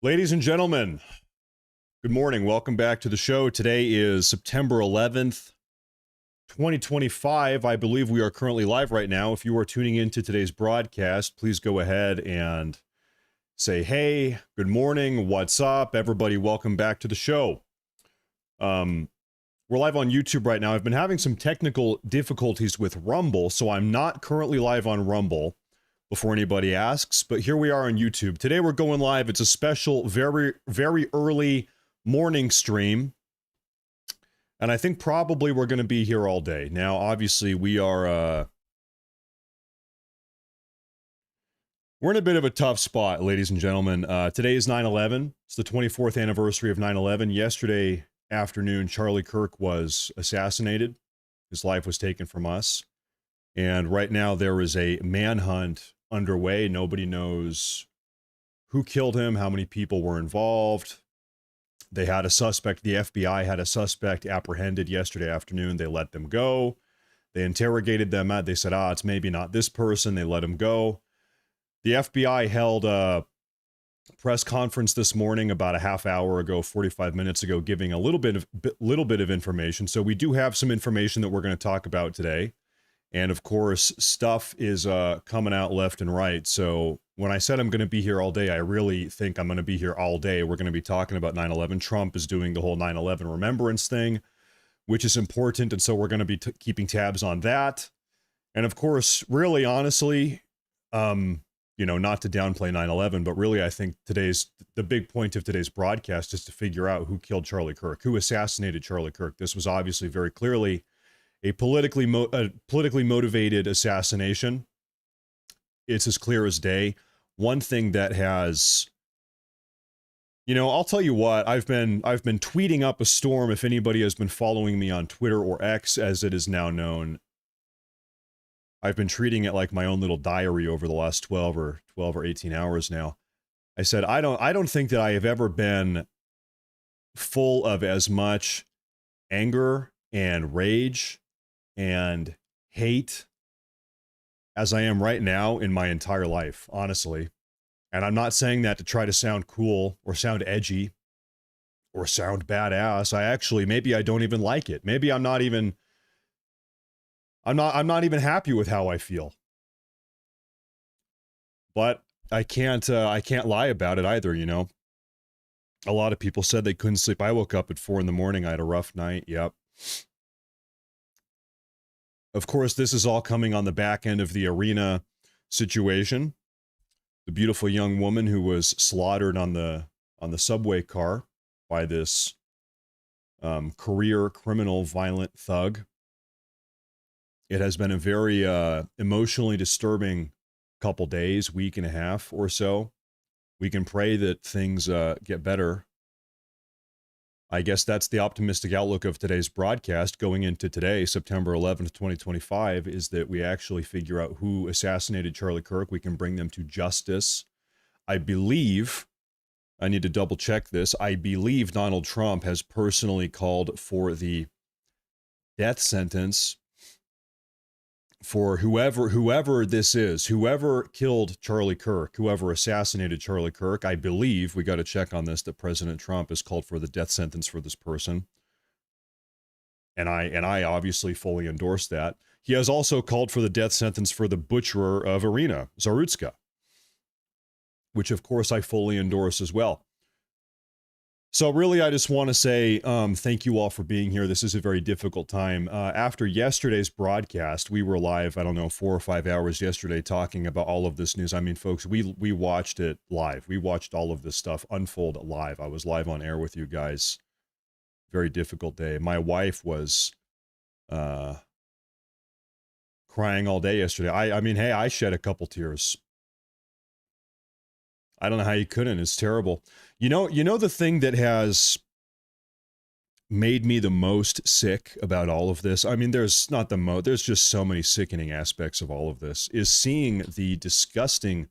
Ladies and gentlemen, good morning. Welcome back to the show. Today is September 11th, 2025. I believe we are currently live right now. If you are tuning into today's broadcast, please go ahead and say, hey, good morning, what's up? Everybody, welcome back to the show. We're live on YouTube right now. I've been having some technical difficulties with Rumble, so I'm not currently live on Rumble before anybody asks, but here we are on YouTube. Today we're going live. It's a special, very early morning stream, and I think probably we're going to be here all day. Now, obviously, we're in a bit of a tough spot, ladies and gentlemen. Today is 9/11. It's the 24th anniversary of 9/11. Yesterday afternoon, Charlie Kirk was assassinated. His life was taken from us. And right now there is a manhunt underway. Nobody knows who killed him, how many people were involved. They had a suspect, the FBI had a suspect apprehended yesterday afternoon. They let them go. They interrogated them. They said, it's maybe not this person. They let him go. The FBI held a press conference this morning about a half hour ago, 45 minutes ago, giving a little bit of information. So we do have some information that we're going to talk about today. And of course, stuff is coming out left and right. So when I said I'm going to be here all day, I really think I'm going to be here all day. We're going to be talking about 9/11. Trump is doing the whole 9/11 remembrance thing, which is important. And so we're going to be keeping tabs on that. And of course, really, honestly, not to downplay 9/11, but really, I think the big point of today's broadcast is to figure out who killed Charlie Kirk, who assassinated Charlie Kirk. This was obviously very clearly a politically motivated assassination. It's as clear as day. One thing that has, I'll tell you what, I've been tweeting up a storm. If anybody has been following me on Twitter or X, as it is now known, I've been treating it like my own little diary over the last 12 or 18 hours now. I said, I don't think that I have ever been full of as much anger and rage and hate as I am right now in my entire life, honestly. And I'm not saying that to try to sound cool or sound edgy or sound badass. Maybe I don't even like it. Maybe I'm not even happy with how I feel. But I can't lie about it either, A lot of people said they couldn't sleep. I woke up at 4 a.m. I had a rough night. Yep. Of course, this is all coming on the back end of the arena situation. The beautiful young woman who was slaughtered on the subway car by this career criminal violent thug. It has been a very emotionally disturbing couple days, week and a half or so. We can pray that things get better. I guess that's the optimistic outlook of today's broadcast going into today, September 11th, 2025, is that we actually figure out who assassinated Charlie Kirk. We can bring them to justice. I need to double check this. I believe Donald Trump has personally called for the death sentence for whoever this is, whoever killed Charlie Kirk, whoever assassinated Charlie Kirk. I believe, we got to check on this, that President Trump has called for the death sentence for this person. And I obviously fully endorse that. He has also called for the death sentence for the butcherer of Irina Zarutska, which of course I fully endorse as well. So really, I just want to say thank you all for being here. This is a very difficult time. After yesterday's broadcast, we were live, 4 or 5 hours yesterday talking about all of this news. I mean, folks, we watched it live. We watched all of this stuff unfold live. I was live on air with you guys. Very difficult day. My wife was crying all day yesterday. I shed a couple tears. I don't know how you couldn't. It's terrible. You know the thing that has made me the most sick about all of this, I mean, there's just so many sickening aspects of all of this, is seeing the disgusting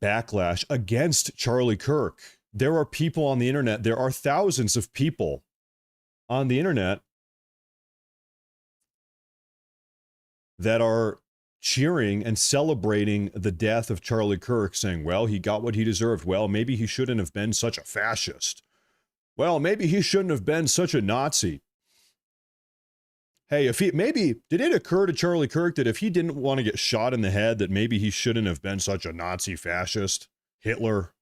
backlash against Charlie Kirk. There are people on the internet, there are thousands of people on the internet that are cheering and celebrating the death of Charlie Kirk, saying, well, he got what he deserved. Well, maybe he shouldn't have been such a fascist. Well, maybe he shouldn't have been such a Nazi. Hey, did it occur to Charlie Kirk that if he didn't want to get shot in the head, that maybe he shouldn't have been such a Nazi fascist? Hitler?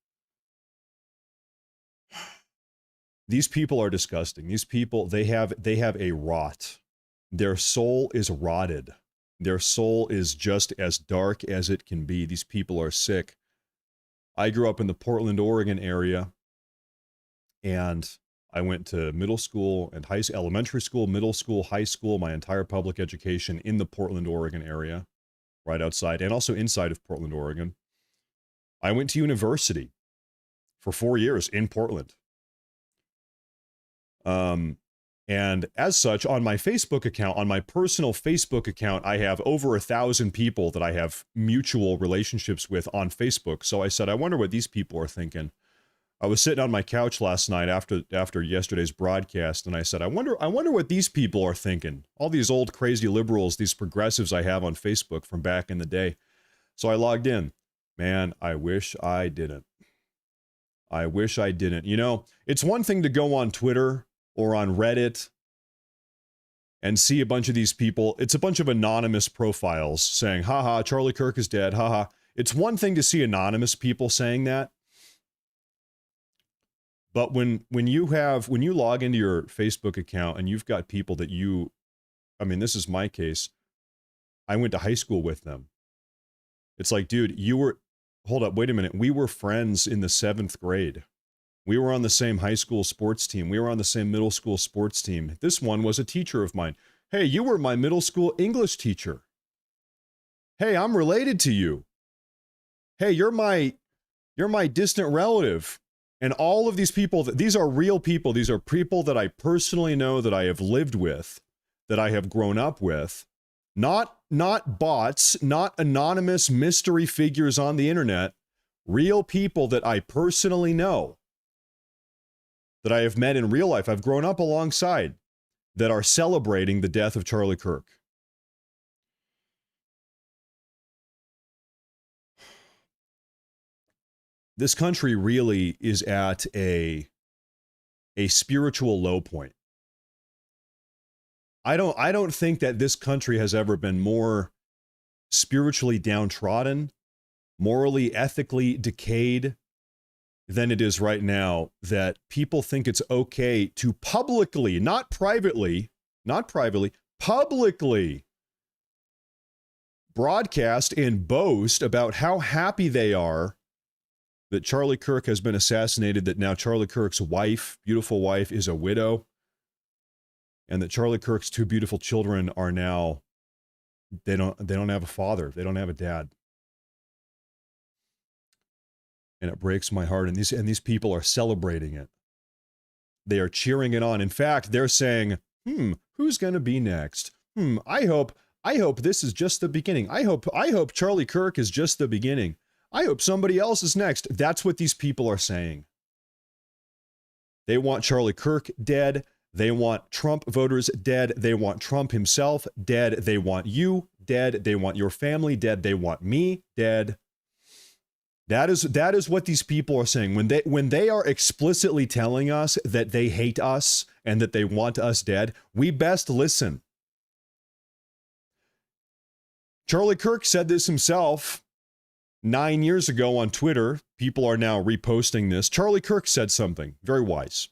These people are disgusting. These people, they have a rot. Their soul is rotted. Their soul is just as dark as it can be. These people are sick. I grew up in the Portland, Oregon area, and I went to middle school and elementary school, middle school, high school, my entire public education in the Portland, Oregon area, right outside and also inside of Portland, Oregon. I went to university for 4 years in Portland. And as such, on my Facebook account, on my personal Facebook account, I have over 1,000 people that I have mutual relationships with on Facebook. So I said, I wonder what these people are thinking. I was sitting on my couch last night after yesterday's broadcast, and I said, I wonder what these people are thinking. All these old crazy liberals, these progressives I have on Facebook from back in the day. So I logged in. Man, I wish I didn't. I wish I didn't. You know, it's one thing to go on Twitter or on Reddit and see a bunch of these people. It's a bunch of anonymous profiles saying, haha, Charlie Kirk is dead, haha. It's one thing to see anonymous people saying that. But when you log into your Facebook account and you've got people that this is my case, I went to high school with them. It's like, dude, hold up, wait a minute. We were friends in the 7th grade. We were on the same high school sports team. We were on the same middle school sports team. This one was a teacher of mine. Hey, you were my middle school English teacher. Hey, I'm related to you. Hey, you're my distant relative. And all of these people, these are real people. These are people that I personally know, that I have lived with, that I have grown up with. Not bots, not anonymous mystery figures on the internet. Real people that I personally know, that I have met in real life, I've grown up alongside, that are celebrating the death of Charlie Kirk. This country really is at a spiritual low point. I don't think that this country has ever been more spiritually downtrodden, morally, ethically decayed than it is right now, that people think it's okay to publicly, not privately, publicly broadcast and boast about how happy they are that Charlie Kirk has been assassinated, that now Charlie Kirk's wife, beautiful wife, is a widow, and that Charlie Kirk's 2 beautiful children are now, they don't have a father, they don't have a dad. And it breaks my heart. And these people are celebrating it. They are cheering it on. In fact, they're saying, who's going to be next? I hope this is just the beginning. I hope Charlie Kirk is just the beginning. I hope somebody else is next. That's what these people are saying. They want Charlie Kirk dead. They want Trump voters dead. They want Trump himself dead. They want you dead. They want your family dead. They want me dead. That is what these people are saying. When they are explicitly telling us that they hate us and that they want us dead, we best listen. Charlie Kirk said this himself 9 years ago on Twitter. People are now reposting this. Charlie Kirk said something very wise.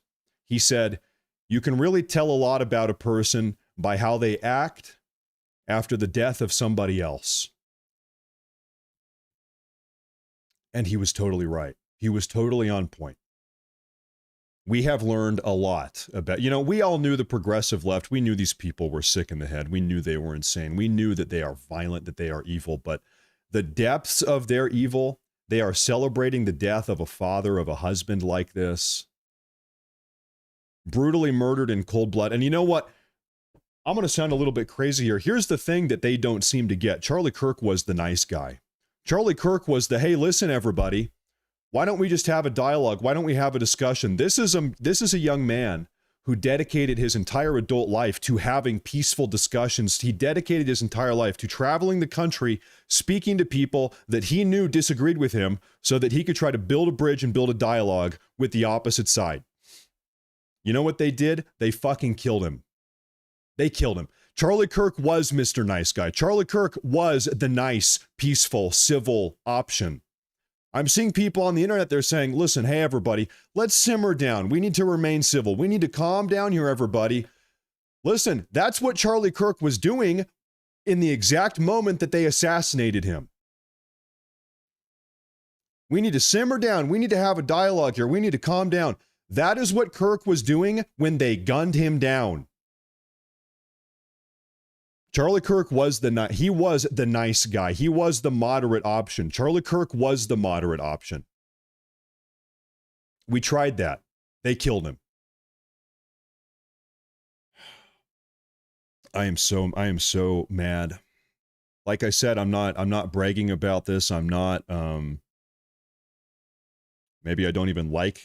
He said, you can really tell a lot about a person by how they act after the death of somebody else. And he was totally right. He was totally on point. We have learned a lot about, we all knew the progressive left. We knew these people were sick in the head. We knew they were insane. We knew that they are violent, that they are evil. But the depths of their evil, they are celebrating the death of a father, of a husband like this. Brutally murdered in cold blood. And you know what? I'm going to sound a little bit crazy here. Here's the thing that they don't seem to get. Charlie Kirk was the nice guy. Charlie Kirk was the, hey, listen, everybody, why don't we just have a dialogue? Why don't we have a discussion? This is a young man who dedicated his entire adult life to having peaceful discussions. He dedicated his entire life to traveling the country, speaking to people that he knew disagreed with him so that he could try to build a bridge and build a dialogue with the opposite side. You know what they did? They fucking killed him. They killed him. Charlie Kirk was Mr. Nice Guy. Charlie Kirk was the nice, peaceful, civil option. I'm seeing people on the internet, they're saying, listen, hey, everybody, let's simmer down. We need to remain civil. We need to calm down here, everybody. Listen, that's what Charlie Kirk was doing in the exact moment that they assassinated him. We need to simmer down. We need to have a dialogue here. We need to calm down. That is what Kirk was doing when they gunned him down. Charlie Kirk was the nice guy. He was the moderate option. Charlie Kirk was the moderate option. We tried that. They killed him. I am so mad. Like I said, I'm not bragging about this. I'm not maybe I don't even like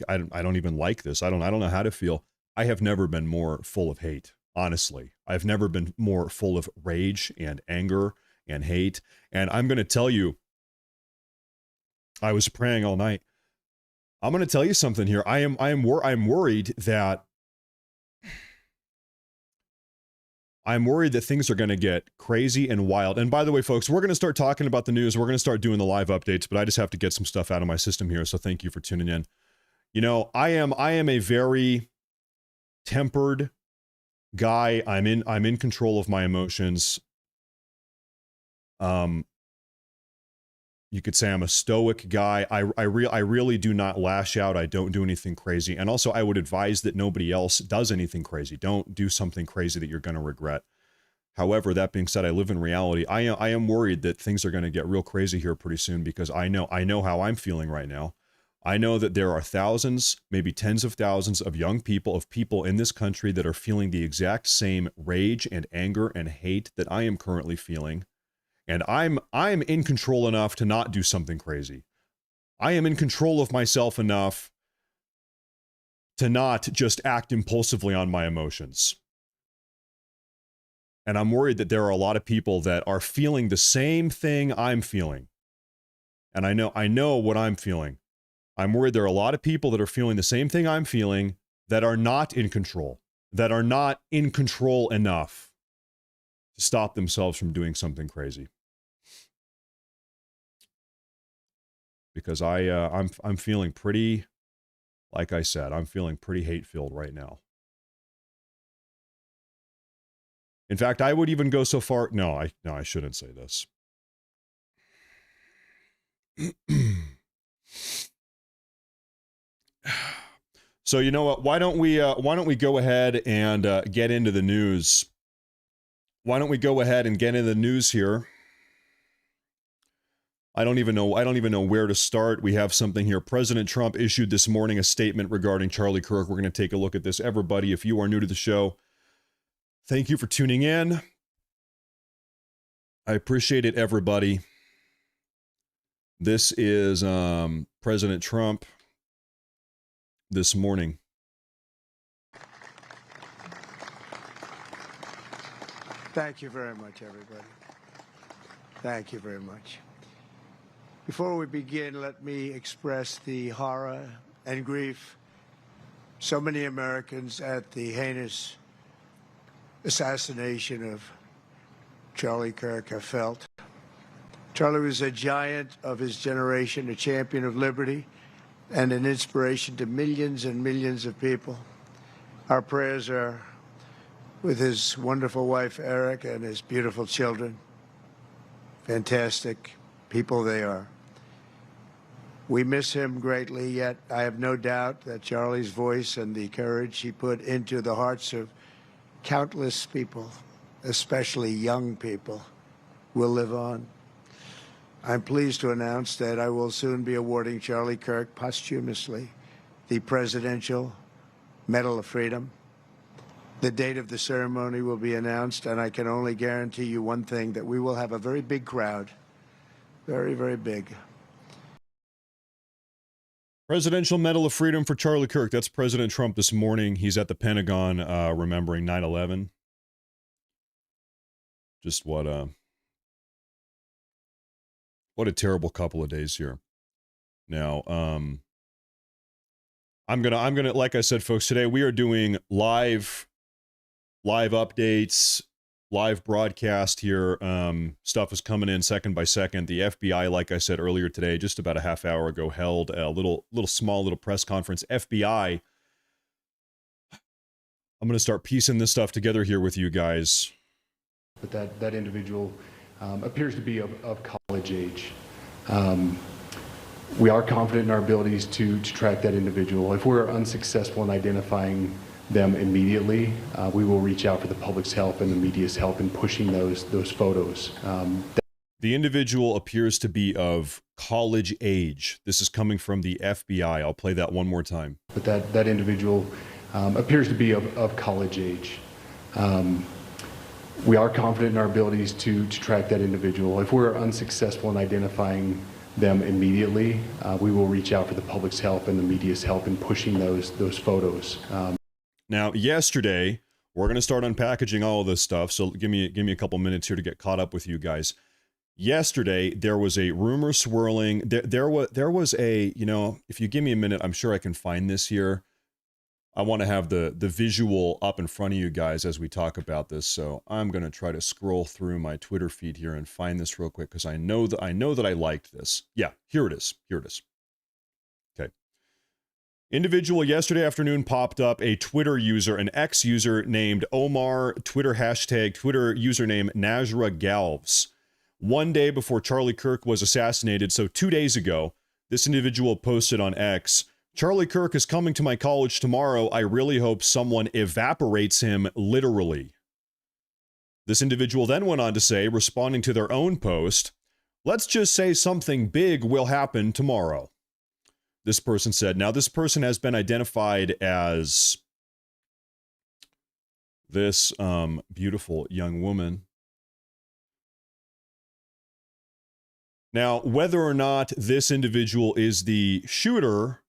this. I don't know how to feel. I have never been more full of hate. Honestly, I've never been more full of rage and anger and hate. And I'm going to tell you, I was praying all night. I'm going to tell you something here. I'm worried that things are going to get crazy and wild. And by the way, folks, we're going to start talking about the news. We're going to start doing the live updates, but I just have to get some stuff out of my system here. So thank you for tuning in. You know, I am a very tempered guy. I'm in control of my emotions. You could say I'm a stoic guy. I really do not lash out. I don't do anything crazy. And also I would advise that nobody else does anything crazy. Don't do something crazy that you're going to regret. However, that being said, I live in reality. I am worried that things are going to get real crazy here pretty soon because I know how I'm feeling right now. I know that there are thousands, maybe tens of thousands of young people, of people in this country that are feeling the exact same rage and anger and hate that I am currently feeling. And I'm in control enough to not do something crazy. I am in control of myself enough to not just act impulsively on my emotions. And I'm worried that there are a lot of people that are feeling the same thing I'm feeling. And I know what I'm feeling. I'm worried there are a lot of people that are feeling the same thing I'm feeling that are not in control, that are not in control enough to stop themselves from doing something crazy. Because I'm feeling pretty, like I said, I'm feeling pretty hate-filled right now. In fact, I would even go so far. No, I shouldn't say this. So you know what? Why don't we go ahead and get into the news? Why don't we go ahead and get into the news here? I don't even know where to start. We have something here. President Trump issued this morning a statement regarding Charlie Kirk. We're going to take a look at this. Everybody, if you are new to the show, thank you for tuning in. I appreciate it, everybody. This is President Trump this morning. Thank you very much, everybody. Thank you very much. Before we begin, let me express the horror and grief so many Americans at the heinous assassination of Charlie Kirk have felt. Charlie was a giant of his generation, a champion of liberty, and an inspiration to millions and millions of people. Our prayers are with his wonderful wife, Eric, and his beautiful children. Fantastic people they are. We miss him greatly, yet I have no doubt that Charlie's voice and the courage he put into the hearts of countless people, especially young people, will live on. I'm pleased to announce that I will soon be awarding Charlie Kirk posthumously the Presidential Medal of Freedom. The date of the ceremony will be announced, and I can only guarantee you one thing, that we will have a very big crowd. Very, very big. Presidential Medal of Freedom for Charlie Kirk. That's President Trump this morning. He's at the Pentagon remembering 9/11. Just what a terrible couple of days here. Now, I'm gonna like I said, folks, today we are doing live updates, live broadcast here. Stuff is coming in second by second. The FBI, like I said earlier today, just about a half hour ago, held a small press conference. FBI, I'm going to start piecing this stuff together here with you guys. But that individual appears to be of college age. We are confident in our abilities to track that individual. If we're unsuccessful in identifying them immediately, we will reach out for the public's help and the media's help in pushing those photos. The individual appears to be of college age. This is coming from the FBI. I'll play that one more time. But that individual appears to be of college age. We are confident in our abilities to track that individual. If we're unsuccessful in identifying them immediately, we will reach out for the public's help and the media's help in pushing those photos. Now, yesterday, we're going to start unpackaging all of this stuff, so give me a couple minutes here to get caught up with you guys. Yesterday, there was a rumor swirling. There was a, if you give me a minute, I'm sure I can find this here. I want to have the visual up in front of you guys as we talk about this, so I'm going to try to scroll through my Twitter feed here and find this real quick, because I know that I liked this. Yeah, here it is. Okay. Individual yesterday afternoon popped up a Twitter user, an X user named Omar, Twitter username Najra Galves. One day before Charlie Kirk was assassinated, so 2 days ago, this individual posted on X, "Charlie Kirk is coming to my college tomorrow. I really hope someone evaporates him literally." This individual then went on to say, responding to their own post, "Let's just say something big will happen tomorrow." This person said, now this person has been identified as this beautiful young woman. Now, whether or not this individual is the shooter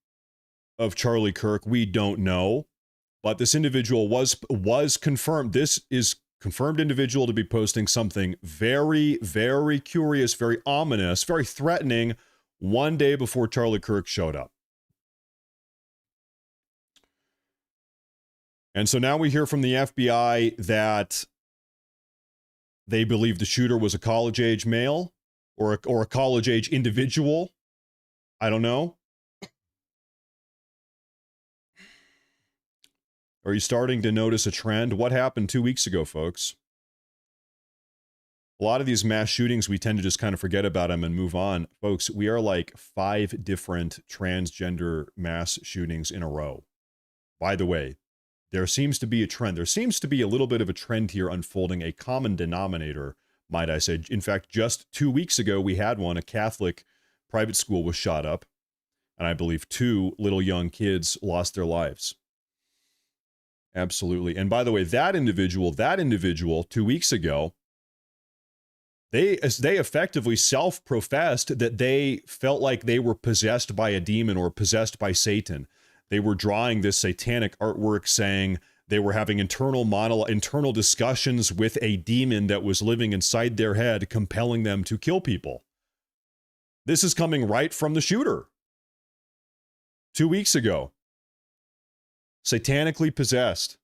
of Charlie Kirk, we don't know, but this individual was confirmed. This is confirmed individual to be posting something very, very curious, very ominous, very threatening one day before Charlie Kirk showed up. And so now we hear from the FBI that they believe the shooter was a college-age male or a college-age individual. I don't know. Are you starting to notice a trend? What happened 2 weeks ago, folks? A lot of these mass shootings, we tend to just kind of forget about them and move on. Folks, we are like 5 different transgender mass shootings in a row. By the way, there seems to be a trend. There seems to be a little bit of a trend here unfolding, a common denominator, might I say. In fact, just 2 weeks ago, we had one. A Catholic private school was shot up, and I believe 2 little young kids lost their lives. Absolutely. And by the way, that individual 2 weeks ago, they effectively self-professed that they felt like they were possessed by a demon or possessed by Satan. They were drawing this satanic artwork, saying they were having internal discussions with a demon that was living inside their head, compelling them to kill people. This is coming right from the shooter. 2 weeks ago. Satanically possessed.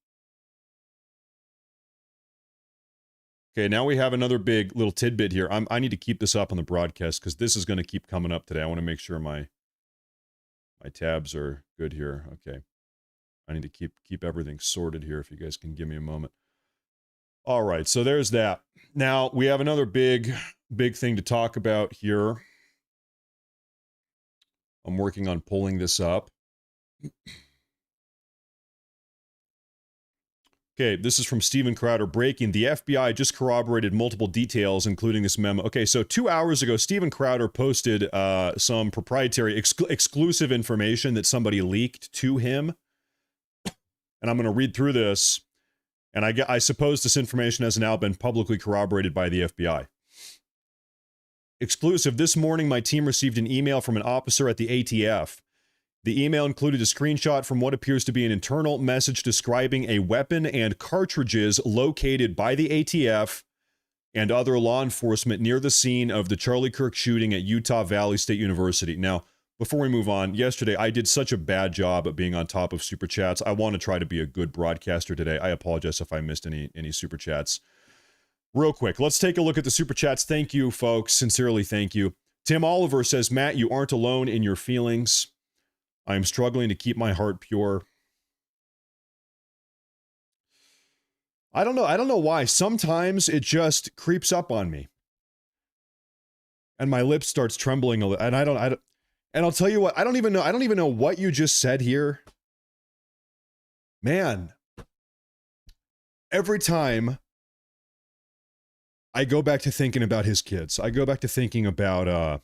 Okay, now we have another big little tidbit here. I need to keep this up on the broadcast because this is going to keep coming up today. I want to make sure my tabs are good here. Okay. I need to keep everything sorted here if you guys can give me a moment. All right, so there's that. Now, we have another big thing to talk about here. I'm working on pulling this up. Okay, this is from Steven Crowder. Breaking. The FBI just corroborated multiple details, including this memo. Okay, so 2 hours ago, Steven Crowder posted some proprietary exclusive information that somebody leaked to him. And I'm going to read through this. And I suppose this information has now been publicly corroborated by the FBI. Exclusive. This morning, my team received an email from an officer at the ATF. The email included a screenshot from what appears to be an internal message describing a weapon and cartridges located by the ATF and other law enforcement near the scene of the Charlie Kirk shooting at Utah Valley State University. Now, before we move on, yesterday I did such a bad job at being on top of super chats. I want to try to be a good broadcaster today. I apologize if I missed any super chats. Real quick, let's take a look at the super chats. Thank you, folks. Sincerely, thank you. Tim Oliver says, Matt, you aren't alone in your feelings. I am struggling to keep my heart pure. I don't know why. Sometimes it just creeps up on me. And my lip starts trembling a little. And and I'll tell you what, I don't even know what you just said here. Man, every time I go back to thinking about his kids, I go back to thinking about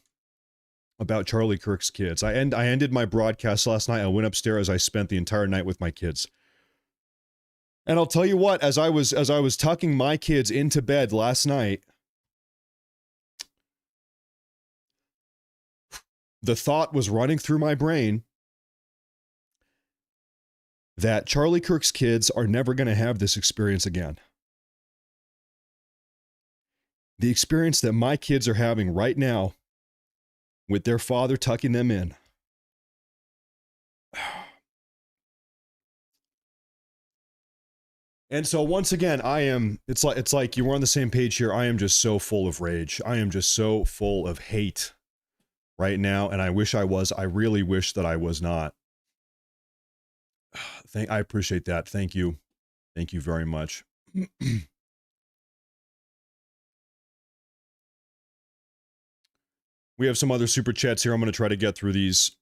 Charlie Kirk's kids. I ended my broadcast last night. I went upstairs. I spent the entire night with my kids. And I'll tell you what, as I was tucking my kids into bed last night, the thought was running through my brain that Charlie Kirk's kids are never going to have this experience again. The experience that my kids are having right now with their father tucking them in. And so once again, it's like you were on the same page here. I am just so full of rage. I am just so full of hate right now, and I wish I was. I really wish that I was not. I appreciate that. Thank you. Thank you very much. We have some other super chats here. I'm going to try to get through these.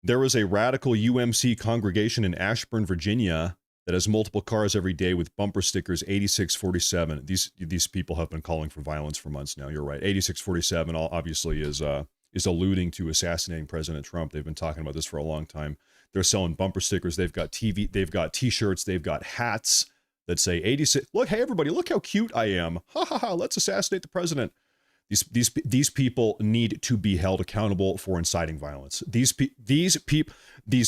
There is a radical UMC congregation in Ashburn, Virginia that has multiple cars every day with bumper stickers 8647. These people have been calling for violence for months now. You're right. 8647 obviously is alluding to assassinating President Trump. They've been talking about this for a long time. They're selling bumper stickers. They've got they've got t-shirts, they've got hats that say 86. Look, hey everybody, look how cute I am. Ha ha ha, let's assassinate the president. These people need to be held accountable for inciting violence. These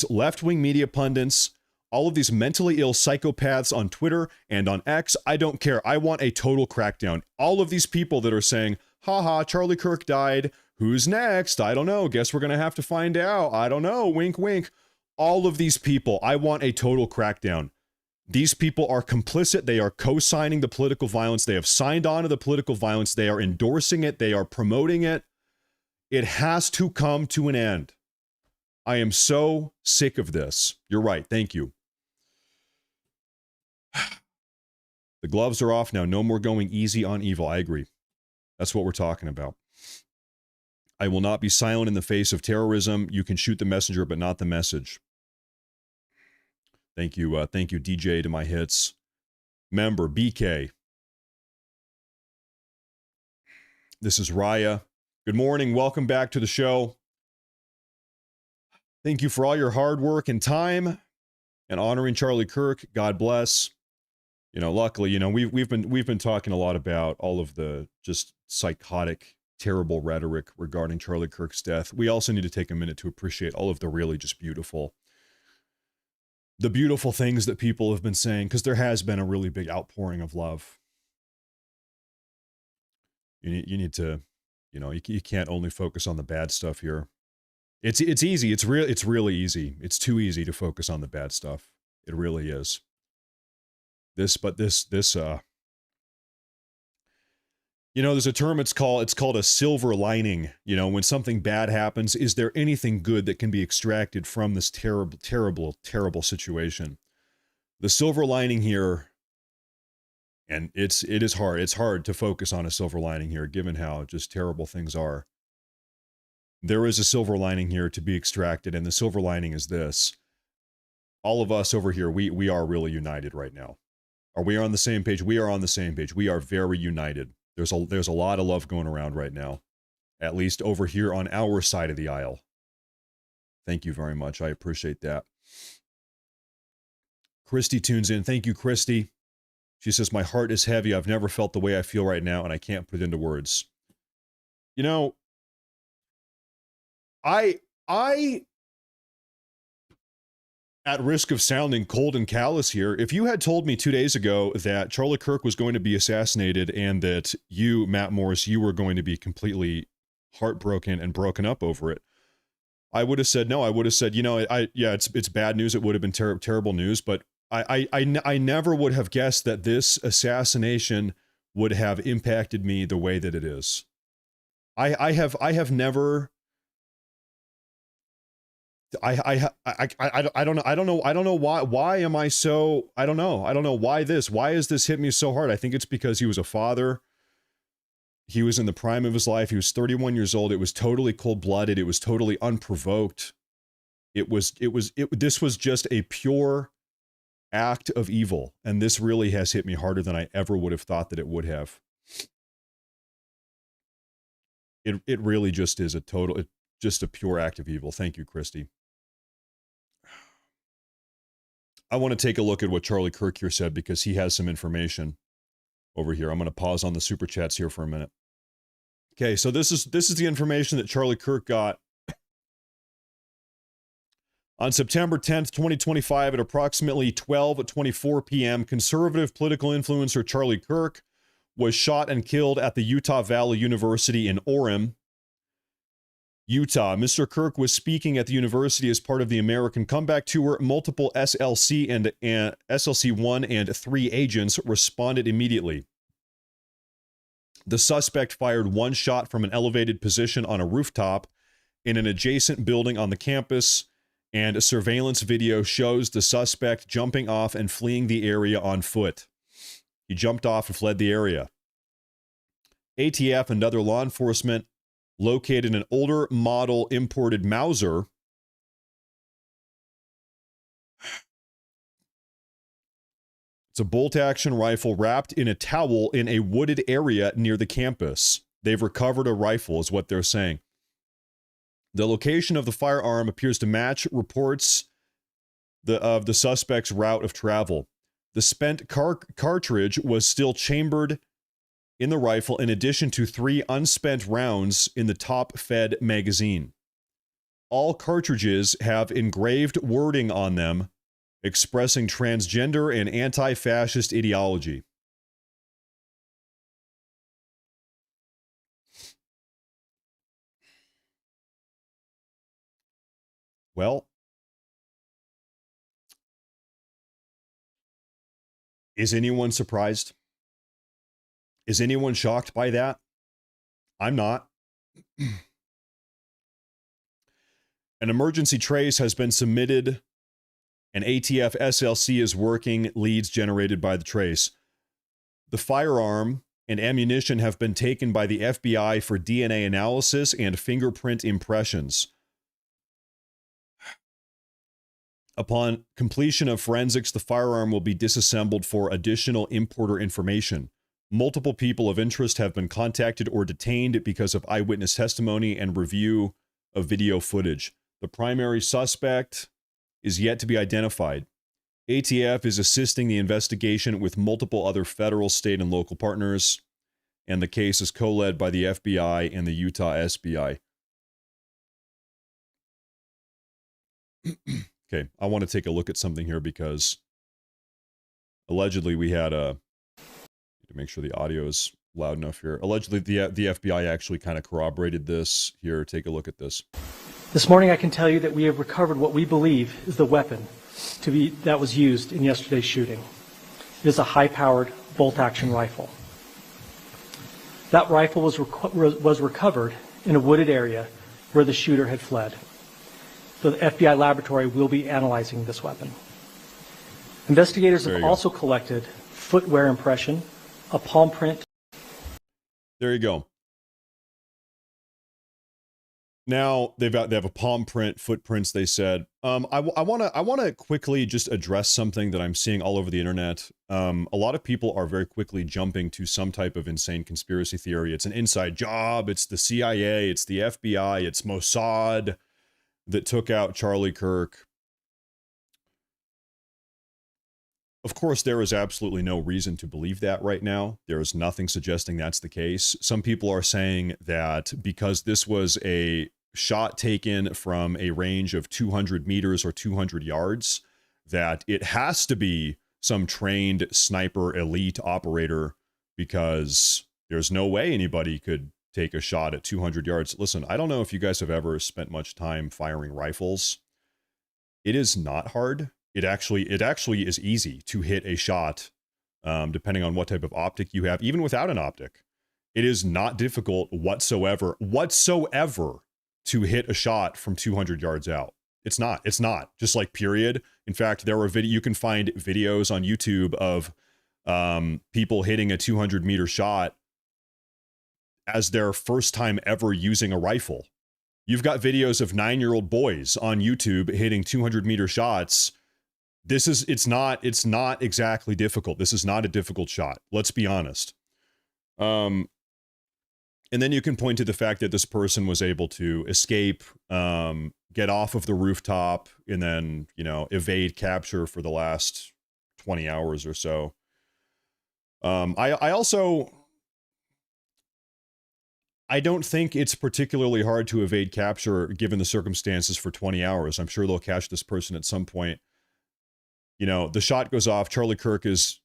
left-wing media pundits, all of these mentally ill psychopaths on Twitter and on X, I don't care. I want a total crackdown. All of these people that are saying, haha, Charlie Kirk died. Who's next? I don't know. Guess we're going to have to find out. I don't know. Wink, wink. All of these people, I want a total crackdown. These people are complicit. They are co-signing the political violence. They have signed on to the political violence. They are endorsing it. They are promoting it. It has to come to an end. I am so sick of this. You're right. Thank you. The gloves are off now. No more going easy on evil. I agree. That's what we're talking about. I will not be silent in the face of terrorism. You can shoot the messenger, but not the message. Thank you, DJ to my hits. Member, BK. This is Raya. Good morning. Welcome back to the show. Thank you for all your hard work and time and honoring Charlie Kirk. God bless. You know, luckily, you know, we've been talking a lot about all of the just psychotic, terrible rhetoric regarding Charlie Kirk's death. We also need to take a minute to appreciate all of the really just beautiful things that people have been saying, because there has been a really big outpouring of love. You need to, you know, you can't only focus on the bad stuff here. It's easy. It's really easy. It's too easy to focus on the bad stuff. It really is. This, you know, there's a term it's called a silver lining. You know, when something bad happens, is there anything good that can be extracted from this terrible situation? The silver lining here, and it is hard. It's hard to focus on a silver lining here, given how just terrible things are. There is a silver lining here to be extracted, and the silver lining is this. All of us over here, we are really united right now. Are we on the same page? We are on the same page. We are very united. There's a lot of love going around right now, at least over here on our side of the aisle. Thank you very much. I appreciate that. Christy tunes in. Thank you, Christy. She says, my heart is heavy. I've never felt the way I feel right now, and I can't put it into words. You know, I at risk of sounding cold and callous here, if you had told me 2 days ago that Charlie Kirk was going to be assassinated and that you, Matt Morris, you were going to be completely heartbroken and broken up over it, I would have said no. I would have said, it's bad news. It would have been terrible news, but I never would have guessed that this assassination would have impacted me the way that it is. I have never. I don't know why am I so, I don't know why has this hit me so hard. I think it's because he was a father. He was in the prime of his life. He was 31 years old. It was totally cold-blooded. It was totally unprovoked. This was just a pure act of evil. And this really has hit me harder than I ever would have thought that it would have. It really just is just a pure act of evil. Thank you, Christy. I want to take a look at what Charlie Kirk here said because he has some information over here. I'm going to pause on the super chats here for a minute. Okay, so this is the information that Charlie Kirk got on September 10th, 2025 at approximately 12:24 p.m. Conservative political influencer Charlie Kirk was shot and killed at the Utah Valley University in Orem, Utah. Mr. Kirk was speaking at the university as part of the American Comeback Tour. Multiple SLC and SLC-1 and 3 agents responded immediately. The suspect fired one shot from an elevated position on a rooftop in an adjacent building on the campus, and a surveillance video shows the suspect jumping off and fleeing the area on foot. He jumped off and fled the area. ATF and other law enforcement located an older model imported Mauser It's a bolt-action rifle wrapped in a towel in a wooded area near the campus. They've recovered a rifle, is what they're saying. The location of the firearm appears to match reports of the suspect's route of travel. The spent cartridge was still chambered in the rifle, in addition to 3 unspent rounds in the top-fed magazine. All cartridges have engraved wording on them expressing transgender and anti-fascist ideology. Well, is anyone surprised? Is anyone shocked by that? I'm not. An emergency trace has been submitted. An ATF SLC is working, leads generated by the trace. The firearm and ammunition have been taken by the FBI for DNA analysis and fingerprint impressions. Upon completion of forensics, the firearm will be disassembled for additional importer information. Multiple people of interest have been contacted or detained because of eyewitness testimony and review of video footage. The primary suspect is yet to be identified. ATF is assisting the investigation with multiple other federal, state, and local partners, and the case is co-led by the FBI and the Utah SBI. Okay, I want to take a look at something here because allegedly we had a... to make sure the audio is loud enough here. Allegedly, the FBI actually kind of corroborated this. Here, take a look at this. This morning I can tell you that we have recovered what we believe is the weapon that was used in yesterday's shooting. It is a high-powered bolt-action rifle. That rifle was recovered in a wooded area where the shooter had fled. So the FBI laboratory will be analyzing this weapon. Investigators have also collected footwear impression, a palm print. There you go. Now they have a palm print, footprints. They said. I want to quickly just address something that I'm seeing all over the internet. A lot of people are very quickly jumping to some type of insane conspiracy theory. It's an inside job. It's the CIA. It's the FBI. It's Mossad that took out Charlie Kirk. Of course, there is absolutely no reason to believe that right now. There is nothing suggesting that's the case. Some people are saying that because this was a shot taken from a range of 200 meters or 200 yards, that it has to be some trained sniper elite operator, because there's no way anybody could take a shot at 200 yards. Listen, I don't know if you guys have ever spent much time firing rifles. It is not hard. It actually is easy to hit a shot, depending on what type of optic you have, even without an optic. It is not difficult whatsoever to hit a shot from 200 yards out. It's not, just like period. In fact, you can find videos on YouTube of people hitting a 200 meter shot as their first time ever using a rifle. You've got videos of 9-year-old boys on YouTube hitting 200 meter shots. It's not exactly difficult. This is not a difficult shot. Let's be honest. And then you can point to the fact that this person was able to escape, get off of the rooftop, and then, evade capture for the last 20 hours or so. I don't think it's particularly hard to evade capture given the circumstances for 20 hours. I'm sure they'll catch this person at some point. The shot goes off. Charlie Kirk is,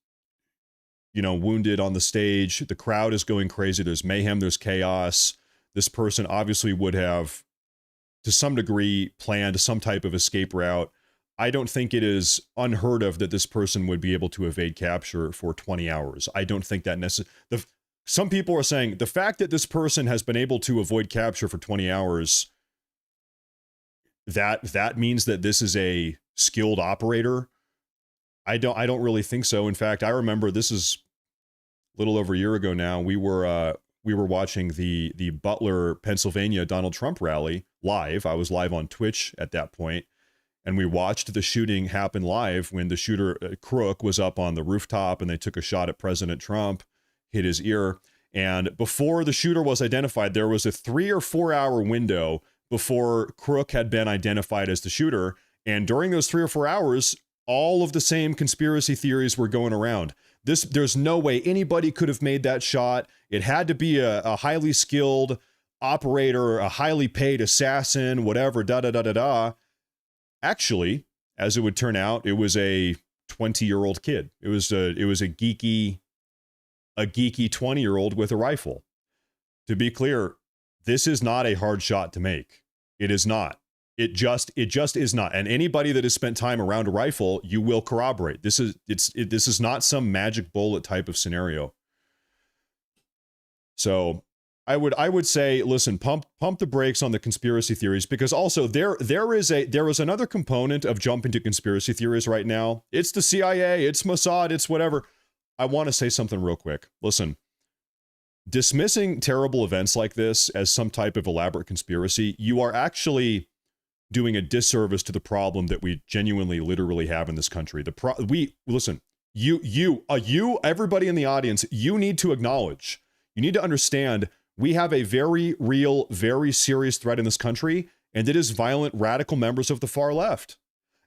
wounded on the stage. The crowd is going crazy. There's mayhem. There's chaos. This person obviously would have, to some degree, planned some type of escape route. I don't think it is unheard of that this person would be able to evade capture for 20 hours. I don't think that necessarily. Some people are saying the fact that this person has been able to avoid capture for 20 hours, that means that this is a skilled operator. I don't really think so. In fact, I remember, this is a little over a year ago now, we were watching the Butler, Pennsylvania Donald Trump rally live. I was live on Twitch at that point, and we watched the shooting happen live when the shooter, Crook, was up on the rooftop and they took a shot at President Trump, hit his ear. And before the shooter was identified, there was a 3 or 4 hour window before Crook had been identified as the shooter. And during those 3 or 4 hours, all of the same conspiracy theories were going around. There's no way anybody could have made that shot. It had to be a highly skilled operator, a highly paid assassin, whatever, Actually, as it would turn out, it was a 20-year-old kid. It was a geeky 20-year-old with a rifle. To be clear, this is not a hard shot to make. It is not. It just is not. And anybody that has spent time around a rifle, you will corroborate. This is not some magic bullet type of scenario. So I would say, listen, pump the brakes on the conspiracy theories, because also there is another component of jumping to conspiracy theories right now. It's the CIA, it's Mossad, it's whatever. I want to say something real quick. Listen, dismissing terrible events like this as some type of elaborate conspiracy, you are actually doing a disservice to the problem that we genuinely, literally have in this country. Everybody in the audience, you need to acknowledge, you need to understand, we have a very real, very serious threat in this country, and it is violent, radical members of the far left.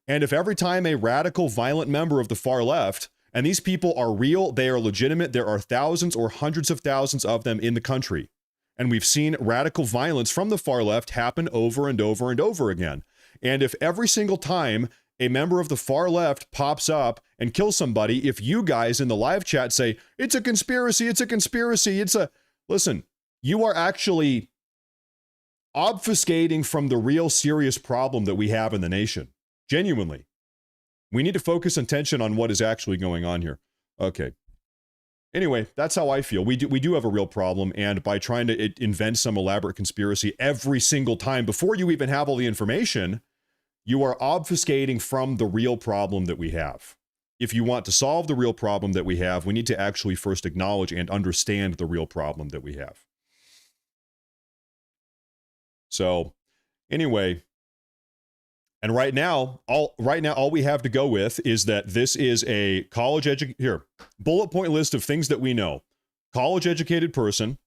And if every time a radical, violent member of the far left, and these people are real, they are legitimate, there are thousands or hundreds of thousands of them in the country. And we've seen radical violence from the far left happen over and over and over again. And if every single time a member of the far left pops up and kills somebody, if you guys in the live chat say, it's a conspiracy, listen, you are actually obfuscating from the real serious problem that we have in the nation. Genuinely. We need to focus attention on what is actually going on here. Okay. Anyway, that's how I feel. We do have a real problem, and by trying to invent some elaborate conspiracy every single time before you even have all the information, you are obfuscating from the real problem that we have. If you want to solve the real problem that we have, we need to actually first acknowledge and understand the real problem that we have. So, anyway, and right now, all we have to go with is that this is a bullet point list of things that we know. College-educated person.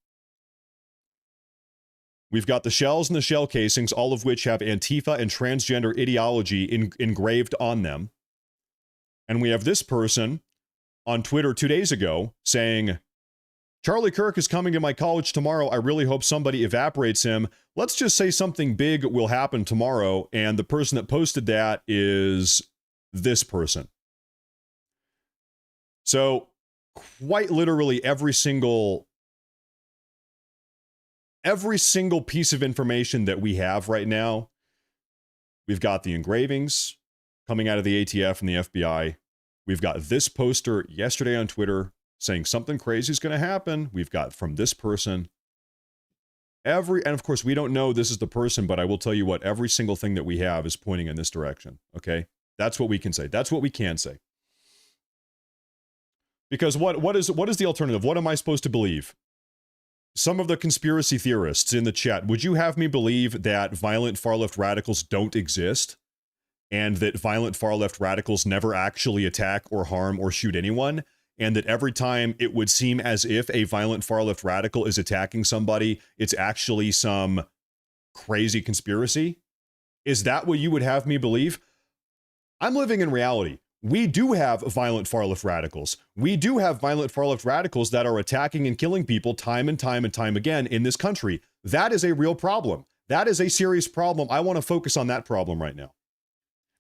We've got the shells and the shell casings, all of which have Antifa and transgender ideology engraved on them. And we have this person on Twitter 2 days ago saying, Charlie Kirk is coming to my college tomorrow. I really hope somebody evaporates him. Let's just say something big will happen tomorrow. And the person that posted that is this person. So quite literally every single piece of information that we have right now, we've got the engravings coming out of the ATF and the FBI. We've got this poster yesterday on Twitter saying something crazy is going to happen. We've got from this person. And of course, we don't know this is the person, but I will tell you what, every single thing that we have is pointing in this direction. Okay? That's what we can say. That's what we can say. Because what is the alternative? What am I supposed to believe? Some of the conspiracy theorists in the chat, would you have me believe that violent far-left radicals don't exist? And that violent far-left radicals never actually attack or harm or shoot anyone? And that every time it would seem as if a violent far-left radical is attacking somebody, it's actually some crazy conspiracy? Is that what you would have me believe? I'm living in reality. We do have violent far-left radicals. We do have violent far-left radicals that are attacking and killing people time and time and time again in this country. That is a real problem. That is a serious problem. I want to focus on that problem right now.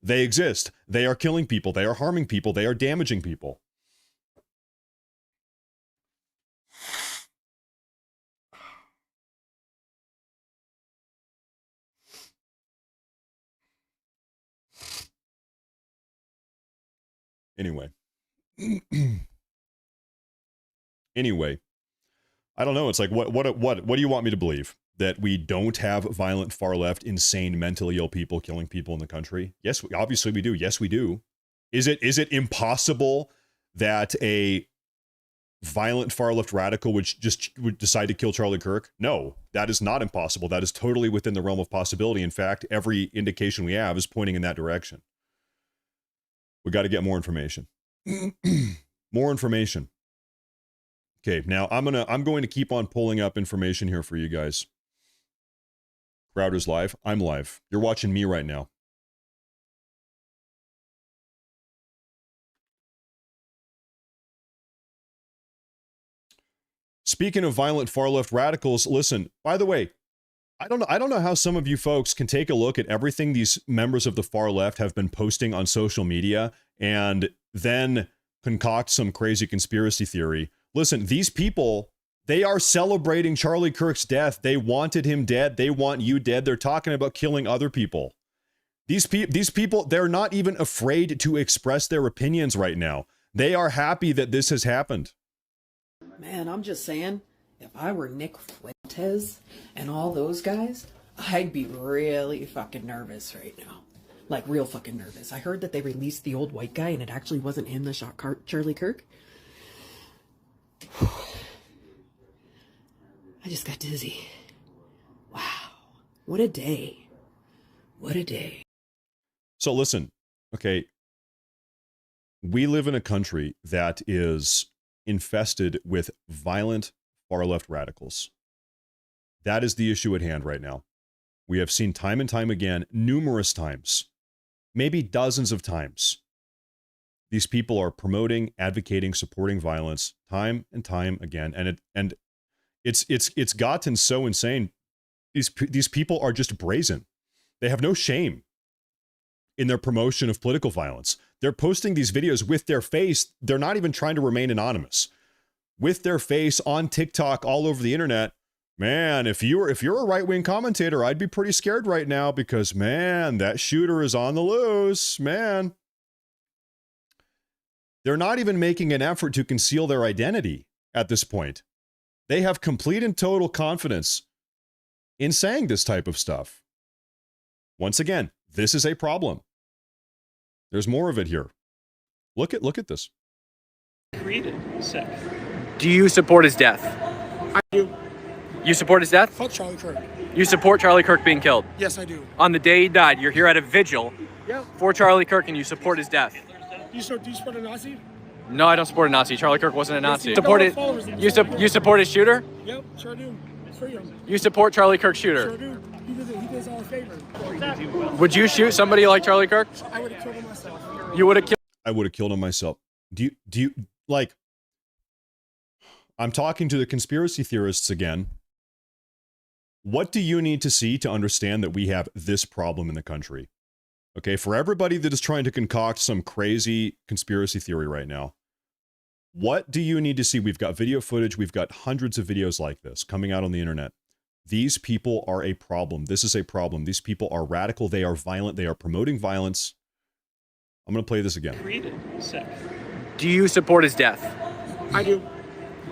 They exist. They are killing people. They are harming people. They are damaging people. Anyway. Anyway, I don't know. It's like, what do you want me to believe? That we don't have violent far left, insane, mentally ill people killing people in the country? Yes, obviously we do. Yes, we do. Is it impossible that a violent far left radical would decide to kill Charlie Kirk? No, that is not impossible. That is totally within the realm of possibility. In fact, every indication we have is pointing in that direction. We got to get more information. More information. Okay, now I'm going to keep on pulling up information here for you guys. Crowder's live. I'm live. You're watching me right now. Speaking of violent far left radicals, listen, by the way, I don't know how some of you folks can take a look at everything these members of the far left have been posting on social media and then concoct some crazy conspiracy theory. Listen, these people, they are celebrating Charlie Kirk's death. They wanted him dead. They want you dead. They're talking about killing other people. These people, they're not even afraid to express their opinions right now. They are happy that this has happened. Man, I'm just saying, if I were Nick Fuentes and all those guys, I'd be really fucking nervous right now. Like, real fucking nervous. I heard that they released the old white guy and it actually wasn't him that shot Charlie Kirk. I just got dizzy. Wow. What a day. What a day. So listen, okay, we live in a country that is infested with violent far-left radicals. That is the issue at hand right now. We have seen time and time again, numerous times, maybe dozens of times, these people are promoting, advocating, supporting violence time and time again, and it's gotten so insane. These people are just brazen. They have no shame in their promotion of political violence. They're posting these videos with their face. They're not even trying to remain anonymous. With their face on TikTok, all over the internet. Man, if you're a right-wing commentator, I'd be pretty scared right now because, man, that shooter is on the loose, man. They're not even making an effort to conceal their identity at this point. They have complete and total confidence in saying this type of stuff. Once again, this is a problem. There's more of it here. Look at this. Created sick. Do you support his death? I do. You support his death? Fuck Charlie Kirk. You support Charlie Kirk being killed? Yes, I do. On the day he died, you're here at a vigil Yep. for Charlie Kirk and you support his death. Do you support a Nazi? No, I don't support a Nazi. Charlie Kirk wasn't a Nazi. you Support don't it. follow his- You support his shooter? Yep, sure do. For him. You support Charlie Kirk's Sure shooter? do. He did us all a favor. Would you shoot somebody like Charlie Kirk? I would have killed him myself. You would have killed. I would have killed him myself. Do you like, I'm talking to the conspiracy theorists again. What do you need to see to understand that we have this problem in the country? Okay, for everybody that is trying to concoct some crazy conspiracy theory right now, what do you need to see? We've got video footage. We've got hundreds of videos like this coming out on the internet. These people are a problem. This is a problem. These people are radical. They are violent. They are promoting violence. I'm going to play this again. Do you support his death? I do.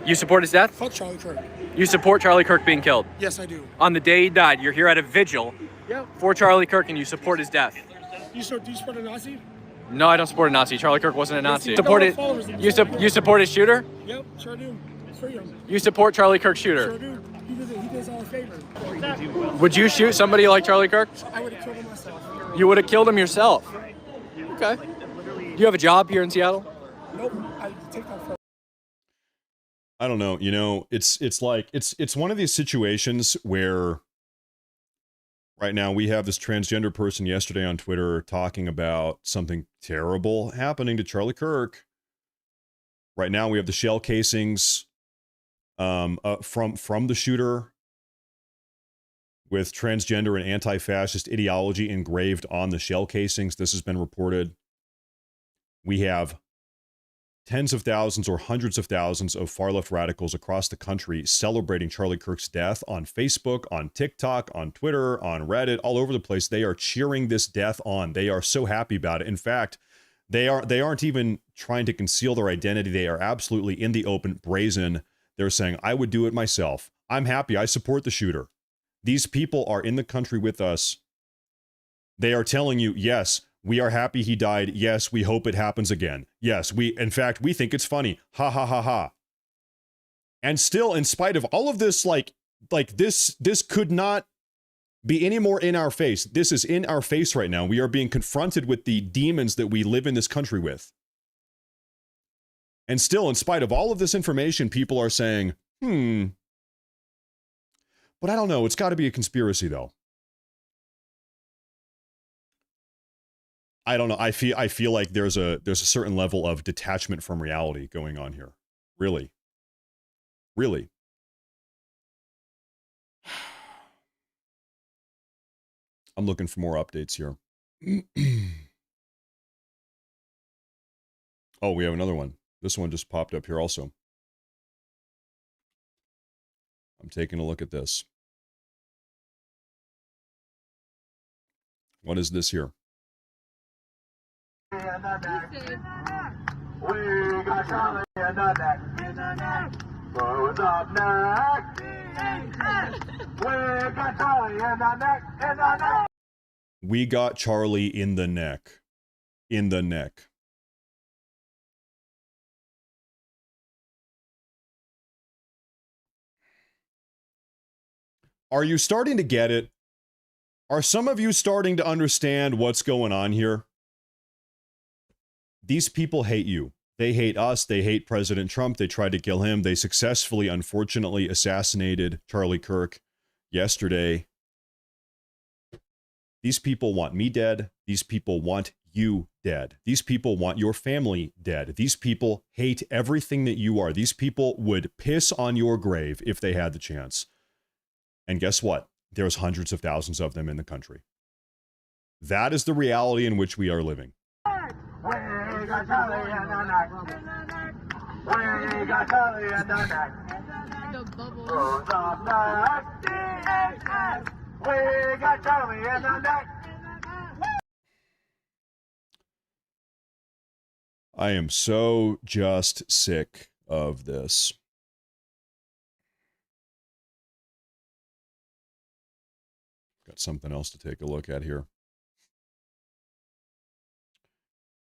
You support his death? Fuck Charlie Kirk. You support Charlie Kirk being killed? Yes, I do. On the day he died, you're here at a vigil for Charlie Kirk and you support his death. Do you support a Nazi? No, I don't support a Nazi. Charlie Kirk wasn't a Nazi. Yes, You support his shooter? Yep, sure do. Freedom. You support Charlie Kirk's shooter? Sure do. He does all a favor. Would you shoot somebody like Charlie Kirk? I would have killed him myself. You would have killed him yourself. Okay. Do you have a job here in Seattle? Nope. I take that for. I don't know. You know, it's one of these situations where right now we have this transgender person yesterday on Twitter talking about something terrible happening to Charlie Kirk. Right now we have the shell casings from the shooter with transgender and anti-fascist ideology engraved on the shell casings. This has been reported. We have tens of thousands or hundreds of thousands of far-left radicals across the country celebrating Charlie Kirk's death on Facebook, on TikTok, on Twitter, on Reddit, all over the place. They are cheering this death on. They are so happy about it. In fact, they aren't even trying to conceal their identity. They are absolutely in the open, brazen. They're saying, I would do it myself. I'm happy. I support the shooter. These people are in the country with us. They are telling you, yes, we are happy he died. Yes, we hope it happens again. Yes, in fact, we think it's funny. Ha ha ha ha. And still, in spite of all of this, like this could not be any more in our face. This is in our face right now. We are being confronted with the demons that we live in this country with. And still, in spite of all of this information, people are saying, but I don't know. It's got to be a conspiracy, though. I don't know. I feel like there's a certain level of detachment from reality going on here. Really. Really. I'm looking for more updates here. Oh, we have another one. This one just popped up here also. I'm taking a look at this. What is this here? We got Charlie in the neck. Who's up next? We got Charlie in the neck. We got Charlie in the neck. In the neck. Are you starting to get it? Are some of you starting to understand what's going on here? These people hate you. They hate us. They hate President Trump. They tried to kill him. They successfully, unfortunately, assassinated Charlie Kirk yesterday. These people want me dead. These people want you dead. These people want your family dead. These people hate everything that you are. These people would piss on your grave if they had the chance. And guess what? There's hundreds of thousands of them in the country. That is the reality in which we are living. We got Charlie in the neck. We got Charlie in the neck. Who's up next? We got Charlie in the neck. I am so just sick of this. Got something else to take a look at here.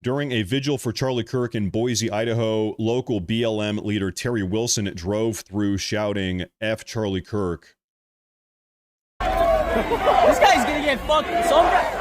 During a vigil for Charlie Kirk in Boise, Idaho, local BLM leader Terry Wilson drove through shouting, F Charlie Kirk. This guy's gonna get fucked. Some guy.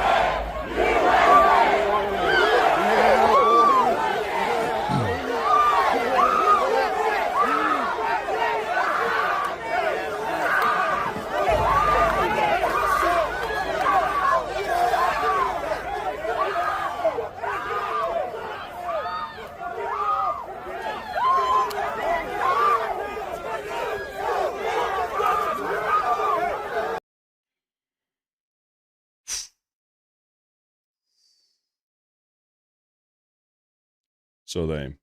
So they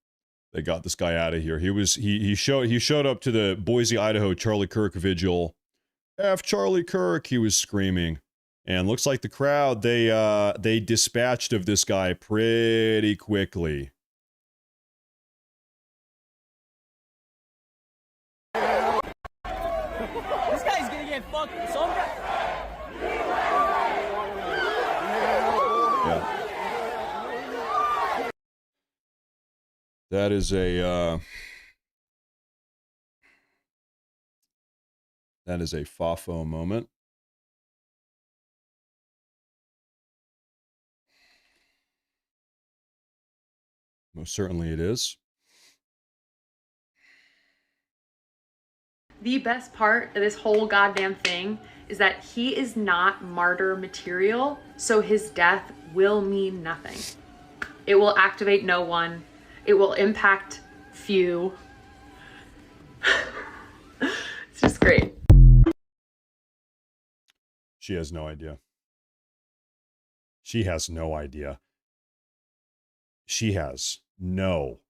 got this guy out of here. He showed up to the Boise, Idaho Charlie Kirk vigil. F Charlie Kirk, he was screaming. And looks like the crowd, they dispatched of this guy pretty quickly. This guy's gonna get fucked. Yeah. That is a FAFO moment. Most certainly it is. The best part of this whole goddamn thing is that he is not martyr material, so his death will mean nothing. It will activate no one. It will impact few. It's just great. She has no idea. She has no idea. She has no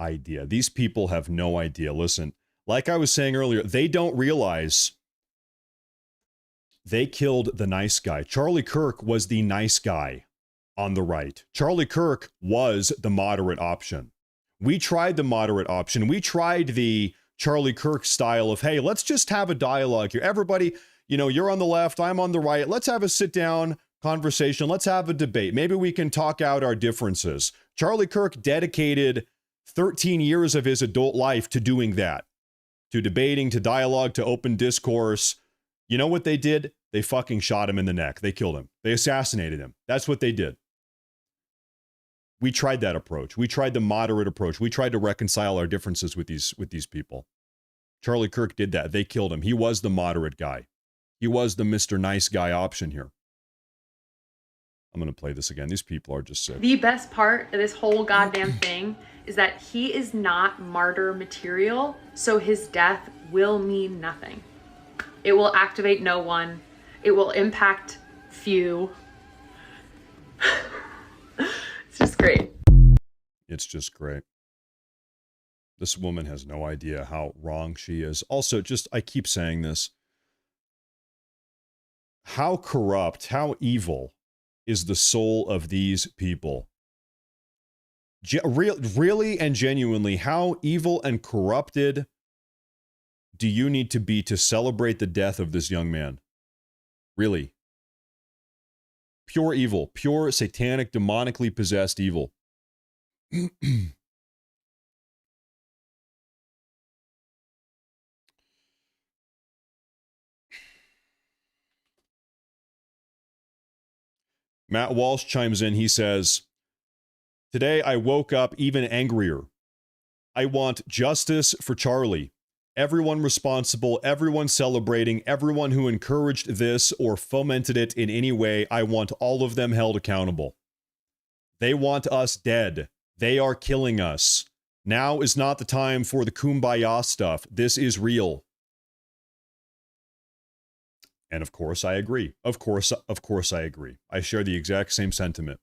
idea. These people have no idea. Listen, like I was saying earlier, they don't realize they killed the nice guy. Charlie Kirk was the nice guy on the right. Charlie Kirk was the moderate option. We tried the moderate option. We tried the Charlie Kirk style of, hey, let's just have a dialogue here. Everybody, you're on the left, I'm on the right. Let's have a sit down conversation. Let's have a debate. Maybe we can talk out our differences. Charlie Kirk dedicated 13 years of his adult life to doing that, to debating, to dialogue, to open discourse. You know what they did? They fucking shot him in the neck. They killed him. They assassinated him. That's what they did. We tried that approach. We tried the moderate approach. We tried to reconcile our differences with these people. Charlie Kirk did that. They killed him. He was the moderate guy. He was the Mr. Nice Guy option here. I'm going to play this again. These people are just sick. The best part of this whole goddamn thing is that he is not martyr material, so his death will mean nothing. It will activate no one. It will impact few. It's just great. It's just great. This woman has no idea how wrong she is. Also, I keep saying this. How corrupt, how evil is the soul of these people? Really and genuinely, how evil and corrupted do you need to be to celebrate the death of this young man? Really? Pure evil, pure satanic, demonically possessed evil. Matt Walsh chimes in. He says, "Today I woke up even angrier. I want justice for Charlie. Everyone responsible, everyone celebrating, everyone who encouraged this or fomented it in any way, I want all of them held accountable. They want us dead. They are killing us. Now is not the time for the kumbaya stuff. This is real." And of course, I agree. Of course, I agree. I share the exact same sentiment.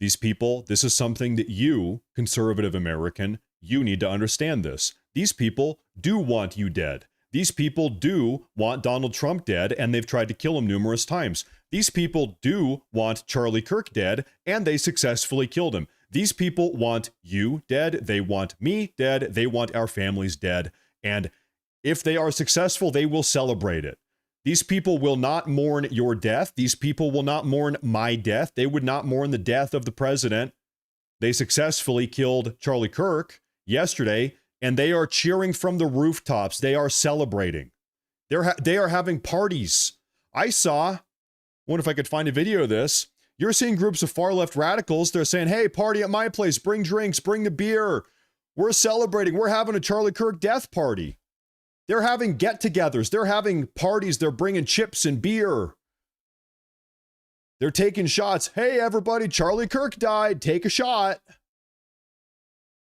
These people, this is something that you, conservative American, you need to understand this. These people do want you dead. These people do want Donald Trump dead, and they've tried to kill him numerous times. These people do want Charlie Kirk dead, and they successfully killed him. These people want you dead. They want me dead. They want our families dead. And if they are successful, they will celebrate it. These people will not mourn your death. These people will not mourn my death. They would not mourn the death of the president. They successfully killed Charlie Kirk yesterday, and they are cheering from the rooftops. They are celebrating. They are having parties. I wonder if I could find a video of this. You're seeing groups of far left radicals. They're saying, hey, party at my place. Bring drinks. Bring the beer. We're celebrating. We're having a Charlie Kirk death party. They're having get-togethers. They're having parties. They're bringing chips and beer. They're taking shots. Hey, everybody, Charlie Kirk died. Take a shot.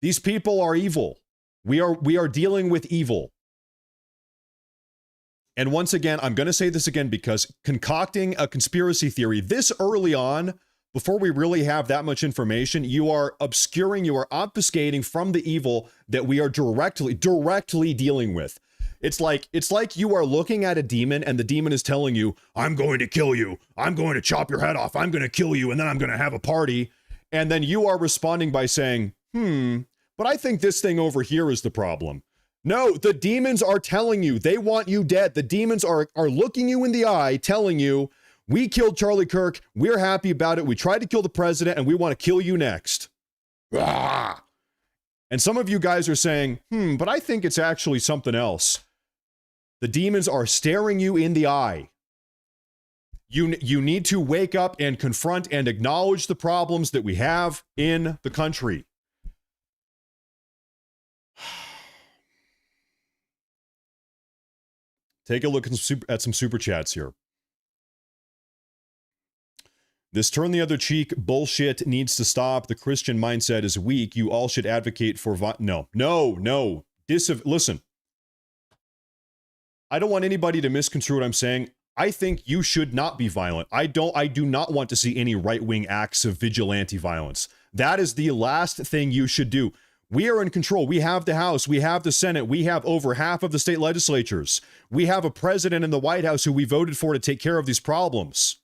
These people are evil. We are dealing with evil. And once again, I'm going to say this again because concocting a conspiracy theory this early on, before we really have that much information, you are obscuring, you are obfuscating from the evil that we are directly dealing with. It's like you are looking at a demon and the demon is telling you, I'm going to kill you. I'm going to chop your head off. I'm going to kill you. And then I'm going to have a party. And then you are responding by saying, but I think this thing over here is the problem. No, the demons are telling you they want you dead. The demons are looking you in the eye, telling you, we killed Charlie Kirk. We're happy about it. We tried to kill the president and we want to kill you next. Ah! And some of you guys are saying, but I think it's actually something else. The demons are staring you in the eye. You need to wake up and confront and acknowledge the problems that we have in the country. Take a look at some super chats here. This turn the other cheek bullshit needs to stop. The Christian mindset is weak. You all should advocate for no. Listen. I don't want anybody to misconstrue what I'm saying. I think you should not be violent. I do not want to see any right-wing acts of vigilante violence. That is the last thing you should do. We are in control. We have the House. We have the Senate. We have over half of the state legislatures. We have a president in the White House who we voted for to take care of these problems.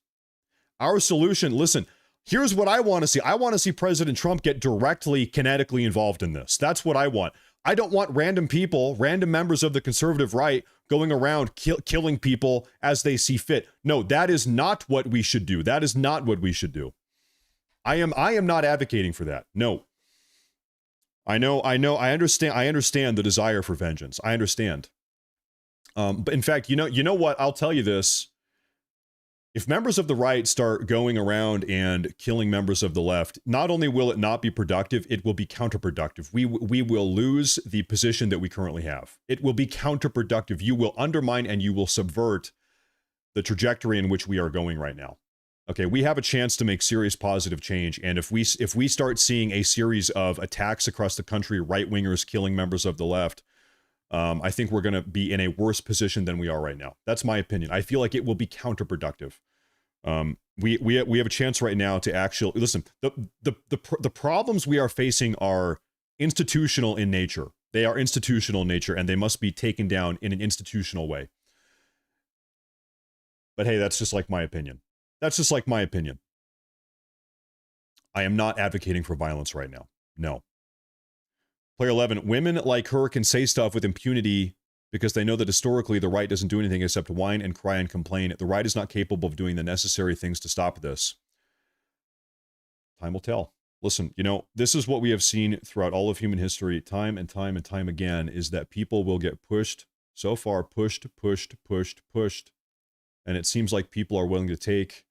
Our solution, listen, here's what I want to see. I want to see President Trump get directly, kinetically involved in this. That's what I want. I don't want random people, random members of the conservative right going around killing people as they see fit. No, that is not what we should do. That is not what we should do. I am not advocating for that. No. I understand the desire for vengeance. I understand. But in fact, you know what? I'll tell you this. If members of the right start going around and killing members of the left, not only will it not be productive, it will be counterproductive. We will lose the position that we currently have. It will be counterproductive. You will undermine and you will subvert the trajectory in which we are going right now. Okay, we have a chance to make serious positive change, and if we start seeing a series of attacks across the country, right-wingers killing members of the left, I think we're going to be in a worse position than we are right now. That's my opinion. I feel like it will be counterproductive. We have a chance right now to actually listen. The problems we are facing are institutional in nature. They are institutional in nature, and they must be taken down in an institutional way. But hey, that's just like my opinion. That's just like my opinion. I am not advocating for violence right now. No. Player 11, women like her can say stuff with impunity because they know that historically the right doesn't do anything except whine and cry and complain. The right is not capable of doing the necessary things to stop this. Time will tell. Listen, this is what we have seen throughout all of human history, time and time and time again, is that people will get pushed, so far pushed, and it seems like people are willing to take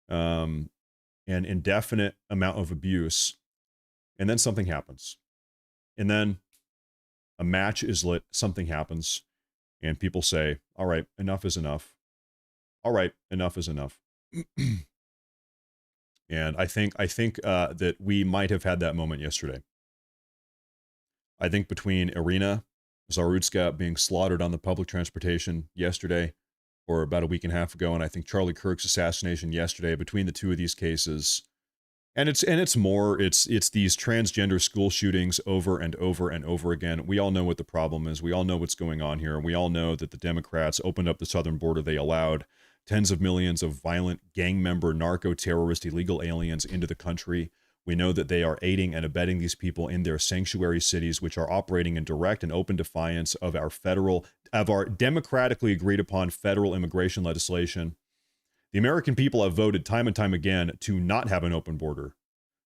an indefinite amount of abuse, and then something happens. And then a match is lit, something happens, and people say, all right, enough is enough. All right, enough is enough. And I think that we might have had that moment yesterday. I think between Irina Zarutska being slaughtered on the public transportation yesterday, or about a week and a half ago, and I think Charlie Kirk's assassination yesterday, between the two of these cases, and it's these transgender school shootings over and over and over again. We all know what the problem is. We all know what's going on here, and we all know that the Democrats opened up the southern border. They allowed tens of millions of violent gang member, narco-terrorist, illegal aliens into the country. We know that they are aiding and abetting these people in their sanctuary cities, which are operating in direct and open defiance of our democratically agreed upon federal immigration legislation. The American people have voted time and time again to not have an open border,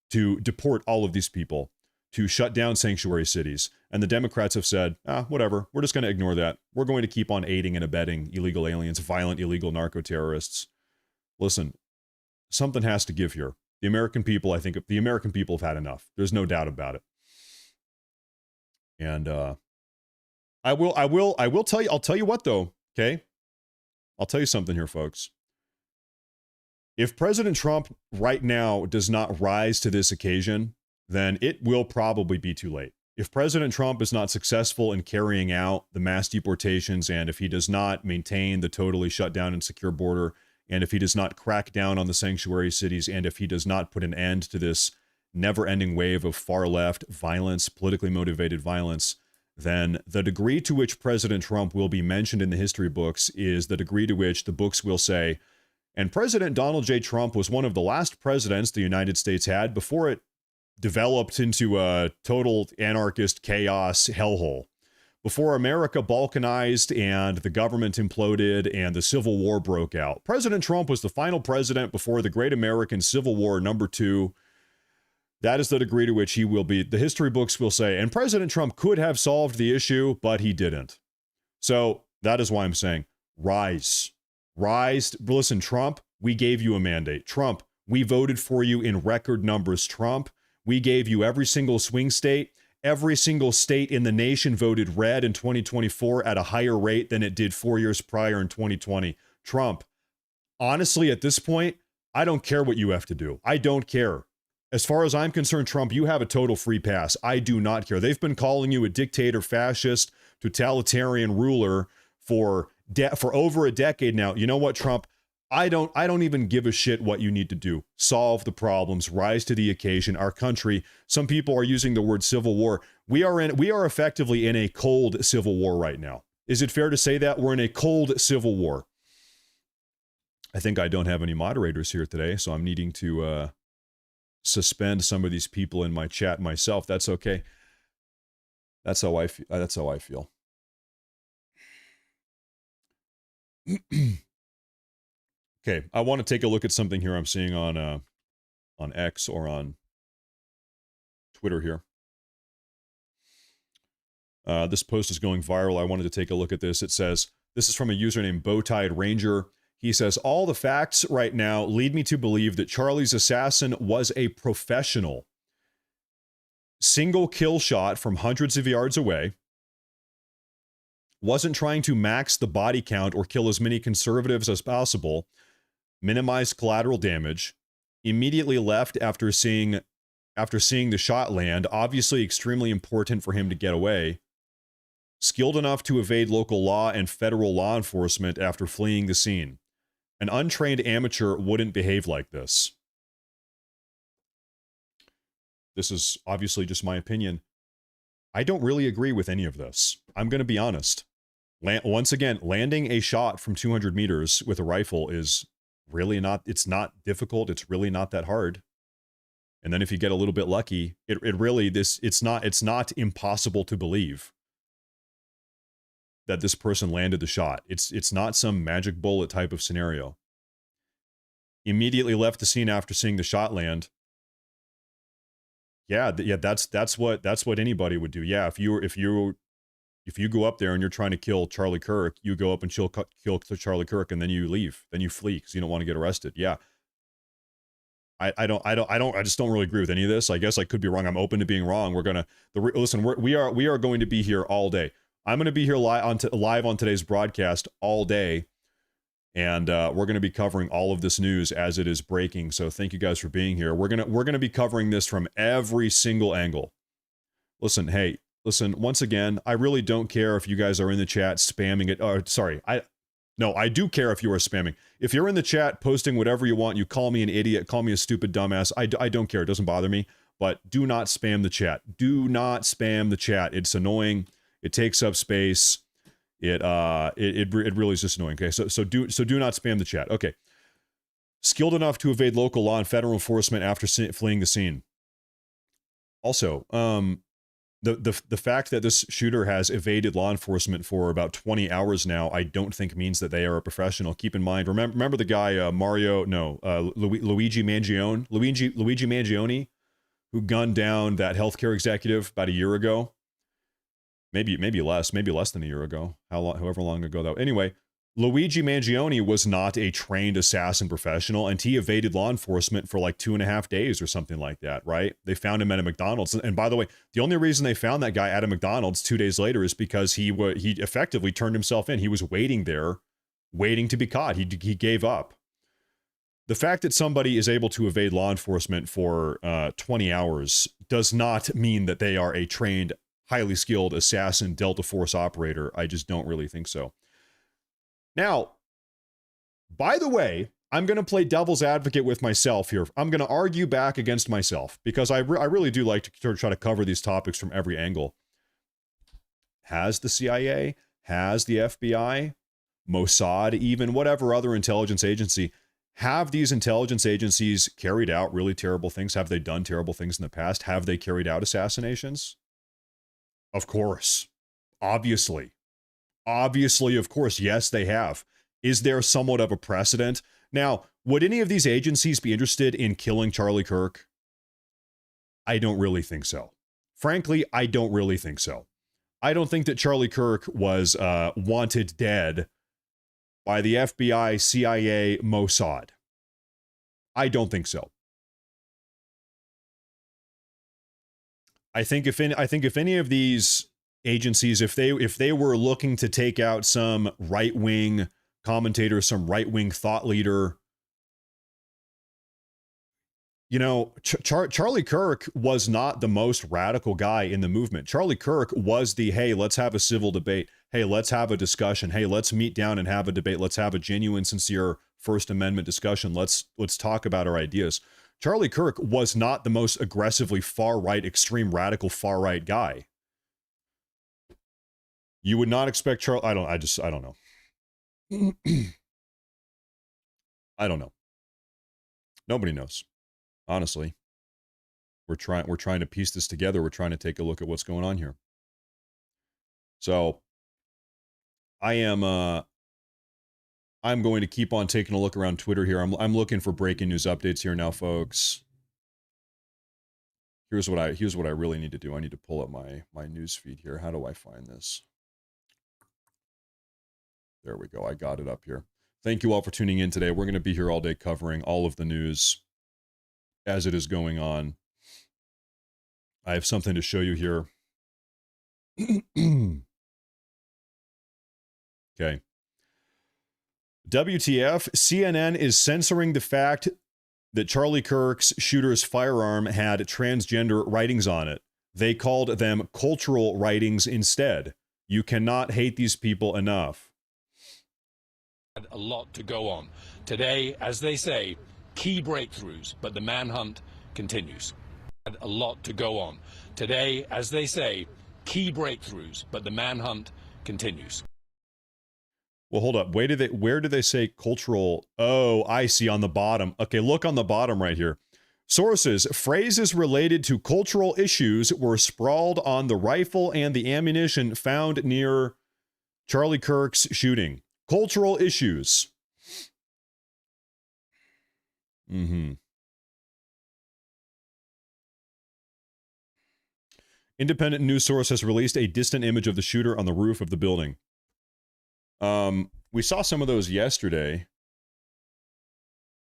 to deport all of these people, to shut down sanctuary cities. And the Democrats have said, whatever, we're just going to ignore that. We're going to keep on aiding and abetting illegal aliens, violent, illegal narco-terrorists. Listen, something has to give here. The American people, I think the American people have had enough. There's no doubt about it. And I will tell you, I'll tell you what though, okay? I'll tell you something here, folks. If President Trump right now does not rise to this occasion, then it will probably be too late. If President Trump is not successful in carrying out the mass deportations, and if he does not maintain the totally shut down and secure border and if he does not crack down on the sanctuary cities, and if he does not put an end to this never-ending wave of far-left violence, politically motivated violence, then the degree to which President Trump will be mentioned in the history books is the degree to which the books will say, and President Donald J. Trump was one of the last presidents the United States had before it developed into a total anarchist chaos hellhole. Before America balkanized and the government imploded and the Civil War broke out. President Trump was the final president before the Great American Civil War #2. That is the degree to which he will be, the history books will say, and President Trump could have solved the issue, but he didn't. So that is why I'm saying, rise. Rise. Listen, Trump, we gave you a mandate. Trump, we voted for you in record numbers. Trump, we gave you every single swing state. Every single state in the nation voted red in 2024 at a higher rate than it did 4 years prior in 2020. Trump, honestly, at this point, I don't care what you have to do. I don't care. As far as I'm concerned, Trump, you have a total free pass. I do not care. They've been calling you a dictator, fascist, totalitarian ruler for over a decade now. You know what, Trump? I don't even give a shit what you need to do. Solve the problems, rise to the occasion. Our country, some people are using the word civil war. We are effectively in a cold civil war right now. Is it fair to say that we're in a cold civil war? I think I don't have any moderators here today, so I'm needing to suspend some of these people in my chat myself. That's okay. That's how I feel. That's how I feel. Okay, I want to take a look at something here I'm seeing on X or on Twitter here. This post is going viral. I wanted to take a look at this. It says, this is from a user named Bowtied Ranger. He says, all the facts right now lead me to believe that Charlie's assassin was a professional. Single kill shot from hundreds of yards away. Wasn't trying to max the body count or kill as many conservatives as possible. Minimize collateral damage. Immediately left after seeing the shot land. Obviously extremely important for him to get away. Skilled enough to evade local law and federal law enforcement after fleeing the scene. An untrained amateur wouldn't behave like this. This is obviously just my opinion. I don't really agree with any of this. I'm going to be honest. Once again, landing a shot from 200 meters with a rifle is really not, it's not difficult. It's really not that hard. And then if you get a little bit lucky, it's not impossible to believe that this person landed the shot. It's not some magic bullet type of scenario. Immediately left the scene after seeing the shot land. Yeah, that's what anybody would do. Yeah, if you go up there and you're trying to kill Charlie Kirk, you go up and kill Charlie Kirk, and then you leave, then you flee because you don't want to get arrested. Yeah. I just don't really agree with any of this. I guess I could be wrong. I'm open to being wrong. We are going to be here all day. I'm going to be here live on today's broadcast all day, and we're going to be covering all of this news as it is breaking. So thank you guys for being here. We're going to be covering this from every single angle. Listen, once again, I really don't care if you guys are in the chat spamming it. I do care if you are spamming. If you're in the chat posting whatever you want, you call me an idiot, call me a stupid dumbass. I don't care. It doesn't bother me. But do not spam the chat. Do not spam the chat. It's annoying. It takes up space. It really is just annoying. Okay, so do not spam the chat. Okay. Skilled enough to evade local law and federal enforcement after fleeing the scene. Also, the fact that this shooter has evaded law enforcement for about 20 hours now, I don't think means that they are a professional. Keep in mind, remember the guy Luigi Mangione, who gunned down that healthcare executive about a year ago. Maybe less than a year ago. However long ago though. Anyway, Luigi Mangione was not a trained assassin professional, and he evaded law enforcement for like 2.5 days or something like that, right? They found him at a McDonald's. And by the way, the only reason they found that guy at a McDonald's 2 days later is because he effectively turned himself in. He was waiting there, waiting to be caught. He gave up. The fact that somebody is able to evade law enforcement for 20 hours does not mean that they are a trained, highly skilled assassin Delta Force operator. I just don't really think so. Now, by the way, I'm going to play devil's advocate with myself here. I'm going to argue back against myself because I really do like to try to cover these topics from every angle. Has the CIA, has the FBI, Mossad, even whatever other intelligence agency, have these intelligence agencies carried out really terrible things? Have they done terrible things in the past? Have they carried out assassinations? Of course. Obviously. Obviously, of course. Yes, they have. Is there somewhat of a precedent? Now, would any of these agencies be interested in killing Charlie Kirk? I don't really think so. Frankly, I don't really think so. I don't think that Charlie Kirk was wanted dead by the FBI, CIA, Mossad. I don't think so. I think if any of these agencies, if they were looking to take out some right-wing commentator, some right-wing thought leader, you know, Charlie Kirk was not the most radical guy in the movement. Charlie Kirk was the, hey, let's have a civil debate. Hey, let's have a discussion. Hey, let's meet down and have a debate. Let's have a genuine, sincere First Amendment discussion. Let's talk about our ideas. Charlie Kirk was not the most aggressively far-right, extreme radical far-right guy. You would not expect Charlie. I don't know. I don't know. Nobody knows. Honestly. We're trying to piece this together. We're trying to take a look at what's going on here. So I'm going to keep on taking a look around Twitter here. I'm looking for breaking news updates here now, folks. Here's what I really need to do. I need to pull up my news feed here. How do I find this? There we go. I got it up here. Thank you all for tuning in today. We're going to be here all day covering all of the news as it is going on. I have something to show you here. Okay. WTF, CNN is censoring the fact that Charlie Kirk's shooter's firearm had transgender writings on it. They called them cultural writings instead. You cannot hate these people enough. A lot to go on. Today, as they say, key breakthroughs, but the manhunt continues. A lot to go on. Today, as they say, key breakthroughs, but the manhunt continues. Well, hold up. Where do they say cultural? Oh, I see on the bottom. Okay, look on the bottom right here. Sources, phrases related to cultural issues were sprawled on the rifle and the ammunition found near Charlie Kirk's shooting. Cultural issues. Independent news source has released a distant image of the shooter on the roof of the building. We saw some of those yesterday.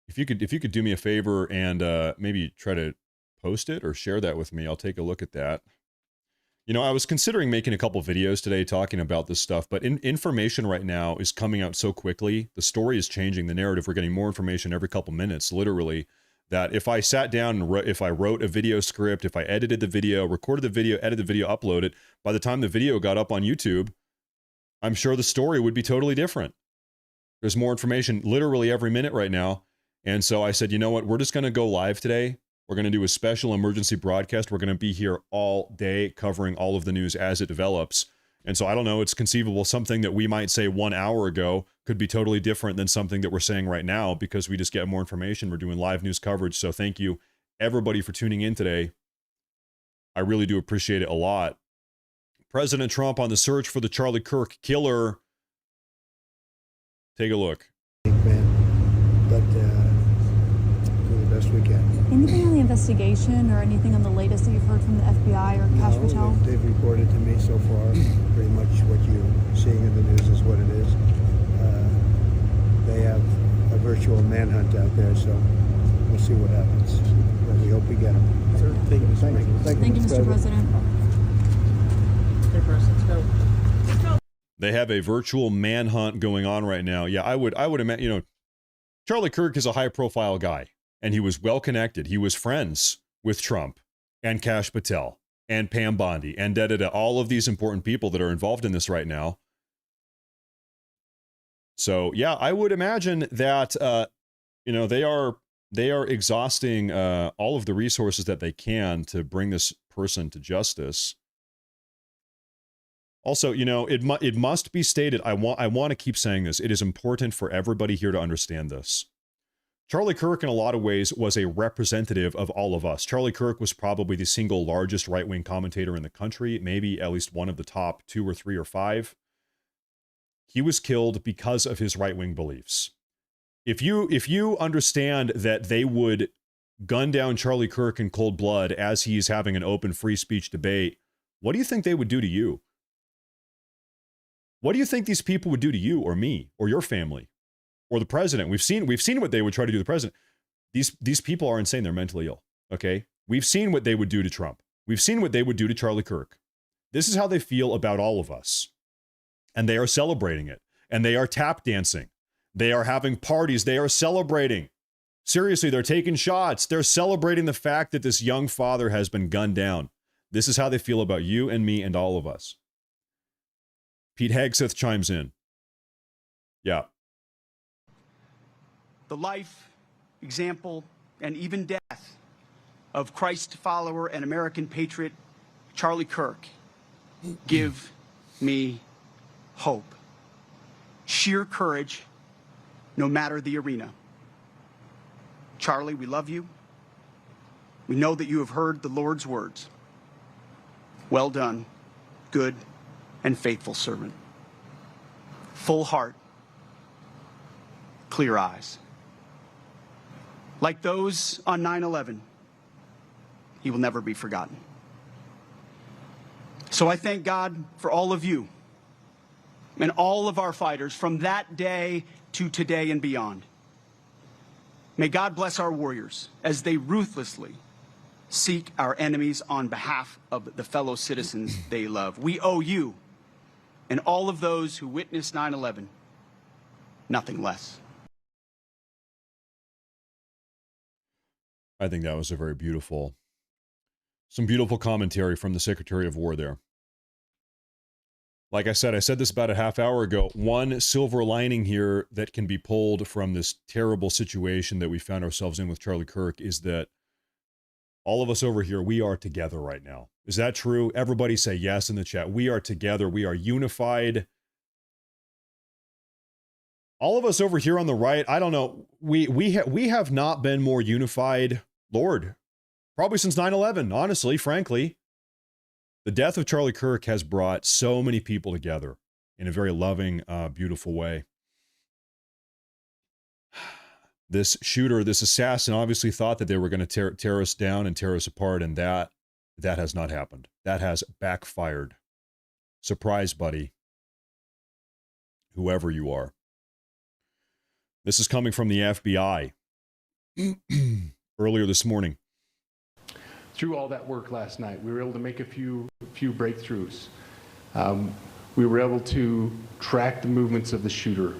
If you could do me a favor and maybe try to post it or share that with me, I'll take a look at that. You know, I was considering making a couple videos today talking about this stuff, but information right now is coming out so quickly. The story is changing, the narrative. We're getting more information every couple minutes, literally, that if I sat down and if I wrote a video script, if I edited the video, recorded the video, edited the video, uploaded it, by the time the video got up on YouTube, I'm sure the story would be totally different. There's more information literally every minute right now. And so I said, you know what? We're just going to go live today. We're going to do a special emergency broadcast. We're going to be here all day covering all of the news as it develops. And so I don't know, it's conceivable something that we might say 1 hour ago could be totally different than something that we're saying right now because we just get more information. We're doing live news coverage. So thank you everybody for tuning in today. I really do appreciate it a lot. President Trump on the search for the Charlie Kirk killer. Take a look. But do the best we can. Anything on the investigation or anything on the latest that you've heard from the FBI or Cash Patel? They've reported to me so far. Pretty much what you're seeing in the news is what it is. They have a virtual manhunt out there, so we'll see what happens. But we hope we get them. Sir, thank you, Mr. President. They have a virtual manhunt going on right now. Yeah, I would imagine, you know, Charlie Kirk is a high-profile guy, and he was well-connected. He was friends with Trump and Cash Patel and Pam Bondi and all of these important people that are involved in this right now. So, yeah, I would imagine that you know, they are exhausting all of the resources that they can to bring this person to justice. Also, you know, it must be stated, I want to keep saying this. It is important for everybody here to understand this. Charlie Kirk, in a lot of ways, was a representative of all of us. Charlie Kirk was probably the single largest right-wing commentator in the country, maybe at least one of the top 2 or 3 or 5. He was killed because of his right-wing beliefs. If you understand that they would gun down Charlie Kirk in cold blood as he's having an open free speech debate, what do you think they would do to you? What do you think these people would do to you or me or your family or the president? We've seen what they would try to do to the president. These people are insane. They're mentally ill. Okay. We've seen what they would do to Trump. We've seen what they would do to Charlie Kirk. This is how they feel about all of us. And they are celebrating it. And they are tap dancing. They are having parties. They are celebrating. Seriously, they're taking shots. They're celebrating the fact that this young father has been gunned down. This is how they feel about you and me and all of us. Pete Hegseth chimes in. Yeah. The life, example, and even death of Christ follower and American patriot Charlie Kirk give me hope. Sheer courage, no matter the arena. Charlie, we love you. We know that you have heard the Lord's words. Well done, good and faithful servant. Full heart, clear eyes. Like those on 9/11, he will never be forgotten. So I thank God for all of you and all of our fighters from that day to today and beyond. May God bless our warriors as they ruthlessly seek our enemies on behalf of the fellow citizens they love. We owe you and all of those who witnessed 9/11 nothing less. I think that was a very beautiful, some beautiful commentary from the Secretary of War there. Like I said this about a half hour ago. One silver lining here that can be pulled from this terrible situation that we found ourselves in with Charlie Kirk is that all of us over here, we are together right now. Is that true? Everybody say yes in the chat. We are together. We are unified. All of us over here on the right, I don't know. We have not been more unified, Lord, probably since 9/11, honestly, frankly. The death of Charlie Kirk has brought so many people together in a very loving, beautiful way. This shooter, this assassin, obviously thought that they were going to tear us down and tear us apart, and that has not happened. That has backfired. Surprise, buddy. Whoever you are. This is coming from the FBI earlier this morning. Through all that work last night, we were able to make a few breakthroughs. We were able to track the movements of the shooter.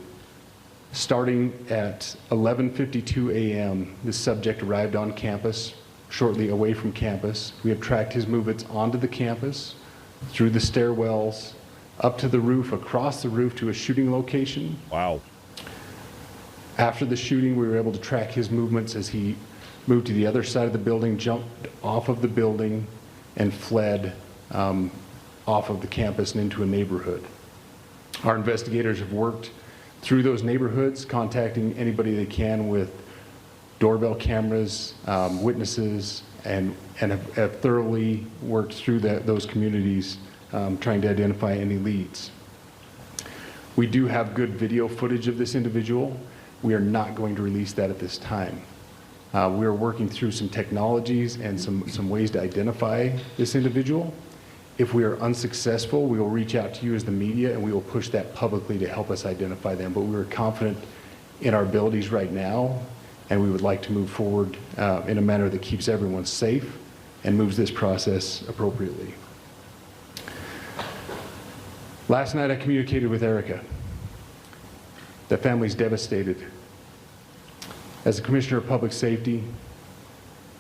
Starting at 11:52 a.m., the subject arrived on campus, shortly away from campus. We have tracked his movements onto the campus, through the stairwells, up to the roof, across the roof to a shooting location. Wow. After the shooting, we were able to track his movements as he moved to the other side of the building, jumped off of the building, and fled off of the campus and into a neighborhood. Our investigators have worked through those neighborhoods, contacting anybody they can with doorbell cameras, witnesses, and have thoroughly worked through those communities, trying to identify any leads. We do have good video footage of this individual. We are not going to release that at this time. We are working through some technologies and some ways to identify this individual. If we are unsuccessful, we will reach out to you as the media and we will push that publicly to help us identify them. But we are confident in our abilities right now, and we would like to move forward in a manner that keeps everyone safe and moves this process appropriately. Last night I communicated with Erica. The family's devastated. As a commissioner of public safety,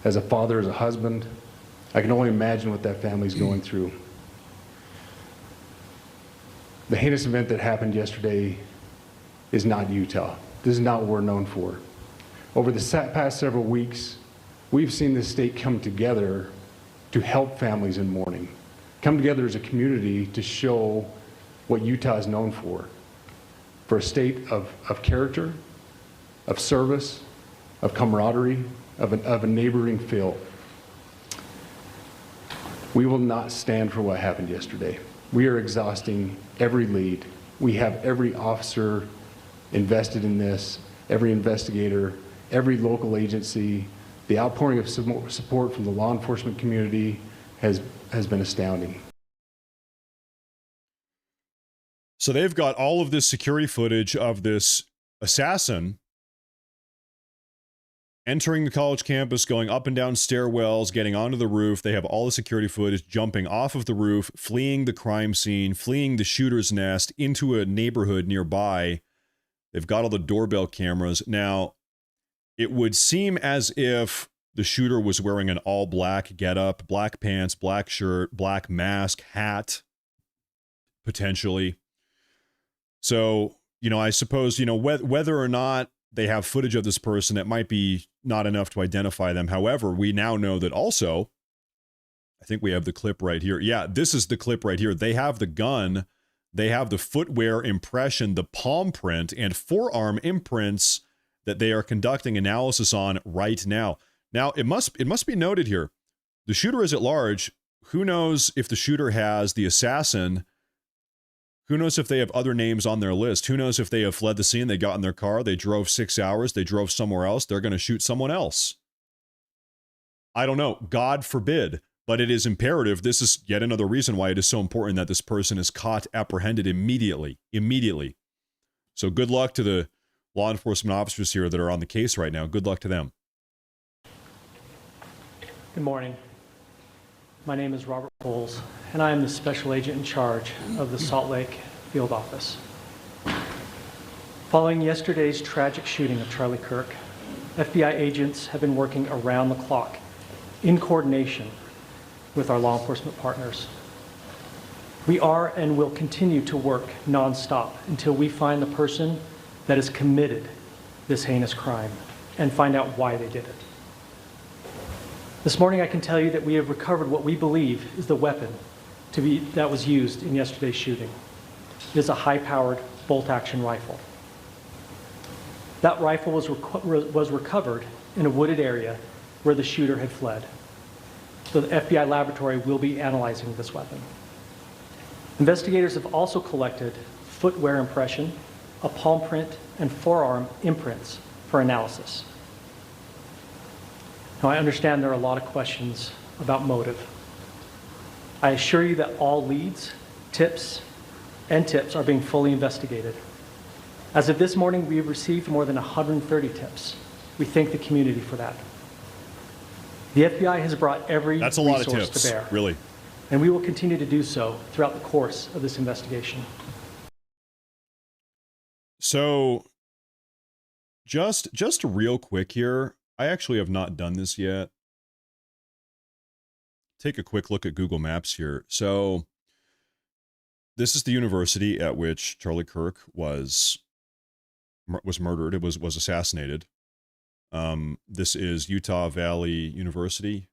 as a father, as a husband, I can only imagine what that family's going through. The heinous event that happened yesterday is not Utah. This is not what we're known for. Over the past several weeks, we've seen the state come together to help families in mourning, come together as a community to show what Utah is known for a state of character, of service, of camaraderie, of a neighboring feel. We will not stand for what happened yesterday. We are exhausting every lead. We have every officer invested in this, every investigator, every local agency. The outpouring of support from the law enforcement community has been astounding. So they've got all of this security footage of this assassin entering the college campus, going up and down stairwells, getting onto the roof. They have all the security footage, jumping off of the roof, fleeing the crime scene, fleeing the shooter's nest into a neighborhood nearby. They've got all the doorbell cameras. Now, it would seem as if the shooter was wearing an all-black getup, black pants, black shirt, black mask, hat, potentially. So, I suppose, whether or not they have footage of this person, it might be not enough to identify them. However, we now know that also, I think we have the clip right here. Yeah, this is the clip right here. They have the gun, they have the footwear impression, the palm print, and forearm imprints that they are conducting analysis on right now. Now, it must be noted here, the shooter is at large. Who knows if the shooter has the assassin? Who knows if they have other names on their list? Who knows if they have fled the scene, they got in their car, they drove 6 hours, they drove somewhere else, they're going to shoot someone else. I don't know. God forbid. But it is imperative. This is yet another reason why it is so important that this person is caught, apprehended immediately. Immediately. So good luck to the law enforcement officers here that are on the case right now. Good luck to them. Good morning. My name is Robert Bowles, and I am the special agent in charge of the Salt Lake Field Office. Following yesterday's tragic shooting of Charlie Kirk, FBI agents have been working around the clock in coordination with our law enforcement partners. We are and will continue to work nonstop until we find the person that has committed this heinous crime and find out why they did it. This morning I can tell you that we have recovered what we believe is the weapon that was used in yesterday's shooting. It is a high-powered bolt-action rifle. That rifle was recovered in a wooded area where the shooter had fled. So the FBI laboratory will be analyzing this weapon. Investigators have also collected footwear impression, a palm print, and forearm imprints for analysis. Now, I understand there are a lot of questions about motive. I assure you that all leads, tips are being fully investigated. As of this morning, we have received more than 130 tips. We thank the community for that. The FBI has brought every That's a lot of resource tips, to bear. really. And we will continue to do so throughout the course of this investigation. So, just real quick here, I actually have not done this yet. Take a quick look at Google Maps here. So, this is the university at which Charlie Kirk was murdered. It was assassinated. This is Utah Valley University.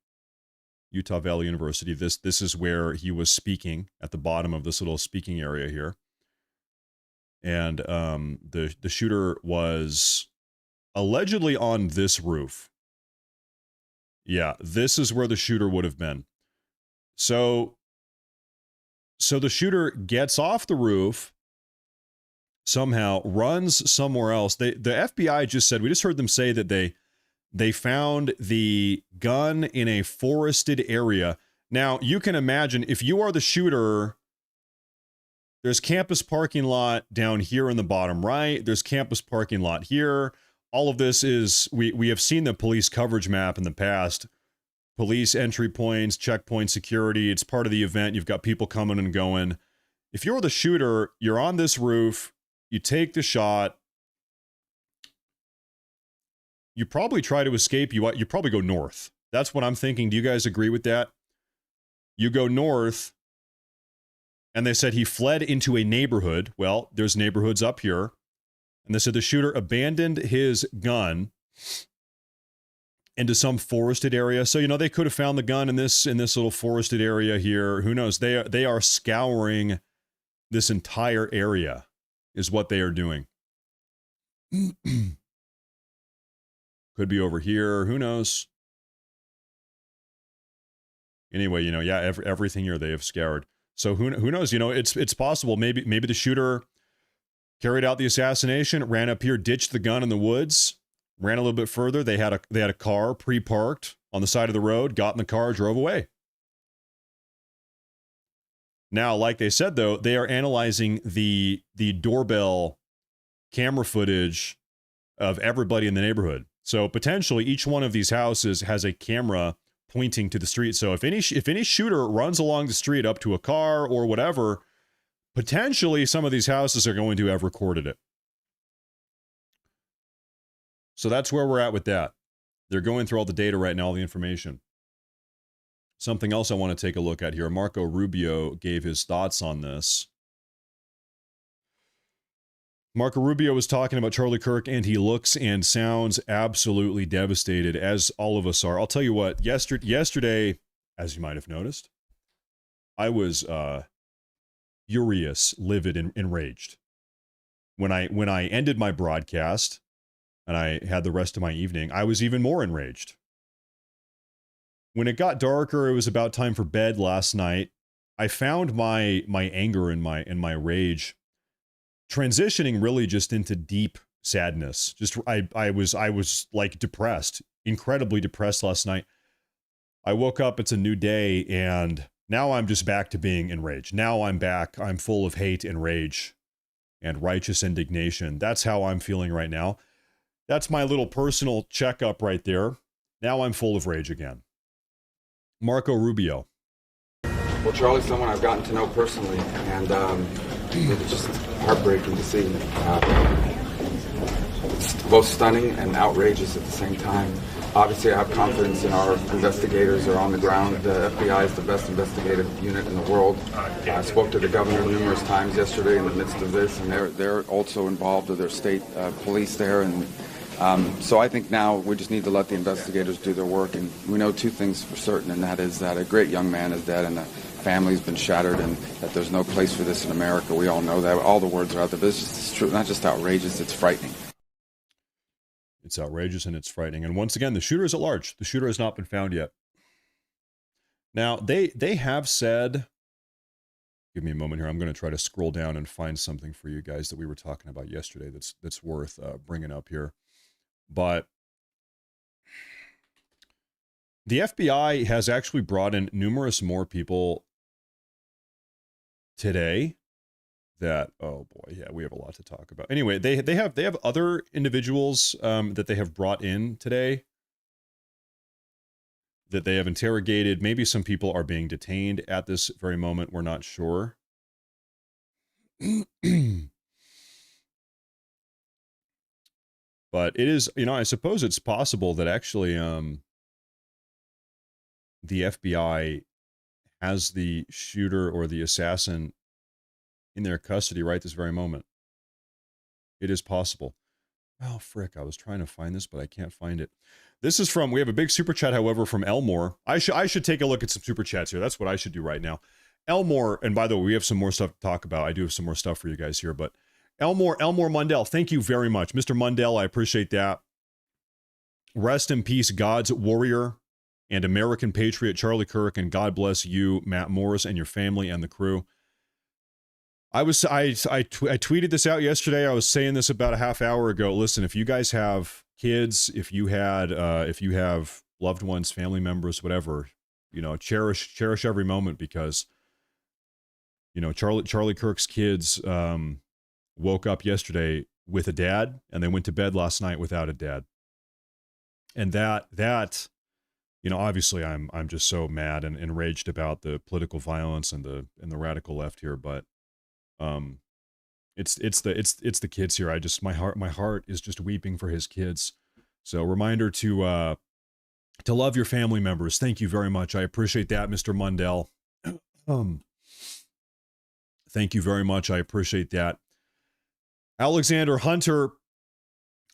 Utah Valley University. This is where he was speaking at the bottom of this little speaking area here. And the shooter was allegedly on this roof. Yeah, this is where the shooter would have been. So the shooter gets off the roof, somehow runs somewhere else. The FBI just said, we just heard them say that they found the gun in a forested area. Now, you can imagine if you are the shooter, there's campus parking lot down here in the bottom right. There's campus parking lot here. All of this is, we have seen the police coverage map in the past. Police entry points, checkpoint security. It's part of the event. You've got people coming and going. If you're the shooter, you're on this roof, you take the shot, you probably try to escape. You probably go north. That's what I'm thinking. Do you guys agree with that? You go north, and they said he fled into a neighborhood. Well, there's neighborhoods up here. And they said the shooter abandoned his gun into some forested area. So, they could have found the gun in this little forested area here. Who knows? They are scouring this entire area is what they are doing. Could be over here. Who knows? Anyway, everything here they have scoured. So who knows? It's possible. Maybe the shooter carried out the assassination, ran up here, ditched the gun in the woods, ran a little bit further. They had a car pre-parked on the side of the road, got in the car, drove away. Now, like they said, though, they are analyzing the doorbell camera footage of everybody in the neighborhood. So potentially each one of these houses has a camera pointing to the street. So if any shooter runs along the street up to a car or whatever, potentially some of these houses are going to have recorded it. So that's where we're at with that. They're going through all the data right now, all the information. Something else I want to take a look at here. Marco Rubio gave his thoughts on this. Marco Rubio was talking about Charlie Kirk, and he looks and sounds absolutely devastated, as all of us are. I'll tell you what, yesterday, as you might have noticed, I was furious, livid, and enraged. When I ended my broadcast, and I had the rest of my evening, I was even more enraged. When it got darker, it was about time for bed last night. I found my anger and my rage transitioning really just into deep sadness. Just I was like depressed, incredibly depressed last night. I woke up, it's a new day, and now I'm just back to being enraged. Now I'm back. I'm full of hate and rage and righteous indignation. That's how I'm feeling right now. That's my little personal checkup right there. Now I'm full of rage again. Marco Rubio. Well, Charlie's someone I've gotten to know personally, and it's just heartbreaking to see. It's both stunning and outrageous at the same time. Obviously, I have confidence in our investigators are on the ground. The FBI is the best investigative unit in the world. I spoke to the governor numerous times yesterday in the midst of this, and they're also involved with their state police there. And so I think now we just need to let the investigators do their work. And we know two things for certain, and that is that a great young man is dead and the family's been shattered, and that there's no place for this in America. We all know that. All the words are out there, but it's true. Not just outrageous, it's frightening. It's outrageous and it's frightening. And once again, the shooter is at large. The shooter has not been found yet. Now, they have said, give me a moment here. I'm going to try to scroll down and find something for you guys that we were talking about yesterday that's worth bringing up here. But the FBI has actually brought in numerous more people today that, oh boy, yeah, we have a lot to talk about. Anyway, they have other individuals that they have brought in today that they have interrogated. Maybe some people are being detained at this very moment. We're not sure. But it is, I suppose it's possible that actually the FBI has the shooter or the assassin in their custody right this very moment. It is possible. Oh, frick, I was trying to find this, but I can't find it. This is from, we have a big super chat, however, from Elmore. I should take a look at some super chats here. That's what I should do right now. Elmore, and by the way, we have some more stuff to talk about. I do have some more stuff for you guys here, but Elmore Mundell, thank you very much. Mr. Mundell, I appreciate that. Rest in peace, God's warrior and American patriot Charlie Kirk, and God bless you, Matt Morris, and your family and the crew. I tweeted this out yesterday. I was saying this about a half hour ago. Listen, if you guys have kids, if you have loved ones, family members, whatever, cherish every moment, because Charlie Kirk's kids woke up yesterday with a dad, and they went to bed last night without a dad. And that obviously I'm just so mad and enraged about the political violence and the radical left here, but it's the kids here. My heart is just weeping for his kids. So reminder to love your family members. Thank you very much. I appreciate that, Mr. Mundell. Thank you very much. I appreciate that. Alexander Hunter,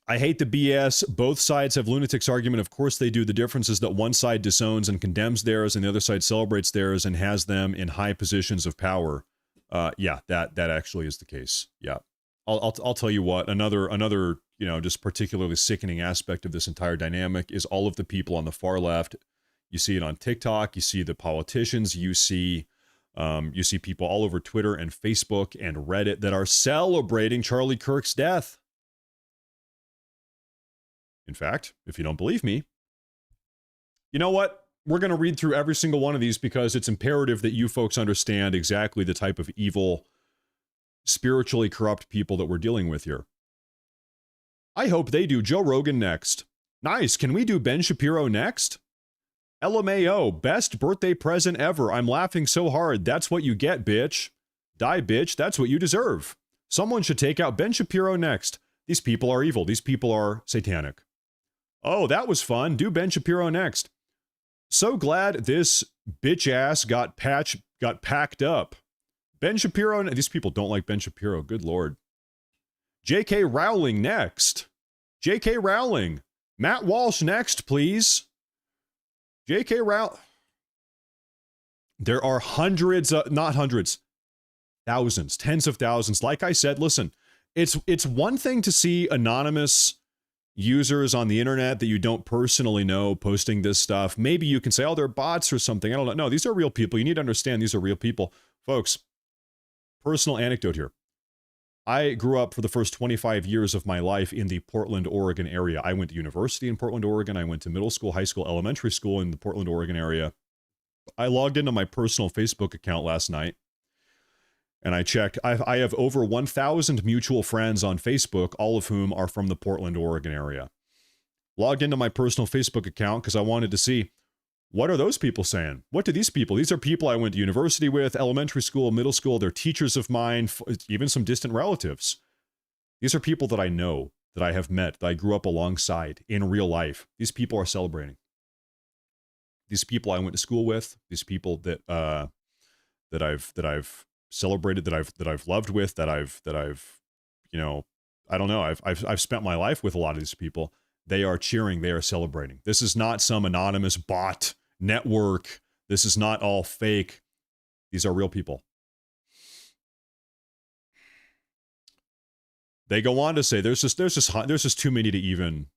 I hate the BS. Both sides have lunatics argument. Of course they do. The difference is that one side disowns and condemns theirs, and the other side celebrates theirs and has them in high positions of power. Yeah, that actually is the case. Yeah, I'll tell you what. Another just particularly sickening aspect of this entire dynamic is all of the people on the far left. You see it on TikTok. You see the politicians. You see people all over Twitter and Facebook and Reddit that are celebrating Charlie Kirk's death. In fact, if you don't believe me, you know what? We're going to read through every single one of these because it's imperative that you folks understand exactly the type of evil, spiritually corrupt people that we're dealing with here. I hope they do Joe Rogan next. Nice. Can we do Ben Shapiro next? LMAO, best birthday present ever. I'm laughing so hard. That's what you get, bitch. Die, bitch. That's what you deserve. Someone should take out Ben Shapiro next. These people are evil. These people are satanic. Oh, that was fun. Do Ben Shapiro next. So glad this bitch ass got packed up. Ben Shapiro. These people don't like Ben Shapiro. Good Lord. J.K. Rowling next. J.K. Rowling. Matt Walsh next, please. J.K. Rowling. There are hundreds, not hundreds, thousands, tens of thousands. Like I said, listen, it's one thing to see anonymous users on the internet that you don't personally know posting this stuff. Maybe you can say, oh, they're bots or something. I don't know. No, these are real people. You need to understand these are real people. Folks, personal anecdote here. I grew up for the first 25 years of my life in the Portland, Oregon area. I went to university in Portland, Oregon. I went to middle school, high school, elementary school in the Portland, Oregon area. I logged into my personal Facebook account last night and I checked. I have over 1,000 mutual friends on Facebook, all of whom are from the Portland, Oregon area. Logged into my personal Facebook account because I wanted to see, what are those people saying? What do these people? These are people I went to university with, elementary school, middle school. They're teachers of mine, even some distant relatives. These are people that I know, that I have met, that I grew up alongside in real life. These people are celebrating. These people I went to school with, these people that I've celebrated, that I've loved with, that I've I don't know, I've spent my life with a lot of these people. They are cheering, they are celebrating. This is not some anonymous bot network. This is not all fake. These are real people. They go on to say there's just too many to even.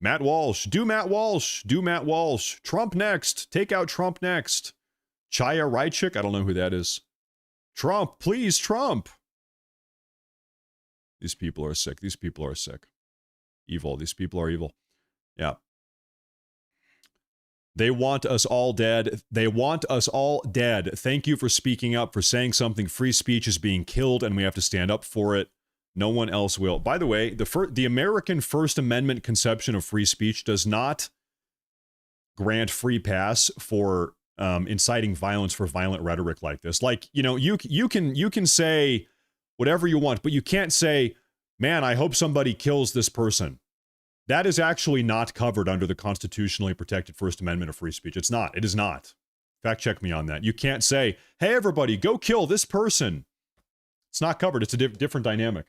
Matt Walsh, do Matt Walsh, do Matt Walsh. Trump next, take out Trump next. Chaya Rychik, I don't know who that is. Trump, please, Trump. These people are sick. These people are sick. Evil. These people are evil. Yeah. They want us all dead. They want us all dead. Thank you for speaking up, for saying something. Free speech is being killed, and we have to stand up for it. No one else will. By the way, the American First Amendment conception of free speech does not grant free pass for inciting violence for violent rhetoric like this. Like, you can say whatever you want, but you can't say, man, I hope somebody kills this person. That is actually not covered under the constitutionally protected First Amendment of free speech. It's not. It is not. Fact check me on that. You can't say, hey, everybody, go kill this person. It's not covered. It's a different dynamic.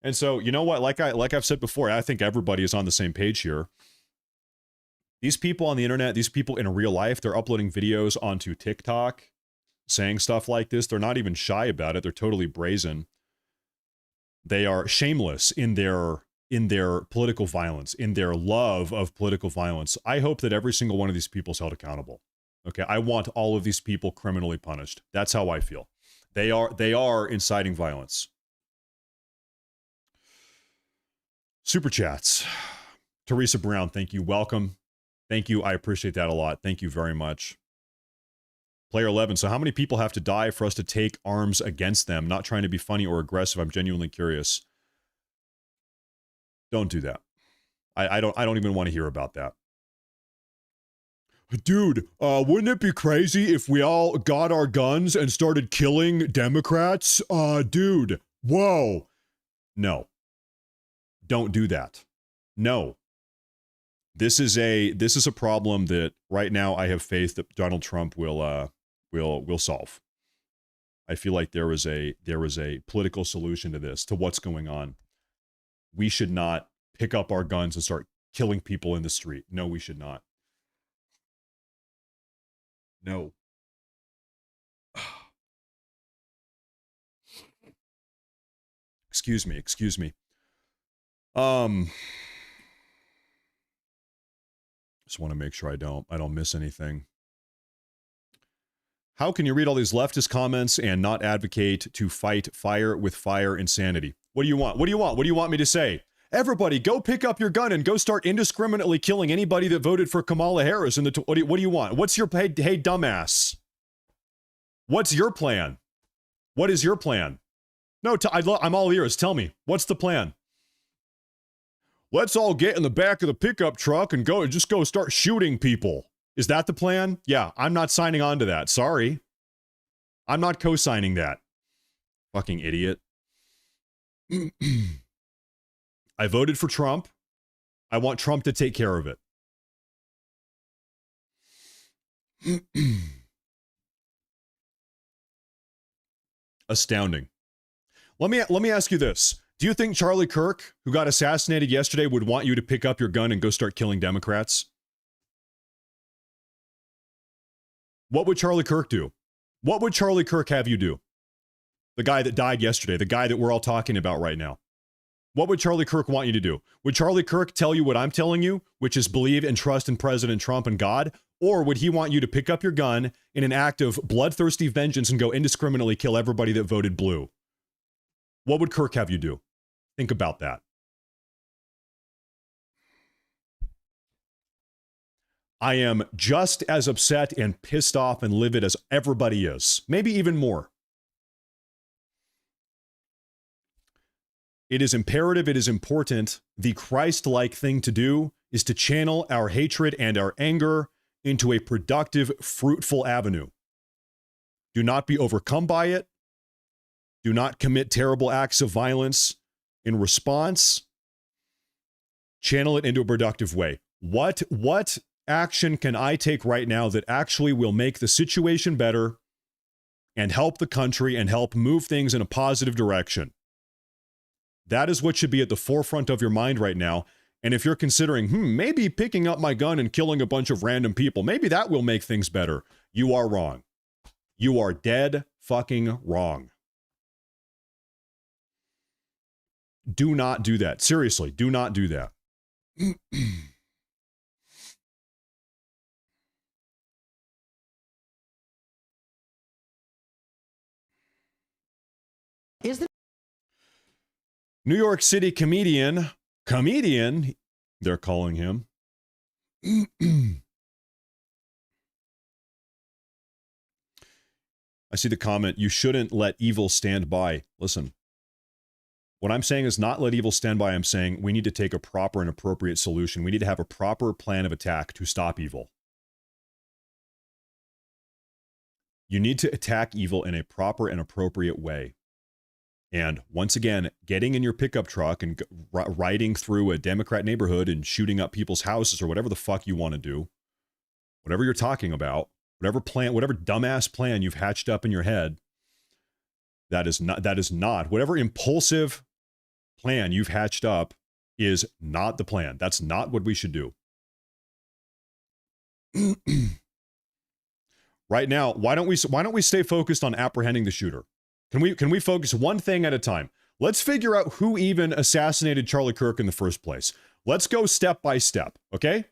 And so, you know what? Like I've said before, I think everybody is on the same page here. These people on the internet, these people in real life, they're uploading videos onto TikTok saying stuff like this. They're not even shy about it. They're totally brazen. They are shameless in their political violence, in their love of political violence. I hope that every single one of these people is held accountable. Okay, I want all of these people criminally punished. That's how I feel. They are inciting violence. Super chats. Teresa Brown, thank you. Welcome. Thank you. I appreciate that a lot. Thank you very much. Player 11. So how many people have to die for us to take arms against them? Not trying to be funny or aggressive. I'm genuinely curious. Don't do that. I don't even want to hear about that. Dude, wouldn't it be crazy if we all got our guns and started killing Democrats? Dude, whoa. No. Don't do that. No. This is a problem that right now I have faith that Donald Trump will solve. I feel like there is a political solution to this, to what's going on. We should not pick up our guns and start killing people in the street. No, we should not. No. Excuse me. Just want to make sure I don't miss anything. How can you read all these leftist comments and not advocate to fight fire with fire insanity? What do you want? What do you want? What do you want me to say? Everybody, go pick up your gun and go start indiscriminately killing anybody that voted for Kamala Harris. What do you want? What's your hey dumbass? What's your plan? What is your plan? No, I'm all ears. Tell me, what's the plan? Let's all get in the back of the pickup truck and just go start shooting people. Is that the plan? Yeah, I'm not signing on to that. Sorry. I'm not co-signing that. Fucking idiot. I voted for Trump. I want Trump to take care of it. Astounding. Let me ask you this. Do you think Charlie Kirk, who got assassinated yesterday, would want you to pick up your gun and go start killing Democrats? What would Charlie Kirk do? What would Charlie Kirk have you do? The guy that died yesterday, the guy that we're all talking about right now. What would Charlie Kirk want you to do? Would Charlie Kirk tell you what I'm telling you, which is believe and trust in President Trump and God? Or would he want you to pick up your gun in an act of bloodthirsty vengeance and go indiscriminately kill everybody that voted blue? What would Kirk have you do? Think about that. I am just as upset and pissed off and livid as everybody is. Maybe even more. It is imperative, it is important. The Christ-like thing to do is to channel our hatred and our anger into a productive, fruitful avenue. Do not be overcome by it. Do not commit terrible acts of violence. In response, channel it into a productive way. What action can I take right now that actually will make the situation better and help the country and help move things in a positive direction? That is what should be at the forefront of your mind right now. And if you're considering, maybe picking up my gun and killing a bunch of random people, maybe that will make things better. You are wrong. You are dead fucking wrong. Do not do that. Seriously, do not do that. New York City comedian, they're calling him. I see the comment, you shouldn't let evil stand by. Listen, what I'm saying is not let evil stand by. I'm saying we need to take a proper and appropriate solution. We need to have a proper plan of attack to stop evil. You need to attack evil in a proper and appropriate way. And once again, getting in your pickup truck and riding through a Democrat neighborhood and shooting up people's houses or whatever the fuck you want to do, whatever you're talking about, whatever dumbass plan you've hatched up in your head, that is not, whatever impulsive plan you've hatched up is not the plan. That's not what we should do. Right now, why don't we stay focused on apprehending the shooter? Can we focus one thing at a time? Let's figure out who even assassinated Charlie Kirk in the first place. Let's go step by step, okay?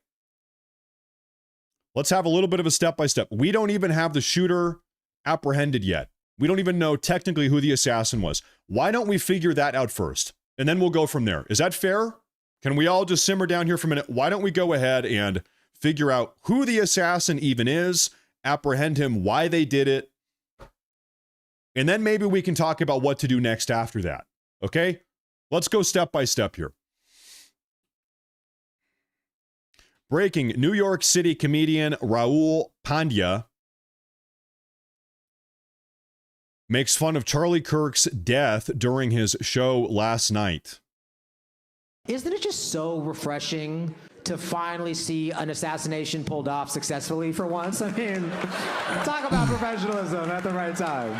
Let's have a little bit of a step by step. We don't even have the shooter apprehended yet. We don't even know technically who the assassin was. Why don't we figure that out first? And then we'll go from there. Is that fair? Can we all just simmer down here for a minute? Why don't we go ahead and figure out who the assassin even is, apprehend him, why they did it, and then maybe we can talk about what to do next after that. Okay? Let's go step by step here. Breaking: New York City comedian Raul Pandya makes fun of Charlie Kirk's death during his show last night. Isn't it just so refreshing to finally see an assassination pulled off successfully for once? I mean, talk about professionalism at the right time.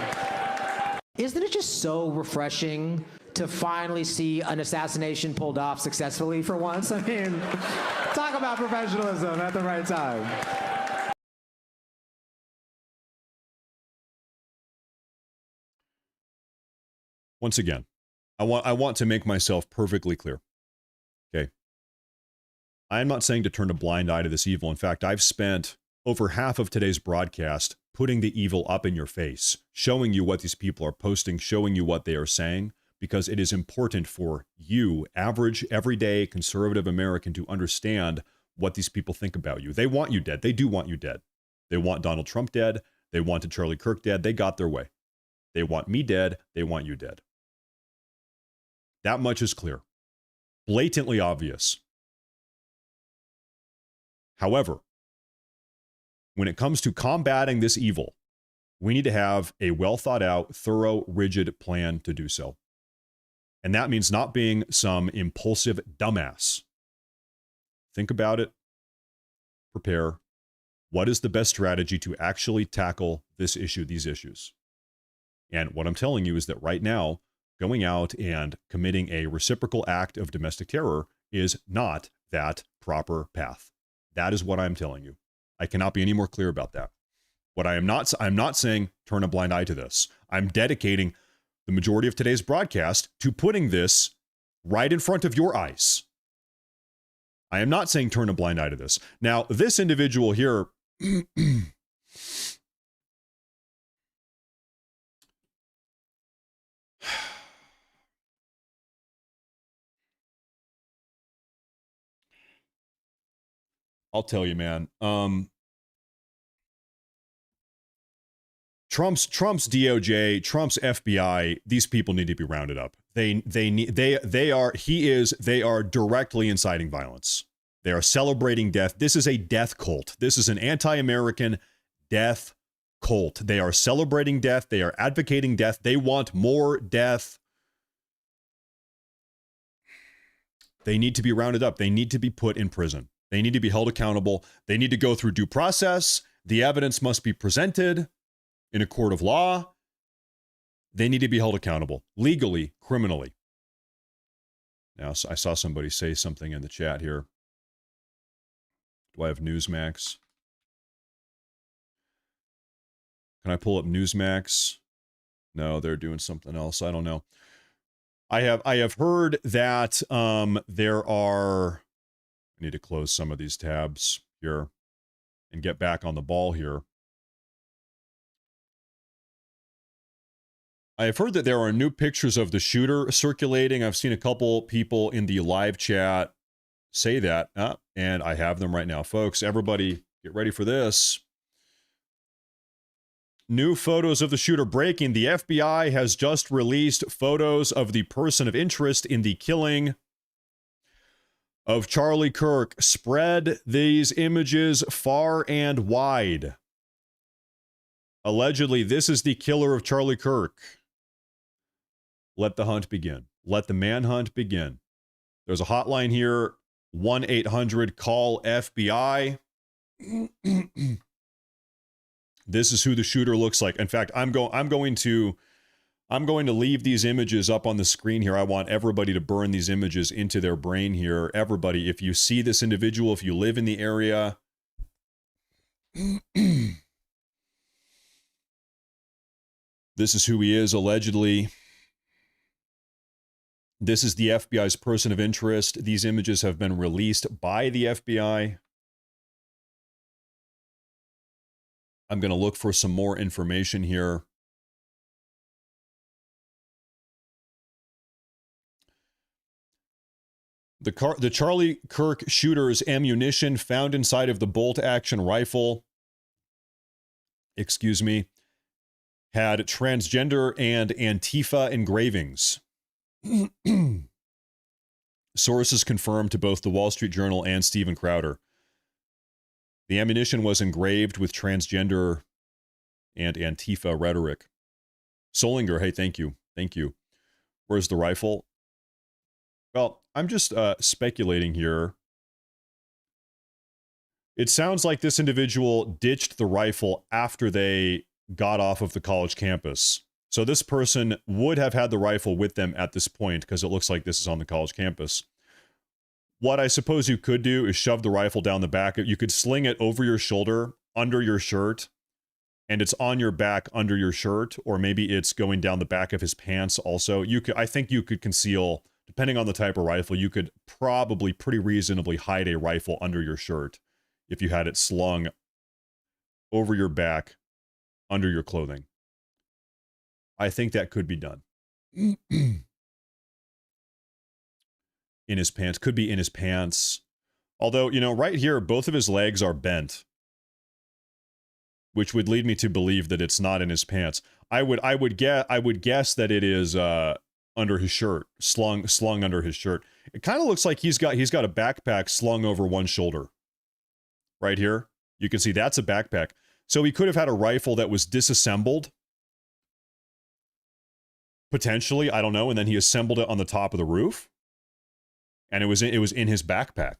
Isn't it just so refreshing to finally see an assassination pulled off successfully for once. I mean, talk about professionalism at the right time. Once again, I want to make myself perfectly clear. Okay. I am not saying to turn a blind eye to this evil. In fact, I've spent over half of today's broadcast putting the evil up in your face, showing you what these people are posting, showing you what they are saying, because it is important for you, average, everyday, conservative American, to understand what these people think about you. They want you dead. They do want you dead. They want Donald Trump dead. They wanted Charlie Kirk dead. They got their way. They want me dead. They want you dead. That much is clear. Blatantly obvious. However, when it comes to combating this evil, we need to have a well thought out, thorough, rigid plan to do so. And that means not being some impulsive dumbass. Think about it. Prepare. What is the best strategy to actually tackle this issue, these issues? And what I'm telling you is that right now, going out and committing a reciprocal act of domestic terror is not that proper path. That is what I'm telling you. I cannot be any more clear about that. What I'm not saying turn a blind eye to this. I'm dedicating the majority of today's broadcast to putting this right in front of your eyes. I am not saying turn a blind eye to this. Now, this individual here, I'll tell you, man. Trump's DOJ, Trump's FBI, these people need to be rounded up. They are directly inciting violence. They are celebrating death. This is a death cult. This is an anti-American death cult. They are celebrating death. They are advocating death. They want more death. They need to be rounded up. They need to be put in prison. They need to be held accountable. They need to go through due process. The evidence must be presented in a court of law. They need to be held accountable legally, criminally. Now, I saw somebody say something in the chat here. Do I have Newsmax? Can I pull up Newsmax? No, they're doing something else. I don't know. I have heard that there are. I need to close some of these tabs here and get back on the ball here. I have heard that there are new pictures of the shooter circulating. I've seen a couple people in the live chat say that, and I have them right now. Folks, everybody get ready for this. New photos of the shooter breaking. The FBI has just released photos of the person of interest in the killing of Charlie Kirk. Spread these images far and wide. Allegedly, this is the killer of Charlie Kirk. Let the hunt begin. Let the manhunt begin. There's a hotline here, 1-800-CALL-FBI. This is who the shooter looks like. In fact, I'm going to leave these images up on the screen here. I want everybody to burn these images into their brain here. Everybody, if you see this individual, if you live in the area, this is who he is, allegedly. This is the FBI's person of interest. These images have been released by the FBI. I'm going to look for some more information here. The Charlie Kirk shooter's ammunition found inside of the bolt-action rifle, had transgender and Antifa engravings. Sources confirmed to both the Wall Street Journal and Steven Crowder. The ammunition was engraved with transgender and Antifa rhetoric. Solinger, hey, thank you. Thank you. Where's the rifle? Well, I'm just speculating here. It sounds like this individual ditched the rifle after they got off of the college campus. So this person would have had the rifle with them at this point because it looks like this is on the college campus. What I suppose you could do is shove the rifle down the back. You could sling it over your shoulder, under your shirt, and it's on your back under your shirt, or maybe it's going down the back of his pants also. I think you could conceal, depending on the type of rifle, you could probably pretty reasonably hide a rifle under your shirt if you had it slung over your back, under your clothing. I think that could be done. In his pants. Could be in his pants. Although, you know, right here, both of his legs are bent, which would lead me to believe that it's not in his pants. I would guess that it is under his shirt, slung under his shirt. It kind of looks like he's got a backpack slung over one shoulder. Right here, you can see that's a backpack. So he could have had a rifle that was disassembled, potentially, I don't know, and then he assembled it on the top of the roof, and it was in his backpack.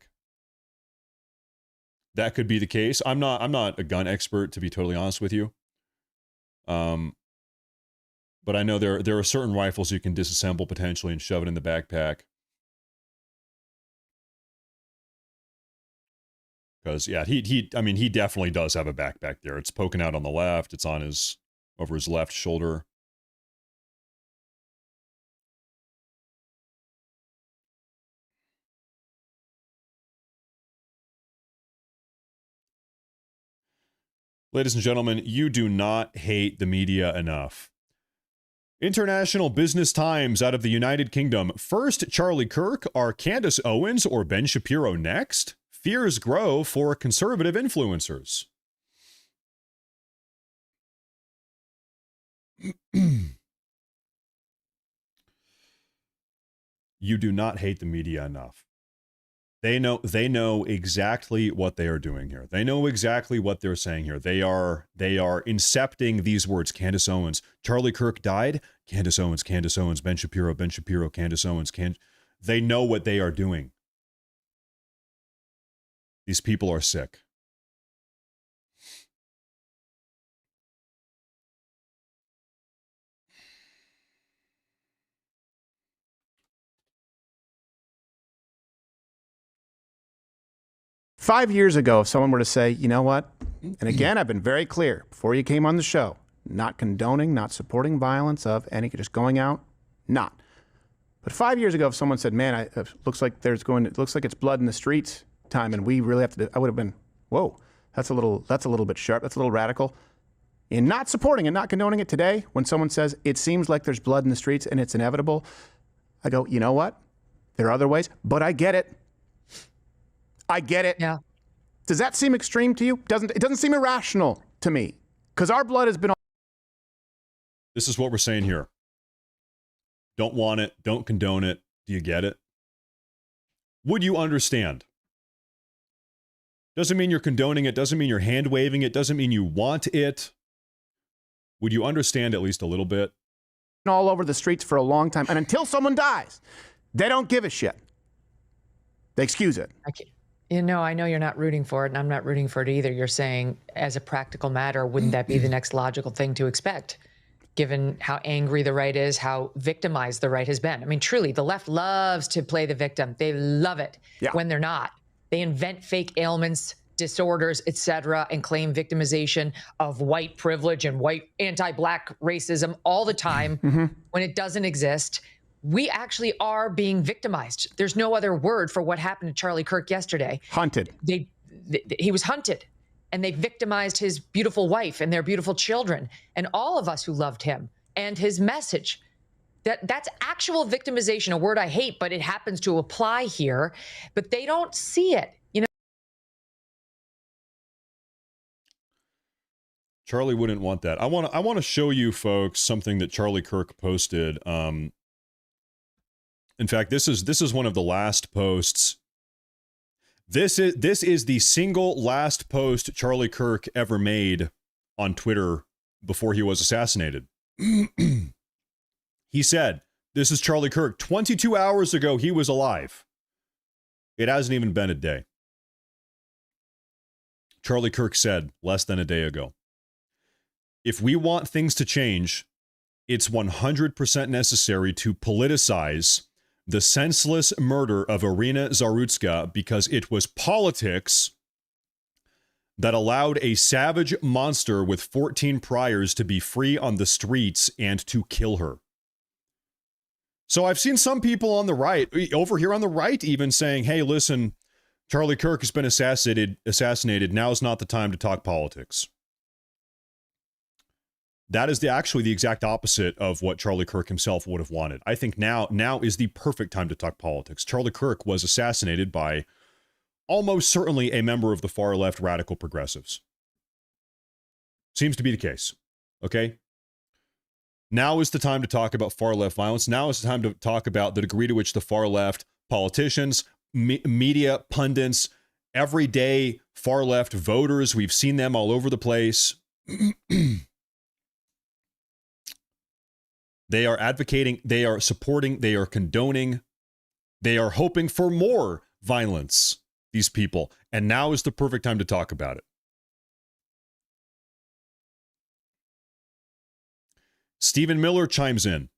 That could be the case. I'm not a gun expert, to be totally honest with you. But I know there are certain rifles you can disassemble potentially and shove it in the backpack. Because yeah, I mean he definitely does have a backpack there. It's poking out on the left. It's on over his left shoulder. Ladies and gentlemen, you do not hate the media enough. International Business Times out of the United Kingdom. First, Charlie Kirk. Are Candace Owens or Ben Shapiro next? Fears grow for conservative influencers. You do not hate the media enough. They know exactly what they are doing here. They know exactly what they're saying here. They are incepting these words. Candace Owens. Charlie Kirk died. Candace Owens. Candace Owens. Ben Shapiro. Ben Shapiro. Candace Owens. They know what they are doing. These people are sick. Five years ago, if someone were to say, you know what, and again, I've been very clear before you came on the show, not condoning, not supporting violence of any, just going out, not. But 5 years ago, if someone said, man, it looks like it's blood in the streets time, and we really have to, I would have been, whoa, that's a little bit sharp, that's a little radical. In not supporting and not condoning it today, when someone says, it seems like there's blood in the streets and it's inevitable, I go, you know what? There are other ways, but I get it. I get it. Yeah. Does that seem extreme to you? It doesn't seem irrational to me, because our blood has been. This is what we're saying here. Don't want it. Don't condone it. Do you get it? Would you understand? Doesn't mean you're condoning it. Doesn't mean you're hand waving it. Doesn't mean you want it. Would you understand at least a little bit? All over the streets for a long time, and until someone dies, they don't give a shit. They excuse it. You know, I know you're not rooting for it, and I'm not rooting for it either. You're saying, as a practical matter, wouldn't that be the next logical thing to expect, given how angry the right is, how victimized the right has been? I mean, truly, the left loves to play the victim. They love it when they're not. They invent fake ailments, disorders, etc., and claim victimization of white privilege and white anti-black racism all the time when it doesn't exist. We actually are being victimized. There's no other word for what happened to Charlie Kirk yesterday. Hunted. He was hunted, and they victimized his beautiful wife and their beautiful children and all of us who loved him and his message. That's actual victimization, a word I hate, but it happens to apply here. But they don't see it. You know, Charlie wouldn't want that. I want to show you folks something that Charlie Kirk posted. In fact, this is one of the last posts. This is the single last post Charlie Kirk ever made on Twitter before he was assassinated. He said, this is Charlie Kirk. 22 hours ago, he was alive. It hasn't even been a day. Charlie Kirk said less than a day ago, if we want things to change, it's 100% necessary to politicize the senseless murder of Irina Zarutska because it was politics that allowed a savage monster with 14 priors to be free on the streets and to kill her. So I've seen some people on the right, over here on the right, even saying, hey, listen, Charlie Kirk has been assassinated. Now is not the time to talk politics. That is actually the exact opposite of what Charlie Kirk himself would have wanted. I think now is the perfect time to talk politics. Charlie Kirk was assassinated by almost certainly a member of the far left radical progressives. Seems to be the case. Okay? Now is the time to talk about far left violence. Now is the time to talk about the degree to which the far left politicians, media, pundits, everyday far left voters, we've seen them all over the place. They are advocating, they are supporting, they are condoning, they are hoping for more violence, these people. And now is the perfect time to talk about it. Stephen Miller chimes in.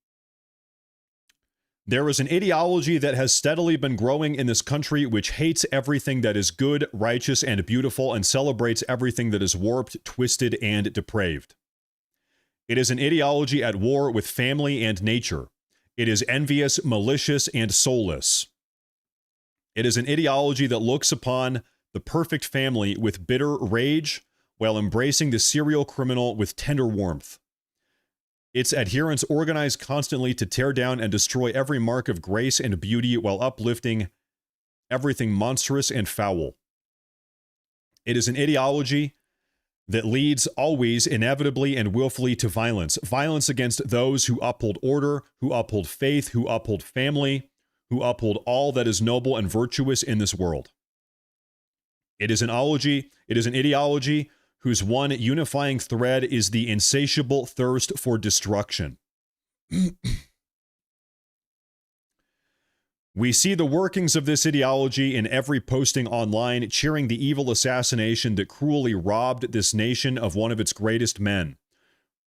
There is an ideology that has steadily been growing in this country which hates everything that is good, righteous, and beautiful and celebrates everything that is warped, twisted, and depraved. It is an ideology at war with family and nature. It is envious, malicious, and soulless. It is an ideology that looks upon the perfect family with bitter rage while embracing the serial criminal with tender warmth. Its adherents organize constantly to tear down and destroy every mark of grace and beauty while uplifting everything monstrous and foul. It is an ideology that leads always inevitably and willfully to violence. Violence against those who uphold order, who uphold faith, who uphold family, who uphold all that is noble and virtuous in this world. It is an ideology whose one unifying thread is the insatiable thirst for destruction. We see the workings of this ideology in every posting online, cheering the evil assassination that cruelly robbed this nation of one of its greatest men.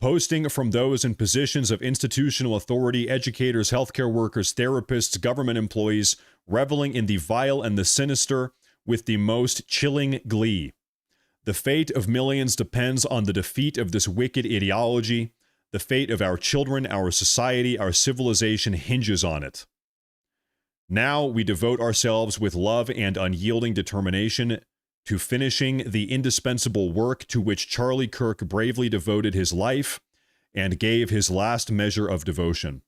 Posting from those in positions of institutional authority, educators, healthcare workers, therapists, government employees, reveling in the vile and the sinister with the most chilling glee. The fate of millions depends on the defeat of this wicked ideology. The fate of our children, our society, our civilization hinges on it. Now we devote ourselves with love and unyielding determination to finishing the indispensable work to which Charlie Kirk bravely devoted his life and gave his last measure of devotion.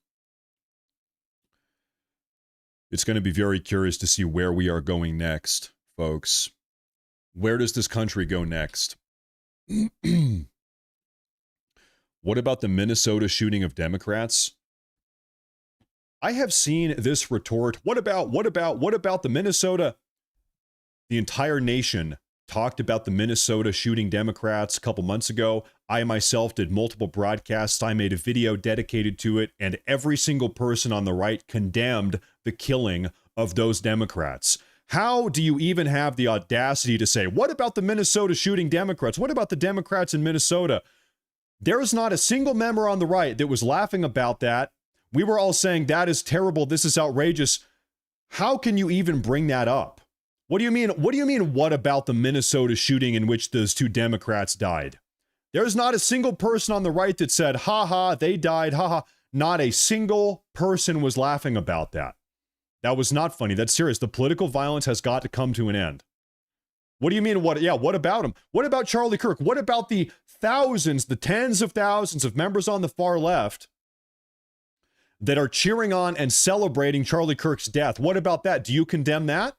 It's going to be very curious to see where we are going next, folks. Where does this country go next? What about the Minnesota shooting of Democrats? I have seen this retort. What about the Minnesota? The entire nation talked about the Minnesota shooting Democrats a couple months ago. I myself did multiple broadcasts. I made a video dedicated to it, and every single person on the right condemned the killing of those Democrats. How do you even have the audacity to say, what about the Minnesota shooting Democrats? What about the Democrats in Minnesota? There is not a single member on the right that was laughing about that. We were all saying, that is terrible. This is outrageous. How can you even bring that up? What do you mean? What about the Minnesota shooting in which those two Democrats died? There's not a single person on the right that said, ha ha, they died, ha ha. Not a single person was laughing about that. That was not funny. That's serious. The political violence has got to come to an end. What do you mean? What about him? What about Charlie Kirk? What about the thousands, the tens of thousands of members on the far left that are cheering on and celebrating Charlie Kirk's death? What about that? Do you condemn that?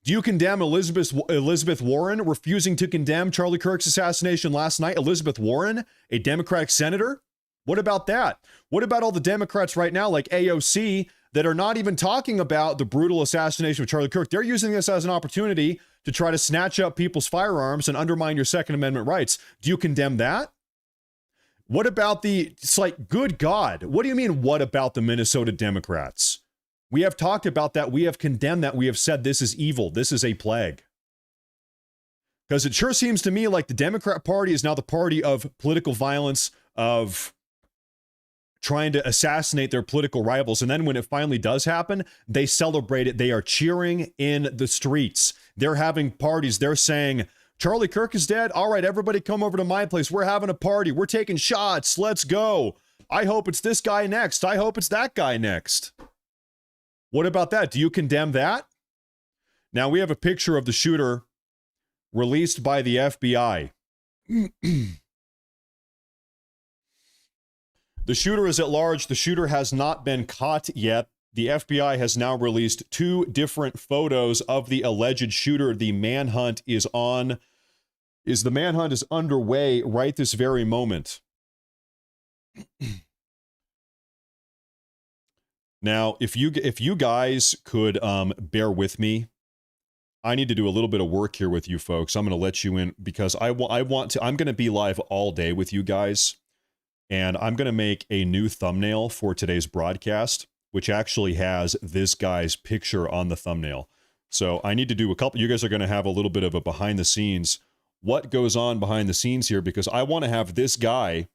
Do you condemn Elizabeth Warren refusing to condemn Charlie Kirk's assassination last night? Elizabeth Warren, a Democratic senator? What about that? What about all the Democrats right now, like AOC, that are not even talking about the brutal assassination of Charlie Kirk? They're using this as an opportunity to try to snatch up people's firearms and undermine your Second Amendment rights. Do you condemn that? What about it's like, good God, what do you mean, what about the Minnesota Democrats? We have talked about that. We have condemned that. We have said this is evil. This is a plague. Because it sure seems to me like the Democrat Party is now the party of political violence, of trying to assassinate their political rivals. And then when it finally does happen, they celebrate it. They are cheering in the streets. They're having parties. They're saying, Charlie Kirk is dead. All right, everybody come over to my place. We're having a party. We're taking shots. Let's go. I hope it's this guy next. I hope it's that guy next. What about that? Do you condemn that? Now, we have a picture of the shooter released by the FBI. The shooter is at large. The shooter has not been caught yet. The FBI has now released 2 different photos of the alleged shooter. The manhunt is underway right this very moment. Now, if you guys could bear with me, I need to do a little bit of work here with you folks. I'm going to let you in because I'm going to be live all day with you guys. And I'm going to make a new thumbnail for today's broadcast, which actually has this guy's picture on the thumbnail. So I need to do a couple. You guys are going to have a little bit of a behind the scenes, what goes on behind the scenes here, because I want to have this guy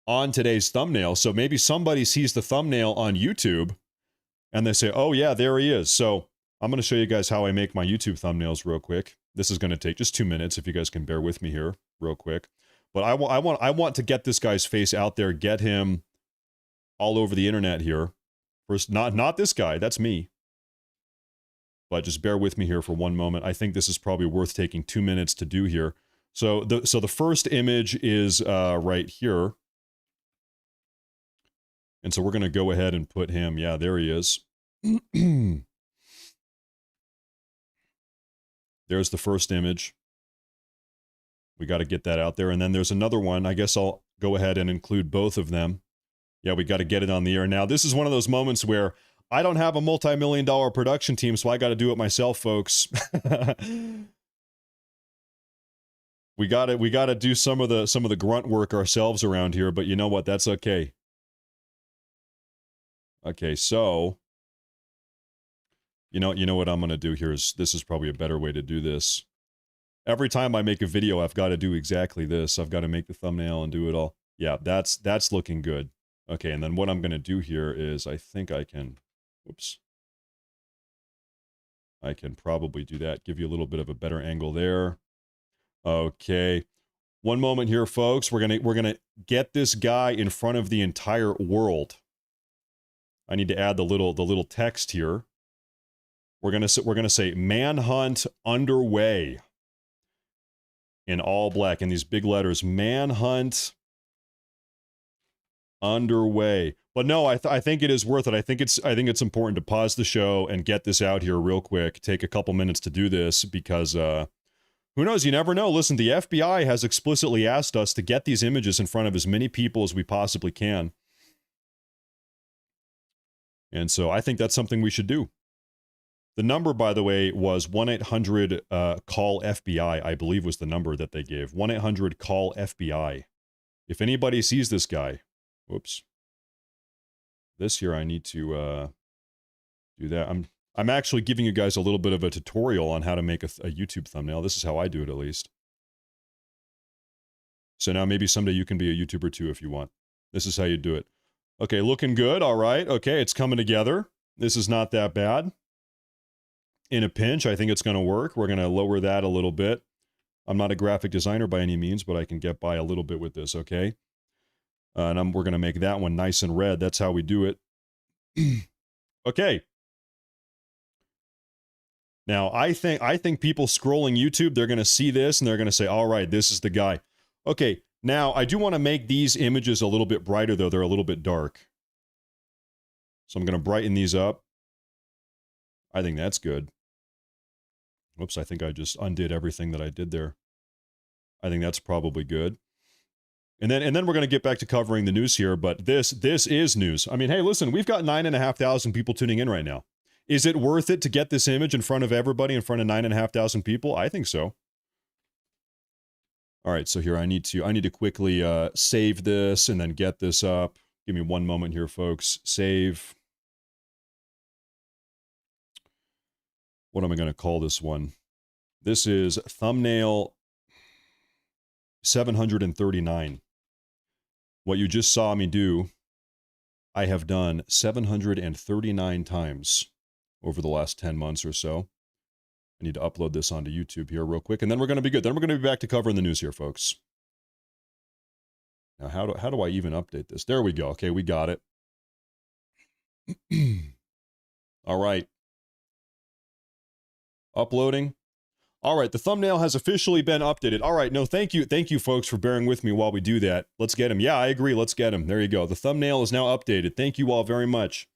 on today's thumbnail. So maybe somebody sees the thumbnail on YouTube and they say, oh yeah, there he is. So I'm going to show you guys how I make my YouTube thumbnails real quick. This is going to take just 2 minutes if you guys can bear with me here real quick. But I want to get this guy's face out there, get him all over the internet here. First, not this guy, that's me. But just bear with me here for one moment. I think this is probably worth taking 2 minutes to do here. So the first image is right here. And so we're going to go ahead and put him, yeah, there he is. There's the first image. We got to get that out there. And then there's another one. I guess I'll go ahead and include both of them. Yeah, we got to get it on the air. Now, this is one of those moments where I don't have a multi-million-dollar production team, so I got to do it myself, folks. we got to do some of the grunt work ourselves around here, but you know what? That's okay. Okay, so you know what I'm going to do here is this is probably a better way to do this. Every time I make a video, I've got to do exactly this. I've got to make the thumbnail and do it all. Yeah, that's looking good. Okay, and then what I'm going to do here is I think I can, whoops. I can probably do that. Give you a little bit of a better angle there. Okay. One moment here, folks. We're going to get this guy in front of the entire world. I need to add the little text here. We're going to say manhunt underway. In all black, in these big letters, manhunt underway. But no, I think it is worth it. I think it's important to pause the show and get this out here real quick. Take a couple minutes to do this because who knows? You never know. Listen, the FBI has explicitly asked us to get these images in front of as many people as we possibly can. And so I think that's something we should do. The number, by the way, was 1-800-CALL-FBI, I believe was the number that they gave. 1-800-CALL-FBI. If anybody sees this guy, whoops. This here, I need to do that. I'm actually giving you guys a little bit of a tutorial on how to make a YouTube thumbnail. This is how I do it, at least. So now maybe someday you can be a YouTuber too if you want. This is how you do it. Okay, looking good. All right. Okay, it's coming together. This is not that bad. In a pinch, I think it's going to work. We're going to lower that a little bit. I'm not a graphic designer by any means, but I can get by a little bit with this, okay? And we're going to make that one nice and red. That's how we do it. Okay. Now, I think people scrolling YouTube, they're going to see this and they're going to say, all right, this is the guy. Okay, now I do want to make these images a little bit brighter, though. They're a little bit dark. So I'm going to brighten these up. I think that's good. Whoops, I think I just undid everything that I did there. I think that's probably good. And then we're going to get back to covering the news here, but this is news. I mean, hey, listen, we've got 9,500 people tuning in right now. Is it worth it to get this image in front of everybody, in front of 9,500 people? I think so. All right, so here I need to quickly save this and then get this up. Give me one moment here, folks. Save. What am I going to call this one? This is thumbnail 739. What you just saw me do I have done 739 times over the last 10 months or so. I need to upload this onto YouTube here real quick, and then we're going to be good. Then we're going to be back to covering the news here, folks. Now, how do I even update this? There we go. Okay, we got it. All right. Uploading. All right, the thumbnail has officially been updated. All right, no, thank you, folks, for bearing with me while we do that. Let's get him. Yeah, I agree. Let's get him. There you go. The thumbnail is now updated. Thank you all very much.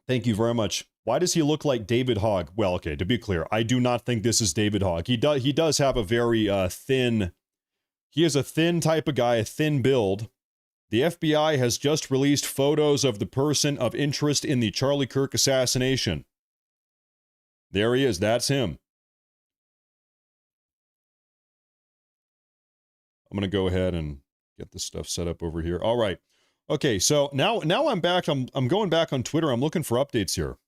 Thank you very much. Why does he look like David Hogg? Well, okay, to be clear, I do not think this is David Hogg. He does have a very thin. He is a thin type of guy, a thin build. The FBI has just released photos of the person of interest in the Charlie Kirk assassination. There he is. That's him. I'm going to go ahead and get this stuff set up over here. All right. Okay, so now I'm back. I'm going back on Twitter. I'm looking for updates here.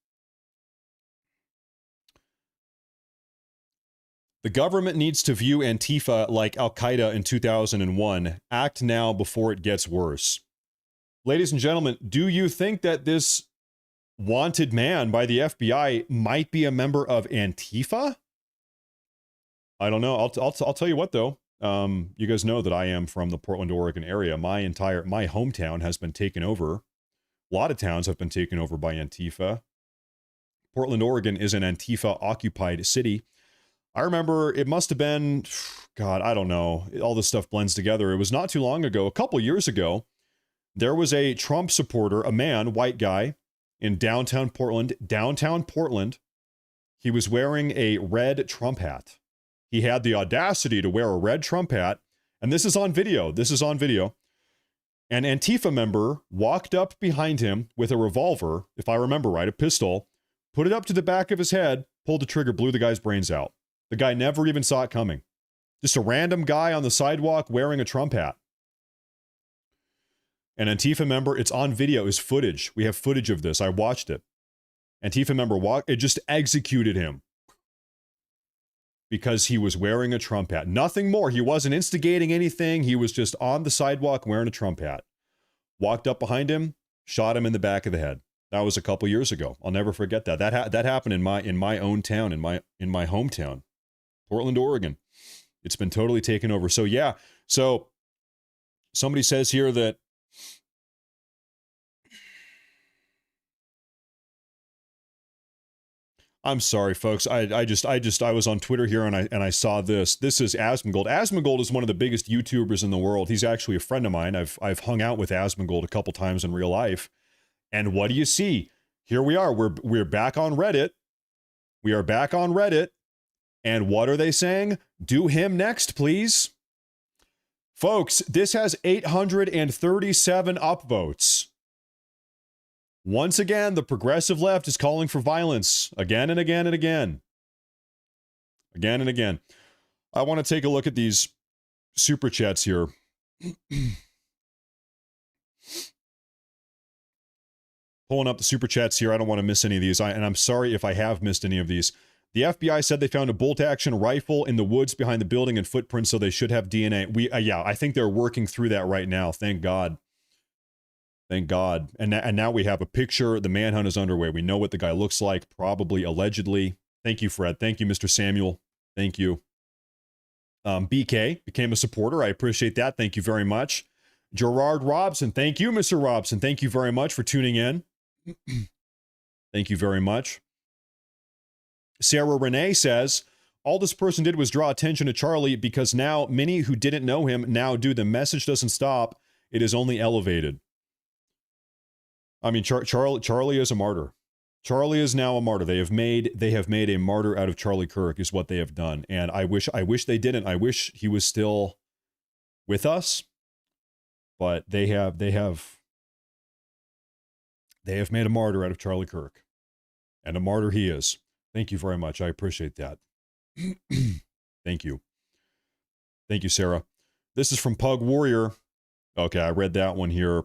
The government needs to view Antifa like Al-Qaeda in 2001. Act now before it gets worse. Ladies and gentlemen, do you think that this wanted man by the FBI might be a member of Antifa? I don't know. I'll tell you what, though. You guys know that I am from the Portland, Oregon area. My hometown has been taken over. A lot of towns have been taken over by Antifa. Portland, Oregon is an Antifa-occupied city. I remember it must have been, God, I don't know. All this stuff blends together. It was not too long ago, a couple years ago, there was a Trump supporter, a man, white guy, in downtown Portland. He was wearing a red Trump hat. He had the audacity to wear a red Trump hat, and this is on video. An Antifa member walked up behind him with a revolver, if I remember right, a pistol, put it up to the back of his head, pulled the trigger, blew the guy's brains out. The guy never even saw it coming. Just a random guy on the sidewalk wearing a Trump hat. An Antifa member, it's on video, is footage. We have footage of this. I watched it. Antifa member it just executed him because he was wearing a Trump hat. Nothing more. He wasn't instigating anything. He was just on the sidewalk wearing a Trump hat. Walked up behind him, shot him in the back of the head. That was a couple years ago. I'll never forget that. That happened in my own town, in my hometown, Portland, Oregon. It's been totally taken over. So yeah. So somebody says here that I'm sorry, folks. I was on Twitter here and I saw this. This is Asmongold. Asmongold is one of the biggest YouTubers in the world. He's actually a friend of mine. I've hung out with Asmongold a couple times in real life. And what do you see? Here we are. We're back on Reddit. We are back on Reddit. And what are they saying? Do him next, please. Folks, this has 837 upvotes. Once again, the progressive left is calling for violence again and again and again. Again and again. I want to take a look at these super chats here. Pulling up the super chats here. I don't want to miss any of these. And I'm sorry if I have missed any of these. The FBI said they found a bolt-action rifle in the woods behind the building and footprints, so they should have DNA. Yeah, I think they're working through that right now. Thank God. Thank God. And now we have a picture. The manhunt is underway. We know what the guy looks like, probably, allegedly. Thank you, Fred. Thank you, Mr. Samuel. Thank you. BK became a supporter. I appreciate that. Thank you very much. Gerard Robson. Thank you, Mr. Robson. Thank you very much for tuning in. Thank you very much. Sarah Renee says, all this person did was draw attention to Charlie because now many who didn't know him now do. The message doesn't stop. It is only elevated. I mean, Charlie is a martyr. Charlie is now a martyr. They have made a martyr out of Charlie Kirk is what they have done. And I wish they didn't. I wish he was still with us, but they have made a martyr out of Charlie Kirk, and a martyr he is. Thank you very much. I appreciate that. Thank you. Thank you, Sarah. This is from Pug Warrior. Okay, I read that one here.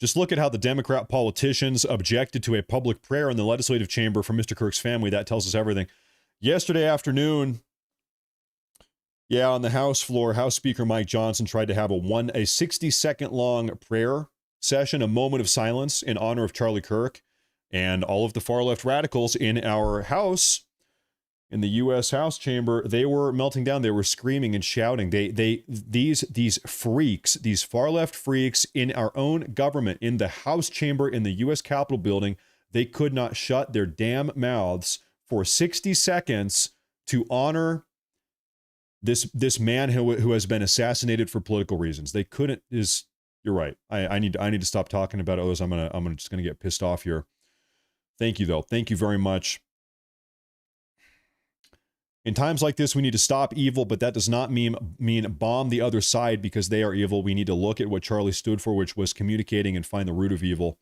Just look at how the Democrat politicians objected to a public prayer in the legislative chamber for Mr. Kirk's family. That tells us everything. Yesterday afternoon, Yeah, on the House floor, House Speaker Mike Johnson tried to have a 60-second long prayer session, a moment of silence in honor of Charlie Kirk, and all of the far left radicals in our House, in the U.S. House chamber, they were melting down. They were screaming and shouting. These freaks, these far left freaks in our own government, in the House chamber, in the U.S. Capitol building, they could not shut their damn mouths for 60 seconds to honor this man who has been assassinated for political reasons. They couldn't. You're right. I need to stop talking about others. I'm just gonna get pissed off here. Thank you though. Thank you very much. In times like this, we need to stop evil, but that does not mean bomb the other side because they are evil. We need to look at what Charlie stood for, which was communicating and find the root of evil.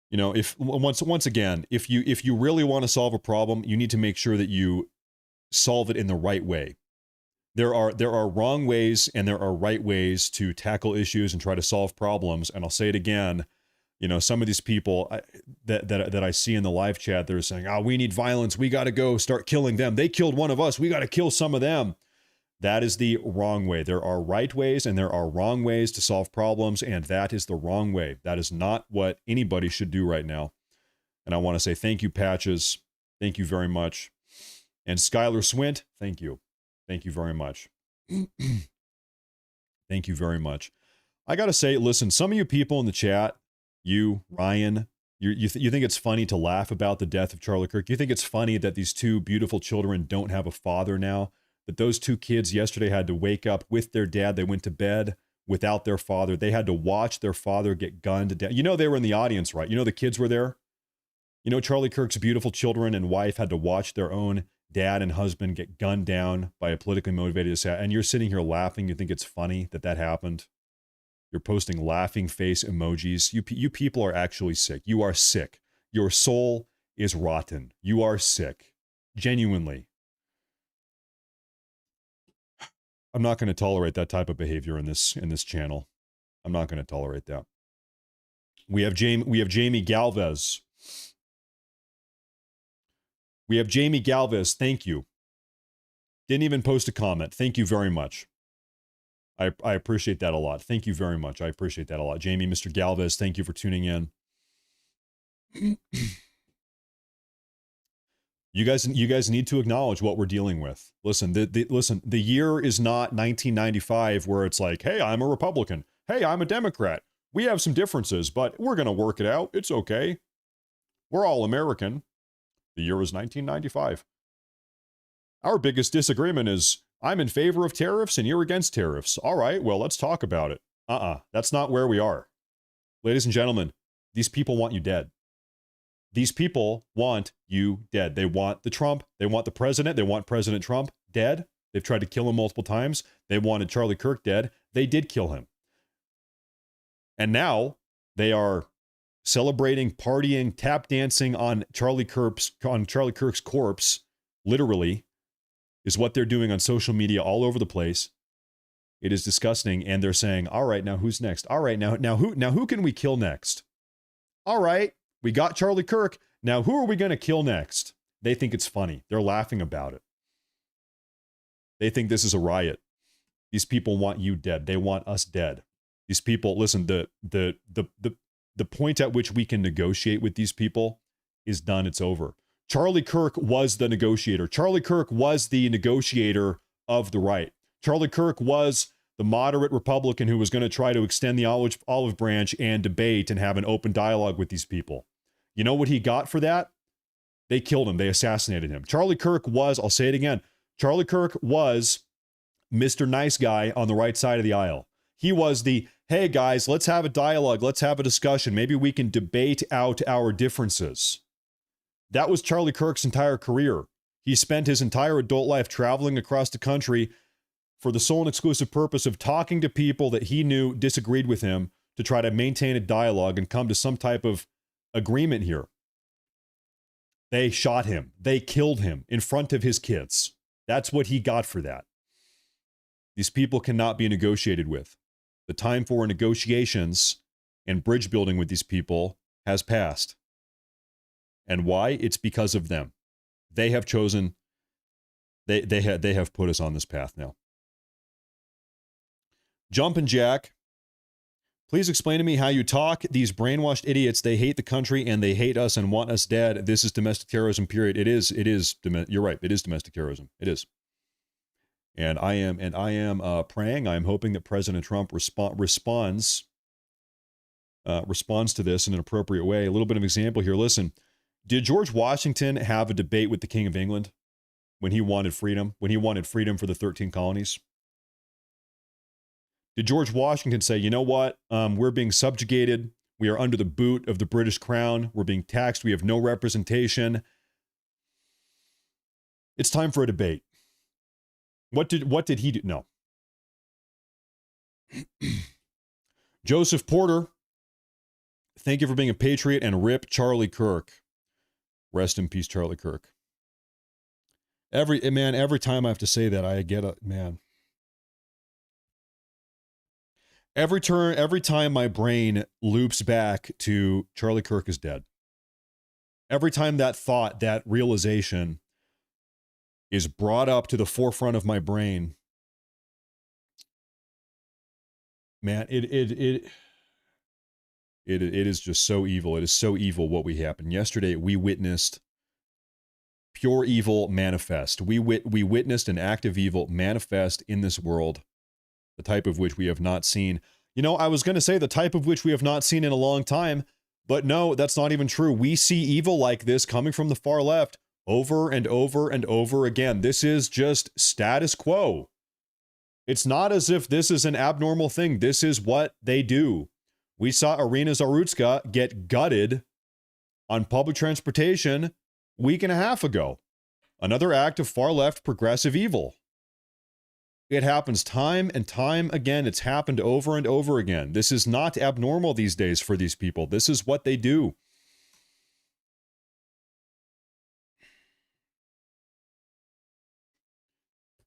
You know, if once again, if you really want to solve a problem, you need to make sure that you solve it in the right way. There are wrong ways and there are right ways to tackle issues and try to solve problems. And I'll say it again, you know, some of these people that I see in the live chat, they're saying, "Oh, we need violence. We got to go start killing them. They killed one of us. We got to kill some of them." That is the wrong way. There are right ways and there are wrong ways to solve problems, and that is the wrong way. That is not what anybody should do right now. And I want to say thank you, Patches. Thank you very much. And Skylar Swint, thank you. Thank you very much. Thank you very much. I got to say, listen, some of you people in the chat, you, Ryan, you think it's funny to laugh about the death of Charlie Kirk. You think it's funny that these two beautiful children don't have a father now, that those two kids yesterday had to wake up with their dad. They went to bed without their father. They had to watch their father get gunned down. You know, they were in the audience, right? You know, the kids were there. You know, Charlie Kirk's beautiful children and wife had to watch their own dad and husband get gunned down by a politically motivated assassin. And you're sitting here laughing. You think it's funny that happened. You're posting laughing face emojis. You people are actually sick. You are sick. Your soul is rotten. You are sick. Genuinely. I'm not going to tolerate that type of behavior in this channel. I'm not going to tolerate that. We have Jamie Galvez. We have Jamie Galvez. Thank you. Didn't even post a comment. Thank you very much. I appreciate that a lot. Thank you very much. I appreciate that a lot. Jamie, Mr. Galvez, thank you for tuning in. You guys need to acknowledge what we're dealing with. Listen, the year is not 1995 where it's like, hey, I'm a Republican. Hey, I'm a Democrat. We have some differences, but we're going to work it out. It's okay. We're all American. The year is 1995. Our biggest disagreement is I'm in favor of tariffs and you're against tariffs. All right, well, let's talk about it. That's not where we are. Ladies and gentlemen, these people want you dead. These people want you dead. They want they want the president, they want President Trump dead. They've tried to kill him multiple times. They wanted Charlie Kirk dead. They did kill him. And now they are celebrating, partying, tap dancing on Charlie Kirk's corpse, literally, is what they're doing on social media all over the place. It is disgusting, and they're saying, all right, now who's next? All right, now who can we kill next? All right, we got Charlie Kirk. Now who are we going to kill next? They think it's funny. They're laughing about it. They think this is a riot. These people want you dead. They want us dead. These people, listen, the point at which we can negotiate with these people is done. It's over. Charlie Kirk was the negotiator. Charlie Kirk was the negotiator of the right. Charlie Kirk was the moderate Republican who was going to try to extend the olive branch and debate and have an open dialogue with these people. You know what he got for that? They killed him. They assassinated him. Charlie Kirk was, I'll say it again, Charlie Kirk was Mr. Nice Guy on the right side of the aisle. He was the, hey guys, let's have a dialogue. Let's have a discussion. Maybe we can debate out our differences. That was Charlie Kirk's entire career. He spent his entire adult life traveling across the country for the sole and exclusive purpose of talking to people that he knew disagreed with him to try to maintain a dialogue and come to some type of agreement here. They shot him. They killed him in front of his kids. That's what he got for that. These people cannot be negotiated with. The time for negotiations and bridge building with these people has passed. And why? It's because of them. They have chosen They have put us on this path now. Jumpin' Jack, please explain to me how you talk. These brainwashed idiots, they hate the country and they hate us and want us dead. This is domestic terrorism, period. It is. You're right. It is domestic terrorism. It is. And I am praying. I'm hoping that President Trump responds to this in an appropriate way. A little bit of example here. Listen, did George Washington have a debate with the King of England when he wanted freedom? When he wanted freedom for the 13 colonies? Did George Washington say, you know what? We're being subjugated. We are under the boot of the British crown. We're being taxed. We have no representation. It's time for a debate. What did he do? No. Joseph Porter, thank you for being a patriot, and rip Charlie Kirk. Rest in peace, Charlie Kirk. Every time I have to say that, I get a man. Every time my brain loops back to Charlie Kirk is dead. Every time that thought, that realization is brought up to the forefront of my brain, man, it is just so evil. It is so evil what we happened. Yesterday, we witnessed pure evil manifest. We witnessed an act of evil manifest in this world, the type of which we have not seen. You know, I was going to say the type of which we have not seen in a long time, but no, that's not even true. We see evil like this coming from the far left over and over and over again. This is just status quo. It's not as if this is an abnormal thing. This is what they do. We saw Irina Zarutska get gutted on public transportation a week and a half ago. Another act of far left progressive evil. It happens time and time again. It's happened over and over again. This is not abnormal these days for these people. This is what they do.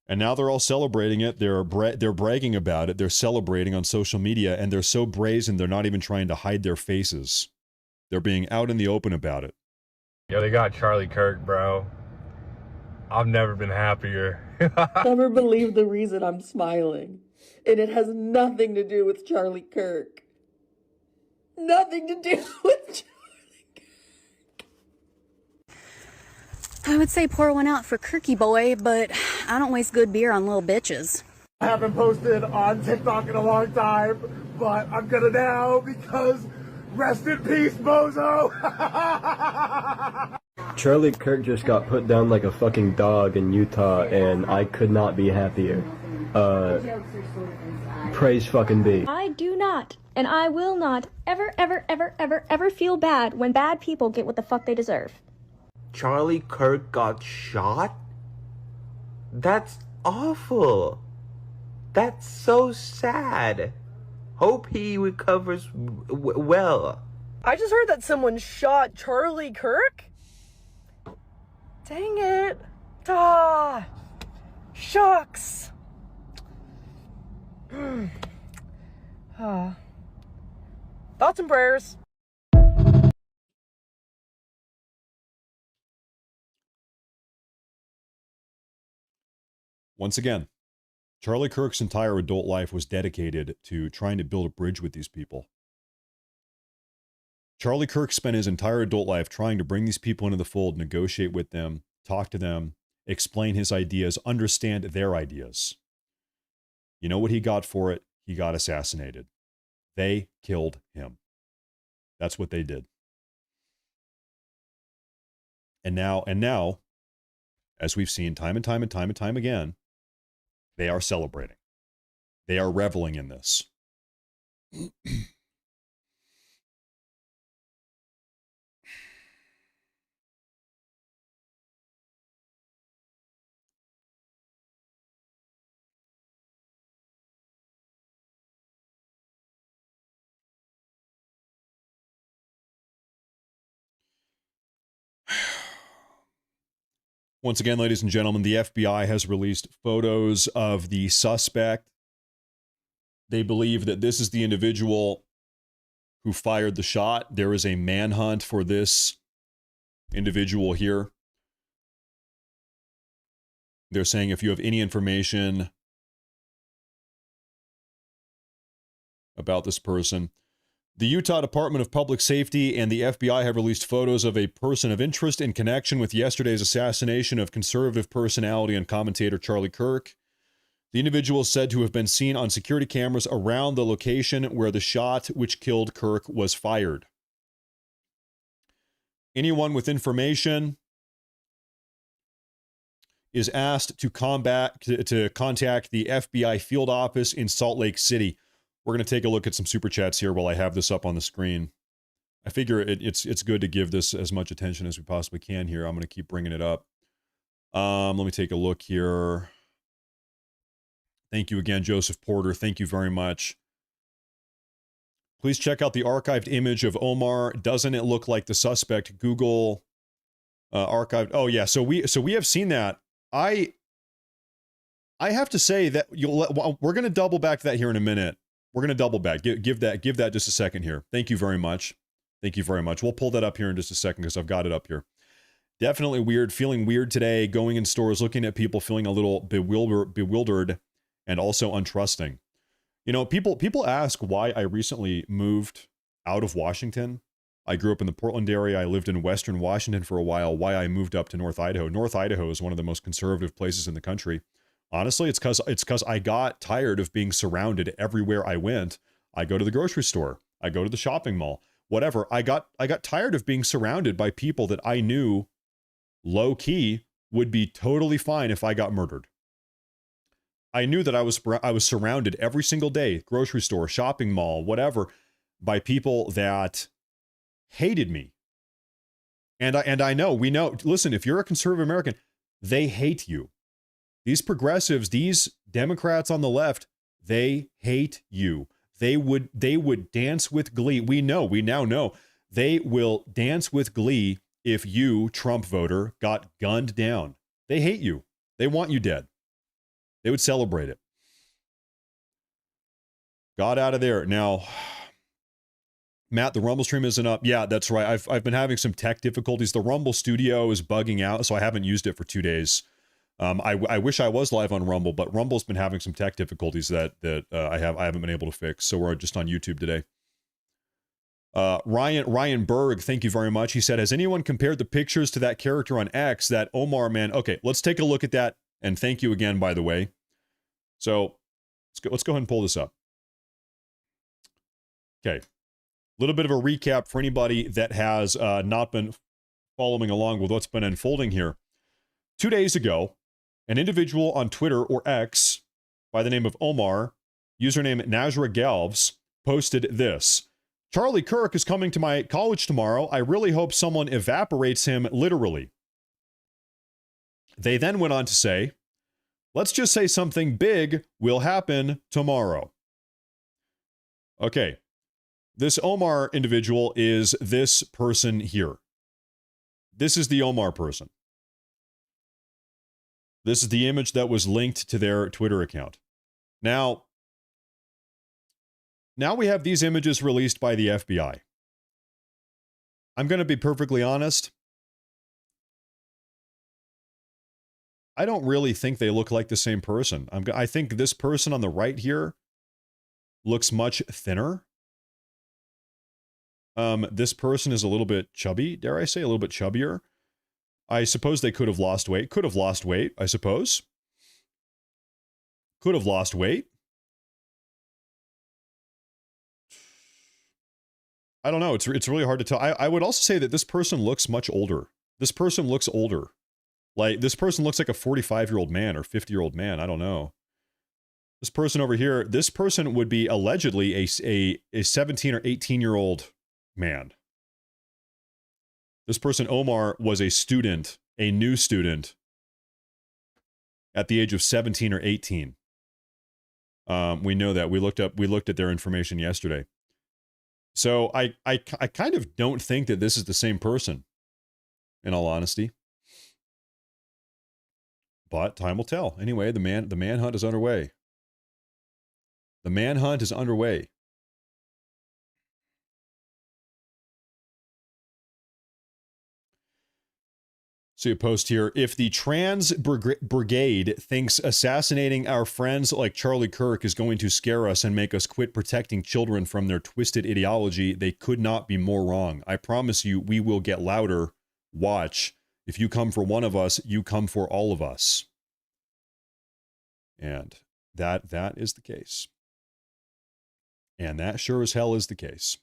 And now they're all celebrating it. They're bragging about it. They're celebrating on social media, and they're so brazen, they're not even trying to hide their faces. They're being out in the open about it. Yo, they got Charlie Kirk, bro. I've never been happier. Never believe the reason I'm smiling. And it has nothing to do with Charlie Kirk. Nothing to do with I would say pour one out for Kirky boy, but I don't waste good beer on little bitches. I haven't posted on TikTok in a long time, but I'm gonna now because rest in peace, bozo! Charlie Kirk just got put down like a fucking dog in Utah, and I could not be happier. Praise fucking be. I do not, and I will not, ever feel bad when bad people get what the fuck they deserve. Charlie Kirk got shot? That's awful. That's so sad. Hope he recovers well. I just heard that someone shot Charlie Kirk? Dang it. Ah, shucks. Thoughts and prayers. Once again, Charlie Kirk's entire adult life was dedicated to trying to build a bridge with these people. Charlie Kirk spent his entire adult life trying to bring these people into the fold, negotiate with them, talk to them, explain his ideas, understand their ideas. You know what he got for it? He got assassinated. They killed him. That's what they did. And now, as we've seen time and time again, they are celebrating. They are reveling in this. Once again, ladies and gentlemen, the FBI has released photos of the suspect. They believe that this is the individual who fired the shot. There is a manhunt for this individual here. They're saying if you have any information about this person. The Utah Department of Public Safety and the FBI have released photos of a person of interest in connection with yesterday's assassination of conservative personality and commentator Charlie Kirk. The individual is said to have been seen on security cameras around the location where the shot which killed Kirk was fired. Anyone with information is asked to contact the FBI field office in Salt Lake City. We're going to take a look at some super chats here while I have this up on the screen. I figure it's good to give this as much attention as we possibly can here. I'm going to keep bringing it up. Let me take a look here. Thank you again, Joseph Porter. Thank you very much. Please check out the archived image of Omar. Doesn't it look like the suspect? Google archived. Oh yeah, so we have seen that. I have to say that we're going to double back to that here in a minute. We're going to double back. Give that just a second here. Thank you very much. Thank you very much. We'll pull that up here in just a second because I've got it up here. Definitely weird. Feeling weird today. Going in stores, looking at people, feeling a little bewildered and also untrusting. You know, people ask why I recently moved out of Washington. I grew up in the Portland area. I lived in Western Washington for a while. Why I moved up to North Idaho. North Idaho is one of the most conservative places in the country. Honestly, it's because I got tired of being surrounded everywhere I went. I go to the grocery store. I go to the shopping mall. Whatever. I got tired of being surrounded by people that I knew low key would be totally fine if I got murdered. I knew that I was surrounded every single day, grocery store, shopping mall, whatever, by people that hated me. And I know, we know, listen, if you're a conservative American, they hate you. These progressives, these Democrats on the left, they hate you. They would dance with glee. We now know they will dance with glee if you, Trump voter, got gunned down. They hate you. They want you dead. They would celebrate it. Got out of there. Now, Matt, the Rumble stream isn't up. Yeah, that's right. I've been having some tech difficulties. The Rumble studio is bugging out, so I haven't used it for 2 days. I wish I was live on Rumble, but Rumble's been having some tech difficulties that I haven't been able to fix. So we're just on YouTube today. Ryan Berg, thank you very much. He said, has anyone compared the pictures to that character on X, that Omar man? Okay, let's take a look at that. And thank you again, by the way. So let's go ahead and pull this up. Okay. A little bit of a recap for anybody that has not been following along with what's been unfolding here. 2 days ago, an individual on Twitter, or X, by the name of Omar, username Nazra Galves, posted this. Charlie Kirk is coming to my college tomorrow. I really hope someone evaporates him literally. They then went on to say, let's just say something big will happen tomorrow. Okay. This Omar individual is this person here. This is the Omar person. This is the image that was linked to their Twitter account. Now we have these images released by the FBI. I'm going to be perfectly honest. I don't really think they look like the same person. I think this person on the right here looks much thinner. This person is a little bit chubby, dare I say, a little bit chubbier. I suppose they could have lost weight. Could have lost weight, I suppose. Could have lost weight. I don't know. It's really hard to tell. I would also say that this person looks much older. This person looks older. Like, this person looks like a 45-year-old man or 50-year-old man. I don't know. This person over here, this person would be allegedly a 17 or 18-year-old man. This person, Omar, was a student, a new student, at the age of 17 or 18. We know that. We looked at their information yesterday. So I kind of don't think that this is the same person, in all honesty. But time will tell. Anyway, the manhunt is underway. The manhunt is underway. See a post here. If the trans brigade thinks assassinating our friends like Charlie Kirk is going to scare us and make us quit protecting children from their twisted ideology, they could not be more wrong. I promise you, we will get louder. Watch. If you come for one of us, you come for all of us. And that is the case. And that sure as hell is the case.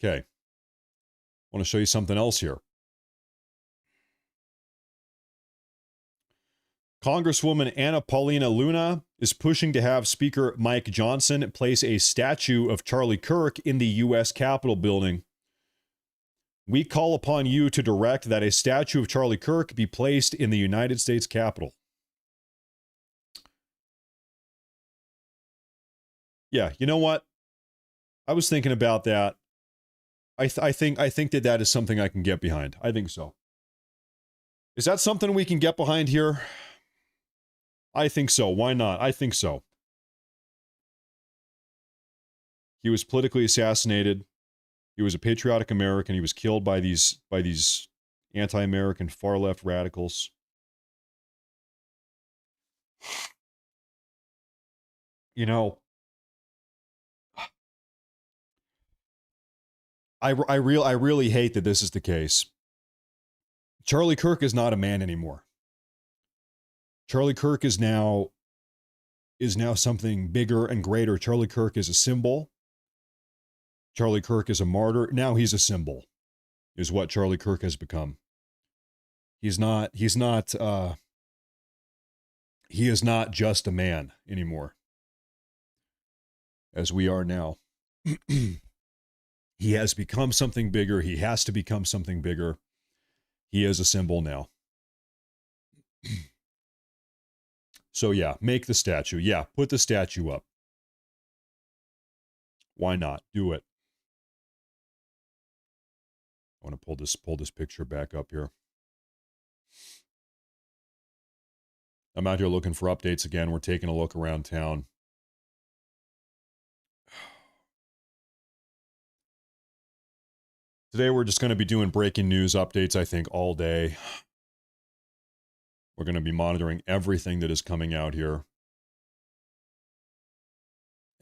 Okay. I want to show you something else here. Congresswoman Anna Paulina Luna is pushing to have Speaker Mike Johnson place a statue of Charlie Kirk in the U.S. Capitol building. We call upon you to direct that a statue of Charlie Kirk be placed in the United States Capitol. Yeah, you know what? I was thinking about that. I think that is something I can get behind. I think so. Is that something we can get behind here? I think so. Why not? I think so. He was politically assassinated. He was a patriotic American. He was killed by these anti-American far-left radicals. You know, I really hate that this is the case. Charlie Kirk is not a man anymore. Charlie Kirk is now something bigger and greater. Charlie Kirk is a symbol. Charlie Kirk is a martyr. Now he's a symbol, is what Charlie Kirk has become. He is not just a man anymore, as we are now. He has become something bigger. He has to become something bigger. He is a symbol now. So yeah, make the statue. Yeah, put the statue up. Why not? Do it. I want to pull this picture back up here. I'm out here looking for updates again. We're taking a look around town. Today we're just going to be doing breaking news updates, I think, all day. We're going to be monitoring everything that is coming out here.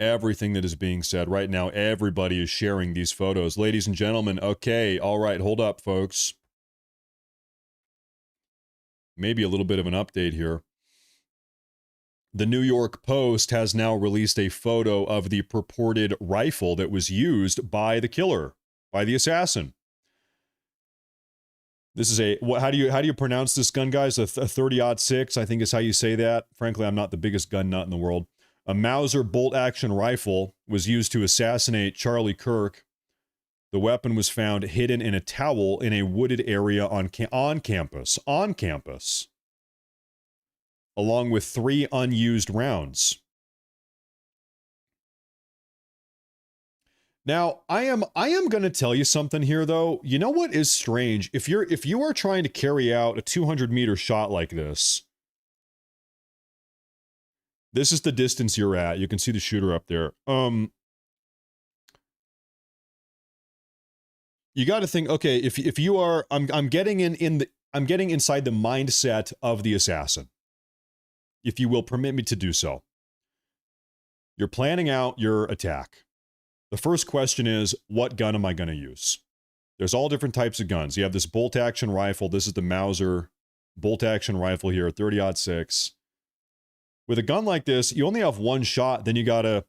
Everything that is being said. Right now, everybody is sharing these photos. Ladies and gentlemen, okay, all right, hold up, folks. Maybe a little bit of an update here. The New York Post has now released a photo of the purported rifle that was used by the killer, by the assassin. This is a, how do you pronounce this gun, guys? A 30-06, I think is how you say that. Frankly, I'm not the biggest gun nut in the world. A Mauser bolt-action rifle was used to assassinate Charlie Kirk. The weapon was found hidden in a towel in a wooded area on campus, along with 3 unused rounds. Now, I am going to tell you something here, though. You know what is strange? If you are trying to carry out a 200-meter shot like this, this is the distance you're at. You can see the shooter up there. You got to think, okay, if you are, I'm getting inside the mindset of the assassin, if you will permit me to do so. You're planning out your attack. The first question is, what gun am I going to use? There's all different types of guns. You have this bolt-action rifle. This is the Mauser bolt-action rifle here, 30-06. With a gun like this, you only have one shot. Then you gotta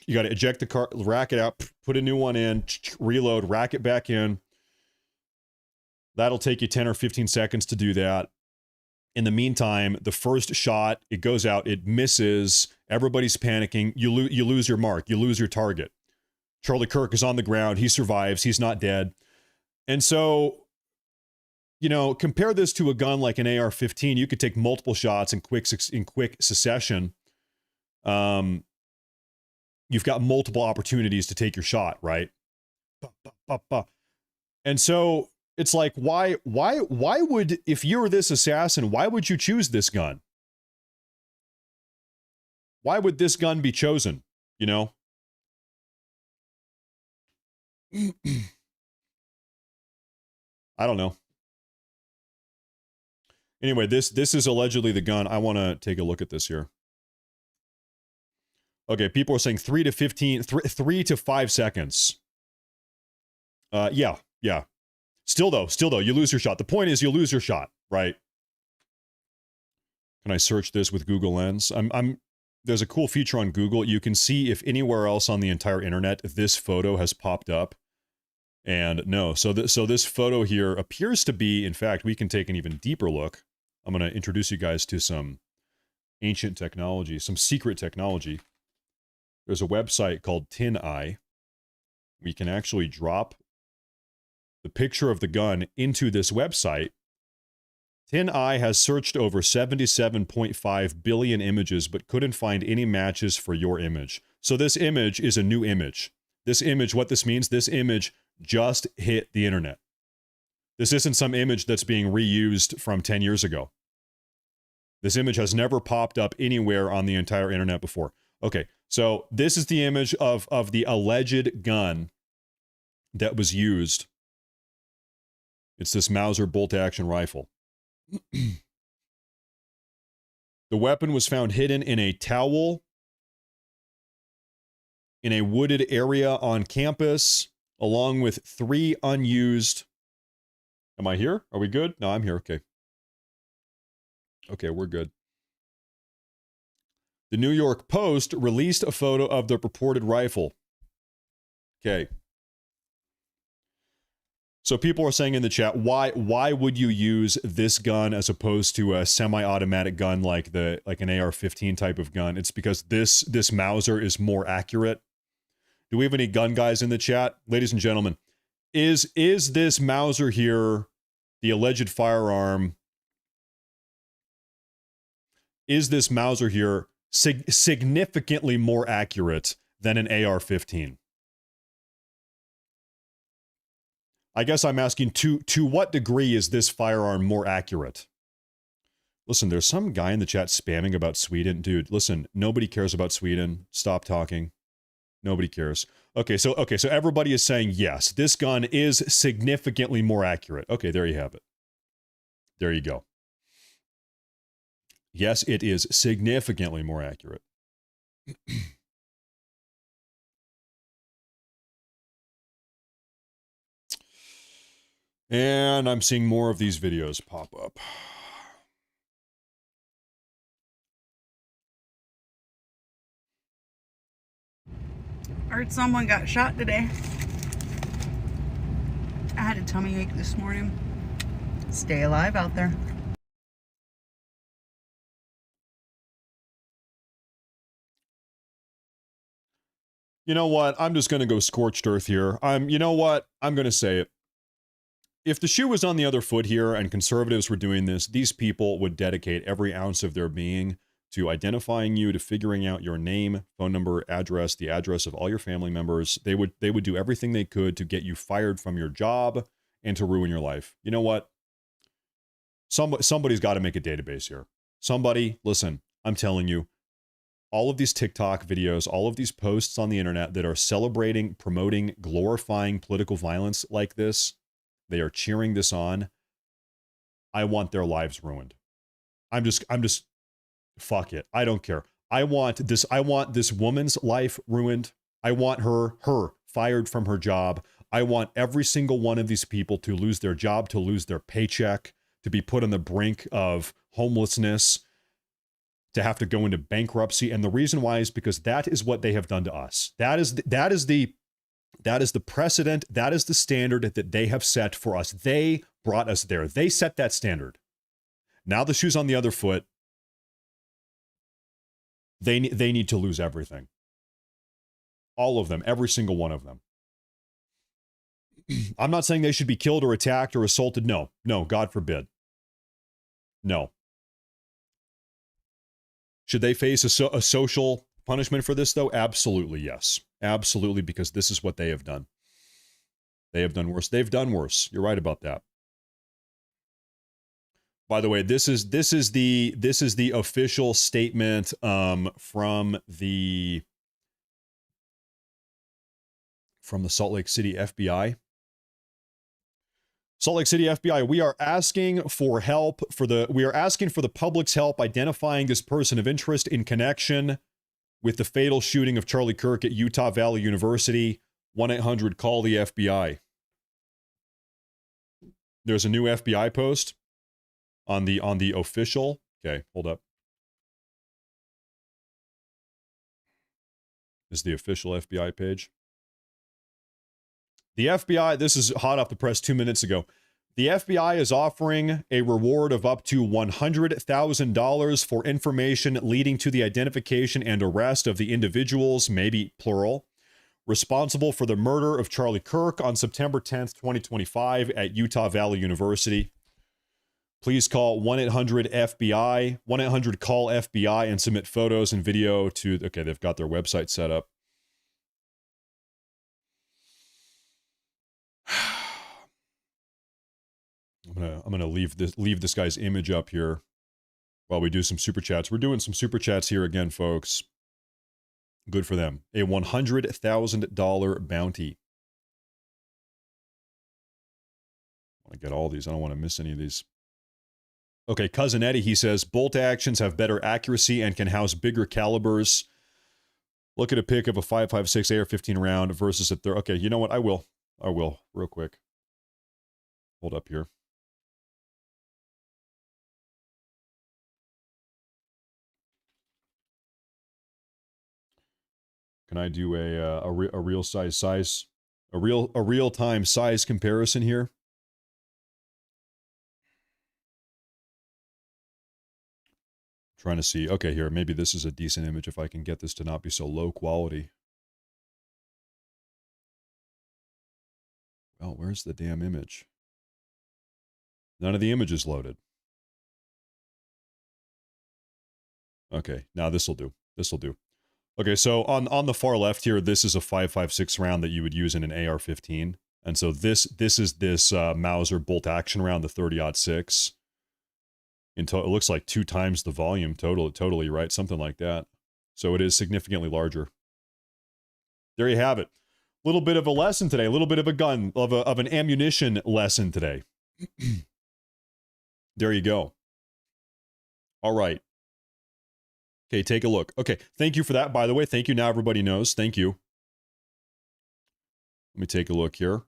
eject the car, rack it out, put a new one in, reload, rack it back in. That'll take you 10 or 15 seconds to do that. In the meantime, the first shot, it goes out, it misses. Everybody's panicking. You lose your mark. You lose your target. Charlie Kirk is on the ground. He survives. He's not dead. And so, you know, compare this to a gun like an AR-15. You could take multiple shots in quick succession. You've got multiple opportunities to take your shot, right? And so it's like, why would, if you're this assassin, why would you choose this gun? Why would this gun be chosen? You know? I don't know. Anyway, this is allegedly the gun. I want to take a look at this here. Okay, people are saying 3 to 5 seconds. Yeah. Still though, you lose your shot. The point is you lose your shot, right? Can I search this with Google Lens? There's a cool feature on Google. You can see if anywhere else on the entire internet this photo has popped up. And no, so this photo here appears to be, in fact, we can take an even deeper look. I'm going to introduce you guys to some ancient technology, some secret technology. There's a website called Tin Eye. We can actually drop the picture of the gun into this website. Tin Eye has searched over 77.5 billion images, but couldn't find any matches for your image. So this image is a new image. This image, what this means, this image just hit the internet. This isn't some image that's being reused from 10 years ago. This image has never popped up anywhere on the entire internet before. Okay, so this is the image of the alleged gun that was used. It's this Mauser bolt-action rifle. The weapon was found hidden in a towel in a wooded area on campus, along with 3 unused... Am I here? Are we good? No, I'm here. Okay. Okay, we're good. The New York Post released a photo of the purported rifle. Okay. So people are saying in the chat, why would you use this gun as opposed to a semi-automatic gun like an AR-15 type of gun? It's because this Mauser is more accurate. Do we have any gun guys in the chat? Ladies and gentlemen, is this Mauser here, the alleged firearm, is this Mauser here significantly more accurate than an AR-15? I guess I'm asking, to what degree is this firearm more accurate? Listen, there's some guy in the chat spamming about Sweden. Dude, listen, nobody cares about Sweden. Stop talking. Nobody cares. Okay, so everybody is saying, yes, this gun is significantly more accurate. Okay, there you have it. There you go. Yes, it is significantly more accurate. And I'm seeing more of these videos pop up. I heard someone got shot today. I had a tummy ache this morning. Stay alive out there. You know what? I'm just going to go scorched earth here. You know what? I'm going to say it. If the shoe was on the other foot here and conservatives were doing this, these people would dedicate every ounce of their being to identifying you, to figuring out your name, phone number, address, the address of all your family members. They would do everything they could to get you fired from your job and to ruin your life. You know what? Somebody's got to make a database here. Somebody, listen, I'm telling you, all of these TikTok videos, all of these posts on the internet that are celebrating, promoting, glorifying political violence like this, they are cheering this on. I want their lives ruined. I'm just fuck it. I don't care. I want this woman's life ruined. I want her fired from her job. I want every single one of these people to lose their job, to lose their paycheck, to be put on the brink of homelessness, to have to go into bankruptcy. And the reason why is because that is what they have done to us. That is the precedent. That is the standard that they have set for us. They brought us there. They set that standard. Now the shoe's on the other foot. They need to lose everything. All of them, every single one of them. I'm not saying they should be killed or attacked or assaulted. No, God forbid. No. Should they face a social punishment for this, though? Absolutely, yes. Absolutely, because this is what they have done. They have done worse. They've done worse. You're right about that. By the way, this is the official statement from the from the Salt Lake City FBI. Salt Lake City FBI, we are asking for help we are asking for the public's help identifying this person of interest in connection with the fatal shooting of Charlie Kirk at Utah Valley University. 1-800-CALL the FBI. There's a new FBI post on the official. Okay, hold up. This is the official FBI page. The FBI, this is hot off the press 2 minutes ago. The FBI is offering a reward of up to $100,000 for information leading to the identification and arrest of the individuals, maybe plural, responsible for the murder of Charlie Kirk on September 10th, 2025 at Utah Valley University. Please call 1-800-FBI, 1-800-CALL-FBI, and submit photos and video to, okay, they've got their website set up. I'm gonna leave this guy's image up here while we do some super chats. We're doing some super chats here again, folks. Good for them. A $100,000 bounty. I want to get all these. I don't want to miss any of these. Okay, Cousin Eddie, he says, bolt actions have better accuracy and can house bigger calibers. Look at a pic of a 5.56 AR-15 round versus a okay, you know what? I will, real quick. Hold up here. Can I do a real time size comparison here? Trying to see. Okay, here, maybe this is a decent image if I can get this to not be so low quality. Well, where's the damn image? None of the images loaded. Okay, now this will do. This will do. Okay, so on the far left here, this is a 5.56 round that you would use in an AR-15. And so this is this Mauser bolt action round, the 30-06. It looks like 2 times the volume totally, right? Something like that. So it is significantly larger. There you have it. A little bit of a lesson today. A little bit of an ammunition lesson today. There you go. All right. Okay, take a look. Okay, thank you for that, by the way. Thank you. Now everybody knows. Thank you. Let me take a look here.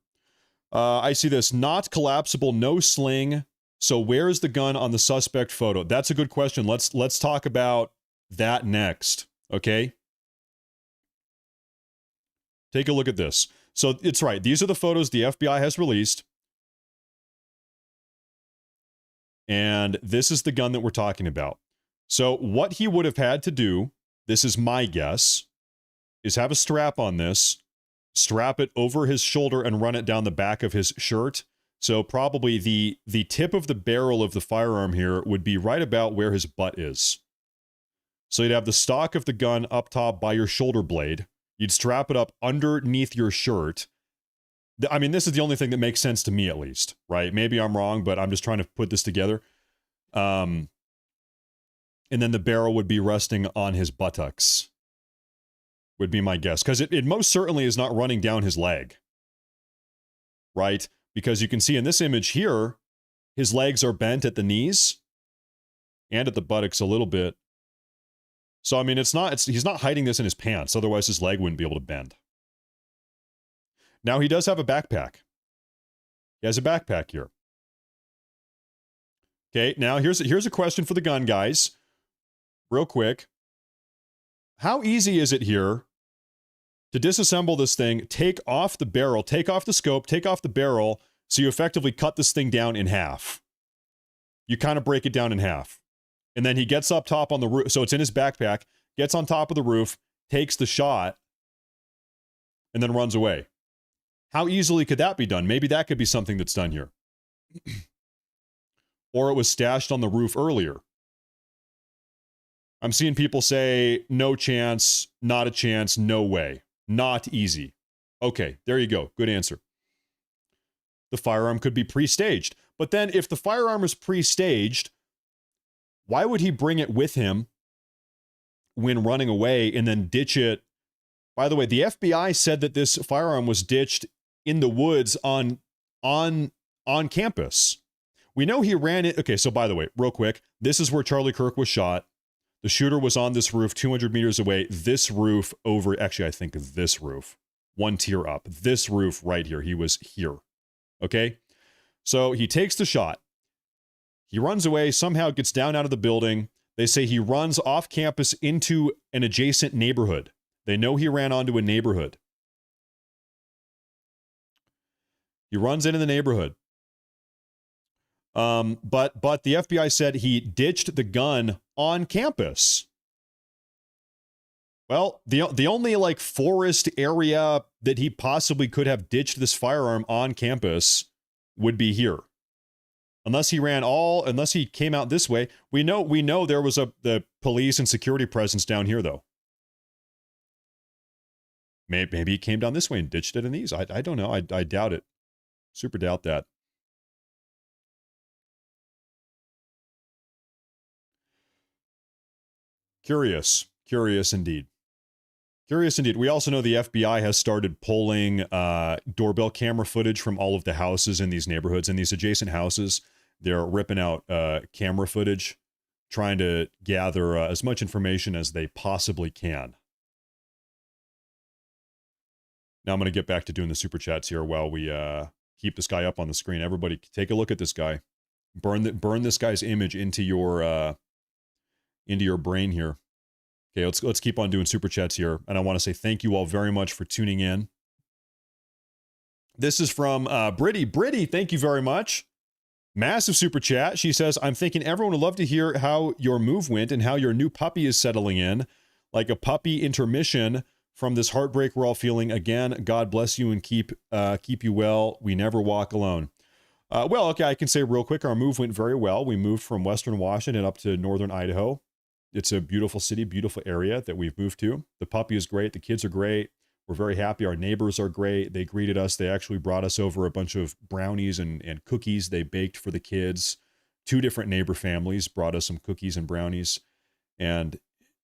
I see this. Not collapsible, no sling. So where's the gun on the suspect photo? That's a good question. Let's talk about that next. Okay? Take a look at this. So it's right. These are the photos the FBI has released. And this is the gun that we're talking about. So what he would have had to do, this is my guess, is have a strap on this, strap it over his shoulder and run it down the back of his shirt. So probably the tip of the barrel of the firearm here would be right about where his butt is. So you'd have the stock of the gun up top by your shoulder blade. You'd strap it up underneath your shirt. I mean, this is the only thing that makes sense to me, at least, right? Maybe I'm wrong, but I'm just trying to put this together. And then the barrel would be resting on his buttocks, would be my guess. Because it most certainly is not running down his leg, right? Because you can see in this image here, his legs are bent at the knees and at the buttocks a little bit. So, I mean, he's not hiding this in his pants. Otherwise, his leg wouldn't be able to bend. Now, he does have a backpack. He has a backpack here. Okay, now here's a question for the gun guys. Real quick. How easy is it here to disassemble this thing, take off the barrel, take off the scope, take off the barrel, so you effectively cut this thing down in half? You kind of break it down in half. And then he gets up top on the roof, so it's in his backpack, gets on top of the roof, takes the shot, and then runs away. How easily could that be done? Maybe that could be something that's done here. Or it was stashed on the roof earlier. I'm seeing people say, no chance, not a chance, no way. Not easy. Okay, there you go. Good answer. The firearm could be pre-staged. But then if the firearm is pre-staged, why would he bring it with him when running away and then ditch it By the way, the FBI said that this firearm was ditched in the woods on campus. We know he ran it. Okay, so by the way, real quick, this is where Charlie Kirk was shot. The shooter was on this roof 200 meters away. This roof over, actually, I think this roof, one tier up. This roof right here. He was here. Okay? So he takes the shot. He runs away, somehow gets down out of the building. They say he runs off campus into an adjacent neighborhood. They know he ran onto a neighborhood. He runs into the neighborhood. But the FBI said he ditched the gun on campus. Well, the only like forest area that he possibly could have ditched this firearm on campus would be here. Unless he came out this way. We know there was the police and security presence down here though. Maybe he came down this way and ditched it in these. I don't know. I doubt it. Super doubt that. Curious indeed. Curious indeed. We also know the FBI has started pulling doorbell camera footage from all of the houses in these neighborhoods, in these adjacent houses. They're ripping out camera footage, trying to gather as much information as they possibly can. Now I'm going to get back to doing the super chats here while we keep this guy up on the screen. Everybody take a look at this guy. Burn this guy's image into your brain here. Okay, let's keep on doing super chats here. And I want to say thank you all very much for tuning in. This is from Britty. Britty, thank you very much. Massive super chat. She says, I'm thinking everyone would love to hear how your move went and how your new puppy is settling in. Like a puppy intermission from this heartbreak we're all feeling. Again, God bless you and keep you well. We never walk alone. Well, okay, I can say real quick, our move went very well. We moved from Western Washington up to Northern Idaho. It's a beautiful city, beautiful area that we've moved to. The puppy is great. The kids are great. We're very happy. Our neighbors are great. They greeted us. They actually brought us over a bunch of brownies and cookies they baked for the kids. 2 different neighbor families brought us some cookies and brownies. And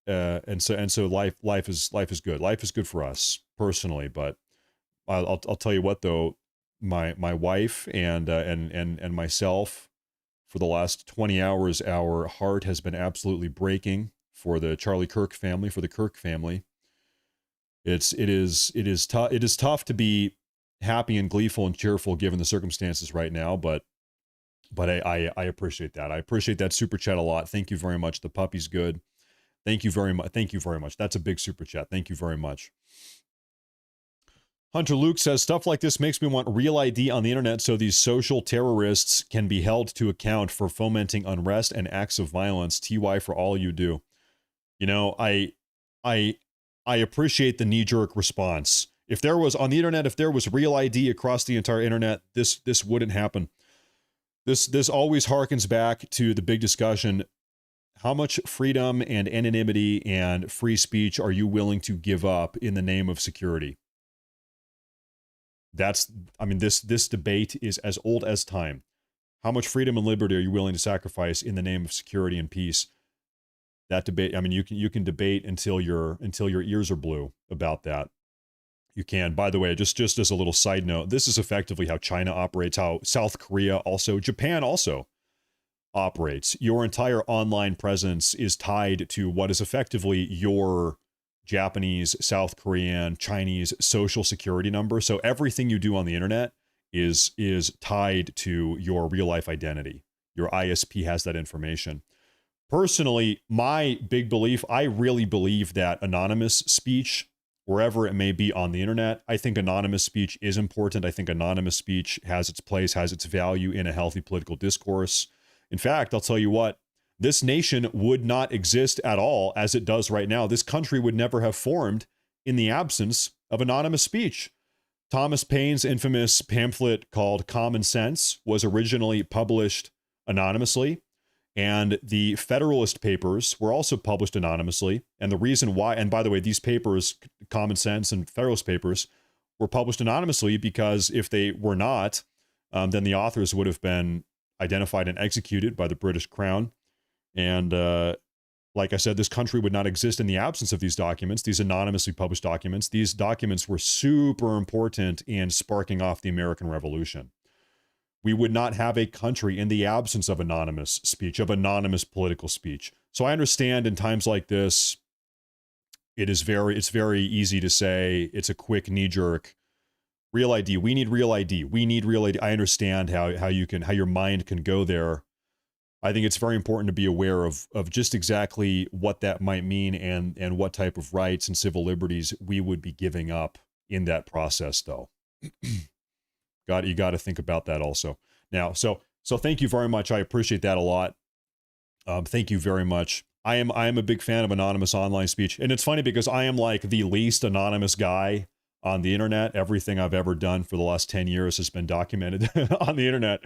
so life is good. Life is good for us personally, but I'll tell you what though, my wife and myself, for the last 20 hours, our heart has been absolutely breaking for the Charlie Kirk family, for the Kirk family. It is tough to be happy and gleeful and cheerful given the circumstances right now, but I appreciate that. I appreciate that super chat a lot. Thank you very much. The puppy's good. Thank you very much. Thank you very much. That's a big super chat. Thank you very much. Hunter Luke says, stuff like this makes me want real ID on the internet so these social terrorists can be held to account for fomenting unrest and acts of violence. TY for all you do. You know, I appreciate the knee-jerk response. If there was, on the internet, if there was real ID across the entire internet, this wouldn't happen. This always harkens back to the big discussion. How much freedom and anonymity and free speech are you willing to give up in the name of security? This debate is as old as time. How much freedom and liberty are you willing to sacrifice in the name of security and peace? That debate, you can debate until your ears are blue about that. You can. By the way, just as a little side note, this is effectively how China operates, how South Korea also, Japan also operates. Your entire online presence is tied to what is effectively your Japanese, South Korean, Chinese social security number. So everything you do on the internet is tied to your real life identity. Your ISP has that information. Personally, my big belief, I really believe that anonymous speech, wherever it may be on the internet, I think anonymous speech is important. I think anonymous speech has its place, has its value in a healthy political discourse. In fact, I'll tell you what, this nation would not exist at all as it does right now. This country would never have formed in the absence of anonymous speech. Thomas Paine's infamous pamphlet called Common Sense was originally published anonymously, and the Federalist Papers were also published anonymously. And the reason why, and by the way, these papers, Common Sense and Federalist Papers, were published anonymously because if they were not, then the authors would have been identified and executed by the British Crown. And Like I said, this country would not exist in the absence of these documents, these anonymously published documents. These documents were super important in sparking off the American Revolution. We would not have a country in the absence of anonymous speech, of anonymous political speech. So I understand in times like this, it's very easy to say, it's a quick knee jerk. Real ID, we need real ID. We need real ID. I understand how your mind can go there. I think it's very important to be aware of just exactly what that might mean and what type of rights and civil liberties we would be giving up in that process, though. You got to think about that also. Now, so thank you very much. I appreciate that a lot. Thank you very much. I am a big fan of anonymous online speech, and it's funny because I am like the least anonymous guy on the internet. Everything I've ever done for the last 10 years has been documented on the internet,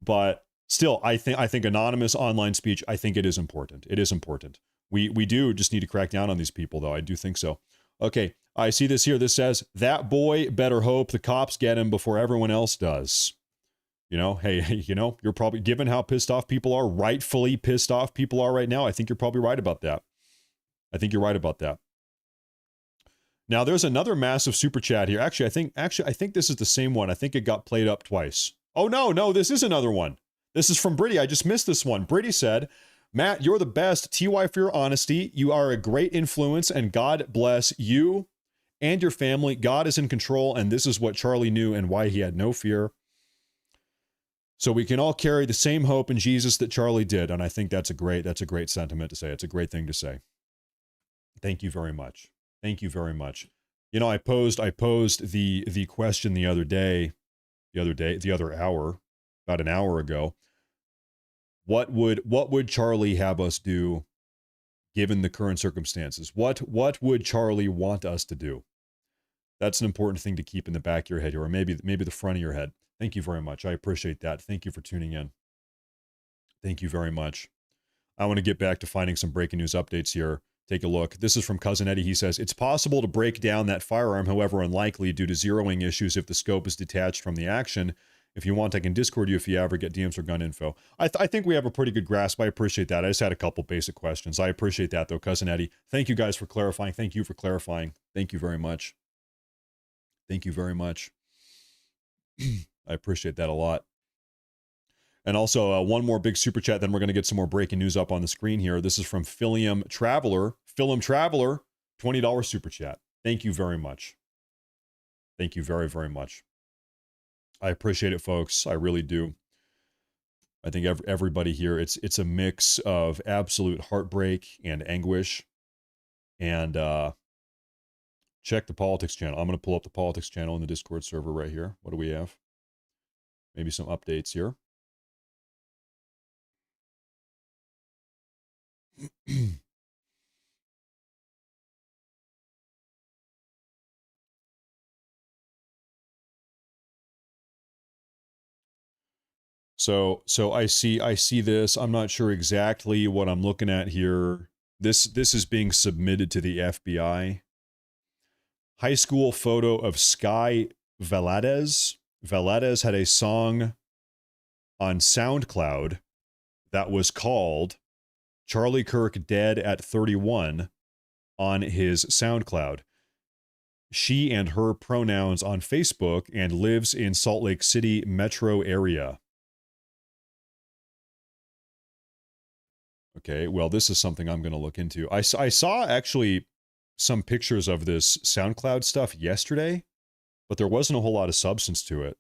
but still, I think anonymous online speech, I think it is important. It is important. We do just need to crack down on these people, though. I do think so. Okay, I see this here. This says, that boy better hope the cops get him before everyone else does. You know, hey, you know, you're probably, given how pissed off people are, rightfully pissed off people are right now, I think you're probably right about that. I think you're right about that. Now, there's another massive super chat here. Actually, I think this is the same one. I think it got played up twice. Oh, no, this is another one. This is from Britty. I just missed this one. Britty said, Matt, you're the best. TY for your honesty. You are a great influence, and God bless you and your family. God is in control, and this is what Charlie knew and why he had no fear. So we can all carry the same hope in Jesus that Charlie did, and I think that's a great sentiment to say. It's a great thing to say. Thank you very much. Thank you very much. You know, I posed the question the other hour, about an hour ago. What would Charlie have us do given the current circumstances? What would Charlie want us to do? That's an important thing to keep in the back of your head here, or maybe the front of your head. Thank you very much. I appreciate that. Thank you for tuning in. Thank you very much. I want to get back to finding some breaking news updates here. Take a look. This is from Cousin Eddie. He says, it's possible to break down that firearm, however unlikely, due to zeroing issues if the scope is detached from the action. If you want, I can Discord you if you ever get DMs or gun info. I think we have a pretty good grasp. I appreciate that. I just had a couple basic questions. I appreciate that, though, Cousin Eddie. Thank you guys for clarifying. Thank you for clarifying. Thank you very much. Thank you very much. I appreciate that a lot. And also, one more big super chat, then we're going to get some more breaking news up on the screen here. This is from Philium Traveler. Philium Traveler, $20 super chat. Thank you very much. Thank you very, very much. I appreciate it, folks. I really do. I think everybody here, it's a mix of absolute heartbreak and anguish. And check the politics channel. I'm going to pull up the politics channel in the Discord server right here. What do we have? Maybe some updates here. So I see this. I'm not sure exactly what I'm looking at here. This is being submitted to the FBI. High school photo of Sky Valadez. Valadez had a song on SoundCloud that was called Charlie Kirk Dead at 31 on his SoundCloud. She and her pronouns on Facebook and lives in Salt Lake City metro area. Okay, well, this is something I'm going to look into. I saw actually some pictures of this SoundCloud stuff yesterday, but there wasn't a whole lot of substance to it.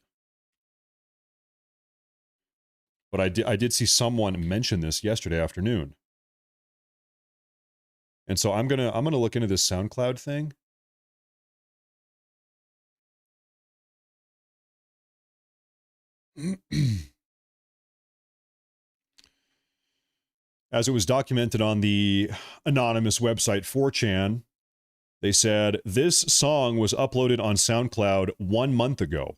But I did see someone mention this yesterday afternoon. And so I'm gonna look into this SoundCloud thing. As it was documented on the anonymous website 4chan, they said this song was uploaded on SoundCloud 1 month ago.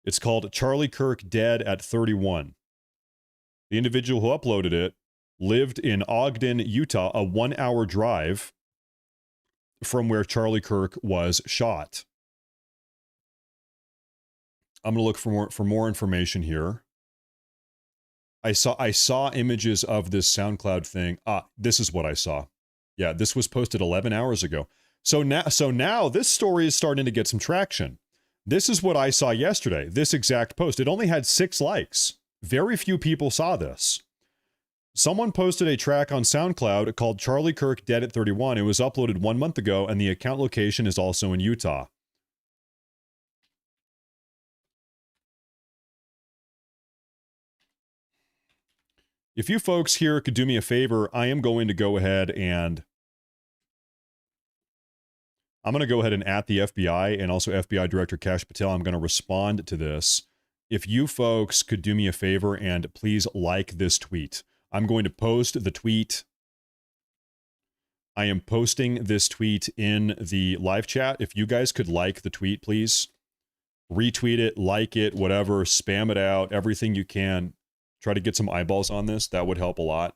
It's called Charlie Kirk Dead at 31. The individual who uploaded it lived in Ogden, Utah, a 1-hour drive from where Charlie Kirk was shot. I'm going to look for more information here. I saw images of this SoundCloud thing. This is what I saw. Yeah, this was posted 11 hours ago. So now this story is starting to get some traction. This is what I saw yesterday. This exact post. It only had 6 likes. Very few people saw this. Someone posted a track on SoundCloud called Charlie Kirk Dead at 31. It was uploaded 1 month ago, and the account location is also in Utah. If you folks here could do me a favor, I am going to go ahead and at the FBI and also FBI Director Kash Patel. I'm going to respond to this. If you folks could do me a favor and please like this tweet. I'm going to post the tweet. I am posting this tweet in the live chat. If you guys could like the tweet, please. Retweet it, like it, whatever. Spam it out, everything you can. Try to get some eyeballs on this. That would help a lot.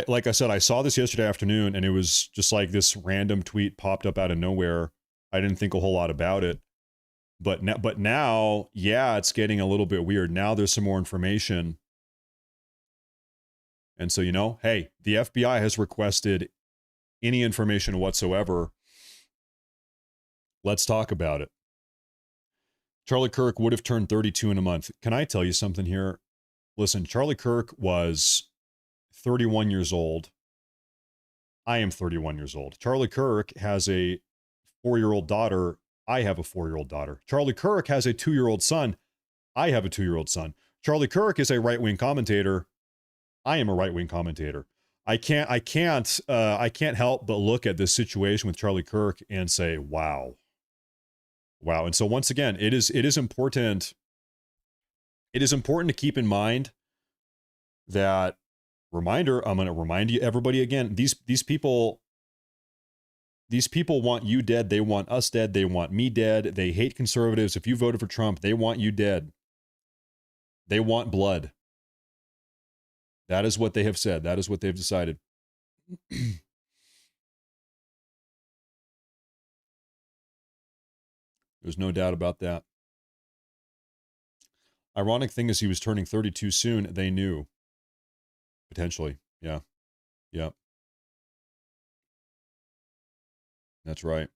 Like I said, I saw this yesterday afternoon, and it was just like this random tweet popped up out of nowhere. I didn't think a whole lot about it. But now, yeah, it's getting a little bit weird. Now there's some more information. And so, hey, the FBI has requested any information whatsoever. Let's talk about it. Charlie Kirk would have turned 32 in a month. Can I tell you something here? Listen, Charlie Kirk was 31 years old. I am 31 years old. Charlie Kirk has a 4-year-old daughter. I have a 4-year-old daughter. Charlie Kirk has a 2-year-old son. I have a 2-year-old son. Charlie Kirk is a right-wing commentator. I am a right-wing commentator. I can't help but look at this situation with Charlie Kirk and say, wow. Wow. And so once again, it is important. It is important to keep in mind that reminder. I'm going to remind you, everybody again, these people want you dead. They want us dead. They want me dead. They hate conservatives. If you voted for Trump, they want you dead. They want blood. That is what they have said. That is what they've decided. There's no doubt about that. Ironic thing is he was turning 32 soon. They knew. Potentially. Yeah. Yeah. That's right.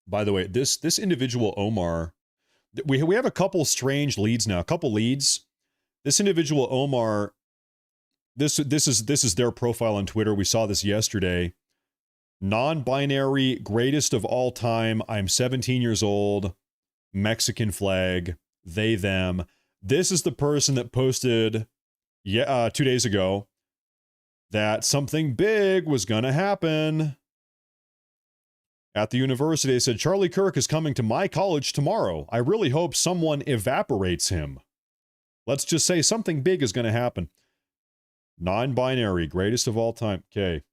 By the way, this individual Omar, we have a couple strange leads now. A couple leads. This individual Omar, this is their profile on Twitter. We saw this yesterday. Non-binary, greatest of all time. I'm 17 years old. Mexican flag. They, them. This is the person that posted 2 days ago that something big was going to happen at the university. They said, Charlie Kirk is coming to my college tomorrow. I really hope someone evaporates him. Let's just say something big is going to happen. Non-binary, greatest of all time. Okay.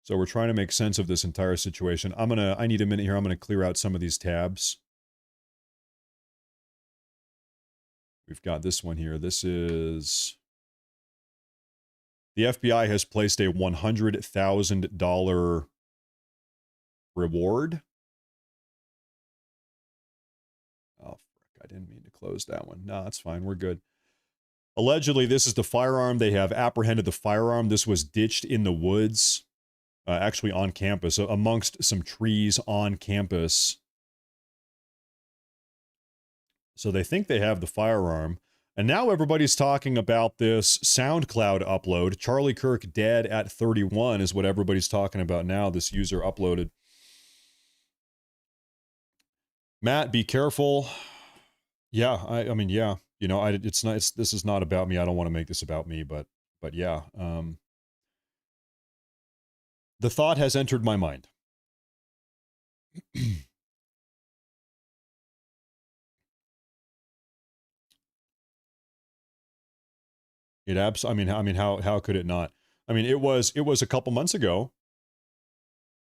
So we're trying to make sense of this entire situation. I need a minute here. I'm going to clear out some of these tabs. We've got this one here. This is... The FBI has placed a $100,000 reward. Oh, frick. I didn't mean to close that one. No, that's fine. We're good. Allegedly, this is the firearm. They have apprehended the firearm. This was ditched in the woods, actually on campus, amongst some trees on campus. So they think they have the firearm. And now everybody's talking about this SoundCloud upload. Charlie Kirk dead at 31 is what everybody's talking about now. This user uploaded. Matt, be careful. Yeah, I mean, yeah. You know, this is not about me. I don't want to make this about me, but yeah. The thought has entered my mind. I mean, how could it not? I mean, it was a couple months ago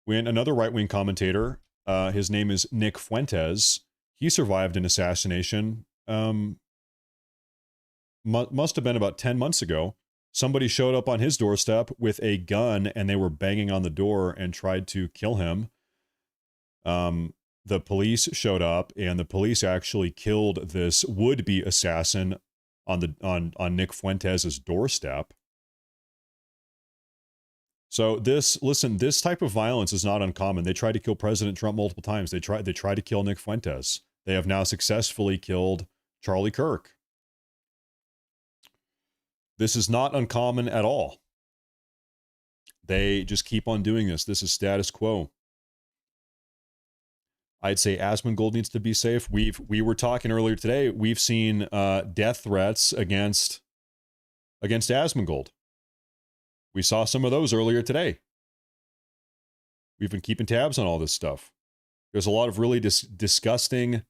when another right-wing commentator, his name is Nick Fuentes, he survived an assassination. Must have been about 10 months ago. Somebody showed up on his doorstep with a gun and they were banging on the door and tried to kill him. The police showed up and the police actually killed this would-be assassin on Nick Fuentes' doorstep. So this type of violence is not uncommon. They tried to kill President Trump multiple times. They tried to kill Nick Fuentes. They have now successfully killed Charlie Kirk. This is not uncommon at all. They just keep on doing this. This is status quo. I'd say Asmongold needs to be safe. We were talking earlier today. We've seen death threats against Asmongold. We saw some of those earlier today. We've been keeping tabs on all this stuff. There's a lot of really disgusting,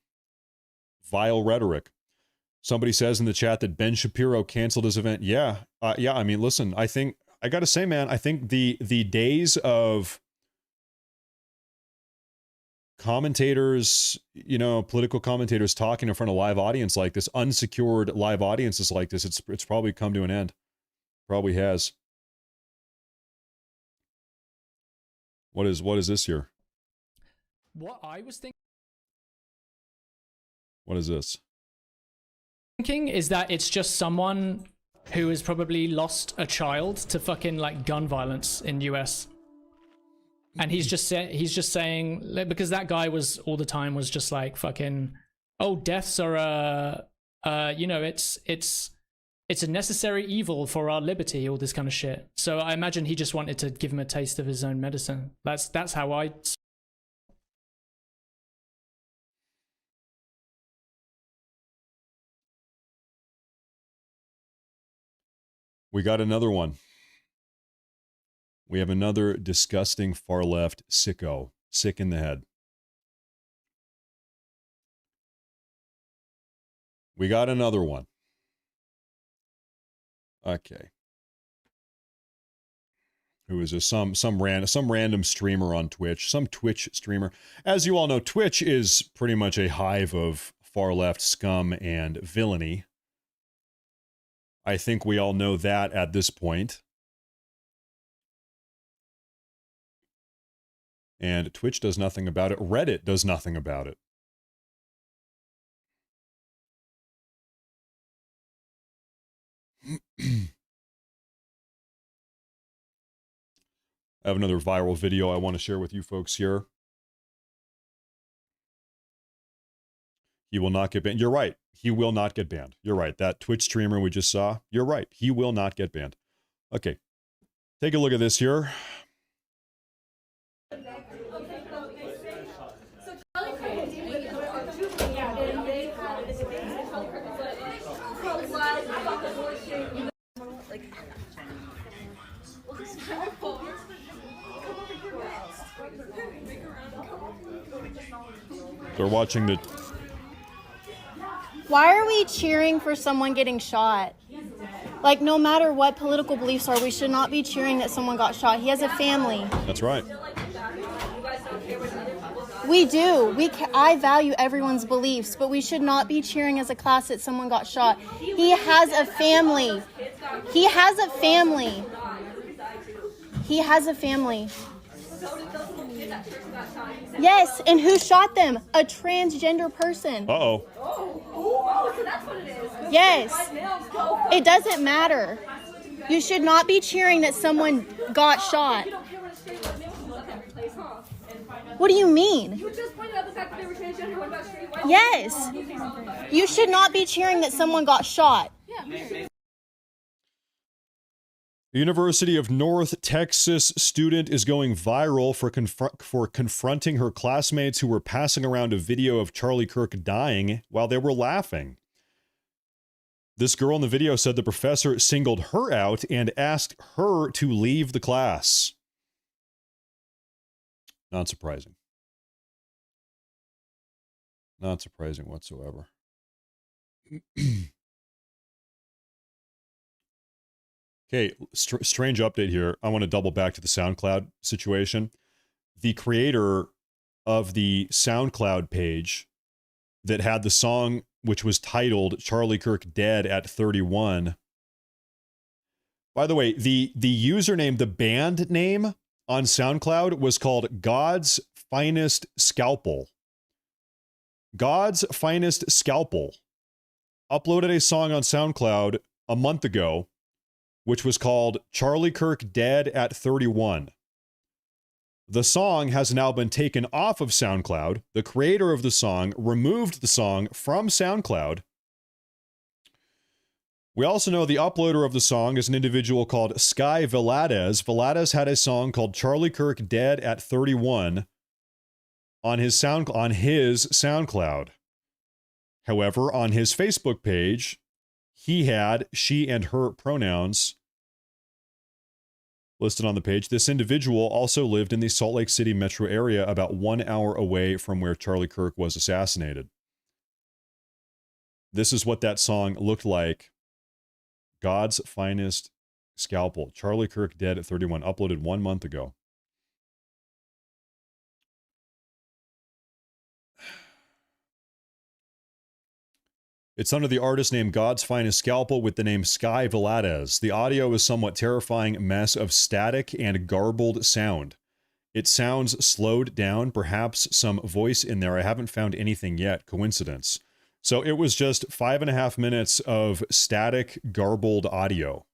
vile rhetoric. Somebody says in the chat that Ben Shapiro canceled his event. Yeah. I mean, listen, I got to say, man, I think the days of commentators, political commentators talking in front of live audience like this, unsecured live audiences like this, it's probably come to an end. Probably has. What is this here? What I was thinking. What is this? Thinking is that it's just someone who has probably lost a child to fucking like gun violence in US, and he's just saying, because that guy was all the time was just like fucking, oh, deaths are it's a necessary evil for our liberty, all this kind of shit. So I imagine he just wanted to give him a taste of his own medicine. That's how I. We got another one. We have another disgusting far left sicko, sick in the head. We got another one. Okay. Who is this? Some random streamer on Twitch, some Twitch streamer. As you all know, Twitch is pretty much a hive of far left scum and villainy. I think we all know that at this point. And Twitch does nothing about it. Reddit does nothing about it. I have another viral video I want to share with you folks here. He will not get banned. You're right. He will not get banned. You're right. That Twitch streamer we just saw, you're right. He will not get banned. Okay. Take a look at this here. They're watching the... Why are we cheering for someone getting shot? Like, no matter what political beliefs are, we should not be cheering that someone got shot. He has a family. That's right. We do. I value everyone's beliefs, but we should not be cheering as a class that someone got shot. He has a family. He has a family. He has a family. Yes, and who shot them? A transgender person. Uh-oh. Oh, so that's what it is. Yes. It doesn't matter. You should not be cheering that someone got shot. What do you mean? You just pointed out the fact that they were transgender. What about straight white? Yes. You should not be cheering that someone got shot. The University of North Texas student is going viral for confronting her classmates who were passing around a video of Charlie Kirk dying while they were laughing. This girl in the video said the professor singled her out and asked her to leave the class. Not surprising. Not surprising whatsoever. Okay, strange update here. I want to double back to the SoundCloud situation. The creator of the SoundCloud page that had the song, which was titled Charlie Kirk Dead at 31, By the way, the username, the band name on SoundCloud was called God's Finest Scalpel. God's Finest Scalpel uploaded a song on SoundCloud a month ago, which was called Charlie Kirk Dead at 31. The song has now been taken off of SoundCloud. The creator of the song removed the song from SoundCloud. We also know the uploader of the song is an individual called Sky Velades. Velades had a song called Charlie Kirk Dead at 31 on his SoundCloud. However, on his Facebook page, he had she and her pronouns listed on the page. This individual also lived in the Salt Lake City metro area about 1 hour away from where Charlie Kirk was assassinated. This is what that song looked like. God's Finest Scalpel. Charlie Kirk Dead at 31. Uploaded 1 month ago. It's under the artist name God's Finest Scalpel with the name Sky Velades. The audio is somewhat terrifying mess of static and garbled sound. It sounds slowed down, perhaps some voice in there. I haven't found anything yet. Coincidence. So it was just 5.5 minutes of static, garbled audio.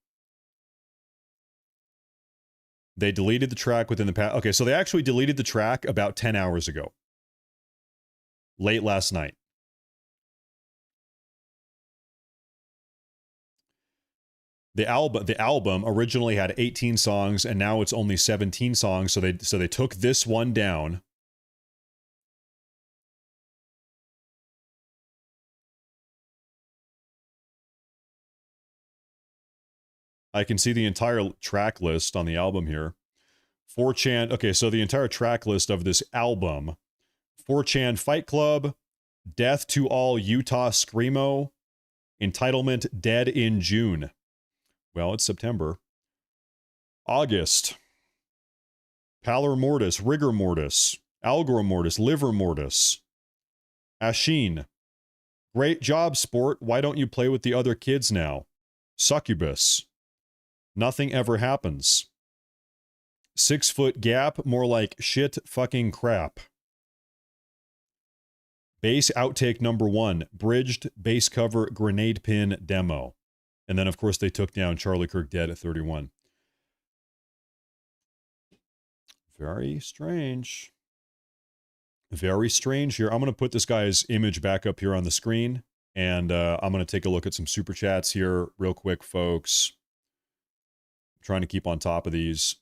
They deleted the track within the past. Okay, so they actually deleted the track about 10 hours ago. Late last night. The album originally had 18 songs, and now it's only 17 songs. So they took this one down. I can see the entire track list on the album here. 4chan. Okay, so the entire track list of this album: 4chan Fight Club, Death to All Utah Screamo, Entitlement Dead in June. Well, it's September. August. Pallor Mortis, Rigor Mortis, Algor Mortis, Liver Mortis. Ashin. Great job, sport. Why don't you play with the other kids now? Succubus. Nothing ever happens. 6 foot gap, more like shit fucking crap. Bass outtake number 1, bridged bass cover grenade pin demo. And then, of course, they took down Charlie Kirk Dead at 31. Very strange. Very strange here. I'm going to put this guy's image back up here on the screen. And I'm going to take a look at some super chats here real quick, folks. I'm trying to keep on top of these.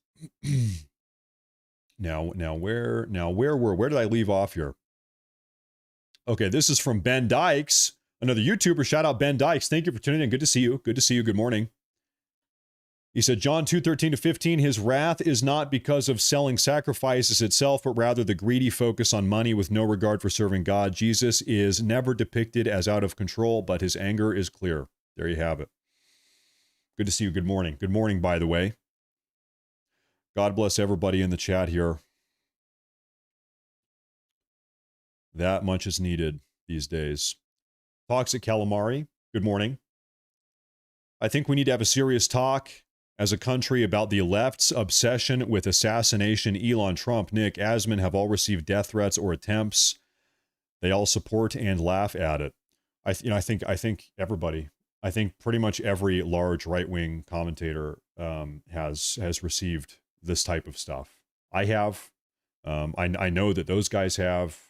Where did I leave off here? Okay, this is from Ben Dykes. Another YouTuber. Shout out Ben Dykes. Thank you for tuning in. Good to see you. Good to see you. Good morning. He said, John 2:13-15, his wrath is not because of selling sacrifices itself, but rather the greedy focus on money with no regard for serving God. Jesus is never depicted as out of control, but his anger is clear. There you have it. Good to see you. Good morning. Good morning, by the way. God bless everybody in the chat here. That much is needed these days. Toxic Calamari, good morning. I think we need to have a serious talk as a country about the left's obsession with assassination. Elon, Trump, Nick, Asman have all received death threats or attempts. They all support and laugh at it. I think everybody. I think pretty much every large right-wing commentator has received this type of stuff. I have. I know that those guys have.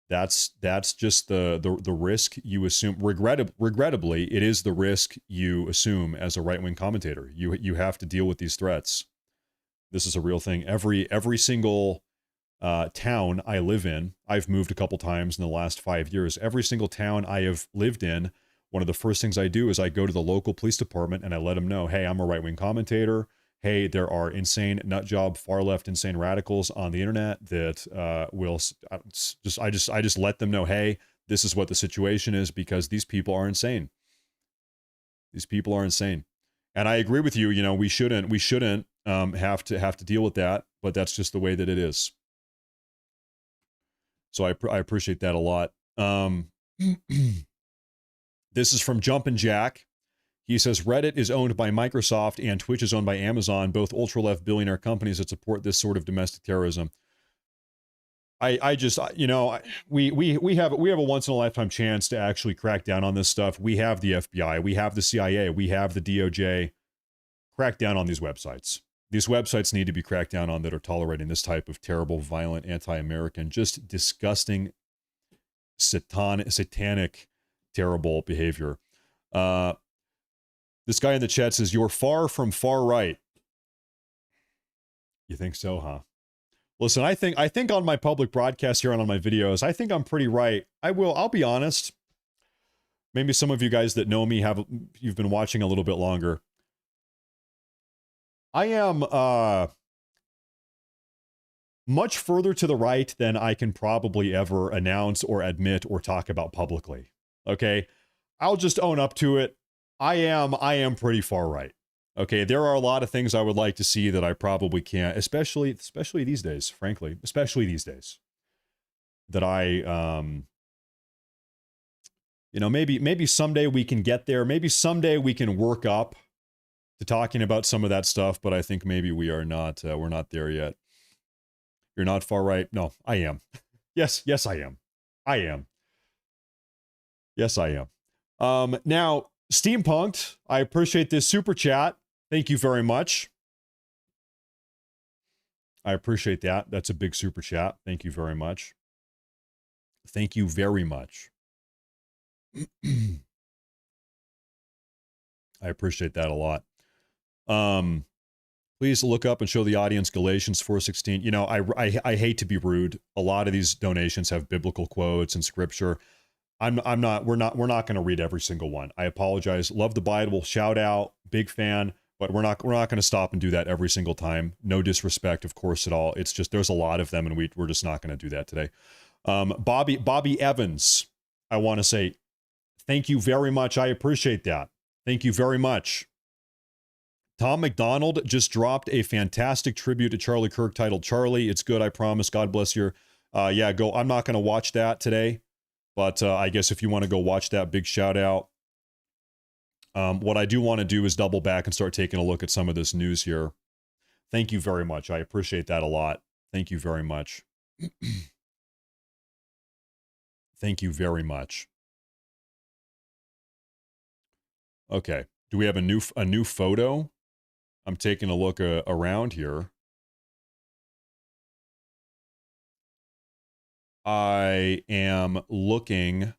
That's just the risk you assume. Regrettably, it is the risk you assume as a right-wing commentator. You have to deal with these threats. This is a real thing. Every single town I live in, I've moved a couple times in the last 5 years. Every single town I have lived in, one of the first things I do is I go to the local police department and I let them know, hey, I'm a right-wing commentator. Hey, there are insane nutjob, far left, insane radicals on the internet that I just let them know, hey, this is what the situation is because these people are insane. These people are insane, and I agree with you. You know, we shouldn't have to deal with that, but that's just the way that it is. So I appreciate that a lot. This is from Jumpin' Jack. He says Reddit is owned by Microsoft and Twitch is owned by Amazon, both ultra-left billionaire companies that support this sort of domestic terrorism. I just, you know, we have a once in a lifetime chance to actually crack down on this stuff. We have the FBI, we have the CIA, we have the DOJ. Crack down on these websites. These websites need to be cracked down on that are tolerating this type of terrible, violent, anti-American, just disgusting, satanic, terrible behavior. This guy in the chat says, "You're far from far right." You think so, huh? Listen, I think on my public broadcast here and on my videos, I think I'm pretty right. I'll be honest. Maybe some of you guys that know me you've been watching a little bit longer. I am much further to the right than I can probably ever announce or admit or talk about publicly. Okay? I'll just own up to it. I am pretty far right. Okay, there are a lot of things I would like to see that I probably can't, especially these days, frankly, especially these days. That I you know, maybe someday we can get there. Maybe someday we can work up to talking about some of that stuff, but I think maybe we are not we're not there yet. You're not far right. No, I am. Yes, I am. I am. Yes, I am. Now, Steampunked, I appreciate this super chat. Thank you very much. I appreciate that. That's a big super chat. Thank you very much. Thank you very much. I appreciate that a lot. Please look up and show the audience Galatians 4:16. You know, I hate to be rude. A lot of these donations have biblical quotes and scripture. We're not going to read every single one. I apologize. Love the Bible. Shout out. Big fan. But we're not going to stop and do that every single time. No disrespect, of course, at all. It's just there's a lot of them, and we're just not going to do that today. Bobby Evans, I want to say thank you very much. I appreciate that. Thank you very much. Tom McDonald just dropped a fantastic tribute to Charlie Kirk titled Charlie. It's good, I promise. God bless you. Yeah, go. I'm not going to watch that today, but I guess if you want to go watch that, big shout out. What I do want to do is double back and start taking a look at some of this news here. Thank you very much. I appreciate that a lot. Thank you very much. Thank you very much. Okay. Do we have a new photo? I'm taking a look around here. I am looking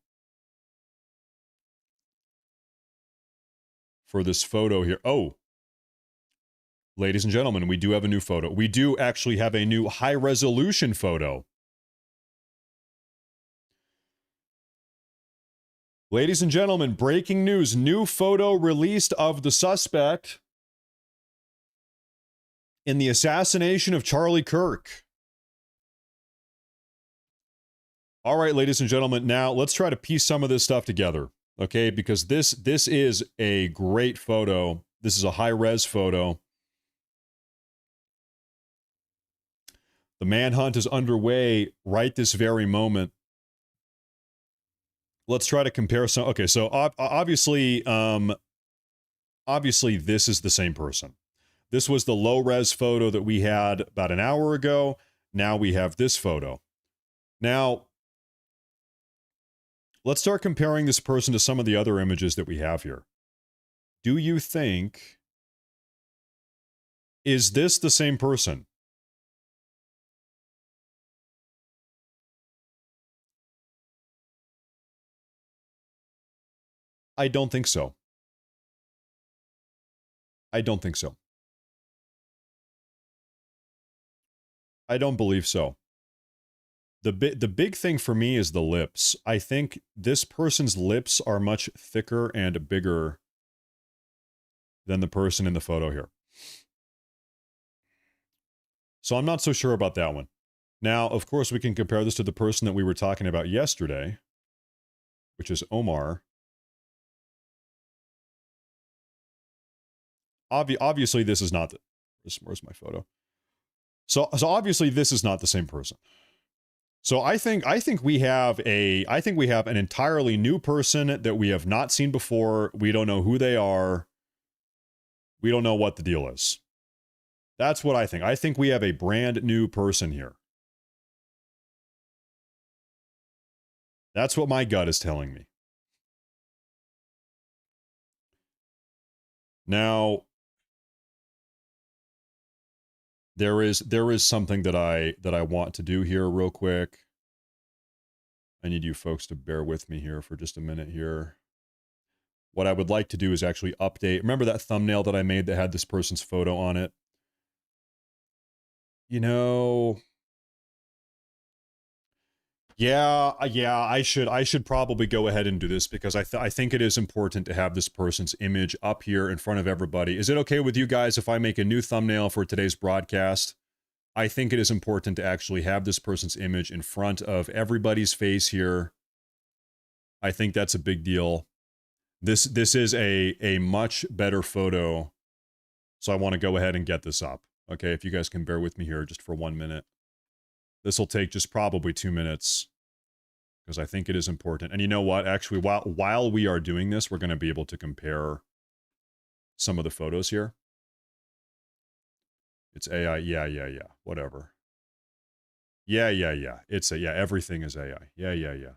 for this photo here. Oh, ladies and gentlemen, we do have a new photo. We do actually have a new high-resolution photo. Ladies and gentlemen, breaking news. New photo released of the suspect in the assassination of Charlie Kirk. All right, ladies and gentlemen, now let's try to piece some of this stuff together. Okay, because this is a great photo. This is a high-res photo. The manhunt is underway right this very moment. Let's try to compare some. Okay, so obviously this is the same person. This was the low-res photo that we had about an hour ago. Now we have this photo. Now, let's start comparing this person to some of the other images that we have here. Do you think, is this the same person? I don't think so. I don't think so. I don't believe so. The big thing for me is the lips. I think this person's lips are much thicker and bigger than the person in the photo here. So I'm not so sure about that one. Now, of course, we can compare this to the person that we were talking about yesterday, which is Omar. Obviously, this is not the... Where's my photo? So obviously, this is not the same person. So I think we have an entirely new person that we have not seen before. We don't know who they are. We don't know what the deal is. That's what I think. I think we have a brand new person here. That's what my gut is telling me. Now, there is something that I want to do here real quick. I need you folks to bear with me here for just a minute here. What I would like to do is actually update. Remember that thumbnail that I made that had this person's photo on it? You know, yeah, I should probably go ahead and do this because I think it is important to have this person's image up here in front of everybody. Is it okay with you guys if I make a new thumbnail for today's broadcast? I think it is important to actually have this person's image in front of everybody's face here. I think that's a big deal. This is a much better photo. So I want to go ahead and get this up. Okay, if you guys can bear with me here just for 1 minute. This will take just probably 2 minutes because I think it is important. And you know what? Actually, while we are doing this, we're going to be able to compare some of the photos here. It's AI. Yeah. Whatever. Yeah. It's everything is AI. Yeah.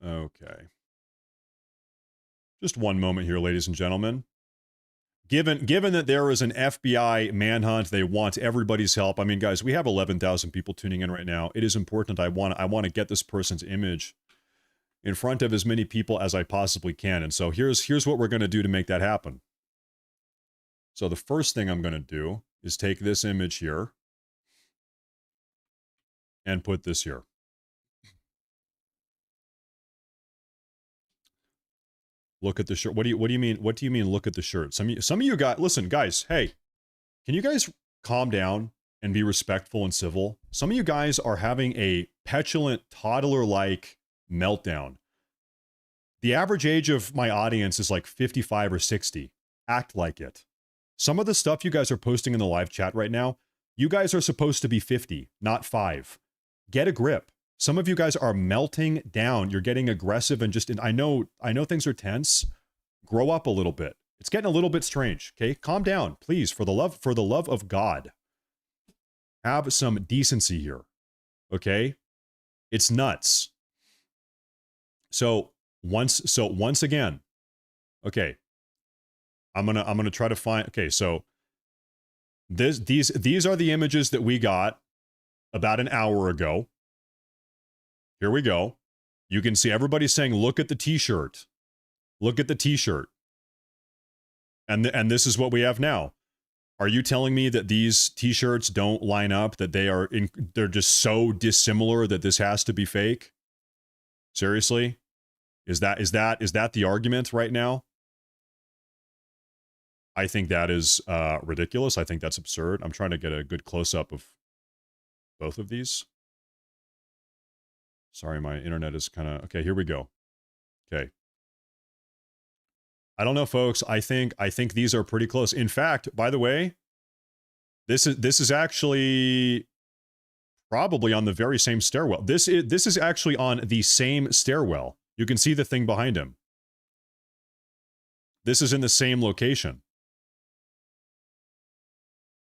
Okay. Just one moment here, ladies and gentlemen. Given that there is an FBI manhunt, they want everybody's help. I mean, guys, we have 11,000 people tuning in right now. It is important. I want to get this person's image in front of as many people as I possibly can. And so here's what we're going to do to make that happen. So the first thing I'm going to do is take this image here and put this here. Look at the shirt. What do you mean? What do you mean? Look at the shirt. Some of you guys, listen, guys. Hey, can you guys calm down and be respectful and civil? Some of you guys are having a petulant, toddler-like meltdown. The average age of my audience is like 55 or 60. Act like it. Some of the stuff you guys are posting in the live chat right now, you guys are supposed to be 50, not 5. Get a grip. Some of you guys are melting down. You're getting aggressive and just, I know things are tense. Grow up a little bit. It's getting a little bit strange. Okay, calm down, please. For the love of God, have some decency here. Okay, it's nuts. So once again, okay, I'm gonna try to find. Okay, so these are the images that we got about an hour ago. Here we go. You can see everybody saying, look at the t-shirt. Look at the t-shirt. And this is what we have now. Are you telling me that these t-shirts don't line up, that they're just so dissimilar that this has to be fake? Seriously? Is that the argument right now? I think that is ridiculous. I think that's absurd. I'm trying to get a good close-up of both of these. Sorry, my internet is kind of... Okay, here we go. Okay. I don't know, folks. I think these are pretty close. In fact, by the way, this is actually probably on the very same stairwell. This is actually on the same stairwell. You can see the thing behind him. This is in the same location.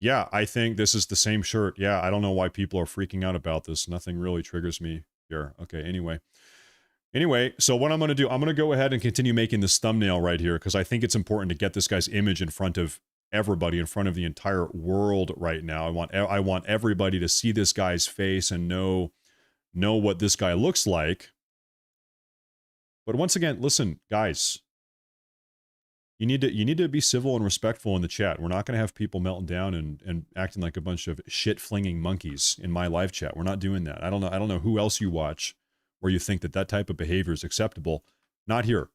Yeah, I think this is the same shirt. Yeah, I don't know why people are freaking out about this. Nothing really triggers me here. Okay, anyway, so what I'm going to do, I'm going to go ahead and continue making this thumbnail right here because I think it's important to get this guy's image in front of everybody, in front of the entire world right now. I want everybody to see this guy's face and know what this guy looks like. But once again, listen, guys, you need to be civil and respectful in the chat. We're not going to have people melting down and acting like a bunch of shit-flinging monkeys in my live chat. We're not doing that. I don't know who else you watch where you think that type of behavior is acceptable. Not here.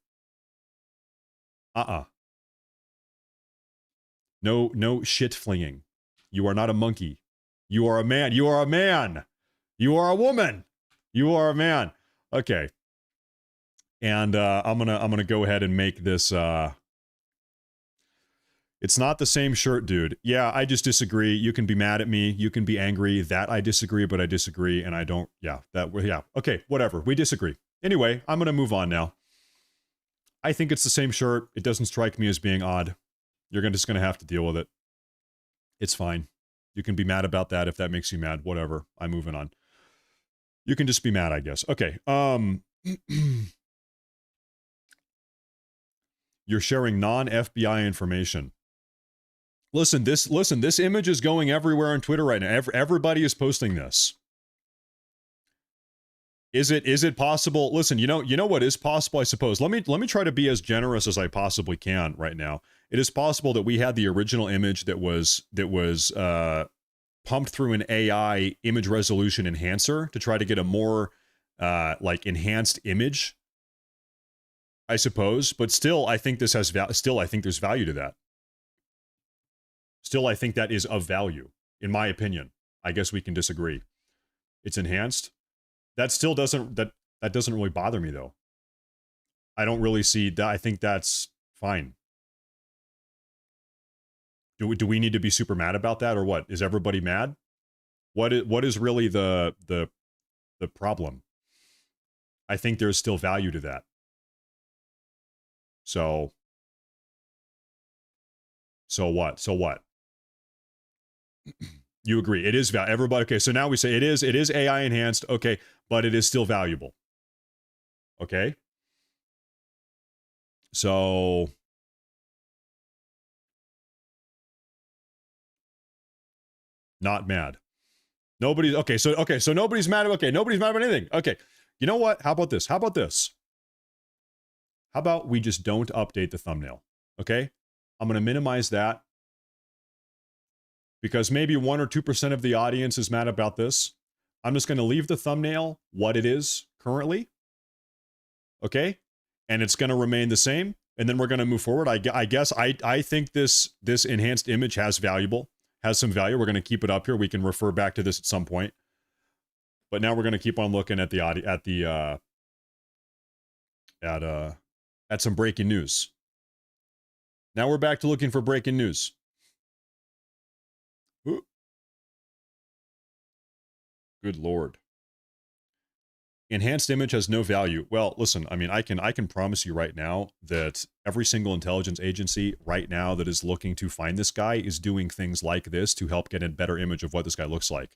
No shit-flinging. You are not a monkey. You are a man. You are a man. You are a woman. You are a man. Okay. And I'm gonna go ahead and make this It's not the same shirt, dude. Yeah, I just disagree. You can be mad at me. You can be angry that I disagree, but I disagree, and I don't. Yeah, yeah. Okay, whatever. We disagree. Anyway, I'm gonna move on now. I think it's the same shirt. It doesn't strike me as being odd. You're just gonna have to deal with it. It's fine. You can be mad about that if that makes you mad. Whatever. I'm moving on. You can just be mad, I guess. Okay. You're sharing non-FBI information. Listen, this image is going everywhere on Twitter right now. Everybody is posting this. Is it possible? Listen, you know what is possible, I suppose. Let me try to be as generous as I possibly can right now. It is possible that we had the original image that was pumped through an AI image resolution enhancer to try to get a more like enhanced image, I suppose. But still, I think this has still I think there's value to that. Still, I think that is of value, in my opinion. I guess we can disagree. It's enhanced. That still doesn't that doesn't really bother me though. I don't really see that. I think that's fine. Do we need to be super mad about that, or what? Is everybody mad? What is really the problem? I think there's still value to that. So what? So what? You agree? It is everybody. Okay, so now we say it is AI enhanced. Okay, but it is still valuable. Okay. So not mad. Nobody's okay. So nobody's mad. Okay, nobody's mad about anything. Okay, you know what? How about this? How about this? How about we just don't update the thumbnail? Okay, I'm gonna minimize that because maybe 1 or 2% of the audience is mad about this. I'm just gonna leave the thumbnail what it is currently. Okay, and it's gonna remain the same, and then we're gonna move forward. I guess I think this enhanced image has some value. We're going to keep it up here. We can refer back to this at some point. But now we're going to keep on looking at at some breaking news. Now we're back to looking for breaking news. Ooh. Good Lord. Enhanced image has no value. Well, listen, I mean, I can promise you right now that every single intelligence agency right now that is looking to find this guy is doing things like this to help get a better image of what this guy looks like.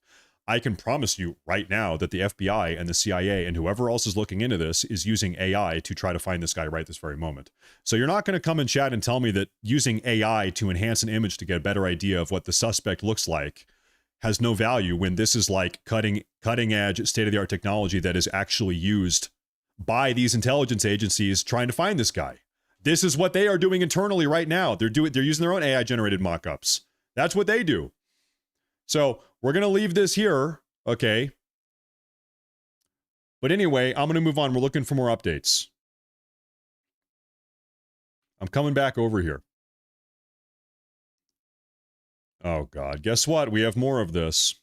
I can promise you right now that the FBI and the CIA and whoever else is looking into this is using AI to try to find this guy right this very moment. So you're not going to come in chat and tell me that using AI to enhance an image to get a better idea of what the suspect looks like has no value when this is like cutting edge, state-of-the-art technology that is actually used by these intelligence agencies trying to find this guy. This is what they are doing internally right now. They're using their own AI-generated mock-ups. That's what they do. So we're going to leave this here, okay? But anyway, I'm going to move on. We're looking for more updates. I'm coming back over here. Oh, God. Guess what? We have more of this.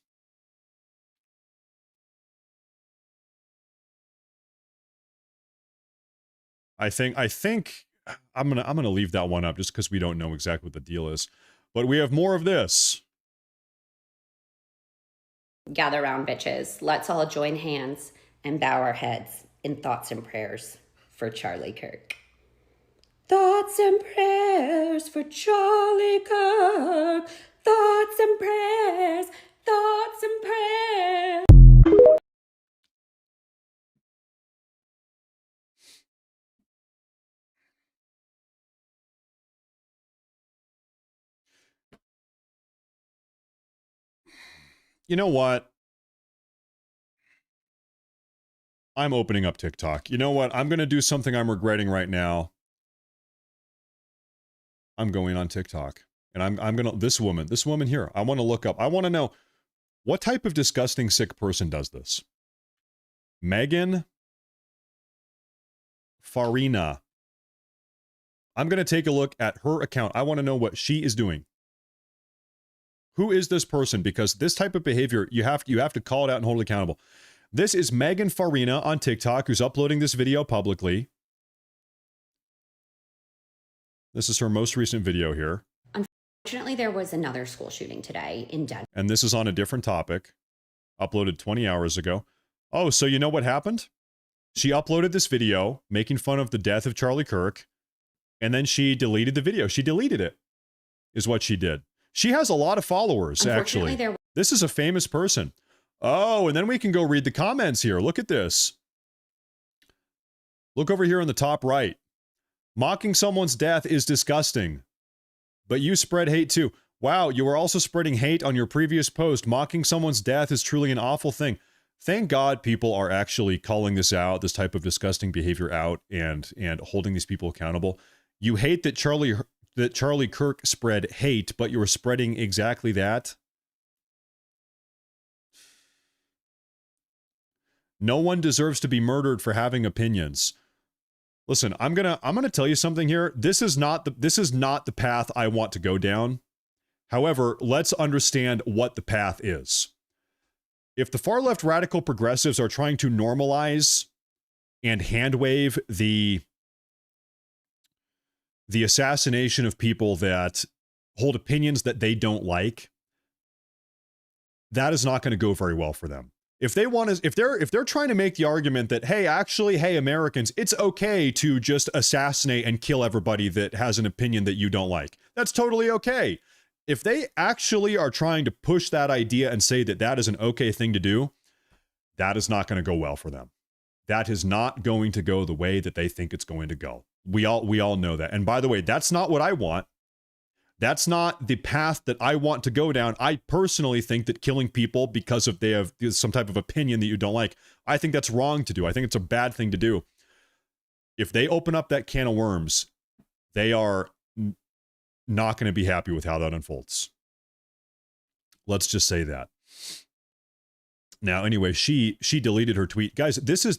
I think I'm gonna leave that one up just because we don't know exactly what the deal is. But we have more of this. Gather round, bitches. Let's all join hands and bow our heads in thoughts and prayers for Charlie Kirk. Thoughts and prayers for Charlie Kirk. Thoughts and prayers. Thoughts and prayers. You know what? I'm opening up TikTok. You know what? I'm going to do something I'm regretting right now. I'm going on TikTok. And I'm going to, this woman here, I want to look up. I want to know what type of disgusting sick person does this. Megan Farina. I'm going to take a look at her account. I want to know what she is doing. Who is this person? Because this type of behavior, you have to call it out and hold it accountable. This is Megan Farina on TikTok, who's uploading this video publicly. This is her most recent video here. Unfortunately, there was another school shooting today in Denver. And this is on a different topic, uploaded 20 hours ago. Oh, so you know what happened? She uploaded this video making fun of the death of Charlie Kirk, and then she deleted the video. She deleted it, is what she did. She has a lot of followers, actually. This is a famous person. Oh, and then we can go read the comments here. Look at this. Look over here on the top right. Mocking someone's death is disgusting, but you spread hate too. Wow, you were also spreading hate on your previous post. Mocking someone's death is truly an awful thing. Thank God people are actually calling this out, this type of disgusting behavior out, and holding these people accountable. You hate that Charlie Kirk spread hate, but you were spreading exactly that. No one deserves to be murdered for having opinions. Listen, I'm gonna tell you something here. This is not the path I want to go down. However, let's understand what the path is. If the far left radical progressives are trying to normalize and handwave the assassination of people that hold opinions that they don't like, that is not going to go very well for them. If they want to, if they're trying to make the argument that, hey, actually, hey, Americans, it's okay to just assassinate and kill everybody that has an opinion that you don't like. That's totally okay. If they actually are trying to push that idea and say that that is an okay thing to do, that is not going to go well for them. That is not going to go the way that they think it's going to go. We all know that. And by the way, that's not what I want. That's not the path that I want to go down. I personally think that killing people because of they have some type of opinion that you don't like, I think that's wrong to do. I think it's a bad thing to do. If they open up that can of worms, they are not going to be happy with how that unfolds. Let's just say that. Now, anyway, she deleted her tweet. Guys, this is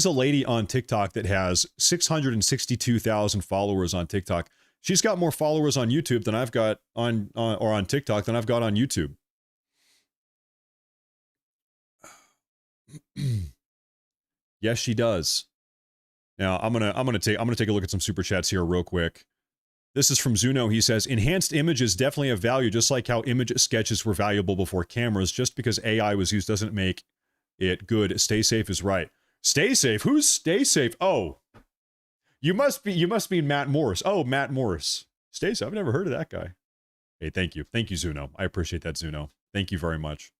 a lady on TikTok that has 662,000 followers on TikTok. She's got more followers on YouTube than I've got on TikTok than I've got on YouTube. Yes, she does. Now, I'm gonna take a look at some super chats here real quick. This is from Zuno. He says, enhanced images definitely have value, just like how image sketches were valuable before cameras. Just because AI was used doesn't make it good. Stay safe is right. Stay safe? Who's stay safe? Oh, you must be Matt Morris. Oh, Matt Morris. Stay safe. I've never heard of that guy. Hey, thank you. Thank you, Zuno. I appreciate that, Zuno. Thank you very much.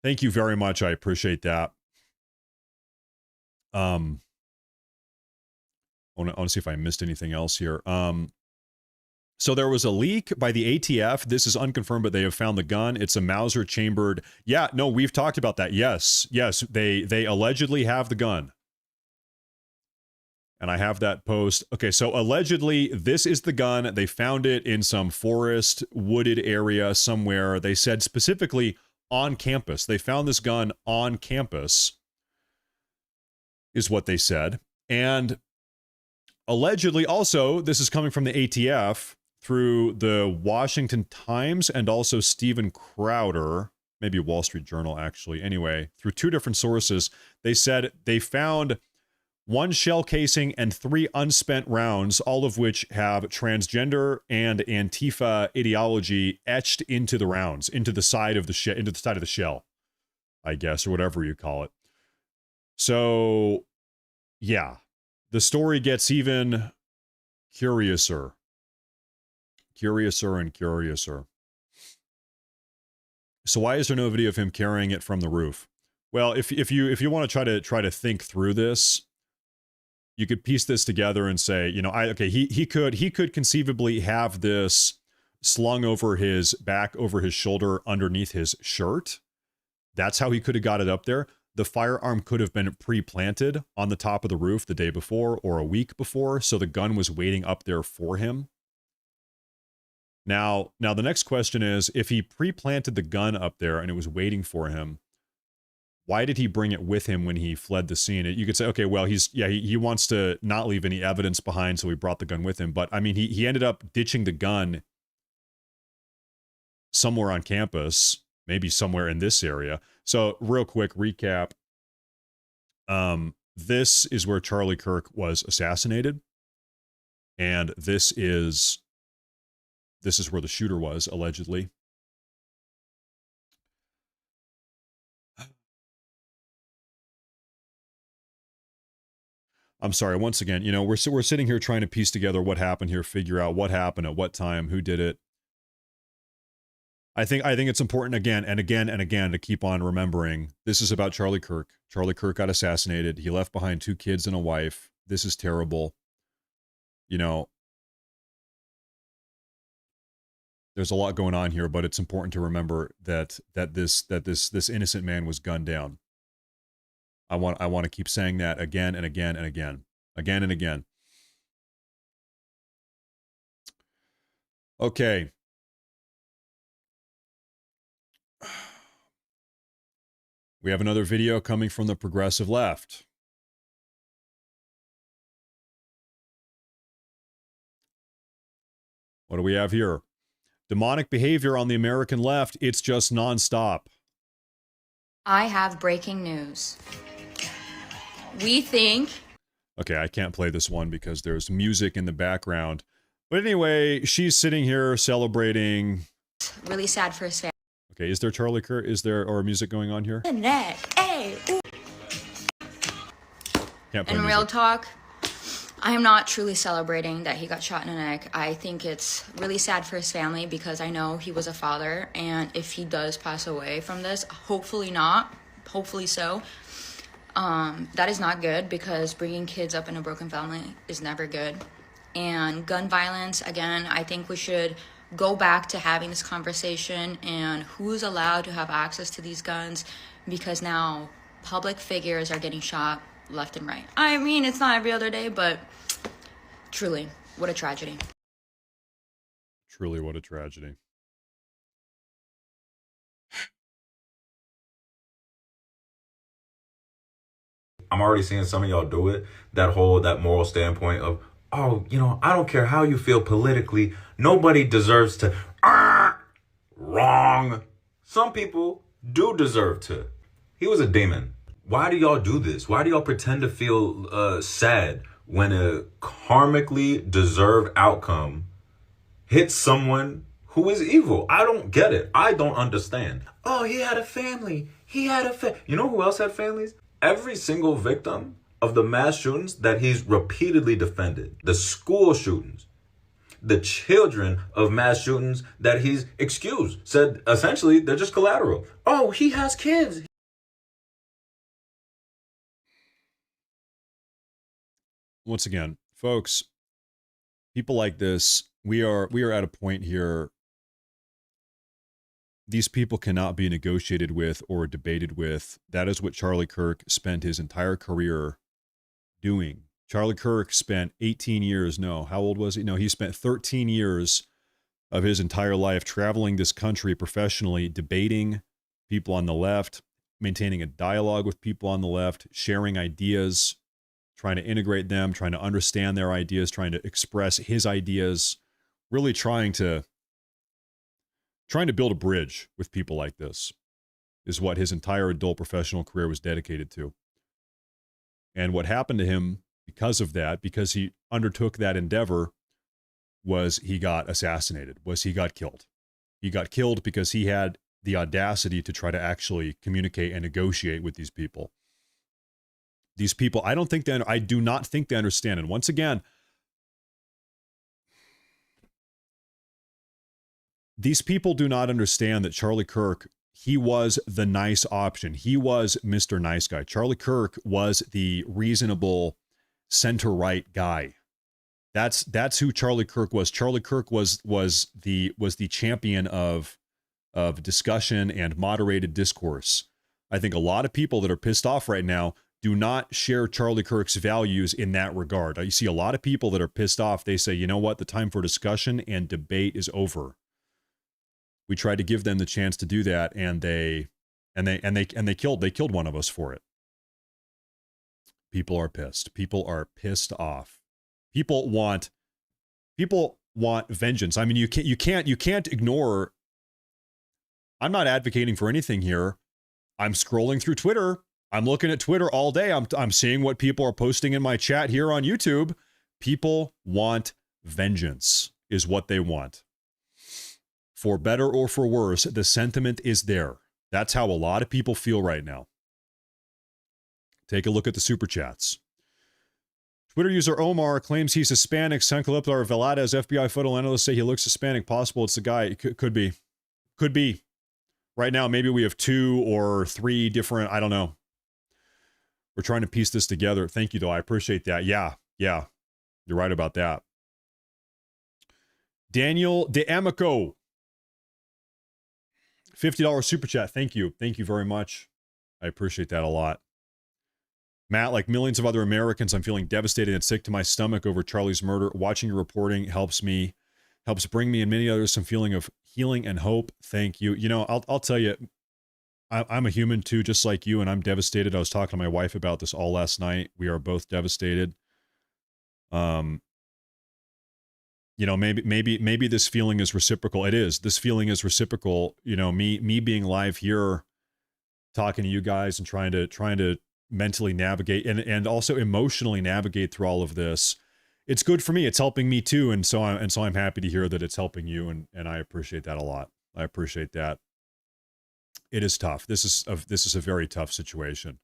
Thank you very much. I appreciate that. I want to see if I missed anything else here. So there was a leak by the ATF. This is unconfirmed, but they have found the gun. It's a Mauser chambered. Yeah, no, we've talked about that. Yes, they allegedly have the gun. And I have that post. Okay, so allegedly, this is the gun. They found it in some forest, wooded area somewhere. They said specifically on campus. They found this gun on campus, is what they said. And allegedly, also, this is coming from the ATF through the Washington Times and also Steven Crowder, maybe Wall Street Journal, actually. Anyway, through two different sources, they said they found one shell casing and 3 unspent rounds, all of which have transgender and Antifa ideology etched into the rounds, into the side of the shell, I guess, or whatever you call it. So, yeah, the story gets even curiouser and curiouser. So why is there no video of him carrying it from the roof? Well, if you want to try to think through this, you could piece this together and say, you know, he could conceivably have this slung over his back, over his shoulder, underneath his shirt. That's how he could have got it up there. The firearm could have been pre-planted on the top of the roof the day before or a week before, so the gun was waiting up there for him. Now the next question is, if he pre-planted the gun up there and it was waiting for him, why did he bring it with him when he fled the scene? You could say, okay, well, he wants to not leave any evidence behind, so he brought the gun with him. But I mean, he ended up ditching the gun somewhere on campus, maybe somewhere in this area. So real quick recap. This is where Charlie Kirk was assassinated. And this is where the shooter was, allegedly. I'm sorry, once again, you know, we're sitting here trying to piece together what happened here, figure out what happened at what time, who did it. I think it's important again and again and again to keep on remembering this is about Charlie Kirk. Charlie Kirk got assassinated. He left behind 2 kids and a wife. This is terrible. You know, there's a lot going on here, but it's important to remember that this innocent man was gunned down. I want to keep saying that again and again and again. Again and again. Okay. We have another video coming from the progressive left. What do we have here? Demonic behavior on the American left. It's just nonstop. I have breaking news. We think... Okay, I can't play this one because there's music in the background. But anyway, she's sitting here celebrating. Really sad for his family. Okay, is there Charlie Kirk? Is there or music going on here? The neck. Hey. Ooh. Can't play In music. real talk, I am not truly celebrating that he got shot in the neck. I think it's really sad for his family because I know he was a father, and if he does pass away from this, hopefully not, hopefully so, that is not good because bringing kids up in a broken family is never good. And gun violence, again, I think we should go back to having this conversation and who's allowed to have access to these guns, because now public figures are getting shot left and right. I mean, it's not every other day, but truly, what a tragedy. Truly, what a tragedy. I'm already seeing some of y'all do it. That moral standpoint of, oh, you know, I don't care how you feel politically. Nobody deserves to. Wrong. Some people do deserve to. He was a demon. Why do y'all do this? Why do y'all pretend to feel sad when a karmically deserved outcome hits someone who is evil? I don't get it. I don't understand. Oh, he had a family. He had a You know who else had families? Every single victim of the mass shootings that he's repeatedly defended, the school shootings, the children of mass shootings that he's excused, said essentially they're just collateral. Oh, he has kids. Once again, folks, people like this, we are at a point here. These people cannot be negotiated with or debated with. That is what Charlie Kirk spent his entire career doing. Charlie Kirk spent 18 years, no, how old was he? No, he spent 13 years of his entire life traveling this country professionally, debating people on the left, maintaining a dialogue with people on the left, sharing ideas, trying to integrate them, trying to understand their ideas, trying to express his ideas, really trying to build a bridge with people like this is what his entire adult professional career was dedicated to. And what happened to him because of that, because he undertook that endeavor, was he got assassinated, was he got killed. He got killed because he had the audacity to try to actually communicate and negotiate with these people. These people, I do not think they understand. And once again, these people do not understand that Charlie Kirk, he was the nice option. He was Mr. Nice Guy. Charlie Kirk was the reasonable center-right guy. That's who Charlie Kirk was. Charlie Kirk was the champion of discussion and moderated discourse. I think a lot of people that are pissed off right now do not share Charlie Kirk's values in that regard. You see a lot of people that are pissed off. They say, you know what, the time for discussion and debate is over. We tried to give them the chance to do that, and they killed one of us for it. People are pissed. People are pissed off. People want vengeance. I mean, you can't ignore. I'm not advocating for anything here. I'm scrolling through Twitter. I'm looking at Twitter all day. I'm seeing what people are posting in my chat here on YouTube. People want Vengeance is what they want. For better or for worse, the sentiment is there. That's how a lot of people feel right now. Take a look at the super chats. Twitter user Omar claims he's Hispanic. Sankaliptar Velades, FBI photo analysts say he looks Hispanic. Possible it's the guy. It could be. Could be. Right now, maybe we have 2 or 3 different, I don't know. We're trying to piece this together. Thank you, though. I appreciate that. Yeah. You're right about that. Daniel De Amico. $50 super chat. Thank you. Thank you very much. I appreciate that a lot. Matt, like millions of other Americans, I'm feeling devastated and sick to my stomach over Charlie's murder. Watching your reporting helps bring me and many others some feeling of healing and hope. Thank you. You know, I'll tell you, I'm a human too, just like you, and I'm devastated. I was talking to my wife about this all last night. We are both devastated. You know, maybe this feeling is reciprocal. It is. This feeling is reciprocal. You know, me being live here, talking to you guys and trying to mentally navigate and also emotionally navigate through all of this. It's good for me. It's helping me too. And so I'm happy to hear that it's helping you. And I appreciate that a lot. I appreciate that. It is tough. This is a very tough situation.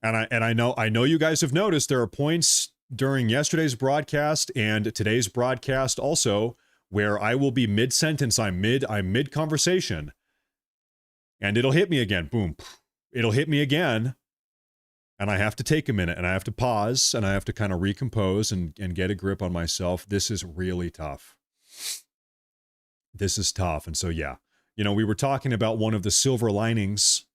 And I know you guys have noticed there are points during yesterday's broadcast and today's broadcast also where I will be mid-sentence, I'm mid-conversation, and it'll hit me again. Boom. It'll hit me again, and I have to take a minute, and I have to pause, and I have to kind of recompose and get a grip on myself. This is really tough. This is tough, and so yeah. You know, we were talking about one of the silver linings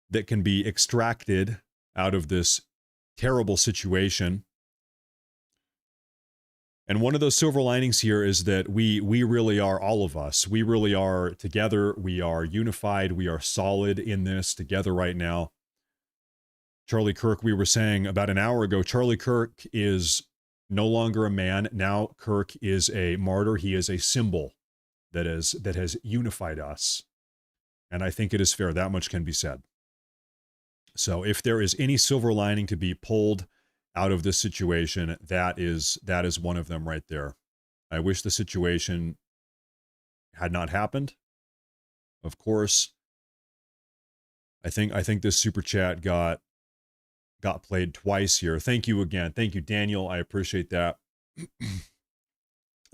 that can be extracted out of this terrible situation. And one of those silver linings here is that we really are, all of us, we really are together. We are unified. We are solid in this together right now. Charlie Kirk, we were saying about an hour ago, Charlie Kirk is no longer a man. Now Kirk is a martyr. He is a symbol that has unified us. And I think it is fair. That much can be said. So if there is any silver lining to be pulled out of this situation, that is one of them right there. I wish the situation had not happened. Of course, I think this super chat got played twice here. Thank you again. Thank you, Daniel. I appreciate that.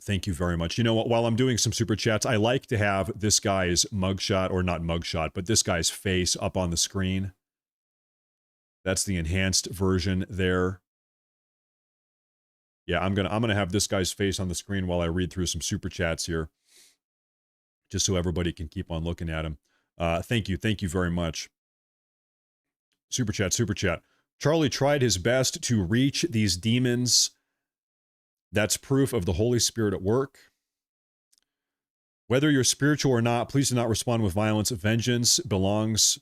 Thank you very much. You know what? While I'm doing some super chats, I like to have this guy's mugshot, or not mugshot, but this guy's face up on the screen. That's the enhanced version there. Yeah, I'm gonna have this guy's face on the screen while I read through some super chats here, just so everybody can keep on looking at him. Thank you very much. Super chat. Charlie tried his best to reach these demons. That's proof of the Holy Spirit at work. Whether you're spiritual or not, please do not respond with violence. Vengeance belongs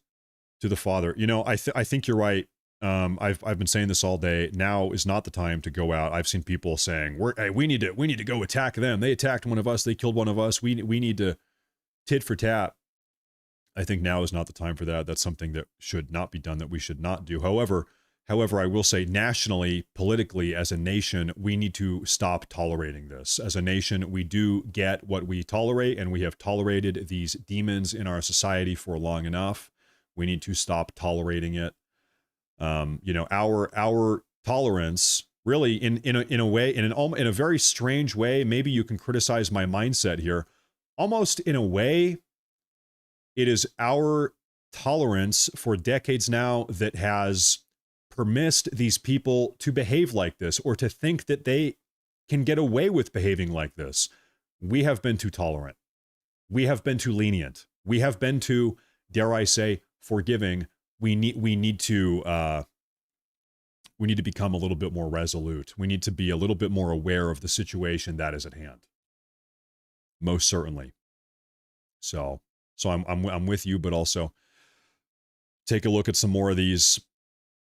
to the Father. You know, I think you're right. I've been saying this all day. Now is not the time to go out. I've seen people saying, we need to go attack them. They attacked one of us. They killed one of us. We need to tit for tat. I think now is not the time for that. That's something that should not be done, that we should not do. However, I will say nationally, politically, as a nation, we need to stop tolerating this. As a nation, we do get what we tolerate, and we have tolerated these demons in our society for long enough. We need to stop tolerating it. You know, our tolerance, really, in a way, in a very strange way. Maybe you can criticize my mindset here. Almost in a way, it is our tolerance for decades now that has permissed these people to behave like this, or to think that they can get away with behaving like this. We have been too tolerant. We have been too lenient. We have been too, dare I say, forgiving. We need to become a little bit more resolute. We need to be a little bit more aware of the situation that is at hand. Most certainly. So I'm with you, but also take a look at some more of these.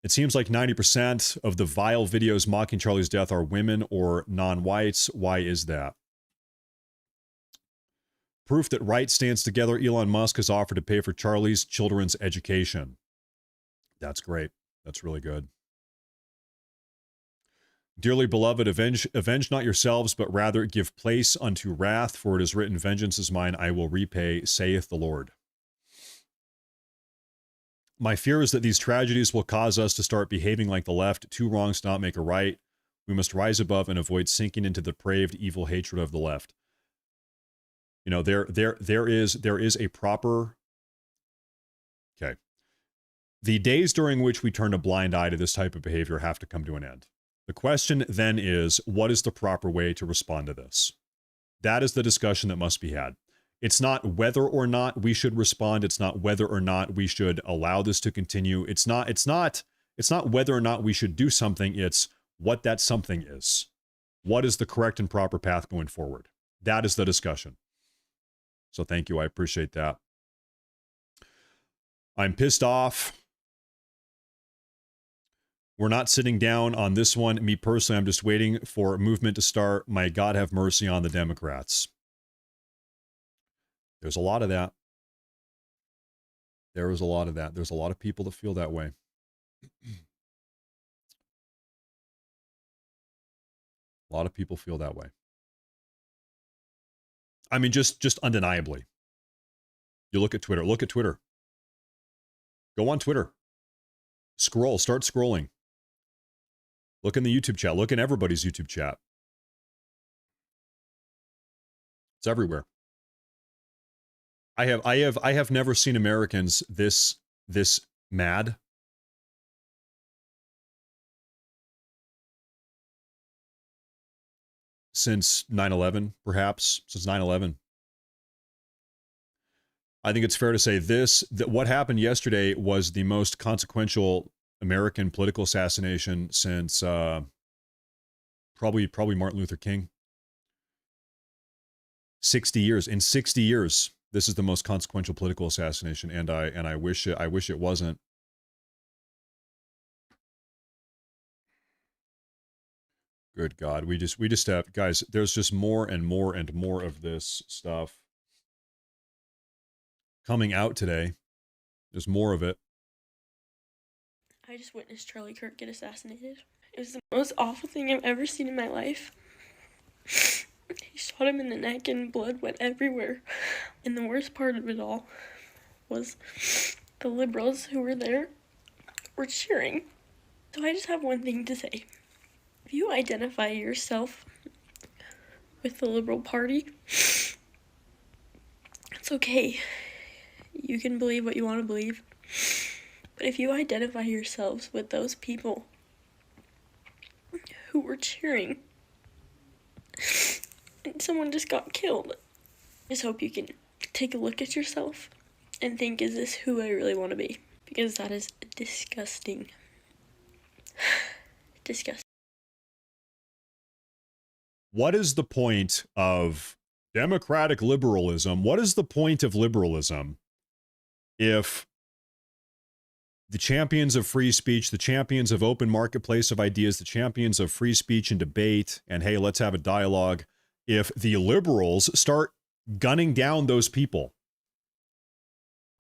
It seems like 90% of the vile videos mocking Charlie's death are women or non-whites. Why is that? Proof that right stands together. Elon Musk has offered to pay for Charlie's children's education. That's great. That's really good. Dearly beloved, avenge not yourselves, but rather give place unto wrath, for it is written, vengeance is mine, I will repay, saith the Lord. My fear is that these tragedies will cause us to start behaving like the left. Two wrongs do not make a right. We must rise above and avoid sinking into the depraved, evil hatred of the left. You know, there is a proper... Okay. The days during which we turn a blind eye to this type of behavior have to come to an end. The question then is, what is the proper way to respond to this? That is the discussion that must be had. It's not whether or not we should respond. It's not whether or not we should allow this to continue. It's not whether or not we should do something. It's what that something is. What is the correct and proper path going forward? That is the discussion. So thank you. I appreciate that. I'm pissed off. We're not sitting down on this one. Me personally, I'm just waiting for a movement to start. My God have mercy on the Democrats. There's a lot of that. There is a lot of that. There's a lot of people that feel that way. A lot of people feel that way. I mean, just undeniably. You look at Twitter. Look at Twitter. Go on Twitter. Scroll. Start scrolling. Look in the YouTube chat. Look in everybody's YouTube chat. It's everywhere. I have never seen Americans this mad. Since 9/11, perhaps since 9/11. I think it's fair to say that what happened yesterday was the most consequential American political assassination since probably Martin Luther King. 60 years. In 60 years, this is the most consequential political assassination, and I wish it wasn't. Good God, we just have, guys, there's just more and more and more of this stuff coming out today. There's more of it. I just witnessed Charlie Kirk get assassinated. It was the most awful thing I've ever seen in my life. He shot him in the neck and blood went everywhere. And the worst part of it all was the liberals who were there were cheering. So I just have one thing to say. If you identify yourself with the Liberal Party, it's okay. You can believe what you want to believe. But if you identify yourselves with those people who were cheering and someone just got killed, I just hope you can take a look at yourself and think, is this who I really want to be? Because that is disgusting. Disgusting. What is the point of democratic liberalism? What is the point of liberalism if the champions of free speech, the champions of open marketplace of ideas, the champions of free speech and debate, and hey, let's have a dialogue, if the liberals start gunning down those people?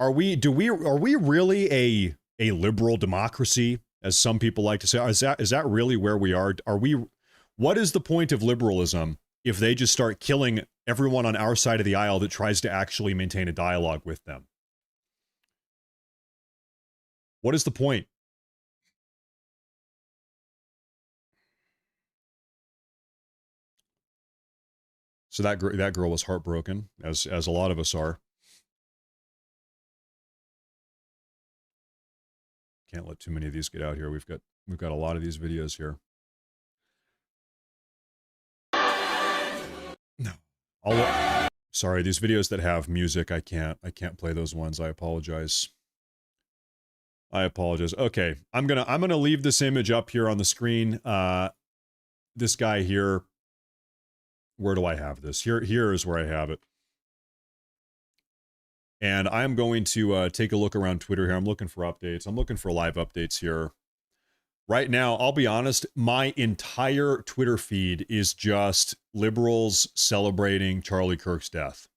Are we really a liberal democracy, as some people like to say? Is that really where we are? What is the point of liberalism if they just start killing everyone on our side of the aisle that tries to actually maintain a dialogue with them? What is the point? So that girl was heartbroken, as a lot of us are. Can't let too many of these get out here. We've got a lot of these videos here. No. Sorry, these videos that have music, I can't play those ones. I apologize. Okay, I'm gonna leave this image up here on the screen. This guy here. Where do I have this? Here is where I have it. And I'm going to take a look around Twitter here. I'm looking for updates. I'm looking for live updates here. Right now, I'll be honest, my entire Twitter feed is just liberals celebrating Charlie Kirk's death.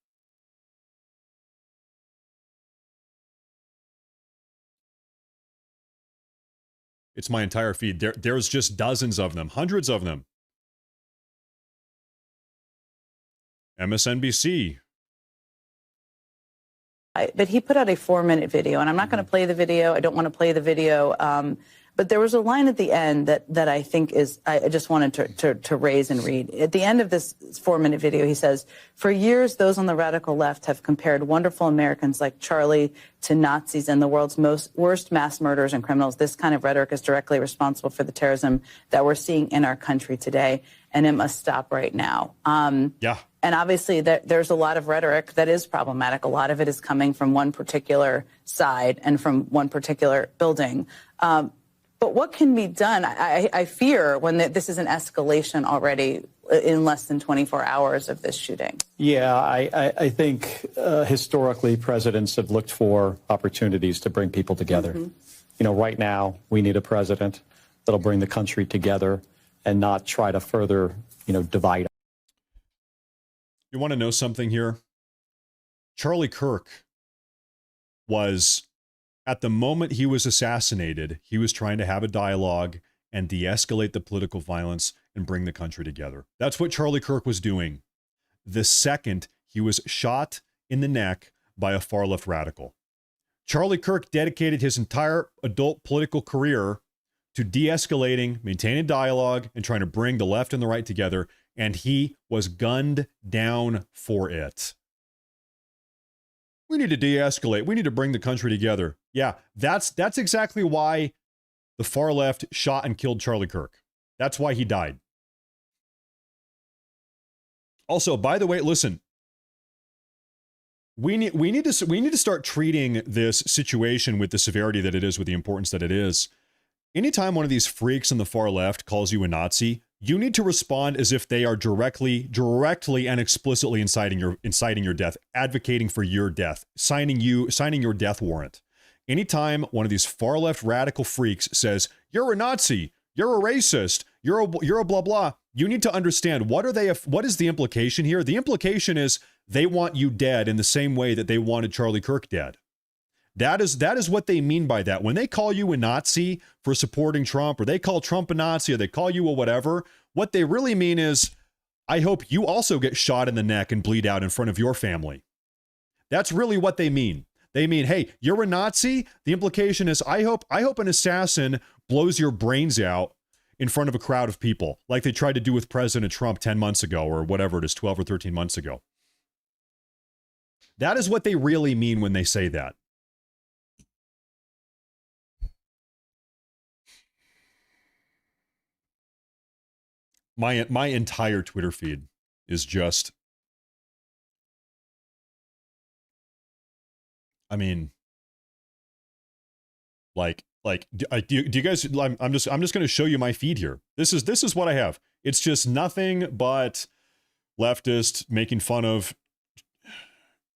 It's my entire feed. There's just dozens of them, hundreds of them. MSNBC. But he put out a 4-minute video, and I'm not going to play the video. I don't want to play the video. But there was a line at the end that I think is, I just wanted to raise and read. At the end of this 4-minute video, he says, "For years, those on the radical left have compared wonderful Americans like Charlie to Nazis and the world's worst mass murderers and criminals. This kind of rhetoric is directly responsible for the terrorism that we're seeing in our country today, and it must stop right now." Yeah. And obviously, there's a lot of rhetoric that is problematic. A lot of it is coming from one particular side and from one particular building. But what can be done? I fear when this is an escalation already in less than 24 hours of this shooting. Yeah, I think historically presidents have looked for opportunities to bring people together. You know, right now we need a president that'll bring the country together and not try to further, divide. You want to know something here? Charlie Kirk was, at the moment he was assassinated, he was trying to have a dialogue and de-escalate the political violence and bring the country together. That's what Charlie Kirk was doing the second he was shot in the neck by a far-left radical. Charlie Kirk dedicated his entire adult political career to de-escalating, maintaining dialogue, and trying to bring the left and the right together, and he was gunned down for it. We need to de-escalate. We need to bring the country together. Yeah, that's exactly why the far left shot and killed Charlie Kirk. That's why he died. Also, by the way, listen, we need to start treating this situation with the severity that it is, with the importance that it is. Anytime one of these freaks on the far left calls you a Nazi, you need to respond as if they are directly and explicitly inciting your death, advocating for your death, signing your death warrant. Anytime one of these far left radical freaks says, "You're a Nazi, you're a racist, you're a blah blah," you need to understand what is the implication here? The implication is they want you dead in the same way that they wanted Charlie Kirk dead. That is what they mean by that. When they call you a Nazi for supporting Trump, or they call Trump a Nazi, or they call you a whatever, what they really mean is, I hope you also get shot in the neck and bleed out in front of your family. That's really what they mean. They mean, hey, you're a Nazi. The implication is, I hope an assassin blows your brains out in front of a crowd of people, like they tried to do with President Trump 10 months ago, or whatever it is, 12 or 13 months ago. That is what they really mean when they say that. My entire Twitter feed is just, I mean, do you guys? I'm just going to show you my feed here. This is what I have. It's just nothing but leftist making fun of.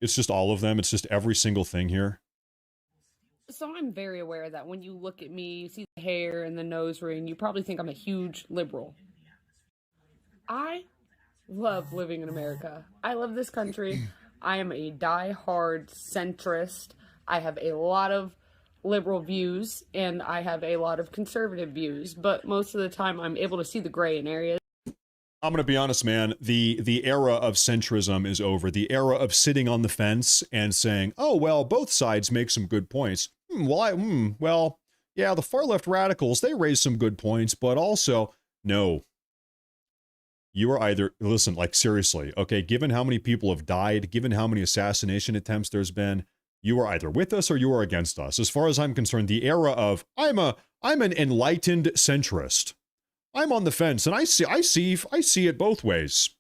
It's just all of them. It's just every single thing here. So I'm very aware that when you look at me, you see the hair and the nose ring, you probably think I'm a huge liberal. I love living in America. I love this country. I am a die-hard centrist. I have a lot of liberal views, and I have a lot of conservative views, but most of the time I'm able to see the gray in areas. I'm going to be honest, man. The era of centrism is over. The era of sitting on the fence and saying, oh, well, both sides make some good points. Well, yeah, the far-left radicals, they raise some good points, but also, no. You are either, listen, like seriously, okay, given how many people have died, given how many assassination attempts there's been, you are either with us or you are against us. As far as I'm concerned, the era of I'm an enlightened centrist. I'm on the fence and I see it both ways.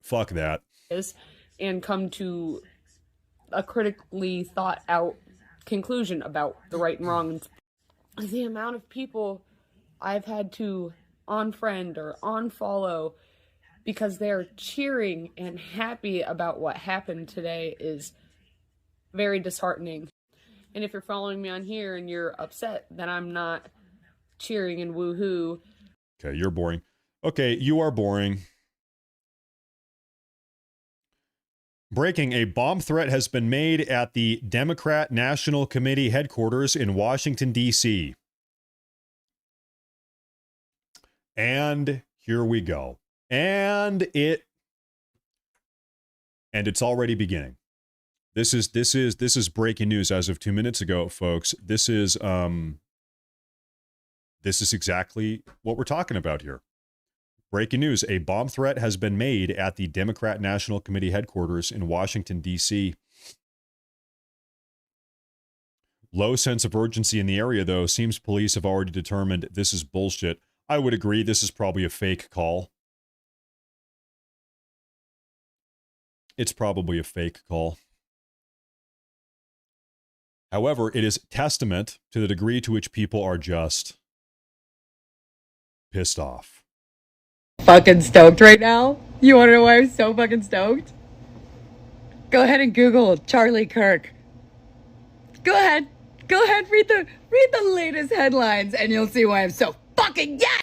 Fuck that. And come to a critically thought out conclusion about the right and wrong. The amount of people I've had to unfriend or unfollow because they're cheering and happy about what happened today is very disheartening. And if you're following me on here and you're upset that I'm not cheering and woohoo. Okay, you're boring. Okay, you are boring. Breaking: a bomb threat has been made at the Democrat National Committee headquarters in Washington, D.C. And here we go. And it's already beginning. This is breaking news as of 2 minutes ago, folks. This is exactly what we're talking about here. Breaking news. A bomb threat has been made at the Democrat National Committee headquarters in Washington, D.C. Low sense of urgency in the area, though. Seems police have already determined this is bullshit. I would agree this is probably a fake call. It's probably a fake call. However, it is testament to the degree to which people are just pissed off. Fucking stoked right now. You want to know why I'm so fucking stoked? Go ahead and Google Charlie Kirk. Go ahead, read the latest headlines, and you'll see why I'm so fucking yes.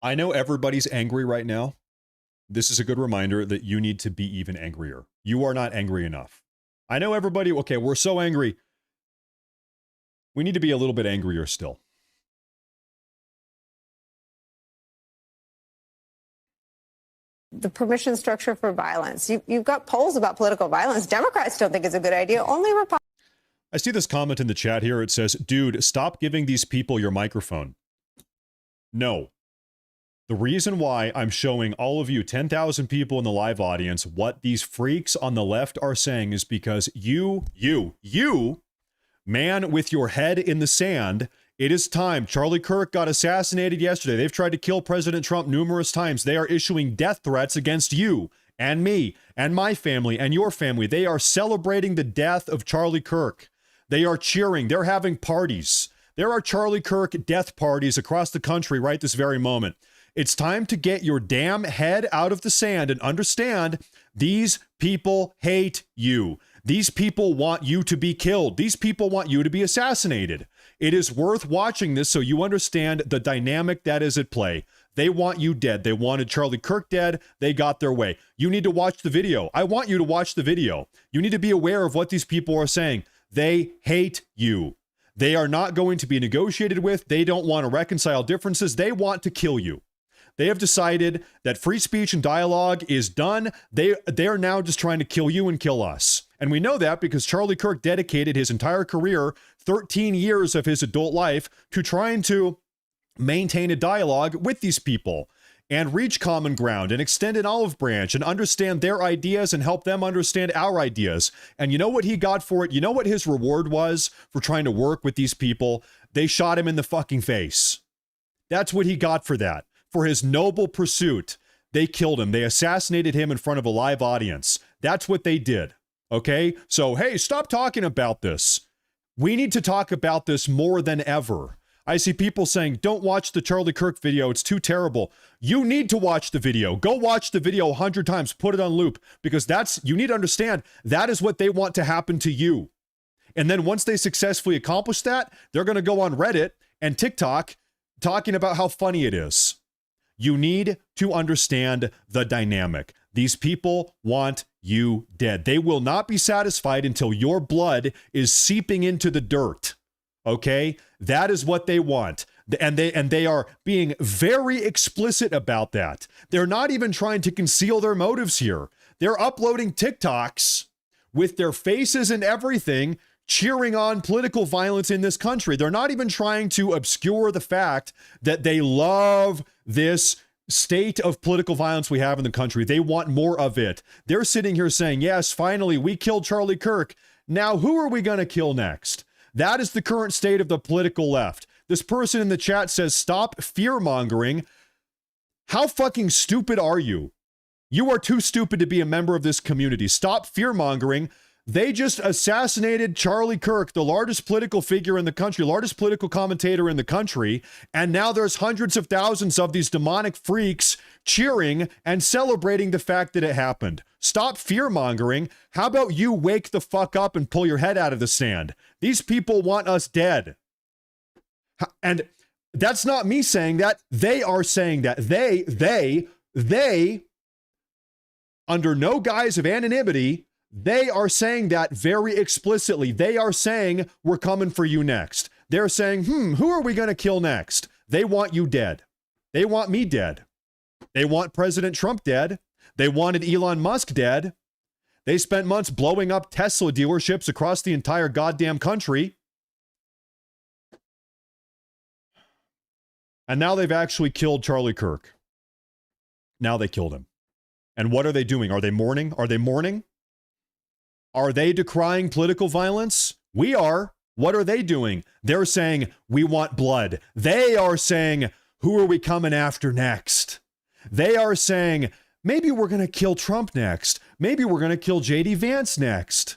I know everybody's angry right now. This is a good reminder that you need to be even angrier. You are not angry enough. I know everybody, okay, we're so angry. We need to be a little bit angrier still. The permission structure for violence. You've got polls about political violence. Democrats don't think it's a good idea. Only Republicans. I see this comment in the chat here. It says, dude, stop giving these people your microphone. No. The reason why I'm showing all of you, 10,000 people in the live audience, what these freaks on the left are saying is because you, man with your head in the sand, it is time. Charlie Kirk got assassinated yesterday. They've tried to kill President Trump numerous times. They are issuing death threats against you and me and my family and your family. They are celebrating the death of Charlie Kirk. They are cheering. They're having parties. There are Charlie Kirk death parties across the country right this very moment. It's time to get your damn head out of the sand and understand these people hate you. These people want you to be killed. These people want you to be assassinated. It is worth watching this so you understand the dynamic that is at play. They want you dead. They wanted Charlie Kirk dead. They got their way. You need to watch the video. I want you to watch the video. You need to be aware of what these people are saying. They hate you. They are not going to be negotiated with. They don't want to reconcile differences. They want to kill you. They have decided that free speech and dialogue is done. They are now just trying to kill you and kill us. And we know that because Charlie Kirk dedicated his entire career, 13 years of his adult life, to trying to maintain a dialogue with these people and reach common ground and extend an olive branch and understand their ideas and help them understand our ideas. And you know what he got for it? You know what his reward was for trying to work with these people? They shot him in the fucking face. That's what he got for that. For his noble pursuit, they killed him. They assassinated him in front of a live audience. That's what they did. Okay? So, hey, stop talking about this. We need to talk about this more than ever. I see people saying, don't watch the Charlie Kirk video. It's too terrible. You need to watch the video. Go watch the video 100 times. Put it on loop because you need to understand that is what they want to happen to you. And then once they successfully accomplish that, they're going to go on Reddit and TikTok talking about how funny it is. You need to understand the dynamic. These people want you dead. They will not be satisfied until your blood is seeping into the dirt. Okay? That is what they want. And they are being very explicit about that. They're not even trying to conceal their motives here. They're uploading TikToks with their faces and everything, cheering on political violence in this country. They're not even trying to obscure the fact that they love this state of political violence we have in the country. They want more of it. They're sitting here saying, yes, finally, we killed Charlie Kirk. Now, who are we going to kill next? That is the current state of the political left. This person in the chat says, stop fear-mongering. How fucking stupid are you? You are too stupid to be a member of this community. Stop fear-mongering. They just assassinated Charlie Kirk, the largest political figure in the country, largest political commentator in the country, and now there's hundreds of thousands of these demonic freaks cheering and celebrating the fact that it happened. Stop fear-mongering. How about you wake the fuck up and pull your head out of the sand? These people want us dead. And That's not me saying that. They are saying that. They, under no guise of anonymity, they are saying that very explicitly. They are saying, we're coming for you next. They're saying, who are we going to kill next? They want you dead. They want me dead. They want President Trump dead. They wanted Elon Musk dead. They spent months blowing up Tesla dealerships across the entire goddamn country. And now they've actually killed Charlie Kirk. Now they killed him. And what are they doing? Are they mourning? Are they mourning? Are they decrying political violence? We are. What are they doing? They're saying, we want blood. They are saying, who are we coming after next? They are saying, maybe we're going to kill Trump next. Maybe we're going to kill J.D. Vance next.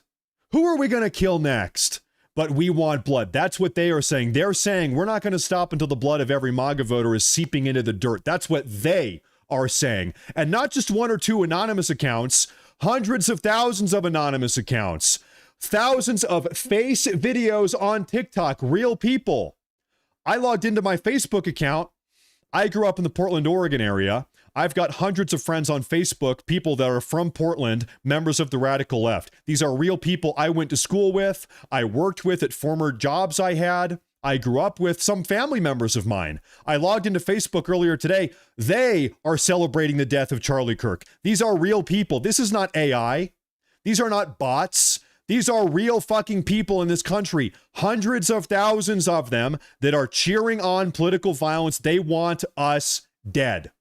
Who are we going to kill next? But we want blood. That's what they are saying. They're saying we're not going to stop until the blood of every MAGA voter is seeping into the dirt. That's what they are saying. And not just one or two anonymous accounts, hundreds of thousands of anonymous accounts, thousands of face videos on TikTok, real people. I logged into my Facebook account. I grew up in the Portland, Oregon area. I've got hundreds of friends on Facebook, people that are from Portland, members of the radical left. These are real people I went to school with, I worked with at former jobs I had, I grew up with, some family members of mine. I logged into Facebook earlier today. They are celebrating the death of Charlie Kirk. These are real people. This is not AI. These are not bots. These are real fucking people in this country. Hundreds of thousands of them that are cheering on political violence. They want us dead.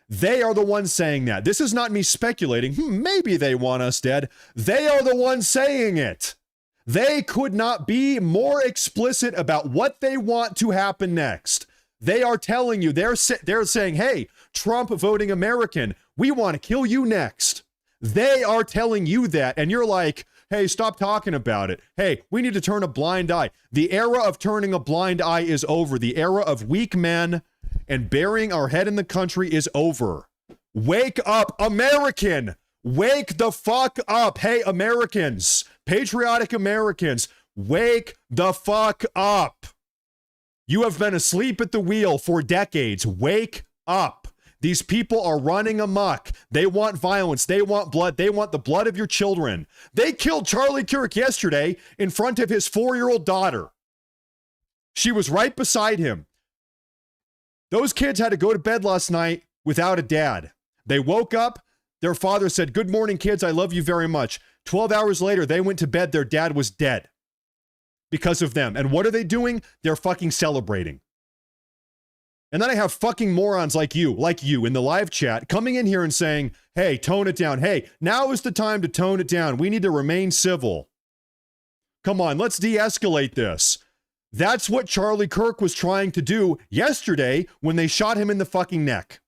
They are the ones saying that. This is not me speculating. Maybe they want us dead. They are the ones saying it. They could not be more explicit about what they want to happen next. They are telling you, they're saying, hey, Trump voting American, we want to kill you next. They are telling you that, and you're like, hey, stop talking about it. Hey, we need to turn a blind eye. The era of turning a blind eye is over. The era of weak men and burying our head in the country is over. Wake up, American. Wake the fuck up. Hey, Americans, patriotic Americans, wake the fuck up. You have been asleep at the wheel for decades. Wake up. These people are running amok. They want violence. They want blood. They want the blood of your children. They killed Charlie Kirk yesterday in front of his 4-year-old daughter. She was right beside him. Those kids had to go to bed last night without a dad. They woke up. Their father said, good morning, kids. I love you very much. 12 hours later, they went to bed. Their dad was dead because of them. And what are they doing? They're fucking celebrating. And then I have fucking morons like you in the live chat coming in here and saying, hey, tone it down. Hey, now is the time to tone it down. We need to remain civil. Come on, let's de-escalate this. That's what Charlie Kirk was trying to do yesterday when they shot him in the fucking neck.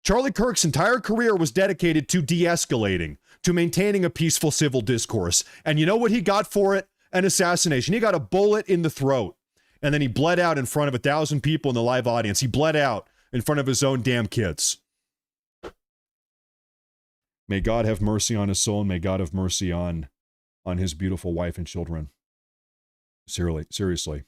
Charlie Kirk's entire career was dedicated to de-escalating, to maintaining a peaceful civil discourse. And you know what he got for it? An assassination. He got a bullet in the throat. And then he bled out in front of 1,000 people in the live audience. He bled out in front of his own damn kids. May God have mercy on his soul, and may God have mercy on his beautiful wife and children. Seriously.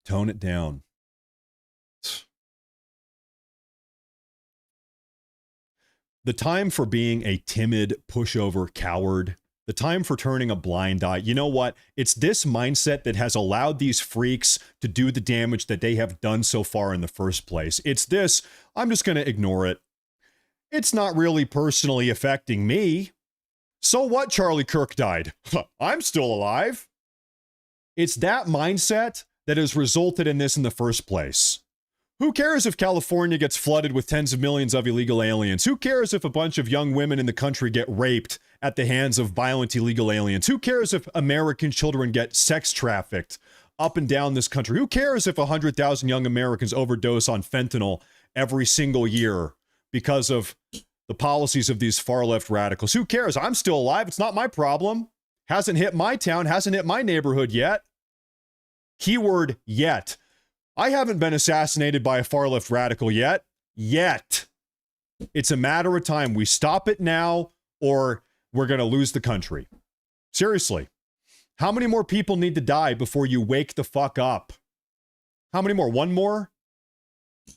Tone it down. The time for being a timid, pushover coward, the time for turning a blind eye, you know what? It's this mindset that has allowed these freaks to do the damage that they have done so far in the first place. It's this, I'm just going to ignore it. It's not really personally affecting me. So what, Charlie Kirk died? I'm still alive. It's that mindset that has resulted in this in the first place. Who cares if California gets flooded with tens of millions of illegal aliens? Who cares if a bunch of young women in the country get raped at the hands of violent illegal aliens? Who cares if American children get sex trafficked up and down this country? Who cares if 100,000 young Americans overdose on fentanyl every single year because of the policies of these far-left radicals? Who cares? I'm still alive. It's not my problem. Hasn't hit my town. Hasn't hit my neighborhood yet. Keyword yet. I haven't been assassinated by a far-left radical yet. Yet. It's a matter of time. We stop it now or we're going to lose the country. Seriously. How many more people need to die before you wake the fuck up? How many more? One more?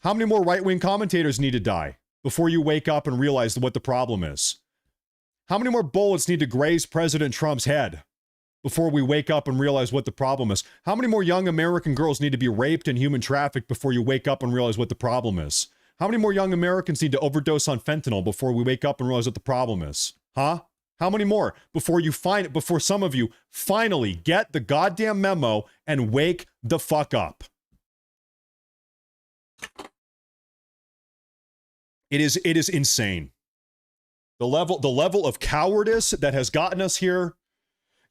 How many more right-wing commentators need to die before you wake up and realize what the problem is? How many more bullets need to graze President Trump's head before we wake up and realize what the problem is? How many more young American girls need to be raped and human trafficked before you wake up and realize what the problem is? How many more young Americans need to overdose on fentanyl before we wake up and realize what the problem is? Huh? How many more before some of you finally get the goddamn memo and wake the fuck up? It is insane. The level of cowardice that has gotten us here.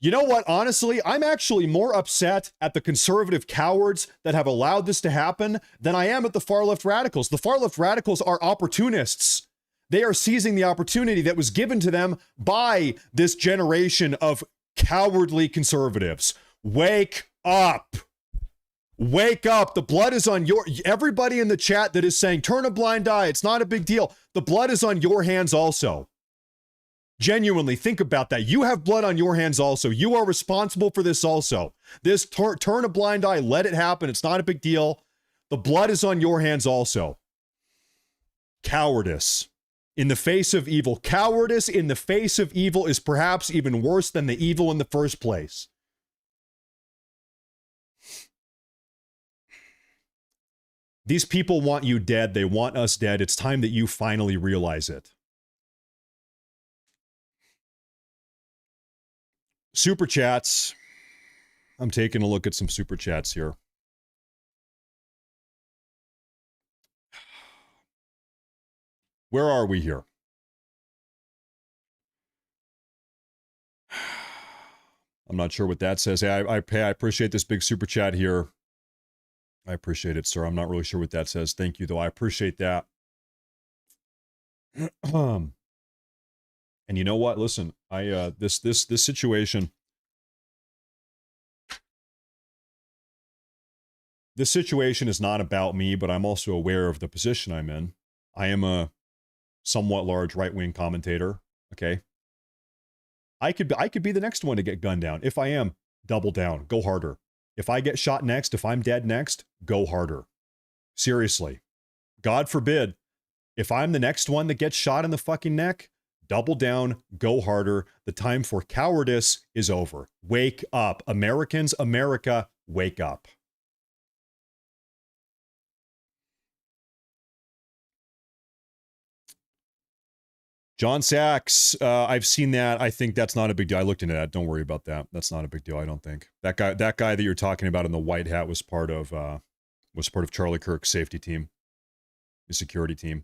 You know what? Honestly, I'm actually more upset at the conservative cowards that have allowed this to happen than I am at the far left radicals. The far left radicals are opportunists. They are seizing the opportunity that was given to them by this generation of cowardly conservatives. Wake up. Wake up. The blood is on everybody in the chat that is saying, turn a blind eye. It's not a big deal. The blood is on your hands also. Genuinely, think about that. You have blood on your hands also. You are responsible for this also. This turn a blind eye. Let it happen. It's not a big deal. The blood is on your hands also. Cowardice in the face of evil. Cowardice in the face of evil is perhaps even worse than the evil in the first place. These people want you dead. They want us dead. It's time that you finally realize it. Super chats. I'm taking a look at some super chats here. Where are we here? I'm not sure what that says. Hey, I appreciate this big super chat here. I appreciate it, sir. I'm not really sure what that says. Thank you, though. I appreciate that. And you know what? Listen, this situation. This situation is not about me, but I'm also aware of the position I'm in. I am a somewhat large right-wing commentator. Okay. I could be the next one to get gunned down. If I am, double down, go harder. If I get shot next, if I'm dead next, go harder. Seriously. God forbid, if I'm the next one that gets shot in the fucking neck, double down, go harder. The time for cowardice is over. Wake up. Americans, America, wake up. John Sachs, I've seen that. I think that's not a big deal. I looked into that. Don't worry about that. That's not a big deal, I don't think. That guy that you're talking about in the white hat was part of Charlie Kirk's safety team, his security team.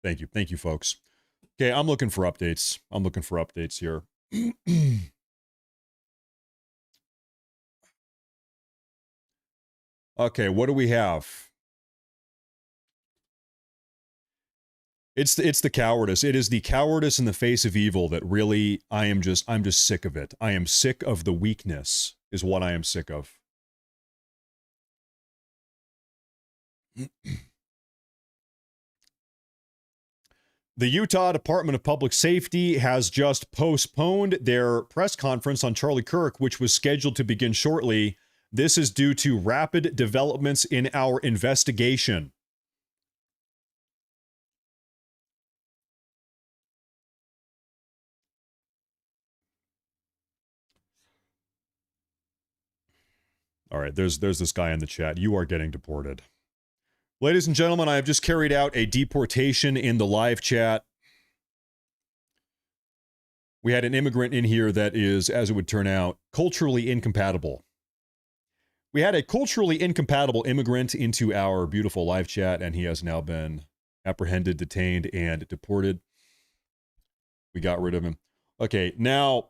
Thank you, folks. Okay, I'm looking for updates. Here. Okay, what do we have? It's the cowardice. It is the cowardice in the face of evil that really I'm just sick of it. I am sick of the weakness is what I am sick of. The Utah Department of Public Safety has just postponed their press conference on Charlie Kirk, which was scheduled to begin shortly. This is due to rapid developments in our investigation. All right, there's this guy in the chat. You are getting deported. Ladies and gentlemen, I have just carried out a deportation in the live chat. We had an immigrant in here that is, as it would turn out, culturally incompatible. We had a culturally incompatible immigrant into our beautiful live chat, and he has now been apprehended, detained, and deported. We got rid of him. Okay, now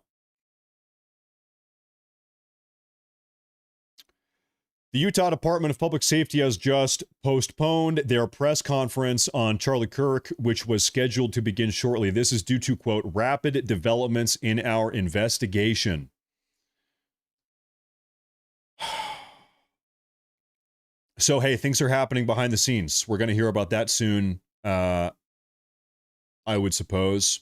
the Utah Department of Public Safety has just postponed their press conference on Charlie Kirk, which was scheduled to begin shortly. This is due to, quote, rapid developments in our investigation. So, hey, things are happening behind the scenes. We're going to hear about that soon, I would suppose.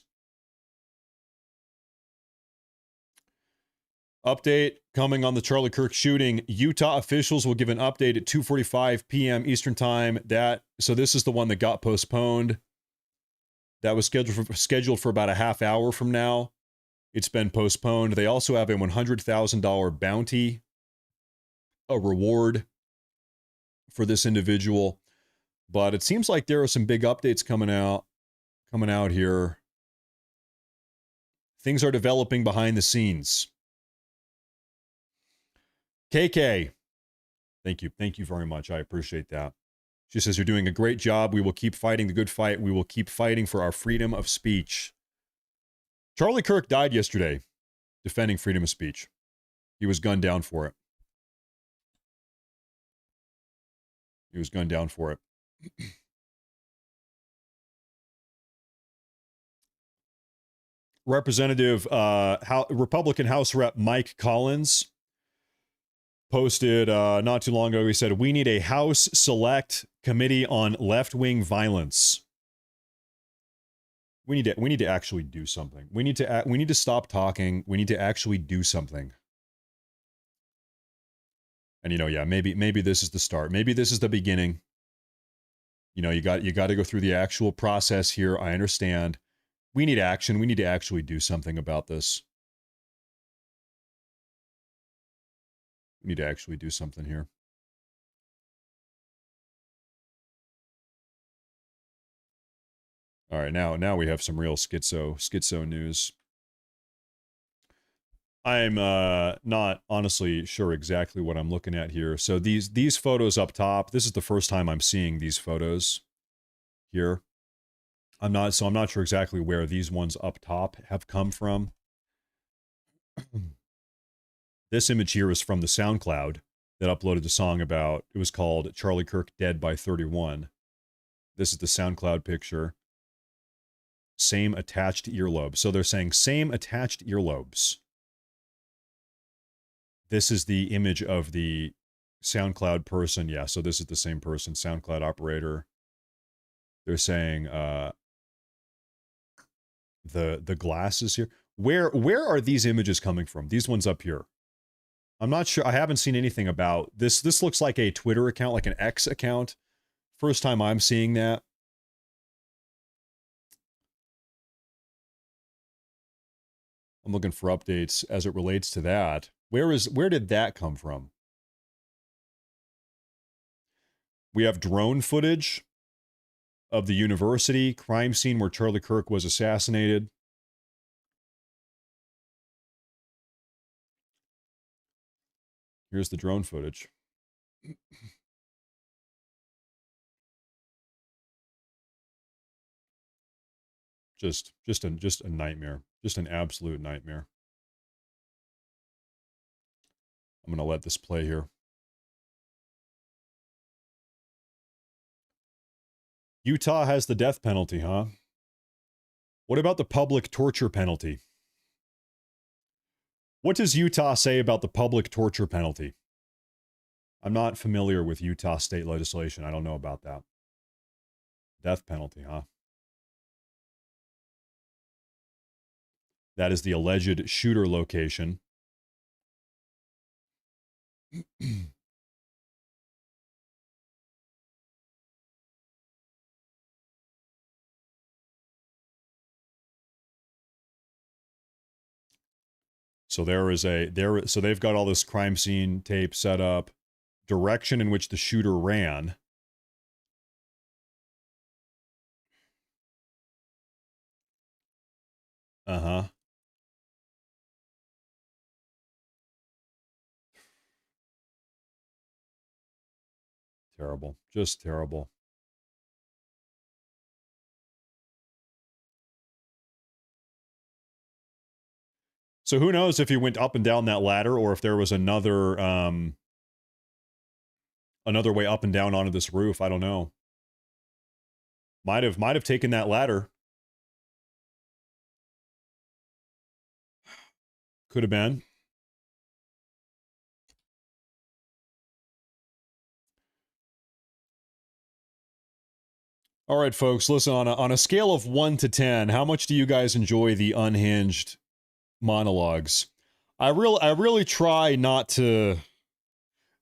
Update coming on the Charlie Kirk shooting. Utah officials will give an update at 2:45 p.m. Eastern time. So this is the one that got postponed. That was scheduled for about a half hour from now. It's been postponed. They also have a $100,000 bounty, a reward for this individual. But it seems like there are some big updates coming out here. Things are developing behind the scenes. KK, thank you very much. I appreciate that. She says, you're doing a great job. We will keep fighting the good fight. We will keep fighting for our freedom of speech. Charlie Kirk died yesterday defending freedom of speech. He was gunned down for it. Representative, Republican House Rep Mike Collins posted not too long ago. He said, we need a House Select Committee on left-wing violence. We need to actually do something. We need to stop talking. We need to actually do something. And yeah, maybe this is the start. Maybe this is the beginning. You got to go through the actual process here. I understand. We need action. We need to actually do something about this. We need to actually do something here. All right, now we have some real schizo news. I'm not honestly sure exactly what I'm looking at here. So these photos up top, this is the first time I'm seeing these photos here. I'm not sure exactly where these ones up top have come from. This image here is from the SoundCloud that uploaded the song about, it was called Charlie Kirk Dead by 31. This is the SoundCloud picture. Same attached earlobe. So they're saying same attached earlobes. This is the image of the SoundCloud person. Yeah, so this is the same person, SoundCloud operator. They're saying the glasses here. Where are these images coming from? These ones up here. I'm not sure. I haven't seen anything about this. This looks like a Twitter account, like an X account. First time I'm seeing that. I'm looking for updates as it relates to that. Where did that come from? We have drone footage of the university crime scene where Charlie Kirk was assassinated. Here's the drone footage. Just a nightmare. Just an absolute nightmare. I'm going to let this play here. Utah has the death penalty, huh? What about the public torture penalty? What does Utah say about the public torture penalty? I'm not familiar with Utah state legislation. I don't know about that. Death penalty, huh? That is the alleged shooter location. So so they've got all this crime scene tape set up, direction in which the shooter ran. Uh-huh. Terrible. Just terrible. So who knows if he went up and down that ladder or if there was another way up and down onto this roof. I don't know. Might have taken that ladder. Could have been. All right, folks, listen, on a scale of 1 to 10, how much do you guys enjoy the unhinged monologues? I really try not to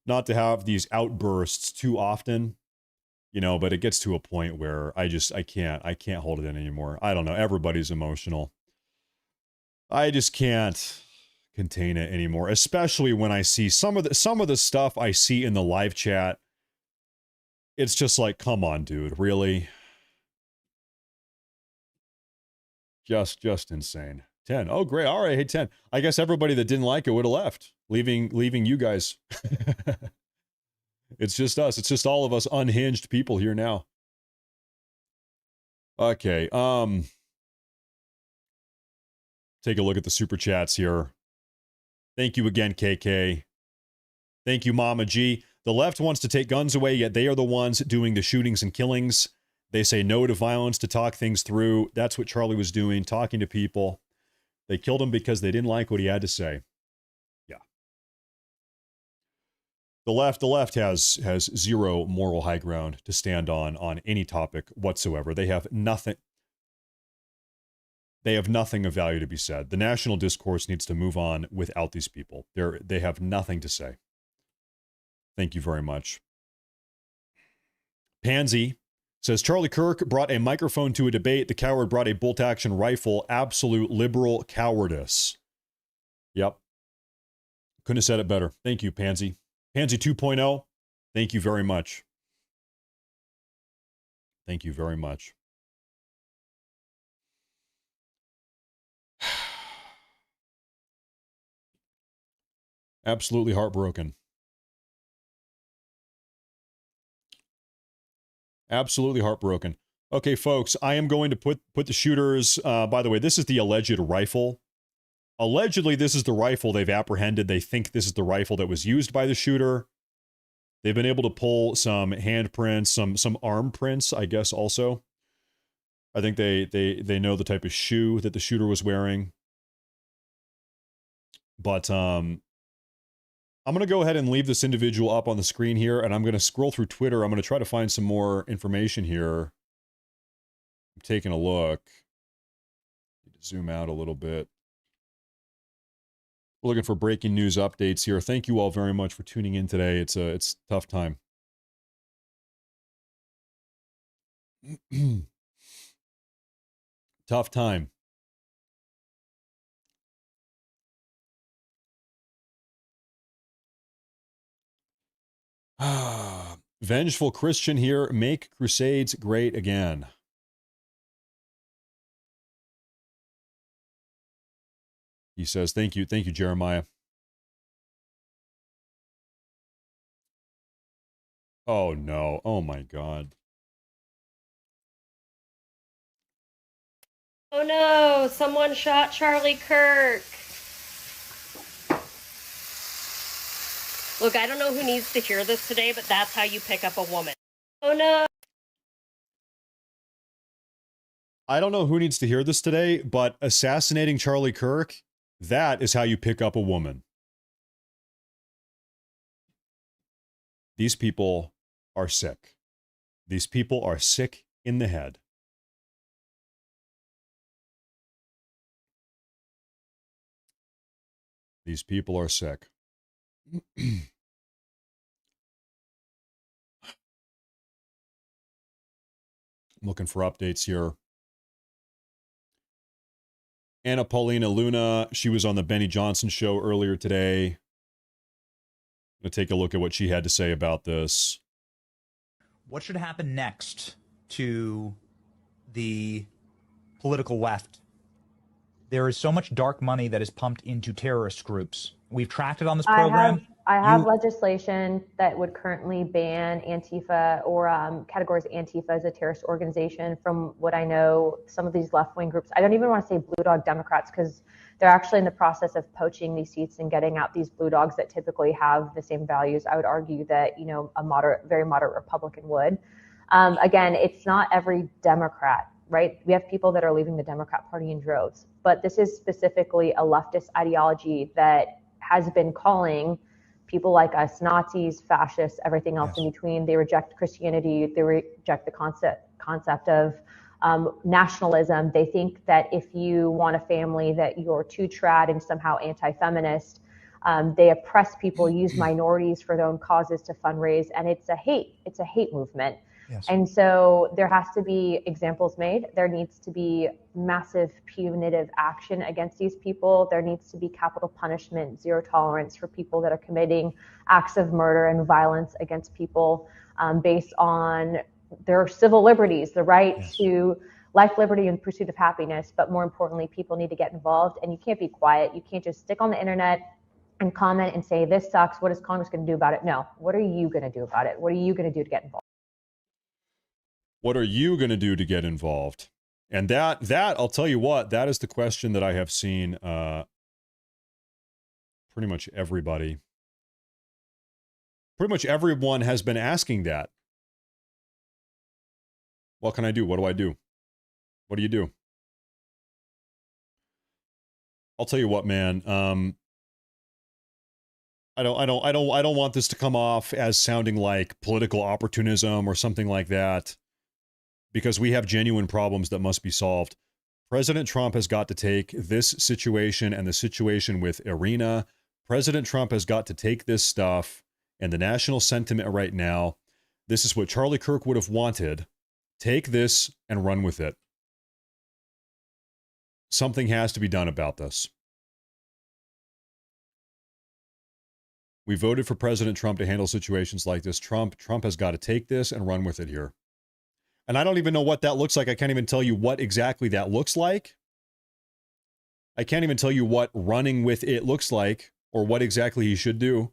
have these outbursts too often, you know, but it gets to a point where I can't hold it in anymore. I don't know, everybody's emotional. I just can't contain it anymore, especially when I see some of the stuff I see in the live chat. It's just like, come on, dude, really? Just insane. 10. Oh, great. All right, hey, 10. I guess everybody that didn't like it would have left, leaving you guys. It's just us. It's just all of us unhinged people here now. Okay, take a look at the super chats here. Thank you again, KK. Thank you, Mama G. The left wants to take guns away, yet they are the ones doing the shootings and killings. They say no to violence to talk things through. That's what Charlie was doing, talking to people. They killed him because they didn't like what he had to say. Yeah. The left has zero moral high ground to stand on any topic whatsoever. They have nothing. They have nothing of value to be said. The national discourse needs to move on without these people. They have nothing to say. Thank you very much. Pansy says, Charlie Kirk brought a microphone to a debate. The coward brought a bolt-action rifle. Absolute liberal cowardice. Yep. Couldn't have said it better. Thank you, Pansy. Pansy 2.0, thank you very much. Thank you very much. Absolutely heartbroken. Absolutely heartbroken. Okay, folks, I am going to put the shooters, by the way, this is the alleged rifle. Allegedly, this is the rifle they've apprehended. They think this is the rifle that was used by the shooter. They've been able to pull some handprints, some arm prints, I guess, also. I think they know the type of shoe that the shooter was wearing. But I'm going to go ahead and leave this individual up on the screen here, and I'm going to scroll through Twitter. I'm going to try to find some more information here. I'm taking a look. Need to zoom out a little bit. We're looking for breaking news updates here. Thank you all very much for tuning in today. It's a tough time. Tough time. Vengeful Christian here. Make crusades great again. He says, thank you, Jeremiah. Oh no, oh my God. Oh no, someone shot Charlie Kirk. Look, I don't know who needs to hear this today, but that's how you pick up a woman. Oh no. I don't know who needs to hear this today, but assassinating Charlie Kirk, that is how you pick up a woman. These people are sick. These people are sick in the head. These people are sick. I'm looking for updates here. Anna Paulina Luna, she was on the Benny Johnson show earlier today. I'm going to take a look at what she had to say about this. What should happen next to the political left? There is so much dark money that is pumped into terrorist groups. We've tracked it on this program. I have legislation that would currently ban Antifa or categorize Antifa as a terrorist organization. From what I know, some of these left-wing groups, I don't even want to say blue dog Democrats, because they're actually in the process of poaching these seats and getting out these blue dogs that typically have the same values. I would argue that, you know, a very moderate Republican would. Again, it's not every Democrat, right? We have people that are leaving the Democrat Party in droves, but this is specifically a leftist ideology that has been calling people like us Nazis, fascists, everything else in between. They reject Christianity. They reject the concept concept of nationalism. They think that if you want a family, that you're too trad and somehow anti-feminist. They oppress people, use minorities for their own causes to fundraise, and it's a hate movement. Yes. And so there has to be examples made. There needs to be massive punitive action against these people. There needs to be capital punishment, zero tolerance for people that are committing acts of murder and violence against people based on their civil liberties, the right to life, liberty, and pursuit of happiness. But more importantly, people need to get involved, and you can't be quiet. You can't just stick on the internet and comment and say, this sucks. What is Congress going to do about it? No. What are you going to do about it? What are you going to do to get involved? What are you going to do to get involved? And that I'll tell you what, that is the question that I have seen pretty much everybody. Pretty much everyone has been asking that. What can I do? What do I do? What do you do? I'll tell you what, man. I don't want this to come off as sounding like political opportunism or something like that, because we have genuine problems that must be solved. President Trump has got to take this situation and the situation with Irina. President Trump has got to take this stuff and the national sentiment right now. This is what Charlie Kirk would have wanted. Take this and run with it. Something has to be done about this. We voted for President Trump to handle situations like this. Trump has got to take this and run with it here. And I don't even know what that looks like. I can't even tell you what exactly that looks like. I can't even tell you what running with it looks like or what exactly he should do.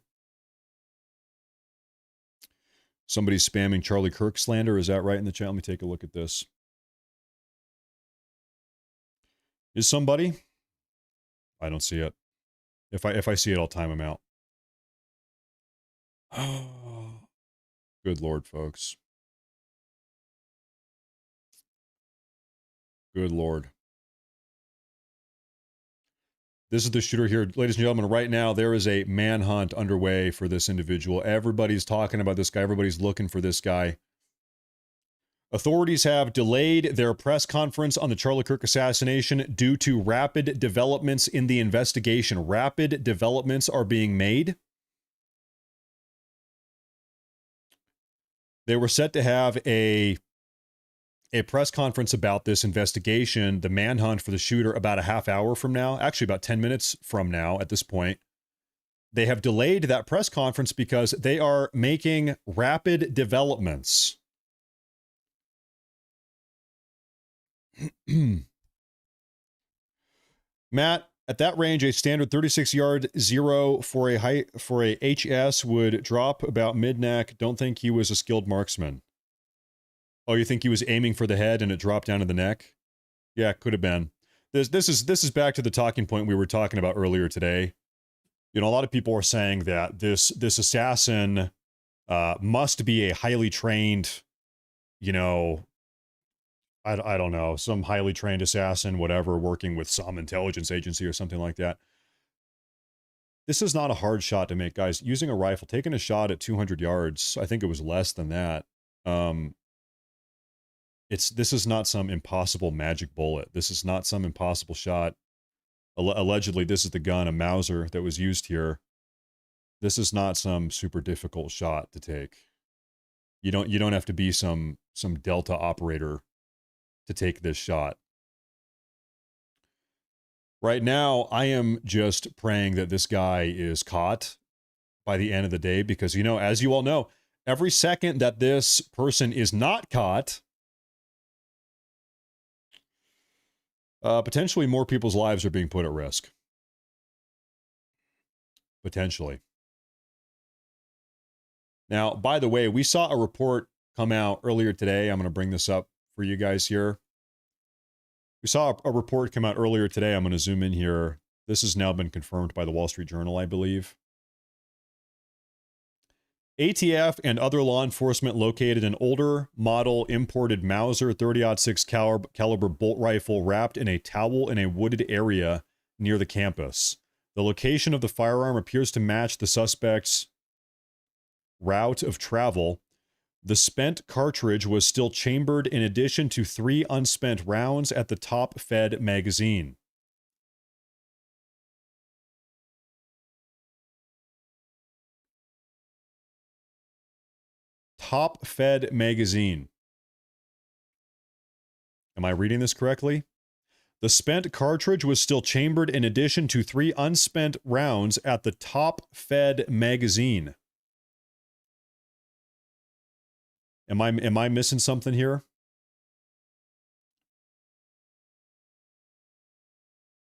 Somebody's spamming Charlie Kirk slander. Is that right in the chat? Let me take a look at this. Is somebody? I don't see it. If I see it, I'll time him out. Good Lord, folks. Good Lord. This is the shooter here. Ladies and gentlemen, right now there is a manhunt underway for this individual. Everybody's talking about this guy. Everybody's looking for this guy. Authorities have delayed their press conference on the Charlie Kirk assassination due to rapid developments in the investigation. Rapid developments are being made. They were set to have a press conference about this investigation, the manhunt for the shooter, about a half hour from now. Actually, about 10 minutes from now at this point. They have delayed that press conference because they are making rapid developments. Matt, at that range, a standard 36-yard zero for a HS would drop about mid-neck. Don't think he was a skilled marksman. Oh, you think he was aiming for the head and it dropped down to the neck? Yeah, could have been. This is back to the talking point we were talking about earlier today. You know, a lot of people are saying that this assassin must be a highly trained, you know, I don't know, some highly trained assassin, whatever, working with some intelligence agency or something like that. This is not a hard shot to make, guys. Using a rifle, taking a shot at 200 yards, I think it was less than that. This is not some impossible magic bullet. This is not some impossible shot. Allegedly, this is the gun, a Mauser, that was used here. This is not some super difficult shot to take. You don't have to be some Delta operator to take this shot. Right now, I am just praying that this guy is caught by the end of the day because, you know, as you all know, every second that this person is not caught, potentially more people's lives are being put at risk. Potentially. Now, by the way, we saw a report come out earlier today. I'm going to bring this up for you guys here. We saw a report come out earlier today. I'm going to zoom in here. This has now been confirmed by the Wall Street Journal, I believe. ATF and other law enforcement located an older model imported Mauser 30-06 caliber bolt rifle wrapped in a towel in a wooded area near the campus. The location of the firearm appears to match the suspect's route of travel. The spent cartridge was still chambered in addition to 3 unspent rounds at the top-fed magazine. Top-fed magazine. Am I reading this correctly? The spent cartridge was still chambered in addition to 3 unspent rounds at the top-fed magazine. Am I missing something here?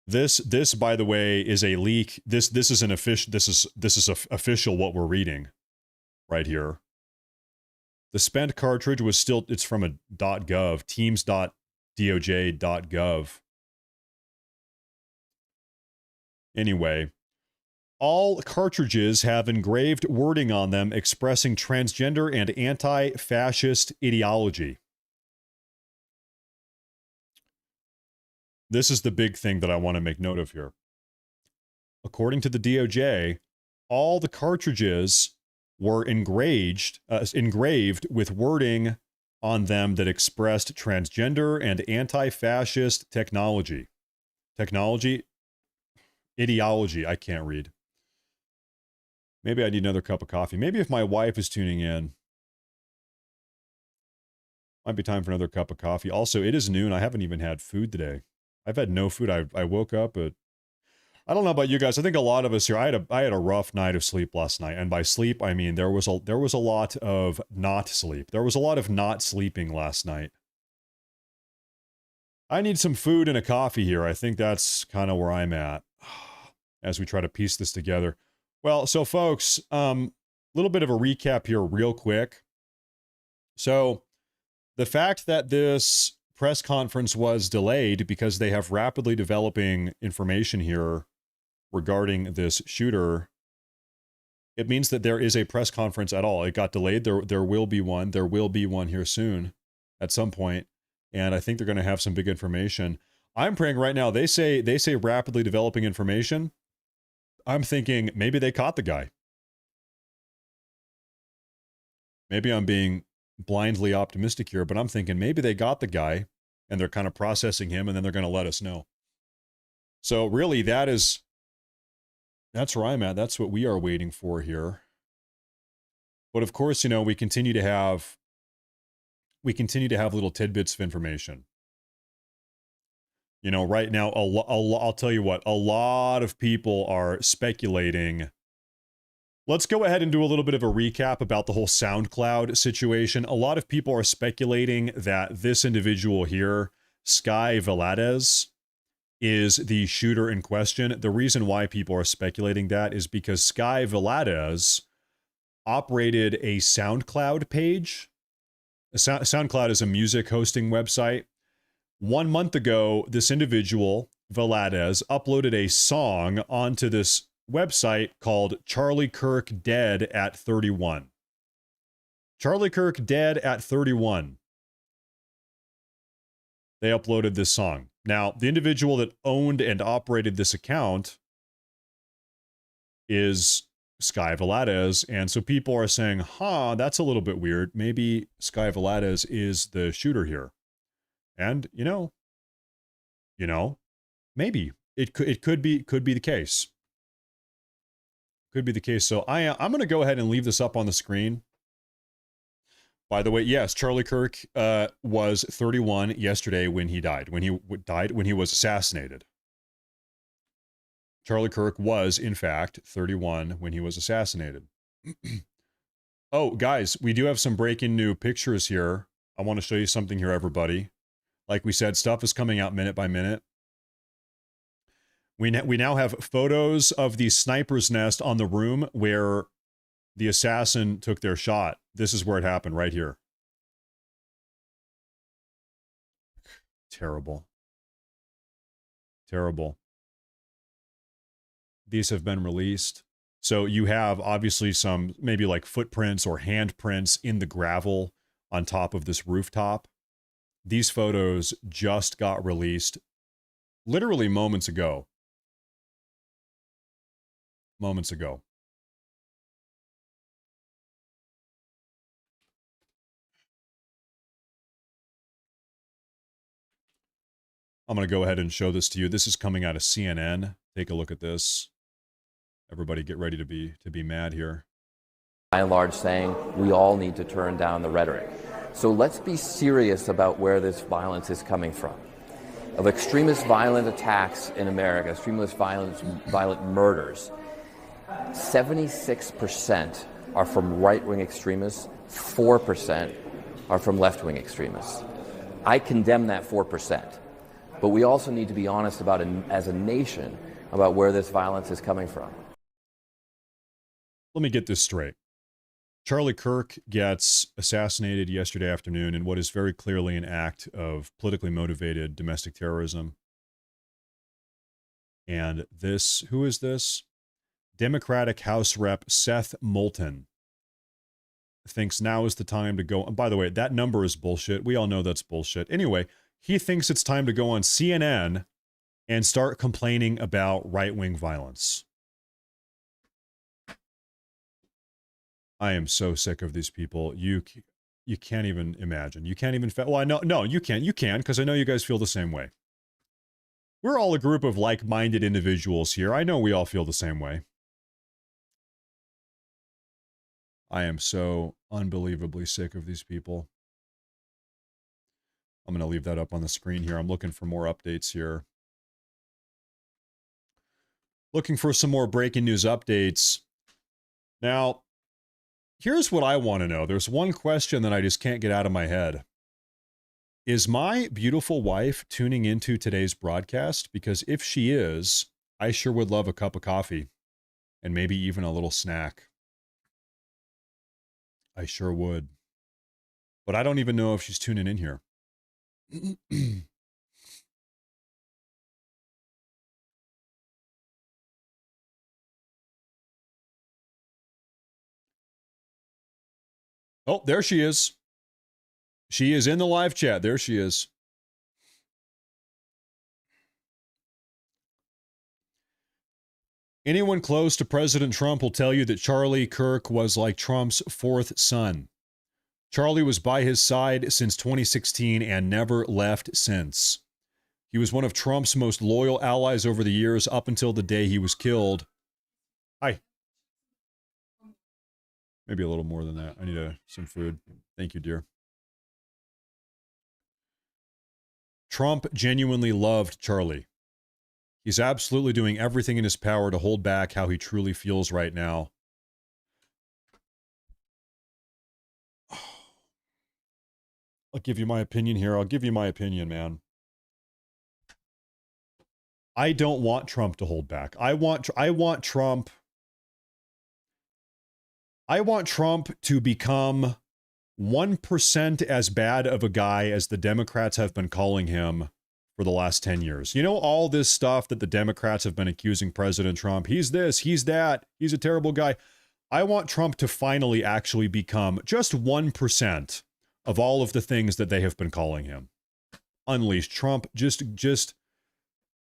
This by the way is a leak. This is an official. This is official what we're reading right here. The spent cartridge was still. It's from a .gov, teams.doj.gov. Anyway, all cartridges have engraved wording on them expressing transgender and anti-fascist ideology. This is the big thing that I want to make note of here. According to the DOJ, all the cartridges were engraved with wording on them that expressed transgender and anti-fascist ideology. I can't read. Maybe I need another cup of coffee. Maybe if my wife is tuning in, might be time for another cup of coffee. Also, it is noon. I haven't even had food today. I've had no food. I woke up at, I don't know about you guys. I think a lot of us here, I had a rough night of sleep last night. And by sleep, I mean there was a lot of not sleep. There was a lot of not sleeping last night. I need some food and a coffee here. I think that's kind of where I'm at as we try to piece this together. Well, so folks, little bit of a recap here real quick. So the fact that this press conference was delayed because they have rapidly developing information here regarding this shooter, it means that there is a press conference at all. It got delayed. There will be one. There will be one here soon at some point, and I think they're going to have some big information. I'm praying right now. They say rapidly developing information. I'm thinking maybe they caught the guy. Maybe I'm being blindly optimistic here, but I'm thinking maybe they got the guy and they're kind of processing him and then they're going to let us know. So really that's where I'm at. That's what we are waiting for here. But of course, you know, we continue to have little tidbits of information. You know, right now, I'll tell you what, a lot of people are speculating. Let's go ahead and do a little bit of a recap about the whole SoundCloud situation. A lot of people are speculating that this individual here, Sky Velades, is the shooter in question. The reason why people are speculating that is because Sky Velades operated a SoundCloud page. SoundCloud is a music hosting website. 1 month ago, this individual, Velades, uploaded a song onto this website called Charlie Kirk Dead at 31. Charlie Kirk Dead at 31. They uploaded this song. Now, the individual that owned and operated this account is Sky Velades, and so people are saying, that's a little bit weird. Maybe Sky Velades is the shooter here. And, you know, maybe it could be the case. Could be the case. So I'm going to go ahead and leave this up on the screen. By the way, yes, Charlie Kirk was 31 yesterday when he died. When he was assassinated. Charlie Kirk was, in fact, 31 when he was assassinated. Oh, guys, we do have some breaking new pictures here. I want to show you something here, everybody. Like we said, stuff is coming out minute by minute. We now have photos of the sniper's nest on the room where the assassin took their shot. This is where it happened, right here. Terrible. Terrible. These have been released. So you have obviously some maybe like footprints or handprints in the gravel on top of this rooftop. These photos just got released literally moments ago. Moments ago. I'm going to go ahead and show this to you. This is coming out of CNN. Take a look at this. Everybody get ready to be mad here. By and large saying we all need to turn down the rhetoric. So let's be serious about where this violence is coming from. Of extremist violent attacks in America, extremist violent murders, 76% are from right-wing extremists, 4% are from left-wing extremists. I condemn that 4%, but we also need to be honest about, as a nation, about where this violence is coming from. Let me get this straight. Charlie Kirk gets assassinated yesterday afternoon in what is very clearly an act of politically motivated domestic terrorism. And this, who is this? Democratic House Rep Seth Moulton thinks now is the time to go. And by the way, that number is bullshit. We all know that's bullshit. Anyway, he thinks it's time to go on CNN and start complaining about right-wing violence. I am so sick of these people. You can't even imagine. You can't even. Well, I know. No, you can. You can, because I know you guys feel the same way. We're all a group of like-minded individuals here. I know we all feel the same way. I am so unbelievably sick of these people. I'm going to leave that up on the screen here. I'm looking for more updates here. Looking for some more breaking news updates. Now, here's what I want to know. There's one question that I just can't get out of my head. Is my beautiful wife tuning into today's broadcast? Because if she is, I sure would love a cup of coffee and maybe even a little snack. I sure would. But I don't even know if she's tuning in here. Oh, there she is. She is in the live chat. There she is. Anyone close to President Trump will tell you that Charlie Kirk was like Trump's fourth son. Charlie was by his side since 2016 and never left since. He was one of Trump's most loyal allies over the years up until the day he was killed. Hi. Maybe a little more than that. I need some food. Thank you, dear. Trump genuinely loved Charlie. He's absolutely doing everything in his power to hold back how he truly feels right now. I'll give you my opinion here. I'll give you my opinion, man. I don't want Trump to hold back. I want Trump to become 1% as bad of a guy as the Democrats have been calling him for the last 10 years. You know, all this stuff that the Democrats have been accusing President Trump. He's this, he's that, he's a terrible guy. I want Trump to finally actually become just 1% of all of the things that they have been calling him. Unleash Trump. Just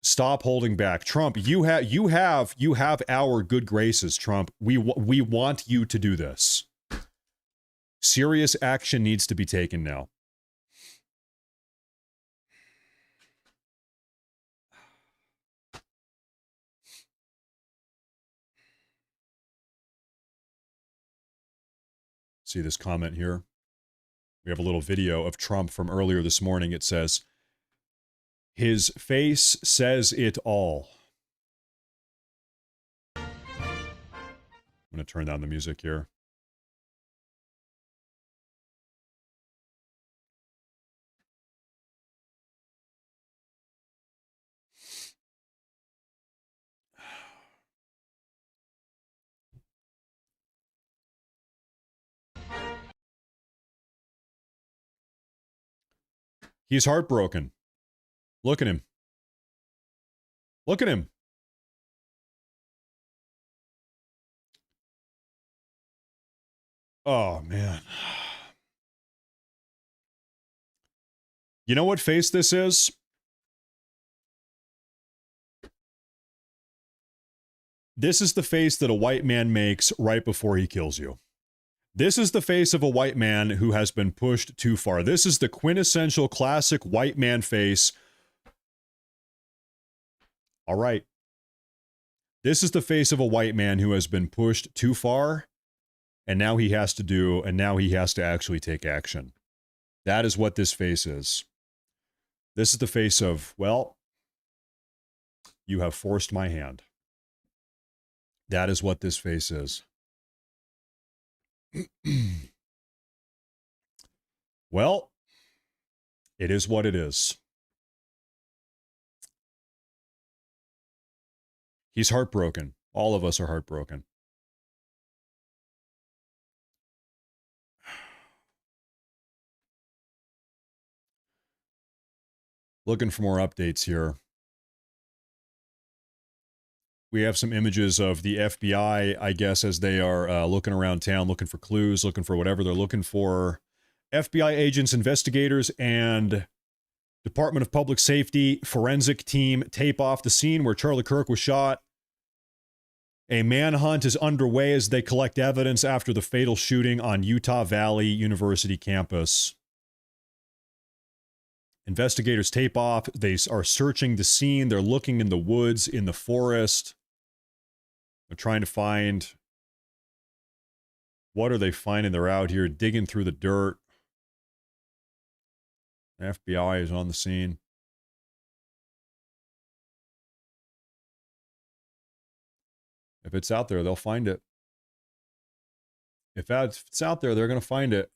stop holding back. Trump, you have our good graces, Trump. We want you to do this. Serious action needs to be taken now. See this comment here? We have a little video of Trump from earlier this morning. It says, "His face says it all." I'm going to turn down the music here. He's heartbroken. Look at him. Look at him. Oh, man. You know what face this is? This is the face that a white man makes right before he kills you. This is the face of a white man who has been pushed too far. This is the quintessential classic white man face All right. This is the face of a white man who has been pushed too far, and now he has to actually take action. That is what this face is. This is the face of, well, you have forced my hand. That is what this face is. Well, it is what it is. He's heartbroken. All of us are heartbroken. Looking for more updates here. We have some images of the FBI, I guess, as they are looking around town, looking for clues, looking for whatever they're looking for. FBI agents, investigators, and Department of Public Safety forensic team tape off the scene where Charlie Kirk was shot. A manhunt is underway as they collect evidence after the fatal shooting on Utah Valley University campus. Investigators tape off. They are searching the scene. They're looking in the woods, in the forest. They're trying to find... What are they finding? They're out here digging through the dirt. The FBI is on the scene. If it's out there, they'll find it. If it's out there, they're going to find it.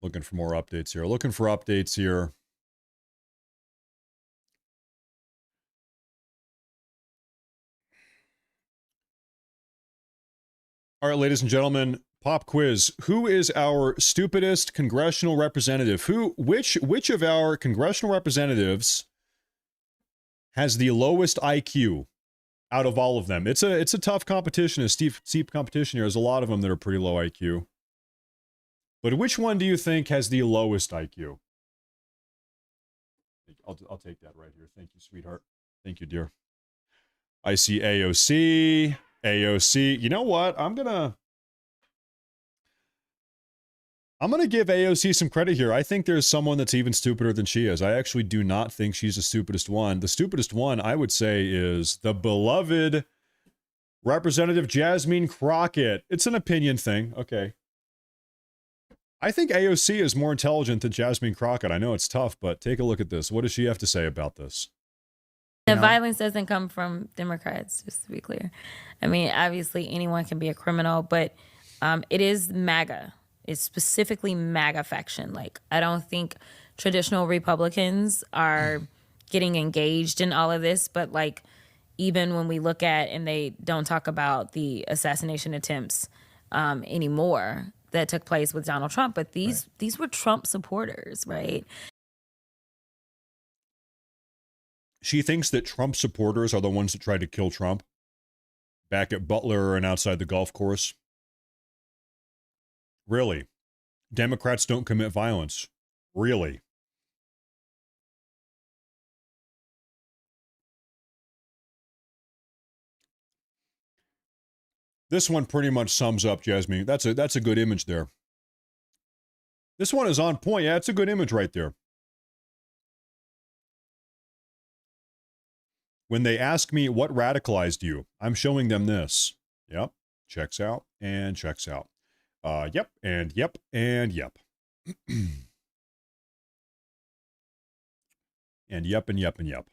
Looking for more updates here. Looking for updates here. All right, ladies and gentlemen, pop quiz. Who is our stupidest congressional representative? Which of our congressional representatives has the lowest IQ out of all of them? It's a tough competition, a steep competition here. There's a lot of them that are pretty low IQ. But which one do you think has the lowest IQ? I'll take that right here. Thank you, sweetheart. Thank you, dear. I see AOC. AOC. You know what? I'm gonna give AOC some credit here. I think there's someone that's even stupider than she is. I actually do not think she's the stupidest one. The stupidest one, I would say, is the beloved Representative Jasmine Crockett. It's an opinion thing. Okay. I think AOC is more intelligent than Jasmine Crockett. I know it's tough, but take a look at this. What does she have to say about this? The violence doesn't come from Democrats, just to be clear. I mean, obviously anyone can be a criminal, but it is MAGA. It's specifically MAGA faction. Like, I don't think traditional Republicans are getting engaged in all of this, but like, even when we look at, and they don't talk about the assassination attempts anymore that took place with Donald Trump, but these were Trump supporters, right? She thinks that Trump supporters are the ones that tried to kill Trump back at Butler and outside the golf course. Really? Democrats don't commit violence. Really? This one pretty much sums up, Jasmine. That's a good image there. This one is on point. Yeah, it's a good image right there. When they ask me what radicalized you, I'm showing them this. Yep. Checks out and checks out. Yep and yep and yep. And yep and yep and yep.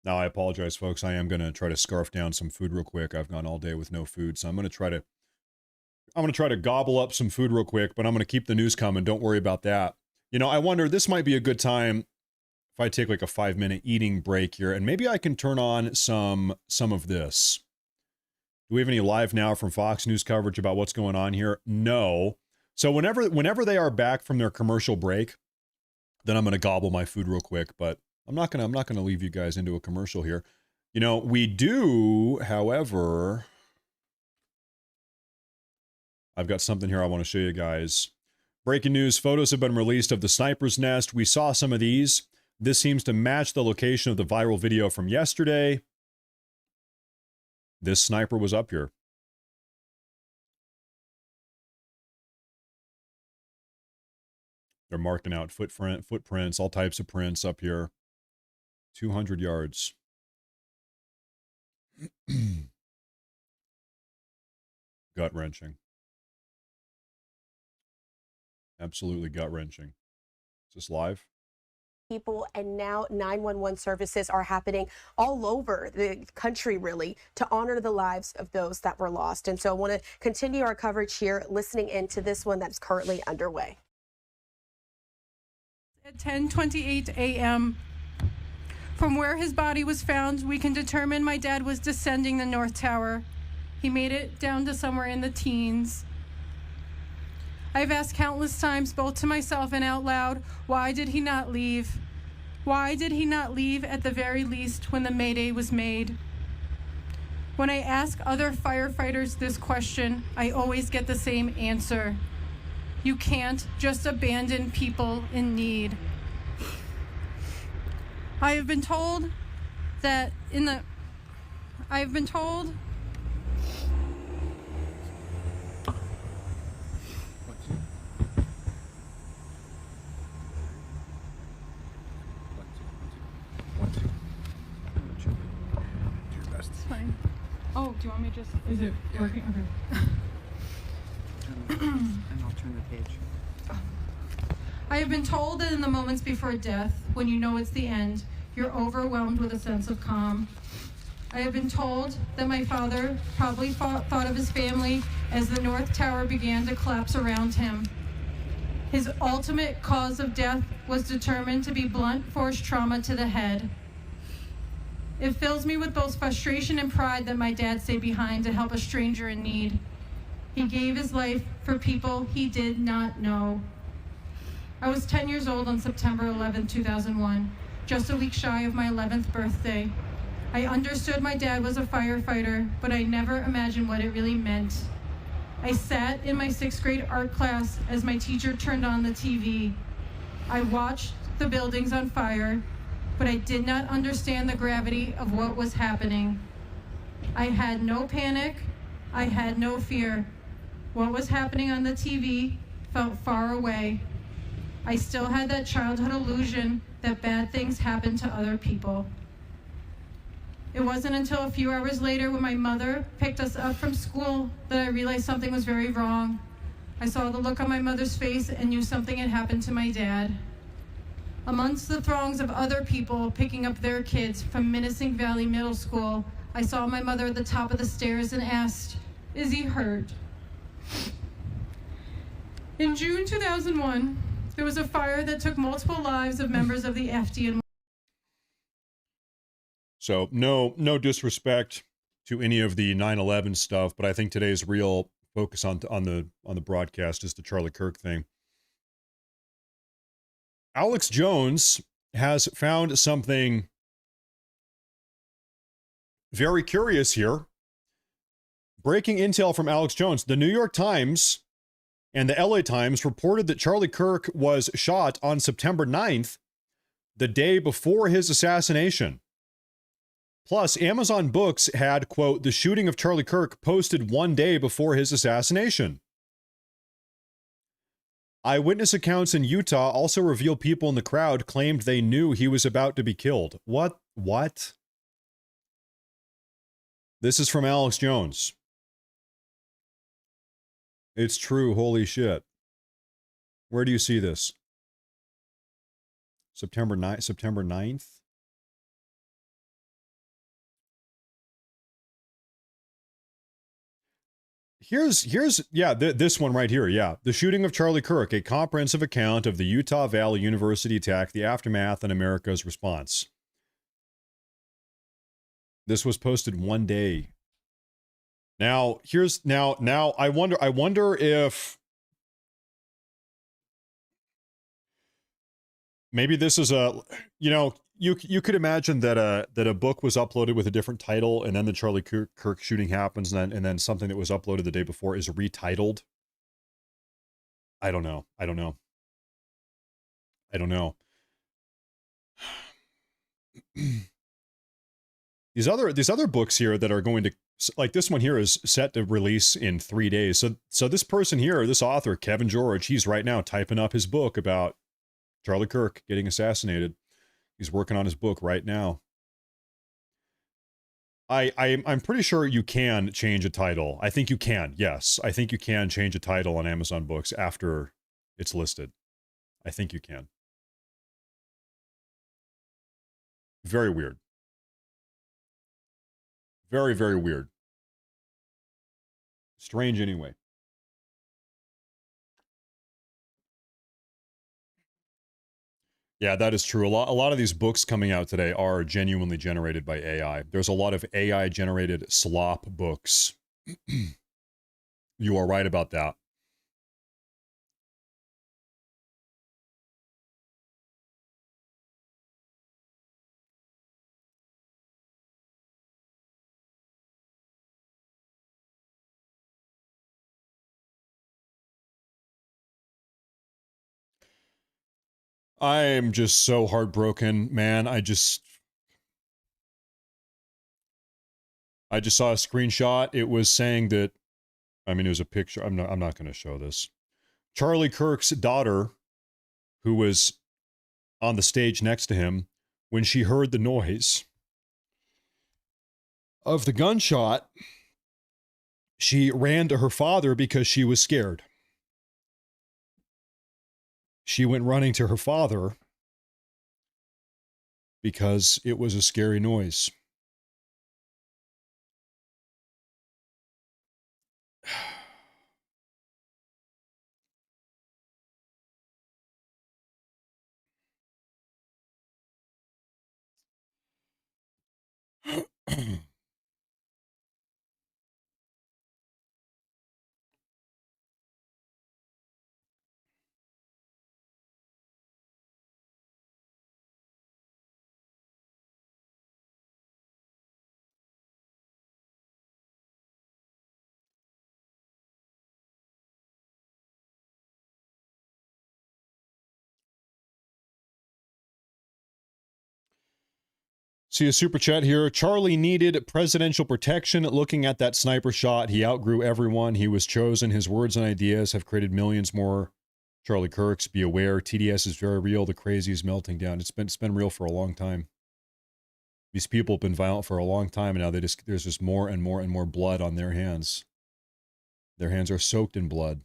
Now, I apologize, folks. I am going to try to scarf down some food real quick. I've gone all day with no food, so I'm going to try to gobble up some food real quick, but I'm going to keep the news coming. Don't worry about that. You know, I wonder, this might be a good time if I take like a 5-minute eating break here, and maybe I can turn on some of this. Do we have any live now from Fox News coverage about what's going on here? No. So whenever they are back from their commercial break, then I'm going to gobble my food real quick, but I'm not going to leave you guys into a commercial here. You know, we do, however, I've got something here I want to show you guys. Breaking news, photos have been released of the sniper's nest. We saw some of these. This seems to match the location of the viral video from yesterday. This sniper was up here. They're marking out footprints, all types of prints up here. 200 yards. Gut-wrenching. Absolutely gut-wrenching. Is this live? People, and now 911 services are happening all over the country, really, to honor the lives of those that were lost. And so I want to continue our coverage here, listening into this one that's currently underway. At 10:28 a.m., from where his body was found, we can determine my dad was descending the North Tower. He made it down to somewhere in the teens. I've asked countless times, both to myself and out loud, why did he not leave? Why did he not leave at the very least when the Mayday was made? When I ask other firefighters this question, I always get the same answer. You can't just abandon people in need. I have been told that It's fine. Oh, do you want me to just... Is it working? Okay. And I'll turn the page. I have been told that in the moments before death, when you know it's the end, you're overwhelmed with a sense of calm. I have been told that my father probably thought of his family as the North Tower began to collapse around him. His ultimate cause of death was determined to be blunt force trauma to the head. It fills me with both frustration and pride that my dad stayed behind to help a stranger in need. He gave his life for people he did not know. I was 10 years old on September 11, 2001, just a week shy of my 11th birthday. I understood my dad was a firefighter, but I never imagined what it really meant. I sat in my 6th grade art class as my teacher turned on the TV. I watched the buildings on fire, but I did not understand the gravity of what was happening. I had no panic. I had no fear. What was happening on the TV felt far away. I still had that childhood illusion that bad things happen to other people. It wasn't until a few hours later when my mother picked us up from school that I realized something was very wrong. I saw the look on my mother's face and knew something had happened to my dad. Amongst the throngs of other people picking up their kids from Menacing Valley Middle School, I saw my mother at the top of the stairs and asked, "Is he hurt?" In June 2001, there was a fire that took multiple lives of members of the FD. So no disrespect to any of the 9/11 stuff, but I think today's real focus on the broadcast is the Charlie Kirk thing. Alex Jones has found something very curious here. Breaking intel from Alex Jones. The New York Times and the LA Times reported that Charlie Kirk was shot on September 9th, the day before his assassination. Plus, Amazon Books had, quote, the shooting of Charlie Kirk posted one day before his assassination. Eyewitness accounts in Utah also reveal people in the crowd claimed they knew he was about to be killed. What? This is from Alex Jones. It's true. Holy shit. Where do you see this? September 9th? This one right here. Yeah. The shooting of Charlie Kirk, a comprehensive account of the Utah Valley University attack, the aftermath, and America's response. This was posted one day. Now, I wonder if maybe this is you could imagine that a book was uploaded with a different title, and then the Charlie Kirk shooting happens, and then something that was uploaded the day before is retitled. I don't know. These other books here that are going to, like this one here is set to release in 3 days. So this person here, this author, Kevin George, he's right now typing up his book about Charlie Kirk getting assassinated. He's working on his book right now. I'm pretty sure you can change a title. I think you can. Yes, I think you can change a title on Amazon Books after it's listed. I think you can. Very weird. Very, very weird. Strange anyway. Yeah, that is true. A lot of these books coming out today are genuinely generated by AI. There's a lot of AI generated slop books. You are right about that. I am just so heartbroken, man. I just saw a screenshot. It was saying that, I mean, it was a picture. I'm not going to show this. Charlie Kirk's daughter, who was on the stage next to him, when she heard the noise of the gunshot, she ran to her father because she was scared. She went running to her father because it was a scary noise. See a super chat here. Charlie needed presidential protection. Looking at that sniper shot, he outgrew everyone. He was chosen. His words and ideas have created millions more Charlie Kirks. Be aware, TDS is very real. The crazy is melting down. It's been real for a long time. These people have been violent for a long time, and now there's just more and more and more blood on their hands. Their hands are soaked in blood.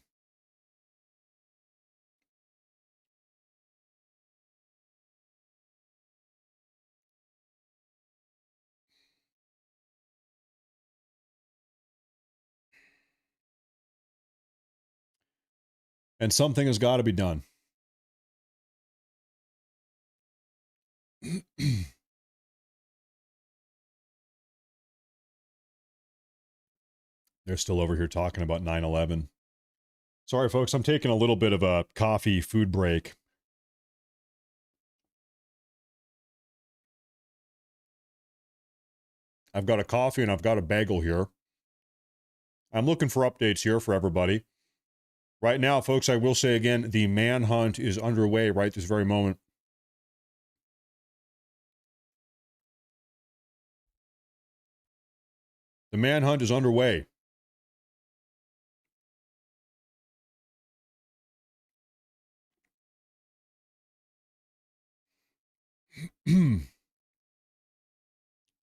And something has got to be done. They're still over here talking about 9/11. Sorry, folks, I'm taking a little bit of a coffee food break. I've got a coffee and I've got a bagel here. I'm looking for updates here for everybody. Right now, folks, I will say again, the manhunt is underway right this very moment. The manhunt is underway.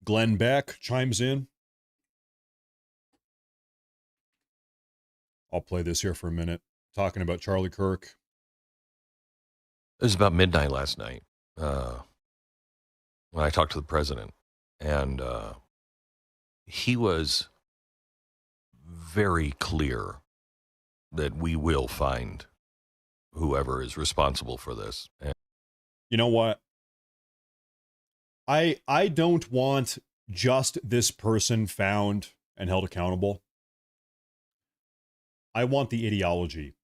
Glenn Beck chimes in. I'll play this here for a minute. Talking about Charlie Kirk. It was about midnight last night when I talked to the president, and he was very clear that we will find whoever is responsible for this. And you know what? I don't want just this person found and held accountable. I want the ideology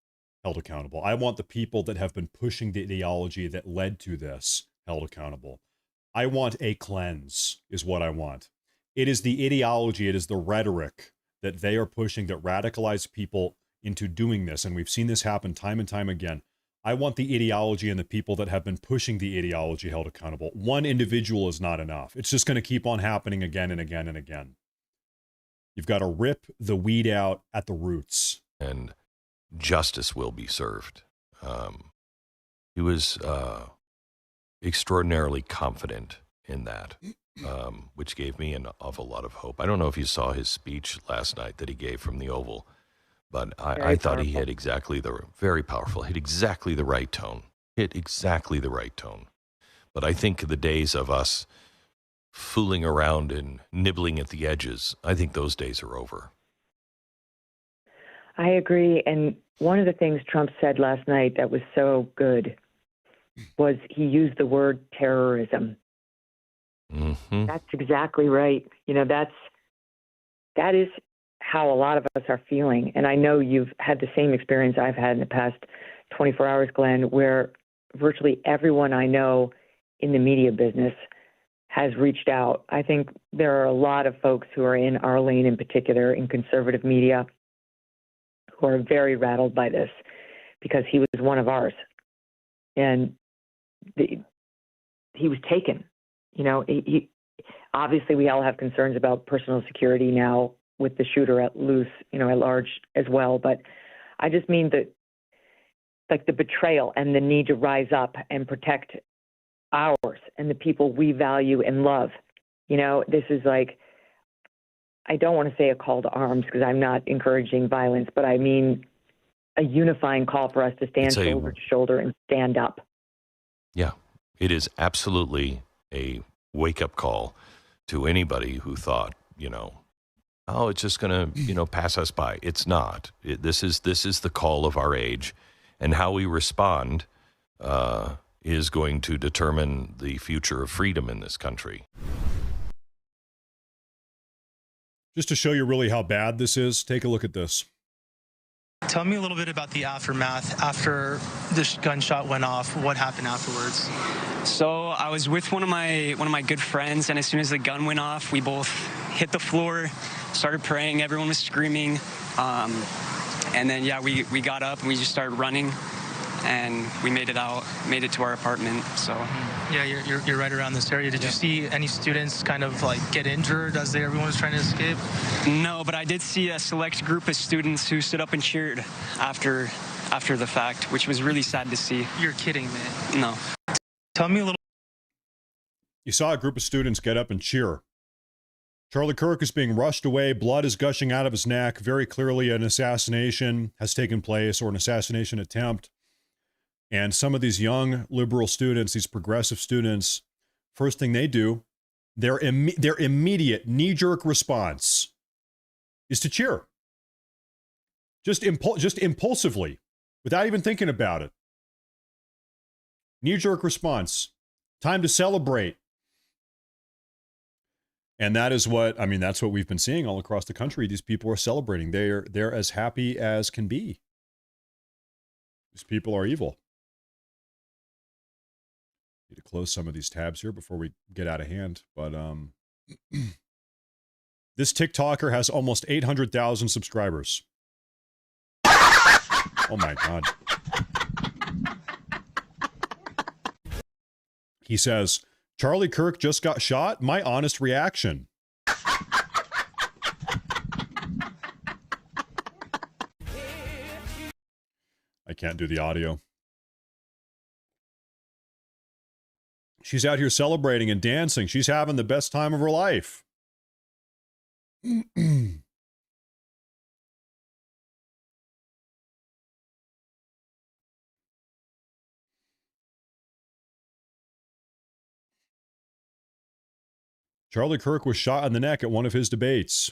held accountable. I want the people that have been pushing the ideology that led to this held accountable. I want a cleanse is what I want. It is the ideology, it is the rhetoric that they are pushing that radicalize people into doing this. And we've seen this happen time and time again. I want the ideology and the people that have been pushing the ideology held accountable. One individual is not enough. It's just going to keep on happening again and again and again. You've got to rip the weed out at the roots. And justice will be served. He was extraordinarily confident in that, which gave me an awful lot of hope. I don't know if you saw his speech last night that he gave from the Oval, but I thought he hit very powerful, hit exactly the right tone. But I think the days of us fooling around and nibbling at the edges, I think those days are over. I agree. And one of the things Trump said last night that was so good was he used the word terrorism. Mm-hmm. That's exactly right. You know, that is how a lot of us are feeling. And I know you've had the same experience I've had in the past 24 hours, Glenn, where virtually everyone I know in the media business has reached out. I think there are a lot of folks who are in our lane in particular, in conservative media, who are very rattled by this because he was one of ours. And he was taken. You know, he obviously we all have concerns about personal security now with the shooter at large as well. But I just mean that, like, the betrayal and the need to rise up and protect ours and the people we value and love. You know, this is like, I don't want to say a call to arms because I'm not encouraging violence, but I mean a unifying call for us to stand shoulder to shoulder and stand up. Yeah, it is absolutely a wake-up call to anybody who thought, oh, it's just going to, pass us by. It's not. This is the call of our age, and how we respond is going to determine the future of freedom in this country. Just to show you really how bad this is, take a look at this. Tell me a little bit about the aftermath after the gunshot went off. What happened afterwards? So I was with one of my good friends, and as soon as the gun went off, we both hit the floor, started praying. Everyone was screaming, and then we got up and we just started running, and we made it to our apartment. So yeah, you're right around this area. Did you see any students kind of like get injured as everyone was trying to escape? No, but I did see a select group of students who stood up and cheered after the fact, which was really sad to see. You're kidding me. No. Tell me a little. You saw a group of students get up and cheer. Charlie Kirk is being rushed away. Blood is gushing out of his neck. Very clearly an assassination has taken place, or an assassination attempt. And some of these young liberal students, these progressive students, first thing they do, their immediate knee-jerk response is to cheer. Just impulsively, without even thinking about it. Knee-jerk response. Time to celebrate. And that is that's what we've been seeing all across the country. These people are celebrating. They're as happy as can be. These people are evil. Need to close some of these tabs here before we get out of hand. But this TikToker has almost 800,000 subscribers. Oh my God. He says, Charlie Kirk just got shot. My honest reaction. I can't do the audio. She's out here celebrating and dancing. She's having the best time of her life. Charlie Kirk was shot in the neck at one of his debates.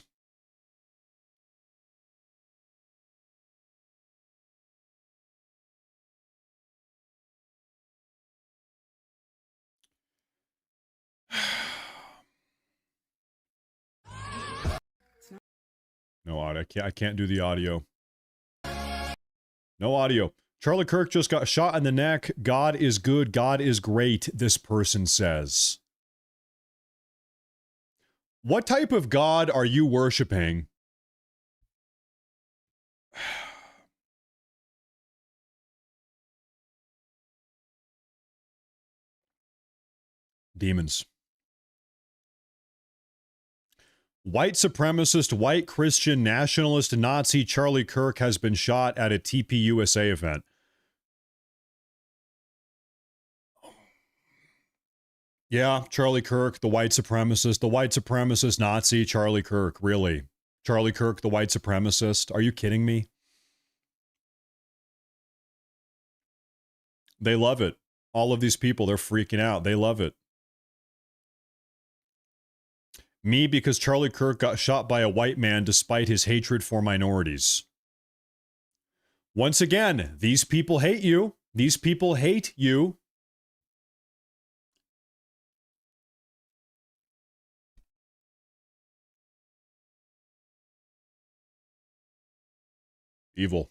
No audio. I can't do the audio. No audio. Charlie Kirk just got shot in the neck. God is good. God is great, this person says. What type of God are you worshiping? Demons. White supremacist, white Christian, nationalist, Nazi Charlie Kirk has been shot at a TPUSA event. Yeah, Charlie Kirk, the white supremacist Nazi Charlie Kirk. Really? Charlie Kirk, the white supremacist? Are you kidding me? They love it. All of these people, they're freaking out. They love it. Me, because Charlie Kirk got shot by a white man despite his hatred for minorities. Once again, these people hate you. These people hate you. Evil.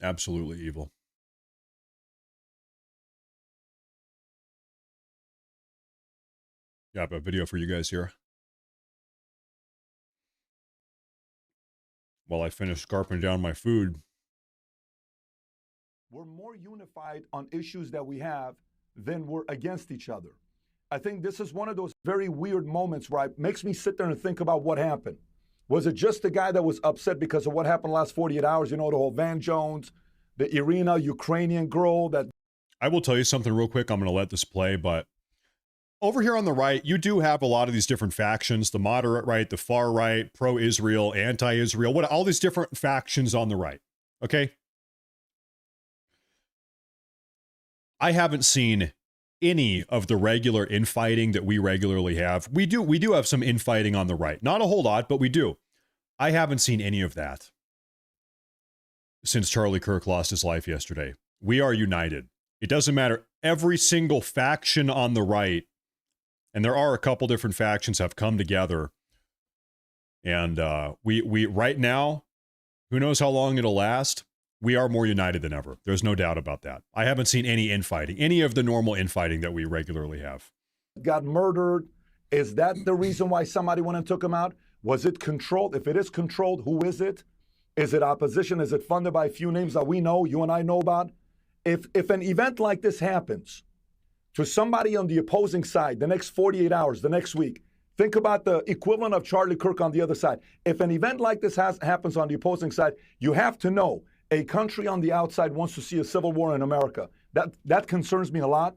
Absolutely evil. Yeah, I have a video for you guys here. While I finish scarping down my food. We're more unified on issues that we have than we're against each other. I think this is one of those very weird moments where it makes me sit there and think about what happened. Was it just the guy that was upset because of what happened last 48 hours? You know, the whole Van Jones, the Irina, Ukrainian girl that... I will tell you something real quick. I'm going to let this play, but over here on the right, you do have a lot of these different factions, the moderate right, the far right, pro-Israel, anti-Israel, all these different factions on the right, okay? I haven't seen any of the regular infighting that we regularly have. We do have some infighting on the right. Not a whole lot, but we do. I haven't seen any of that since Charlie Kirk lost his life yesterday. We are united. It doesn't matter. Every single faction on the right, and there are a couple different factions, have come together. And we right now, who knows how long it'll last, we are more united than ever. There's no doubt about that. I haven't seen any infighting, any of the normal infighting that we regularly have. got murdered. Is that the reason why somebody went and took him out? Was it controlled? If it is controlled, who is it? Is it opposition? Is it funded by a few names that we know, you and I know about? If an event like this happens to somebody on the opposing side the next 48 hours, the next week, think about the equivalent of Charlie Kirk on the other side. If an event like this happens on the opposing side, you have to know a country on the outside wants to see a civil war in America. That concerns me a lot.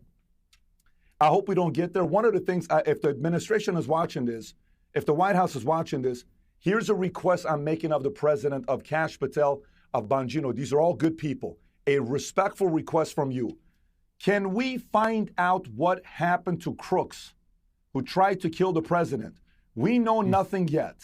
I hope we don't get there. One of the things, if the administration is watching this, if the White House is watching this, here's a request I'm making of the president, of Kash Patel, of Bongino. These are all good people. A respectful request from you. Can we find out what happened to crooks who tried to kill the president? We know nothing yet.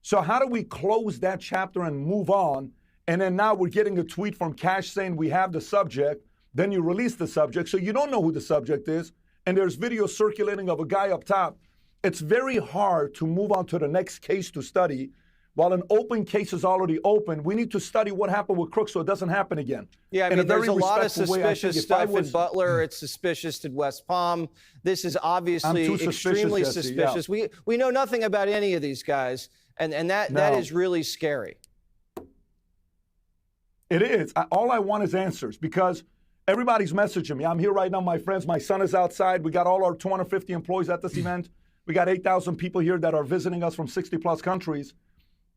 So how do we close that chapter and move on? And then now we're getting a tweet from Kash saying we have the subject. Then you release the subject, so you don't know who the subject is. And there's video circulating of a guy up top. It's very hard to move on to the next case to study. While an open case is already open, we need to study what happened with Crooks so it doesn't happen again. Yeah, I In mean, very there's a lot of respectful way, I think suspicious if I stuff was- in Butler. It's suspicious in West Palm. This is obviously I'm too suspicious, extremely Jesse, suspicious. yeah. We know nothing about any of these guys, and that No. is really scary. It is. All I want is answers because everybody's messaging me. I'm here right now, my friends. My son is outside. We got all our 250 employees at this event. We got 8,000 people here that are visiting us from 60 plus countries.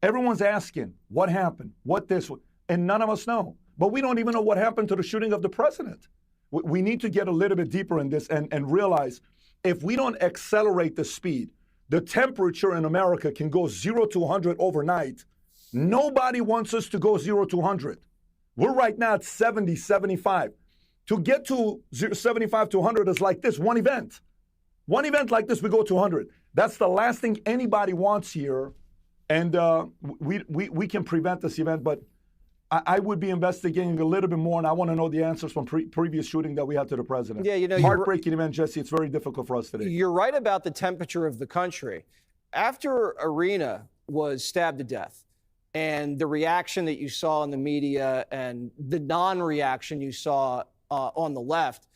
Everyone's asking, what happened? What this? And none of us know. But we don't even know what happened to the shooting of the president. We need to get a little bit deeper in this and realize if we don't accelerate the speed, the temperature in America can go 0 to 100 overnight. Nobody wants us to go 0 to 100. We're right now at 70, 75. To get to 75 to 100 is like this, one event. One event like this, we go to 100. That's the last thing anybody wants here. And we can prevent this event, but I would be investigating a little bit more, and I want to know the answers from previous shooting that we had to the president. Yeah, you know, heartbreaking event, Jesse. It's very difficult for us today. You're right about the temperature of the country. After Irina was stabbed to death, and the reaction that you saw in the media and the non-reaction you saw on the left,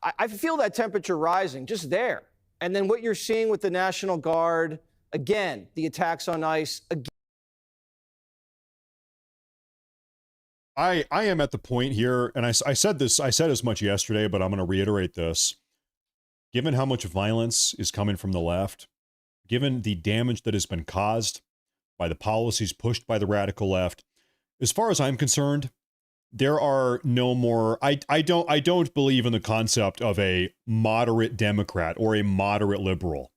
I feel that temperature rising just there. And then what you're seeing with the National Guard, again, the attacks on ICE, again, I am at the point here, and I said as much yesterday, but I'm going to reiterate this. Given how much violence is coming from the left, given the damage that has been caused by the policies pushed by the radical left, as far as I'm concerned, there are no more. I don't believe in the concept of a moderate Democrat or a moderate liberal.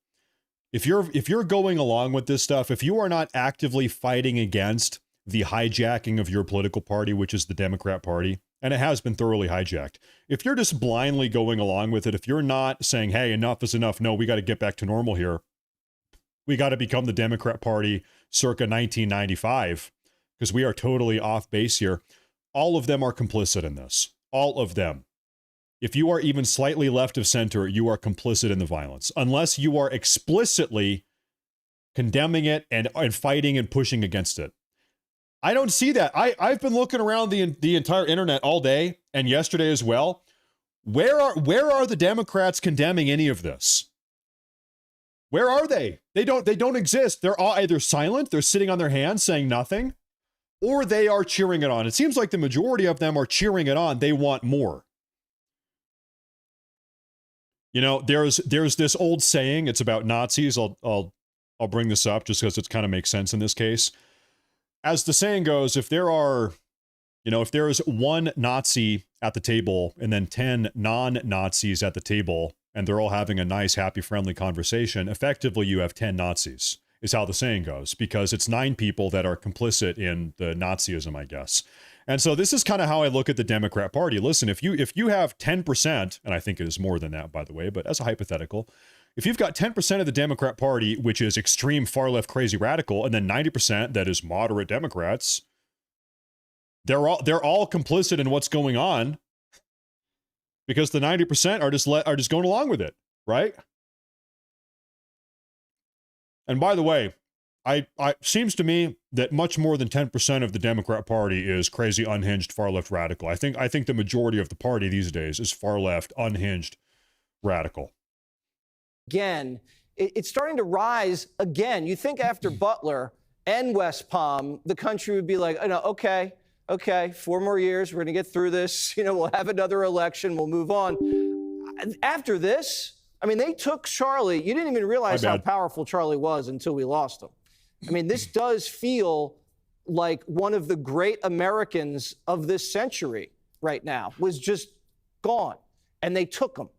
If you're going along with this stuff, if you are not actively fighting against the hijacking of your political party, which is the Democrat Party, and it has been thoroughly hijacked. If you're just blindly going along with it, if you're not saying, hey, enough is enough, no, we got to get back to normal here. We got to become the Democrat Party circa 1995, because we are totally off base here. All of them are complicit in this. All of them. If you are even slightly left of center, you are complicit in the violence, unless you are explicitly condemning it and fighting and pushing against it. I don't see that. I've been looking around the entire internet all day and yesterday as well. Where are the Democrats condemning any of this? Where are they? They don't exist. They're all either silent, they're sitting on their hands saying nothing, or they are cheering it on. It seems like the majority of them are cheering it on. They want more. You know, there's this old saying. It's about Nazis. I'll bring this up just because it kind of makes sense in this case. As the saying goes, if there is one Nazi at the table and then 10 non-Nazis at the table, and they're all having a nice, happy, friendly conversation, effectively you have 10 Nazis, is how the saying goes, because it's 9 people that are complicit in the Nazism, I guess. And so this is kind of how I look at the Democrat Party. Listen, if you have 10%, and I think it is more than that, by the way, but as a hypothetical, if you've got 10% of the Democrat Party, which is extreme far left crazy radical, and then 90% that is moderate Democrats, they're all complicit in what's going on, because the 90% are just going along with it, right? And by the way, I seems to me that much more than 10% of the Democrat Party is crazy unhinged far left radical. I think the majority of the party these days is far left unhinged radical. Again, it's starting to rise again. You think after Butler and West Palm, the country would be like, oh, no, okay, 4 more years, we're going to get through this. You know, we'll have another election, we'll move on. After this, I mean, they took Charlie. You didn't even realize how powerful Charlie was until we lost him. I mean, this does feel like one of the great Americans of this century right now was just gone, and they took him.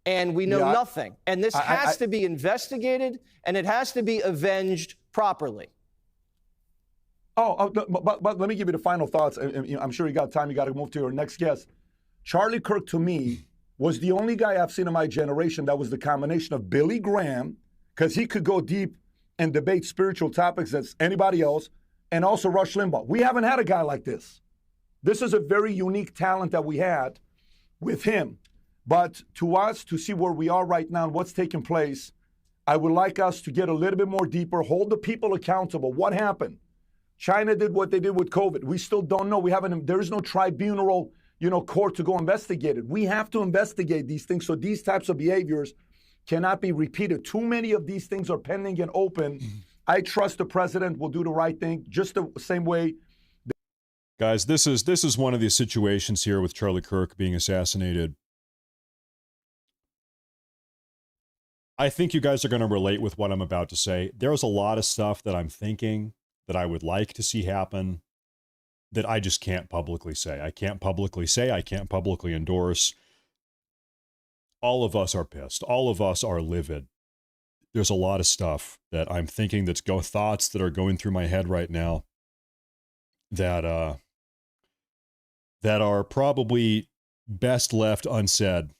And we know nothing. And this has to be investigated, and it has to be avenged properly. But let me give you the final thoughts. I'm sure you got time. You got to move to your next guest. Charlie Kirk, to me, was the only guy I've seen in my generation that was the combination of Billy Graham, because he could go deep and debate spiritual topics as anybody else, and also Rush Limbaugh. We haven't had a guy like this. This is a very unique talent that we had with him. But to us, to see where we are right now and what's taking place, I would like us to get a little bit more deeper, hold the people accountable. What happened? China did what they did with COVID. We still don't know. There is no tribunal, court to go investigate it. We have to investigate these things so these types of behaviors cannot be repeated. Too many of these things are pending and open. I trust the president will do the right thing, just the same way. Guys, this is one of these situations here with Charlie Kirk being assassinated. I think you guys are going to relate with what I'm about to say. There's a lot of stuff that I'm thinking that I would like to see happen that I just can't publicly say. I can't publicly endorse. All of us are pissed. All of us are livid. There's a lot of stuff that I'm thinking thoughts that are going through my head right now that are probably best left unsaid.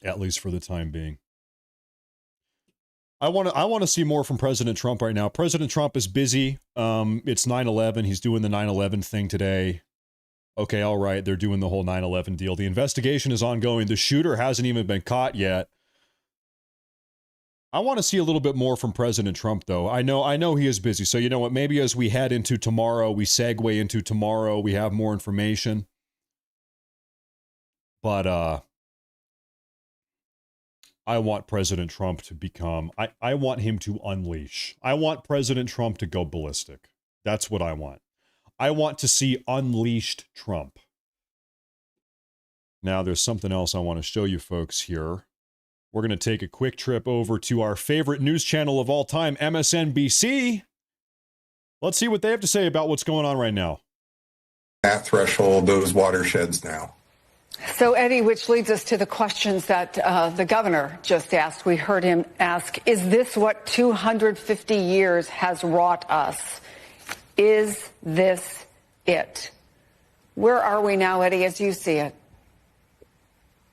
At least for the time being. I want to see more from President Trump right now. President Trump is busy. It's 9/11. He's doing the 9/11 thing today. Okay, all right. They're doing the whole 9/11 deal. The investigation is ongoing. The shooter hasn't even been caught yet. I want to see a little bit more from President Trump, though. I know he is busy. So you know what? Maybe as we head into tomorrow, we segue into tomorrow, we have more information. But I want President Trump to become, I want him to unleash. I want President Trump to go ballistic. That's what I want. I want to see unleashed Trump. Now, there's something else I want to show you folks here. We're going to take a quick trip over to our favorite news channel of all time, MSNBC. Let's see what they have to say about what's going on right now. That threshold, those watersheds now. So, Eddie, which leads us to the questions that the governor just asked. We heard him ask, is this what 250 years has wrought us? Is this it? Where are we now, Eddie, as you see it?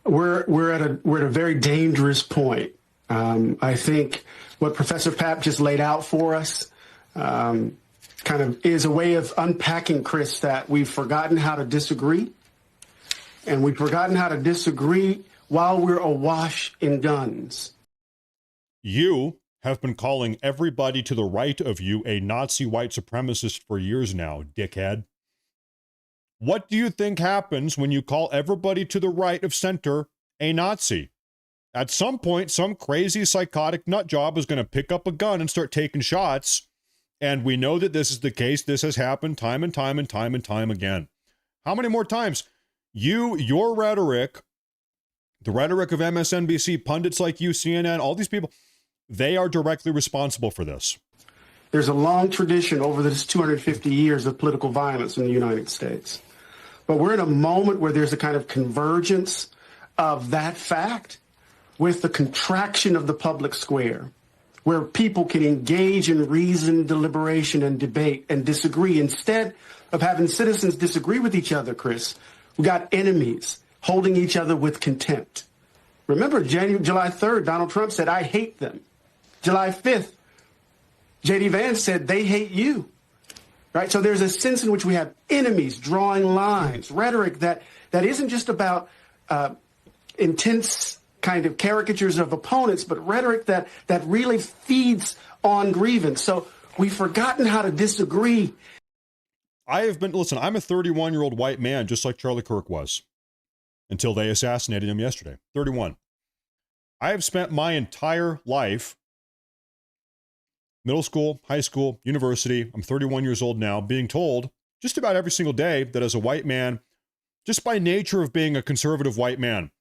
We're at a very dangerous point. I think what Professor Papp just laid out for us kind of is a way of unpacking, Chris, that we've forgotten how to disagree. And we've forgotten how to disagree while we're awash in guns. You have been calling everybody to the right of you a Nazi white supremacist for years now, dickhead. What do you think happens when you call everybody to the right of center a Nazi? At some point, some crazy psychotic nut job is going to pick up a gun and start taking shots. And we know that this is the case. This has happened time and time and time and time again. How many more times? Your rhetoric, the rhetoric of MSNBC, pundits like you, CNN, all these people, they are directly responsible for this. There's a long tradition over this 250 years of political violence in the United States. But we're in a moment where there's a kind of convergence of that fact with the contraction of the public square, where people can engage in reason, deliberation, and debate and disagree. Instead of having citizens disagree with each other, Chris, we got enemies holding each other with contempt. Remember, July 3rd, Donald Trump said, I hate them. July 5th, J.D. Vance said, they hate you. Right? So there's a sense in which we have enemies drawing lines, rhetoric that isn't just about intense kind of caricatures of opponents, but rhetoric that really feeds on grievance. So we've forgotten how to disagree. Listen, I'm a 31-year-old white man, just like Charlie Kirk was, until they assassinated him yesterday. 31. I have spent my entire life, middle school, high school, university, I'm 31 years old now, being told just about every single day that as a white man, just by nature of being a conservative white man,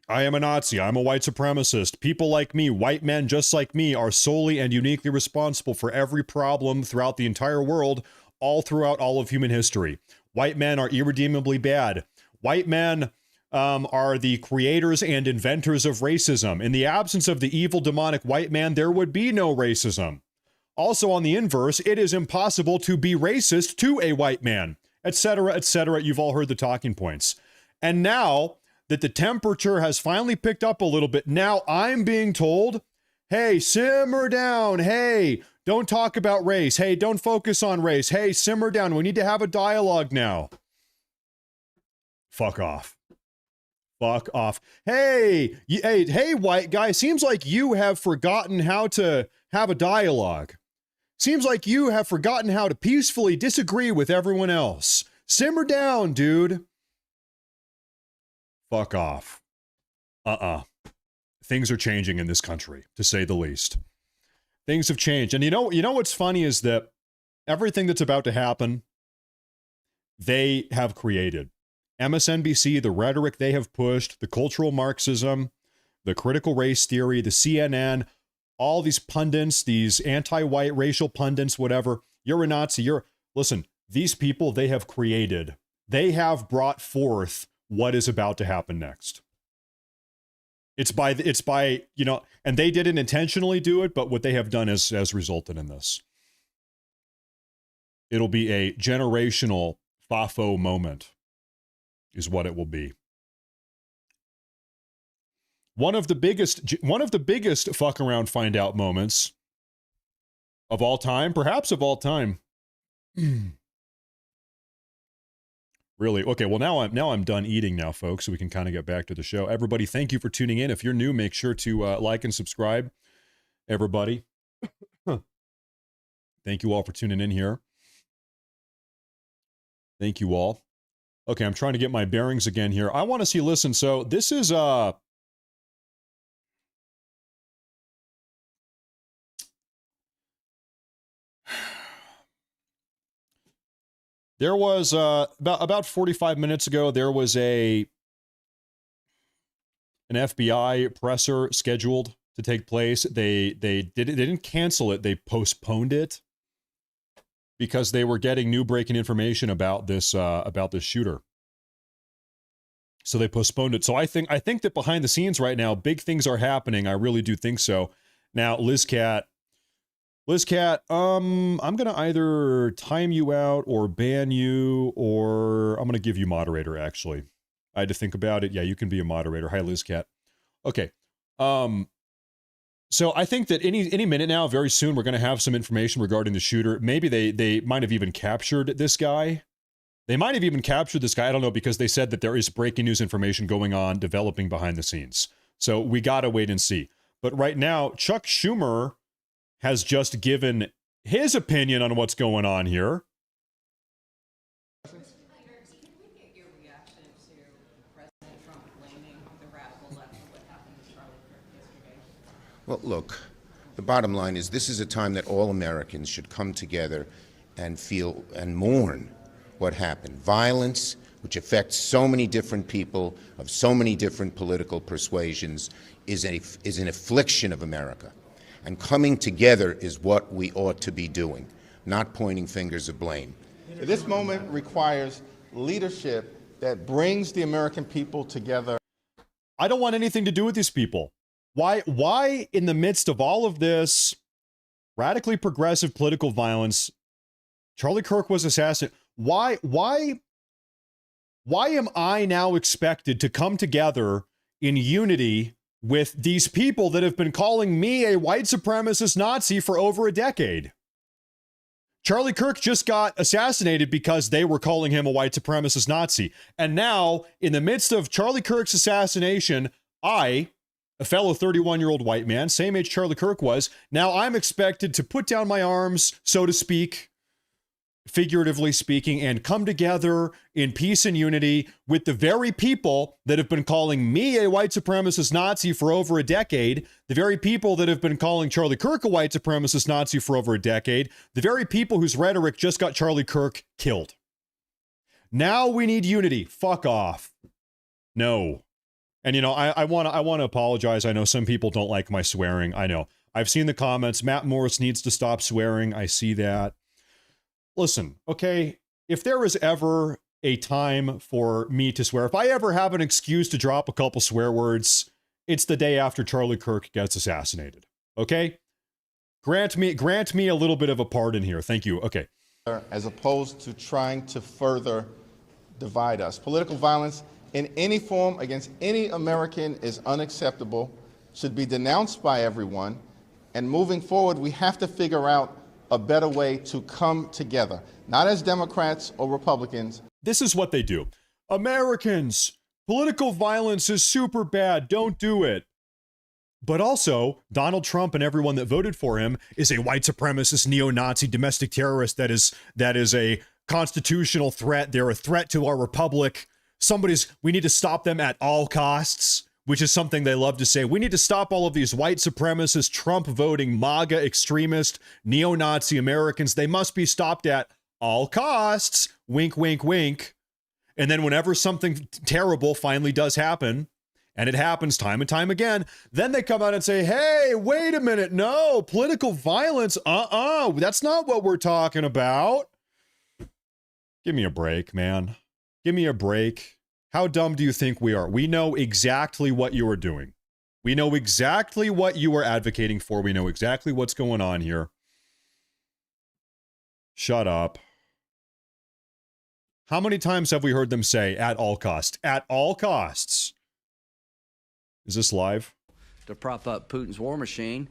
I am a Nazi, I'm a white supremacist. People like me, white men just like me, are solely and uniquely responsible for every problem throughout the entire world, all throughout all of human history. White men are irredeemably bad. White men are the creators and inventors of racism. In the absence of the evil demonic white man, there would be no racism. Also, on the inverse, it is impossible to be racist to a white man, etc., etc. You've all heard the talking points. And now that the temperature has finally picked up a little bit, now I'm being told, hey, simmer down. Hey, don't talk about race. Hey, don't focus on race. Hey, simmer down. We need to have a dialogue now. Fuck off. Fuck off. Hey, white guy, seems like you have forgotten how to have a dialogue. Seems like you have forgotten how to peacefully disagree with everyone else. Simmer down, dude. Fuck off. Things are changing in this country, to say the least. Things have changed. And you know what's funny is that everything that's about to happen, they have created. MSNBC, the rhetoric they have pushed, the cultural Marxism, the critical race theory, the CNN, all these pundits, these anti-white racial pundits, whatever. You're a Nazi. Listen, these people, they have created. They have brought forth what is about to happen next. It's by, and they didn't intentionally do it, but what they have done has resulted in this. It'll be a generational FAFO moment, is what it will be. One of the biggest fuck around find out moments of all time, perhaps of all time. Really? Okay, well now I'm done eating now, folks, so we can kind of get back to the show. Everybody, thank you for tuning in. If you're new, make sure to like and subscribe. Everybody. Thank you all for tuning in here. Thank you all. Okay, I'm trying to get my bearings again here. I want to see, listen, so this is There was about 45 minutes ago, there was an FBI presser scheduled to take place. They didn't cancel it. They postponed it because they were getting new breaking information about this shooter. So they postponed it. So I think that behind the scenes right now, big things are happening. I really do think so. Now, LizCat, I'm going to either time you out or ban you, or I'm going to give you moderator, actually. I had to think about it. Yeah, you can be a moderator. Hi, LizCat. Okay. So I think that any minute now, very soon, we're going to have some information regarding the shooter. Maybe they might have even captured this guy. They might have even captured this guy. I don't know, because they said that there is breaking news information going on, developing behind the scenes. So we got to wait and see. But right now, Chuck Schumer has just given his opinion on what's going on here. Well, look, the bottom line is this is a time that all Americans should come together and feel and mourn what happened. Violence, which affects so many different people of so many different political persuasions, is an affliction of America. And coming together is what we ought to be doing, not pointing fingers of blame. This moment requires leadership that brings the American people together. I don't want anything to do with these people. Why in the midst of all of this radically progressive political violence, Charlie Kirk was assassinated? Why am I now expected to come together in unity with these people that have been calling me a white supremacist Nazi for over a decade? Charlie Kirk just got assassinated because they were calling him a white supremacist Nazi. And now, in the midst of Charlie Kirk's assassination, I, a fellow 31-year-old white man, same age Charlie Kirk was, now I'm expected to put down my arms, so to speak, figuratively speaking, and come together in peace and unity with the very people that have been calling me a white supremacist Nazi for over a decade, the very people that have been calling Charlie Kirk a white supremacist Nazi for over a decade, the very people whose rhetoric just got Charlie Kirk killed. Now we need unity. Fuck off. No. And, you know, I want to apologize. I know some people don't like my swearing. I know. I've seen the comments. Matt Morris needs to stop swearing. I see that. Listen, okay, if there is ever a time for me to swear, if I ever have an excuse to drop a couple swear words, it's the day after Charlie Kirk gets assassinated. Okay? Grant me a little bit of a pardon here. Thank you. Okay. As opposed to trying to further divide us. Political violence in any form against any American is unacceptable, should be denounced by everyone, and moving forward, we have to figure out a better way to come together, not as Democrats or Republicans. This is what they do. Americans, political violence is super bad. Don't do it. But also, Donald Trump and everyone that voted for him is a white supremacist, neo-Nazi, domestic terrorist that is a constitutional threat. They're a threat to our republic. We need to stop them at all costs, which is something they love to say. We need to stop all of these white supremacist, Trump-voting, MAGA extremist, neo-Nazi Americans. They must be stopped at all costs. Wink, wink, wink. And then whenever something terrible finally does happen, and it happens time and time again, then they come out and say, hey, wait a minute. No, political violence. That's not what we're talking about. Give me a break, man. Give me a break. How dumb do you think we are? We know exactly what you are doing. We know exactly what you are advocating for. We know exactly what's going on here. Shut up. How many times have we heard them say, at all costs? At all costs. Is this live? To prop up Putin's war machine.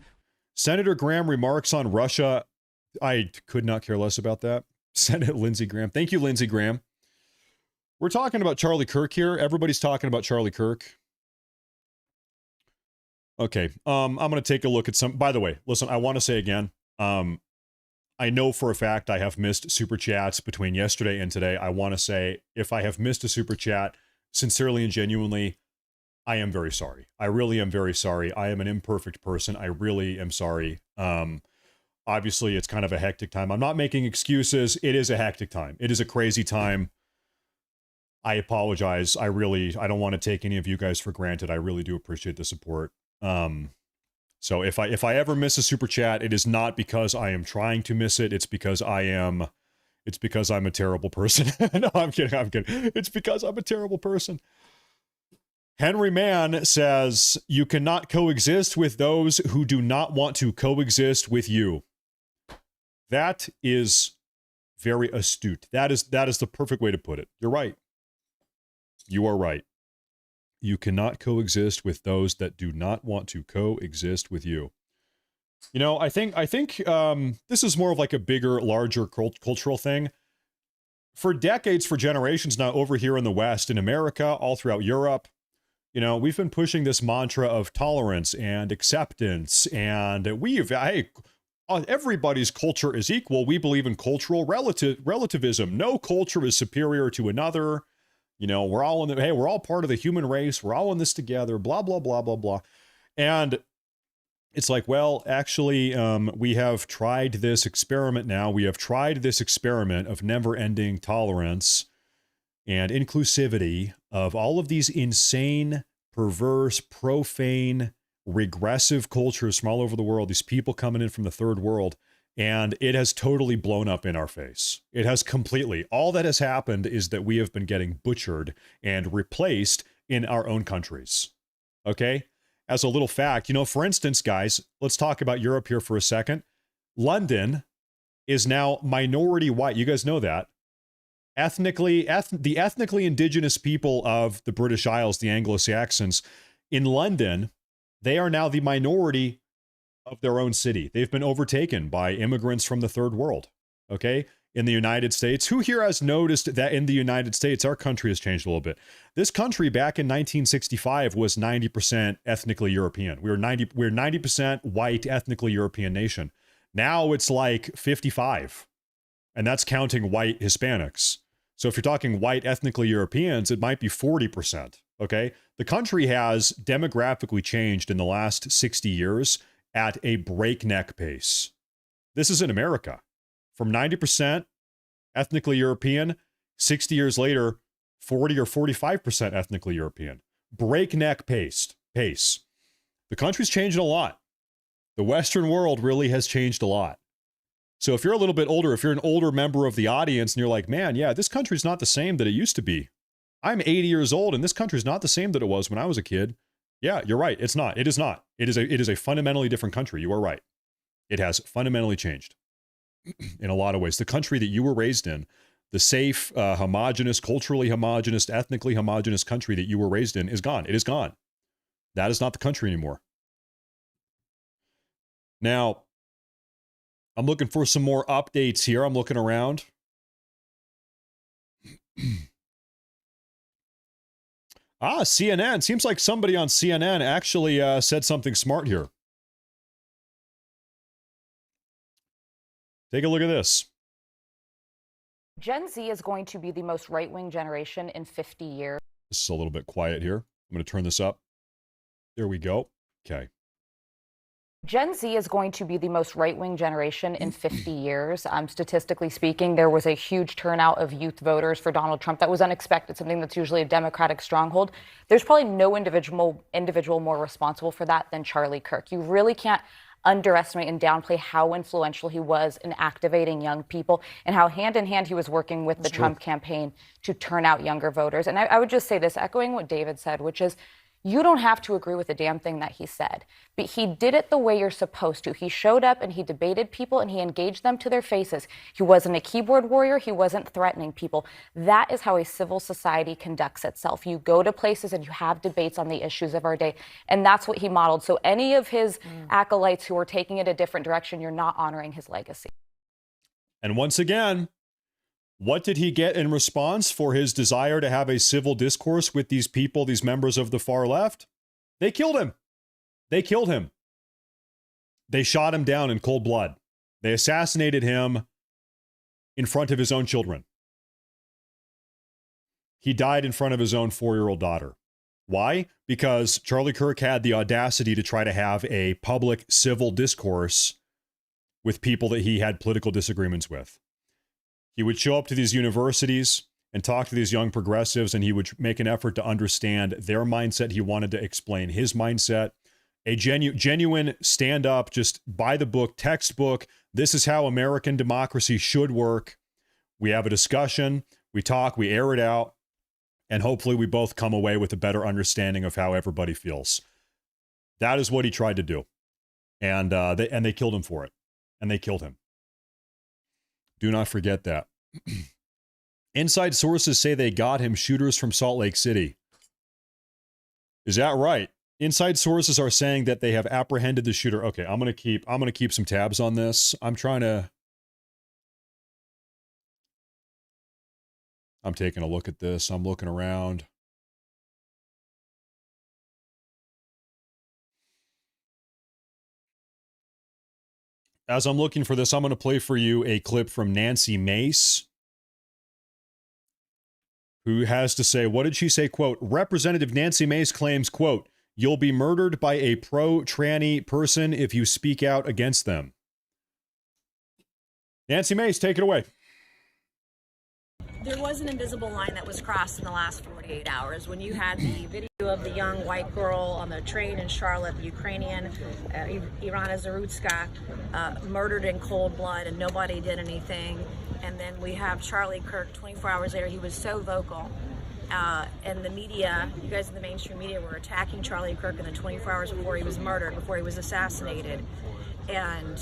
Senator Graham remarks on Russia. I could not care less about that. Senate Lindsey Graham. Thank you, Lindsey Graham. We're talking about Charlie Kirk here. Everybody's talking about Charlie Kirk. Okay. I'm going to take a look at some. By the way, listen, I want to say again, I know for a fact I have missed super chats between yesterday and today. I want to say, if I have missed a super chat, sincerely and genuinely, I am very sorry. I really am very sorry. I am an imperfect person. I really am sorry. Obviously, it's kind of a hectic time. I'm not making excuses. It is a hectic time. It is a crazy time. I apologize. I don't want to take any of you guys for granted. I really do appreciate the support. So if I ever miss a super chat, it is not because I am trying to miss it. It's because I'm a terrible person. No, I'm kidding. It's because I'm a terrible person. Henry Mann says, you cannot coexist with those who do not want to coexist with you. That is very astute. That is the perfect way to put it. You're right. You are right. You cannot coexist with those that do not want to coexist with you. You know, I think this is more of like a bigger, larger cultural thing. For decades, for generations now, over here in the West, in America, all throughout Europe, you know, we've been pushing this mantra of tolerance and acceptance, and everybody's culture is equal. We believe in cultural relativism. No culture is superior to another. You know, we're all part of the human race. We're all in this together, blah, blah, blah, blah, blah. And it's like, well, actually, we have tried this experiment now. We have tried this experiment of never-ending tolerance and inclusivity of all of these insane, perverse, profane, regressive cultures from all over the world, these people coming in from the third world, and it has totally blown up in our face. It has completely. All that has happened is that we have been getting butchered and replaced in our own countries. Okay? As a little fact, you know, for instance, guys, let's talk about Europe here for a second. London is now minority white. You guys know that. The ethnically indigenous people of the British Isles, the Anglo-Saxons, in London, they are now the minority of their own city. They've been overtaken by immigrants from the third world. Okay? In the United States, who here has noticed that in the United States, our country has changed a little bit? This country back in 1965 was 90% ethnically European. We're 90% white, ethnically European nation. Now it's like 55, and that's counting white Hispanics. So if you're talking white ethnically Europeans, it might be 40%. Okay? The country has demographically changed in the last 60 years at a breakneck pace. This is in America. From 90% ethnically European, 60 years later, 40 or 45% ethnically European. Breakneck pace. The country's changed a lot. The Western world really has changed a lot. So if you're a little bit older, if you're an older member of the audience and you're like, man, yeah, this country's not the same that it used to be. I'm 80 years old and this country's not the same that it was when I was a kid. Yeah, you're right. It's not. It is not. It is a fundamentally different country. You are right. It has fundamentally changed in a lot of ways. The country that you were raised in, the safe, homogenous, culturally homogenous, ethnically homogenous country that you were raised in is gone. It is gone. That is not the country anymore. Now, I'm looking for some more updates here. I'm looking around. CNN. Seems like somebody on CNN actually said something smart here. Take a look at this. Gen Z is going to be the most right-wing generation in 50 years. This is a little bit quiet here. I'm going to turn this up. There we go. Okay. Gen Z is going to be the most right-wing generation in 50 years. Statistically speaking, there was a huge turnout of youth voters for Donald Trump. That was unexpected, something that's usually a Democratic stronghold. There's probably no individual more responsible for that than Charlie Kirk. You really can't underestimate and downplay how influential he was in activating young people and how hand in hand he was working with the Trump campaign to turn out younger voters. And I would just say this, echoing what David said, which is, you don't have to agree with a damn thing that he said, but he did it the way you're supposed to. He showed up and he debated people and he engaged them to their faces. He wasn't a keyboard warrior. He wasn't threatening people. That is how a civil society conducts itself. You go to places and you have debates on the issues of our day. And that's what he modeled. So any of his acolytes who are taking it a different direction, you're not honoring his legacy. And once again, what did he get in response for his desire to have a civil discourse with these people, these members of the far left? They killed him. They killed him. They shot him down in cold blood. They assassinated him in front of his own children. He died in front of his own 4-year-old daughter. Why? Because Charlie Kirk had the audacity to try to have a public civil discourse with people that he had political disagreements with. He would show up to these universities and talk to these young progressives, and he would make an effort to understand their mindset. He wanted to explain his mindset. A genuine stand-up, just by the book, textbook. This is how American democracy should work. We have a discussion, we talk, we air it out, and hopefully we both come away with a better understanding of how everybody feels. That is what he tried to do. And they killed him for it. And they killed him. Do not forget that. Inside sources say they got him, shooters from Salt Lake City. Is that right? Inside sources are saying that they have apprehended the shooter. Okay, I'm gonna keep some tabs on this. I'm taking a look at this. I'm looking around. As I'm looking for this, I'm going to play for you a clip from Nancy Mace, who has to say, what did she say? Quote, Representative Nancy Mace claims, quote, you'll be murdered by a pro-tranny person if you speak out against them. Nancy Mace, take it away. There was an invisible line that was crossed in the last 48 hours when you had the video of the young white girl on the train in Charlotte, the Ukrainian, Irina Zarutska, murdered in cold blood and nobody did anything. And then we have Charlie Kirk, 24 hours later, he was so vocal. And the media, you guys in the mainstream media were attacking Charlie Kirk in the 24 hours before he was murdered, before he was assassinated. And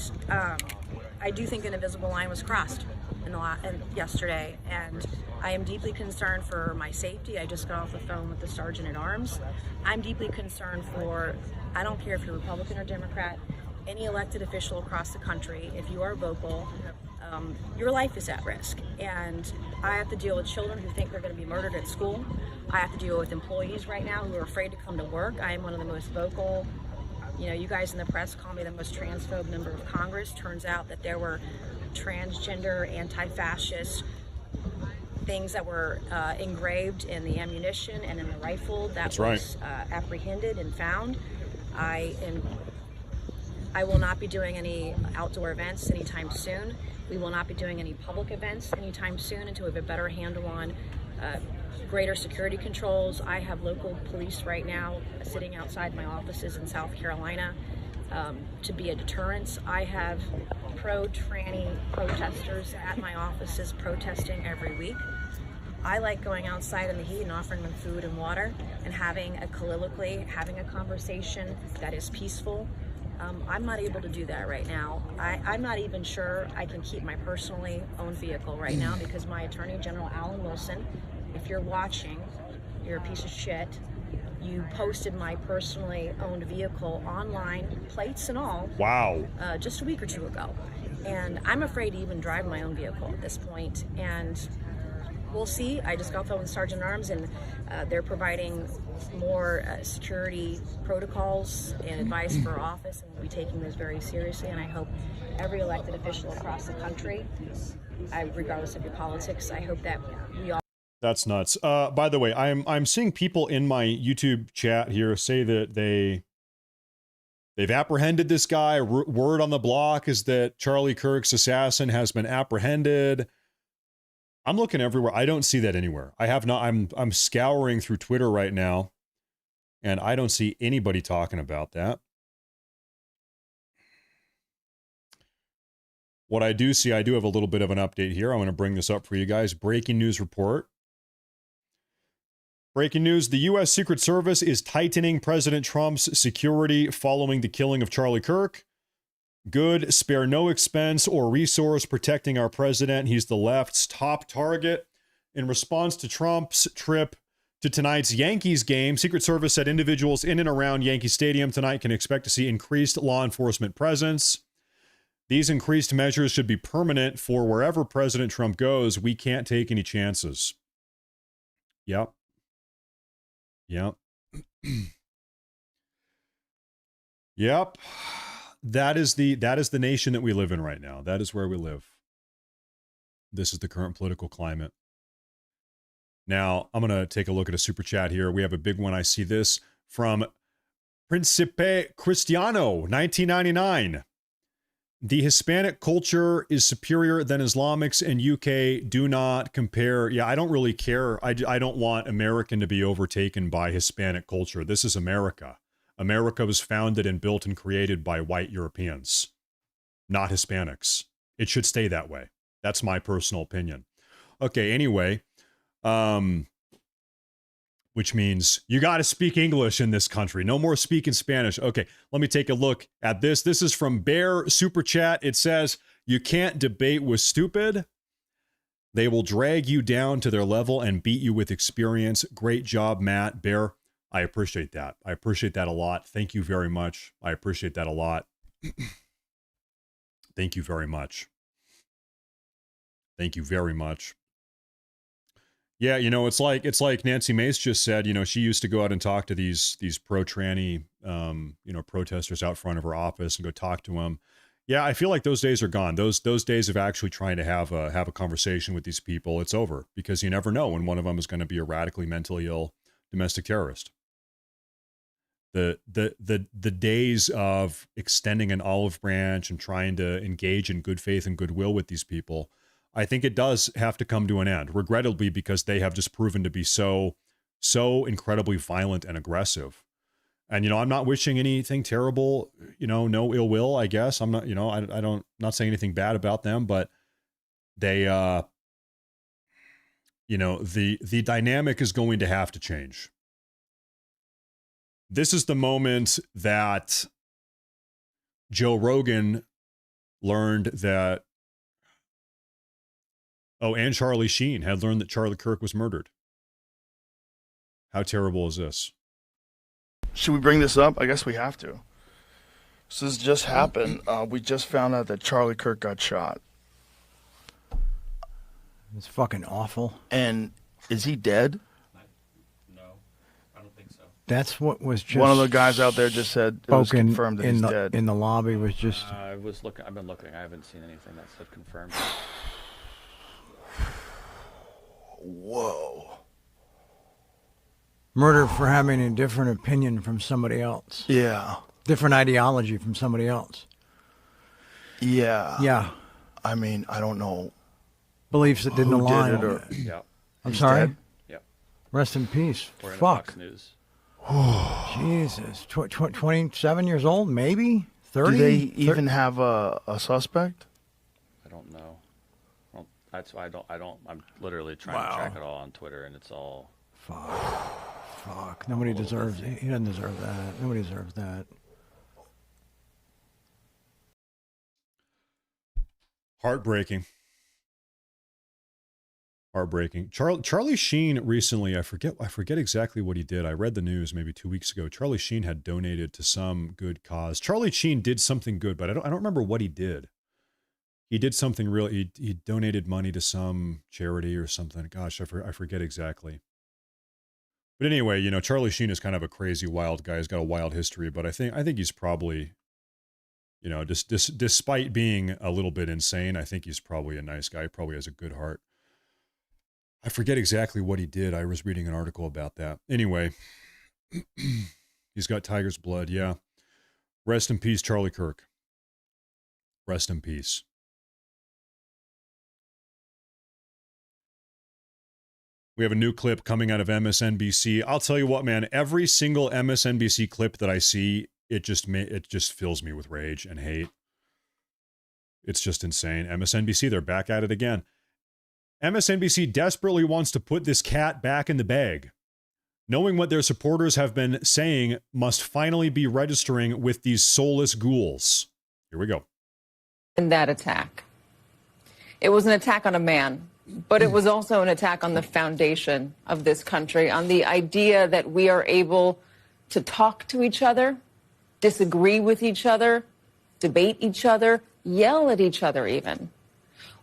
I do think an invisible line was crossed yesterday, and I am deeply concerned for my safety. I just got off the phone with the Sergeant at Arms. I'm deeply concerned for, I don't care if you're Republican or Democrat, any elected official across the country, if you are vocal, your life is at risk. And I have to deal with children who think they're going to be murdered at school. I have to deal with employees right now who are afraid to come to work. I am one of the most vocal, you guys in the press call me the most transphobe member of Congress. Turns out that there were transgender, anti-fascist things that were engraved in the ammunition and in the rifle that was apprehended and found. I will not be doing any outdoor events anytime soon. We will not be doing any public events anytime soon until we have a better handle on greater security controls. I have local police right now sitting outside my offices in South Carolina to be a deterrence. I have pro-tranny protesters at my offices protesting every week. I like going outside in the heat and offering them food and water and having a colloquy, having a conversation that is peaceful. I'm not able to do that right now. I'm not even sure I can keep my personally owned vehicle right now because my Attorney General Alan Wilson, if you're watching, you're a piece of shit. You posted my personally owned vehicle online, plates and all. Wow. Just a week or two ago. And I'm afraid to even drive my own vehicle at this point. And we'll see. I just got off the phone with Sergeant at Arms, and they're providing more security protocols and advice for our office, and we'll be taking those very seriously. And I hope every elected official across the country, regardless of your politics, I hope that we all. That's nuts. By the way, I'm seeing people in my YouTube chat here say that they've apprehended this guy. Word on the block is that Charlie Kirk's assassin has been apprehended. I'm looking everywhere. I don't see that anywhere. I have not. I'm scouring through Twitter right now, and I don't see anybody talking about that. What I do see, I do have a little bit of an update here. I'm going to bring this up for you guys. Breaking news report. Breaking news, the U.S. Secret Service is tightening President Trump's security following the killing of Charlie Kirk. Good, spare no expense or resource protecting our president. He's the left's top target. In response to Trump's trip to tonight's Yankees game, Secret Service said individuals in and around Yankee Stadium tonight can expect to see increased law enforcement presence. These increased measures should be permanent for wherever President Trump goes. We can't take any chances. Yep. Yep. Yep. That is the nation that we live in right now. That is where we live. This is the current political climate. Now, I'm going to take a look at a super chat here. We have a big one. I see this from Principe Cristiano, 1999. The Hispanic culture is superior than Islamics and UK do not compare. Yeah, I don't really care. I don't want American to be overtaken by Hispanic culture. This is America. America was founded and built and created by white Europeans, not Hispanics. It should stay that way. That's my personal opinion. Okay, anyway, which means you got to speak English in this country. No more speaking Spanish. Okay, let me take a look at this. This is from Bear Super Chat. It says, you can't debate with stupid. They will drag you down to their level and beat you with experience. Great job, Matt. Bear, I appreciate that. I appreciate that a lot. Thank you very much. I appreciate that a lot. Thank you very much. Thank you very much. Yeah, you know, it's like Nancy Mace just said, you know, she used to go out and talk to these pro-tranny, protesters out front of her office and go talk to them. Yeah, I feel like those days are gone. Those days of actually trying to have a conversation with these people, it's over, because you never know when one of them is going to be a radically mentally ill domestic terrorist. The days of extending an olive branch and trying to engage in good faith and goodwill with these people, I think it does have to come to an end, regrettably, because they have just proven to be so incredibly violent and aggressive. And, you know, I'm not wishing anything terrible, you know, no ill will, I guess. I'm not, you know, not saying anything bad about them, but they, you know, the dynamic is going to have to change. This is the moment that Joe Rogan learned that, oh, and Charlie Sheen had learned that Charlie Kirk was murdered. How terrible is this? Should we bring this up? I guess we have to. So this just happened. We just found out that Charlie Kirk got shot. It's fucking awful. And is he dead? No, I don't think so. That's what was just... One of the guys out there just said it was confirmed that he's dead. In the lobby was just... I've been looking. I haven't seen anything that said confirmed. Whoa. Murder for having a different opinion from somebody else. Yeah. Different ideology from somebody else. Yeah. Yeah. I mean, I don't know. Beliefs that didn't align. Yeah. I'm sorry? Dead? Yeah. Rest in peace. We're in Fuck. Fox News. Jesus. 27 years old, maybe? 30? Do they even have a suspect? I don't know. Well, that's why I'm literally trying to track it all on Twitter, and it's all... Fuck. Nobody deserves it. He doesn't deserve that. Nobody deserves that. Heartbreaking. Charlie Sheen recently, I forget exactly what he did. I read the news maybe 2 weeks ago. Charlie Sheen had donated to some good cause. Charlie Sheen did something good, but I don't remember what he did. He did something real. He donated money to some charity or something. Gosh, I forget exactly. But anyway, you know, Charlie Sheen is kind of a crazy, wild guy. He's got a wild history, but I think he's probably, you know, despite being a little bit insane, I think he's probably a nice guy. He probably has a good heart. I forget exactly what he did. I was reading an article about that. Anyway, he's got tiger's blood. Yeah. Rest in peace, Charlie Kirk. Rest in peace. We have a new clip coming out of MSNBC. I'll tell you what, man, every single MSNBC clip that I see, it just fills me with rage and hate. It's just insane. MSNBC, they're back at it again. MSNBC desperately wants to put this cat back in the bag. Knowing what their supporters have been saying must finally be registering with these soulless ghouls. Here we go. In that attack. It was an attack on a man. But it was also an attack on the foundation of this country, on the idea that we are able to talk to each other, disagree with each other, debate each other, yell at each other even.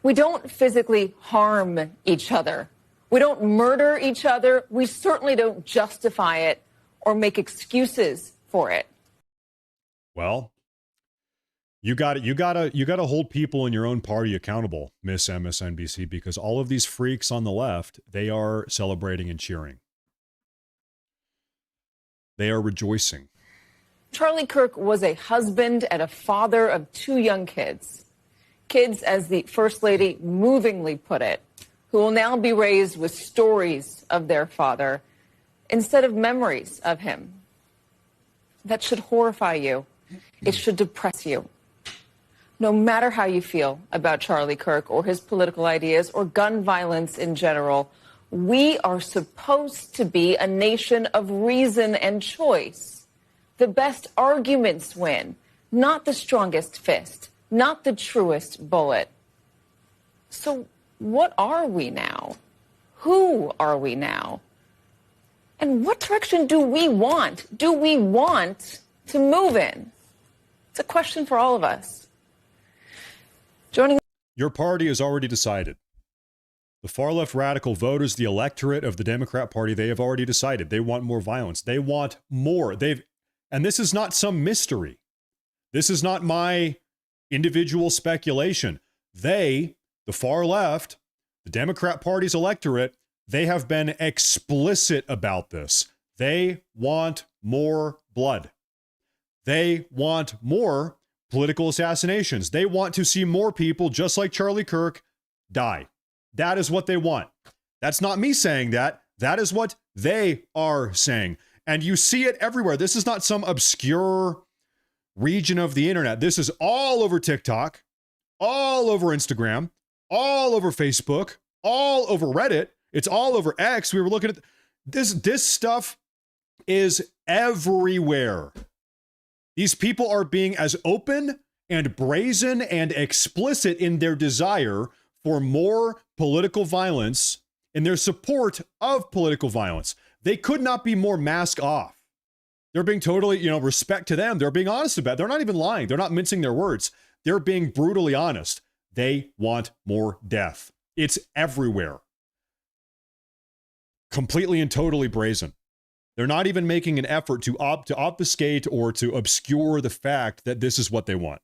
We don't physically harm each other. We don't murder each other. We certainly don't justify it or make excuses for it. Well, you got to hold people in your own party accountable, Miss MSNBC, because all of these freaks on the left, they are celebrating and cheering. They are rejoicing. Charlie Kirk was a husband and a father of 2 young kids. Kids, as the First Lady movingly put it, who will now be raised with stories of their father instead of memories of him. That should horrify you. It should depress you. No matter how you feel about Charlie Kirk or his political ideas or gun violence in general, we are supposed to be a nation of reason and choice. The best arguments win, not the strongest fist, not the truest bullet. So what are we now? Who are we now? And what direction do we want? Do we want to move in? It's a question for all of us. Your party has already decided. The far left radical voters, the electorate of the Democrat Party, they have already decided. They want more violence. They want more. And this is not some mystery. This is not my individual speculation. The far left, the Democrat Party's electorate, they have been explicit about this. They want more blood. They want more political assassinations. They want to see more people, just like Charlie Kirk, die. That is what they want. That's not me saying that. That is what they are saying. And you see it everywhere. This is not some obscure region of the internet. This is all over TikTok, all over Instagram, all over Facebook, all over Reddit. It's all over X. We were looking at this stuff is everywhere. These people are being as open and brazen and explicit in their desire for more political violence, in their support of political violence. They could not be more mask off. They're being totally, respect to them. They're being honest about it. They're not even lying. They're not mincing their words. They're being brutally honest. They want more death. It's everywhere. Completely and totally brazen. They're not even making an effort to obfuscate or to obscure the fact that this is what they want.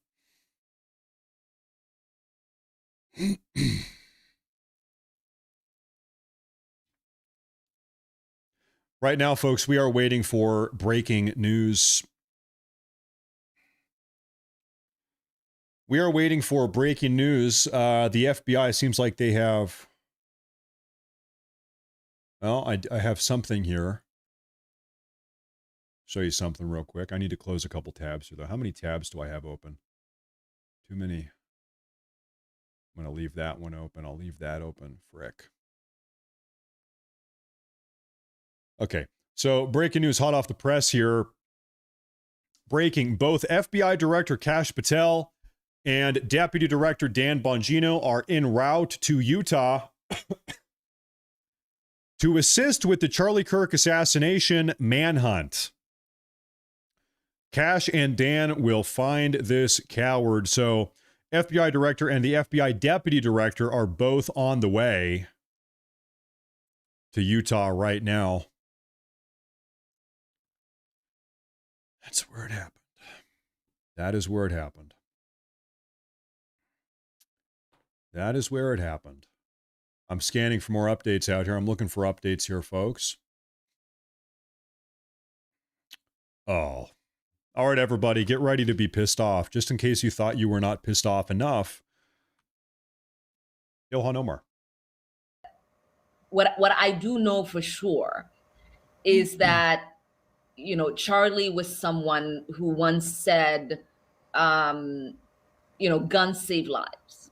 Right now, folks, we are waiting for breaking news. We are waiting for breaking news. The FBI seems like they have... Well, I have something here. Show you something real quick. I need to close a couple tabs here, though. How many tabs do I have open? Too many. I'm going to leave that one open. I'll leave that open. Frick. Okay, so breaking news hot off the press here. Breaking, both FBI Director Kash Patel and Deputy Director Dan Bongino are en route to Utah to assist with the Charlie Kirk assassination manhunt. Kash and Dan will find this coward. So FBI Director and the FBI Deputy Director are both on the way to Utah right now. That's where it happened. That is where it happened. That is where it happened. I'm scanning for more updates out here. I'm looking for updates here, folks. Oh. All right, everybody, get ready to be pissed off. Just in case you thought you were not pissed off enough. Ilhan Omar. What I do know for sure is that, Charlie was someone who once said, guns save lives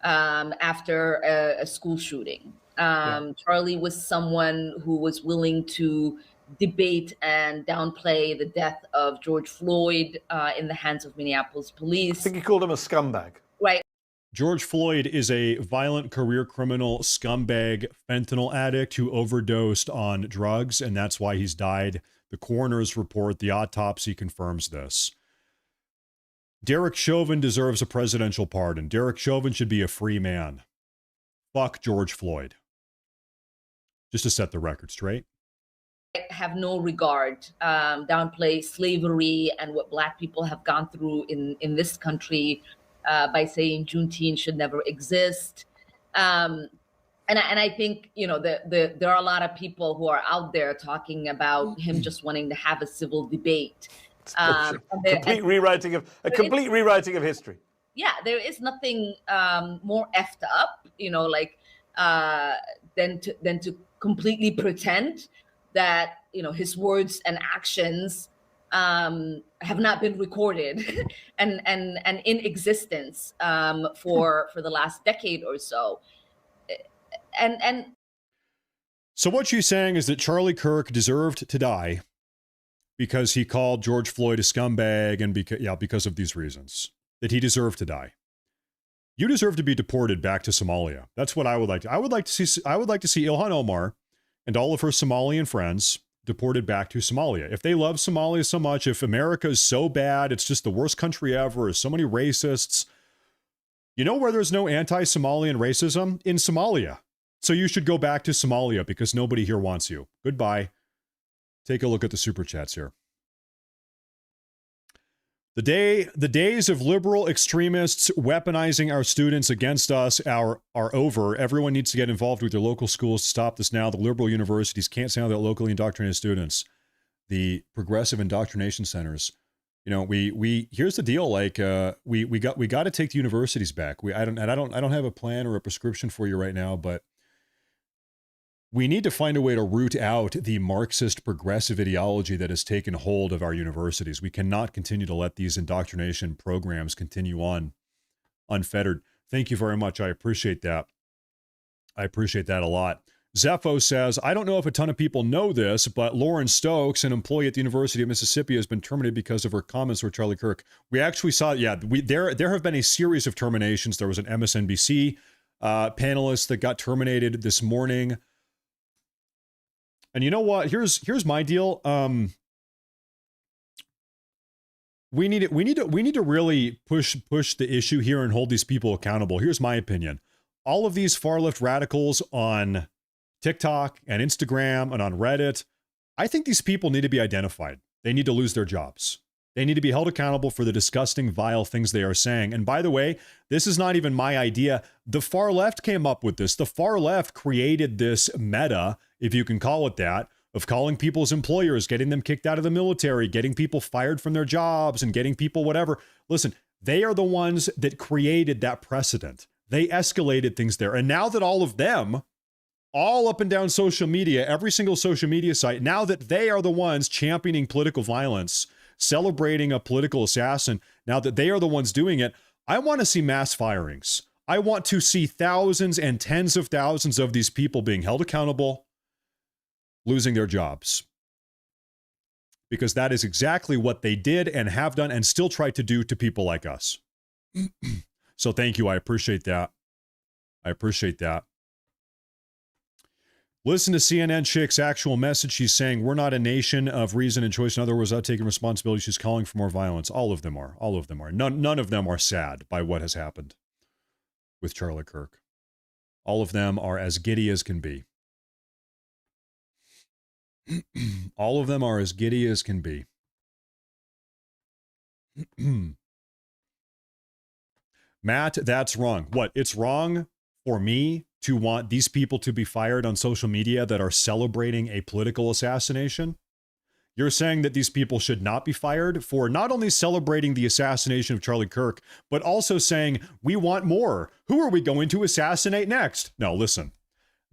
after a school shooting. Charlie was someone who was willing to debate and downplay the death of George Floyd in the hands of Minneapolis police. I think he called him a scumbag. Right. George Floyd is a violent career criminal, scumbag, fentanyl addict who overdosed on drugs, and that's why he's died. The coroner's report, the autopsy confirms this. Derek Chauvin deserves a presidential pardon. Derek Chauvin should be a free man. Fuck George Floyd. Just to set the record straight. Have no regard, downplay slavery and what Black people have gone through in this country by saying Juneteenth should never exist. And I think, there are a lot of people who are out there talking about him just wanting to have a civil debate. And complete rewriting of history. Yeah, there is nothing more effed up, than to completely pretend that his words and actions have not been recorded and in existence for the last decade or so. And so what she's saying is that Charlie Kirk deserved to die because he called George Floyd a scumbag, and because of these reasons, that he deserved to die. You deserve to be deported back to Somalia. That's what I would like to. I would like to see Ilhan Omar and all of her Somalian friends deported back to Somalia. If they love Somalia so much, if America is so bad, it's just the worst country ever, there's so many racists. You know where there's no anti-Somalian racism? In Somalia. So you should go back to Somalia because nobody here wants you. Goodbye. Take a look at the super chats here. The days of liberal extremists weaponizing our students against us are over. Everyone needs to get involved with their local schools to stop this now. The liberal universities can't sound out locally indoctrinated students. The progressive indoctrination centers. We here's the deal. Like we got to take the universities back. I don't have a plan or a prescription for you right now, but we need to find a way to root out the Marxist progressive ideology that has taken hold of our universities. We cannot continue to let these indoctrination programs continue on unfettered. Thank you very much. I appreciate that. I appreciate that a lot. Zepho says, I don't know if a ton of people know this, but Lauren Stokes, an employee at the University of Mississippi, has been terminated because of her comments for Charlie Kirk. We actually saw, there have been a series of terminations. There was an MSNBC panelist that got terminated this morning. And you know what? Here's my deal. We need to really push the issue here and hold these people accountable. Here's my opinion. All of these far left radicals on TikTok and Instagram and on Reddit, I think these people need to be identified. They need to lose their jobs. They need to be held accountable for the disgusting, vile things they are saying. And by the way, this is not even my idea. The far left came up with this. The far left created this meta, if you can call it that, of calling people's employers, getting them kicked out of the military, getting people fired from their jobs, and getting people whatever. Listen, they are the ones that created that precedent. They escalated things there. And now that all of them, all up and down social media, every single social media site, now that they are the ones championing political violence, celebrating a political assassin, now that they are the ones doing it, I want to see mass firings. I want to see thousands and tens of thousands of these people being held accountable, losing their jobs. Because that is exactly what they did and have done and still try to do to people like us. So thank you. I appreciate that. I appreciate that. Listen to CNN Chick's actual message. She's saying, we're not a nation of reason and choice. In other words, not taking responsibility. She's calling for more violence. All of them are. All of them are. None of them are sad by what has happened with Charlie Kirk. All of them are as giddy as can be. All of them are as giddy as can be. Matt, that's wrong. What? It's wrong for me to want these people to be fired on social media that are celebrating a political assassination? You're saying that these people should not be fired for not only celebrating the assassination of Charlie Kirk, but also saying, we want more. Who are we going to assassinate next? No, listen.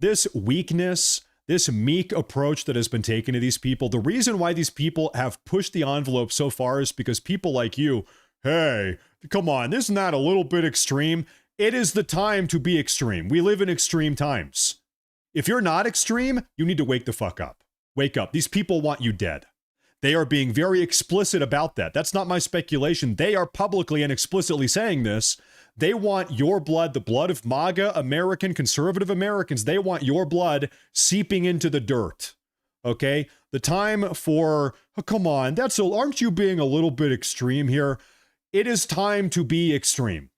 This weakness, this meek approach that has been taken to these people, the reason why these people have pushed the envelope so far is because people like you, hey, come on, isn't that a little bit extreme? It is the time to be extreme. We live in extreme times. If you're not extreme, you need to wake the fuck up. Wake up. These people want you dead. They are being very explicit about that. That's not my speculation. They are publicly and explicitly saying this. They want your blood, the blood of MAGA American, conservative Americans. They want your blood seeping into the dirt. Okay? The time for, oh, come on, aren't you being a little bit extreme here? It is time to be extreme.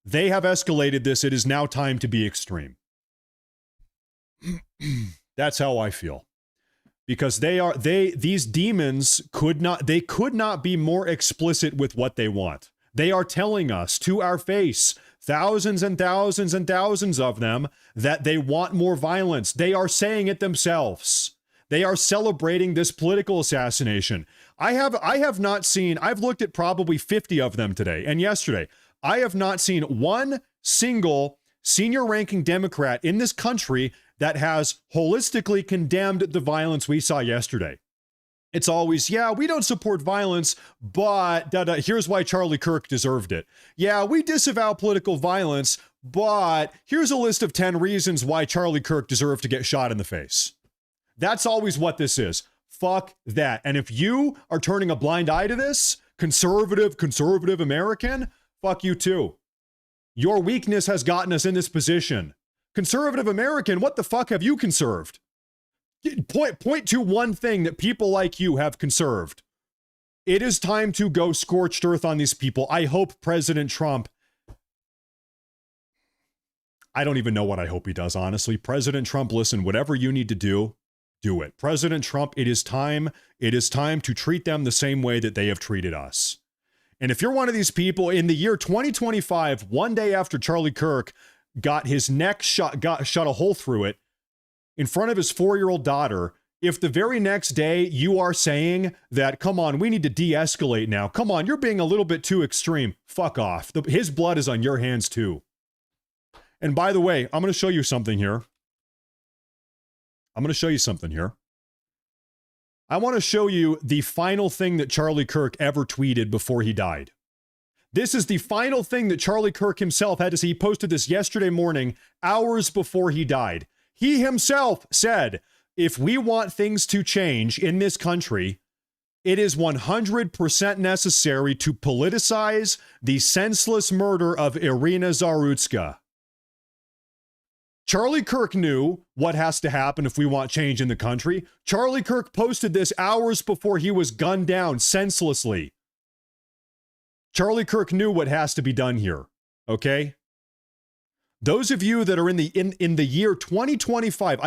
They have escalated this. It is now time to be extreme. That's how I feel. Because these demons could not be more explicit with what they want. They are telling us to our face, thousands and thousands and thousands of them, that they want more violence. They are saying it themselves. They are celebrating this political assassination. I have not seen, I've looked at probably 50 of them today and yesterday. I have not seen one single senior ranking Democrat in this country that has holistically condemned the violence we saw yesterday. It's always, yeah, we don't support violence, but here's why Charlie Kirk deserved it. Yeah, we disavow political violence, but here's a list of 10 reasons why Charlie Kirk deserved to get shot in the face. That's always what this is. Fuck that. And if you are turning a blind eye to this, conservative American, fuck you too. Your weakness has gotten us in this position. Conservative American, what the fuck have you conserved? Point to one thing that people like you have conserved. It is time to go scorched earth on these people. I hope President Trump, I don't even know what I hope he does, honestly. President Trump, listen, whatever you need to do, do it. President Trump, it is time to treat them the same way that they have treated us. And if you're one of these people in the year 2025, one day after Charlie Kirk got his neck shot a hole through it in front of his 4-year-old daughter, if the very next day you are saying that, come on, we need to de-escalate now. Come on, you're being a little bit too extreme. Fuck off. His blood is on your hands too. And by the way, I'm going to show you something here. I want to show you the final thing that Charlie Kirk ever tweeted before he died. This is the final thing that Charlie Kirk himself had to say. He posted this yesterday morning, hours before he died. He himself said, if we want things to change in this country, it is 100% necessary to politicize the senseless murder of Irina Zarutska. Charlie Kirk knew what has to happen if we want change in the country. Charlie Kirk posted this hours before he was gunned down senselessly. Charlie Kirk knew what has to be done here, okay? Those of you that are in the year 2025,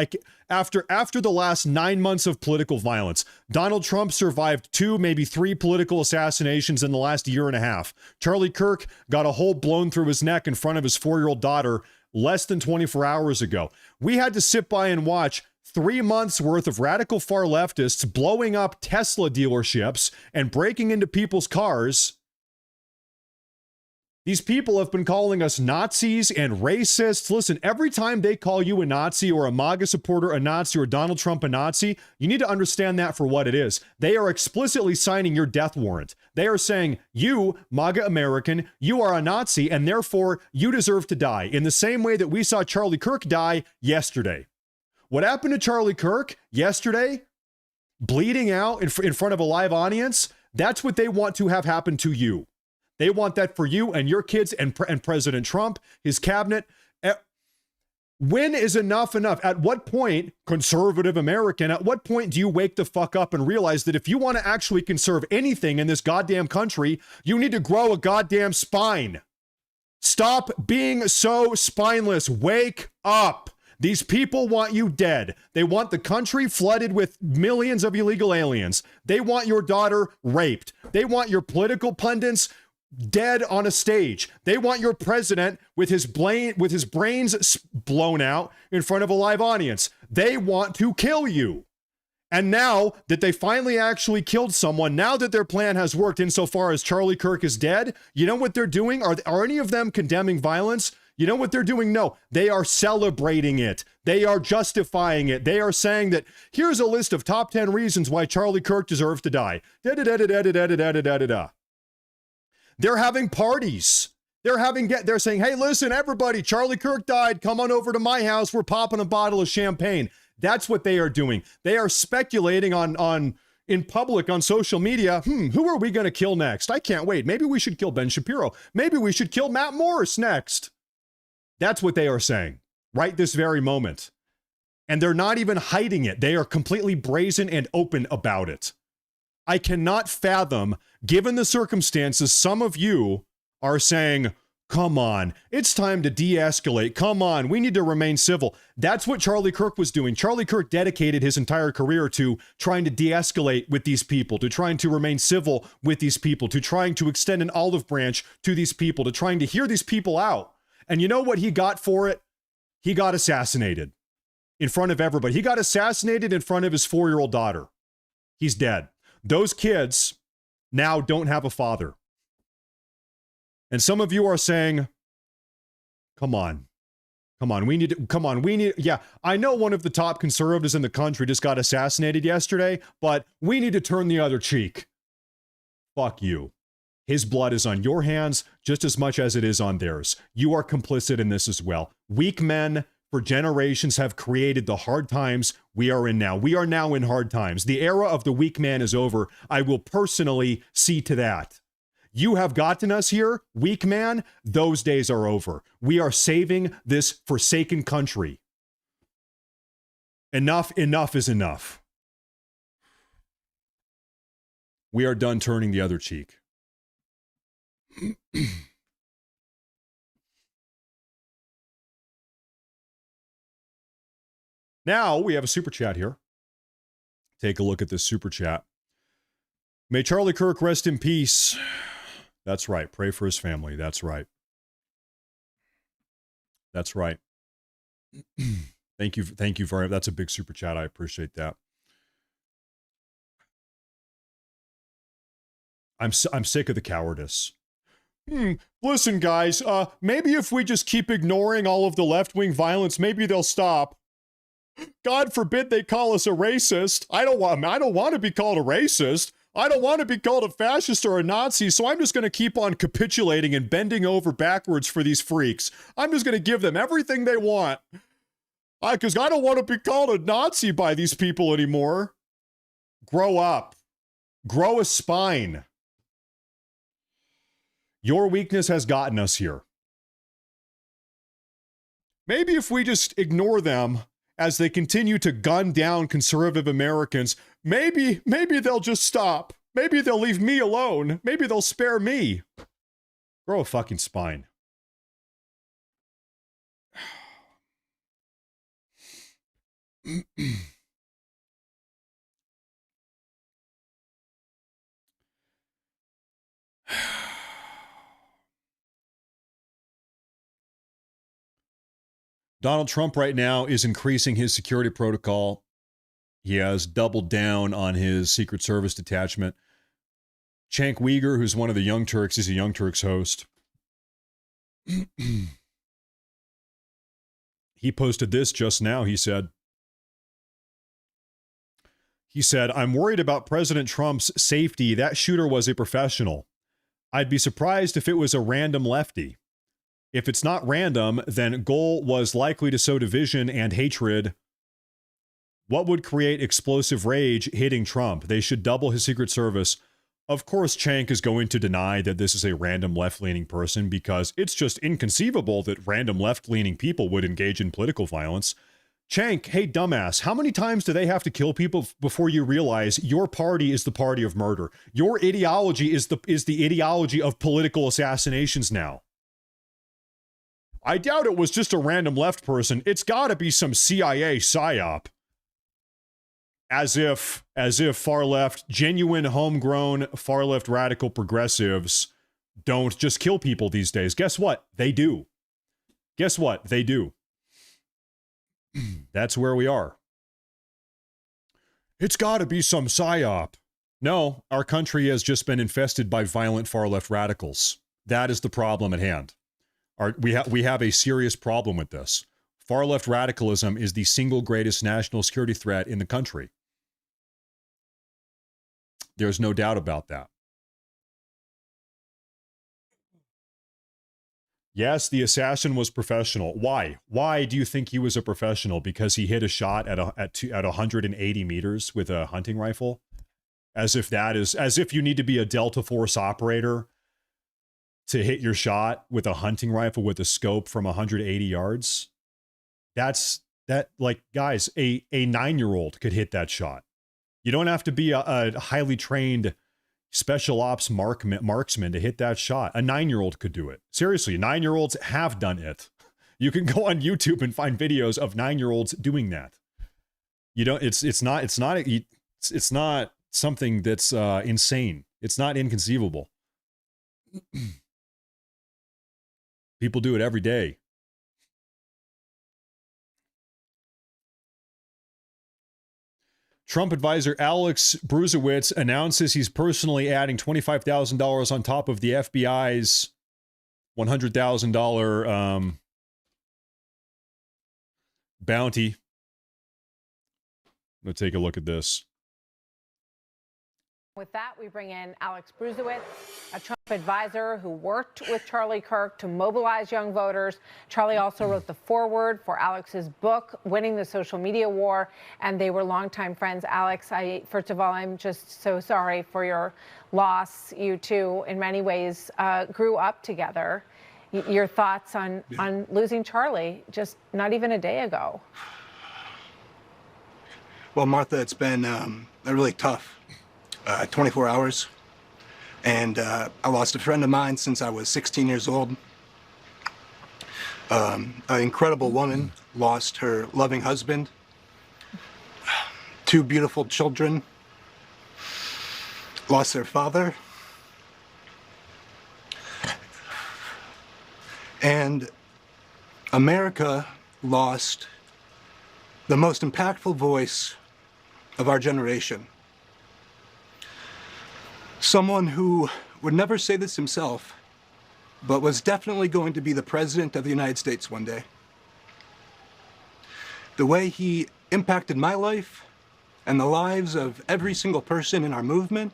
after the last 9 months of political violence, Donald Trump survived 2, maybe 3 political assassinations in the last year and a half. Charlie Kirk got a hole blown through his neck in front of his 4-year-old daughter less than 24 hours ago. We had to sit by and watch 3 months worth of radical far leftists blowing up Tesla dealerships and breaking into people's cars. These people have been calling us Nazis and racists. Listen, every time they call you a Nazi or a MAGA supporter a Nazi or Donald Trump a Nazi, you need to understand that for what it is. They are explicitly signing your death warrant. They are saying, you, MAGA American, you are a Nazi and therefore you deserve to die, in the same way that we saw Charlie Kirk die yesterday. What happened to Charlie Kirk yesterday, bleeding out in front of a live audience, that's what they want to have happen to you. They want that for you and your kids and President Trump, his cabinet. When is enough enough? At what point, conservative American, at what point do you wake the fuck up and realize that if you want to actually conserve anything in this goddamn country, you need to grow a goddamn spine? Stop being so spineless. Wake up. These people want you dead. They want the country flooded with millions of illegal aliens. They want your daughter raped. They want your political pundits dead on a stage. They want your president with his brains blown out in front of a live audience. They want to kill you. And now that they finally actually killed someone, now that their plan has worked insofar as Charlie Kirk is dead, you know what they're doing? Are any of them condemning violence? You know what they're doing? No, they are celebrating it. They are justifying it. They are saying that here's a list of top 10 reasons why Charlie Kirk deserves to die. Da-da-da-da-da-da-da-da-da-da-da. They're having parties. They're saying, hey, listen, everybody, Charlie Kirk died. Come on over to my house. We're popping a bottle of champagne. That's what they are doing. They are speculating in public on social media. Who are we going to kill next? I can't wait. Maybe we should kill Ben Shapiro. Maybe we should kill Matt Morris next. That's what they are saying right this very moment. And they're not even hiding it. They are completely brazen and open about it. I cannot fathom, given the circumstances, some of you are saying, come on, it's time to de-escalate. Come on, we need to remain civil. That's what Charlie Kirk was doing. Charlie Kirk dedicated his entire career to trying to de-escalate with these people, to trying to remain civil with these people, to trying to extend an olive branch to these people, to trying to hear these people out. And you know what he got for it? He got assassinated. in front of everybody. He got assassinated in front of his 4-year-old daughter. He's dead. Those kids now don't have a father. And some of you are saying, come on, yeah, I know one of the top conservatives in the country just got assassinated yesterday, but we need to turn the other cheek. Fuck you. His blood is on your hands just as much as it is on theirs. You are complicit in this as well. Weak men for generations have created the hard times we are in now. We are now in hard times. The era of the weak man is over. I will personally see to that. You have gotten us here, weak man. Those days are over. We are saving this forsaken country. Enough is enough. We are done turning the other cheek. Now we have a super chat here. Take a look at this super chat. May Charlie Kirk rest in peace. That's right. Pray for his family. That's right. That's right. Thank you very much. That's a big super chat. I appreciate that. I'm sick of the cowardice. Listen, guys, maybe if we just keep ignoring all of the left-wing violence, maybe they'll stop. God forbid they call us a racist. I don't want to be called a racist. I don't want to be called a fascist or a Nazi, so I'm just going to keep on capitulating and bending over backwards for these freaks. I'm just going to give them everything they want. Because I don't want to be called a Nazi by these people anymore. Grow up. Grow a spine. Your weakness has gotten us here. Maybe if we just ignore them as they continue to gun down conservative Americans, maybe they'll just stop. Maybe they'll leave me alone. Maybe they'll spare me. Grow a fucking spine. Donald Trump right now is increasing his security protocol. He has doubled down on his Secret Service detachment. Cenk Uygur, who's one of the Young Turks, is a Young Turks host. He posted this just now. He said, I'm worried about President Trump's safety. That shooter was a professional. I'd be surprised if it was a random lefty. If it's not random, then goal was likely to sow division and hatred. What would create explosive rage hitting Trump? They should double his Secret Service. Of course, Cenk is going to deny that this is a random left-leaning person because it's just inconceivable that random left-leaning people would engage in political violence. Cenk, hey dumbass, how many times do they have to kill people before you realize your party is the party of murder? Your ideology is the ideology of political assassinations now. I doubt it was just a random left person. It's got to be some CIA psyop. As if far left, genuine homegrown far left radical progressives don't just kill people these days. Guess what? They do. Guess what? They do. That's where we are. It's got to be some psyop. No, our country has just been infested by violent far left radicals. That is the problem at hand. We have a serious problem with this. Far left radicalism is the single greatest national security threat in the country. There's no doubt about that. Yes, the assassin was professional. Why? Why do you think he was a professional? Because he hit a shot at 180 meters with a hunting rifle? As if you need to be a Delta Force operator to hit your shot with a hunting rifle with a scope from 180 yards. Guys, a 9-year-old could hit that shot. You don't have to be a highly trained special ops marksman to hit that shot. A 9-year-old could do it. Seriously, 9-year-olds have done it. You can go on YouTube and find videos of 9-year-olds doing that. You don't. It's not something that's insane. It's not inconceivable. People do it every day. Trump advisor Alex Bruzewitz announces he's personally adding $25,000 on top of the FBI's $100,000 bounty. Let's take a look at this. With that, we bring in Alex Bruzewitz, a Trump advisor who worked with Charlie Kirk to mobilize young voters. Charlie also wrote the foreword for Alex's book, Winning the Social Media War, and they were longtime friends. Alex, first of all, I'm just so sorry for your loss. You two, in many ways, grew up together. Your thoughts on losing Charlie just not even a day ago? Well, Martha, it's been really tough. 24 hours, and I lost a friend of mine since I was 16 years old. An incredible woman lost her loving husband, 2 beautiful children, lost their father, and America lost the most impactful voice of our generation. Someone who would never say this himself, but was definitely going to be the president of the United States one day. The way he impacted my life and the lives of every single person in our movement,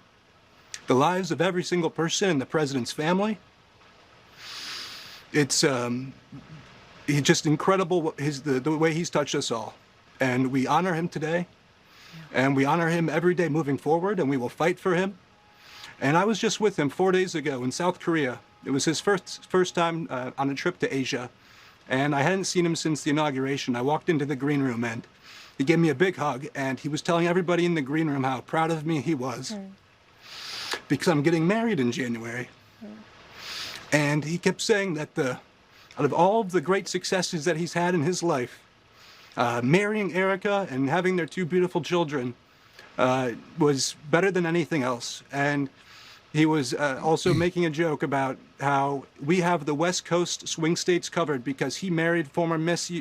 the lives of every single person in the president's family. It's just incredible the way he's touched us all. And we honor him today, and we honor him every day moving forward, and we will fight for him. And I was just with him 4 days ago in South Korea. It was his first time on a trip to Asia. And I hadn't seen him since the inauguration. I walked into the green room and he gave me a big hug, and he was telling everybody in the green room how proud of me he was because I'm getting married in January. And he kept saying that out of all of the great successes that he's had in his life, marrying Erica and having their 2 beautiful children was better than anything else. And he was also making a joke about how we have the West Coast swing states covered because he married former Miss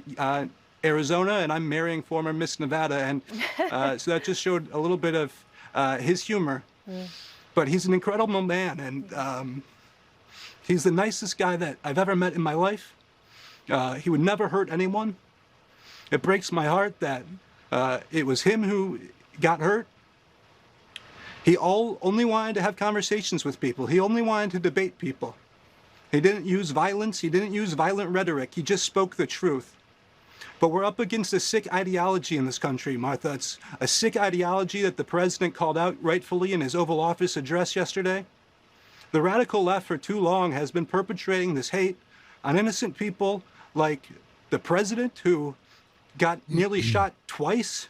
Arizona and I'm marrying former Miss Nevada. And so that just showed a little bit of his humor. But he's an incredible man, and he's the nicest guy that I've ever met in my life. He would never hurt anyone. It breaks my heart that it was him who got hurt. He only wanted to have conversations with people. He only wanted to debate people. He didn't use violence. He didn't use violent rhetoric. He just spoke the truth. But we're up against a sick ideology in this country, Martha. It's a sick ideology that the president called out rightfully in his Oval Office address yesterday. The radical left for too long has been perpetrating this hate on innocent people like the president, who got nearly shot twice,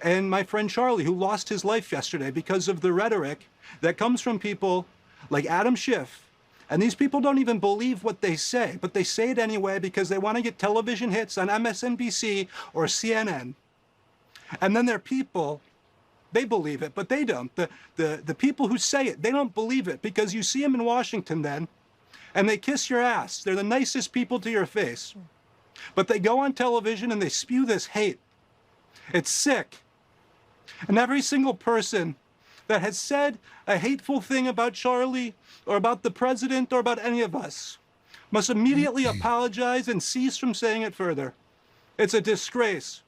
and my friend Charlie, who lost his life yesterday because of the rhetoric that comes from people like Adam Schiff. And these people don't even believe what they say, but they say it anyway because they want to get television hits on MSNBC or CNN. And then there are people, they believe it, but they don't. The people who say it, they don't believe it because you see them in Washington then, and they kiss your ass. They're the nicest people to your face. But they go on television and they spew this hate. It's sick. And every single person that has said a hateful thing about Charlie or about the president or about any of us must immediately apologize and cease from saying it further. It's a disgrace.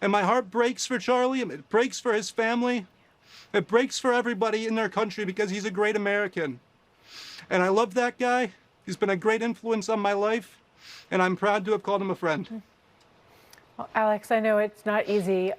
And my heart breaks for Charlie. It breaks for his family. It breaks for everybody in their country because he's a great American. And I love that guy. He's been a great influence on my life. And I'm proud to have called him a friend. Well, Alex, I know it's not easy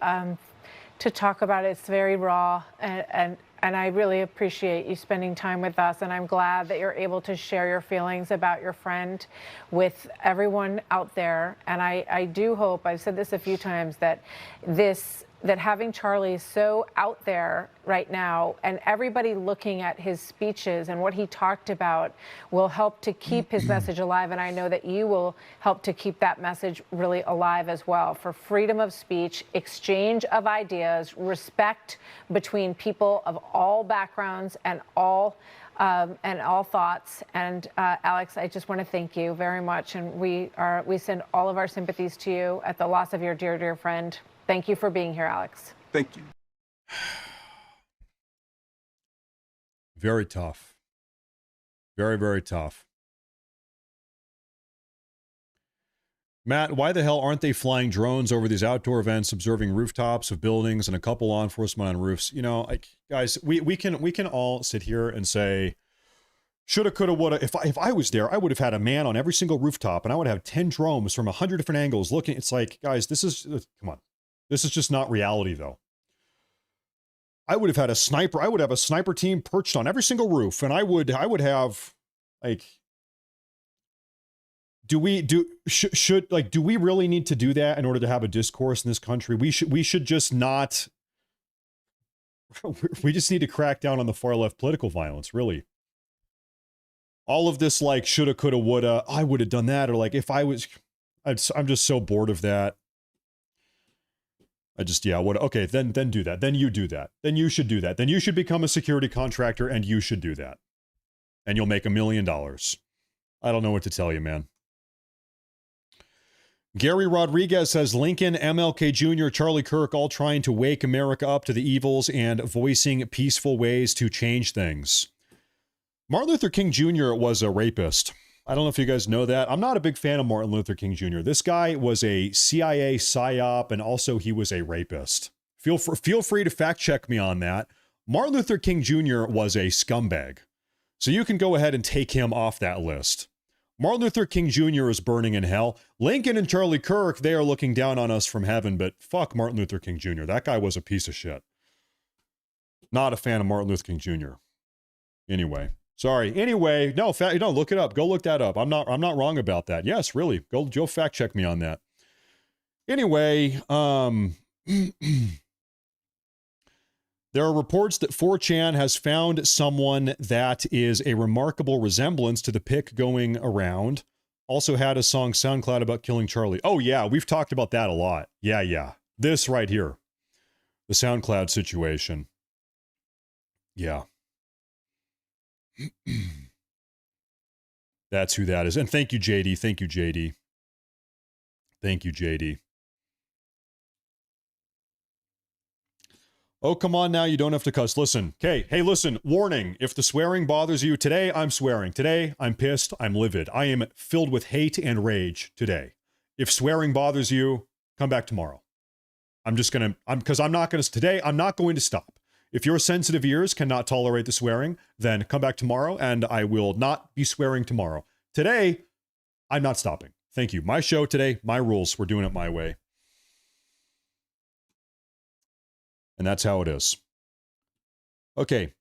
to talk about it. It's very raw, and I really appreciate you spending time with us, and I'm glad that you're able to share your feelings about your friend with everyone out there. And I do hope, I've said this a few times, that having Charlie so out there right now and everybody looking at his speeches and what he talked about will help to keep his message alive. And I know that you will help to keep that message really alive as well, for freedom of speech, exchange of ideas, respect between people of all backgrounds and all thoughts. And Alex, I just want to thank you very much. And we send all of our sympathies to you at the loss of your dear, dear friend. Thank you for being here, Alex. Thank you. Very tough. Very, very tough. Matt, why the hell aren't they flying drones over these outdoor events, observing rooftops of buildings and a couple law enforcement on roofs? You know, like, guys, we can all sit here and say, shoulda, coulda, woulda. If I was there, I would have had a man on every single rooftop, and I would have 10 drones from 100 different angles looking. It's like, guys, this is come on, this is just not reality, though. I would have had a sniper. I would have a sniper team perched on every single roof, and I would have like. Do we really need to do that in order to have a discourse in this country? We should just not. We just need to crack down on the far left political violence, really. All of this, like, shoulda, coulda, woulda, I would have done that, or like, if I was, I'm just so bored of that. Okay, then do that. Then you do that. Then you should do that. Then you should become a security contractor, and you should do that. And you'll make $1 million. I don't know what to tell you, man. Gary Rodriguez says Lincoln, MLK Jr., Charlie Kirk, all trying to wake America up to the evils and voicing peaceful ways to change things. Martin Luther King Jr. was a rapist. I don't know if you guys know that. I'm not a big fan of Martin Luther King Jr. This guy was a CIA psyop, and also he was a rapist. Feel free to fact check me on that. Martin Luther King Jr. was a scumbag. So you can go ahead and take him off that list. Martin Luther King Jr. is burning in hell. Lincoln and Charlie Kirk, they are looking down on us from heaven, but fuck Martin Luther King Jr. That guy was a piece of shit. Not a fan of Martin Luther King Jr. Anyway, sorry. Anyway, no, look it up. Go look that up. I'm not wrong about that. Yes, really. Go fact check me on that. Anyway, there are reports that 4chan has found someone that is a remarkable resemblance to the pic going around. Also had a song SoundCloud about killing Charlie. Oh, yeah, we've talked about that a lot. Yeah. This right here. The SoundCloud situation. Yeah. That's who that is. And thank you, JD. Thank you, JD. Thank you, JD. Oh, come on now. You don't have to cuss. Listen. Okay. Hey, listen. Warning. If the swearing bothers you, today I'm swearing. Today I'm pissed. I'm livid. I am filled with hate and rage today. If swearing bothers you, come back tomorrow. Today I'm not going to stop. If your sensitive ears cannot tolerate the swearing, then come back tomorrow and I will not be swearing tomorrow. Today, I'm not stopping. Thank you. My show today, my rules. We're doing it my way. And that's how it is. Okay.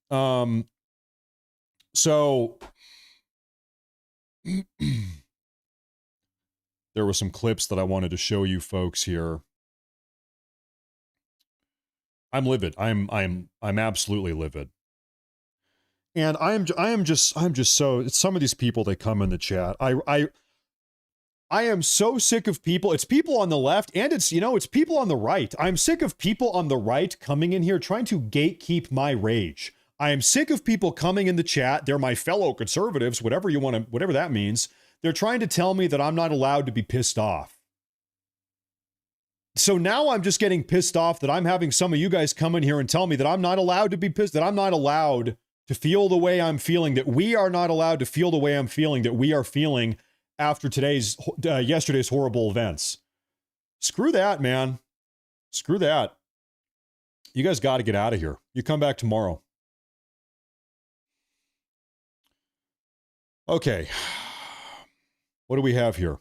So there were some clips that I wanted to show you folks here. I'm livid. I'm absolutely livid. And I am just so, it's some of these people that come in the chat. I am so sick of people. It's people on the left and it's people on the right. I'm sick of people on the right coming in here trying to gatekeep my rage. I am sick of people coming in the chat. They're my fellow conservatives, whatever that means. They're trying to tell me that I'm not allowed to be pissed off. So now I'm just getting pissed off that I'm having some of you guys come in here and tell me that I'm not allowed to be pissed, that I'm not allowed to feel the way I'm feeling, that we are not allowed to feel the way I'm feeling, that we are feeling after yesterday's horrible events. Screw that, man. Screw that. You guys got to get out of here. You come back tomorrow. Okay. What do we have here?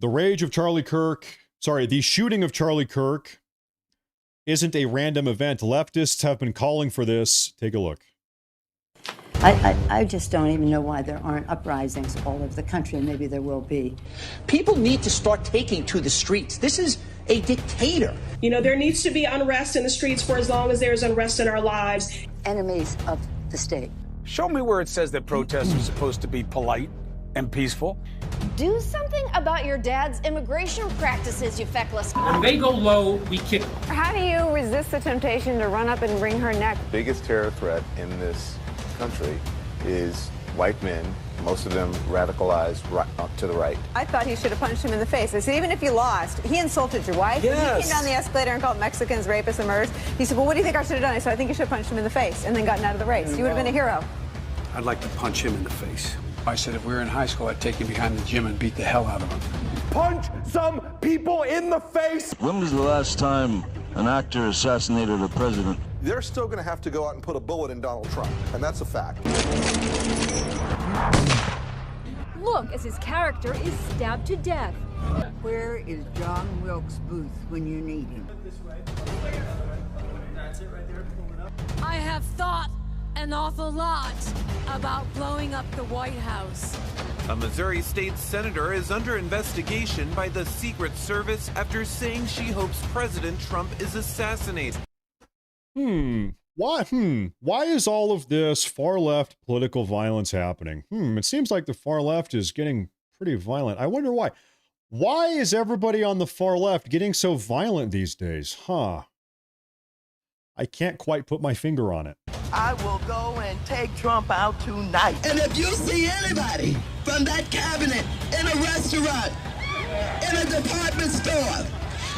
The shooting of Charlie Kirk isn't a random event. Leftists have been calling for this. Take a look. I just don't even know why there aren't uprisings all over the country, and maybe there will be. People need to start taking to the streets. This is a dictator. You know, there needs to be unrest in the streets for as long as there's unrest in our lives. Enemies of the state. Show me where it says that protests are supposed to be polite and peaceful. Do something about your dad's immigration practices, you feckless. When they go low, we kick them. How do you resist the temptation to run up and wring her neck? The biggest terror threat in this country is white men most of them radicalized right, to the right. I thought he should have punched him in the face. I said, even if you lost, he insulted your wife. Yes. When he came down the escalator and called Mexicans rapists and murderers. He said, well, what do you think I should have done? I said, I think you should have punched him in the face and then gotten out of the race. You would have been a hero. I'd like to punch him in the face. I said if we were in high school, I'd take him behind the gym and beat the hell out of him. Punch some people in the face. When was the last time an actor assassinated a president? They're still going to have to go out and put a bullet in Donald Trump, and that's a fact. Look as his character is stabbed to death. Where is John Wilkes Booth when you need him? I have thought an awful lot about blowing up the White House. A Missouri state senator is under investigation by the Secret Service after saying she hopes President Trump is assassinated. Why is all of this far left political violence happening? It seems like the far left is getting pretty violent. I wonder why. Why is everybody on the far left getting so violent these days? I can't quite put my finger on it. I will go and take Trump out tonight. And if you see anybody from that cabinet in a restaurant, in a department store,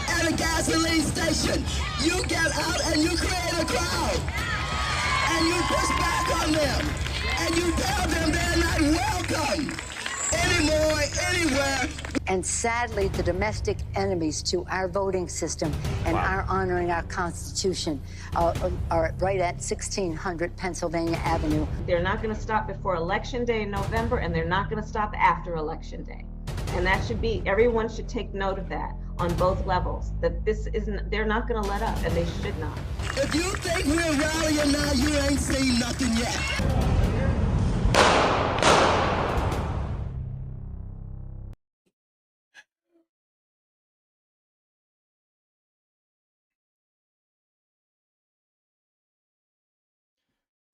at a gasoline station, you get out and you create a crowd. And you push back on them. And you tell them they're not welcome anymore, anywhere. And sadly, the domestic enemies to our voting system and our honoring our Constitution are right at 1600 Pennsylvania Avenue. They're not going to stop before Election Day in November, and they're not going to stop after Election Day. And that should be, everyone should take note of that on both levels, that this isn't, they're not going to let up, and they should not. If you think we're rallying now, you ain't seen nothing yet.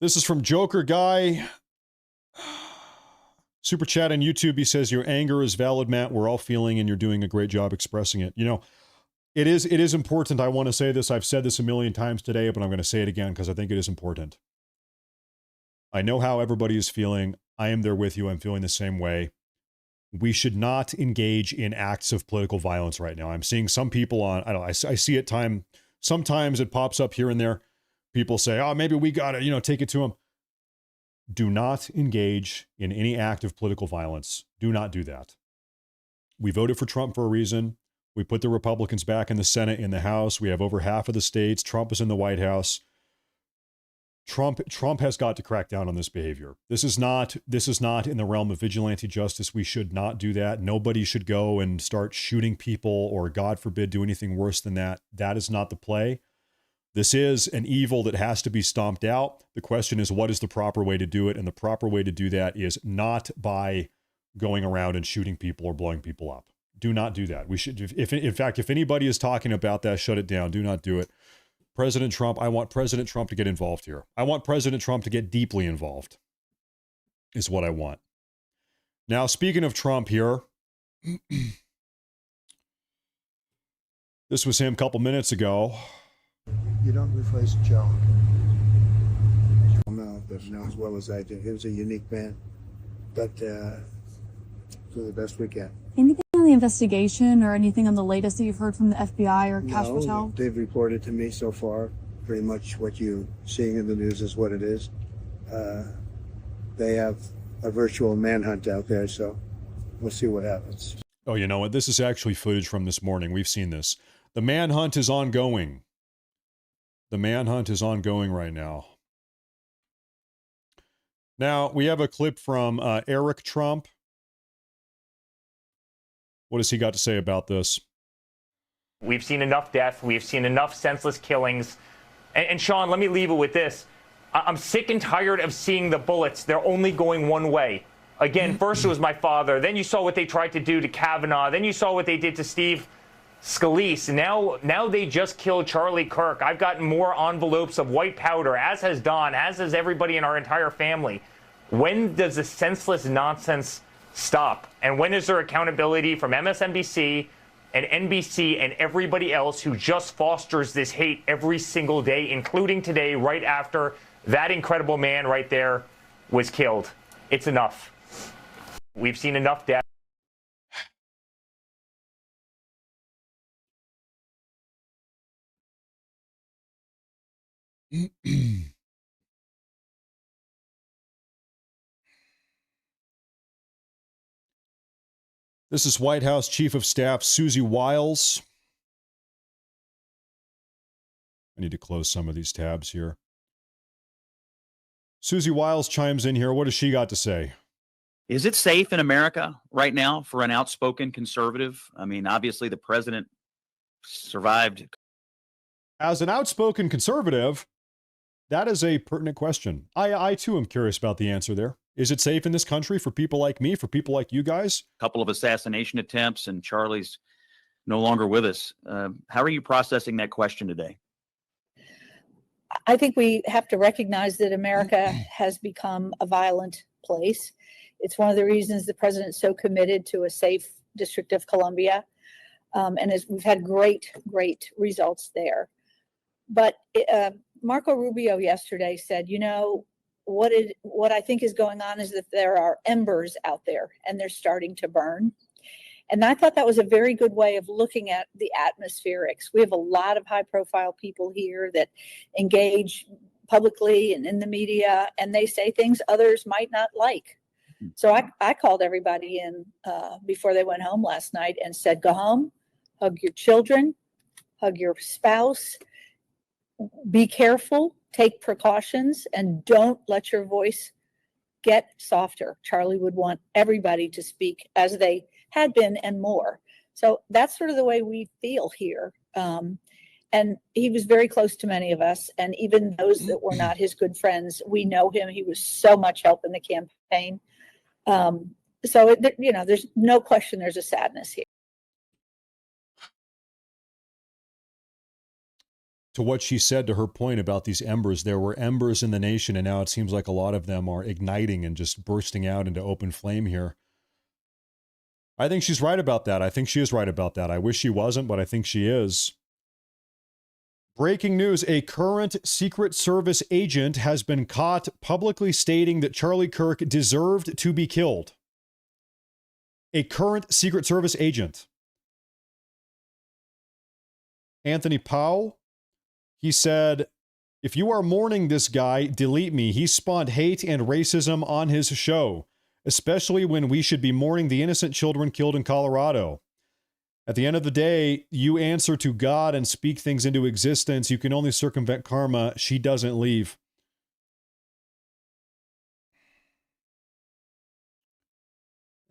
This is from Joker Guy. Super chat on YouTube. He says, your anger is valid, Matt. We're all feeling and you're doing a great job expressing it. You know, it is important. I want to say this. I've said this a million times today, but I'm going to say it again because I think it is important. I know how everybody is feeling. I am there with you. I'm feeling the same way. We should not engage in acts of political violence right now. I'm seeing some people on, I don't know, I see it sometimes it pops up here and there. People say, oh, maybe we got to, take it to them. Do not engage in any act of political violence. Do not do that. We voted for Trump for a reason. We put the Republicans back in the Senate, in the House. We have over half of the states. Trump is in the White House. Trump has got to crack down on this behavior. This is not in the realm of vigilante justice. We should not do that. Nobody should go and start shooting people or, God forbid, do anything worse than that. That is not the play. This is an evil that has to be stomped out. The question is, what is the proper way to do it? And the proper way to do that is not by going around and shooting people or blowing people up. Do not do that. We should, if anybody is talking about that, shut it down. Do not do it. President Trump, I want President Trump to get involved here. I want President Trump to get deeply involved, is what I want. Now, speaking of Trump here, this was him a couple minutes ago. You don't replace Joe. No, but not as well as I do. He was a unique man, but do the best we can. Anything on the investigation or anything on the latest that you've heard from the FBI or Cash Patel? They've reported to me so far. Pretty much what you're seeing in the news is what it is. They have a virtual manhunt out there, so we'll see what happens. Oh, you know what? This is actually footage from this morning. We've seen this. The manhunt is ongoing. The manhunt is ongoing right now. Now, we have a clip from Eric Trump. What has he got to say about this? We've seen enough death. We've seen enough senseless killings. And Sean, let me leave it with this. I'm sick and tired of seeing the bullets. They're only going one way. Again, first it was my father. Then you saw what they tried to do to Kavanaugh. Then you saw what they did to Steve Scalise. Now they just killed Charlie Kirk. I've gotten more envelopes of white powder, as has Don, as has everybody in our entire family. When does the senseless nonsense stop? And when is there accountability from MSNBC and NBC and everybody else who just fosters this hate every single day, including today, right after that incredible man right there was killed? It's enough. We've seen enough death. This is White House Chief of Staff Susie Wiles. I need to close some of these tabs here. Susie Wiles chimes in here. What does she got to say? Is it safe in America right now for an outspoken conservative? I mean, obviously the president survived. As an outspoken conservative, that is a pertinent question. I too am curious about the answer there. Is it safe in this country for people like me, for people like you guys? A couple of assassination attempts, and Charlie's no longer with us. How are you processing that question today? I think we have to recognize that America has become a violent place. It's one of the reasons the president's so committed to a safe District of Columbia. We've had great results there. But Marco Rubio yesterday said, you know, what I think is going on is that there are embers out there and they're starting to burn. And I thought that was a very good way of looking at the atmospherics. We have a lot of high profile people here that engage publicly and in the media, and they say things others might not like. So I called everybody in before they went home last night and said, go home, hug your children, hug your spouse, be careful, take precautions, and don't let your voice get softer. Charlie would want everybody to speak as they had been and more. So that's sort of the way we feel here. And he was very close to many of us. And even those that were not his good friends, we know him. He was so much help in the campaign. There's no question there's a sadness here. To what she said, to her point about these embers, there were embers in the nation, and now it seems like a lot of them are igniting and just bursting out into open flame here. I think she's right about that. I think she is right about that. I wish she wasn't, but I think she is. Breaking news, a current Secret Service agent has been caught publicly stating that Charlie Kirk deserved to be killed. A current Secret Service agent. Anthony Powell, he said, if you are mourning this guy, delete me. He spawned hate and racism on his show, especially when we should be mourning the innocent children killed in Colorado. At the end of the day, you answer to God and speak things into existence. You can only circumvent karma. She doesn't leave.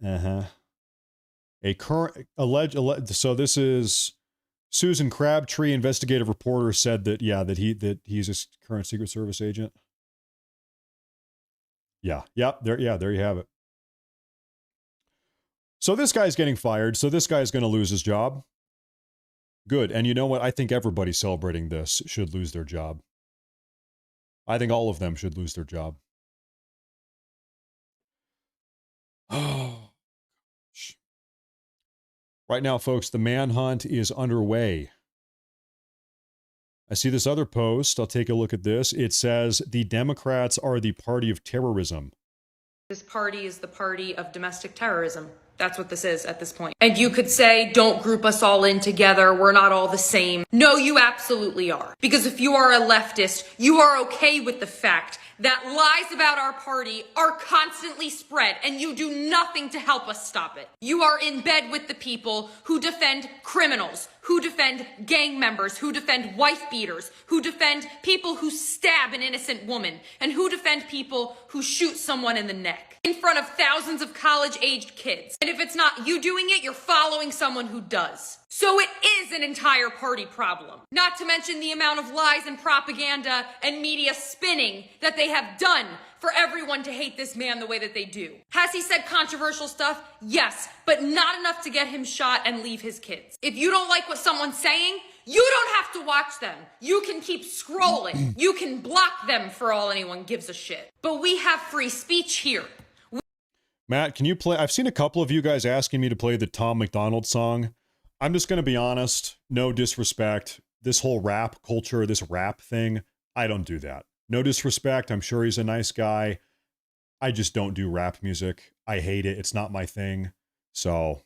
A current so this is Susan Crabtree, investigative reporter, said that he's a current Secret Service agent. There you have it. So this guy's getting fired. So this guy's going to lose his job. Good. And you know what? I think everybody celebrating this should lose their job. I think all of them should lose their job. Oh. Right now, folks, the manhunt is underway. I see this other post. I'll take a look at this. It says, the Democrats are the party of terrorism. This party is the party of domestic terrorism. That's what this is at this point. And you could say, don't group us all in together. We're not all the same. No, you absolutely are. Because if you are a leftist, you are okay with the fact that lies about our party are constantly spread, and you do nothing to help us stop it. You are in bed with the people who defend criminals, who defend gang members, who defend wife beaters, who defend people who stab an innocent woman, and who defend people who shoot someone in the neck in front of thousands of college-aged kids. And if it's not you doing it, you're following someone who does. So it is an entire party problem. Not to mention the amount of lies and propaganda and media spinning that they have done for everyone to hate this man the way that they do. Has he said controversial stuff? Yes, but not enough to get him shot and leave his kids. If you don't like what someone's saying, you don't have to watch them. You can keep scrolling. You can block them for all anyone gives a shit. But we have free speech here. Matt, can you play? I've seen a couple of you guys asking me to play the Tom McDonald song. I'm just going to be honest. No disrespect. This whole rap culture, this rap thing, I don't do that. No disrespect. I'm sure he's a nice guy. I just don't do rap music. I hate it. It's not my thing. So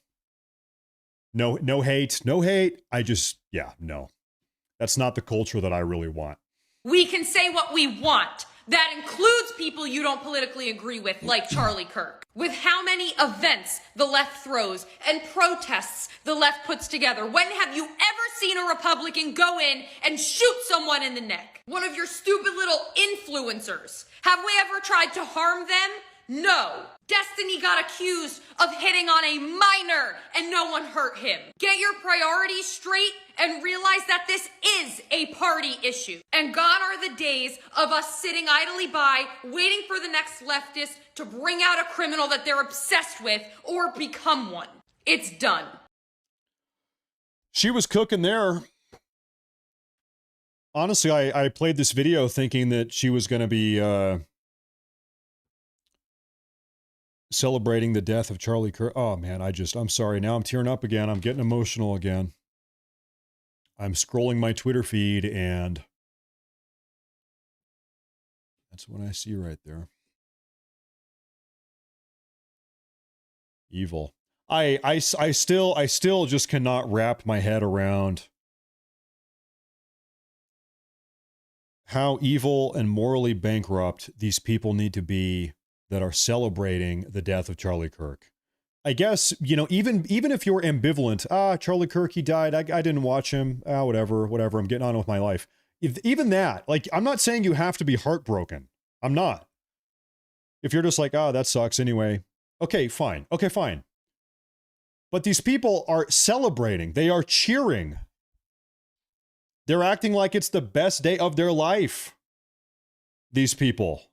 no hate. No. That's not the culture that I really want. We can say what we want. That includes people you don't politically agree with, like Charlie Kirk. With how many events the left throws and protests the left puts together, when have you ever seen a Republican go in and shoot someone in the neck? One of your stupid little influencers. Have we ever tried to harm them? No. Destiny got accused of hitting on a minor and no one hurt him. Get your priorities straight and realize that this is a party issue. And gone are the days of us sitting idly by, waiting for the next leftist to bring out a criminal that they're obsessed with or become one. It's done. She was cooking there. Honestly, I played this video thinking that she was going to be celebrating the death of Charlie Kirk. Oh, man, I'm sorry. Now I'm tearing up again. I'm getting emotional again. I'm scrolling my Twitter feed, and that's what I see right there. Evil. I still just cannot wrap my head around how evil and morally bankrupt these people need to be that are celebrating the death of Charlie Kirk. I guess, even if you're ambivalent, Charlie Kirk, he died, I didn't watch him, whatever, I'm getting on with my life. Even that, like, I'm not saying you have to be heartbroken. I'm not. If you're just like, that sucks anyway. Okay, fine. But these people are celebrating. They are cheering. They're acting like it's the best day of their life. These people.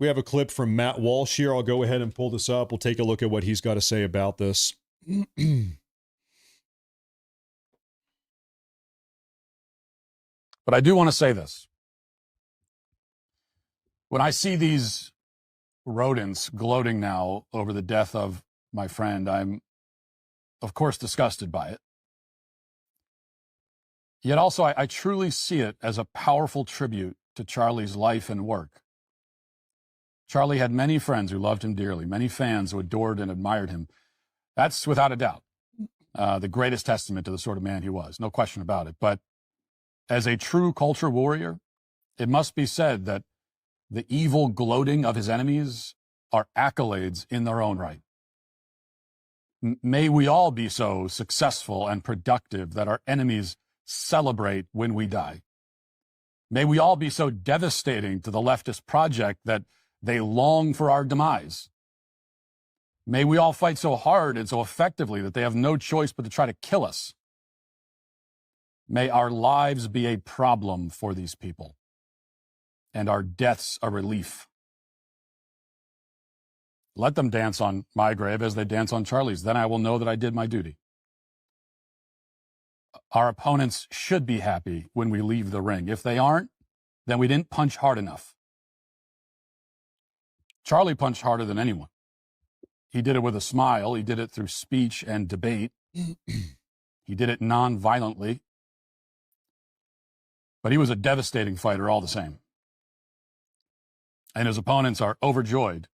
We have a clip from Matt Walsh here. I'll go ahead and pull this up. We'll take a look at what he's got to say about this. But I do want to say this. When I see these rodents gloating now over the death of my friend, I'm, of course, disgusted by it. Yet also, I truly see it as a powerful tribute to Charlie's life and work. Charlie had many friends who loved him dearly, many fans who adored and admired him. That's without a doubt the greatest testament to the sort of man he was, no question about it. But as a true culture warrior, it must be said that the evil gloating of his enemies are accolades in their own right. May we all be so successful and productive that our enemies celebrate when we die. May we all be so devastating to the leftist project that they long for our demise. May we all fight so hard and so effectively that they have no choice but to try to kill us. May our lives be a problem for these people, and our deaths a relief. Let them dance on my grave as they dance on Charlie's. Then I will know that I did my duty. Our opponents should be happy when we leave the ring. If they aren't, then we didn't punch hard enough. Charlie punched harder than anyone. He did it with a smile. He did it through speech and debate. He did it non-violently. But he was a devastating fighter all the same. And his opponents are overjoyed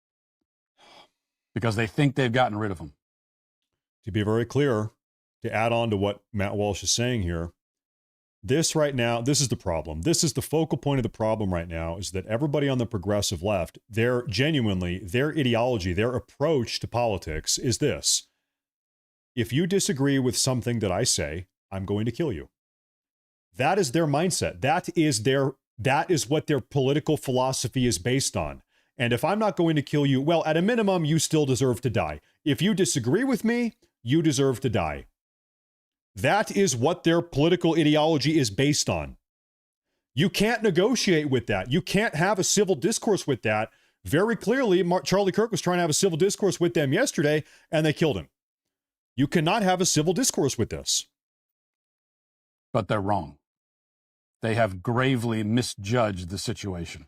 because they think they've gotten rid of him. To be very clear, to add on to what Matt Walsh is saying here, this right now, this is the problem. This is the focal point of the problem right now, is that everybody on the progressive left, their ideology, their approach to politics is this. If you disagree with something that I say, I'm going to kill you. That is their mindset. That is what their political philosophy is based on. And if I'm not going to kill you, well, at a minimum, you still deserve to die. If you disagree with me, you deserve to die. That is what their political ideology is based on. You can't negotiate with that. You can't have a civil discourse with that. Very clearly, Charlie Kirk was trying to have a civil discourse with them yesterday, and they killed him. You cannot have a civil discourse with this. But they're wrong. They have gravely misjudged the situation.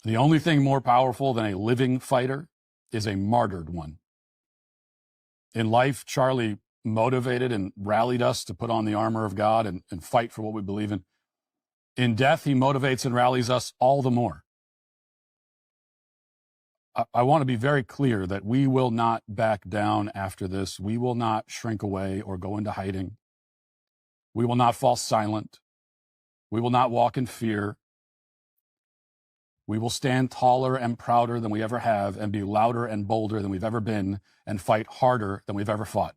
The only thing more powerful than a living fighter is a martyred one. In life, Charlie motivated and rallied us to put on the armor of God and fight for what we believe in. In death, he motivates and rallies us all the more. I want to be very clear that we will not back down after this. We will not shrink away or go into hiding. We will not fall silent. We will not walk in fear. We will stand taller and prouder than we ever have and be louder and bolder than we've ever been and fight harder than we've ever fought.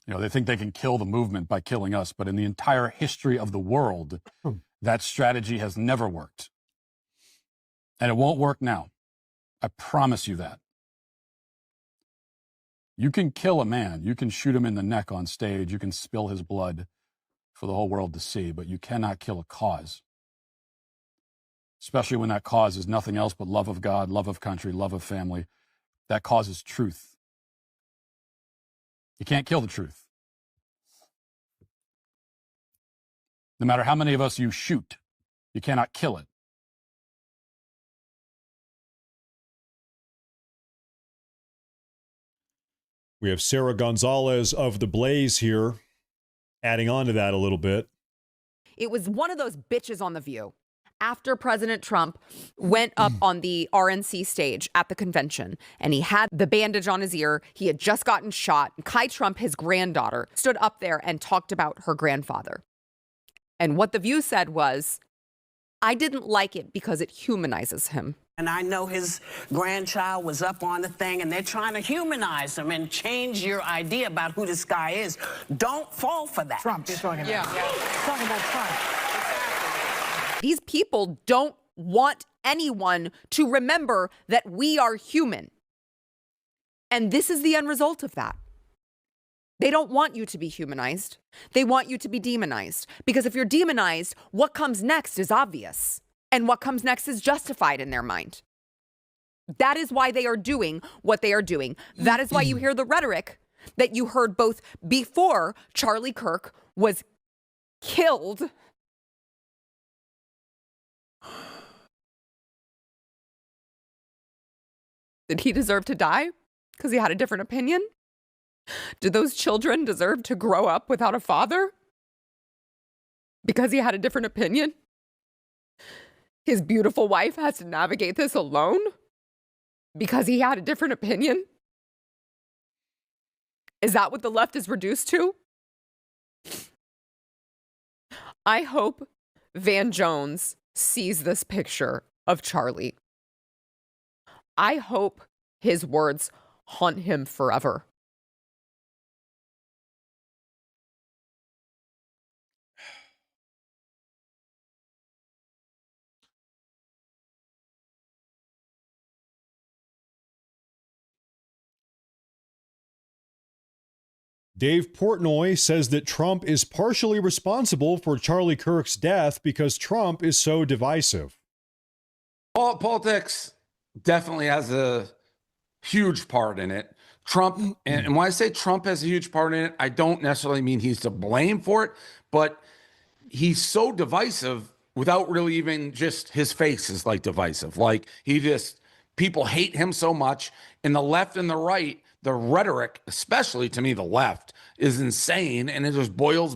You know, they think they can kill the movement by killing us, but in the entire history of the world, that strategy has never worked. And it won't work now. I promise you that. You can kill a man. You can shoot him in the neck on stage. You can spill his blood for the whole world to see, but you cannot kill a cause. Especially when that cause is nothing else but love of God, love of country, love of family. That cause is truth. You can't kill the truth. No matter how many of us you shoot, you cannot kill it. We have Sarah Gonzalez of The Blaze here, adding on to that a little bit. It was one of those bitches on The View. After President Trump went up on the RNC stage at the convention and he had the bandage on his ear, he had just gotten shot. Kai Trump, his granddaughter, stood up there and talked about her grandfather. And what The View said was, I didn't like it because it humanizes him. And I know his grandchild was up on the thing, and they're trying to humanize him and change your idea about who this guy is. Don't fall for that. Trump, you're talking about. Yeah. Talking about Trump. These people don't want anyone to remember that we are human. And this is the end result of that. They don't want you to be humanized. They want you to be demonized. Because if you're demonized, what comes next is obvious. And what comes next is justified in their mind. That is why they are doing what they are doing. That is why you hear the rhetoric that you heard both before Charlie Kirk was killed. Did he deserve to die because he had a different opinion? Do those children deserve to grow up without a father because he had a different opinion? His beautiful wife has to navigate this alone because he had a different opinion? Is that what the left is reduced to? I hope Van Jones sees this picture of Charlie. I hope his words haunt him forever. Dave Portnoy says that Trump is partially responsible for Charlie Kirk's death because Trump is so divisive. Politics definitely has a huge part in it. Trump, and when I say Trump has a huge part in it, I don't necessarily mean he's to blame for it, but he's so divisive without really even just his face is like divisive. Like people hate him so much, and the left and the right, the rhetoric, especially to me, the left, is insane, and it just boils.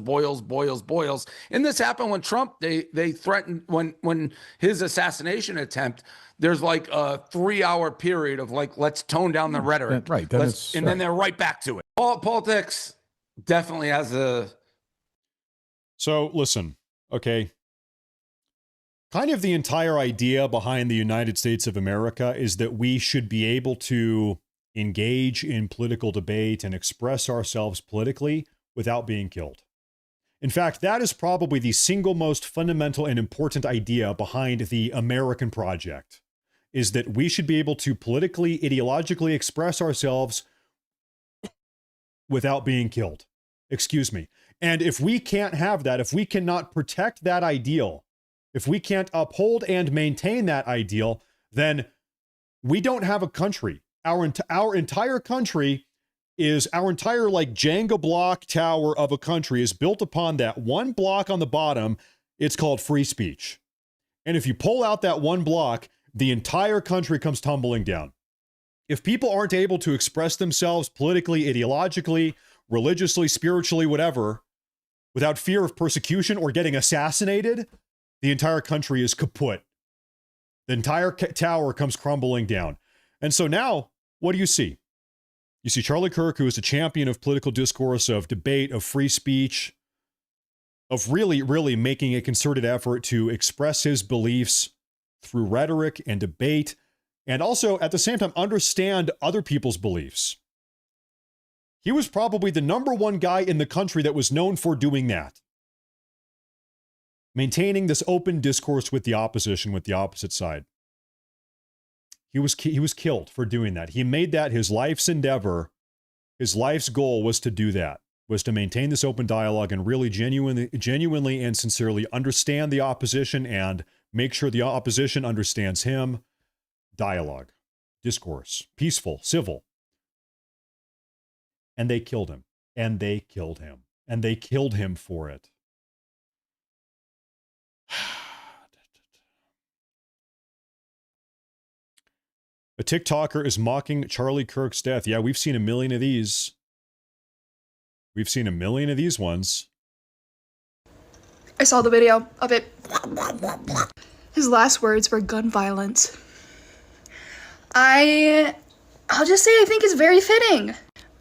And this happened when Trump, they threatened, when his assassination attempt, there's like a 3-hour period of like, let's tone down the rhetoric. Right. Then they're right back to it. Politics definitely has a... So listen, okay. Kind of the entire idea behind the United States of America is that we should be able to engage in political debate and express ourselves politically without being killed. In fact, that is probably the single most fundamental and important idea behind the American project, is that we should be able to politically, ideologically express ourselves without being killed. Excuse me. And if we can't have that, if we cannot protect that ideal, if we can't uphold and maintain that ideal, then we don't have a country. Our entire country is, our entire like Jenga block tower of a country is built upon that one block on the bottom It's called free speech. And if you pull out that one block, the entire country comes tumbling down. If people aren't able to express themselves politically, ideologically, religiously, spiritually, whatever, without fear of persecution or getting assassinated, the entire country is kaput. The entire tower comes crumbling down. And so now, what do you see? You see Charlie Kirk, who is a champion of political discourse, of debate, of free speech, of really, really making a concerted effort to express his beliefs through rhetoric and debate, and also at the same time understand other people's beliefs. He was probably the #1 guy in the country that was known for doing that. Maintaining this open discourse with the opposition, with the opposite side. He was killed for doing that. He made that his life's endeavor. His life's goal was to do that, was to maintain this open dialogue and really genuinely and sincerely understand the opposition and make sure the opposition understands him. Dialogue, discourse, peaceful, civil. And they killed him. And they killed him. And they killed him for it. A TikToker is mocking Charlie Kirk's death. Yeah, we've seen a million of these. We've seen a million of these ones. I saw the video of it. His last words were gun violence. I'll just say I think it's very fitting.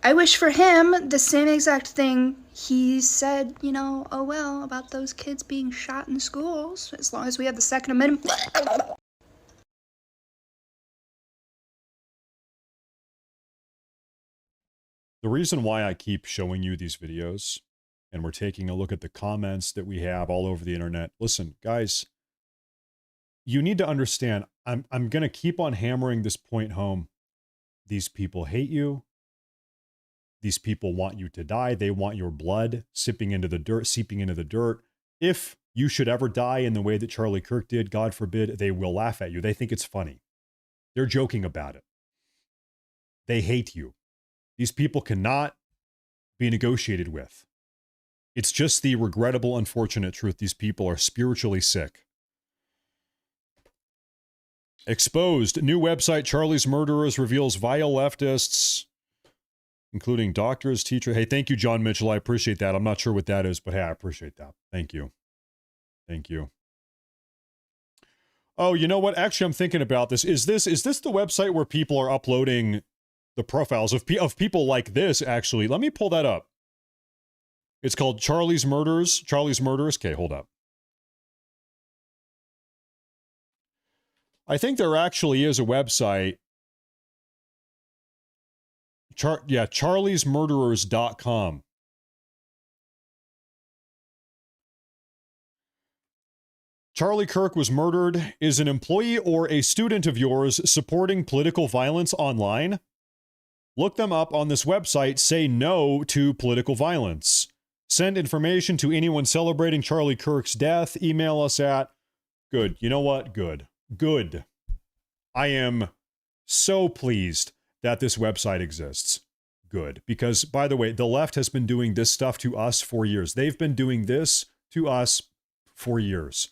I wish for him the same exact thing he said, you know, oh well, about those kids being shot in schools, as long as we have the Second Amendment. The reason why I keep showing you these videos, and we're taking a look at the comments that we have all over the internet. Listen, guys, you need to understand, I'm going to keep on hammering this point home. These people hate you. These people want you to die. They want your blood seeping into the dirt. If you should ever die in the way that Charlie Kirk did, God forbid, they will laugh at you. They think it's funny. They're joking about it. They hate you. These people cannot be negotiated with. It's just the regrettable, unfortunate truth. These people are spiritually sick. Exposed. New website, Charlie's Murderers, reveals vile leftists, including doctors, teachers. Hey, thank you, John Mitchell. I appreciate that. I'm not sure what that is, but hey, I appreciate that. Thank you. Thank you. Oh, you know what? Actually, I'm thinking about this. Is this the website where people are uploading the profiles of people like this? Actually, let me pull that up. It's called Charlie's Murders. Charlie's Murders. Okay, hold up. I think there actually is a website. charliesmurderers.com. Charlie Kirk was murdered. Is an employee or a student of yours supporting political violence online? Look them up on this website. Say no to political violence. Send information to anyone celebrating Charlie Kirk's death. Email us at... Good. You know what? Good. Good. I am so pleased that this website exists. Good. Because, by the way, the left has been doing this stuff to us for years. They've been doing this to us for years.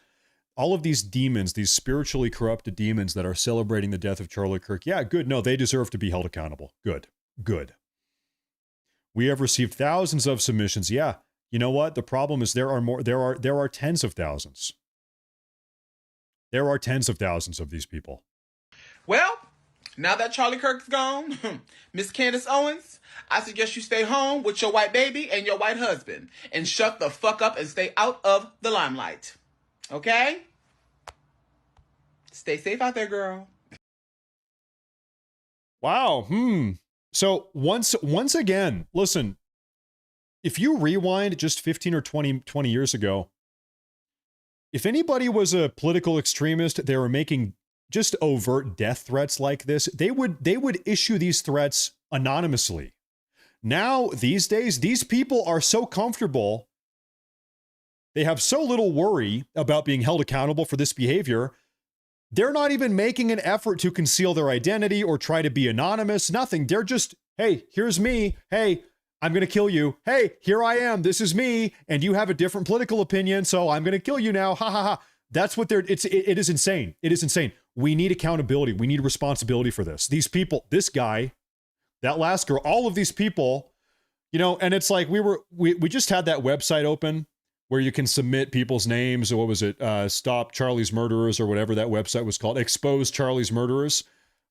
All of these demons, these spiritually corrupted demons that are celebrating the death of Charlie Kirk, yeah, good. No, they deserve to be held accountable. Good. Good. We have received thousands of submissions. Yeah. You know what? The problem is there are tens of thousands. There are tens of thousands of these people. Well, now that Charlie Kirk's gone, Miss Candace Owens, I suggest you stay home with your white baby and your white husband and shut the fuck up and stay out of the limelight. Okay? Stay safe out there, girl. Wow. So once again, listen, if you rewind just 15 or 20 years ago, if anybody was a political extremist, they were making just overt death threats like this, they would issue these threats anonymously. Now, these days, these people are so comfortable, they have so little worry about being held accountable for this behavior, they're not even making an effort to conceal their identity or try to be anonymous, nothing. They're just, hey, here's me. Hey, I'm going to kill you. Hey, here I am. This is me. And you have a different political opinion. So I'm going to kill you now. Ha ha ha. That's what it is insane. It is insane. We need accountability. We need responsibility for this. These people, this guy, that last girl, all of these people, you know, and it's like we just had that website open where you can submit people's names, or what was it? Stop Charlie's Murderers, or whatever that website was called. Expose Charlie's Murderers.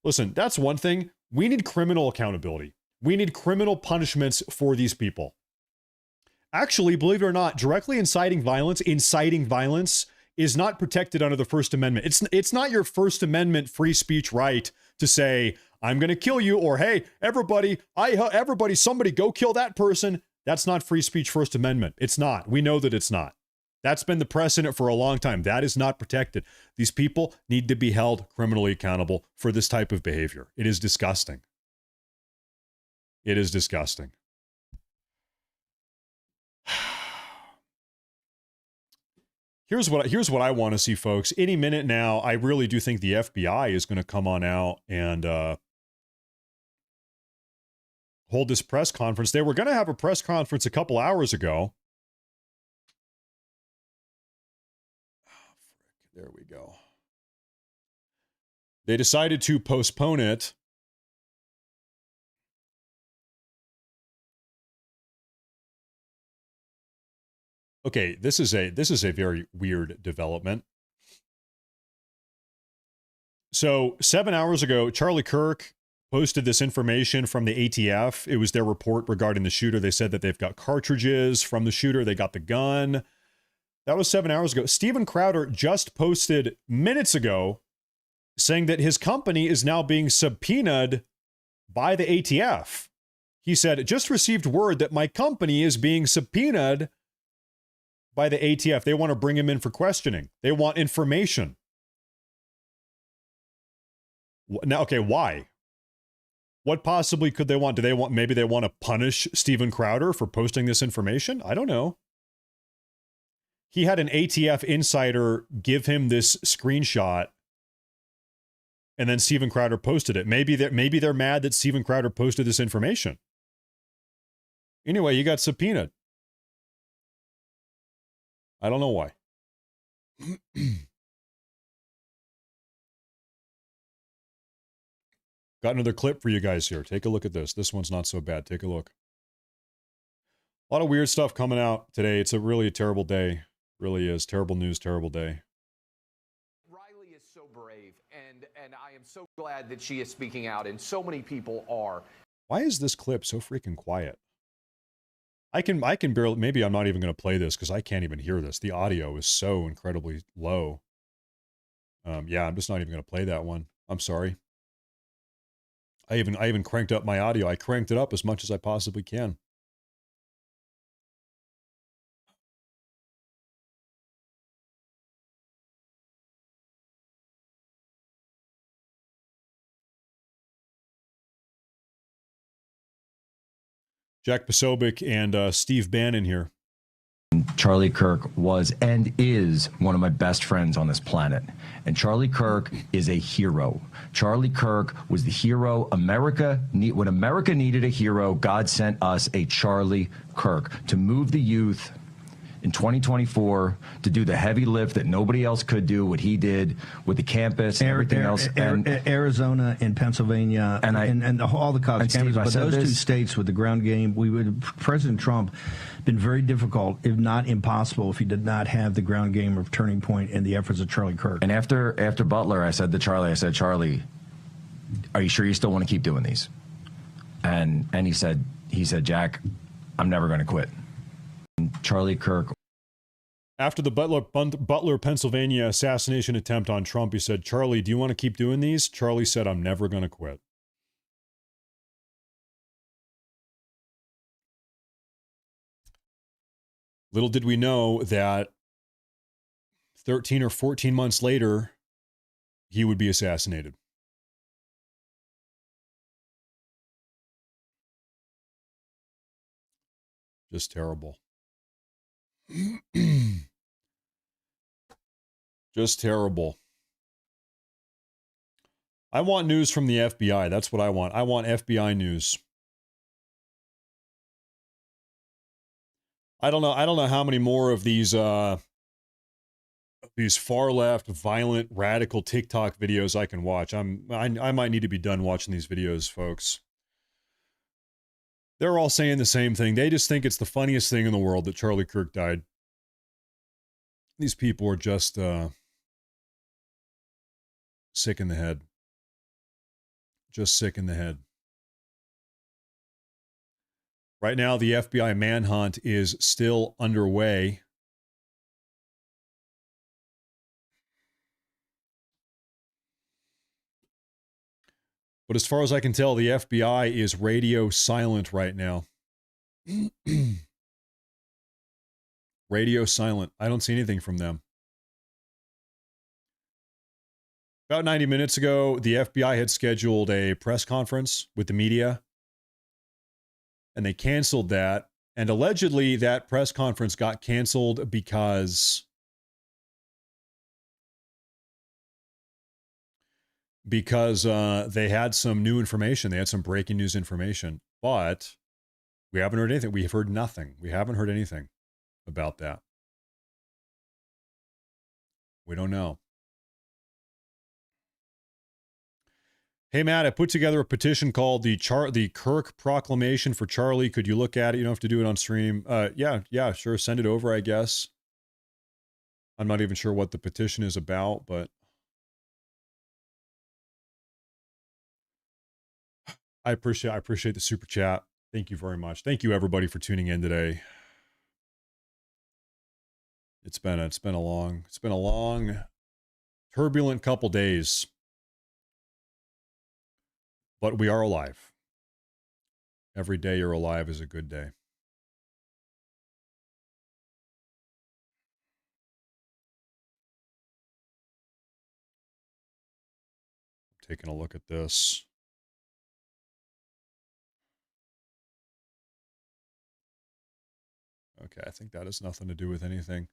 Listen, that's one thing. We need criminal accountability. We need criminal punishments for these people. Actually, believe it or not, directly inciting violence is not protected under the First Amendment. It's not your First Amendment free speech right to say, I'm going to kill you, or hey, everybody, somebody go kill that person. That's not free speech First Amendment. It's not. We know that it's not. That's been the precedent for a long time. That is not protected. These people need to be held criminally accountable for this type of behavior. It is disgusting. It is disgusting. Here's what I want to see, folks. Any minute now, I really do think the FBI is going to come on out and hold this press conference. They were going to have a press conference a couple hours ago. Oh, frick. There we go. They decided to postpone it. Okay, this is a very weird development. So 7 hours ago, Charlie Kirk posted this information from the ATF. It was their report regarding the shooter. They said that they've got cartridges from the shooter. They got the gun. That was 7 hours ago. Steven Crowder just posted minutes ago saying that his company is now being subpoenaed by the ATF. He said, just received word that my company is being subpoenaed by the ATF. They want to bring him in for questioning. They want information. Now, okay, why? What possibly could they want? Maybe they want to punish Steven Crowder for posting this information? I don't know. He had an ATF insider give him this screenshot, and then Steven Crowder posted it. Maybe they're mad that Steven Crowder posted this information. Anyway, you got subpoenaed. I don't know why. Got another clip for you guys here. Take a look at this. This one's not so bad. Take a look. A lot of weird stuff coming out today. It's really a terrible day. Really is. Terrible news, terrible day. Riley is so brave, and I am so glad that she is speaking out, and so many people are. Why is this clip so freaking quiet? I can barely, maybe I'm not even going to play this because I can't even hear this. The audio is so incredibly low. Yeah, I'm just not even going to play that one. I'm sorry. I even cranked up my audio. I cranked it up as much as I possibly can. Jack Posobiec and Steve Bannon here. Charlie Kirk was and is one of my best friends on this planet. And Charlie Kirk is a hero. Charlie Kirk was the hero when America needed a hero, God sent us a Charlie Kirk to move the youth in 2024, to do the heavy lift that nobody else could do, what he did with the campus and everything else. And Arizona and Pennsylvania and all the college campuses. But those two states with the ground game, President Trump been very difficult, if not impossible, if he did not have the ground game of Turning Point and the efforts of Charlie Kirk. And after Butler, I said to Charlie, Charlie, are you sure you still want to keep doing these? And he said, Jack, I'm never going to quit. Charlie Kirk. After the Butler, Pennsylvania assassination attempt on Trump, he said, Charlie, do you want to keep doing these? Charlie said, I'm never going to quit. Little did we know that 13 or 14 months later, he would be assassinated. Just terrible. Just terrible. I want news from the FBI. That's what I want. I want FBI news. I don't know how many more of these far left, violent, radical TikTok videos I can watch. I might need to be done watching these videos, folks. They're all saying the same thing. They just think it's the funniest thing in the world that Charlie Kirk died. These people are just sick in the head. Just sick in the head. Right now, the FBI manhunt is still underway. But as far as I can tell, the FBI is radio silent right now. Radio silent. I don't see anything from them. About 90 minutes ago, the FBI had scheduled a press conference with the media, and they canceled that. And allegedly, that press conference got canceled because they had some new information. They had some breaking news information. But we haven't heard anything. We have heard nothing. We haven't heard anything about that. We don't know. Hey, Matt, I put together a petition called the Kirk Proclamation for Charlie. Could you look at it? You don't have to do it on stream. Yeah, sure. Send it over, I guess. I'm not even sure what the petition is about, but I appreciate the super chat. Thank you very much. Thank you, everybody, for tuning in today. It's been a long, turbulent couple days. But we are alive. Every day you're alive is a good day. Taking a look at this. Okay, I think that has nothing to do with anything.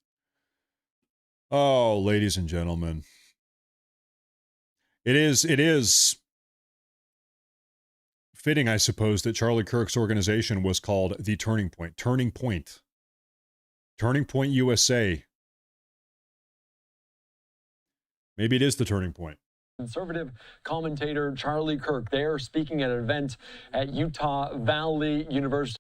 Oh, ladies and gentlemen. It is fitting, I suppose, that Charlie Kirk's organization was called the Turning Point. Turning Point USA. Maybe it is the Turning Point. Conservative commentator Charlie Kirk there speaking at an event at Utah Valley University.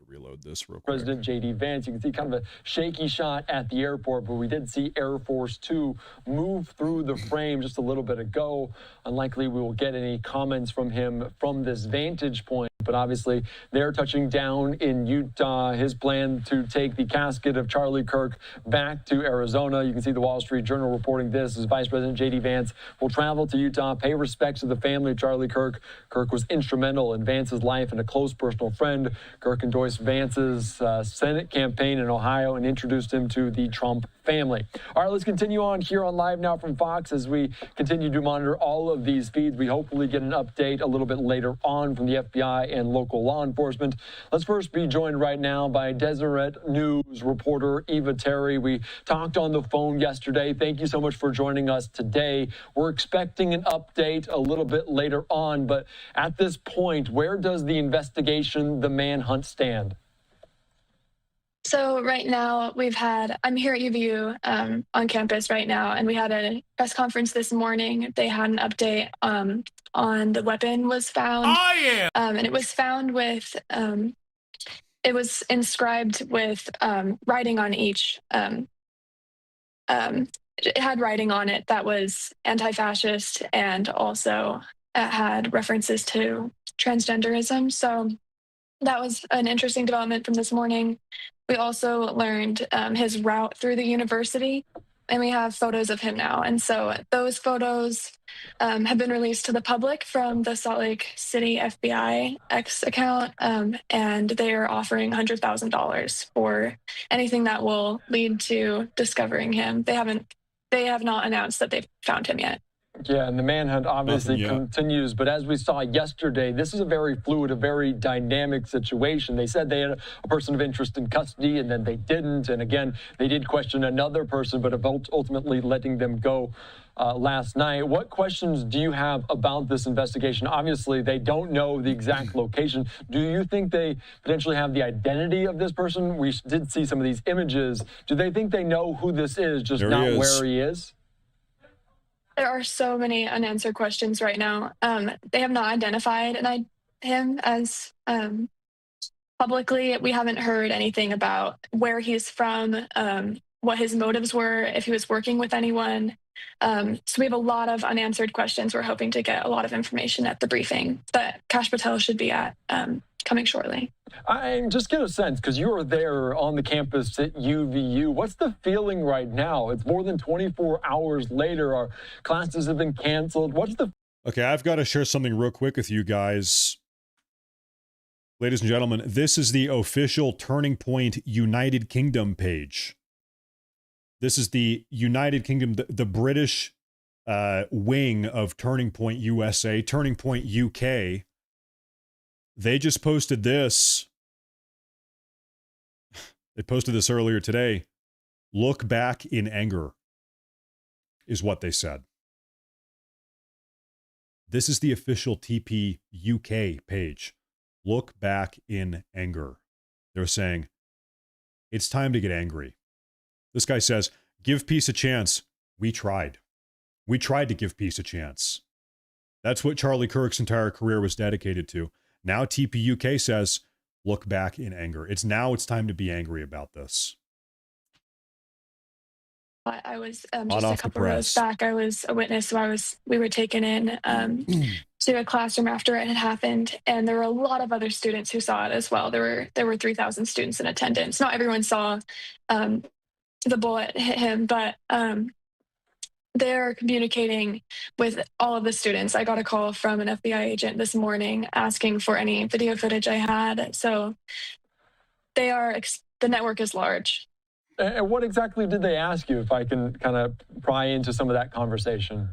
Reload this real quick. President J.D. Vance. You can see kind of a shaky shot at the airport, but we did see Air Force 2 move through the frame just a little bit ago. Unlikely we will get any comments from him from this vantage point, but obviously they're touching down in Utah. His plan to take the casket of Charlie Kirk back to Arizona. You can see the Wall Street Journal reporting this as Vice President J.D. Vance will travel to Utah, pay respects to the family of Charlie Kirk. Kirk was instrumental in Vance's life and a close personal friend. Kirk endorsed Vance's Senate campaign in Ohio and introduced him to the Trump family. All right, let's continue on here on Live Now from Fox as we continue to monitor all of these feeds. We hopefully get an update a little bit later on from the FBI and local law enforcement. Let's first be joined right now by Deseret News reporter Eva Terry. We talked on the phone yesterday. Thank you so much for joining us today. We're expecting an update a little bit later on, but at this point, where does the investigation, the manhunt, stand? So right now I'm here at UVU on campus right now, and we had a press conference this morning. They had an update on the weapon was found. And it was found with, it was inscribed with writing on each. It had writing on it that was anti-fascist and also had references to transgenderism. So that was an interesting development from this morning. We also learned his route through the university, and we have photos of him now. And so those photos have been released to the public from the Salt Lake City FBI X account, and they are offering $100,000 for anything that will lead to discovering him. They have not announced that they've found him yet. Yeah, and the manhunt obviously continues. But as we saw yesterday, this is a very fluid, a very dynamic situation. They said they had a person of interest in custody, and then they didn't. And again, they did question another person, but ultimately letting them go last night. What questions do you have about this investigation? Obviously, they don't know the exact location. Do you think they potentially have the identity of this person? We did see some of these images. Do they think they know who this is, just not where he is? There are so many unanswered questions right now. They have not identified him as publicly. We haven't heard anything about where he's from, what his motives were, if he was working with anyone. So we have a lot of unanswered questions. We're hoping to get a lot of information at the briefing that Kash Patel should be at coming shortly. I just get a sense, because you were there on the campus at UVU. What's the feeling right now? It's more than 24 hours later. Our classes have been canceled. Okay, I've got to share something real quick with you guys. Ladies and gentlemen, this is the official Turning Point United Kingdom page. This is the United Kingdom, the British wing of Turning Point USA, Turning Point UK. They just posted this. They posted this earlier today. Look back in anger is what they said. This is the official TP UK page. Look back in anger. They're saying, it's time to get angry. This guy says, give peace a chance. We tried. We tried to give peace a chance. That's what Charlie Kirk's entire career was dedicated to. Now TP UK says, look back in anger. It's time to be angry about this. I was just a couple rows back. I was a witness, so we were taken in to a classroom after it had happened, and there were a lot of other students who saw it as well. There were 3,000 students in attendance. Not everyone saw the bullet hit him, but they're communicating with all of the students. I got a call from an FBI agent this morning asking for any video footage I had. So the network is large. And what exactly did they ask you, if I can kind of pry into some of that conversation?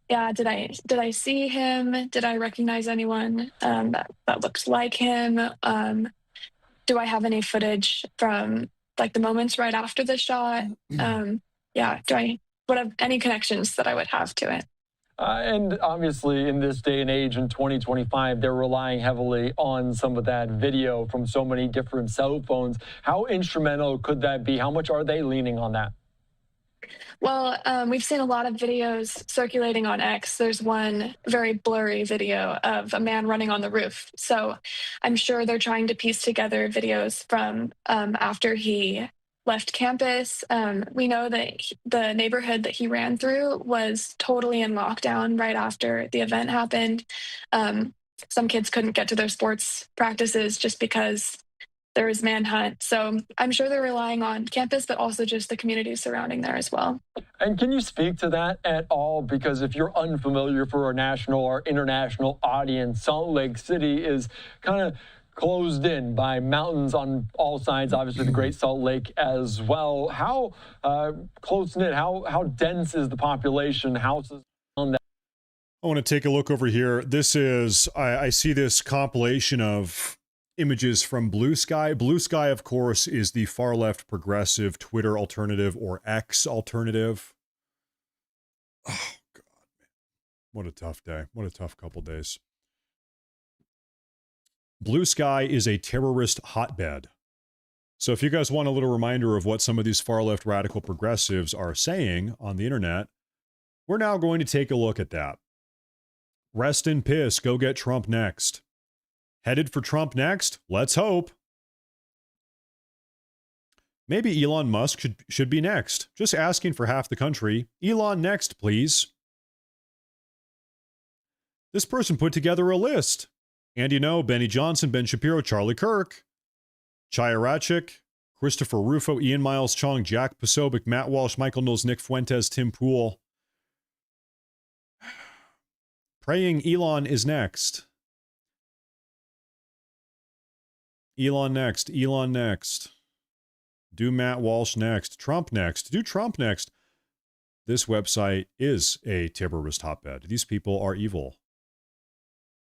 Yeah, did I see him? Did I recognize anyone that looks like him? Do I have any footage from like the moments right after the shot? What have any connections that I would have to it? And obviously, in this day and age, in 2025, they're relying heavily on some of that video from so many different cell phones. How instrumental could that be? How much are they leaning on that? Well, we've seen a lot of videos circulating on X. There's one very blurry video of a man running on the roof. So I'm sure they're trying to piece together videos from after he left campus. We know that the neighborhood that he ran through was totally in lockdown right after the event happened. Some kids couldn't get to their sports practices just because there was Manhunt. So I'm sure they're relying on campus, but also just the community surrounding there as well. And can you speak to that at all? Because if you're unfamiliar for our national or international audience, Salt Lake City is kind of closed in by mountains on all sides, obviously the Great Salt Lake as well. How close-knit, how dense is the population, houses on that? I want to take a look over here. This is, I see this compilation of images from Blue Sky. Blue Sky, of course, is the far-left progressive Twitter alternative, or X alternative. Oh, God, man. What a tough day. What a tough couple days. Blue Sky is a terrorist hotbed. So if you guys want a little reminder of what some of these far-left radical progressives are saying on the internet, we're now going to take a look at that. Rest in piss, go get Trump next. Headed for Trump next? Let's hope. Maybe Elon Musk should be next. Just asking for half the country. Elon next, please. This person put together a list. And you know, Benny Johnson, Ben Shapiro, Charlie Kirk, Chaya Ratchik, Christopher Rufo, Ian Miles Chong, Jack Posobiec, Matt Walsh, Michael Knowles, Nick Fuentes, Tim Pool. Praying Elon is next. Elon next. Elon next. Do Matt Walsh next. Trump next. Do Trump next. this website is a terrorist hotbed. These people are evil.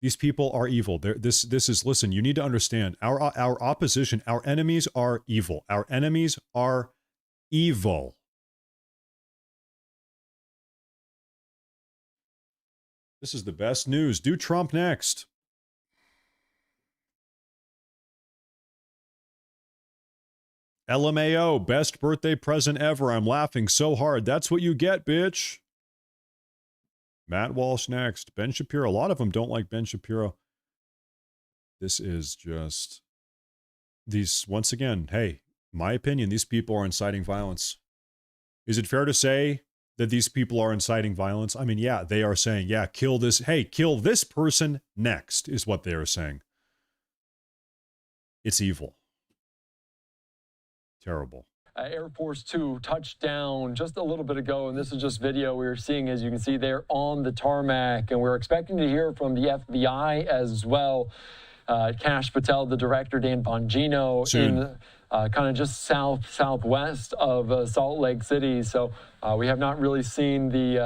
These people are evil. This is, listen, you need to understand, our opposition, our enemies are evil. Our enemies are evil. This is the best news. Do Trump next. LMAO, best birthday present ever. I'm laughing so hard. That's what you get, bitch. Matt Walsh next. Ben Shapiro. A lot of them don't like Ben Shapiro. This is just... These, once again, hey, my opinion, these people are inciting violence. Is it fair to say that these people are inciting violence? I mean, yeah, they are saying, yeah, kill this. Hey, kill this person next, is what they are saying. It's evil. Terrible. Air Force 2 touched down just a little bit ago, and this is just video we were seeing, as you can see there on the tarmac, and we're expecting to hear from the FBI as well. Kash Patel, the director, Dan Bongino, Soon. in kind of just southwest of Salt Lake City. So we have not really seen the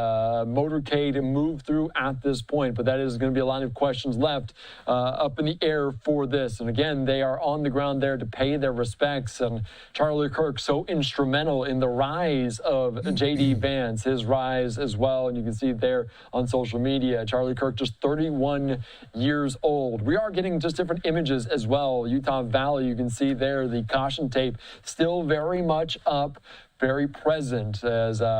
motorcade move through at this point, but that is going to be a lot of questions left up in the air for this. And again, they are on the ground there to pay their respects. And Charlie Kirk, so instrumental in the rise of J.D. Vance, his rise as well. And you can see there on social media, Charlie Kirk, just 31 years old. We are getting just different images as well. Utah Valley, you can see there the caution tape still very much up, very present as I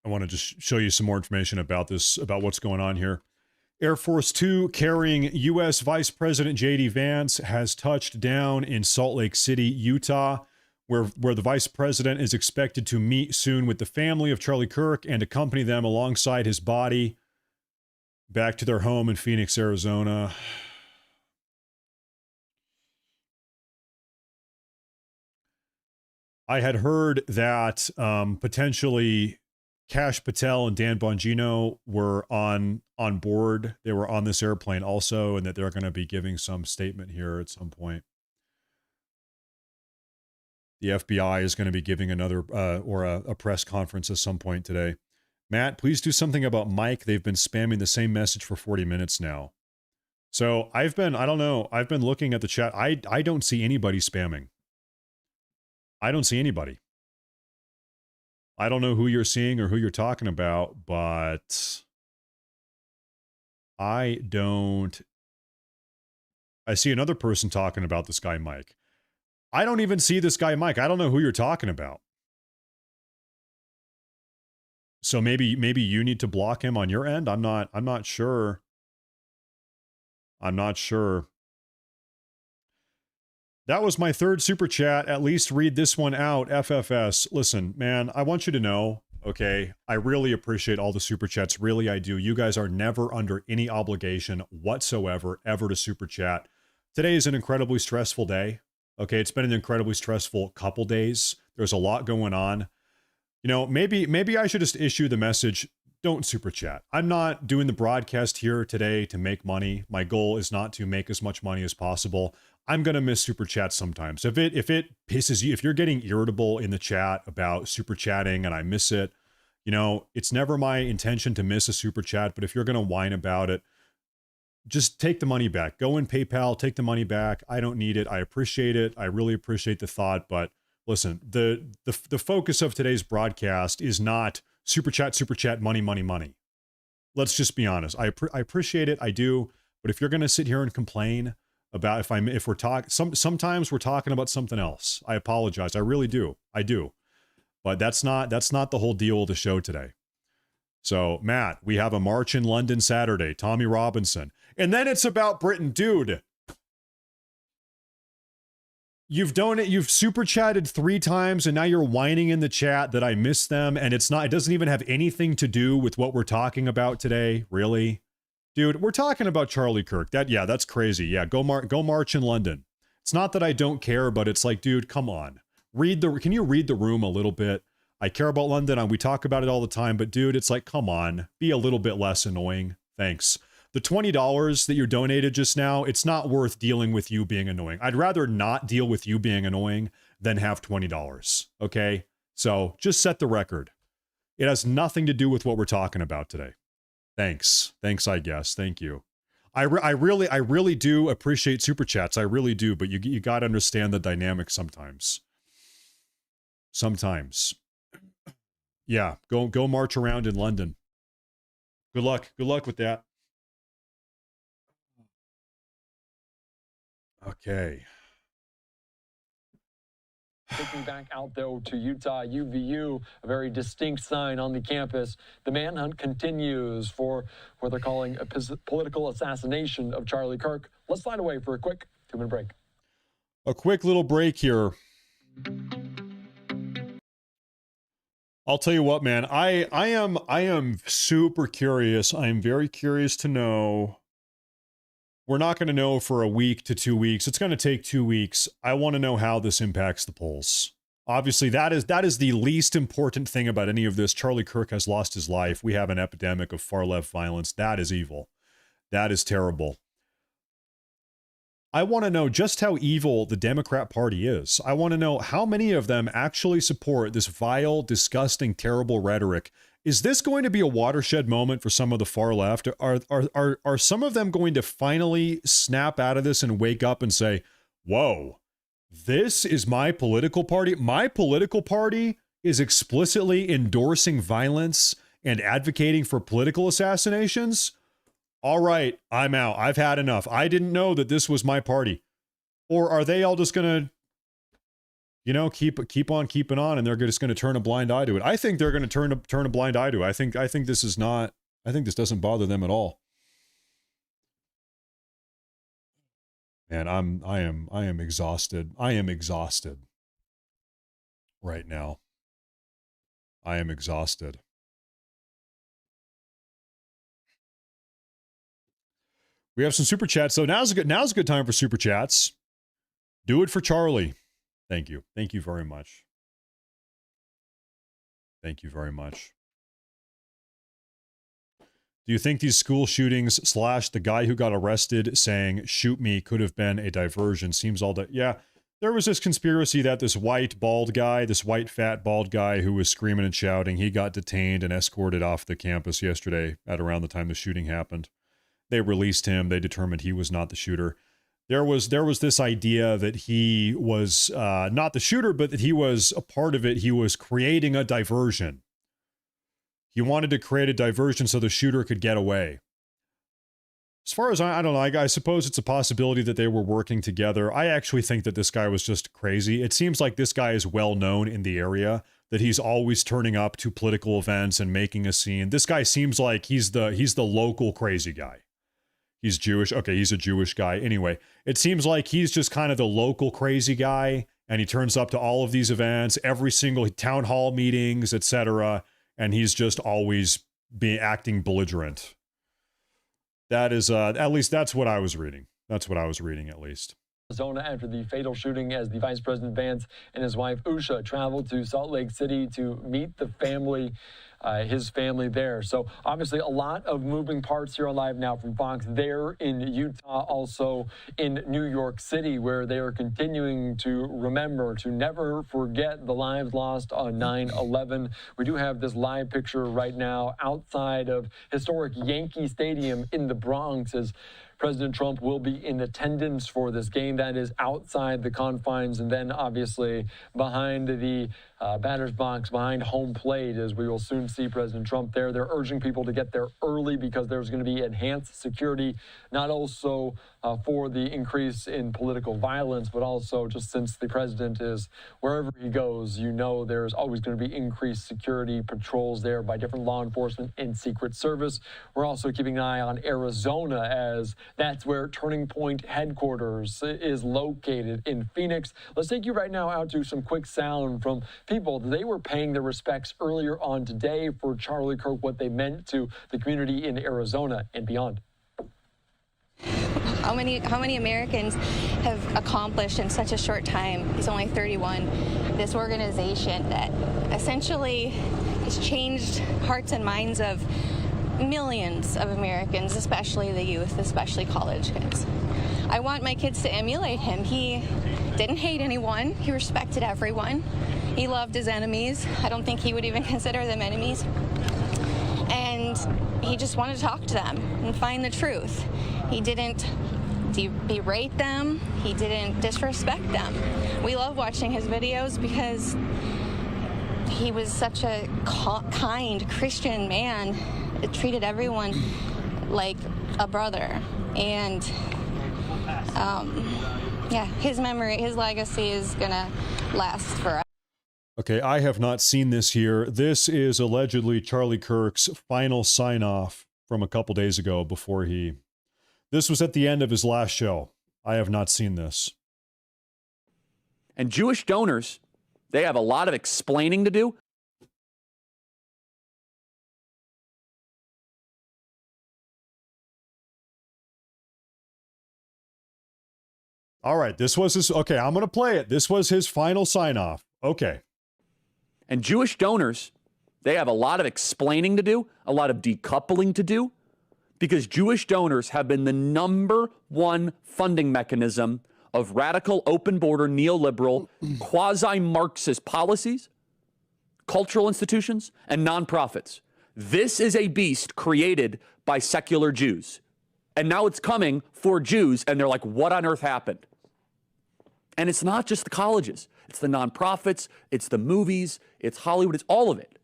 want to just show you some more information about this, about what's going on here. Air Force 2 carrying U.S. Vice President J.D. Vance has touched down in Salt Lake City, Utah, where the Vice President is expected to meet soon with the family of Charlie Kirk and accompany them alongside his body back to their home in Phoenix, Arizona. I had heard that potentially Kash Patel and Dan Bongino were on board. They were on this airplane also, and that they're going to be giving some statement here at some point. The FBI is going to be giving another or a press conference at some point today. Matt, please do something about Mike. They've been spamming the same message for 40 minutes now. So I've been looking at the chat. I don't see anybody spamming. I don't see anybody. I don't know who you're seeing or who you're talking about, but I see another person talking about this guy, Mike. I don't even see this guy, Mike. I don't know who you're talking about. So maybe you need to block him on your end. I'm not sure. I'm not sure. That was my third super chat. At least read this one out, FFS. Listen, man, I want you to know, okay, I really appreciate all the super chats. Really, I do. You guys are never under any obligation whatsoever ever to super chat. Today is an incredibly stressful day. Okay, it's been an incredibly stressful couple days. There's a lot going on. You know, maybe I should just issue the message, don't super chat. I'm not doing the broadcast here today to make money. My goal is not to make as much money as possible. I'm going to miss super chats sometimes. If it pisses you, if you're getting irritable in the chat about super chatting and I miss it, you know, it's never my intention to miss a super chat, but if you're going to whine about it, just take the money back. Go in PayPal, take the money back. I don't need it. I appreciate it. I really appreciate the thought, but listen, the focus of today's broadcast is not super chat, money, money, money. Let's just be honest. I appreciate it. I do. But if you're going to sit here and complain about if we're talking, sometimes we're talking about something else. I apologize. I really do. I do. But that's not the whole deal of the show today. So, Matt, we have a march in London Saturday. Tommy Robinson. And then it's about Britain. Dude, you've super chatted 3 times and now you're whining in the chat that I missed them and it doesn't even have anything to do with what we're talking about today. Really? Dude, we're talking about Charlie Kirk. That's crazy. Yeah, go march in London. It's not that I don't care, but it's like, dude, come on. Can you read the room a little bit? I care about London and we talk about it all the time, but dude, it's like, come on, be a little bit less annoying. Thanks. The $20 that you donated just now, it's not worth dealing with you being annoying. I'd rather not deal with you being annoying than have $20. Okay? So just set the record. It has nothing to do with what we're talking about today. Thanks, I guess. Thank you. I really do appreciate super chats. I really do, but you got to understand the dynamic sometimes. Sometimes. Yeah, go march around in London. Good luck with that. Okay. Taking back out, though, to Utah, UVU, a very distinct sign on the campus. The manhunt continues for what they're calling a political assassination of Charlie Kirk. Let's slide away for a quick 2-minute break. A quick little break here. I'll tell you what, man. I am super curious. I am very curious to know. We're not going to know for a week to 2 weeks. It's going to take 2 weeks. I want to know how this impacts the polls. Obviously, that is the least important thing about any of this. Charlie Kirk has lost his life. We have an epidemic of far-left violence. That is evil. That is terrible. I want to know just how evil the Democrat Party is. I want to know how many of them actually support this vile, disgusting, terrible rhetoric. Is this going to be a watershed moment for some of the far left? Are some of them going to finally snap out of this and wake up and say, whoa, this is my political party? My political party is explicitly endorsing violence and advocating for political assassinations? All right, I'm out. I've had enough. I didn't know that this was my party. Or are they all just going to, you know, keep on keeping on, and they're just going to turn a blind eye to it? I think they're going to turn a blind eye to it. I think this is not. I think this doesn't bother them at all. Man, I am exhausted. I am exhausted right now. I am exhausted. We have some super chats. So now's a good time for super chats. Do it for Charlie. Thank you. Thank you very much. Thank you very much. Do you think these school shootings / the guy who got arrested saying shoot me could have been a diversion? Seems all that. Yeah, there was this conspiracy that this white fat bald guy who was screaming and shouting, he got detained and escorted off the campus yesterday at around the time the shooting happened. They released him. They determined he was not the shooter. There was this idea that he was not the shooter, but that he was a part of it. He was creating a diversion. He wanted to create a diversion so the shooter could get away. As far as I don't know, I suppose it's a possibility that they were working together. I actually think that this guy was just crazy. It seems like this guy is well known in the area, that he's always turning up to political events and making a scene. This guy seems like he's the local crazy guy. He's Jewish. Okay, he's a Jewish guy. Anyway, it seems like he's just kind of the local crazy guy, and he turns up to all of these events, every single town hall meetings, etc., and he's just always acting belligerent. That is, at least that's what I was reading. That's what I was reading, at least. Arizona after the fatal shooting as the Vice President Vance and his wife Usha traveled to Salt Lake City to meet the family, his family there. So obviously a lot of moving parts here on Live Now from Fox there in Utah, also in New York City, where they are continuing to remember, to never forget the lives lost on 9/11. We do have this live picture right now outside of historic Yankee Stadium in the Bronx as President Trump will be in attendance for this game that is outside the confines, and then obviously behind the batter's box, behind home plate, as we will soon see President Trump there. They're urging people to get there early because there's going to be enhanced security, not also for the increase in political violence, but also just since the president is wherever he goes, you know there's always going to be increased security patrols there by different law enforcement and Secret Service. We're also keeping an eye on Arizona, as that's where Turning Point headquarters is located in Phoenix. Let's take you right now out to some quick sound from people. They were paying their respects earlier on today for Charlie Kirk, what they meant to the community in Arizona and beyond. How many Americans have accomplished in such a short time? He's only 31. This organization that essentially has changed hearts and minds of millions of Americans, especially the youth, especially college kids. I want my kids to emulate him. He didn't hate anyone. He respected everyone. He loved his enemies. I don't think he would even consider them enemies. And he just wanted to talk to them and find the truth. He didn't berate them. He didn't disrespect them. We love watching his videos because he was such a kind Christian man that treated everyone like a brother. And yeah, his memory, his legacy is gonna last forever. Okay, I have not seen this here. This is allegedly Charlie Kirk's final sign-off from a couple days ago before he... This was at the end of his last show. I have not seen this. And Jewish donors, they have a lot of explaining to do. All right, this was his... Okay, I'm going to play it. This was his final sign-off. Okay. And Jewish donors, they have a lot of explaining to do, a lot of decoupling to do, because Jewish donors have been the #1 funding mechanism of radical, open border, neoliberal, quasi-Marxist policies, cultural institutions, and nonprofits. This is a beast created by secular Jews. And now it's coming for Jews, and they're like, what on earth happened? And it's not just the colleges. It's the nonprofits, it's the movies, it's Hollywood, it's all of it.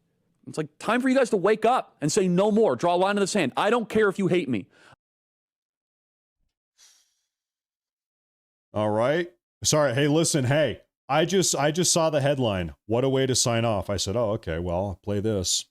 It's like time for you guys to wake up and say no more, draw a line in the sand. I don't care if you hate me. All right. Sorry. Hey, listen. Hey, I just saw the headline. What a way to sign off. I said, oh, okay, well, I'll play this.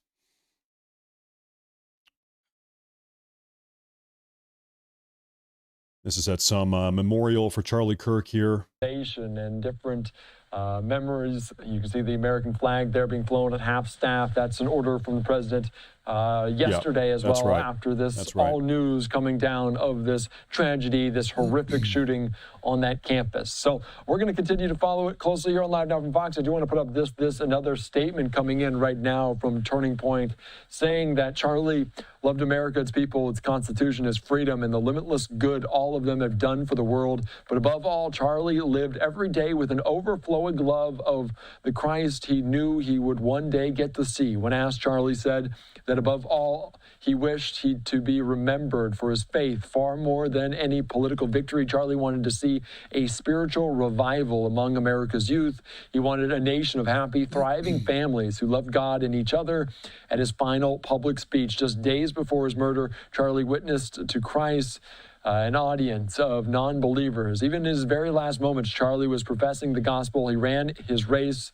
This is at some memorial for Charlie Kirk here. And different memories. You can see the American flag there being flown at half staff. That's an order from the president yesterday as well, right. After this all news coming down of this tragedy, this horrific shooting on that campus. So we're going to continue to follow it closely here on Live Now from Fox. I do want to put up another statement coming in right now from Turning Point saying that Charlie loved America, its people, its Constitution, its freedom, and the limitless good all of them have done for the world. But above all, Charlie lived every day with an overflowing love of the Christ he knew he would one day get to see. When asked, Charlie said that above all, he wished to be remembered for his faith far more than any political victory. Charlie wanted to see a spiritual revival among America's youth. He wanted a nation of happy, thriving families who loved God and each other. At his final public speech, just days before his murder, Charlie witnessed to Christ an audience of non-believers. Even in his very last moments, Charlie was professing the gospel. He ran his race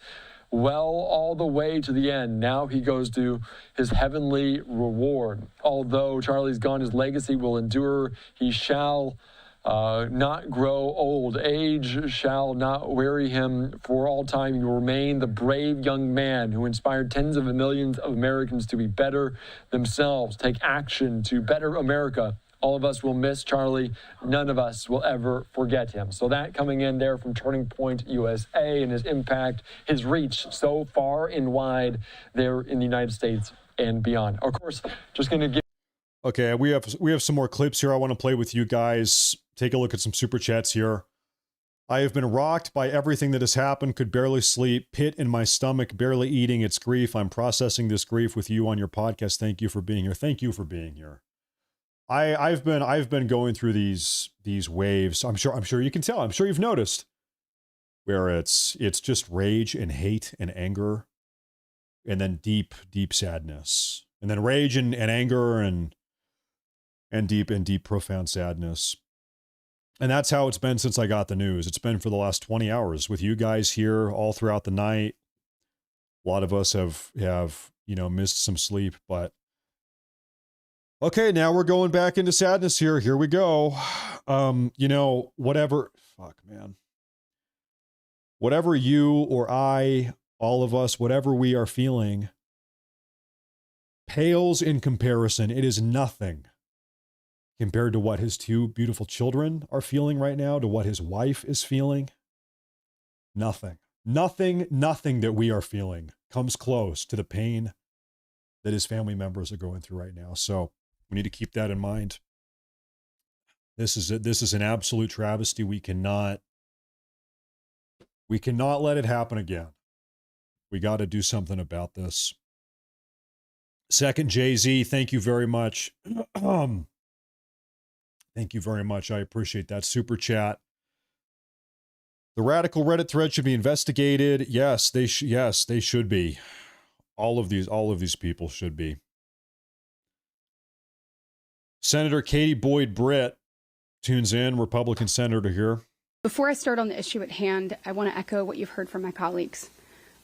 well all the way to the end. Now he goes to his heavenly reward. Although Charlie's gone, his legacy will endure. He shall not grow old. Age shall not weary him. For all time, he will remain the brave young man who inspired tens of millions of Americans to be better themselves, take action to better America. All of us will miss Charlie. None of us will ever forget him. So that coming in there from Turning Point USA and his impact, his reach so far and wide there in the United States and beyond. Of course, just going to give. Okay, we have some more clips here I want to play with you guys. Take a look at some super chats here. I have been rocked by everything that has happened, could barely sleep, pit in my stomach, barely eating its grief. I'm processing this grief with you on your podcast. Thank you for being here. Thank you for being here. I've been going through these waves. I'm sure you can tell. I'm sure you've noticed where it's just rage and hate and anger, and then deep sadness, and then rage and anger and deep profound sadness. And that's how it's been since I got the news. It's been for the last 20 hours with you guys here all throughout the night. A lot of us have missed some sleep, but okay, now we're going back into sadness here. Here we go. Whatever you or I, all of us, whatever we are feeling, pales in comparison. It is nothing compared to what his two beautiful children are feeling right now, to what his wife is feeling. Nothing that we are feeling comes close to the pain that his family members are going through right now. So we need to keep that in mind. This is an absolute travesty. We cannot We cannot let it happen again. We got to do something about this. Second, Jay-Z, thank you very much. Thank you very much. I appreciate that super chat. The radical Reddit thread should be investigated. Yes, they should be. All of these people should be. Senator Katie Boyd Britt tunes in, Republican senator here. Before I start on the issue at hand, I want to echo what you've heard from my colleagues.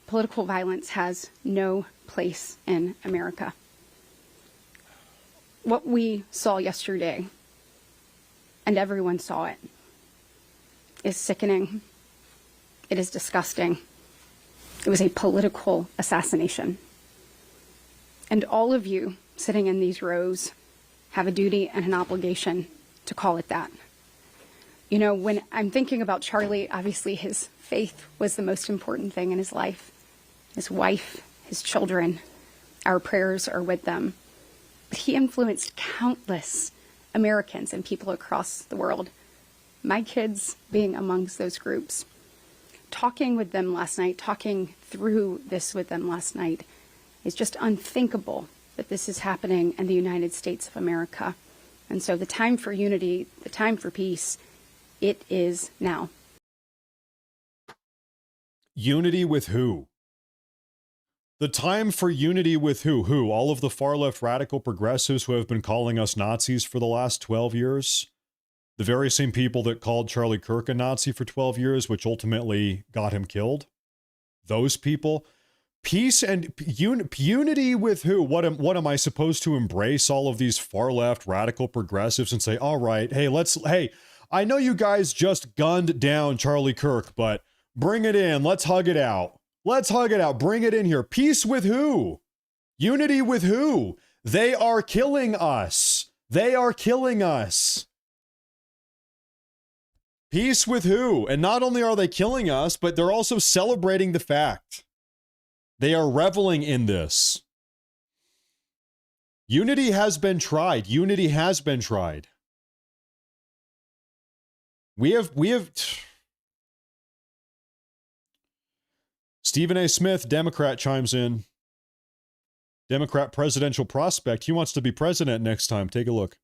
Political violence has no place in America. What we saw yesterday, and everyone saw it, is sickening. It is disgusting. It was a political assassination. And all of you sitting in these rows have a duty and an obligation to call it that. You know, when I'm thinking about Charlie, obviously his faith was the most important thing in his life. His wife, his children, our prayers are with them. But he influenced countless Americans and people across the world. My kids being amongst those groups. Talking with them last night, talking through this with them last night, is just unthinkable that this is happening in the United States of America. And so the time for unity, the time for peace, it is now. Unity with who? The time for unity with who? Who? All of the far left radical progressives who have been calling us Nazis for the last 12 years? The very same people that called Charlie Kirk a Nazi for 12 years, which ultimately got him killed? Those people? Peace and unity with who? What am I supposed to embrace all of these far left radical progressives and say, all right, hey, I know you guys just gunned down Charlie Kirk, but bring it in. Let's hug it out. Let's hug it out. Bring it in here. Peace with who? Unity with who? They are killing us. They are killing us. Peace with who? And not only are they killing us, but they're also celebrating the fact. They are reveling in this. Unity has been tried. Unity has been tried. We have Stephen A. Smith, Democrat, chimes in. Democrat presidential prospect. He wants to be president next time. Take a look.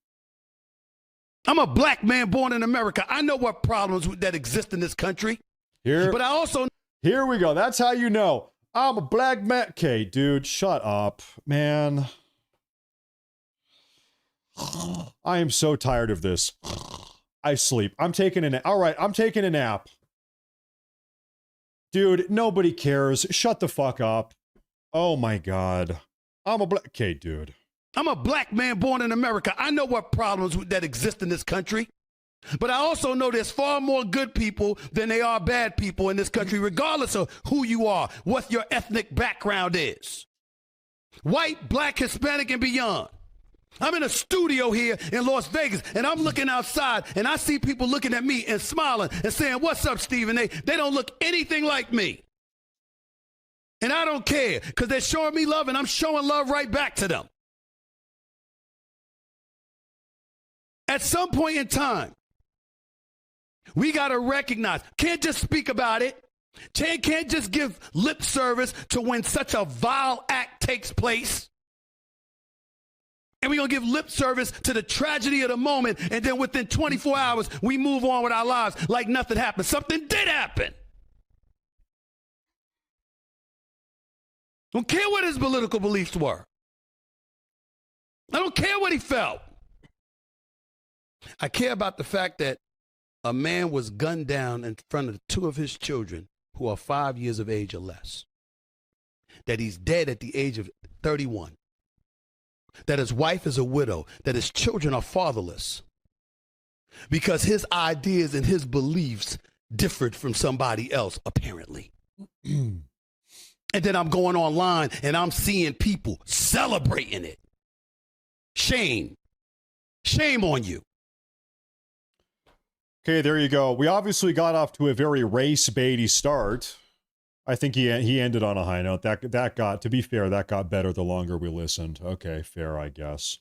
I'm a black man born in America. I know what problems that exist in this country. But I also... Here we go. That's how you know. I'm a black man. Okay, dude, shut up, man. I am so tired of this. I sleep. I'm taking a nap. All right, I'm taking a nap. Dude, nobody cares. Shut the fuck up. Oh my God. I'm a black... Okay, dude. I'm a black man born in America. I know what problems that exist in this country. But I also know there's far more good people than there are bad people in this country, regardless of who you are, what your ethnic background is. White, black, Hispanic, and beyond. I'm in a studio here in Las Vegas, and I'm looking outside, and I see people looking at me and smiling and saying, "What's up, Stephen?" They don't look anything like me. And I don't care, because they're showing me love, and I'm showing love right back to them. At some point in time, we got to recognize, can't just speak about it. Can't just give lip service to when such a vile act takes place. And we're going to give lip service to the tragedy of the moment, and then within 24 hours, we move on with our lives like nothing happened. Something did happen. Don't care what his political beliefs were. I don't care what he felt. I care about the fact that a man was gunned down in front of two of his children who are 5 years of age or less. That he's dead at the age of 31. That his wife is a widow. That his children are fatherless. Because his ideas and his beliefs differed from somebody else, apparently. And then I'm going online and I'm seeing people celebrating it. Shame. Shame on you. Okay, there you go. We obviously got off to a very race-baity start. I think he ended on a high note. That got, to be fair, that got better the longer we listened. Okay, fair, I guess.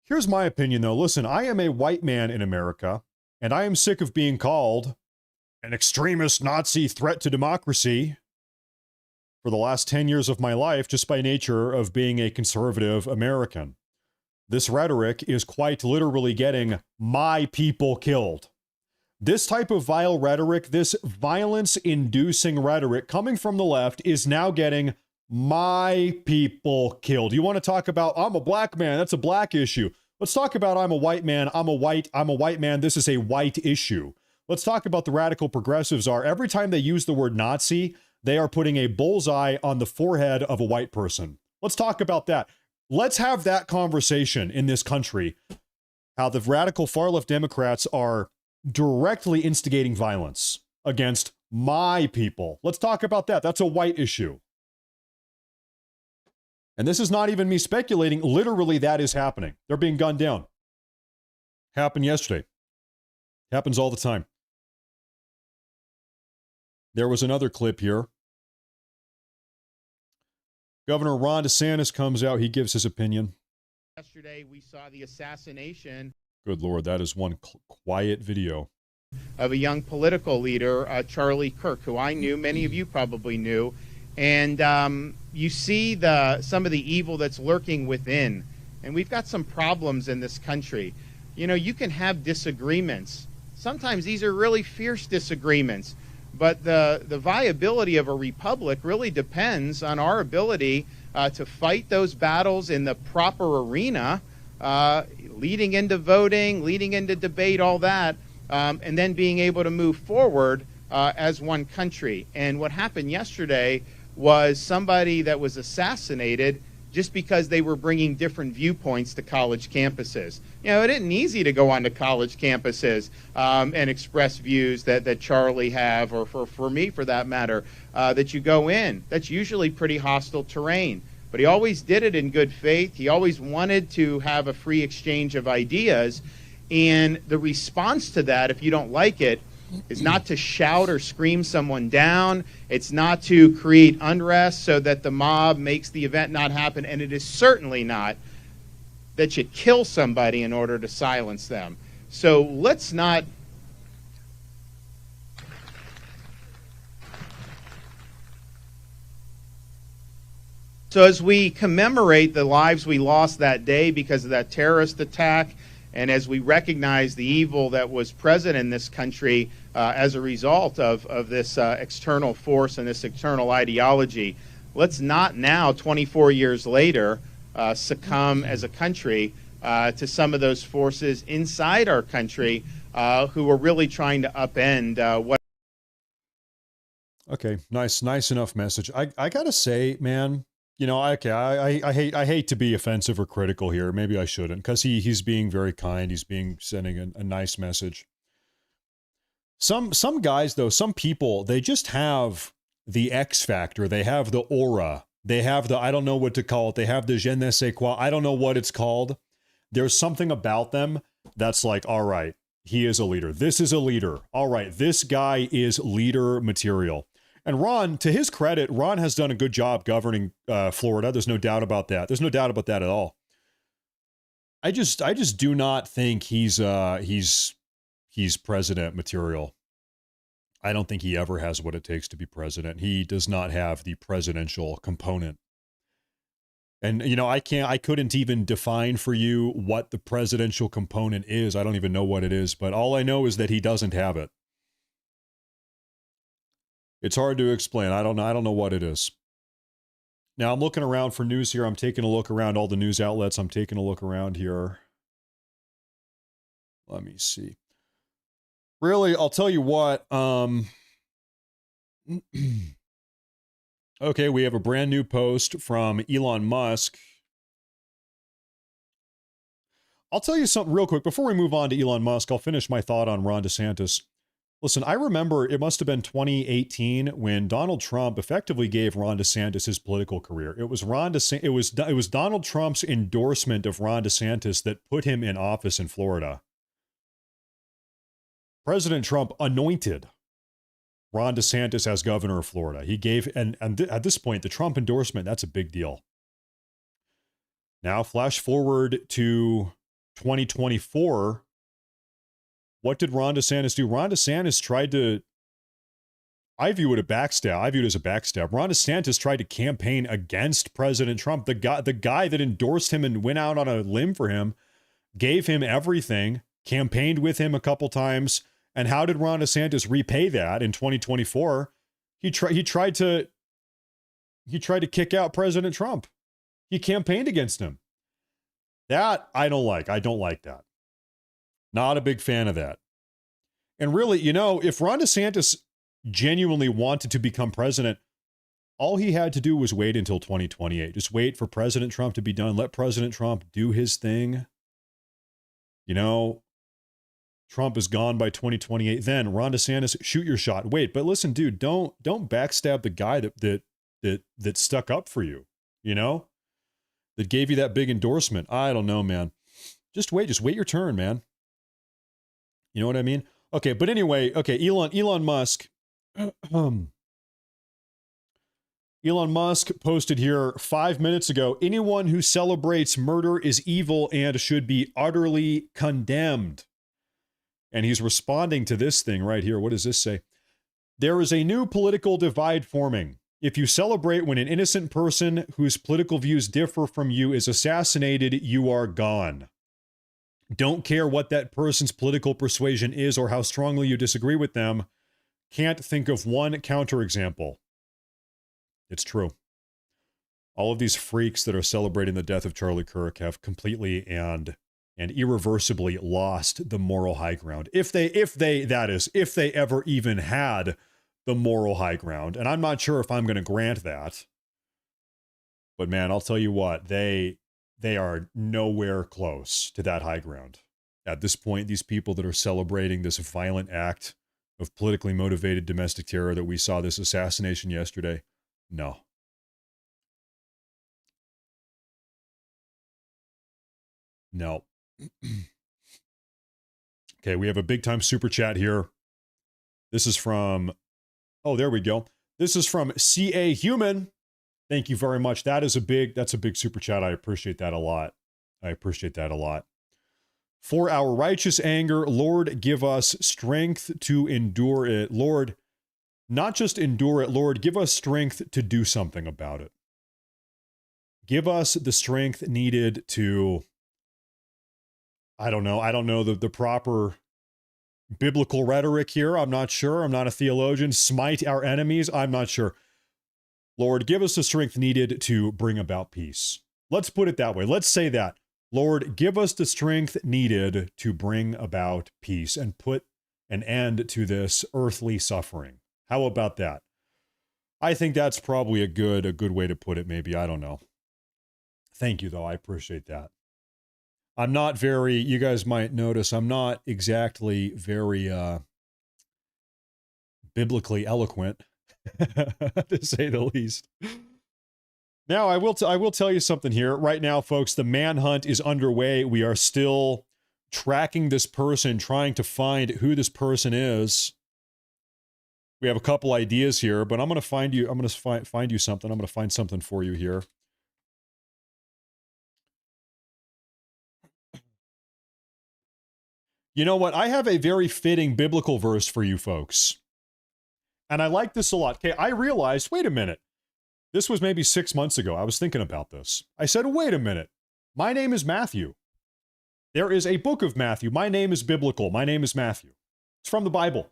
Here's my opinion, though. Listen, I am a white man in America, and I am sick of being called an extremist Nazi threat to democracy for the last 10 years of my life, just by nature of being a conservative American. This rhetoric is quite literally getting my people killed. This type of vile rhetoric, this violence-inducing rhetoric coming from the left is now getting my people killed. You want to talk about, I'm a black man, that's a black issue. Let's talk about I'm a white man, I'm a white man, this is a white issue. Let's talk about the radical progressives are, every time they use the word Nazi, they are putting a bullseye on the forehead of a white person. Let's talk about that. Let's have that conversation in this country, how the radical far-left Democrats are directly instigating violence against my people. Let's talk about that. That's a white issue. And this is not even me speculating. Literally, that is happening. They're being gunned down. Happened yesterday. Happens all the time. There was another clip here. Governor Ron DeSantis comes out. He gives his opinion. Yesterday, we saw the assassination. Good Lord, that is one quiet video. Of a young political leader, Charlie Kirk, who I knew, many of you probably knew. And you see some of the evil that's lurking within. And we've got some problems in this country. You know, you can have disagreements. Sometimes these are really fierce disagreements. But the viability of a republic really depends on our ability to fight those battles in the proper arena, leading into voting, leading into debate, all that, and then being able to move forward as one country. And what happened yesterday was somebody that was assassinated just because they were bringing different viewpoints to college campuses. You know, it isn't easy to go onto college campuses and express views that Charlie have, or for me, for that matter, that you go in. That's usually pretty hostile terrain. But he always did it in good faith. He always wanted to have a free exchange of ideas. And the response to that, if you don't like it, is not to shout or scream someone down. It's not to create unrest so that the mob makes the event not happen. And it is certainly not that you kill somebody in order to silence them. So let's not... So as we commemorate the lives we lost that day because of that terrorist attack, and as we recognize the evil that was present in this country as a result of this external force and this external ideology, let's not now, 24 years later, succumb as a country to some of those forces inside our country who are really trying to upend what... Okay, nice enough message. I gotta say, man, you know, okay, I hate to be offensive or critical here. Maybe I shouldn't, because he's being very kind. He's sending a nice message. Some guys, though, some people, they just have the X factor. They have the aura. They have the, I don't know what to call it. They have the je ne sais quoi. I don't know what it's called. There's something about them that's like, all right, he is a leader. This is a leader. All right, this guy is leader material. And Ron, to his credit, Ron has done a good job governing Florida. There's no doubt about that. There's no doubt about that at all. I just do not think he's president material. I don't think he ever has what it takes to be president. He does not have the presidential component. And, you know, I couldn't even define for you what the presidential component is. I don't even know what it is, but all I know is that he doesn't have it. It's hard to explain. I don't know what it is. Now, I'm looking around for news here. I'm taking a look around all the news outlets. I'm taking a look around here. Let me see. Really, I'll tell you what. Okay, we have a brand new post from Elon Musk. I'll tell you something real quick. Before we move on to Elon Musk, I'll finish my thought on Ron DeSantis. Listen, I remember it must have been 2018 when Donald Trump effectively gave Ron DeSantis his political career. It was it was Donald Trump's endorsement of Ron DeSantis that put him in office in Florida. President Trump anointed Ron DeSantis as governor of Florida. He gave, and at this point, the Trump endorsement, that's a big deal. Now, flash forward to 2024. What did Ron DeSantis do? Ron DeSantis tried to I view it a backstab. I view it as a backstab. Ron DeSantis tried to campaign against President Trump. The guy that endorsed him and went out on a limb for him, gave him everything, campaigned with him a couple times. And how did Ron DeSantis repay that in 2024? He tried to kick out President Trump. He campaigned against him. That I don't like. I don't like that. Not a big fan of that. And really, you know, if Ron DeSantis genuinely wanted to become president, all he had to do was wait until 2028. Just wait for President Trump to be done. Let President Trump do his thing. You know, Trump is gone by 2028. Then Ron DeSantis, shoot your shot. Wait, but listen, dude, don't backstab the guy that stuck up for you, you know, that gave you that big endorsement. I don't know, man. Just wait your turn, man. You know what I mean? Okay, but anyway, okay, Elon Musk. Elon Musk posted here 5 minutes ago, anyone who celebrates murder is evil and should be utterly condemned. And he's responding to this thing right here. What does this say? There is a new political divide forming. If you celebrate when an innocent person whose political views differ from you is assassinated, you are gone. Don't care what that person's political persuasion is or how strongly you disagree with them. Can't think of one counterexample. It's true. All of these freaks that are celebrating the death of Charlie Kirk have completely and irreversibly lost the moral high ground. If they ever even had the moral high ground. And I'm not sure if I'm going to grant that. But man, I'll tell you what, they are nowhere close to that high ground. At this point, these people that are celebrating this violent act of politically motivated domestic terror that we saw, this assassination yesterday, no. No. Okay, we have a big time super chat here. This is from, oh, there we go. This is from CA Human. Thank you very much. That's a big super chat. I appreciate that a lot. For our righteous anger, Lord, give us strength to endure it. Lord, not just endure it, Lord, give us strength to do something about it. Give us the strength needed to, I don't know the proper biblical rhetoric here. I'm not sure. I'm not a theologian. Smite our enemies. I'm not sure. Lord, give us the strength needed to bring about peace. Let's put it that way. Let's say that. Lord, give us the strength needed to bring about peace and put an end to this earthly suffering. How about that? I think that's probably a good way to put it, maybe. I don't know. Thank you, though. I appreciate that. I'm not very, you guys might notice, I'm not exactly very biblically eloquent, to say the least. Now, I will tell you something here. Right now, folks, the manhunt is underway. We are still tracking this person, trying to find who this person is. We have a couple ideas here, but I'm going to find you something. I'm going to find something for you here. You know what? I have a very fitting biblical verse for you folks. And I like this a lot. Okay, I realized, wait a minute. This was maybe 6 months ago. I was thinking about this. I said, wait a minute. My name is Matthew. There is a book of Matthew. My name is biblical. My name is Matthew. It's from the Bible.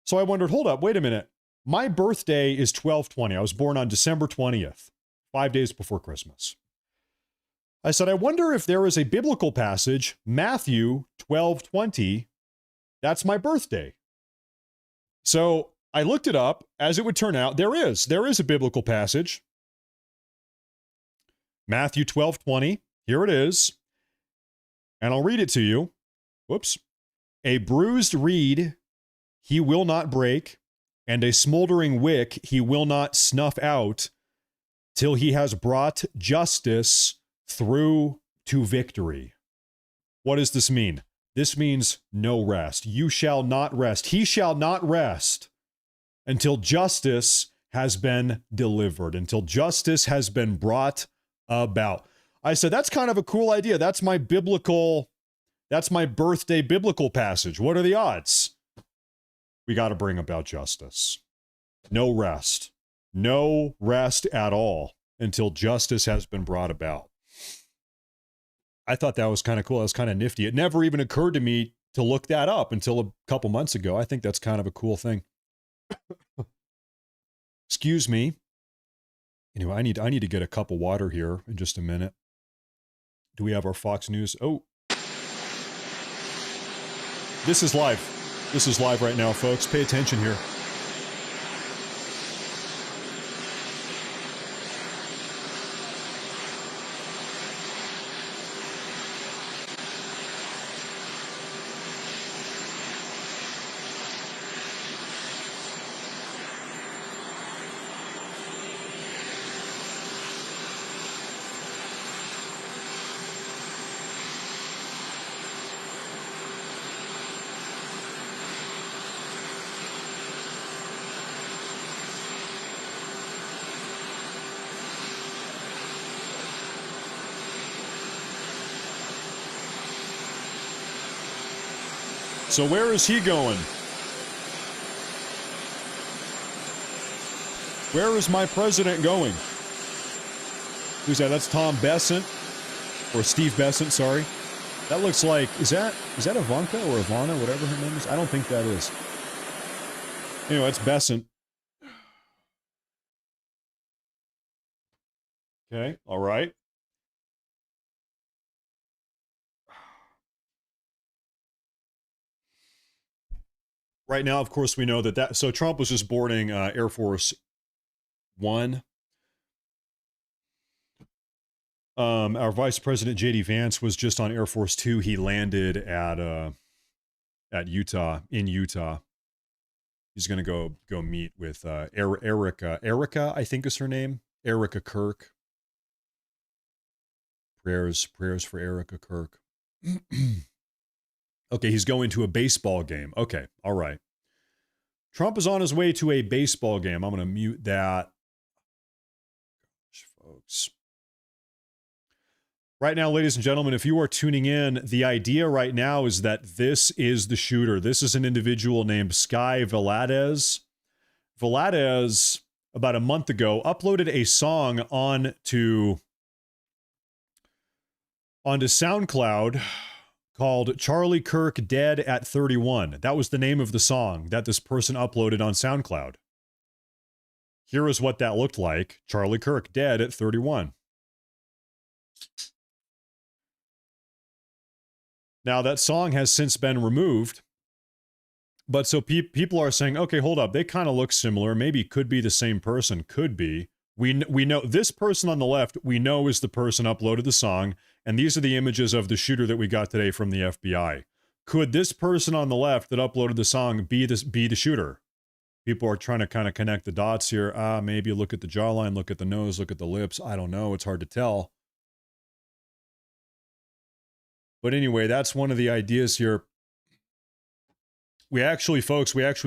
So I wondered, hold up, wait a minute. My birthday is 12/20. I was born on December 20th, 5 days before Christmas. I said, I wonder if there is a biblical passage, Matthew 12:20, that's my birthday. So I looked it up. As it would turn out, there is a biblical passage. Matthew 12:20, here it is. And I'll read it to you. Whoops. A bruised reed he will not break, and a smoldering wick he will not snuff out, till he has brought justice through to victory. What does this mean? This means no rest. You shall not rest. He shall not rest until justice has been delivered, until justice has been brought about. I said, that's kind of a cool idea. That's my birthday biblical passage. What are the odds? we got to bring about justice. No rest. No rest at all until justice has been brought about. I thought that was kind of cool. That was kind of nifty. It never even occurred to me to look that up until a couple months ago. I think that's kind of a cool thing. Excuse me. Anyway, I need to get a cup of water here in just a minute. Do we have our Fox News? Oh. This is live. This is live right now, folks. Pay attention here. So where is he going? Where is my president going? Who's that? That's Tom Besant. Or Steve Besant, sorry. That looks like, is that Ivanka or Ivana, whatever her name is? I don't think that is. Anyway, it's Besant. Okay, all right. Right now, of course, we know so Trump was just boarding Air Force One. Our Vice President J.D. Vance was just on Air Force Two. He landed at Utah, in Utah. He's gonna go meet with Erica. Erica, I think is her name. Erica Kirk. Prayers for Erica Kirk. Okay, he's going to a baseball game. Okay, all right. Trump is on his way to a baseball game. I'm going to mute that. Gosh, folks. Right now, ladies and gentlemen, if you are tuning in, the idea right now is that this is the shooter. This is an individual named Sky Valadez. Valadez, about a month ago, uploaded a song onto SoundCloud called Charlie Kirk Dead at 31. That was the name of the song that this person uploaded on SoundCloud. Here is what that looked like. Charlie Kirk Dead at 31. Now, that song has since been removed. But so people are saying, okay, hold up. They kind of look similar. Maybe could be the same person. Could be. We know this person on the left, we know is the person uploaded the song. And these are the images of the shooter that we got today from the FBI. Could this person on the left that uploaded the song be the shooter? People are trying to kind of connect the dots here. Maybe look at the jawline, look at the nose, look at the lips. I don't know. It's hard to tell. But anyway, that's one of the ideas here. We actually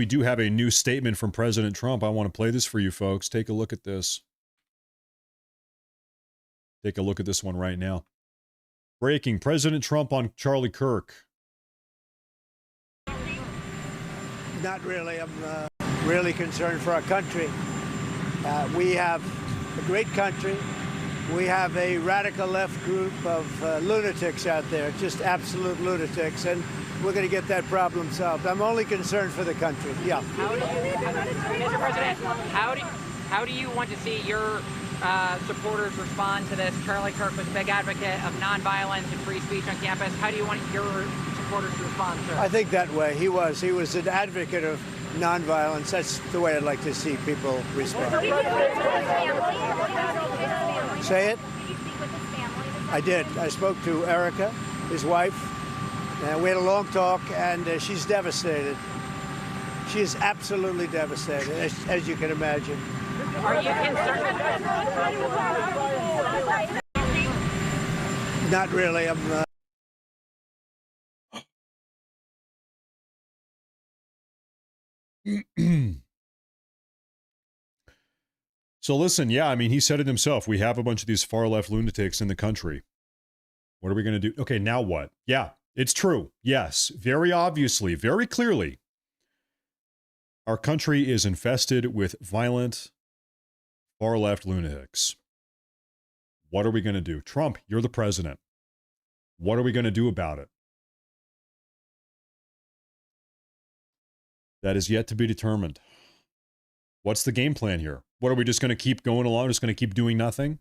do have a new statement from President Trump. I want to play this for you folks. Take a look at this. Take a look at this one right now. Breaking, President Trump on Charlie Kirk. Not really. I'm really concerned for our country. We have a great country. We have a radical left group of lunatics out there, just absolute lunatics, and we're going to get that problem solved. I'm only concerned for the country. Yeah. Mr. President, how do you want to see your supporters respond to this? Charlie Kirk was a big advocate of nonviolence and free speech on campus. How do you want your supporters to respond, sir? I think that way. He was an advocate of nonviolence. That's the way I'd like to see people respond. Say it? Did you speak with his family? I did. I spoke to Erica, his wife, and we had a long talk, and she's devastated. She is absolutely devastated, as you can imagine. Are you concerned? Not really. I'm. So listen, yeah, I mean, he said it himself. We have a bunch of these far left lunatics in the country. What are we going to do? Okay, now what? Yeah, it's true. Yes, very obviously, very clearly. Our country is infested with violent, far-left lunatics. What are we going to do? Trump, you're the president. What are we going to do about it? That is yet to be determined. What's the game plan here? What, are we just going to keep going along, just going to keep doing nothing?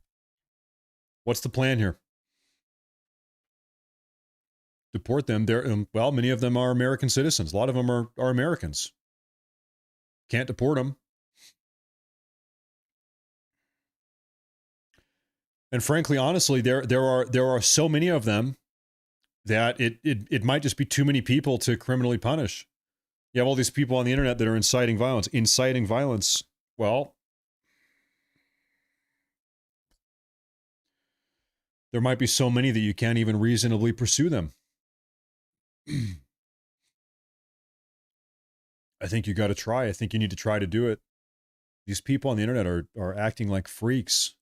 What's the plan here? Deport them. Well, many of them are American citizens. A lot of them are Americans. Can't deport them. And frankly, honestly, there are so many of them that it might just be too many people to criminally punish. You have all these people on the internet that are inciting violence. Inciting violence, well, there might be so many that you can't even reasonably pursue them. I think you got to try. I think you need to try to do it. These people on the internet are acting like freaks.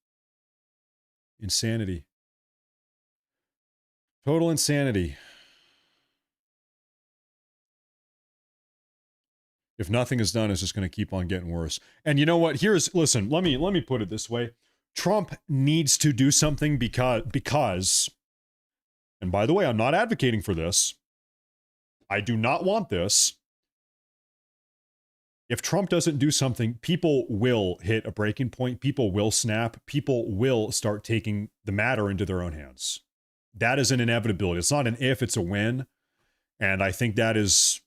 Insanity. Total insanity. If nothing is done, it's just going to keep on getting worse. And you know what? Listen, let me put it this way. Trump needs to do something because, and by the way, I'm not advocating for this. I do not want this. If Trump doesn't do something, people will hit a breaking point. People will snap. People will start taking the matter into their own hands. That is an inevitability. It's not an if, it's a when. And I think that is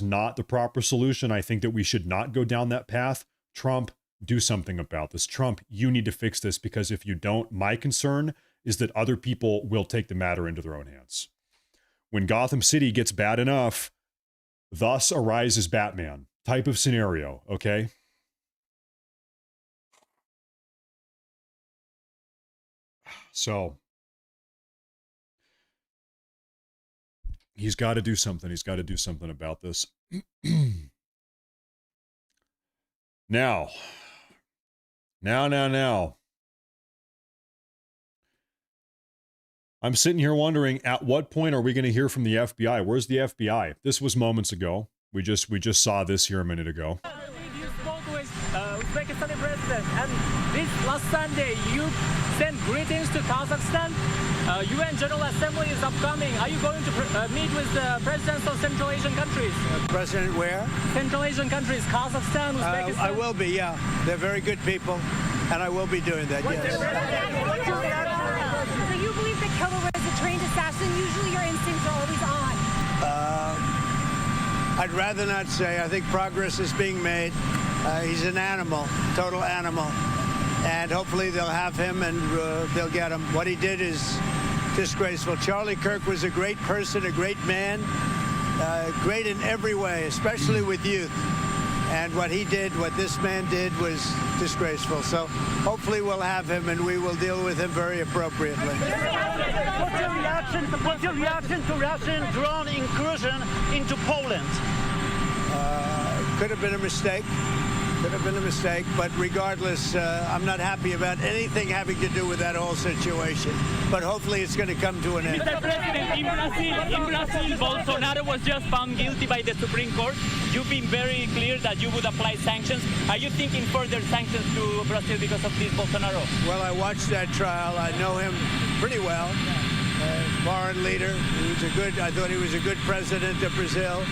not the proper solution. I think that we should not go down that path. Trump, do something about this. Trump, you need to fix this, because if you don't, my concern is that other people will take the matter into their own hands. When Gotham City gets bad enough, thus arises Batman type of scenario, okay? So he's got to do something. He's got to do something about this. Now. I'm sitting here wondering, at what point are we going to hear from the FBI? Where's the FBI? This was moments ago. We just saw this here a minute ago. You spoke with Uzbekistan president, and this last Sunday you sent greetings to Kazakhstan. UN General Assembly is upcoming. Are you going to meet with the presidents of Central Asian countries? President where? Central Asian countries, Kazakhstan, Uzbekistan. I will be, yeah. They're very good people, and I will be doing that, yes. So you believe the killer was a trained assassin? Usually your instincts are always on. I'd rather not say. I think progress is being made. He's an animal, total animal. And hopefully they'll have him and they'll get him. What he did is disgraceful. Charlie Kirk was a great person, a great man, great in every way, especially with youth. And what he did, what this man did, was disgraceful. So hopefully we'll have him and we will deal with him very appropriately. What's your reaction to Russian drone incursion into Poland? Could have been a mistake. Could have been a mistake, but regardless, I'm not happy about anything having to do with that whole situation. But hopefully it's going to come to an end. Mr. President, in Brazil, Bolsonaro was just found guilty by the Supreme Court. You've been very clear that you would apply sanctions. Are you thinking further sanctions to Brazil because of this Bolsonaro? Well, I watched that trial. I know him pretty well. Foreign leader. I thought he was a good president of Brazil.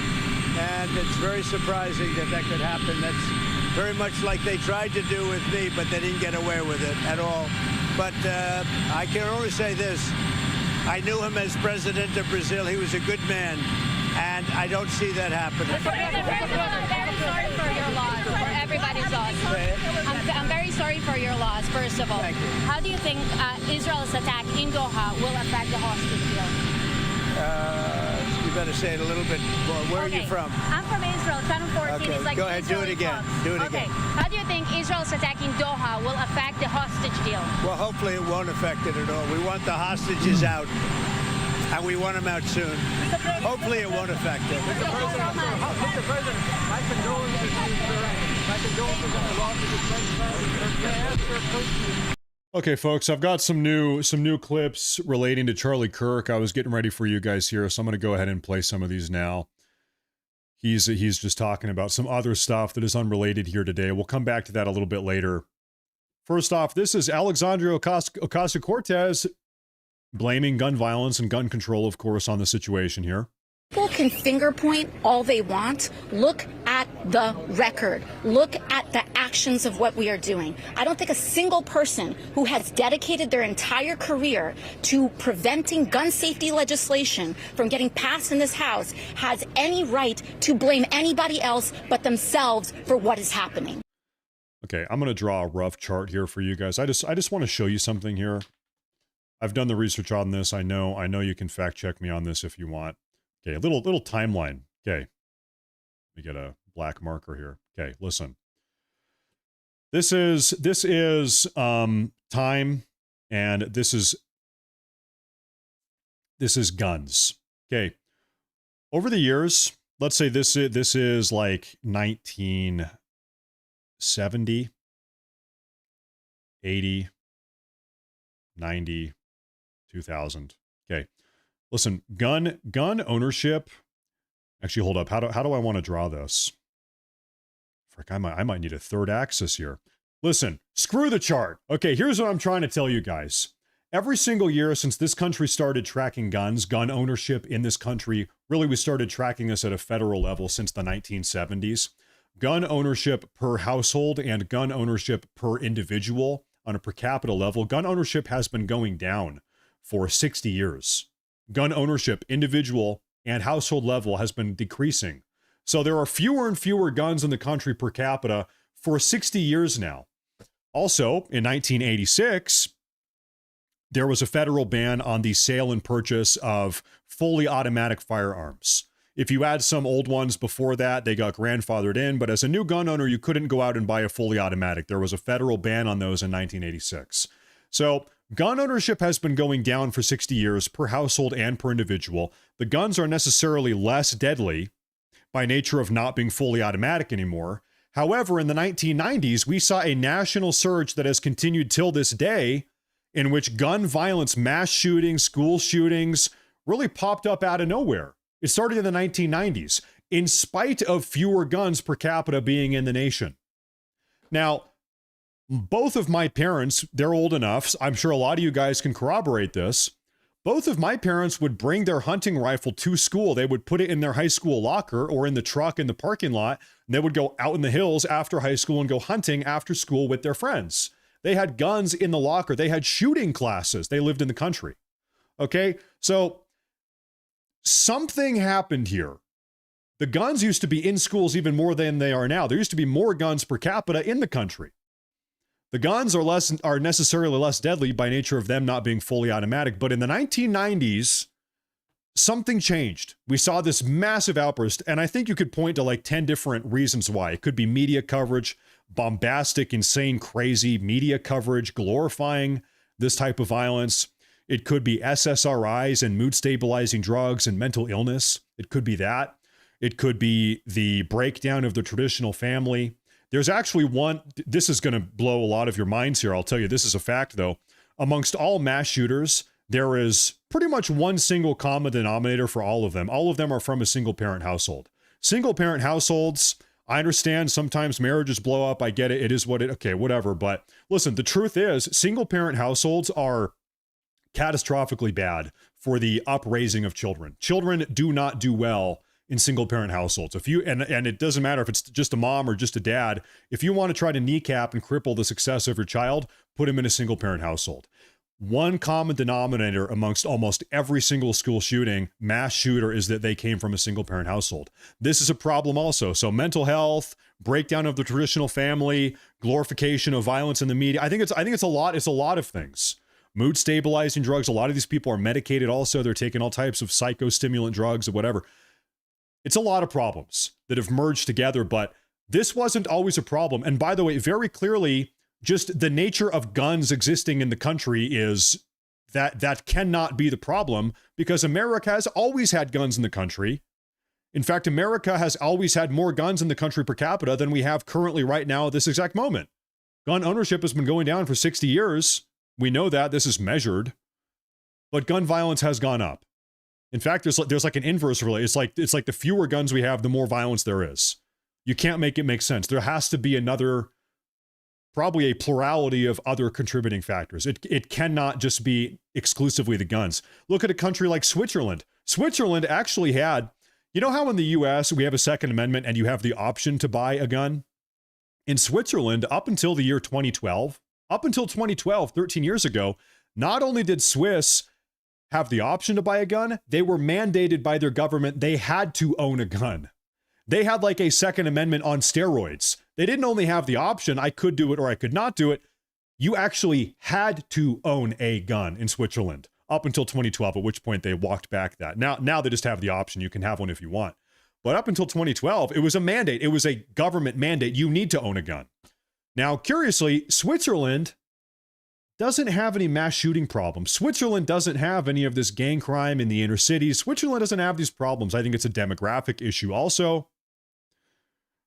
And it's very surprising that could happen. That's very much like they tried to do with me, but they didn't get away with it at all. But I can only say this. I knew him as president of Brazil. He was a good man, and I don't see that happening. I'm very sorry for your loss, for everybody's loss. I'm very sorry for your loss, first of all. Thank you. How do you think Israel's attack in Doha will affect the hostage deal? You better say it a little bit more. Where are you from? I'm from Israel. Channel 14 Okay, is like go ahead, do it again. Do it again. How do you think Israel's attack in Doha will affect the hostage deal? Well, hopefully it won't affect it at all. We want the hostages out, and we want them out soon. Hopefully it won't affect it. Mr. President, my condolences to my condolences on the loss of his friend. Okay, folks, I've got some new clips relating to Charlie Kirk. I was getting ready for you guys here, so I'm going to go ahead and play some of these now. He's just talking about some other stuff that is unrelated here today. We'll come back to that a little bit later. First off, this is Alexandria Ocasio-Cortez blaming gun violence and gun control, of course, on the situation here. People can finger point all they want. Look at the record. Look at the actions of what we are doing. I don't think a single person who has dedicated their entire career to preventing gun safety legislation from getting passed in this House has any right to blame anybody else but themselves for what is happening. Okay, I'm going to draw a rough chart here for you guys. I just want to show you something here. I've done the research on this. I know you can fact check me on this if you want. Okay, a little timeline. Okay. Let me get a black marker here. Okay, listen. This is time, and this is guns. Okay. Over the years, let's say this is like 1970, 80, 90, 2000. Okay. Listen, gun ownership. Actually, hold up. How do I want to draw this? Frick, I might need a third axis here. Listen, screw the chart. Okay, here's what I'm trying to tell you guys. Every single year since this country started tracking guns, gun ownership in this country, really we started tracking this at a federal level since the 1970s. Gun ownership per household and gun ownership per individual on a per capita level, gun ownership has been going down for 60 years. Gun ownership, individual and household level, has been decreasing. So there are fewer and fewer guns in the country per capita for 60 years now. Also, in 1986, there was a federal ban on the sale and purchase of fully automatic firearms. If you had some old ones before that, they got grandfathered in, but as a new gun owner, you couldn't go out and buy a fully automatic. There was a federal ban on those in 1986. So gun ownership has been going down for 60 years per household and per individual. The guns are necessarily less deadly by nature of not being fully automatic anymore. However, in the 1990s, we saw a national surge that has continued till this day, in which gun violence, mass shootings, school shootings really popped up out of nowhere. It started in the 1990s, in spite of fewer guns per capita being in the nation. Now, both of my parents, they're old enough, I'm sure a lot of you guys can corroborate this. Both of my parents would bring their hunting rifle to school. They would put it in their high school locker or in the truck in the parking lot, and they would go out in the hills after high school and go hunting after school with their friends. They had guns in the locker. They had shooting classes. They lived in the country. Okay, so something happened here. The guns used to be in schools even more than they are now. There used to be more guns per capita in the country. The guns are necessarily less deadly by nature of them not being fully automatic. But in the 1990s, something changed. We saw this massive outburst, and I think you could point to like 10 different reasons why. It could be media coverage, bombastic, insane, crazy media coverage, glorifying this type of violence. It could be SSRIs and mood stabilizing drugs and mental illness. It could be that. It could be the breakdown of the traditional family. There's actually one, this is going to blow a lot of your minds here. I'll tell you, this is a fact though. Amongst all mass shooters, there is pretty much one single common denominator for all of them. All of them are from a single parent household. Single parent households, I understand sometimes marriages blow up. I get it. It is what it, okay, whatever. But listen, the truth is single parent households are catastrophically bad for the upraising of children. Children do not do well in single parent households. If you, and it doesn't matter if it's just a mom or just a dad, if you want to try to kneecap and cripple the success of your child, put him in a single parent household. One common denominator amongst almost every single school shooting, mass shooter, is that they came from a single parent household. This is a problem also. So mental health, breakdown of the traditional family, glorification of violence in the media. I think it's a lot of things. Mood stabilizing drugs. A lot of these people are medicated also. They're taking all types of psychostimulant drugs or whatever. It's a lot of problems that have merged together, but this wasn't always a problem. And by the way, very clearly, just the nature of guns existing in the country is that cannot be the problem, because America has always had guns in the country. In fact, America has always had more guns in the country per capita than we have currently right now at this exact moment. Gun ownership has been going down for 60 years. We know that. This is measured. But gun violence has gone up. In fact, there's like an inverse relation. It's like the fewer guns we have, the more violence there is. You can't make it make sense. There has to be probably a plurality of other contributing factors. It cannot just be exclusively the guns. Look at a country like Switzerland. Switzerland actually had, you know how in the US we have a Second Amendment and you have the option to buy a gun? In Switzerland, up until the year 2012, 13 years ago, not only did Swiss have the option to buy a gun, they were mandated by their government. They had to own a gun. They had like a Second Amendment on steroids. They didn't only have the option, I could do it or I could not do it. You actually had to own a gun in Switzerland up until 2012, at which point they walked back that. Now they just have the option. You can have one if you want. But up until 2012, it was a mandate. It was a government mandate. You need to own a gun. Now, curiously, Switzerland doesn't have any mass shooting problems. Switzerland doesn't have any of this gang crime in the inner cities. Switzerland doesn't have these problems. I think it's a demographic issue also.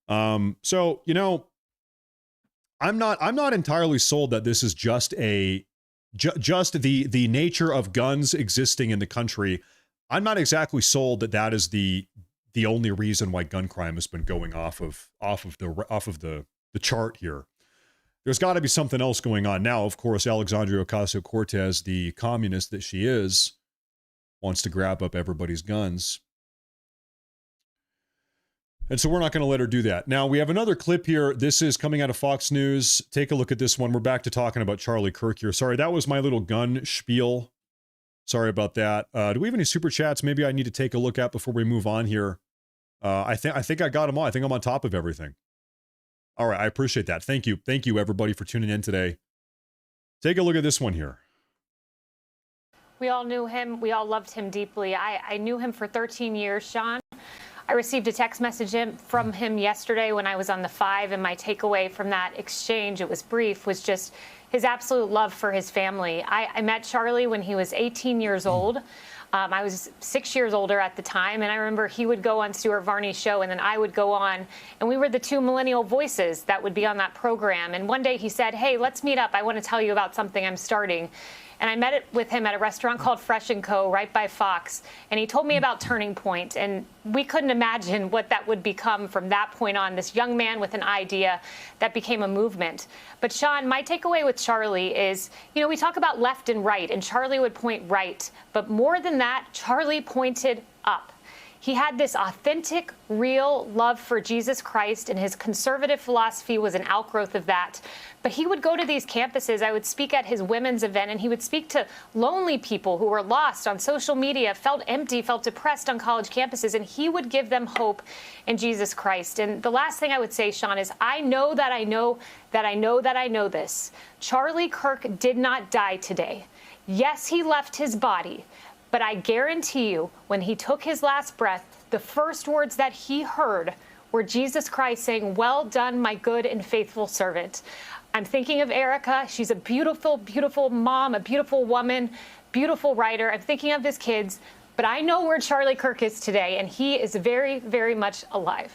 So, you know, I'm not entirely sold that this is just just the nature of guns existing in the country. I'm not exactly sold that is the only reason why gun crime has been going off of the chart here. There's got to be something else going on. Now, of course, Alexandria Ocasio-Cortez, the communist that she is, wants to grab up everybody's guns. And so we're not going to let her do that. Now, we have another clip here. This is coming out of Fox News. Take a look at this one. We're back to talking about Charlie Kirk here. Sorry, that was my little gun spiel. Sorry about that. Do we have any super chats maybe I need to take a look at before we move on here? I think I got them all. I think I'm on top of everything. All right, I appreciate that. Thank you. Thank you, everybody, for tuning in today. Take a look at this one here. We all knew him. We all loved him deeply. I knew him for 13 years, Sean. I received a text message from him yesterday when I was on the 5, and my takeaway from that exchange, it was brief, was just his absolute love for his family. I met Charlie when he was 18 years old. I was 6 years older at the time, and I remember he would go on Stuart Varney's show, and then I would go on, and we were the two millennial voices that would be on that program. And one day he said, "Hey, let's meet up. I want to tell you about something I'm starting." And I met with him at a restaurant called Fresh & Co. right by Fox. And he told me about Turning Point. And we couldn't imagine what that would become from that point on, this young man with an idea that became a movement. But Sean, my takeaway with Charlie is, you know, we talk about left and right, and Charlie would point right. But more than that, Charlie pointed up. He had this authentic, real love for Jesus Christ, and his conservative philosophy was an outgrowth of that. But he would go to these campuses. I would speak at his women's event, and he would speak to lonely people who were lost on social media, felt empty, felt depressed on college campuses, and he would give them hope in Jesus Christ. And the last thing I would say, Sean, is I know that I know that I know that I know this. Charlie Kirk did not die today. Yes, he left his body. But I guarantee you, when he took his last breath, the first words that he heard were Jesus Christ saying, "Well done, my good and faithful servant." I'm thinking of Erica. She's a beautiful, beautiful mom, a beautiful woman, beautiful writer. I'm thinking of his kids. But I know where Charlie Kirk is today, and he is very, very much alive.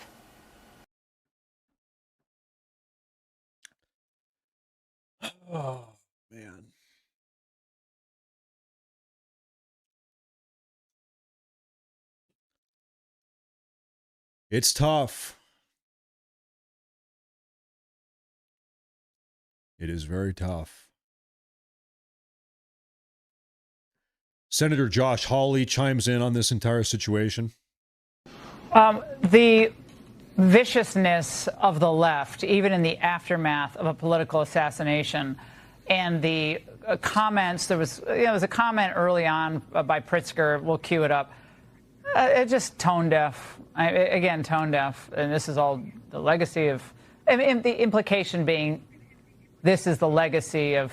Oh, man. It's tough. It is very tough. Senator Josh Hawley chimes in on this entire situation. The viciousness of the left, even in the aftermath of a political assassination, and the comments, there was a comment early on by Pritzker, we'll cue it up. It's just tone deaf. Again, tone deaf. And this is all the legacy of, and the implication being this is the legacy of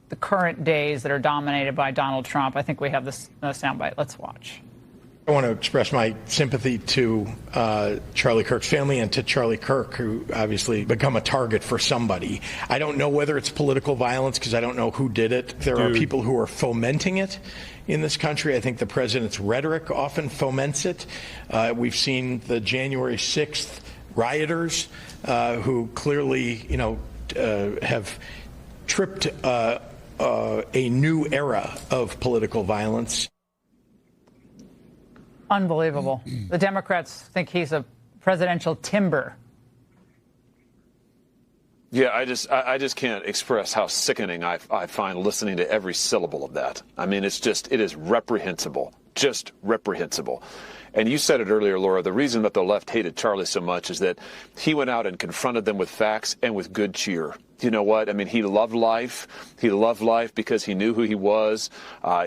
the current days that are dominated by Donald Trump. I think we have this soundbite. Let's watch. I want to express my sympathy to Charlie Kirk's family and to Charlie Kirk, who obviously become a target for somebody. I don't know whether it's political violence because I don't know who did it. There are people who are fomenting it in this country. I think the president's rhetoric often foments it. We've seen the January 6th rioters who clearly, have tripped a new era of political violence. Unbelievable. The Democrats think he's a presidential timber. Yeah, I just can't express how sickening I find listening to every syllable of that. I mean, it is reprehensible, just reprehensible. And you said it earlier, Laura, the reason that the left hated Charlie so much is that he went out and confronted them with facts and with good cheer. You know what? I mean, he loved life. He loved life because he knew who he was,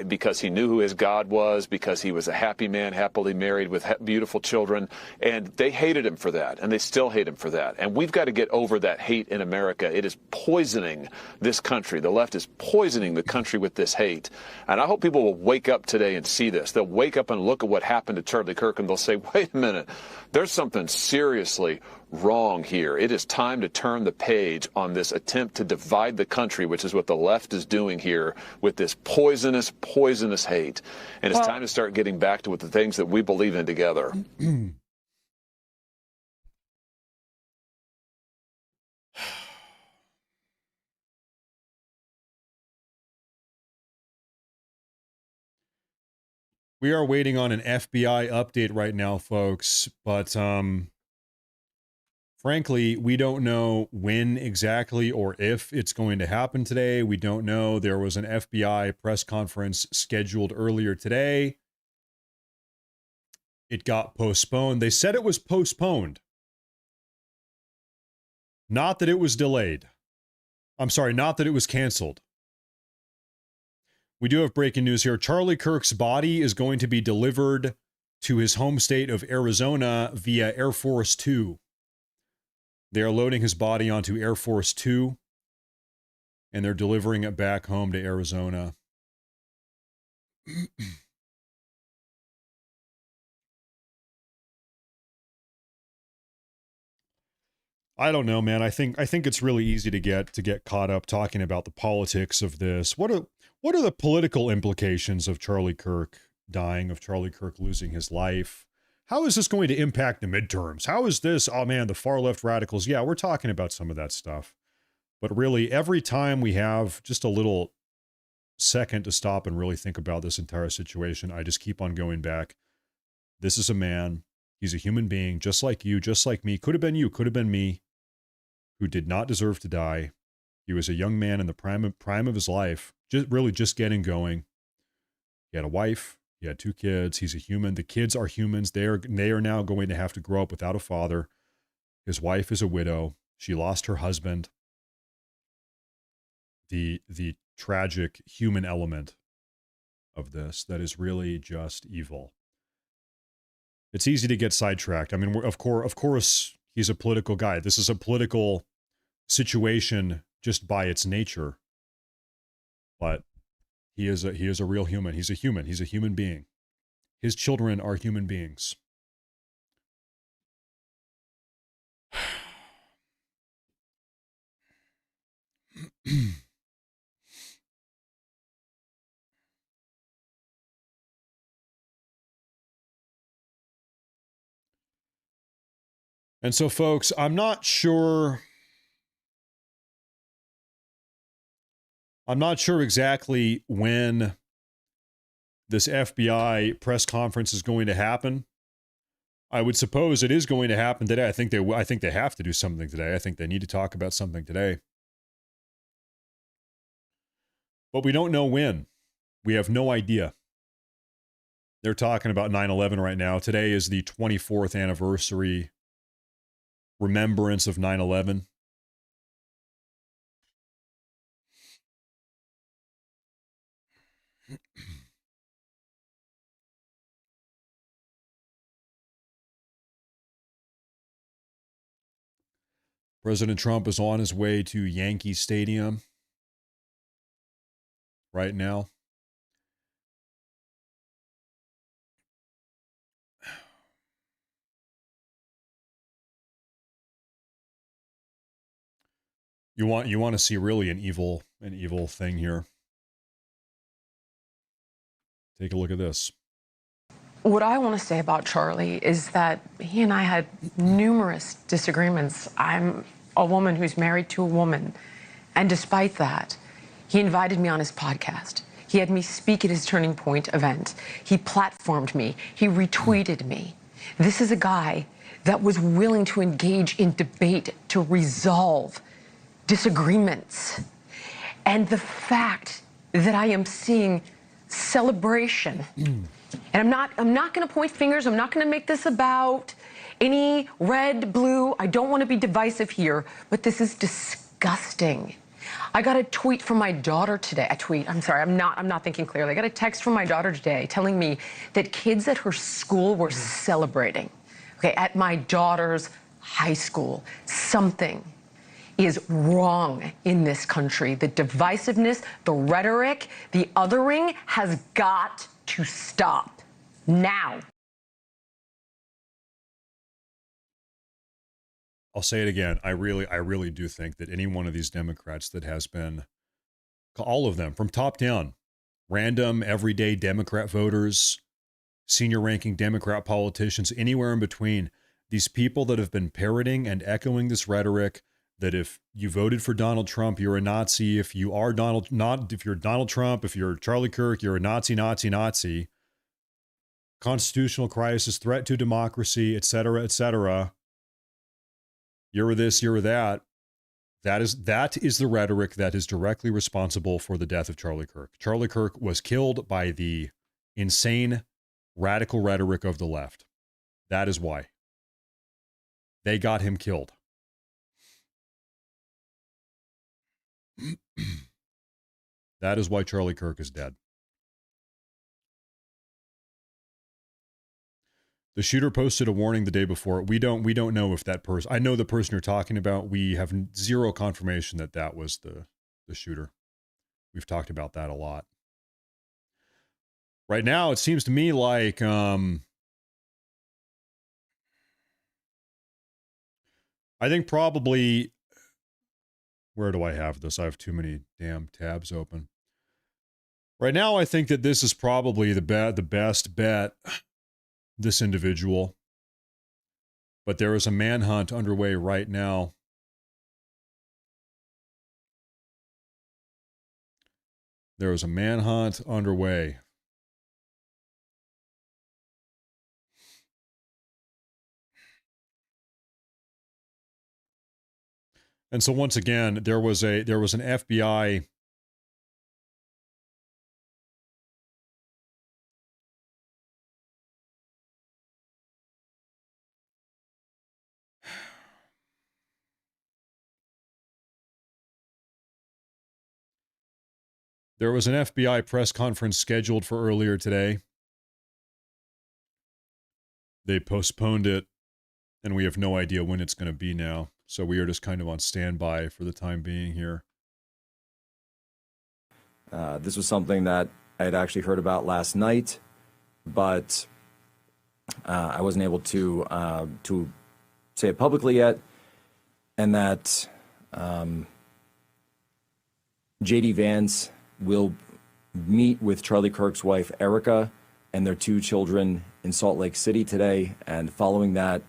because he knew who his God was, because he was a happy man, happily married with beautiful children. And they hated him for that, and they still hate him for that. And we've got to get over that hate in America. It is poisoning this country. The left is poisoning the country with this hate. And I hope people will wake up today and see this. They'll wake up and look at what happened to Charlie Kirk, and they'll say, wait a minute, there's something seriously wrong here. It is time to turn the page on this attempt to divide the country, which is what the left is doing here with this poisonous, poisonous hate. And it's time to start getting back to the things that we believe in together. We are waiting on an FBI update right now, folks, but frankly, we don't know when exactly or if it's going to happen today. We don't know. There was an FBI press conference scheduled earlier today. It got postponed. They said it was postponed. Not that it was delayed. I'm sorry, not that it was canceled. We do have breaking news here. Charlie Kirk's body is going to be delivered to his home state of Arizona via Air Force 2. They are loading his body onto Air Force 2, and they're delivering it back home to Arizona. I don't know, man. I think it's really easy to get caught up talking about the politics of this. What are the political implications of Charlie Kirk dying, of Charlie Kirk losing his life? How is this going to impact the midterms? How is this, oh man, the far left radicals? Yeah, we're talking about some of that stuff. But really, every time we have just a little second to stop and really think about this entire situation, I just keep on going back. This is a man. He's a human being, just like you, just like me. Could have been you, could have been me, who did not deserve to die. He was a young man in the prime of his life, just getting going. He had a wife. He had 2 kids. He's a human. The kids are humans. They are now going to have to grow up without a father. His wife is a widow. She lost her husband. The tragic human element of this that is really just evil. It's easy to get sidetracked. I mean, of course, he's a political guy. This is a political situation just by its nature. But he is a real human. He's a human. He's a human being. His children are human beings. And so, folks, I'm not sure exactly when this FBI press conference is going to happen. I would suppose it is going to happen today. I think they have to do something today. I think they need to talk about something today. But we don't know when. We have no idea. They're talking about 9/11 right now. Today is the 24th anniversary remembrance of 9/11. President Trump is on his way to Yankee Stadium right now. You want to see really an evil thing here. Take a look at this. What I want to say about Charlie is that he and I had numerous disagreements. I'm a woman who's married to a woman, and despite that, he invited me on his podcast. He had me speak at his Turning Point event. He platformed me. He retweeted me. This is a guy that was willing to engage in debate to resolve disagreements. And the fact that I am seeing celebration, and I'm not going to point fingers. I'm not going to make this about any red, blue. I don't want to be divisive here, but this is disgusting. I got a tweet from my daughter today. I'm sorry, I'm not thinking clearly. I got a text from my daughter today telling me that kids at her school were celebrating. Okay, at my daughter's high school. Something is wrong in this country. The divisiveness, the rhetoric, the othering has got to stop now. I'll say it again. I really do think that any one of these Democrats that has been, all of them from top down, random everyday Democrat voters, senior ranking Democrat politicians, anywhere in between, these people that have been parroting and echoing this rhetoric that if you voted for Donald Trump, you're a Nazi. If you are if you're Donald Trump, if you're Charlie Kirk, you're a Nazi. Constitutional crisis, threat to democracy, etc., etc. You're this, you're that. That is the rhetoric that is directly responsible for the death of Charlie Kirk. Charlie Kirk was killed by the insane, radical rhetoric of the left. That is why. They got him killed. That is why Charlie Kirk is dead. The shooter posted a warning the day before. We don't know if that person, I know the person you're talking about. We have zero confirmation that that was the shooter. We've talked about that a lot. Right now, it seems to me like I think probably, where do I have this? I have too many damn tabs open. Right now, I think that this is probably the best bet, this individual. But there is a manhunt underway right now. There is a manhunt underway. And so once again, there was an FBI press conference scheduled for earlier today. They postponed it, and we have no idea when it's going to be now. So we are just kind of on standby for the time being here. This was something that I had actually heard about last night, but I wasn't able to say it publicly yet, and that J.D. Vance will meet with Charlie Kirk's wife, Erica, and their 2 children in Salt Lake City today, and following that,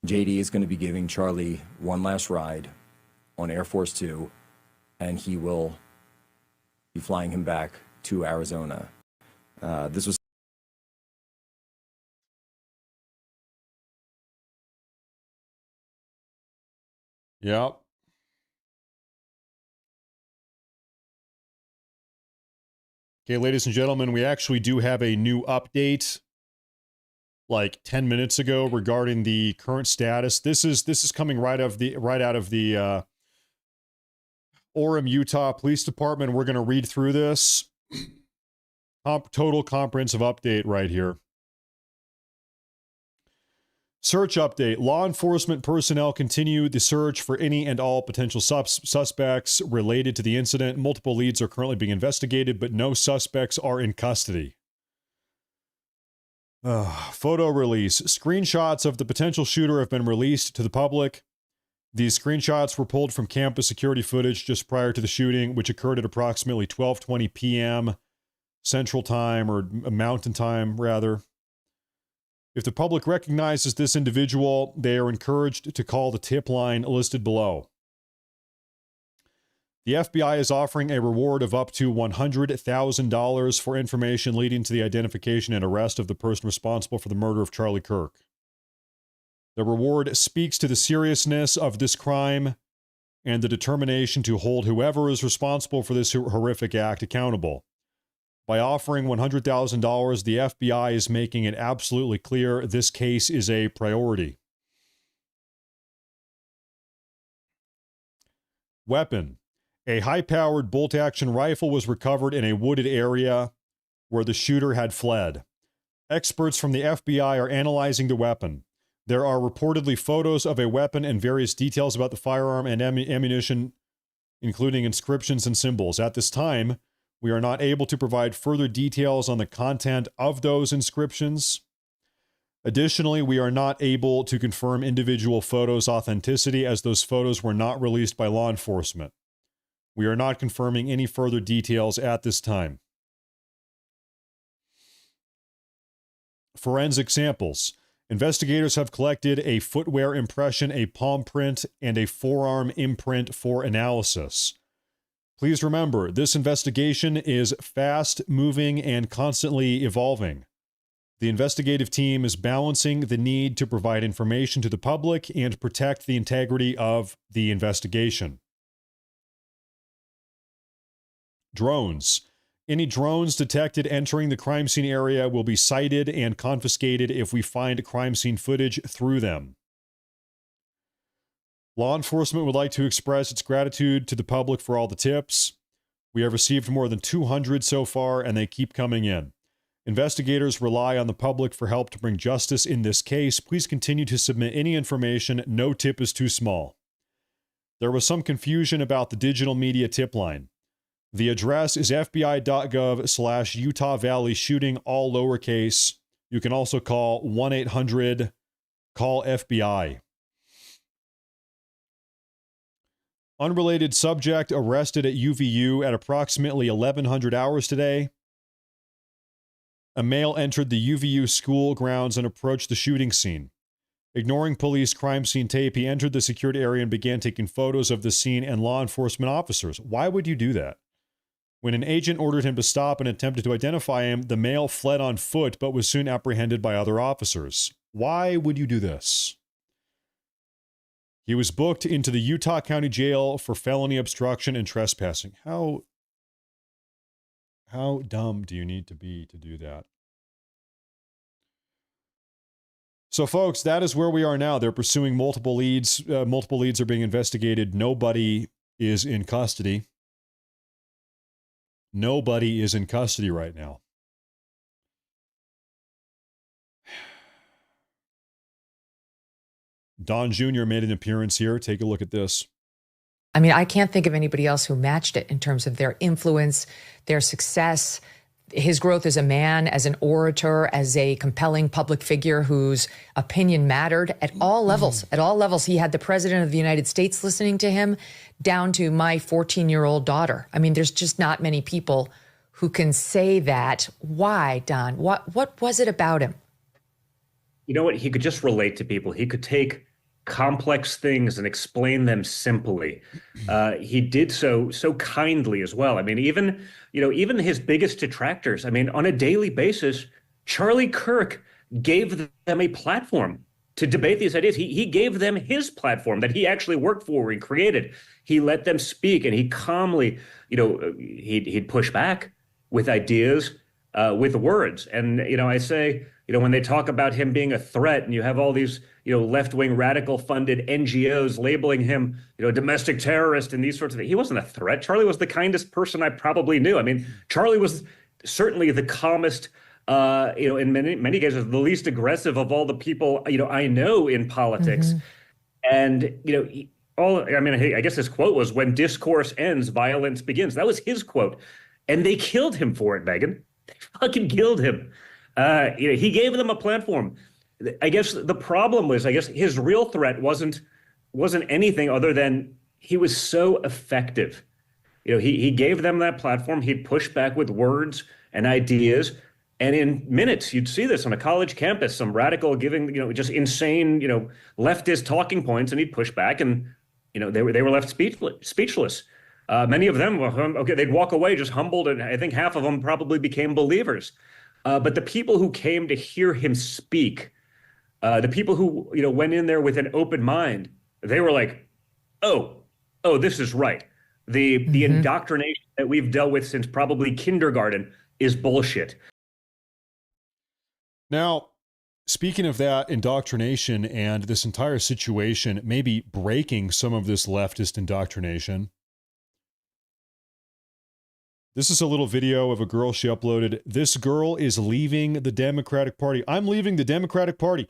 JD is going to be giving Charlie one last ride on Air Force 2, and he will be flying him back to Arizona. This was... Yep. Okay, ladies and gentlemen, we actually do have a new update like 10 minutes ago regarding the current status. This is coming right out of the Orem, Utah Police Department. We're going to read through this total comprehensive update right here. Search update. Law enforcement personnel continue the search for any and all potential suspects related to the incident. Multiple leads are currently being investigated, but no suspects are in custody. Photo release. Screenshots of the potential shooter have been released to the public. These screenshots were pulled from campus security footage just prior to the shooting, which occurred at approximately 12:20 p.m. Central Time, or Mountain Time, rather. If the public recognizes this individual, they are encouraged to call the tip line listed below. The FBI is offering a reward of up to $100,000 for information leading to the identification and arrest of the person responsible for the murder of Charlie Kirk. The reward speaks to the seriousness of this crime and the determination to hold whoever is responsible for this horrific act accountable. By offering $100,000, the FBI is making it absolutely clear this case is a priority. Weapon. A high-powered bolt-action rifle was recovered in a wooded area where the shooter had fled. Experts from the FBI are analyzing the weapon. There are reportedly photos of a weapon and various details about the firearm and ammunition, including inscriptions and symbols. At this time, we are not able to provide further details on the content of those inscriptions. Additionally, we are not able to confirm individual photos' authenticity as those photos were not released by law enforcement. We are not confirming any further details at this time. Forensic samples. Investigators have collected a footwear impression, a palm print, and a forearm imprint for analysis. Please remember, this investigation is fast-moving and constantly evolving. The investigative team is balancing the need to provide information to the public and protect the integrity of the investigation. Drones. Any drones detected entering the crime scene area will be cited and confiscated if we find crime scene footage through them. Law enforcement would like to express its gratitude to the public for all the tips. We have received more than 200 so far, and they keep coming in. Investigators rely on the public for help to bring justice in this case. Please continue to submit any information. No tip is too small. There was some confusion about the digital media tip line. The address is fbi.gov/Utah Valley shooting, all lowercase. You can also call 1-800-CALL-FBI. Unrelated subject arrested at UVU at approximately 1100 hours today. A male entered the UVU school grounds and approached the shooting scene. Ignoring police crime scene tape, he entered the secured area and began taking photos of the scene and law enforcement officers. Why would you do that? When an agent ordered him to stop and attempted to identify him, the male fled on foot but was soon apprehended by other officers. Why would you do this? He was booked into the Utah County Jail for felony obstruction and trespassing. How dumb do you need to be to do that? So, folks, that is where we are now. They're pursuing multiple leads. Multiple leads are being investigated. Nobody is in custody. Nobody is in custody right now. Don Jr. made an appearance here. Take a look at this. I mean, I can't think of anybody else who matched it in terms of their influence, their success, his growth as a man, as an orator, as a compelling public figure whose opinion mattered at all levels. At all levels, he had the president of the United States listening to him, down to my 14-year-old daughter. I mean, there's just not many people who can say that. Why, Don? What was it about him? You know what? He could just relate to people. He could take complex things and explain them simply. He did so kindly as well. I mean, even his biggest detractors, I mean, on a daily basis, Charlie Kirk gave them a platform to debate these ideas. He gave them his platform that he actually worked for and created. He let them speak, and he calmly, he'd push back with ideas, with words. And, I say, when they talk about him being a threat, and you have all these, left-wing radical-funded NGOs labeling him, a domestic terrorist and these sorts of things. He wasn't a threat. Charlie was the kindest person I probably knew. I mean, Charlie was certainly the calmest, in many cases, the least aggressive of all the people, I know in politics. Mm-hmm. And, I guess his quote was, "When discourse ends, violence begins." That was his quote. And they killed him for it, Megan. They fucking killed him. He gave them a platform. I guess the problem was, his real threat wasn't anything other than he was so effective. He gave them that platform. He'd push back with words and ideas. And in minutes, you'd see this on a college campus, some radical giving, just insane, leftist talking points, and he'd push back, and, they were left speechless. Many of them, okay, they'd walk away just humbled, and I think half of them probably became believers. But the people who came to hear him speak, the people who went in there with an open mind, they were like, oh, this is right. The indoctrination that we've dealt with since probably kindergarten is bullshit. Now, speaking of that indoctrination and this entire situation, maybe breaking some of this leftist indoctrination, this is a little video of a girl she uploaded. This girl is leaving the Democratic Party. I'm leaving the Democratic Party.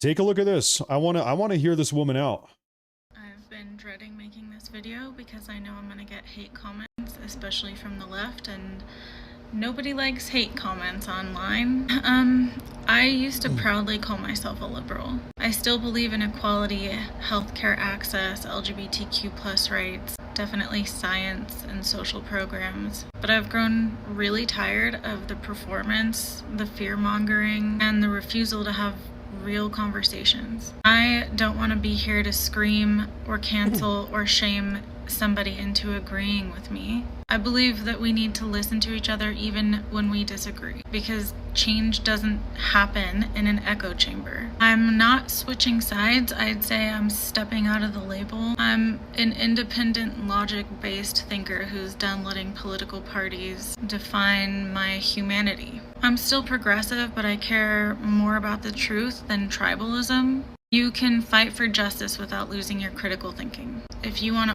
Take a look at this. I want to hear this woman out. I've been dreading making this video because I know I'm going to get hate comments, especially from the left, and nobody likes hate comments online. I used to proudly call myself a liberal. I still believe in equality, healthcare access, LGBTQ plus rights, definitely science and social programs. But I've grown really tired of the performance, the fear-mongering, and the refusal to have real conversations. I don't want to be here to scream or cancel or shame somebody into agreeing with me. I believe that we need to listen to each other even when we disagree, because change doesn't happen in an echo chamber. I'm not switching sides. I'd say I'm stepping out of the label. I'm an independent, logic-based thinker who's done letting political parties define my humanity. I'm still progressive, but I care more about the truth than tribalism. You can fight for justice without losing your critical thinking. If you want to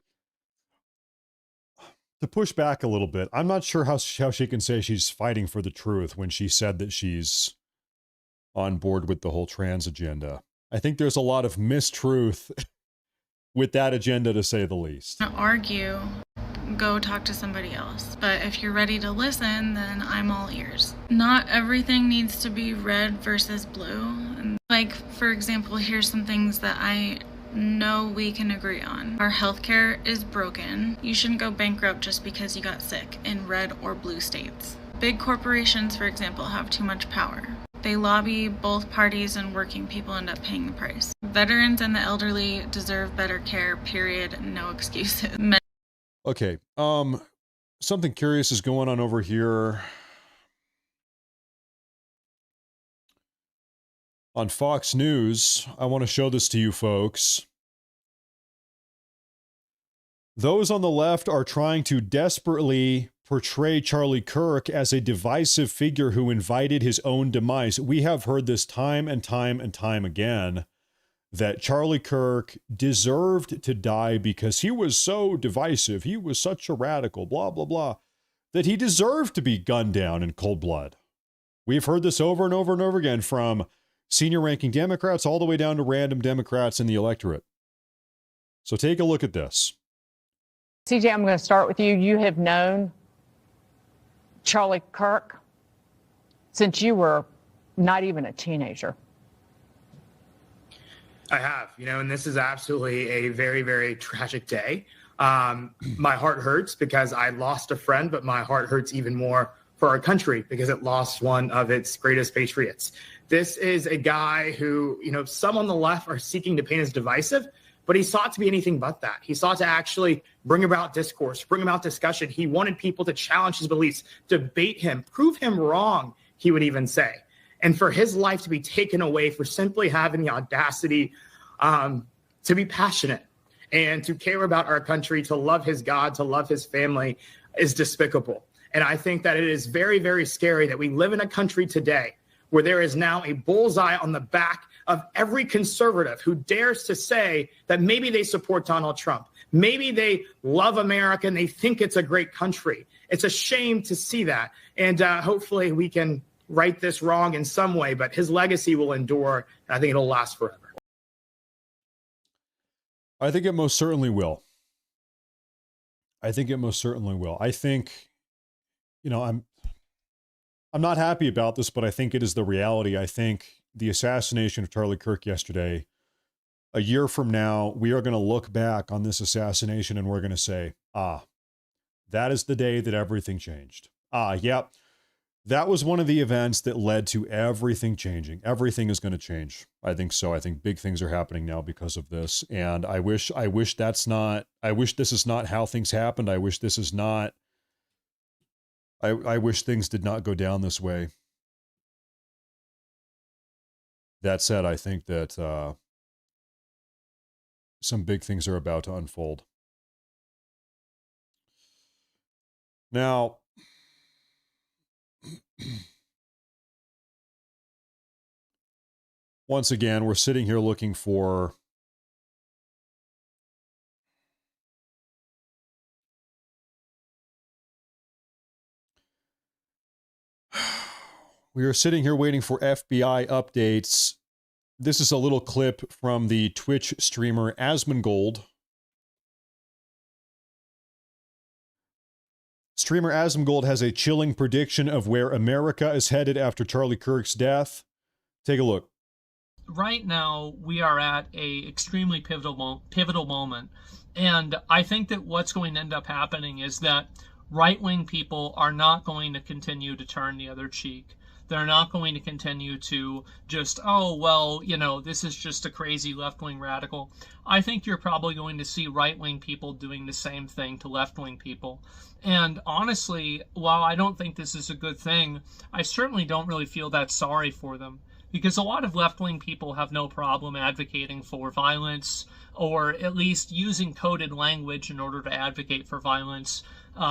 push back a little bit, I'm not sure how she can say she's fighting for the truth when she said that she's on board with the whole trans agenda. I think there's a lot of mistruth with that agenda, to say the least. argue, go talk to somebody else. But if you're ready to listen, then I'm all ears. Not everything needs to be red versus blue. And like, for example, here's some things that I know we can agree on. Our healthcare is broken. You shouldn't go bankrupt just because you got sick in red or blue states. Big corporations, for example, have too much power. They lobby both parties, and working people end up paying the price. Veterans and the elderly deserve better care, period. No excuses. Okay, something curious is going on over here. On Fox News, I want to show this to you folks. Those on the left are trying to desperately portray Charlie Kirk as a divisive figure who invited his own demise. We have heard this time and time and time again, that Charlie Kirk deserved to die because he was so divisive. He was such a radical, blah, blah, blah, that he deserved to be gunned down in cold blood. We've heard this over and over and over again, from senior ranking Democrats all the way down to random Democrats in the electorate. So take a look at this. CJ, I'm going to start with you. You have known Charlie Kirk since you were not even a teenager. I have, and this is absolutely a very, very tragic day. My heart hurts because I lost a friend, but my heart hurts even more for our country because it lost one of its greatest patriots. This is a guy who, some on the left are seeking to paint as divisive, but he sought to be anything but that. He sought to actually bring about discourse, bring about discussion. He wanted people to challenge his beliefs, debate him, prove him wrong, he would even say. And for his life to be taken away for simply having the audacity to be passionate and to care about our country, to love his God, to love his family, is despicable. And I think that it is very, very scary that we live in a country today where there is now a bullseye on the back of every conservative who dares to say that maybe they support Donald Trump. Maybe they love America and they think it's a great country. It's a shame to see that. And hopefully we can right this wrong in some way, but his legacy will endure. And I think it'll last forever. I think it most certainly will. I think it most certainly will. I think, I'm not happy about this, but I think it is the reality. I think the assassination of Charlie Kirk yesterday, a year from now, we are going to look back on this assassination and we're going to say, that is the day that everything changed. Yeah, that was one of the events that led to everything changing. Everything is going to change. I think so. I think big things are happening now because of this. And I wish this is not how things happened. I wish this is not, I wish things did not go down this way. That said, I think that some big things are about to unfold. Now, once again, we're sitting here looking for we are sitting here waiting for FBI updates. This is a little clip from the Twitch streamer Asmongold. Streamer Asmongold has a chilling prediction of where America is headed after Charlie Kirk's death. Take a look. Right now, we are at a extremely pivotal moment. And I think that what's going to end up happening is that right-wing people are not going to continue to turn the other cheek. They're not going to continue to just, oh, well, you know, this is just a crazy left-wing radical. I think you're probably going to see right-wing people doing the same thing to left-wing people. And honestly, while I don't think this is a good thing, I certainly don't really feel that sorry for them. Because a lot of left-wing people have no problem advocating for violence, or at least using coded language in order to advocate for violence.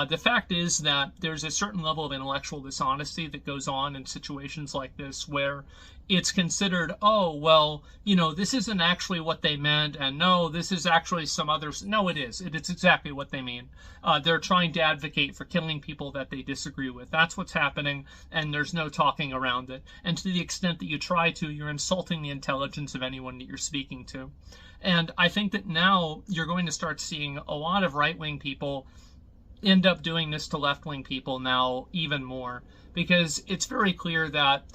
The fact is that there's a certain level of intellectual dishonesty that goes on in situations like this where it's considered, oh, well, you know, this isn't actually what they meant, and no, this is actually some others. No, it is. It's exactly what they mean. They're trying to advocate for killing people that they disagree with. That's what's happening, and there's no talking around it. And to the extent that you try to, you're insulting the intelligence of anyone that you're speaking to. And I think that now you're going to start seeing a lot of right-wing people end up doing this to left-wing people now even more, because it's very clear that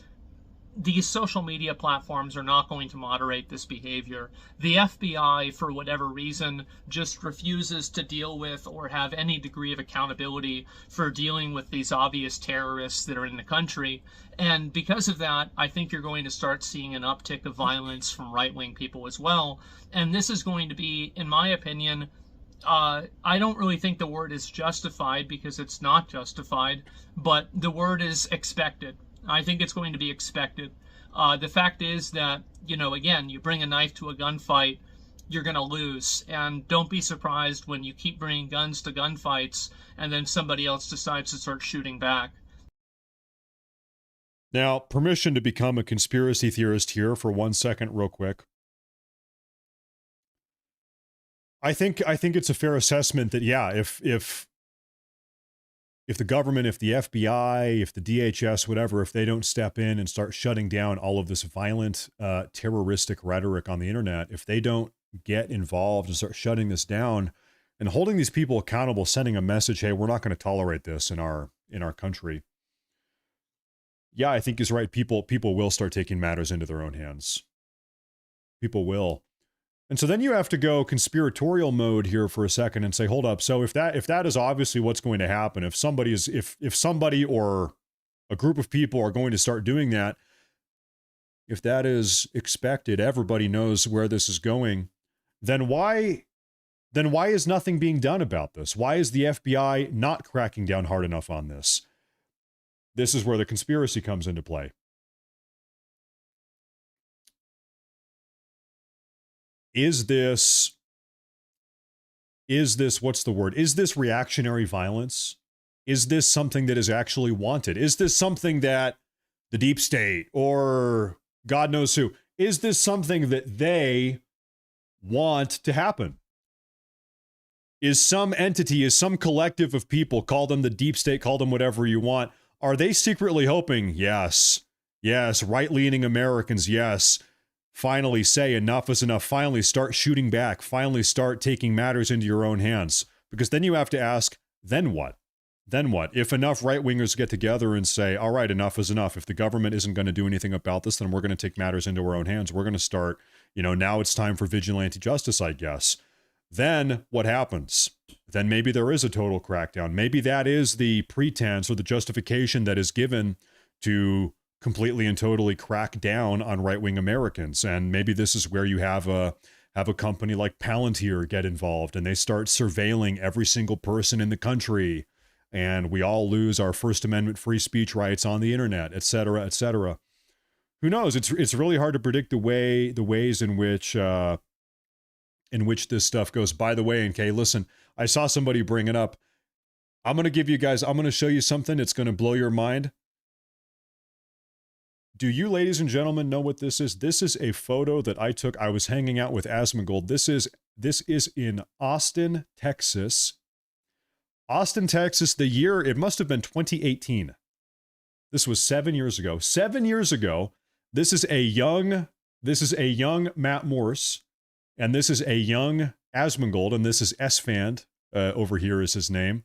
these social media platforms are not going to moderate this behavior. The FBI, for whatever reason, just refuses to deal with or have any degree of accountability for dealing with these obvious terrorists that are in the country. And because of that, I think you're going to start seeing an uptick of violence from right-wing people as well. And this is going to be, in my opinion, I don't really think the word is justified, because it's not justified, but the word is expected. I think it's going to be expected. The fact is that, you know, again, you bring a knife to a gunfight, you're going to lose. And don't be surprised when you keep bringing guns to gunfights and then somebody else decides to start shooting back. Now, permission to become a conspiracy theorist here for 1 second real quick. I think it's a fair assessment that, yeah, if the government, if the FBI, if the DHS, whatever, if they don't step in and start shutting down all of this violent, terroristic rhetoric on the internet, if they don't get involved and start shutting this down and holding these people accountable, sending a message, hey, we're not going to tolerate this in our country. Yeah, I think he's right. People will start taking matters into their own hands. People will. And so then you have to go conspiratorial mode here for a second and say, hold up. So if that is obviously what's going to happen, if somebody or a group of people are going to start doing that, if that is expected, everybody knows where this is going, then why is nothing being done about this? Why is the FBI not cracking down hard enough on this? This is where the conspiracy comes into play. Is this, what's the word? Is this reactionary violence? Is this something that is actually wanted? Is this something that the deep state or God knows who, is this something that they want to happen? Is some entity, is some collective of people, call them the deep state, call them whatever you want, are they secretly hoping, yes, right-leaning Americans, yes, finally say enough is enough, finally start shooting back, finally start taking matters into your own hands? Because then you have to ask, then what? Then what? If enough right-wingers get together and say, all right, enough is enough. If the government isn't going to do anything about this, then we're going to take matters into our own hands. We're going to start, now it's time for vigilante justice, I guess. then what happens? Then maybe there is a total crackdown. Maybe that is the pretense or the justification that is given to completely and totally crack down on right-wing Americans. And maybe this is where you have a company like Palantir get involved and they start surveilling every single person in the country, and we all lose our First Amendment free speech rights on the internet, et cetera, et cetera. Who knows? It's really hard to predict the ways in which this stuff goes. By the way, NK, listen, I saw somebody bring it up. I'm going to show you something. It's going to blow your mind. Do you, ladies and gentlemen, know what this is? This is a photo that I took. I was hanging out with Asmongold. This is in Austin, Texas. Austin, Texas, the year, it must have been 2018. This was 7 years ago. 7 years ago, this is a young Matt Morse, and this is a young Asmongold, and this is Esfand, over here is his name.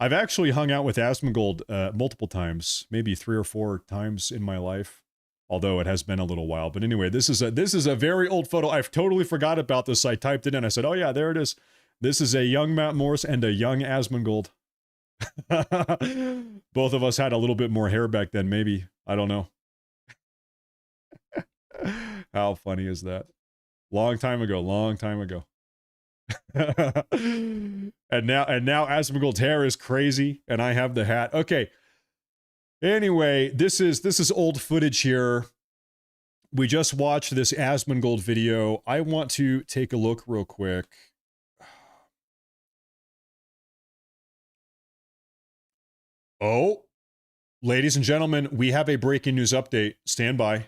I've actually hung out with Asmongold multiple times, maybe 3 or 4 times in my life, although it has been a little while. But anyway, this is a very old photo. I've totally forgot about this. I typed it in. I said, oh yeah, there it is. This is a young Matt Morse and a young Asmongold. Both of us had a little bit more hair back then, maybe. I don't know. How funny is that? Long time ago. and now Asmongold's hair is crazy, and I have the hat. Okay. Anyway, this is old footage here. We just watched this Asmongold video. I want to take a look real quick. Oh, ladies and gentlemen, we have a breaking news update. Stand by.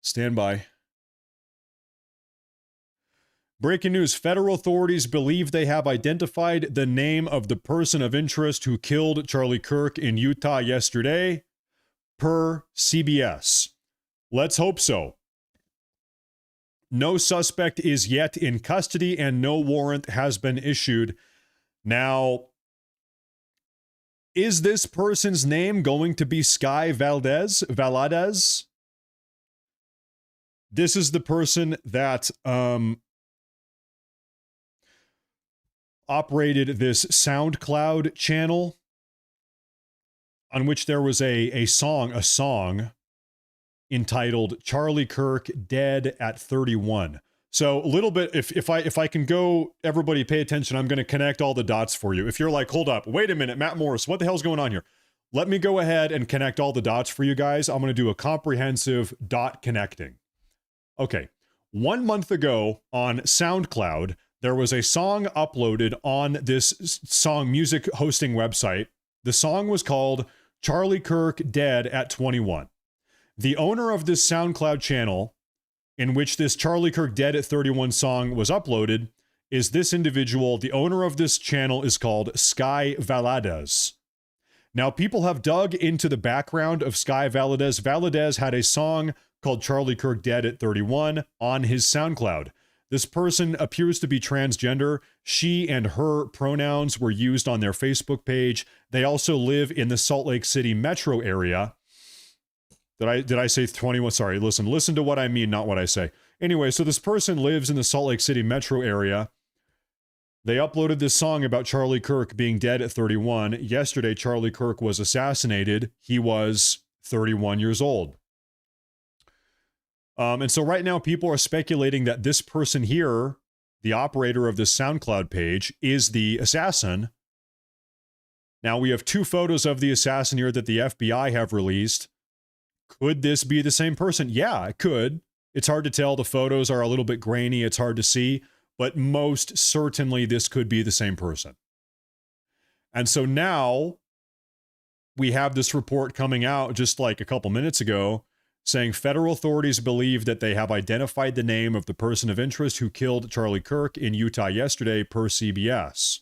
Stand by. Breaking news. Federal authorities believe they have identified the name of the person of interest who killed Charlie Kirk in Utah yesterday, per CBS. Let's hope so. No suspect is yet in custody and no warrant has been issued. Now, is this person's name going to be Sky Valadez? This is the person that operated this SoundCloud channel on which there was a song entitled Charlie Kirk Dead at 31. So a little bit, if I can go, everybody pay attention, I'm going to connect all the dots for you. If you're like, hold up, wait a minute, Matt Morris, what the hell's going on here? Let me go ahead and connect all the dots for you guys. I'm going to do a comprehensive dot connecting. Okay, 1 month ago on SoundCloud, there was a song uploaded on this song music hosting website. The song was called Charlie Kirk Dead at 21. The owner of this SoundCloud channel, in which this Charlie Kirk Dead at 31 song was uploaded, is this individual. The owner of this channel is called Sky Valadez. Now, people have dug into the background of Sky Valadez. Valadez had a song called Charlie Kirk Dead at 31 on his SoundCloud. This person appears to be transgender. She and her pronouns were used on their Facebook page. They also live in the Salt Lake City metro area. Did I say 21? Sorry, listen to what I mean, not what I say. Anyway, so this person lives in the Salt Lake City metro area. They uploaded this song about Charlie Kirk being dead at 31. Yesterday, Charlie Kirk was assassinated. He was 31 years old. And so right now, people are speculating that this person here, the operator of this SoundCloud page, is the assassin. Now, we have 2 photos of the assassin here that the FBI have released. Could this be the same person? Yeah, it could. It's hard to tell. The photos are a little bit grainy. It's hard to see. But most certainly, this could be the same person. And so now, we have this report coming out just like a couple minutes ago, saying federal authorities believe that they have identified the name of the person of interest who killed Charlie Kirk in Utah yesterday, per CBS.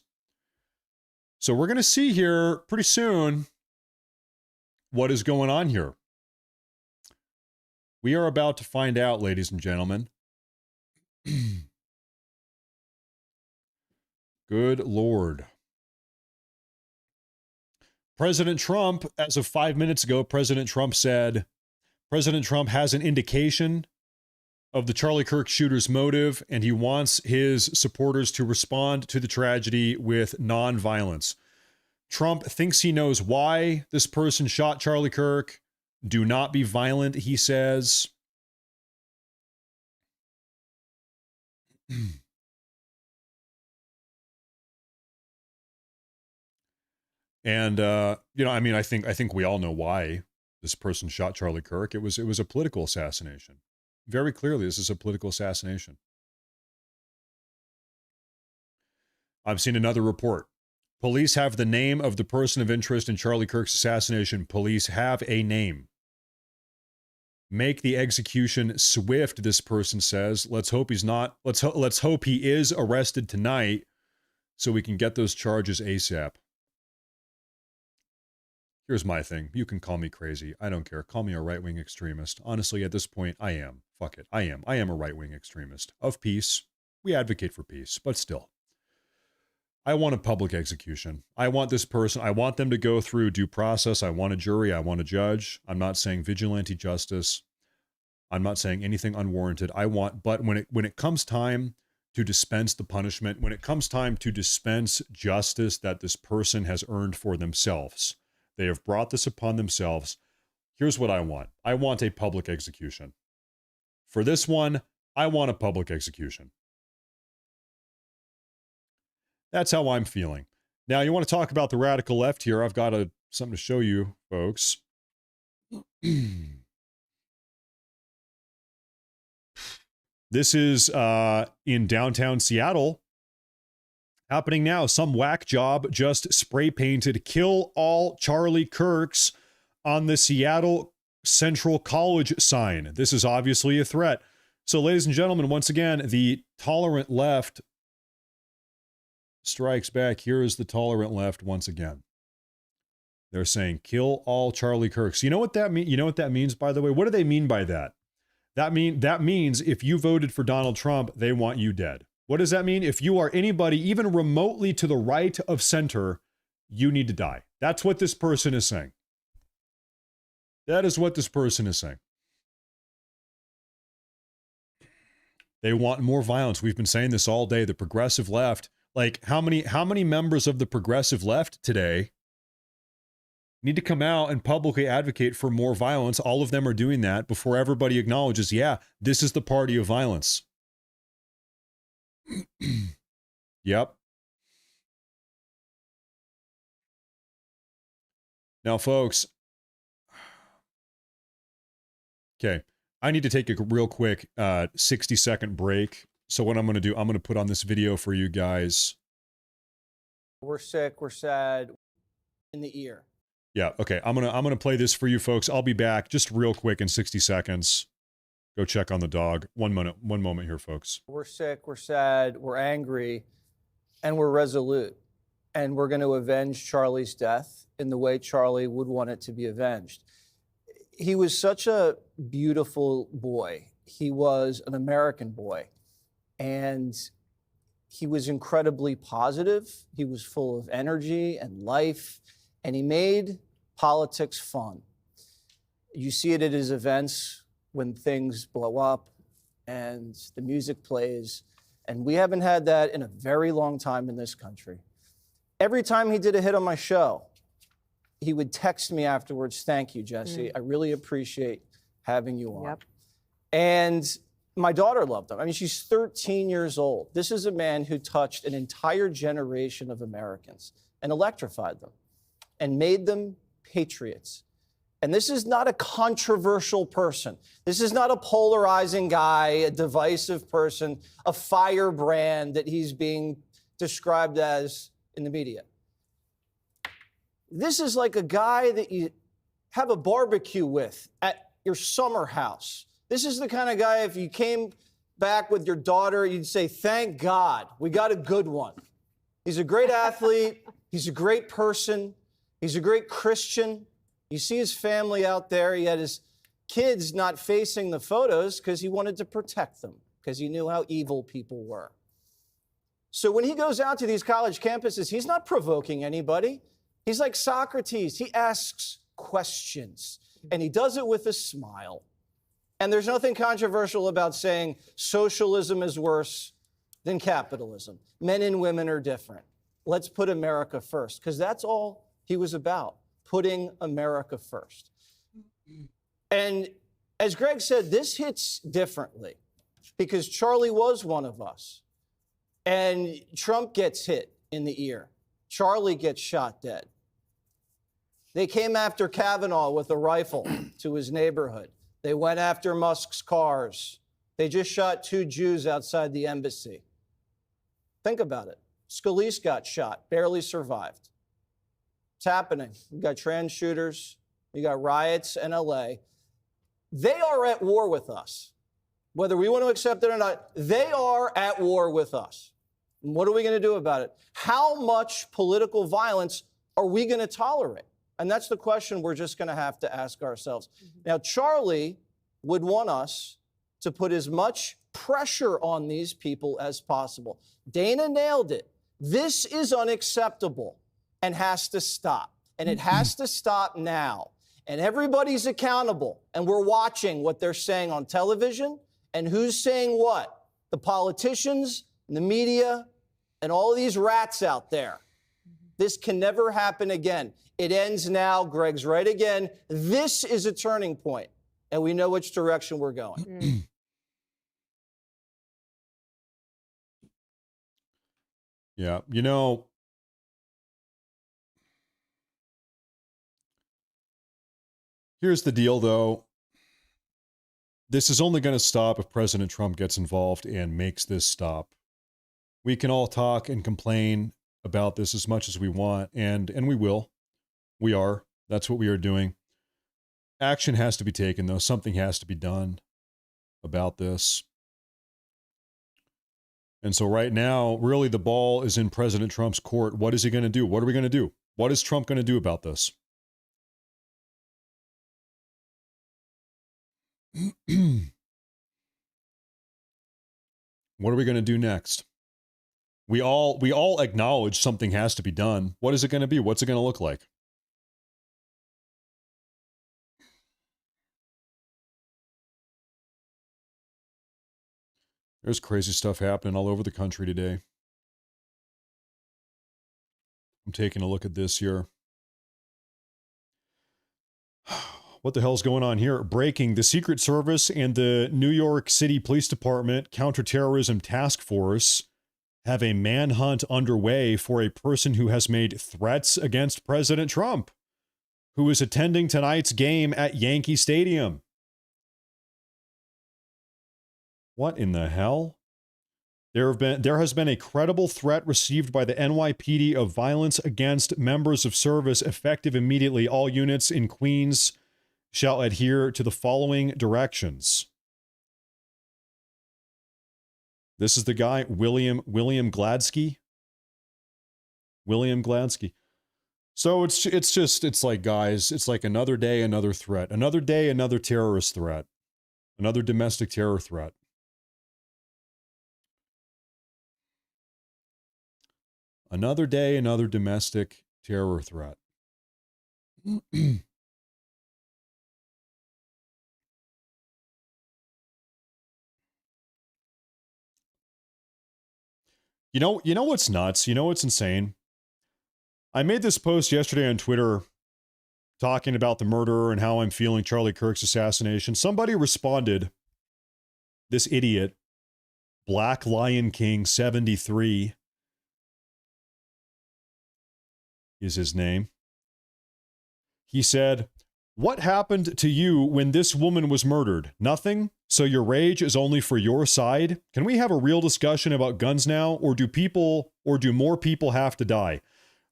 So we're going to see here pretty soon what is going on here. We are about to find out, ladies and gentlemen. Good Lord. President Trump, as of 5 minutes ago, President Trump said, President Trump has an indication of the Charlie Kirk shooter's motive, and he wants his supporters to respond to the tragedy with nonviolence. Trump thinks he knows why this person shot Charlie Kirk. Do not be violent, he says. And I think we all know why this person shot Charlie Kirk. It was a political assassination. Very clearly, this is a political assassination. I've seen another report. Police have the name of the person of interest in Charlie Kirk's assassination. Police have a name. Make the execution swift, this person says. Let's hope he's not. Let's hope he is arrested tonight so we can get those charges ASAP. Here's my thing. You can call me crazy. I don't care. Call me a right-wing extremist. Honestly, at this point, I am. Fuck it. I am. I am a right-wing extremist. Of peace. We advocate for peace, but still. I want a public execution. I want this person, I want them to go through due process. I want a jury. I want a judge. I'm not saying vigilante justice. I'm not saying anything unwarranted. But when it comes time to dispense the punishment, when it comes time to dispense justice that this person has earned for themselves, they have brought this upon themselves. Here's what I want. I want a public execution. For this one, I want a public execution. That's how I'm feeling. Now, you want to talk about the radical left here? I've got something to show you, folks. This is in downtown Seattle. Happening now. Some whack job just spray painted "Kill all Charlie Kirks" on the Seattle Central College sign. This is obviously a threat. So, ladies and gentlemen, once again, the tolerant left strikes back. Here is the tolerant left once again. They're saying, "Kill all Charlie Kirks." You know what that means? You know what that means, by the way? What do they mean by that? That means if you voted for Donald Trump, they want you dead. What does that mean? If you are anybody even remotely to the right of center, you need to die. That's what this person is saying. That is what this person is saying. They want more violence. We've been saying this all day. The progressive left, like how many members of the progressive left today need to come out and publicly advocate for more violence? All of them are doing that before everybody acknowledges, yeah, this is the party of violence. Yep. Now, folks, okay, I need to take a real quick 60-second break. So what I'm going to do, I'm going to put on this video for you guys. We're sick, we're sad, in the ear. Yeah, okay, I'm gonna play this for you folks. I'll be back just real quick in 60 seconds. Go check on the dog. One moment here, folks. We're sick, we're sad, we're angry, and we're resolute. And we're going to avenge Charlie's death in the way Charlie would want it to be avenged. He was such a beautiful boy. He was an American boy. And he was incredibly positive. He was full of energy and life. And he made politics fun. You see it at his events when things blow up and the music plays. And we haven't had that in a very long time in this country. Every time he did a hit on my show, he would text me afterwards, "Thank you, Jesse. I really appreciate having you on." Yep. And my daughter loved him. I mean, she's 13 years old. This is a man who touched an entire generation of Americans and electrified them and made them patriots. And this is not a controversial person. This is not a polarizing guy, a divisive person, a firebrand that he's being described as in the media. This is like a guy that you have a barbecue with at your summer house. This is the kind of guy, if you came back with your daughter, you'd say, "Thank God, we got a good one." He's a great athlete. He's a great person. He's a great Christian. You see his family out there. He had his kids not facing the photos because he wanted to protect them, because he knew how evil people were. So when he goes out to these college campuses, he's not provoking anybody. He's like Socrates. He asks questions, and he does it with a smile. And there's nothing controversial about saying socialism is worse than capitalism. Men and women are different. Let's put America first, because that's all he was about, putting America first. And as Greg said, this hits differently because Charlie was one of us. And Trump gets hit in the ear. Charlie gets shot dead. They came after Kavanaugh with a rifle to his neighborhood. They went after Musk's cars. They just shot 2 Jews outside the embassy. Think about it. Scalise got shot, barely survived. It's happening. You got trans shooters. You got riots in LA. They are at war with us. Whether we want to accept it or not, they are at war with us. And what are we going to do about it? How much political violence are we going to tolerate? And that's the question we're just going to have to ask ourselves. Now, Charlie would want us to put as much pressure on these people as possible. Dana nailed it. This is unacceptable and has to stop. And it has to stop now. And everybody's accountable. And we're watching what they're saying on television and who's saying what. The politicians, the media, and all of these rats out there. This can never happen again. It ends now. Greg's right again. This is a turning point, and we know which direction we're going. Yeah, you know, here's the deal, though. This is only going to stop if President Trump gets involved and makes this stop. We can all talk and complain about this as much as we want, and we will. We are. That's what we are doing. Action has to be taken, though. Something has to be done about this. And so right now, really the ball is in President Trump's court. What is he going to do? What are we going to do? What is Trump going to do about this? What are we going to do next? We all acknowledge something has to be done. What is it going to be? What's it going to look like? There's crazy stuff happening all over the country today. I'm taking a look at this here. What the hell's going on here? Breaking: the Secret Service and the New York City Police Department Counterterrorism Task Force have a manhunt underway for a person who has made threats against President Trump, who is attending tonight's game at Yankee Stadium. What in the hell? There has been a credible threat received by the NYPD of violence against members of service effective immediately. All units in Queens shall adhere to the following directions. This is the guy, William Gladsky. William Gladsky. So it's like, guys, it's like another day, another threat. Another day, another terrorist threat. Another domestic terror threat. Another day, another domestic terror threat. You know what's nuts? You know what's insane? I made this post yesterday on Twitter talking about the murderer and how I'm feeling Charlie Kirk's assassination. Somebody responded, this idiot, Black Lion King 73 is his name. He said, "What happened to you when this woman was murdered? Nothing? So your rage is only for your side? Can we have a real discussion about guns now? Or do more people have to die?"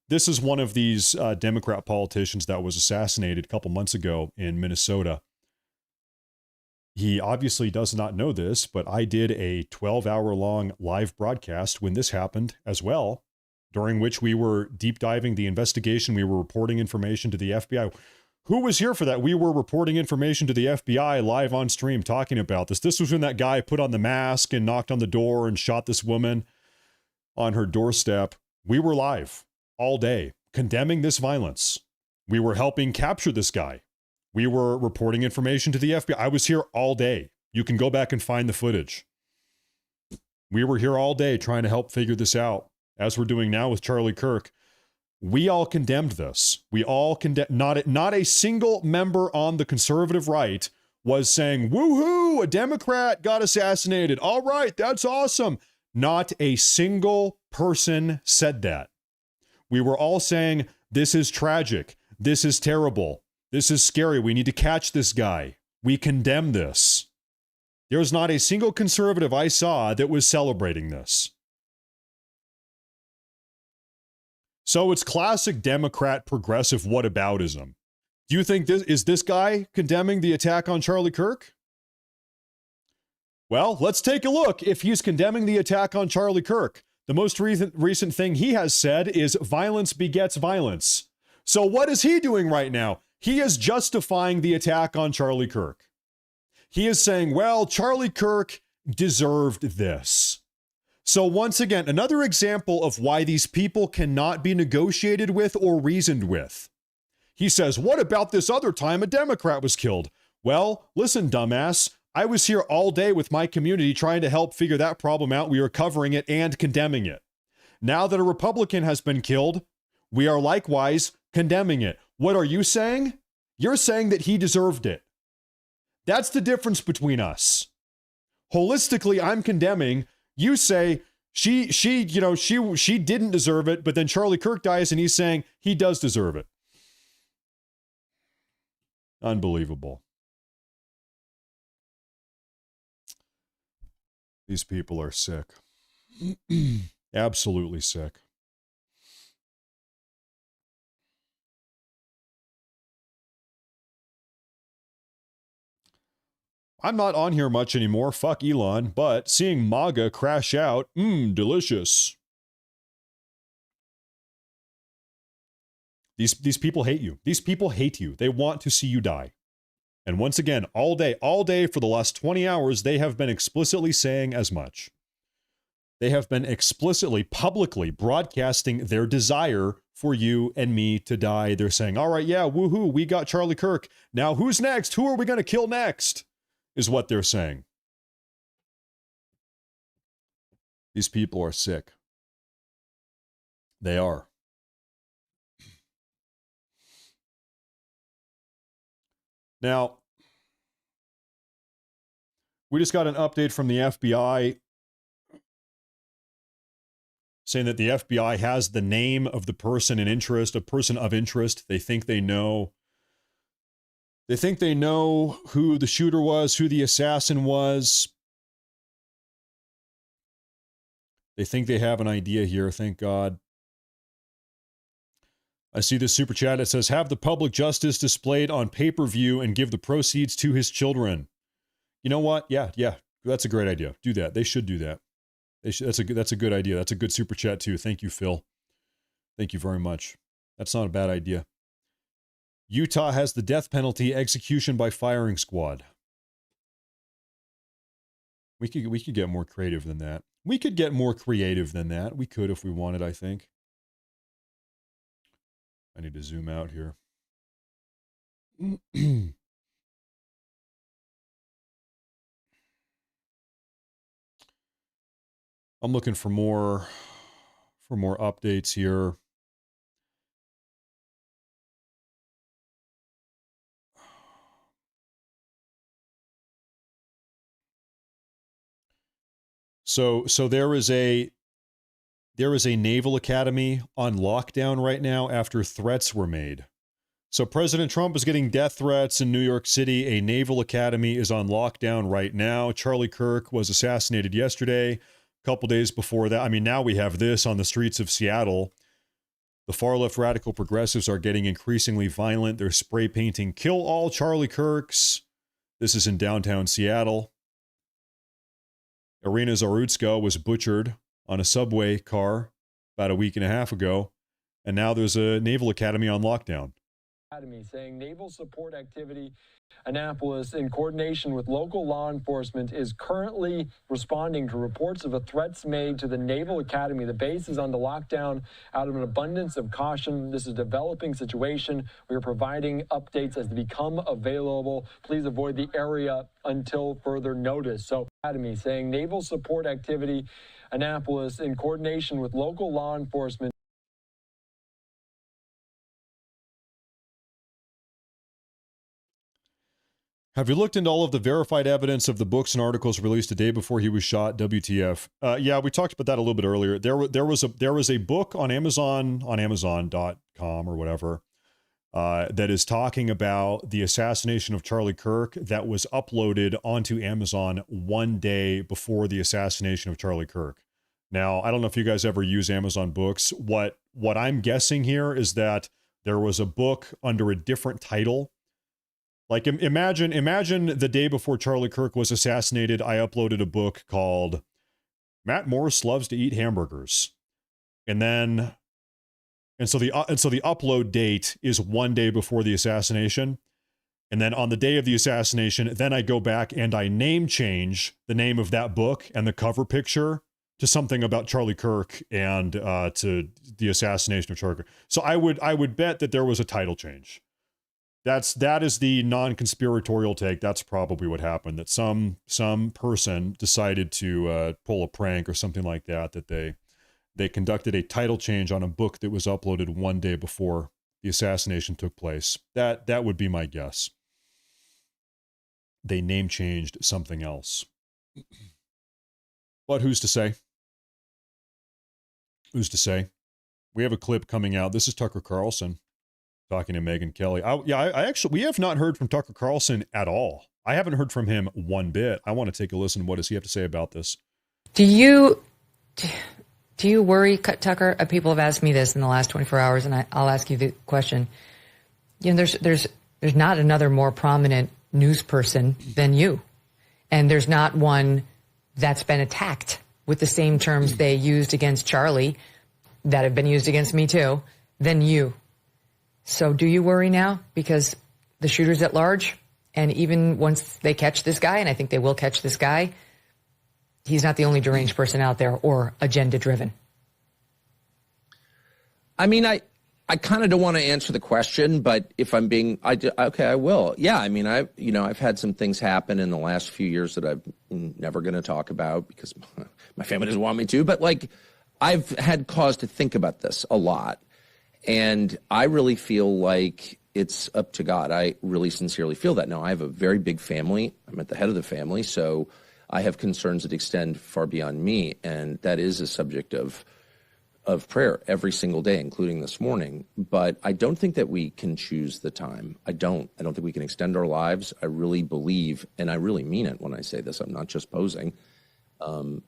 This is one of these Democrat politicians that was assassinated a couple months ago in Minnesota. He obviously does not know this, but I did a 12-hour-long live broadcast when this happened as well, during which we were deep diving the investigation. We were reporting information to the FBI. Who was here for that? We were reporting information to the FBI live on stream talking about this. This was when that guy put on the mask and knocked on the door and shot this woman on her doorstep. We were live all day condemning this violence. We were helping capture this guy. We were reporting information to the FBI. I was here all day. You can go back and find the footage. We were here all day trying to help figure this out, as we're doing now with Charlie Kirk. We all condemned this. We all condemned. Not a single member on the conservative right was saying, woohoo, a Democrat got assassinated. All right, that's awesome. Not a single person said that. We were all saying, this is tragic. This is terrible. This is scary. We need to catch this guy. We condemn this. There was not a single conservative I saw that was celebrating this. So it's classic Democrat progressive whataboutism. Do you think this guy condemning the attack on Charlie Kirk? Well, let's take a look if he's condemning the attack on Charlie Kirk. The most recent thing he has said is violence begets violence. So what is he doing right now? He is justifying the attack on Charlie Kirk. He is saying, well, Charlie Kirk deserved this. So once again, another example of why these people cannot be negotiated with or reasoned with. He says, what about this other time a Democrat was killed? Well, listen, dumbass, I was here all day with my community trying to help figure that problem out. We are covering it and condemning it. Now that a Republican has been killed, we are likewise condemning it. What are you saying? You're saying that he deserved it. That's the difference between us. Holistically, I'm condemning. You say she didn't deserve it, but then Charlie Kirk dies and he's saying he does deserve it. Unbelievable. These people are sick. Absolutely sick. I'm not on here much anymore, fuck Elon, but seeing MAGA crash out, delicious. These people hate you. These people hate you. They want to see you die. And once again, all day for the last 20 hours, they have been explicitly saying as much. They have been explicitly, publicly broadcasting their desire for you and me to die. They're saying, all right, yeah, woohoo, we got Charlie Kirk. Now who's next? Who are we going to kill next? Is what they're saying. These people are sick. They are. Now, we just got an update from the FBI saying that the FBI has the name of the person in interest, a person of interest. They think they know. They think they know who the shooter was, who the assassin was. They think they have an idea here, thank God. I see this super chat. It says, have the public justice displayed on pay-per-view and give the proceeds to his children. You know what? Yeah. That's a great idea. Do that. They should do that. That's a good idea. That's a good super chat too. Thank you, Phil. Thank you very much. That's not a bad idea. Utah has the death penalty, execution by firing squad. We could get more creative than that. We could get more creative than that. We could if we wanted, I think. I need to zoom out here. I'm looking for more updates here. So there is a Naval Academy on lockdown right now after threats were made. So President Trump is getting death threats in New York City. A Naval Academy is on lockdown right now. Charlie Kirk was assassinated yesterday. A couple days before that, I mean, now we have this on the streets of Seattle. The far-left radical progressives are getting increasingly violent. They're spray painting, kill all Charlie Kirks. This is in downtown Seattle. Irina Zarutska was butchered on a subway car about a week and a half ago, and now there's a Naval Academy on lockdown. Academy, saying naval support activity Annapolis, in coordination with local law enforcement, is currently responding to reports of threats made to the Naval Academy. The base is under lockdown out of an abundance of caution. This is a developing situation. We are providing updates as they become available. Please avoid the area until further notice. So, Academy saying naval support activity Annapolis, in coordination with local law enforcement. Have you looked into all of the verified evidence of the books and articles released a day before he was shot? WTF? Yeah, we talked about that a little bit earlier. There was a book on Amazon, on Amazon.com or whatever, that is talking about the assassination of Charlie Kirk that was uploaded onto Amazon one day before the assassination of Charlie Kirk. Now, I don't know if you guys ever use Amazon Books. What I'm guessing here is that there was a book under a different title. Like, imagine the day before Charlie Kirk was assassinated, I uploaded a book called Matt Morse Loves to Eat Hamburgers. And so the upload date is one day before the assassination. And then on the day of the assassination, then I go back and I name change the name of that book and the cover picture to something about Charlie Kirk and to the assassination of Charlie Kirk. So I would bet that there was a title change. That is the non-conspiratorial take. That's probably what happened, that some person decided to pull a prank or something like that, that they conducted a title change on a book that was uploaded one day before the assassination took place. That would be my guess. They name changed something else. But who's to say? Who's to say? We have a clip coming out. This is Tucker Carlson talking to Megyn Kelly. We have not heard from Tucker Carlson at all. I haven't heard from him one bit. I want to take a listen. What does he have to say about this? Do you worry, Tucker? People have asked me this in the last 24 hours, and I'll ask you the question. You know, there's not another more prominent news person than you, and there's not one that's been attacked with the same terms they used against Charlie that have been used against me too, than you. So do you worry now? Because the shooter's at large, and even once they catch this guy, and I think they will catch this guy, he's not the only deranged person out there or agenda-driven. I mean, I kind of don't want to answer the question, but if I'm being, okay, I will. Yeah, I mean, I've had some things happen in the last few years that I'm never going to talk about because my family doesn't want me to, but like, I've had cause to think about this a lot. And I really feel like it's up to God. I really sincerely feel that. Now, I have a very big family. I'm at the head of the family, so I have concerns that extend far beyond me, and that is a subject of prayer every single day, including this morning. But I don't think that we can choose the time. I don't think we can extend our lives. I really believe, and I really mean it when I say this, I'm not just posing,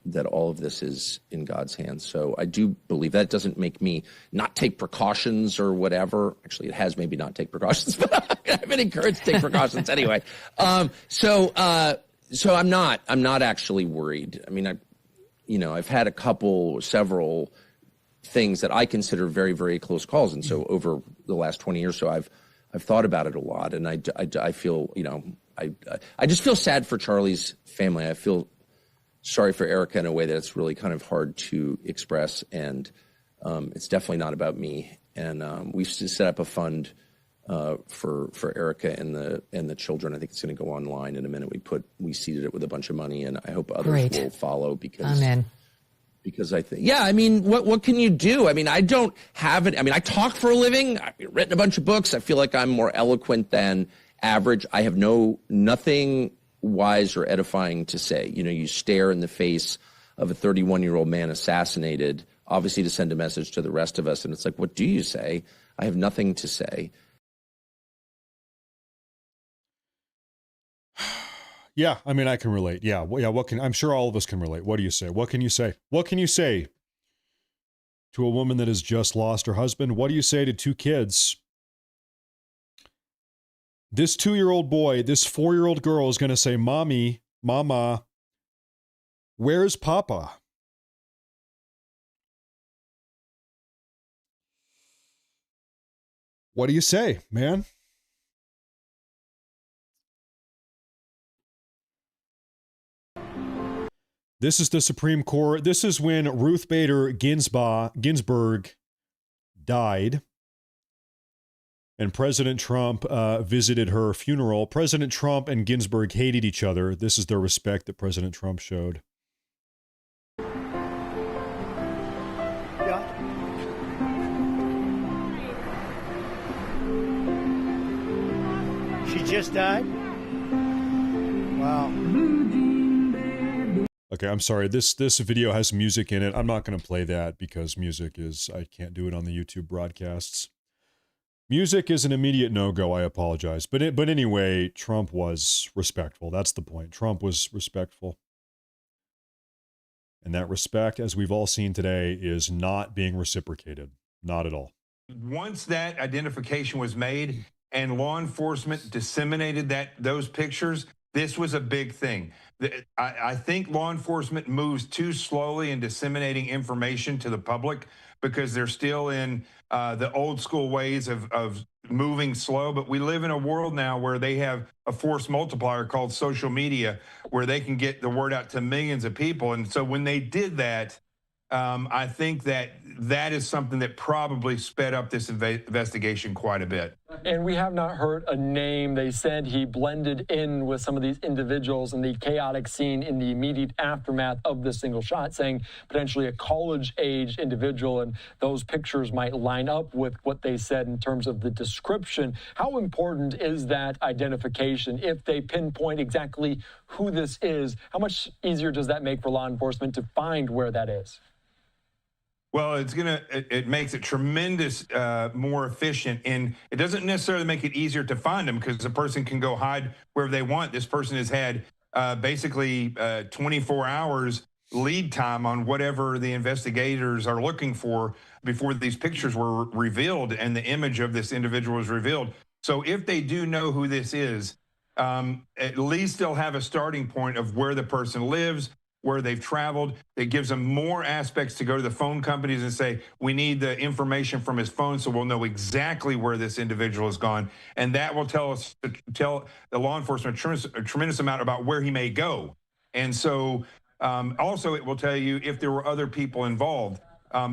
that all of this is in God's hands. So I do believe that. Doesn't make me not take precautions or whatever. Actually, it has made me not take precautions, but I've been encouraged to take precautions anyway. So I'm not actually worried. I mean, I've had several things that I consider very, very close calls. And so over the last 20 years, so I've thought about it a lot. And I feel, I just feel sad for Charlie's family. I feel sorry for Erica in a way that's really kind of hard to express, and it's definitely not about me. And we've set up a fund for Erica and the children. I think it's going to go online in a minute. We seeded it with a bunch of money, and I hope others will follow because. Amen. Because I think, I mean, what can you do? I mean, I don't have it. I mean, I talk for a living. I've written a bunch of books. I feel like I'm more eloquent than average. I have nothing wise or edifying to say. You stare in the face of a 31-year-old man assassinated, obviously to send a message to the rest of us. And it's like, what do you say? I have nothing to say. Yeah, I mean, I can relate. Yeah, I'm sure all of us can relate. What do you say? What can you say? What can you say to a woman that has just lost her husband? What do you say to two kids? This 2-year-old boy, this 4-year-old girl is going to say, Mommy, Mama, where's Papa? What do you say, man? This is the Supreme Court. This is when Ruth Bader Ginsburg died, and President Trump visited her funeral. President Trump and Ginsburg hated each other. This is the respect that President Trump showed. Yeah. She just died? Wow. Okay, I'm sorry. This video has music in it. I'm not going to play that because music is... I can't do it on the YouTube broadcasts. Music is an immediate no-go. I apologize. But anyway, Trump was respectful. That's the point. Trump was respectful. And that respect, as we've all seen today, is not being reciprocated. Not at all. Once that identification was made and law enforcement disseminated those pictures, this was a big thing. I think law enforcement moves too slowly in disseminating information to the public because they're still in the old school ways of moving slow. But we live in a world now where they have a force multiplier called social media, where they can get the word out to millions of people. And so when they did that, I think that is something that probably sped up this investigation quite a bit. And we have not heard a name. They said he blended in with some of these individuals in the chaotic scene in the immediate aftermath of the single shot, saying potentially a college-age individual, and those pictures might line up with what they said in terms of the description. How important is that identification? If they pinpoint exactly who this is, how much easier does that make for law enforcement to find where that is? Well, it makes it tremendous more efficient, and it doesn't necessarily make it easier to find them because the person can go hide wherever they want. This person has had basically 24 hours lead time on whatever the investigators are looking for before these pictures were revealed and the image of this individual was revealed. So if they do know who this is, at least they'll have a starting point of where the person lives, where they've traveled. It gives them more aspects to go to the phone companies and say, we need the information from his phone so we'll know exactly where this individual has gone. And that will tell the law enforcement a tremendous amount about where he may go. And so also it will tell you if there were other people involved.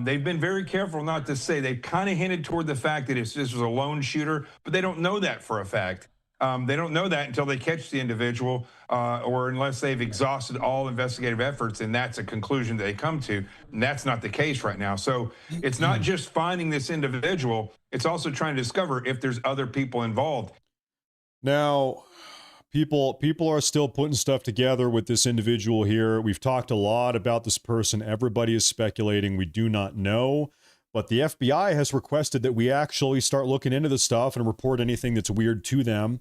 They've been very careful not to say. They've kind of hinted toward the fact that this was a lone shooter, but they don't know that for a fact. They don't know that until they catch the individual or unless they've exhausted all investigative efforts, and that's a conclusion that they come to. And that's not the case right now. So it's not just finding this individual, it's also trying to discover if there's other people involved. Now, people are still putting stuff together with this individual here. We've talked a lot about this person. Everybody is speculating. We do not know. But the FBI has requested that we actually start looking into the stuff and report anything that's weird to them.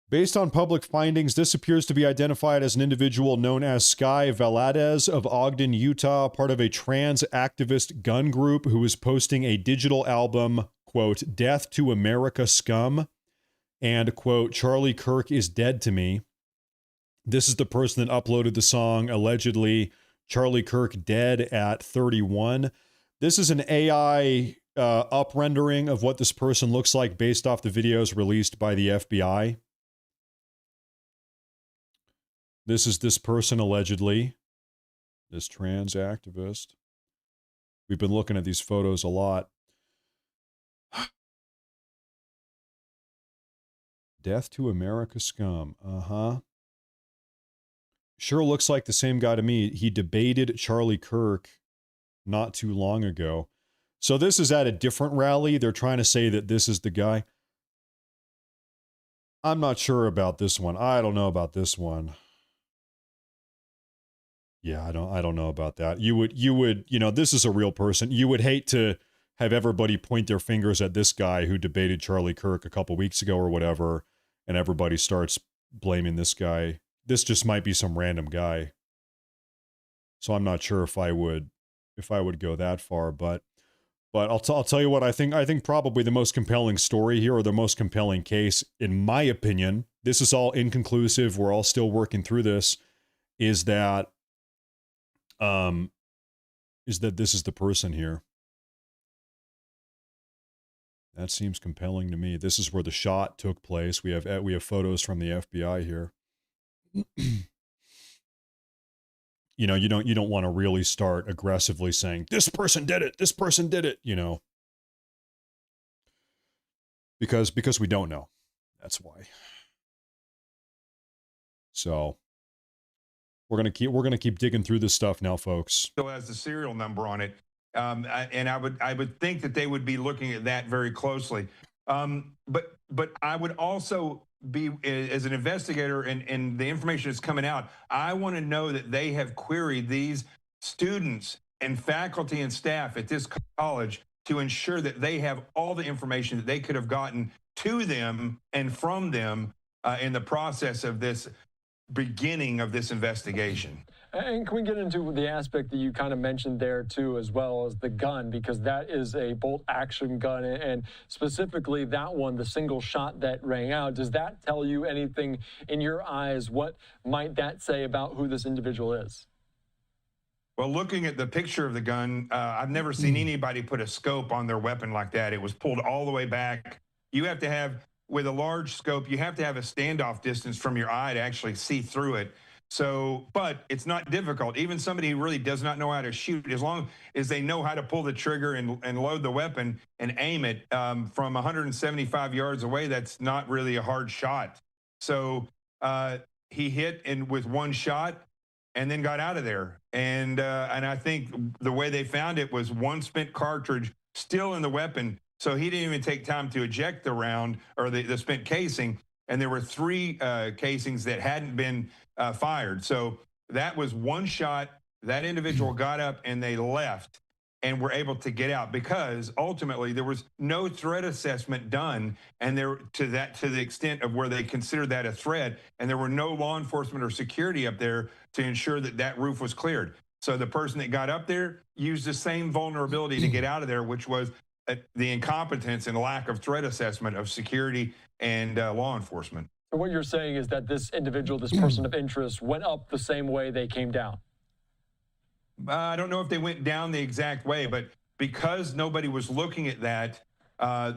Based on public findings, this appears to be identified as an individual known as Sky Valadez of Ogden, Utah, part of a trans activist gun group who is posting a digital album, quote, Death to America Scum, and, quote, Charlie Kirk is dead to me. This is the person that uploaded the song, allegedly, Charlie Kirk dead at 31. This is an AI up-rendering of what this person looks like based off the videos released by the FBI. This is this person, allegedly. This trans activist. We've been looking at these photos a lot. Death to America Scum. Uh-huh. Sure looks like the same guy to me. He debated Charlie Kirk not too long ago. So this is at a different rally. They're trying to say that this is the guy. I'm not sure about this one. I don't know about this one. Yeah, I don't know about that. You would, this is a real person. You would hate to have everybody point their fingers at this guy who debated Charlie Kirk a couple weeks ago or whatever, and everybody starts blaming this guy. This just might be some random guy. So I'm not sure if I would go that far, but I'll tell you what I think. I think probably the most compelling story here, or the most compelling case, in my opinion, this is all inconclusive. We're all still working through this. Is that this is the person here. That seems compelling to me. This is where the shot took place. We have photos from the FBI here. You know, you don't want to really start aggressively saying this person did it, you know, because we don't know. That's why. So we're gonna keep digging through this stuff now, folks. Still has the serial number on it, and I would think that they would be looking at that very closely. But I would also be, as an investigator, and the information that's coming out, I want to know that they have queried these students and faculty and staff at this college to ensure that they have all the information that they could have gotten to them and from them in the process of this beginning of this investigation. And can we get into the aspect that you kind of mentioned there too, as well as the gun, because that is a bolt action gun, and specifically that one, the single shot that rang out. Does that tell you anything in your eyes? What might that say about who this individual is? Well, looking at the picture of the gun, I've never seen anybody put a scope on their weapon like that. It was pulled all the way back. You have to have, with a large scope, you have to have a standoff distance from your eye to actually see through it. So, but it's not difficult. Even somebody who really does not know how to shoot, as long as they know how to pull the trigger and load the weapon and aim it from 175 yards away, that's not really a hard shot. So he hit with one shot and then got out of there. And I think the way they found it was one spent cartridge still in the weapon. So he didn't even take time to eject the round or the spent casing. And there were 3 casings that hadn't been fired. So that was one shot. That individual got up and they left and were able to get out because ultimately there was no threat assessment done, and there to the extent of where they considered that a threat, and there were no law enforcement or security up there to ensure that that roof was cleared. So the person that got up there used the same vulnerability to get out of there, which was the incompetence and lack of threat assessment of security and law enforcement. So what you're saying is that this individual, this person of interest, went up the same way they came down? I don't know if they went down the exact way, but because nobody was looking at that,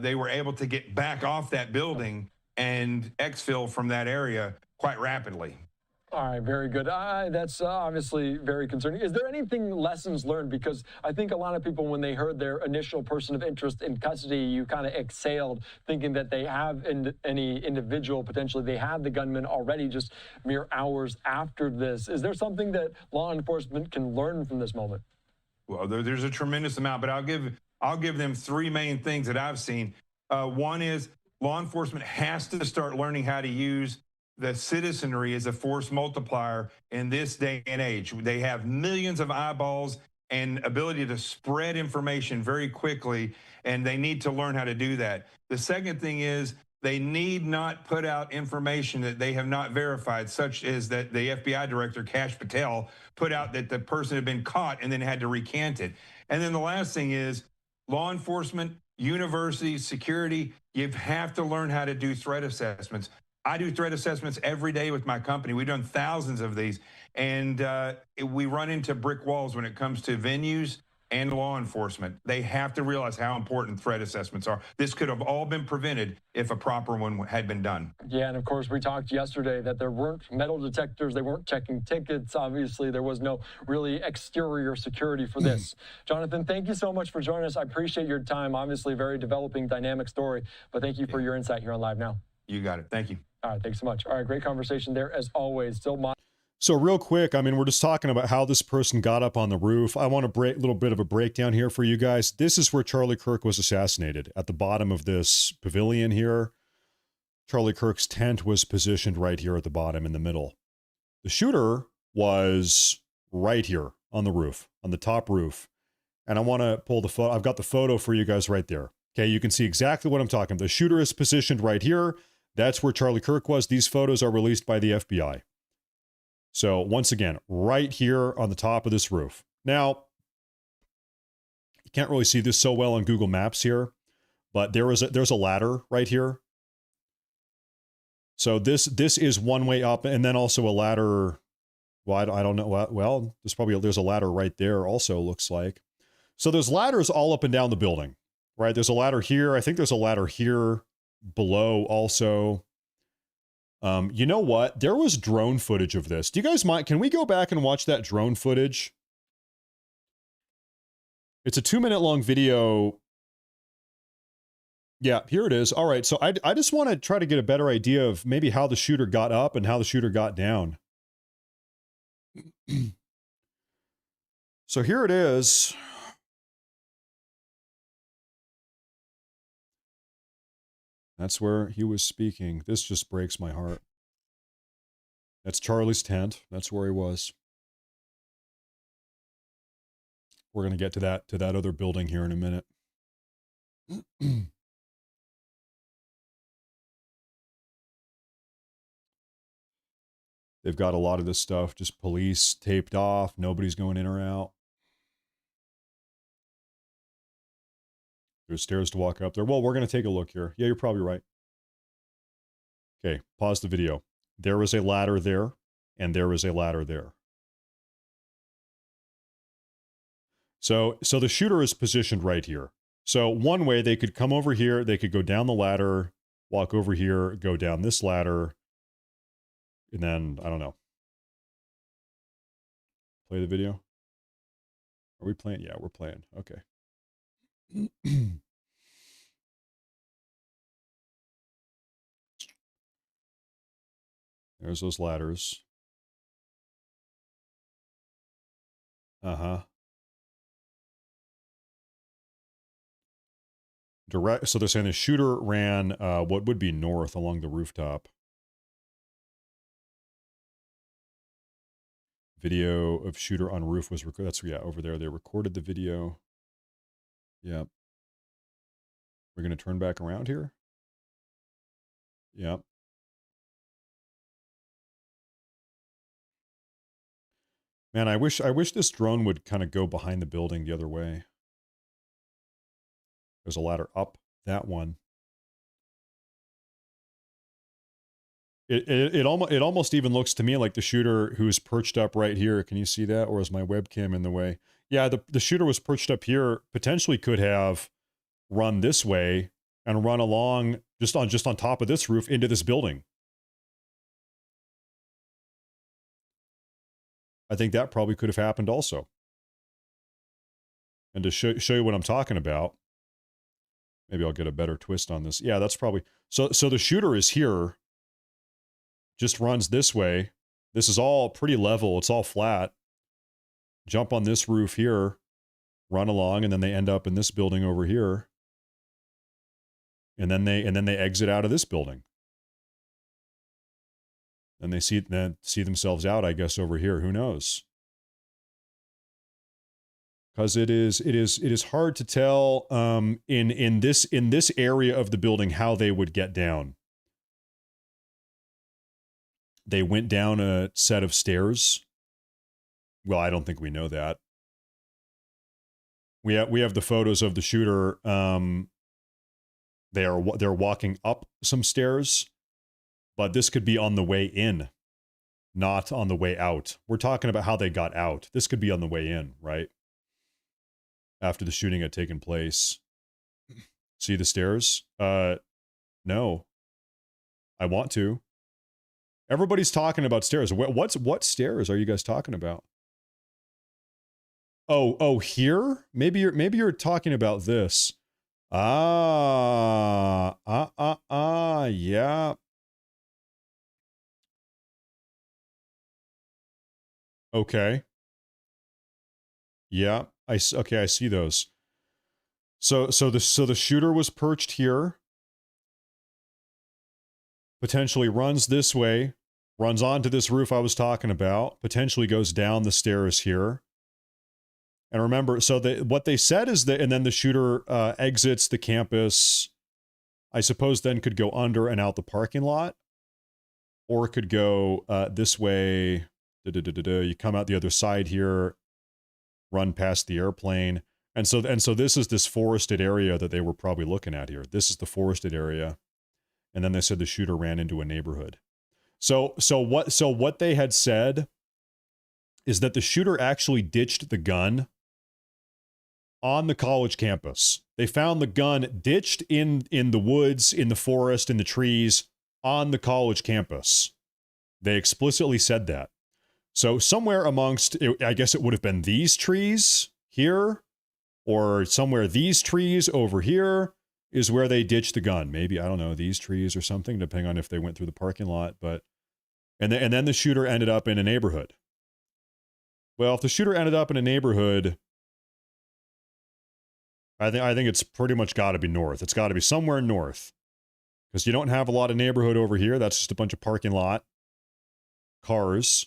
they were able to get back off that building and exfil from that area quite rapidly. All right, very good. That's obviously very concerning. Is there anything lessons learned? Because I think a lot of people, when they heard their initial person of interest in custody, you kind of exhaled thinking that they have any individual, potentially they have the gunman already just mere hours after this. Is there something that law enforcement can learn from this moment? Well, there's a tremendous amount, but I'll give them 3 main things that I've seen. One is law enforcement has to start learning how to use the citizenry as a force multiplier in this day and age. They have millions of eyeballs and ability to spread information very quickly, and they need to learn how to do that. The second thing is they need not put out information that they have not verified, such as that the FBI director, Kash Patel, put out that the person had been caught and then had to recant it. And then the last thing is law enforcement, universities, security, you have to learn how to do threat assessments. I do threat assessments every day with my company. We've done thousands of these, and we run into brick walls when it comes to venues and law enforcement. They have to realize how important threat assessments are. This could have all been prevented if a proper one had been done. Yeah, and of course, we talked yesterday that there weren't metal detectors. They weren't checking tickets. Obviously, there was no really exterior security for this. Jonathan, thank you so much for joining us. I appreciate your time. Obviously, very developing, dynamic story, but thank you for your insight here on Live Now. You got it. Thank you. All right, thanks so much. All right, great conversation there as always. So real quick, I mean, we're just talking about how this person got up on the roof. I want to little bit of a breakdown here for you guys. This is where Charlie Kirk was assassinated, at the bottom of this pavilion here. Charlie Kirk's tent was positioned right here at the bottom in the middle. The shooter was right here on the roof, on the top roof. And I want to pull the photo. I've got the photo for you guys right there. Okay, you can see exactly what I'm talking about. The shooter is positioned right here. That's where Charlie Kirk was. These photos are released by the FBI. So once again, right here on the top of this roof. Now, you can't really see this so well on Google Maps here, but there's a ladder right here. So this is one way up, and then also a ladder. Well, I don't know. Well, there's a ladder right there also, looks like. So there's ladders all up and down the building, right? There's a ladder here. I think there's a ladder here below also. You know what? There was drone footage of this. Do you guys mind? Can we go back and watch that drone footage? It's a 2-minute long video. Yeah, here it is. All right, so I just want to try to get a better idea of maybe how the shooter got up and how the shooter got down. So here it is. That's where he was speaking. This just breaks my heart. That's Charlie's tent. That's where he was. We're going to get to that other building here in a minute. They've got a lot of this stuff, just police taped off. Nobody's going in or out. There's stairs to walk up there. Well, we're going to take a look here. Yeah, you're probably right. Okay, pause the video. There is a ladder there, and there is a ladder there. So the shooter is positioned right here. So one way, they could come over here, they could go down the ladder, walk over here, go down this ladder, and then, I don't know. Play the video? Are we playing? Yeah, we're playing. Okay. There's those ladders. Uh-huh. So they're saying the shooter ran what would be north along the rooftop. Video of shooter on roof was recorded. That's, yeah, over there. They recorded the video. Yep. We're going to turn back around here. Yep. Man, I wish this drone would kind of go behind the building the other way. There's a ladder up that one. It almost even looks to me like the shooter who's perched up right here. Can you see that? Or is my webcam in the way? Yeah, the shooter was perched up here. Potentially could have run this way and run along just on top of this roof into this building. I think that probably could have happened also. And to show you what I'm talking about, maybe I'll get a better twist on this. Yeah, that's probably... So the shooter is here, just runs this way. This is all pretty level. It's all flat. Jump on this roof here, run along, and then they end up in this building over here. And then they exit out of this building. And they see themselves out, I guess, over here. Who knows? Because it is hard to tell in this area of the building how they would get down. They went down a set of stairs. Well, I don't think we know that. We have the photos of the shooter. They're walking up some stairs. But this could be on the way in, not on the way out. We're talking about how they got out. This could be on the way in, right? After the shooting had taken place. See the stairs? No. I want to. Everybody's talking about stairs. What stairs are you guys talking about? Oh, here? Maybe you're talking about this. Yeah. Okay. Yeah, I see those. So the shooter was perched here. Potentially runs this way, runs onto this roof I was talking about, potentially goes down the stairs here. And remember, so what they said is that, and then the shooter exits the campus, I suppose then could go under and out the parking lot, or it could go this way. You come out the other side here, run past the airplane. And so this is this forested area that they were probably looking at here. This is the forested area. And then they said the shooter ran into a neighborhood. So what they had said is that the shooter actually ditched the gun on the college campus. They found the gun ditched in the woods, in the forest, in the trees, on the college campus. They explicitly said that. So somewhere amongst, I guess it would have been these trees here, or somewhere these trees over here is where they ditched the gun. Maybe, I don't know, these trees or something, depending on if they went through the parking lot. But and then the shooter ended up in a neighborhood. Well, if the shooter ended up in a neighborhood, I think it's pretty much got to be north. It's got to be somewhere north, because you don't have a lot of neighborhood over here. That's just a bunch of parking lot cars.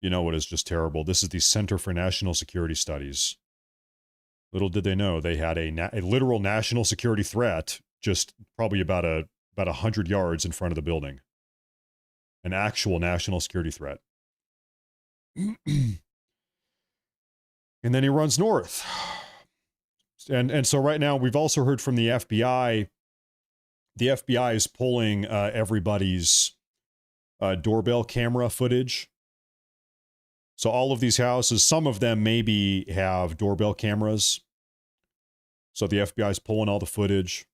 You know what is just terrible? This is the Center for National Security Studies. Little did they know they had a literal national security threat just probably about 100 yards in front of the building. An actual national security threat. And then he runs north. And so right now we've also heard from the FBI. The FBI is pulling everybody's doorbell camera footage. So all of these houses, some of them maybe have doorbell cameras. So the FBI is pulling all the footage.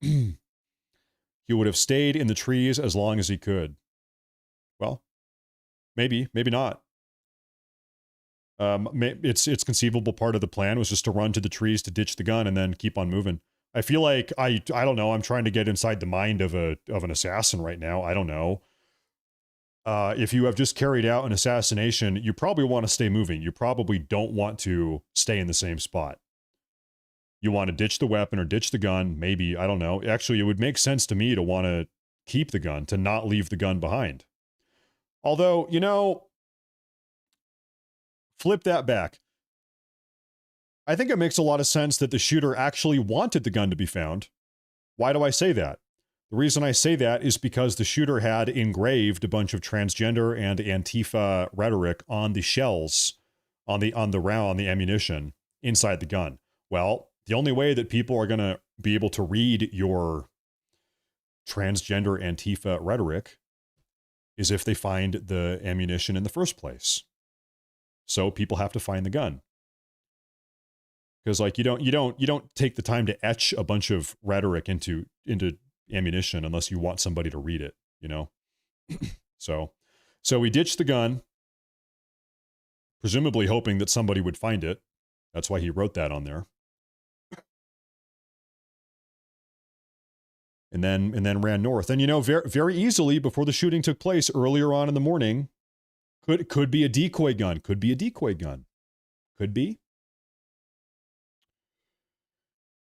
He would have stayed in the trees as long as he could. Well, maybe not. It's conceivable part of the plan was just to run to the trees to ditch the gun and then keep on moving. I feel like I don't know. I'm trying to get inside the mind of an assassin right now. I don't know. If you have just carried out an assassination, you probably want to stay moving. You probably don't want to stay in the same spot. You want to ditch the weapon or ditch the gun. Maybe, I don't know. Actually, it would make sense to me to want to keep the gun, to not leave the gun behind. Although, you know, flip that back. I think it makes a lot of sense that the shooter actually wanted the gun to be found. Why do I say that? The reason I say that is because the shooter had engraved a bunch of transgender and Antifa rhetoric on the shells, on the ammunition inside the gun. Well, the only way that people are going to be able to read your transgender Antifa rhetoric is if they find the ammunition in the first place. So people have to find the gun. Because like you don't take the time to etch a bunch of rhetoric into ammunition unless you want somebody to read it, you know? So we ditched the gun, presumably hoping that somebody would find it. That's why he wrote that on there. And then ran north. And you know, very, very easily before the shooting took place earlier on in the morning, could be a decoy gun. Could be a decoy gun. Could be.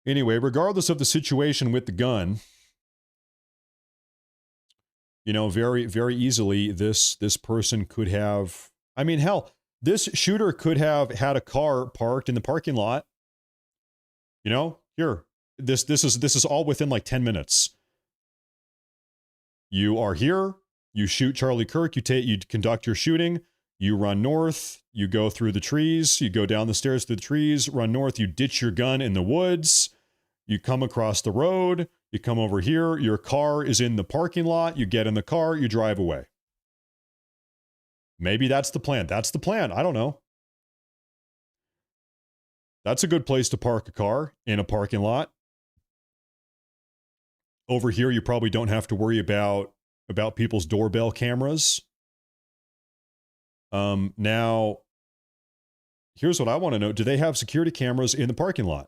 Anyway, regardless of the situation with the gun, you know, very, very easily, this person could have, I mean, hell, this shooter could have had a car parked in the parking lot. You know, here, this is all within like 10 minutes. You are here, you shoot Charlie Kirk, you conduct your shooting, you run north, you go through the trees, you go down the stairs to the trees, run north, you ditch your gun in the woods, you come across the road, you come over here, your car is in the parking lot, you get in the car, you drive away. Maybe that's the plan. That's the plan. I don't know. That's a good place to park a car, in a parking lot. Over here, you probably don't have to worry about people's doorbell cameras. Now, here's what I want to know. Do they have security cameras in the parking lot?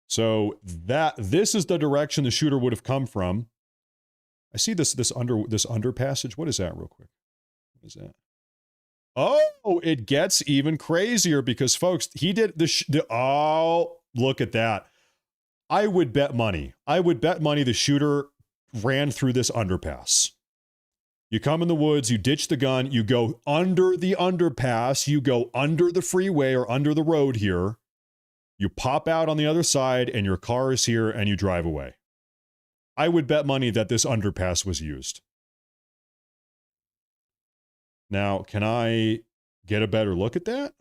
So this is the direction the shooter would have come from. I see this underpassage. What is that real quick? What is that? Oh, it gets even crazier because folks, he did oh, look at that. I would bet money the shooter ran through this underpass. You come in the woods, you ditch the gun, you go under the underpass, you go under the freeway or under the road here. You pop out on the other side and your car is here and you drive away. I would bet money that this underpass was used. Now, can I get a better look at that?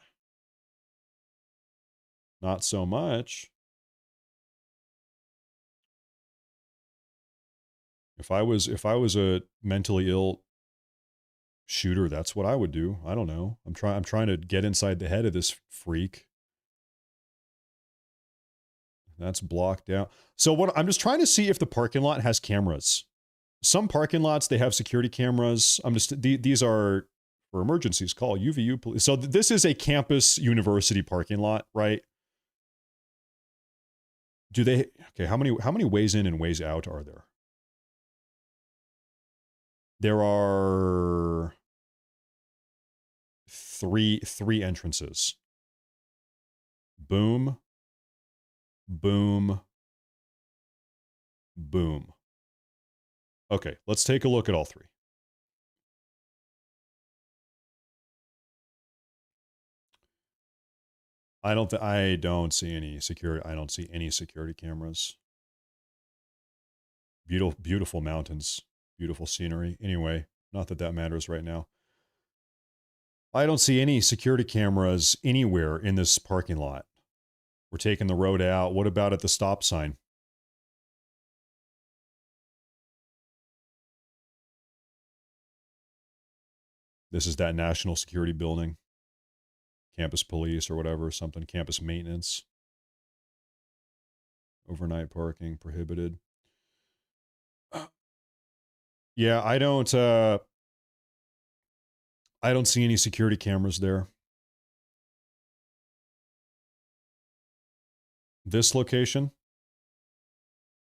Not so much. If I was a mentally ill shooter, that's what I would do. I don't know. I'm trying to get inside the head of this freak. That's blocked out. So what I'm just trying to see if the parking lot has cameras. Some parking lots, they have security cameras. These are for emergencies. Call UVU police. So this is a campus university parking lot, right? Do they, okay, how many ways in and ways out are there? There are three entrances. Boom, boom, boom. Okay, let's take a look at all three. I don't see any security. I don't see any security cameras. Beautiful mountains, beautiful scenery. Anyway, not that that matters right now. I don't see any security cameras anywhere in this parking lot. We're taking the road out. What about at the stop sign? This is that national security building. Campus police or whatever, something. Campus maintenance. Overnight parking prohibited. Yeah, I don't see any security cameras there. This location?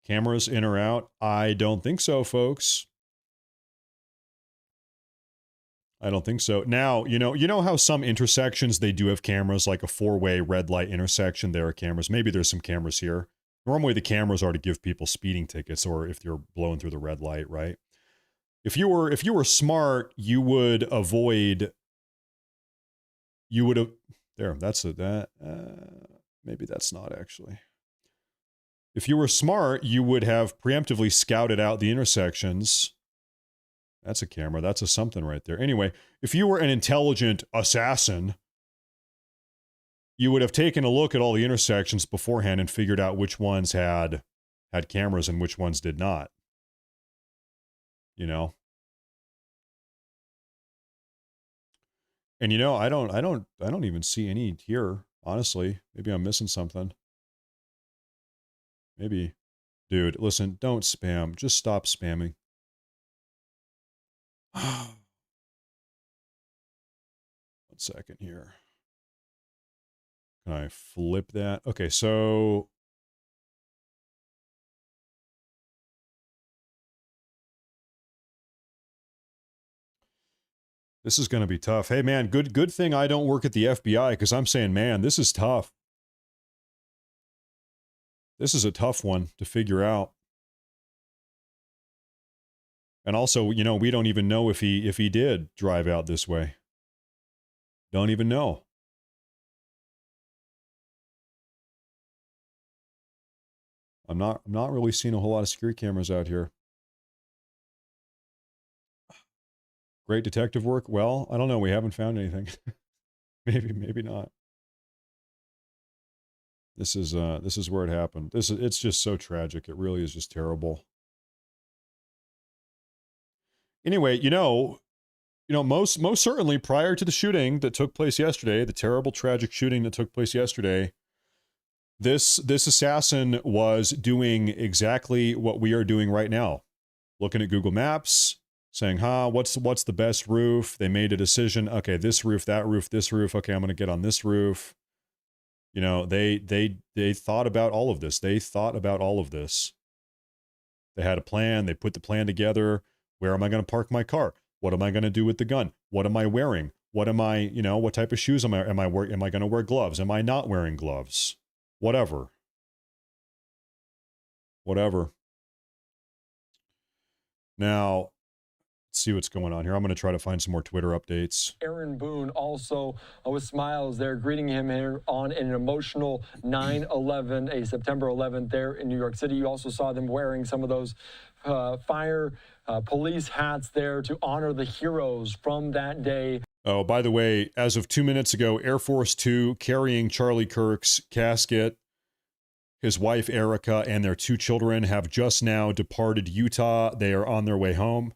Cameras in or out? I don't think so, folks. I don't think so. Now, you know how some intersections, they do have cameras, like a four-way red light intersection, there are cameras. Maybe there's some cameras here. Normally the cameras are to give people speeding tickets or if you're blowing through the red light, right? If you were smart, you would avoid, there, that's that, maybe that's not actually. If you were smart, you would have preemptively scouted out the intersections. That's a camera. That's a something right there. Anyway, if you were an intelligent assassin, you would have taken a look at all the intersections beforehand and figured out which ones had cameras and which ones did not. You know? And I don't even see any here, honestly. Maybe I'm missing something. Maybe. Dude, listen, don't spam. Just stop spamming. One second here. Can I flip that? Okay, so this is going to be tough. Hey man, good thing I don't work at the FBI, because I'm saying, man, this is tough. This is a tough one to figure out. And also, we don't even know if he did drive out this way. Don't even know. I'm not really seeing a whole lot of security cameras out here. Great detective work. Well, I don't know. We haven't found anything. maybe not. This is where it happened. It's just so tragic. It really is just terrible. Anyway, most certainly prior to the shooting that took place yesterday, the terrible, tragic shooting that took place yesterday, this assassin was doing exactly what we are doing right now. Looking at Google Maps, saying, what's the best roof? They made a decision. Okay, this roof, that roof, this roof. Okay, I'm going to get on this roof. They thought about all of this. They thought about all of this. They had a plan. They put the plan together. Where am I going to park my car? What am I going to do with the gun? What am I wearing? What am I, what type of shoes am I going to wear gloves? Am I not wearing gloves? Whatever. Now, let's see what's going on here. I'm going to try to find some more Twitter updates. Aaron Boone also with smiles there, greeting him here on an emotional 9/11, a September 11th there in New York City. You also saw them wearing some of those police hats there to honor the heroes from that day. Oh, by the way, as of 2 minutes ago, Air Force Two carrying Charlie Kirk's casket, his wife Erica, and their 2 children have just now departed Utah. They are on their way home.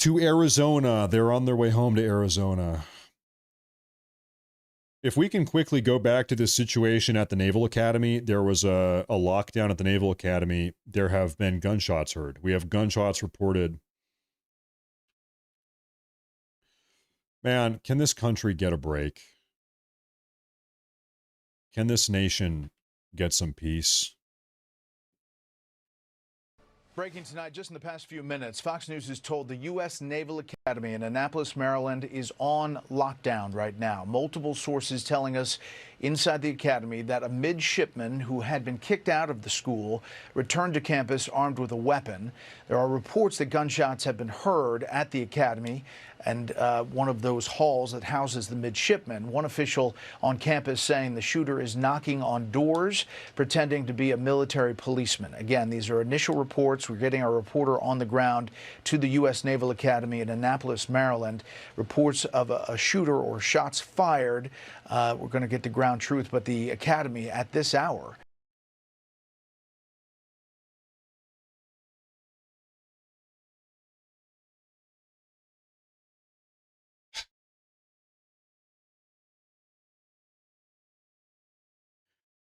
to Arizona. They're on their way home to Arizona. If we can quickly go back to this situation at the Naval Academy, there was a lockdown at the Naval Academy. There have been gunshots heard. We have gunshots reported. Man, can this country get a break? Can this nation get some peace? Breaking tonight, just in the past few minutes, Fox News has told the U.S. Naval Academy in Annapolis, Maryland is on lockdown right now. Multiple sources telling us inside the academy that a midshipman who had been kicked out of the school returned to campus armed with a weapon. There are reports that gunshots have been heard at the academy and one of those halls that houses the midshipmen. One official on campus saying the shooter is knocking on doors, pretending to be a military policeman. Again, these are initial reports. We're getting our reporter on the ground to the U.S. Naval Academy in Annapolis, Maryland. Reports of a shooter or shots fired. We're going to get the ground truth, but the academy at this hour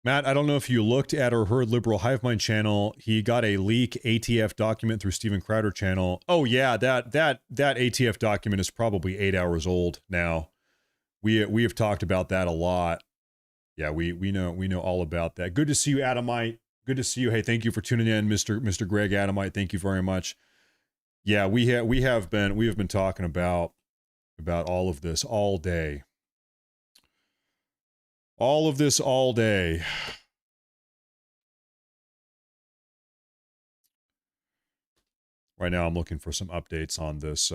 Matt, I don't know if you looked at or heard Liberal Hive Mind channel. He got a leak ATF document through Steven Crowder channel. Oh yeah, that ATF document is probably 8 hours old now. We have talked about that a lot. Yeah, we know all about that. Good to see you, Adamite. Good to see you. Hey, thank you for tuning in, Mr. Greg Adamite. Thank you very much. Yeah, we have been talking about all of this all day. All of this all day. Right now, I'm looking for some updates on this.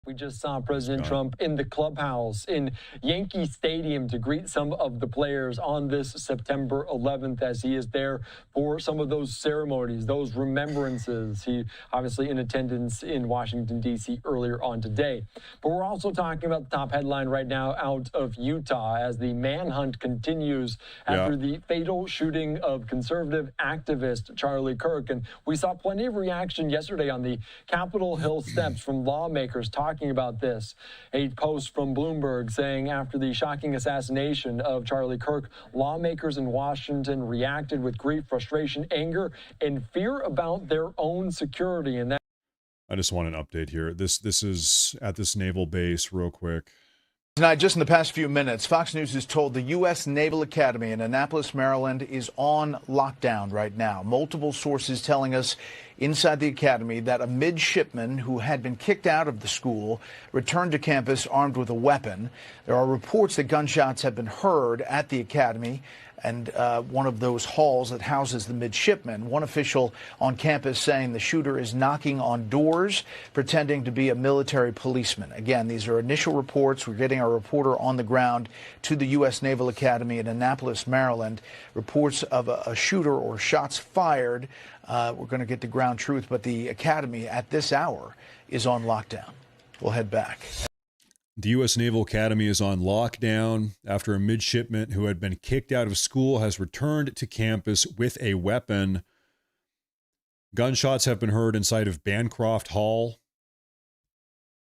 We just saw President Trump in the clubhouse in Yankee Stadium to greet some of the players on this September 11th as he is there for some of those ceremonies, those remembrances. He obviously in attendance in Washington, D.C. earlier on today. But we're also talking about the top headline right now out of Utah as the manhunt continues after the fatal shooting of conservative activist Charlie Kirk. And we saw plenty of reaction yesterday on the Capitol Hill steps from lawmakers talking about this. A post from Bloomberg saying after the shocking assassination of Charlie Kirk, lawmakers in Washington reacted with grief, frustration, anger, and fear about their own security. And that I just want an update here. This is at this naval base real quick. Tonight, just in the past few minutes, Fox News has told the U.S. Naval Academy in Annapolis, Maryland is on lockdown right now. Multiple sources telling us inside the academy that a midshipman who had been kicked out of the school returned to campus armed with a weapon. There are reports that gunshots have been heard at the academy and one of those halls that houses the midshipmen. One official on campus saying the shooter is knocking on doors, pretending to be a military policeman. Again, these are initial reports. We're getting our reporter on the ground to the U.S. Naval Academy in Annapolis, Maryland. Reports of a shooter or shots fired. We're going to get the ground truth, but the academy at this hour is on lockdown. We'll head back. The U.S. Naval Academy is on lockdown after a midshipman who had been kicked out of school has returned to campus with a weapon. Gunshots have been heard inside of Bancroft Hall,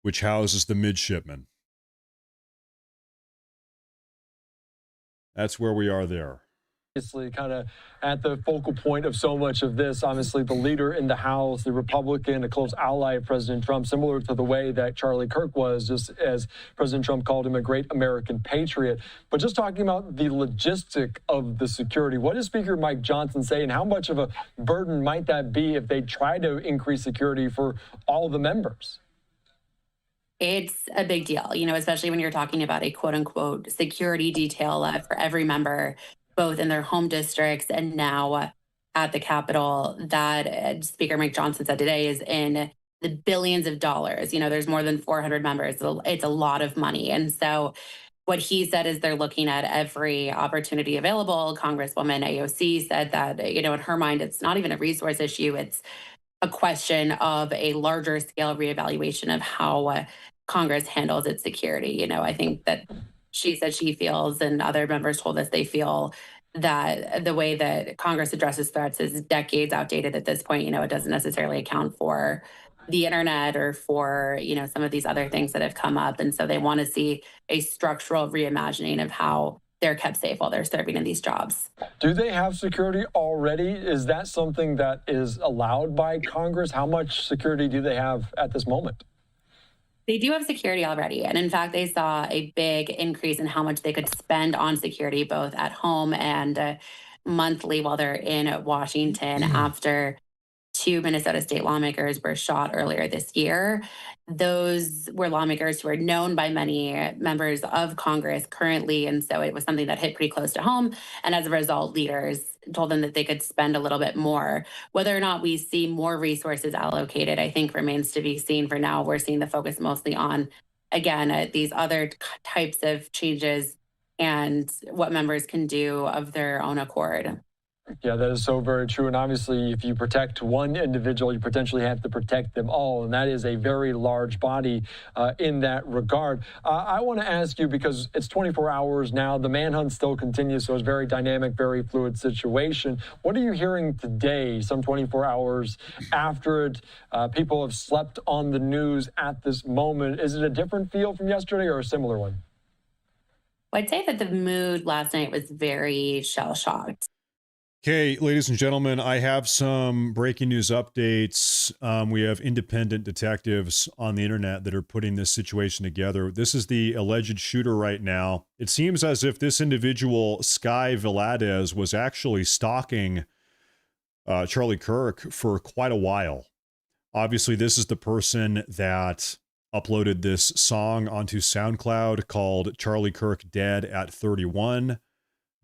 which houses the midshipmen. That's where we are there. Obviously kind of at the focal point of so much of this. Obviously, the leader in the House, the Republican, a close ally of President Trump, similar to the way that Charlie Kirk was, just as President Trump called him a great American patriot. But just talking about the logistic of the security, what does Speaker Mike Johnson say, and how much of a burden might that be if they try to increase security for all the members? It's a big deal, you know, especially when you're talking about a quote unquote security detail for every member, both in their home districts and now at the Capitol, that Speaker Mike Johnson said today is in the billions of dollars. You know, there's more than 400 members. It's a lot of money. And so what he said is they're looking at every opportunity available. Congresswoman AOC said that, you know, in her mind, it's not even a resource issue. It's a question of a larger scale reevaluation of how Congress handles its security. You know, I think that she said she feels, and other members told us they feel, that the way that Congress addresses threats is decades outdated at this point. You know, it doesn't necessarily account for the internet or for, some of these other things that have come up. And so they want to see a structural reimagining of how they're kept safe while they're serving in these jobs. Do they have security already? Is that something that is allowed by Congress? How much security do they have at this moment? They do have security already. And in fact, they saw a big increase in how much they could spend on security, both at home and monthly while they're in Washington after 2 Minnesota state lawmakers were shot earlier this year. Those were lawmakers who are known by many members of Congress currently. And so it was something that hit pretty close to home. And as a result, leaders told them that they could spend a little bit more. Whether or not we see more resources allocated, I think remains to be seen. For now, we're seeing the focus mostly on, again, these other types of changes and what members can do of their own accord. Yeah, that is so very true. And obviously, if you protect one individual, you potentially have to protect them all. And that is a very large body in that regard. I want to ask you, because it's 24 hours now, the manhunt still continues. So it's a very dynamic, very fluid situation. What are you hearing today, some 24 hours after it? People have slept on the news at this moment. Is it a different feel from yesterday or a similar one? I'd say that the mood last night was very shell-shocked. Okay, ladies and gentlemen, I have some breaking news updates. We have independent detectives on the internet that are putting this situation together. This is the alleged shooter right now. It seems as if this individual, Sky Velades, was actually stalking Charlie Kirk for quite a while. Obviously, this is the person that uploaded this song onto SoundCloud called Charlie Kirk Dead at 31.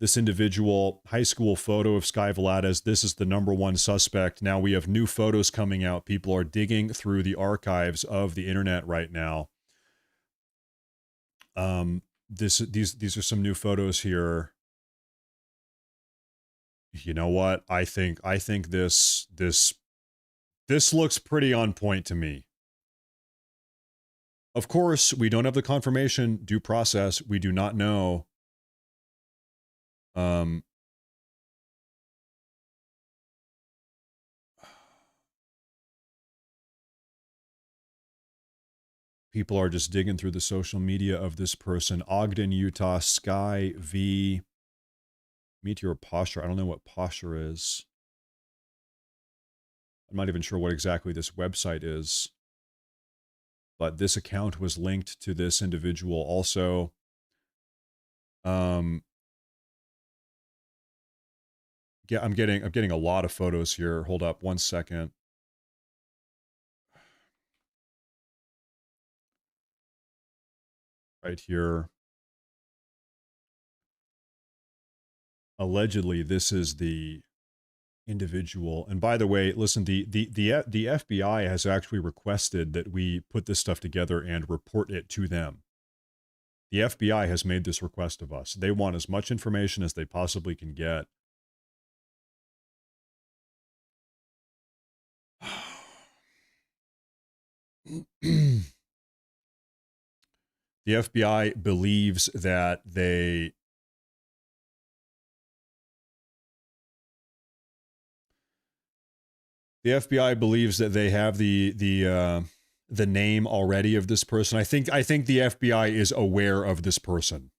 This individual, high school photo of Sky Velades, this is the #1 suspect. Now we have new photos coming out. People are digging through the archives of the internet right now. These are some new photos here. You know what? I think this looks pretty on point to me. Of course, we don't have the confirmation due process. We do not know. People are just digging through the social media of this person. Ogden, Utah, Sky V. Meteor Posture. I don't know what posture is. I'm not even sure what exactly this website is. But this account was linked to this individual also. Yeah, I'm getting a lot of photos here. Hold up 1 second. Right here. Allegedly, this is the individual. And by the way, listen, the FBI has actually requested that we put this stuff together and report it to them. The FBI has made this request of us. They want as much information as they possibly can get. The FBI believes that they have the name already of this person. I think the FBI is aware of this person.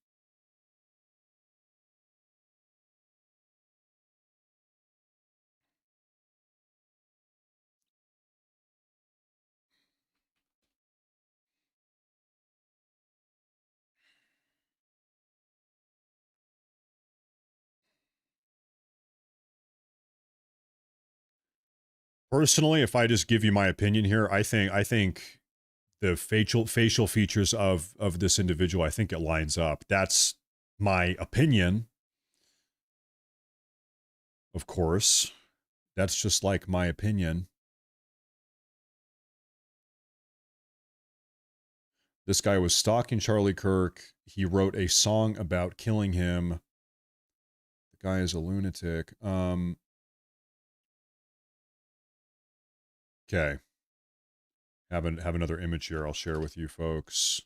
Personally, if I just give you my opinion here, I think the facial features of this individual, I think it lines up. That's my opinion. Of course, that's just like my opinion. This guy was stalking Charlie Kirk. He wrote a song about killing him. The guy is a lunatic. Okay. Have another image here I'll share with you folks.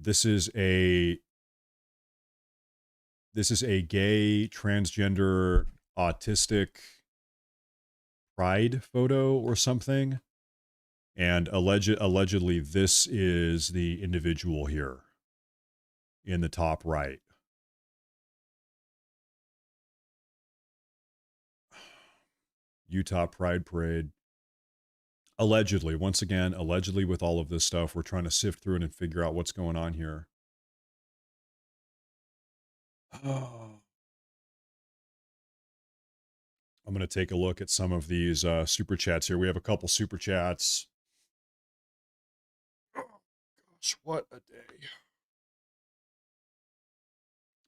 This is a gay, transgender, autistic pride photo or something. And allegedly, this is the individual here in the top right. Utah Pride Parade. Allegedly, once again, allegedly with all of this stuff, we're trying to sift through it and figure out what's going on here. Oh. I'm going to take a look at some of these super chats here. We have a couple super chats. Oh, gosh, what a day.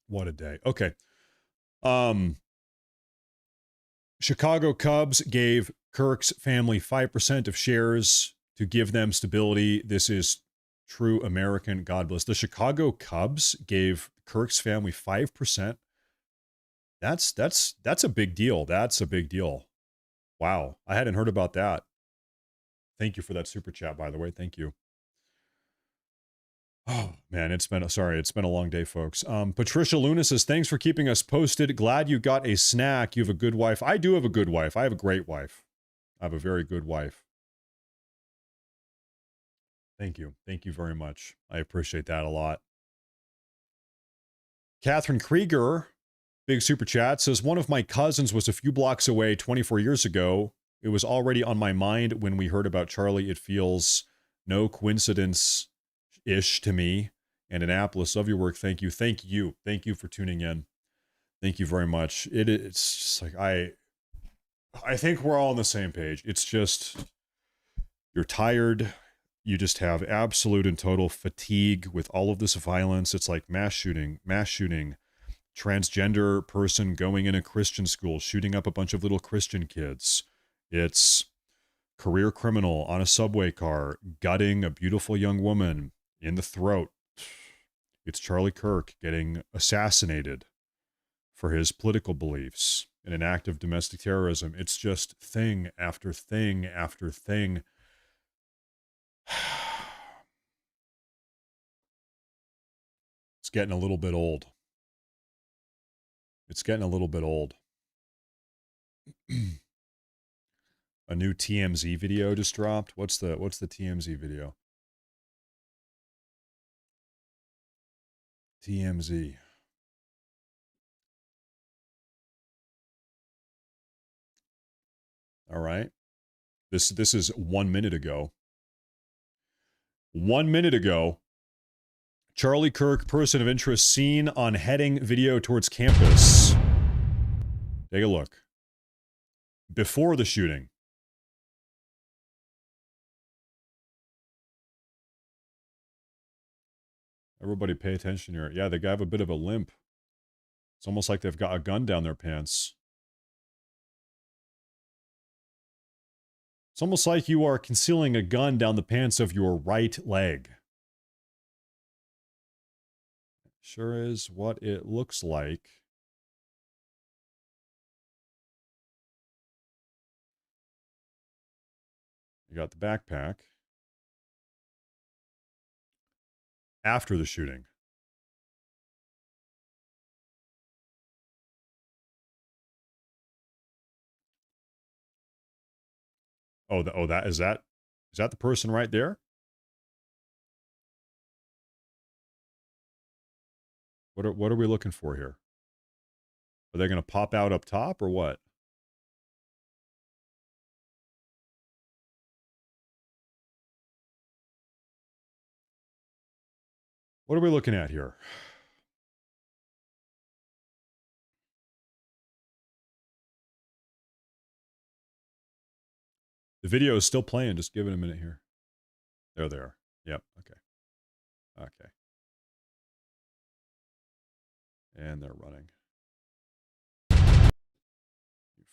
What a day. Okay. Chicago Cubs gave Kirk's family 5% of shares to give them stability. This is true American. God bless. The Chicago Cubs gave Kirk's family 5%. That's a big deal. That's a big deal. Wow. I hadn't heard about that. Thank you for that super chat, by the way. Thank you. Oh, man, it's been a long day, folks. Patricia Luna says, thanks for keeping us posted. Glad you got a snack. You have a good wife. I do have a good wife. I have a great wife. I have a very good wife. Thank you. Thank you very much. I appreciate that a lot. Catherine Krieger, big super chat, says, one of my cousins was a few blocks away 24 years ago. It was already on my mind when we heard about Charlie. It feels no coincidence-ish to me. And Annapolis, love your work. Thank you. Thank you. Thank you for tuning in. Thank you very much. It's just like, I think we're all on the same page. It's just, you're tired. You just have absolute and total fatigue with all of this violence. It's like mass shooting, transgender person going in a Christian school, shooting up a bunch of little Christian kids. It's career criminal on a subway car, gutting a beautiful young woman in the throat. It's Charlie Kirk getting assassinated for his political beliefs in an act of domestic terrorism. It's just thing after thing after thing. It's getting a little bit old. It's getting a little bit old. A new TMZ video just dropped. What's the TMZ video? TMZ. All right. This is 1 minute ago. 1 minute ago, Charlie Kirk, person of interest, seen on heading video towards campus. Take a look. Before the shooting. Everybody pay attention here. Yeah, the guy have a bit of a limp. It's almost like they've got a gun down their pants. It's almost like you are concealing a gun down the pants of your right leg. Sure is what it looks like. You got the backpack. After the shooting. Is that the person right there? What are we looking for here? Are they going to pop out up top or what? What are we looking at here? The video is still playing. Just give it a minute here. There they are. Yep. Okay. Okay. And they're running. You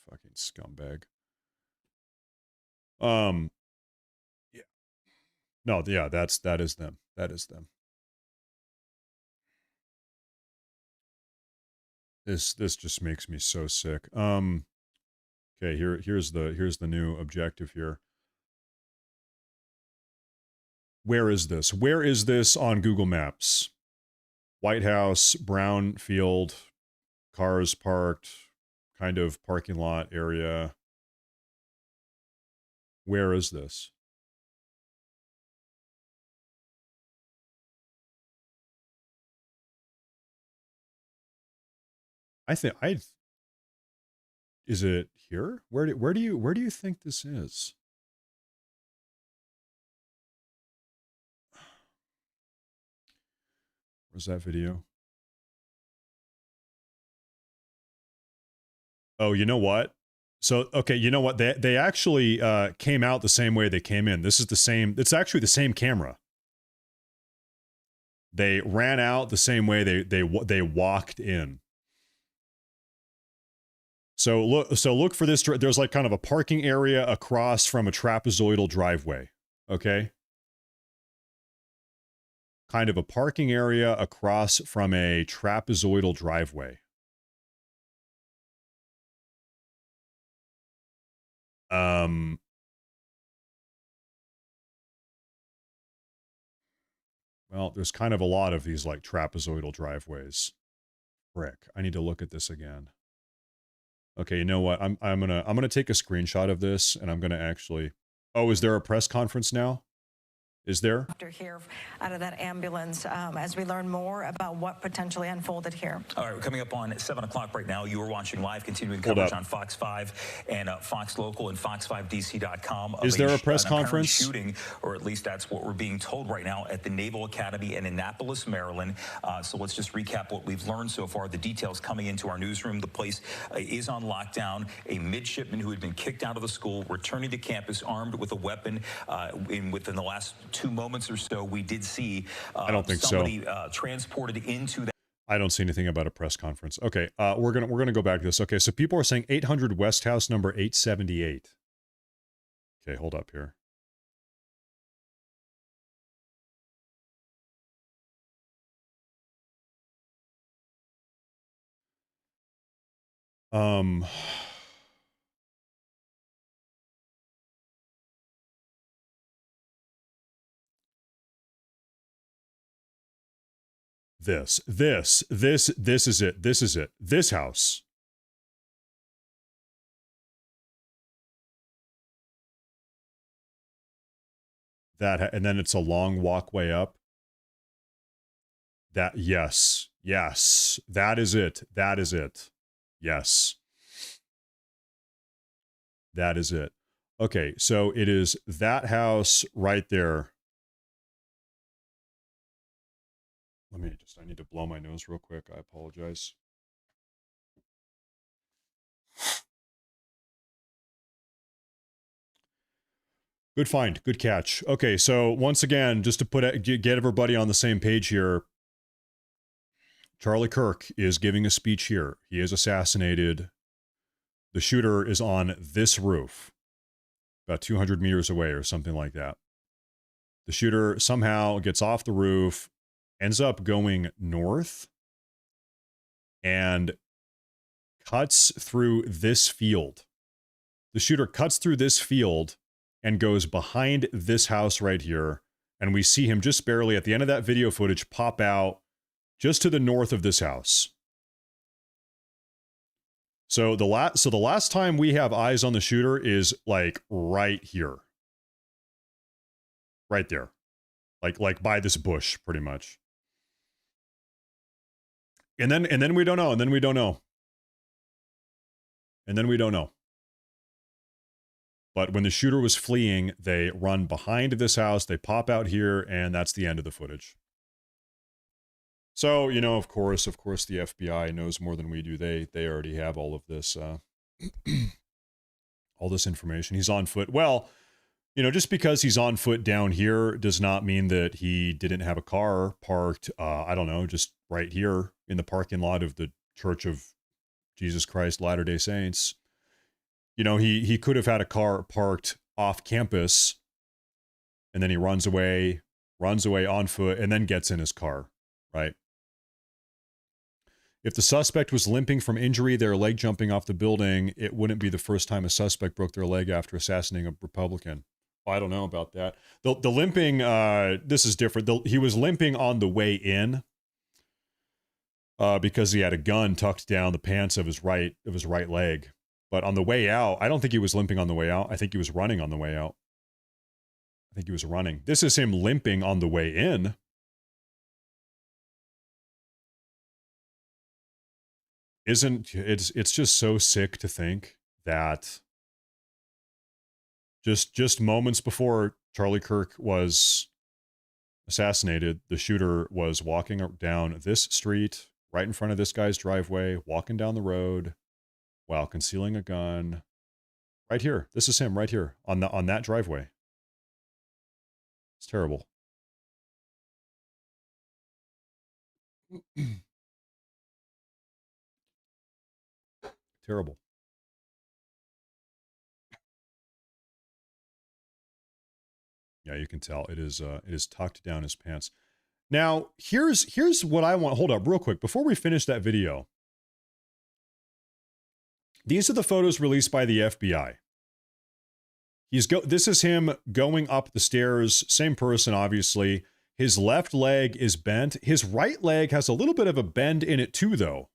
fucking scumbag. Yeah. No, yeah, that is them. That is them. This just makes me so sick. Okay, here's the new objective here. Where is this? Where is this on Google Maps? White House, brown field, cars parked, kind of parking lot area. Where is this? I think is it here? Where do you think this is? Where's that video? Oh, you know what? So, okay, you know what? They actually came out the same way they came in. This is the same. It's actually the same camera. They ran out the same way they walked in. So look for this. There's like kind of a parking area across from a trapezoidal driveway. Okay. Kind of a parking area across from a trapezoidal driveway. Well, there's kind of a lot of these like trapezoidal driveways. Frick, I need to look at this again. Okay, you know what? I'm gonna take a screenshot of this and I'm gonna actually. Oh, is there a press conference now? Is there? After here out of that ambulance, as we learn more about what potentially unfolded here. All right, we're coming up on 7 o'clock right now. You are watching live continuing coverage on Fox 5 and Fox Local and Fox5DC.com. Is there a press conference? Shooting, or at least that's what we're being told right now at the Naval Academy in Annapolis, Maryland. So let's just recap what we've learned so far. The details coming into our newsroom. The place is on lockdown. A midshipman who had been kicked out of the school returning to campus armed with a weapon. Within the last 2 moments or so, we did see I don't think somebody transported into that. I don't see anything about a press conference. Okay, we're gonna go back to this. Okay, so people are saying 800 West House number 878. Okay, hold up here. This is it. This is it. This house. That, and then it's a long walkway up. That, yes. Yes. That is it. That is it. Yes. That is it. Okay, so it is that house right there. I need to blow my nose real quick. I apologize. Good find. Good catch. Okay, so once again, just to get everybody on the same page here, Charlie Kirk is giving a speech here. He is assassinated. The shooter is on this roof, about 200 meters away or something like that. The shooter somehow gets off the roof, ends up going north, and cuts through this field. The shooter cuts through this field and goes behind this house right here, and we see him just barely at the end of that video footage pop out just to the north of this house. So the last time we have eyes on the shooter is like right here. Right there. Like by this bush, pretty much. And then we don't know, and then we don't know. And then we don't know. But when the shooter was fleeing, they run behind this house, they pop out here, and that's the end of the footage. So, you know, of course, the FBI knows more than we do. They already have all of this, all this information. He's on foot. Well, you know, just because he's on foot down here does not mean that he didn't have a car parked, I don't know, just right here in the parking lot of the Church of Jesus Christ Latter-day Saints. You know, he could have had a car parked off campus, and then he runs away on foot, and then gets in his car, right? If the suspect was limping from injury, their leg jumping off the building, it wouldn't be the first time a suspect broke their leg after assassinating a Republican. Well, I don't know about that. The limping, this is different. He was limping on the way in because he had a gun tucked down the pants of his right leg. But on the way out, I don't think he was limping on the way out. I think he was running on the way out. I think he was running. This is him limping on the way in. It's just so sick to think that just moments before Charlie Kirk was assassinated, the shooter was walking down this street, right in front of this guy's driveway, walking down the road while concealing a gun. Right here. This is him right here on that driveway. It's terrible. Terrible. Yeah, you can tell it is tucked down his pants. Now, here's what I want. Hold up real quick before we finish that video. These are the photos released by the FBI. This is him going up the stairs, same person obviously. His left leg is bent. His right leg has a little bit of a bend in it too though.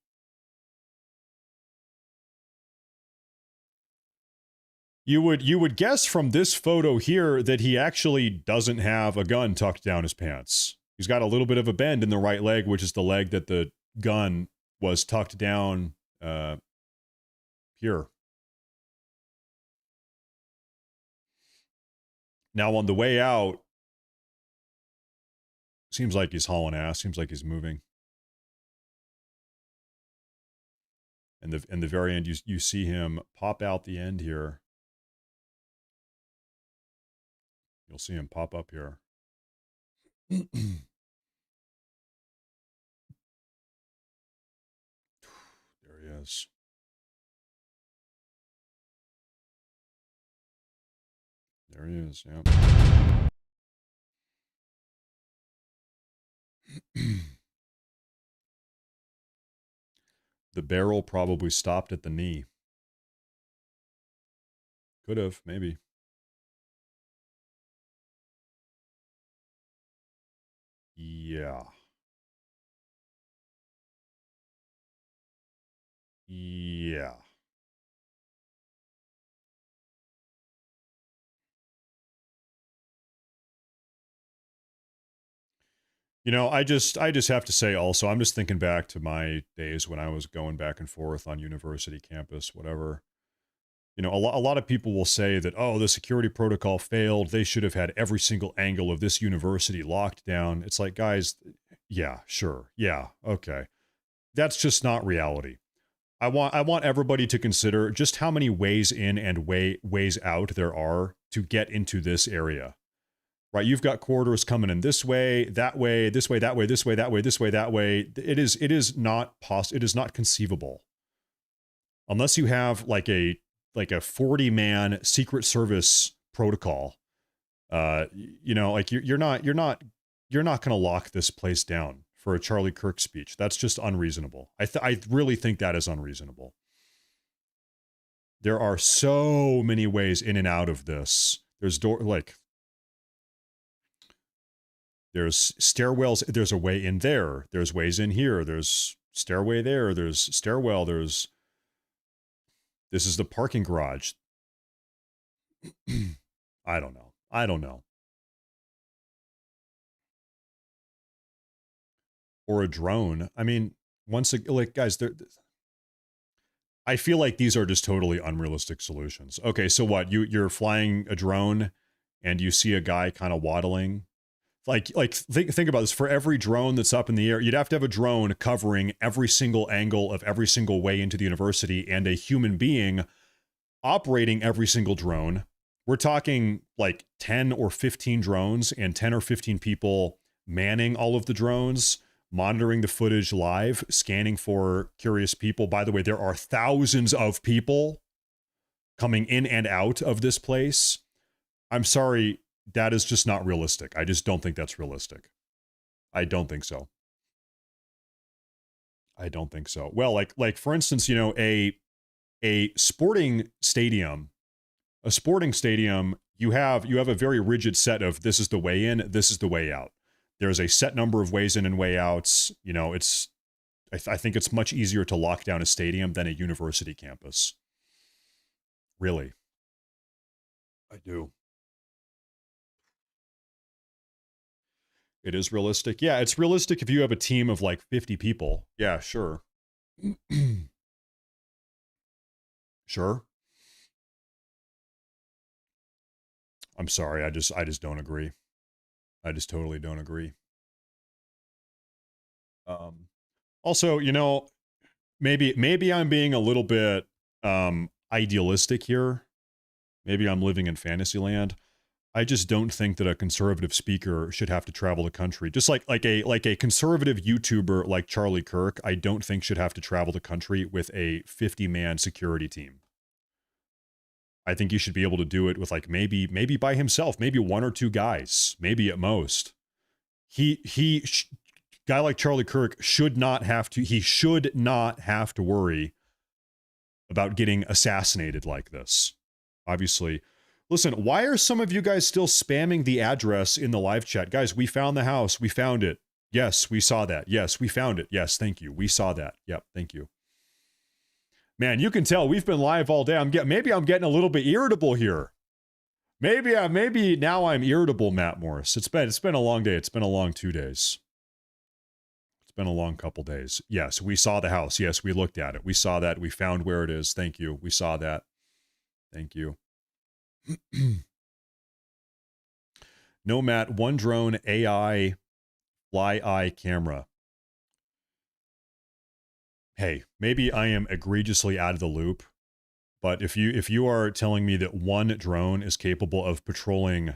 You would guess from this photo here that he actually doesn't have a gun tucked down his pants. He's got a little bit of a bend in the right leg, which is the leg that the gun was tucked down here. Now on the way out, seems like he's hauling ass, seems like he's moving. And the very end, you see him pop out the end here. You'll see him pop up here. There he is. There he is, yeah. The barrel probably stopped at the knee. Could have, maybe. Yeah. Yeah. You know, I just have to say also, I'm just thinking back to my days when I was going back and forth on university campus, whatever. You know, a lot of people will say that, oh, the security protocol failed. They should have had every single angle of this university locked down. It's like, guys, yeah, sure. Yeah, okay. That's just not reality. I want everybody to consider just how many ways in and ways out there are to get into this area. Right, you've got corridors coming in this way, this way, that way, this way, that way, this way, that way. It is not conceivable. Unless you have like a 40-man Secret Service protocol. You know, like you're not going to lock this place down for a Charlie Kirk speech. That's just unreasonable. I really think that is unreasonable. There are so many ways in and out of this. There's there's stairwells. There's a way in there. There's ways in here. There's stairway there. There's stairwell. This is the parking garage. I don't know. Or a drone. I mean, guys, I feel like these are just totally unrealistic solutions. Okay, so what? You're flying a drone and you see a guy kind of waddling. Think about this. For every drone that's up in the air, you'd have to have a drone covering every single angle of every single way into the university and a human being operating every single drone. We're talking like 10 or 15 drones and 10 or 15 people manning all of the drones, monitoring the footage live, scanning for curious people. By the way, there are thousands of people coming in and out of this place. I'm sorry. That is just not realistic. I just don't think that's realistic. I don't think so. Well, like for instance, you know, a sporting stadium, you have a very rigid set of this is the way in, this is the way out. There's a set number of ways in and way outs. You know, I think it's much easier to lock down a stadium than a university campus. Really. I do. It is realistic. Yeah, it's realistic if you have a team of like 50 people. Yeah, sure. Sure. I'm sorry. I just don't agree. I just totally don't agree. Also, you know, maybe I'm being a little bit idealistic here. Maybe I'm living in fantasy land. I just don't think that a conservative speaker should have to travel the country. Just like a conservative YouTuber like Charlie Kirk, I don't think should have to travel the country with a 50-man security team. I think he should be able to do it with like maybe by himself, maybe one or two guys, maybe at most. Guy like Charlie Kirk should not have to worry about getting assassinated like this. Obviously. Listen, why are some of you guys still spamming the address in the live chat? Guys, we found the house. We found it. Yes, we saw that. Yes, we found it. Yes, thank you. We saw that. Yep, thank you. Man, you can tell we've been live all day. Maybe I'm getting a little bit irritable here. Maybe now I'm irritable, Matt Morris. It's been a long day. It's been a long 2 days. It's been a long couple days. Yes, we saw the house. Yes, we looked at it. We saw that. We found where it is. Thank you. We saw that. Thank you. No, Matt, one drone AI fly eye camera. Hey, maybe I am egregiously out of the loop, but if you are telling me that one drone is capable of patrolling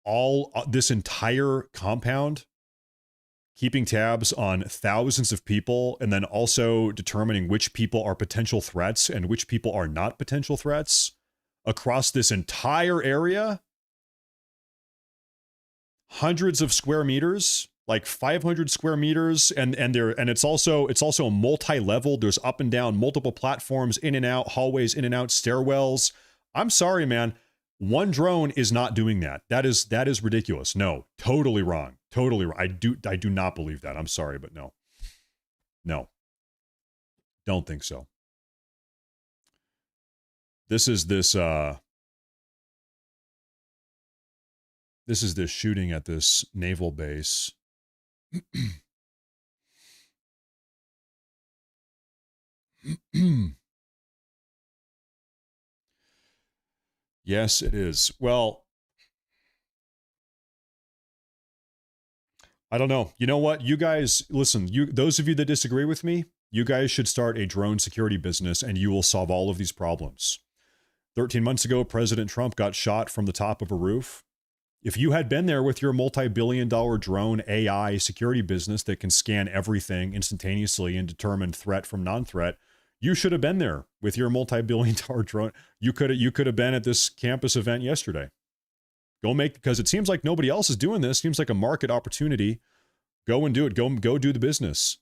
all this entire compound, keeping tabs on thousands of people, and then also determining which people are potential threats and which people are not potential threats across this entire area, hundreds of square meters, like 500 square meters, and it's also multi-level. There's up and down, multiple platforms, in and out, hallways, in and out, stairwells. I'm sorry, man. One drone is not doing that. That is ridiculous. No, totally wrong. Totally wrong. I do not believe that. I'm sorry, but no. No. Don't think so. This is this shooting at this naval base. Yes, it is. Well, I don't know. You know what? You guys, listen, those of you that disagree with me, you guys should start a drone security business and you will solve all of these problems. 13 months ago, President Trump got shot from the top of a roof. If you had been there with your multi-billion-dollar drone AI security business that can scan everything instantaneously and determine threat from non-threat, you should have been there with your multi-billion-dollar drone. You could have been at this campus event yesterday. Because it seems like nobody else is doing this. Seems like a market opportunity. Go and do it. Go do the business.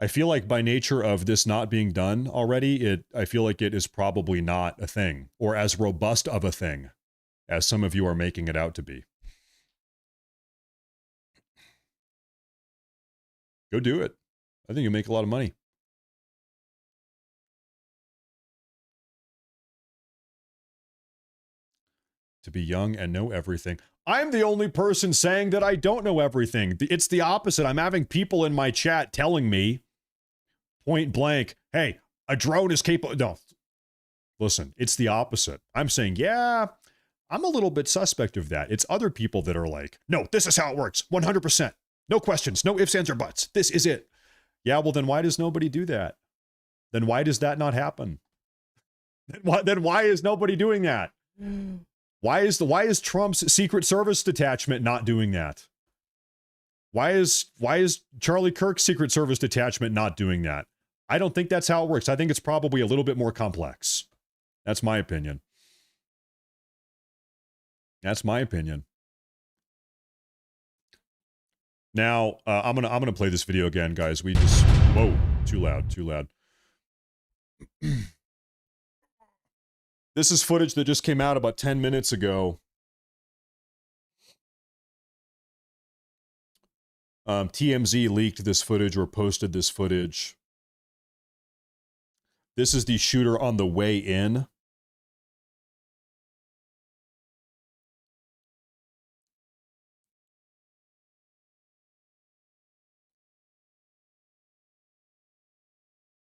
I feel like by nature of this not being done already, I feel like it is probably not a thing or as robust of a thing as some of you are making it out to be. Go do it. I think you'll make a lot of money. To be young and know everything. I'm the only person saying that I don't know everything. It's the opposite. I'm having people in my chat telling me point blank, hey, a drone is capable. No, listen, it's the opposite. I'm saying, yeah, I'm a little bit suspect of that. It's other people that are like, no, this is how it works. 100%. No questions, no ifs, ands, or buts. This is it. Yeah, well, then why does nobody do that? Then why does that not happen? Then why is nobody doing that? Why is Trump's Secret Service detachment not doing that? Why is Charlie Kirk's Secret Service detachment not doing that? I don't think that's how it works. I think it's probably a little bit more complex. That's my opinion. That's my opinion. Now, I'm gonna play this video again, guys. Whoa, too loud. This is footage that just came out about 10 minutes ago. TMZ leaked this footage or posted this footage. This is the shooter on the way in.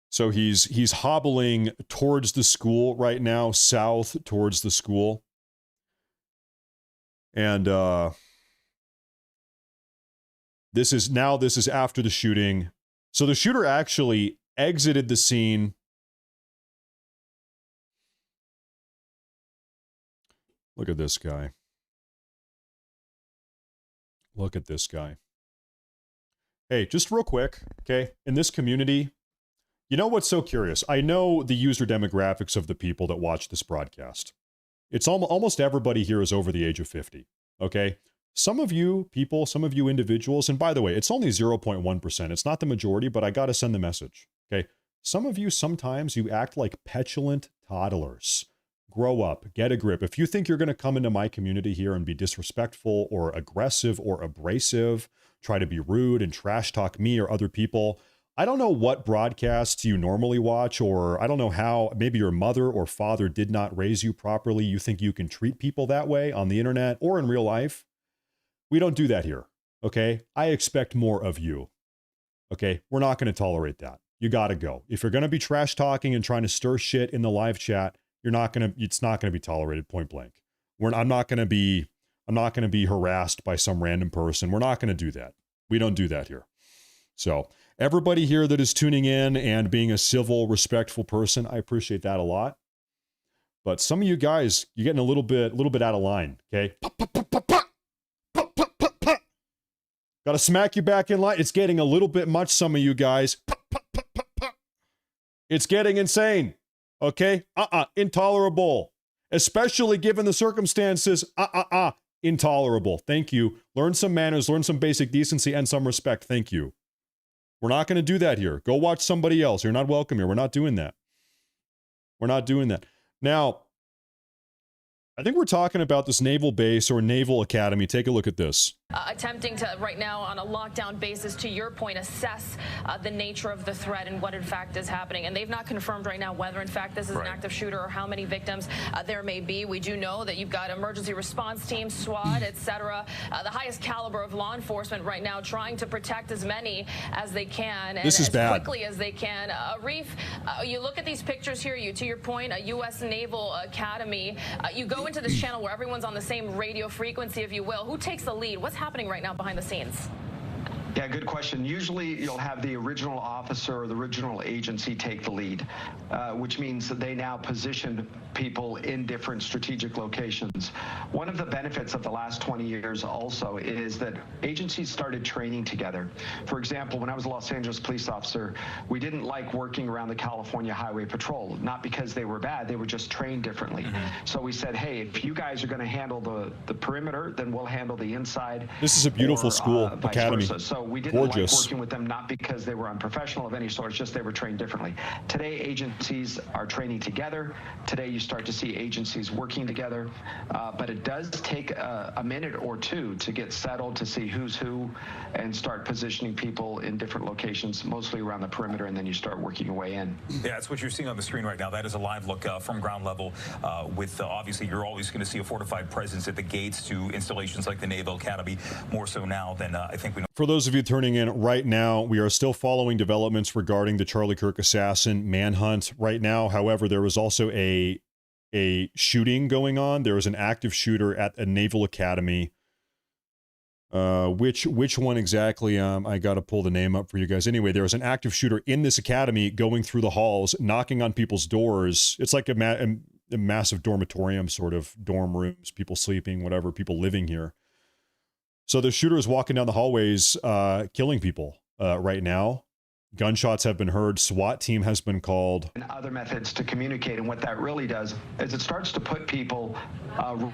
So he's hobbling towards the school right now, south towards the school. And this is after the shooting. So the shooter actually exited the scene. Look at this guy. Look at this guy. Hey, just real quick, okay? In this community, you know what's so curious? I know the user demographics of the people that watch this broadcast. It's almost everybody here is over the age of 50, okay? Some of you people, some of you individuals, and by the way, it's only 0.1%. It's not the majority, but I got to send the message, okay? Some of you, sometimes you act like petulant toddlers. Grow up, get a grip. If you think you're going to come into my community here and be disrespectful or aggressive or abrasive, try to be rude and trash talk me or other people, I don't know what broadcasts you normally watch, or I don't know how maybe your mother or father did not raise you properly. You think you can treat people that way on the internet or in real life. We don't do that here, okay? I expect more of you, okay? We're not going to tolerate that. You got to go. If you're going to be trash talking and trying to stir shit in the live chat, it's not going to be tolerated, point blank. I'm not going to be harassed by some random person. We're not going to do that. We don't do that here. So everybody here that is tuning in and being a civil, respectful person, I appreciate that a lot. But some of you guys, you're getting a little bit out of line, okay? Got to smack you back in line. It's getting a little bit much, some of you guys. It's getting insane, okay? Intolerable. Especially given the circumstances, intolerable. Thank you. Learn some manners, learn some basic decency and some respect. Thank you. We're not going to do that here. Go watch somebody else. You're not welcome here. We're not doing that. We're not doing that. Now, I think we're talking about this naval base or Naval Academy. Take a look at this. Attempting to, right now, on a lockdown basis, to your point, assess the nature of the threat and what, in fact, is happening. And they've not confirmed right now whether, in fact, this is an active shooter or how many victims there may be. We do know that you've got emergency response teams, SWAT, et cetera, the highest caliber of law enforcement right now trying to protect as many as they can and as quickly as they can. Reef, you look at these pictures here, to your point, a U.S. Naval Academy. You go into this channel where everyone's on the same radio frequency, if you will. Who takes the lead? What's happening right now behind the scenes? Yeah, good question. Usually you'll have the original officer or the original agency take the lead, which means that they now position people in different strategic locations. One of the benefits of the last 20 years also is that agencies started training together. For example, when I was a Los Angeles police officer, we didn't like working around the California Highway Patrol, not because they were bad, they were just trained differently. So we said, hey, if you guys are going to handle the perimeter, then we'll handle the inside. This is a beautiful school, academy. So we didn't like working with them, not because they were unprofessional of any sort, it's just they were trained differently. Today, agencies are training together. Today, you start to see agencies working together, but it does take a minute or two to get settled, to see who's who, and start positioning people in different locations, mostly around the perimeter, and then you start working your way in. Yeah, that's what you're seeing on the screen right now. That is a live look from ground level with, obviously, you're always going to see a fortified presence at the gates to installations like the Naval Academy, more so now than I think we know. For those of you turning in right now, we are still following developments regarding the Charlie Kirk assassin manhunt right now. However, there was also a shooting going on. There was an active shooter at a Naval Academy. Which one exactly? I got to pull the name up for you guys. Anyway, there was an active shooter in this academy going through the halls, knocking on people's doors. It's like a massive dormitorium, sort of dorm rooms, people sleeping, whatever, people living here. So the shooter is walking down the hallways, killing people right now. Gunshots have been heard. SWAT team has been called. And other methods to communicate. And what that really does is it starts to put people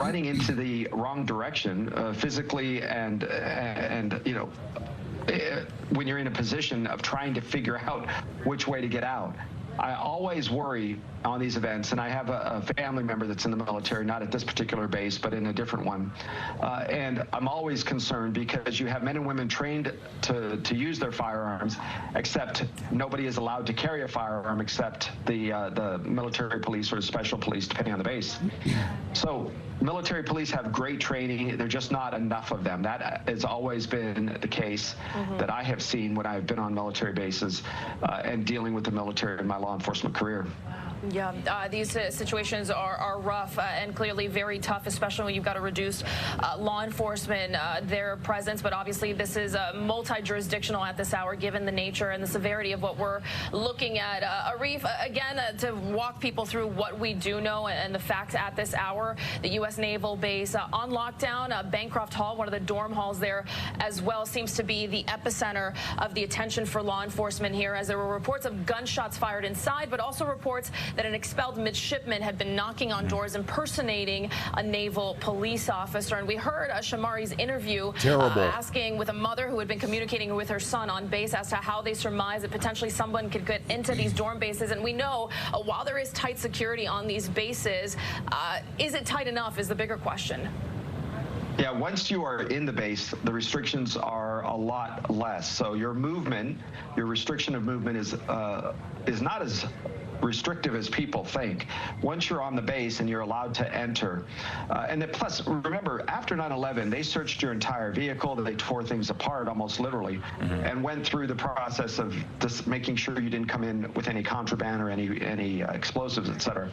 running into the wrong direction physically and you know, when you're in a position of trying to figure out which way to get out. I always worry on these events, and I have a family member that's in the military, not at this particular base, but in a different one. And I'm always concerned because you have men and women trained to use their firearms, except nobody is allowed to carry a firearm except the military police or special police, depending on the base. So military police have great training. There's just not enough of them. That has always been the case that I have seen when I've been on military bases and dealing with the military in my law enforcement career. Yeah, these situations are rough and clearly very tough, especially when you've got to reduce law enforcement, their presence. But obviously, this is multi-jurisdictional at this hour, given the nature and the severity of what we're looking at. Arif, again, to walk people through what we do know and the facts at this hour, the U.S. Naval Base on lockdown. Bancroft Hall, one of the dorm halls there as well, seems to be the epicenter of the attention for law enforcement here, as there were reports of gunshots fired inside, but also reports that an expelled midshipman had been knocking on doors impersonating a naval police officer. And we heard Shamari's interview asking with a mother who had been communicating with her son on base as to how they surmise that potentially someone could get into these dorm bases. And we know while there is tight security on these bases, is it tight enough is the bigger question. Yeah, once you are in the base, the restrictions are a lot less. So your movement, your restriction of movement is not as restrictive as people think. Once you're on the base and you're allowed to enter, and then plus, remember, after 9/11, they searched your entire vehicle, they tore things apart almost literally, and went through the process of just making sure you didn't come in with any contraband or any explosives, etc.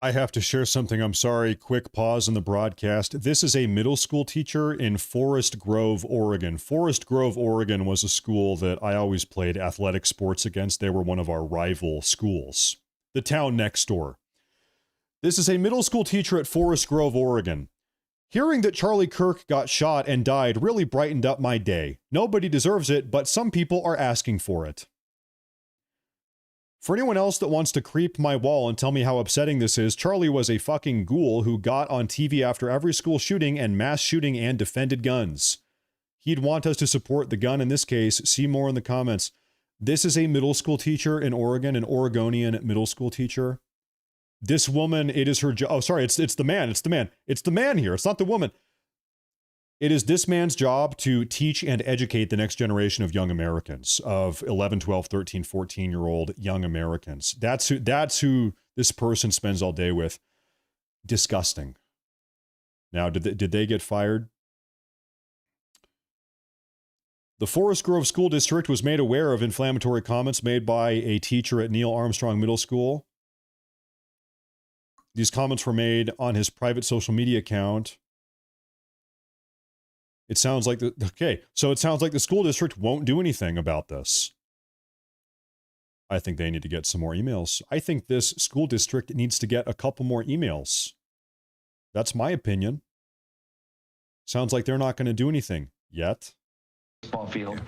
I have to share something. I'm sorry. Quick pause in the broadcast. This is a middle school teacher in Forest Grove, Oregon. Forest Grove, Oregon was a school that I always played athletic sports against. They were one of our rival schools. The town next door. This is a middle school teacher at Forest Grove, Oregon. Hearing that Charlie Kirk got shot and died really brightened up my day. Nobody deserves it, but some people are asking for it. For anyone else that wants to creep my wall and tell me how upsetting this is, Charlie was a fucking ghoul who got on TV after every school shooting and mass shooting and defended guns. He'd want us to support the gun in this case. See more in the comments. This is a middle school teacher in Oregon, an Oregonian middle school teacher. This woman, it is her job. Oh, sorry, it's the man. It's the man. It's the man here. It's not the woman. It is this man's job to teach and educate the next generation of young Americans, of 11, 12, 13, 14-year-old young Americans. That's who this person spends all day with. Disgusting. Now, did they get fired? The Forest Grove School District was made aware of inflammatory comments made by a teacher at Neil Armstrong Middle School. These comments were made on his private social media account. It sounds like it sounds like the school district won't do anything about this. I think they need to get some more emails. I think this school district needs to get a couple more emails. That's my opinion. Sounds like they're not going to do anything yet. Ball field,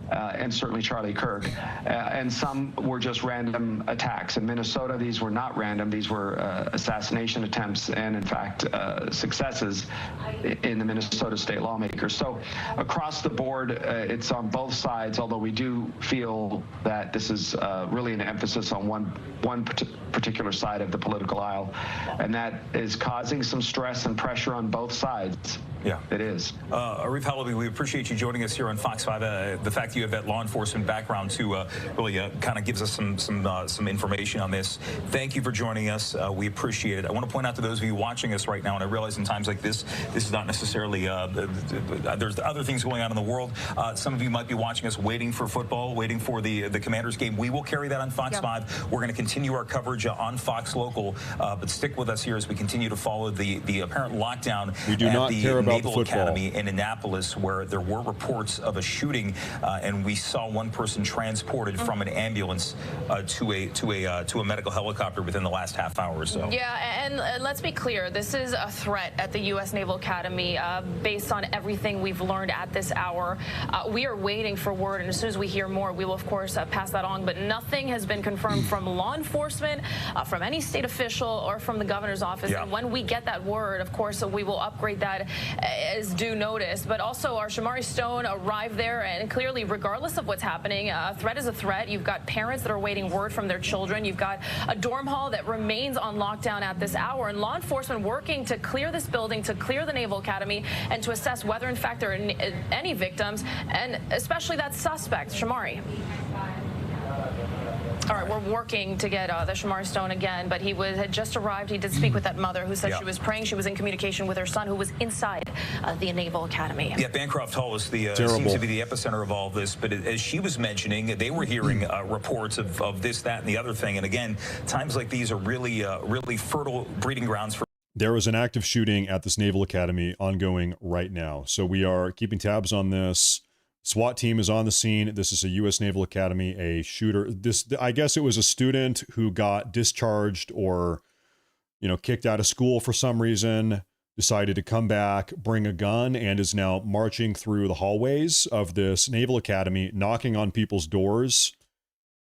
and certainly Charlie Kirk, and some were just random attacks. In Minnesota, these were not random. These were assassination attempts and, in fact, successes in the Minnesota state lawmaker. So across the board, it's on both sides, although we do feel that this is really an emphasis on one particular side of the political aisle, and that is causing some stress and pressure on both sides. Yeah, it is. Arif Halaby, we appreciate you joining us here on Fox 5. The fact that you have that law enforcement background too really kind of gives us some information on this. Thank you for joining us. We appreciate it. I want to point out to those of you watching us right now, and I realize in times like this is not necessarily there's other things going on in the world. Some of you might be watching us waiting for football, waiting for the Commanders game. We will carry that on Fox 5. We're going to continue our coverage on Fox Local, but stick with us here as we continue to follow the apparent lockdown. We do not care about Naval Academy in Annapolis, where there were reports of a shooting, and we saw one person transported from an ambulance to a medical helicopter within the last half hour or so. Yeah, and let's be clear, this is a threat at the U.S. Naval Academy based on everything we've learned at this hour. We are waiting for word, and as soon as we hear more, we will, of course, pass that on, but nothing has been confirmed from law enforcement, from any state official, or from the governor's office. Yeah. And when we get that word, of course, we will upgrade that as due notice. But also, our Shamari Stone arrived arrived there, and clearly, regardless of what's happening, a threat is a threat. You've got parents that are waiting word from their children. You've got a dorm hall that remains on lockdown at this hour, and law enforcement working to clear this building, to clear the Naval Academy, and to assess whether, in fact, there are any victims, and especially that suspect, Shamari. All right, we're working to get the Shamari Stone again, but he had just arrived. He did speak with that mother who said she was praying. She was in communication with her son, who was inside the Naval Academy. Yeah, Bancroft Hall is seems to be the epicenter of all this. But as she was mentioning, they were hearing reports of this, that, and the other thing. And again, times like these are really, really fertile breeding grounds for. There is an active shooting at this Naval Academy ongoing right now. So we are keeping tabs on this. SWAT team is on the scene. This is a U.S. Naval Academy, a shooter. I guess it was a student who got discharged or, kicked out of school for some reason, decided to come back, bring a gun, and is now marching through the hallways of this Naval Academy, knocking on people's doors,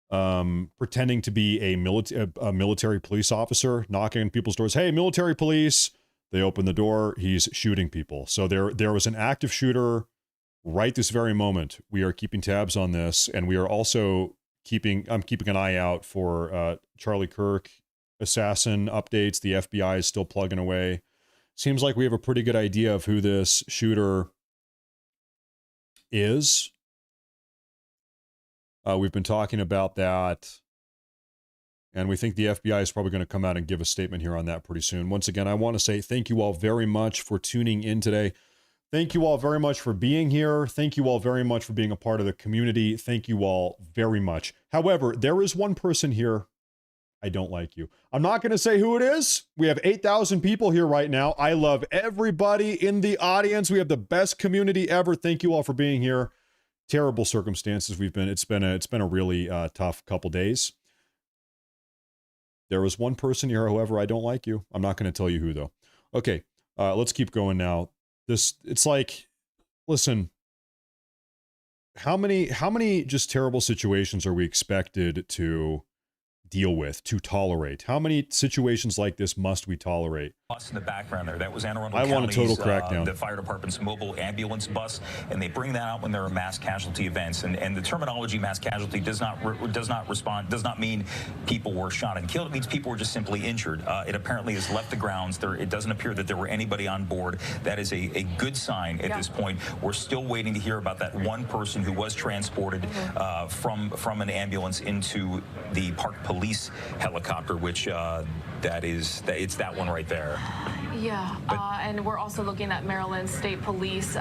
pretending to be a military police officer, knocking on people's doors. Hey, military police. They open the door. He's shooting people. So there was an active shooter. Right this very moment, we are keeping tabs on this, and we are also I'm keeping an eye out for Charlie Kirk assassin updates. The FBI is still plugging away. Seems like we have a pretty good idea of who this shooter is. We've been talking about that, and we think the FBI is probably going to come out and give a statement here on that pretty soon. Once again, I want to say thank you all very much for tuning in today. Thank you all very much for being here. Thank you all very much for being a part of the community. Thank you all very much. However, there is one person here. I don't like you. I'm not going to say who it is. We have 8,000 people here right now. I love everybody in the audience. We have the best community ever. Thank you all for being here. Terrible circumstances it's been a really tough couple days. There is one person here, however, I don't like you. I'm not going to tell you who though. Okay, let's keep going now. It's like, listen, how many just terrible situations are we expected to deal with, to tolerate? How many situations like this must we tolerate? Bus in the background there. That was Anne Arundel I want a County's, total crackdown. The fire department's mobile ambulance bus, and they bring that out when there are mass casualty events. And the terminology mass casualty does not mean people were shot and killed. It means people were just simply injured. It apparently has left the grounds. It doesn't appear that there were anybody on board. That is a good sign at this point. We're still waiting to hear about that one person who was transported from an ambulance into the Park Police helicopter, which it's that one right there. Yeah, and we're also looking at Maryland State Police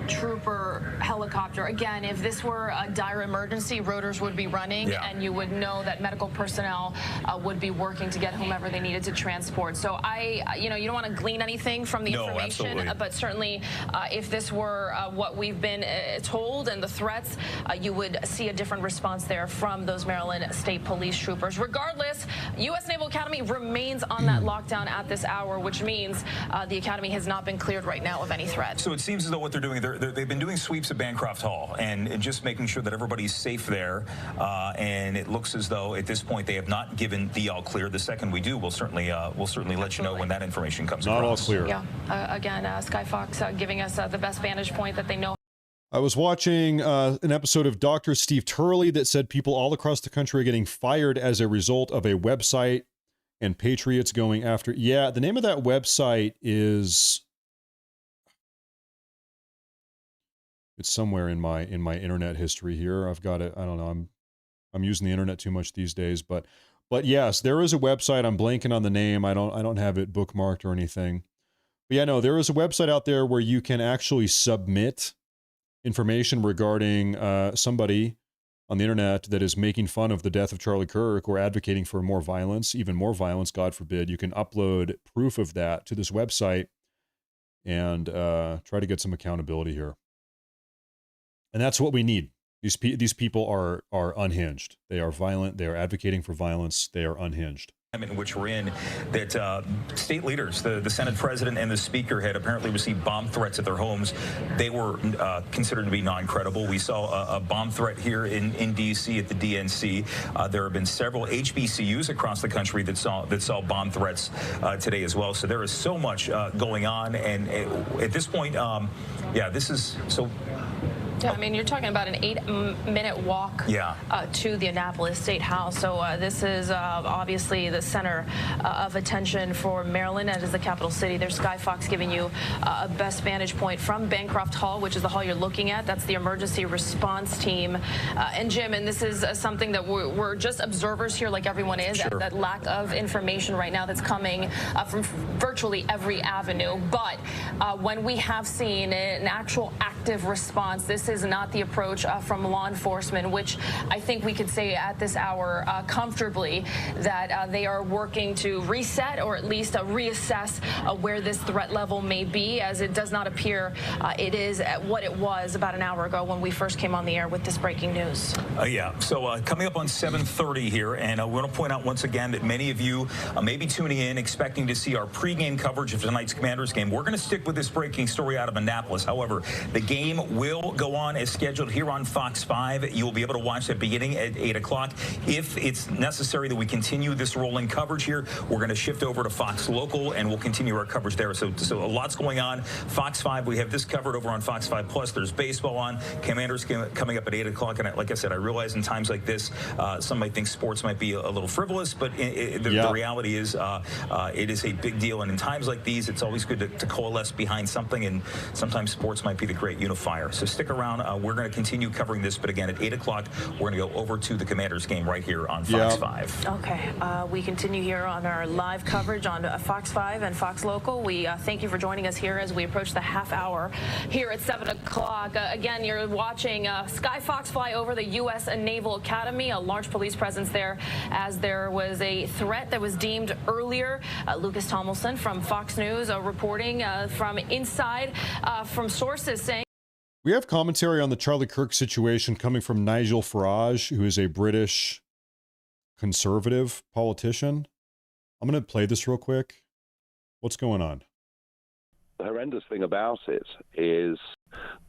trooper helicopter. Again, if this were a dire emergency, rotors would be running, and you would know that medical personnel would be working to get whomever they needed to transport. So you don't want to glean anything from the information, absolutely. But certainly if this were what we've been told and the threats, you would see a different response there from those Maryland State Police troopers. Regardless, U.S. Naval Academy remains on that lockdown at this hour, which means the Academy has not been cleared right now of any threat. So it seems as though what they're doing, they've been doing sweeps at Bancroft Hall and just making sure that everybody's safe there. And it looks as though at this point they have not given the all clear. The second we do, we'll certainly let you know when that information comes across. Not all clear. Yeah. Again, Sky Fox giving us the best vantage point that they know. I was watching an episode of Dr. Steve Turley that said people all across the country are getting fired as a result of a website and patriots going after. Yeah, the name of that website is, it's somewhere in my internet history here. I've got it. I don't know. I'm using the internet too much these days, but yes, there is a website. I'm blanking on the name. I don't have it bookmarked or anything. But yeah, no, there is a website out there where you can actually submit information regarding somebody on the internet that is making fun of the death of Charlie Kirk or advocating for more violence, even more violence, God forbid. You can upload proof of that to this website and try to get some accountability here. And that's what we need. These people are unhinged. They are violent. They are advocating for violence. They are unhinged. In which we're in, that state leaders, the Senate president and the speaker had apparently received bomb threats at their homes. They were considered to be non-credible. We saw a bomb threat here in D.C. at the DNC. There have been several HBCUs across the country that saw bomb threats today as well. So there is so much going on, and at this point, this is so. Yeah, I mean, you're talking about an 8-minute walk to the Annapolis State House. So this is obviously the center of attention for Maryland, and as the capital city. There's Sky Fox giving you a best vantage point from Bancroft Hall, which is the hall you're looking at. That's the emergency response team. And Jim, and this is something that we're just observers here, like everyone is, at that lack of information right now that's coming from virtually every avenue. But when we have seen an actual active response, this is not the approach from law enforcement, which I think we could say at this hour comfortably that they are working to reset or at least reassess where this threat level may be, as it does not appear it is at what it was about an hour ago when we first came on the air with this breaking news. So coming up on 7:30 here, and I want to point out once again that many of you may be tuning in expecting to see our pregame coverage of tonight's Commanders game. We're going to stick with this breaking story out of Annapolis. However, the game will go on as scheduled here on Fox 5. You will be able to watch that beginning at 8 o'clock. If it's necessary that we continue this rolling coverage here, we're going to shift over to Fox Local, and we'll continue our coverage there. So a lot's going on. Fox 5, we have this covered over on Fox 5 Plus. There's baseball on. Commanders game coming up at 8 o'clock. And like I said, I realize in times like this, some might think sports might be a little frivolous, but the reality is it is a big deal. And in times like these, it's always good to coalesce behind something, and sometimes sports might be the great unifier. So stick around. We're going to continue covering this, but again, at 8 o'clock, we're going to go over to the Commanders game right here on Fox 5. Okay, we continue here on our live coverage on Fox 5 and Fox Local. We thank you for joining us here as we approach the half hour here at 7 o'clock. Again, you're watching Sky Fox fly over the U.S. Naval Academy, a large police presence there as there was a threat that was deemed earlier. Lucas Tomlinson from Fox News reporting from inside, from sources saying. We have commentary on the Charlie Kirk situation coming from Nigel Farage, who is a British conservative politician. I'm going to play this real quick. What's going on? The horrendous thing about it is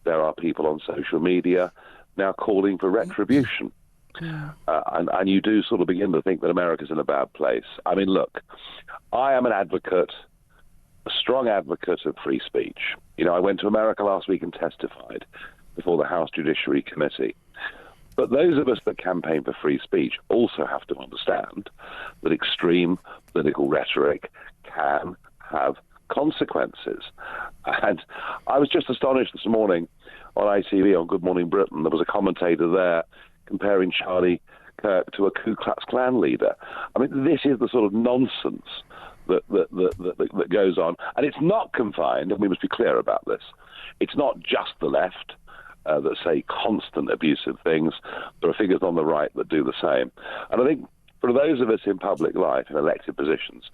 there are people on social media now calling for retribution. And you do sort of begin to think that America's in a bad place. I mean, look, I am an advocate, a strong advocate of free speech. You know, I went to America last week and testified before the House Judiciary Committee. But those of us that campaign for free speech also have to understand that extreme political rhetoric can have consequences. And I was just astonished this morning on ITV, on Good Morning Britain. There was a commentator there comparing Charlie Kirk to a Ku Klux Klan leader. I mean, this is the sort of nonsense that goes on. And it's not confined, and we must be clear about this, it's not just the left that say constant abusive things. There are figures on the right that do the same. And I think for those of us in public life, in elected positions,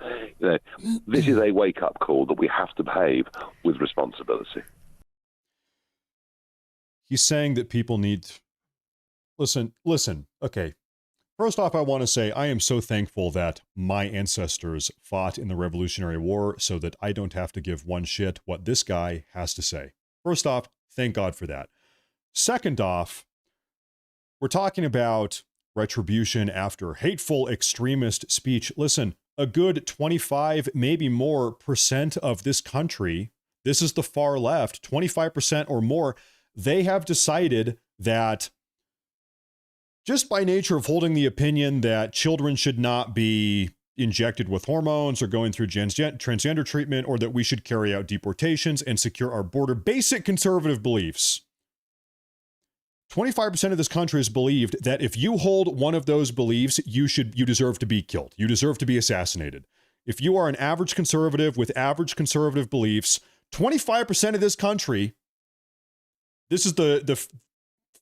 you know, this is a wake-up call that we have to behave with responsibility. He's saying that people need... Listen, okay. First off, I want to say I am so thankful that my ancestors fought in the Revolutionary War so that I don't have to give one shit what this guy has to say. First off, thank God for that. Second off, we're talking about retribution after hateful extremist speech. Listen, a good 25, maybe more % of this country, this is the far left, 25% or more, they have decided that just by nature of holding the opinion that children should not be injected with hormones or going through transgender treatment, or that we should carry out deportations and secure our border, basic conservative beliefs. 25% of this country has believed that if you hold one of those beliefs, you deserve to be killed. You deserve to be assassinated. If you are an average conservative with average conservative beliefs, 25% of this country, this is the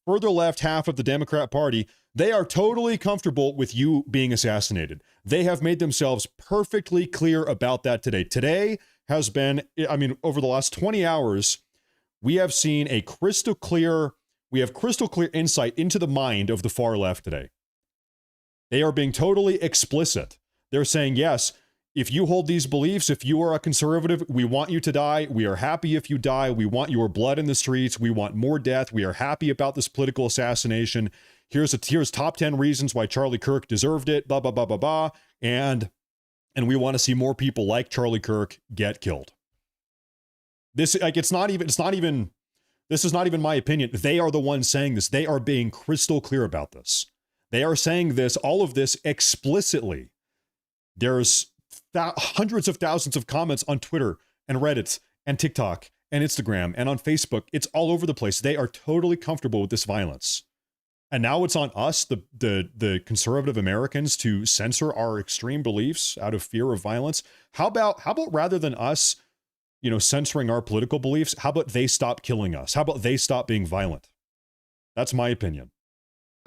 further left half of the Democrat Party, they are totally comfortable with you being assassinated. They have made themselves perfectly clear about that today. Today has been, I mean, over the last 20 hours, we have seen a crystal clear insight into the mind of the far left today. They are being totally explicit. They're saying, yes, if you hold these beliefs, if you are a conservative, we want you to die. We are happy if you die. We want your blood in the streets. We want more death. We are happy about this political assassination. Here's top 10 reasons why Charlie Kirk deserved it, blah, blah, blah, blah, blah. And we want to see more people like Charlie Kirk get killed. This, like, it's not even This is not even my opinion. They are the ones saying this. They are being crystal clear about this. They are saying this, all of this explicitly. There's hundreds of thousands of comments on Twitter and Reddit and TikTok and Instagram and on Facebook. It's all over the place. They are totally comfortable with this violence. And now it's on us, the conservative Americans, to censor our extreme beliefs out of fear of violence. How about rather than us, censoring our political beliefs, how about they stop killing us? How about they stop being violent? That's my opinion.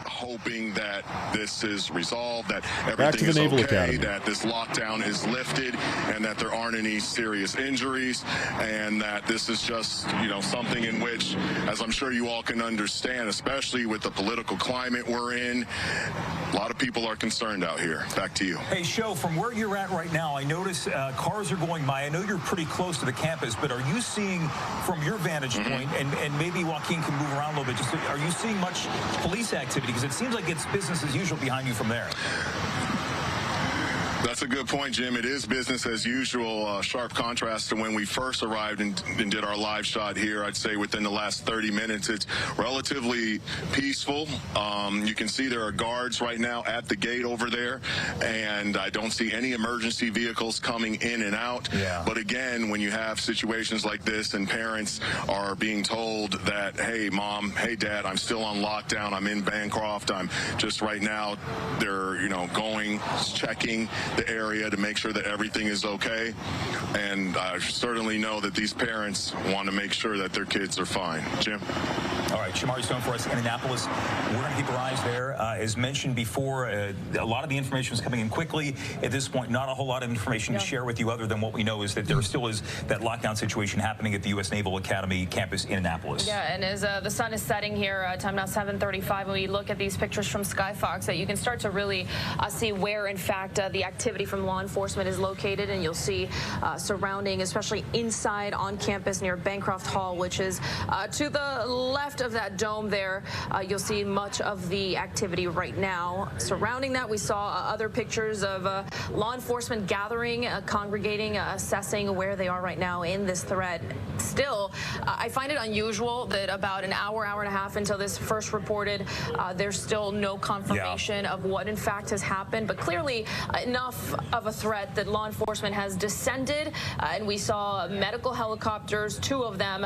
Hoping that this is resolved, that Back to everything the is Naval okay, Academy. that this lockdown is lifted, and that there aren't any serious injuries, and that this is just, something in which, as I'm sure you all can understand, especially with the political climate we're in, a lot of people are concerned out here. Back to you. Hey, Sho, from where you're at right now, I notice cars are going by. I know you're pretty close to the campus, but are you seeing, from your vantage point, and maybe Joaquin can move around a little bit, are you seeing much police activity? Because it seems like it's business as usual behind you from there. That's a good point, Jim. It is business as usual. Sharp contrast to when we first arrived and did our live shot here. I'd say within the last 30 minutes, it's relatively peaceful. You can see there are guards right now at the gate over there, and I don't see any emergency vehicles coming in and out. Yeah. But again, when you have situations like this and parents are being told that, hey, mom, hey, dad, I'm still on lockdown. I'm in Bancroft. I'm just right now, they're, going, checking the area to make sure that everything is okay. And I certainly know that these parents want to make sure that their kids are fine. Jim? All right, Shamari Stone for us in Annapolis. We're going to keep our eyes there. As mentioned before, a lot of the information is coming in quickly. At this point, not a whole lot of information to share with you other than what we know is that there still is that lockdown situation happening at the U.S. Naval Academy campus in Annapolis. Yeah, and as the sun is setting here, time now 7:35, when we look at these pictures from Skyfox, that you can start to really see where, in fact, the activity from law enforcement is located, and you'll see surrounding, especially inside on campus near Bancroft Hall, which is to the left of that dome there. You'll see much of the activity right now. Surrounding that, we saw other pictures of law enforcement gathering, congregating, assessing where they are right now in this threat. Still, I find it unusual that about an hour and a half until this first reported, there's still no confirmation of what in fact has happened, but clearly enough of a threat that law enforcement has descended, and we saw medical helicopters, 2 of them,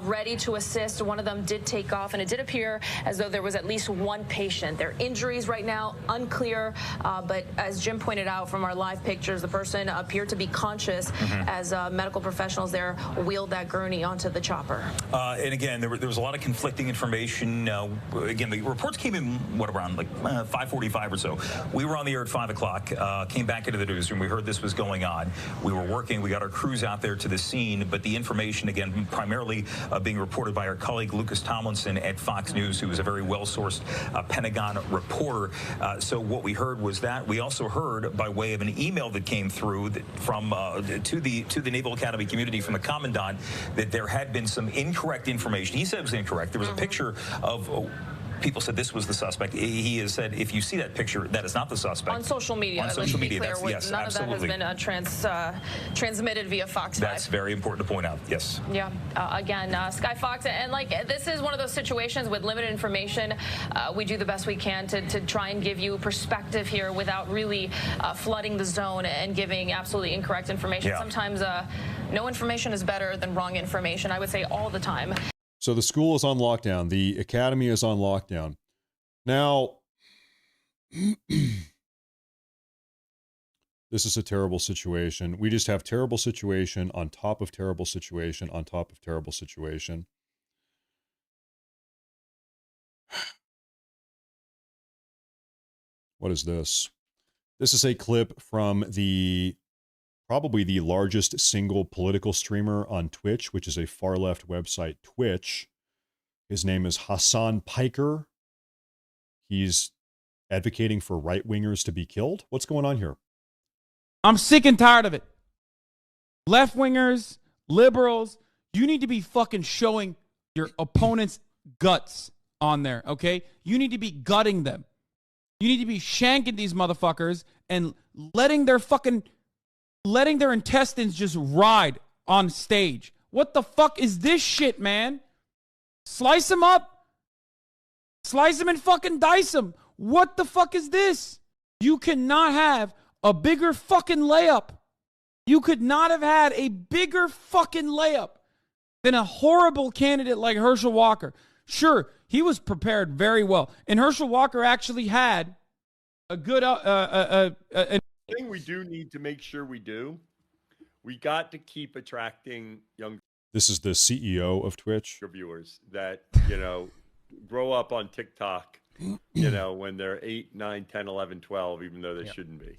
ready to assist. One of them did take off, and it did appear as though there was at least 1 patient. Their injuries right now unclear, but as Jim pointed out from our live pictures, the person appeared to be conscious as medical professionals there wheeled that gurney onto the chopper. And again, there was a lot of conflicting information. Again, the reports came in, around 5:45 or so. We were on the air at 5 o'clock, came back into the newsroom. We heard this was going on. We were working. We got our crews out there to the scene, but the information, again, primarily being reported by our colleague Lucas Tomlinson at Fox News, who is a very well-sourced Pentagon reporter. So what we heard was that. We also heard, by way of an email that came through from to the Naval Academy community from the commandant, that there had been some incorrect information. He said it was incorrect. There was a picture of people said this was the suspect. He has said, if you see that picture, that is not the suspect. On social media. On social media, clear, yes, none absolutely. of that has been transmitted via Fox 5. That's very important to point out, yes. Yeah, again, Sky Fox, and this is one of those situations with limited information. We do the best we can to try and give you perspective here without really flooding the zone and giving absolutely incorrect information. Yeah. Sometimes no information is better than wrong information, I would say all the time. So the school is on lockdown. The academy is on lockdown. Now, this is a terrible situation. We just have terrible situation on top of terrible situation on top of terrible situation. What is this? This is a clip from probably the largest single political streamer on Twitch, which is a far-left website, Twitch. His name is Hassan Piker. He's advocating for right-wingers to be killed. What's going on here? I'm sick and tired of it. Left-wingers, liberals, you need to be fucking showing your opponent's guts on there, okay? You need to be gutting them. You need to be shanking these motherfuckers and letting their intestines just ride on stage. What the fuck is this shit, man? Slice him up. Slice him and fucking dice him. What the fuck is this? You cannot have a bigger fucking layup. You could not have had a bigger fucking layup than a horrible candidate like Herschel Walker. Sure, he was prepared very well. And Herschel Walker actually had a good thing we do need to make sure we do. We got to keep attracting young. This is the CEO of Twitch. Viewers that, grow up on TikTok, when they're 8, 9, 10, 11, 12, even though they shouldn't be.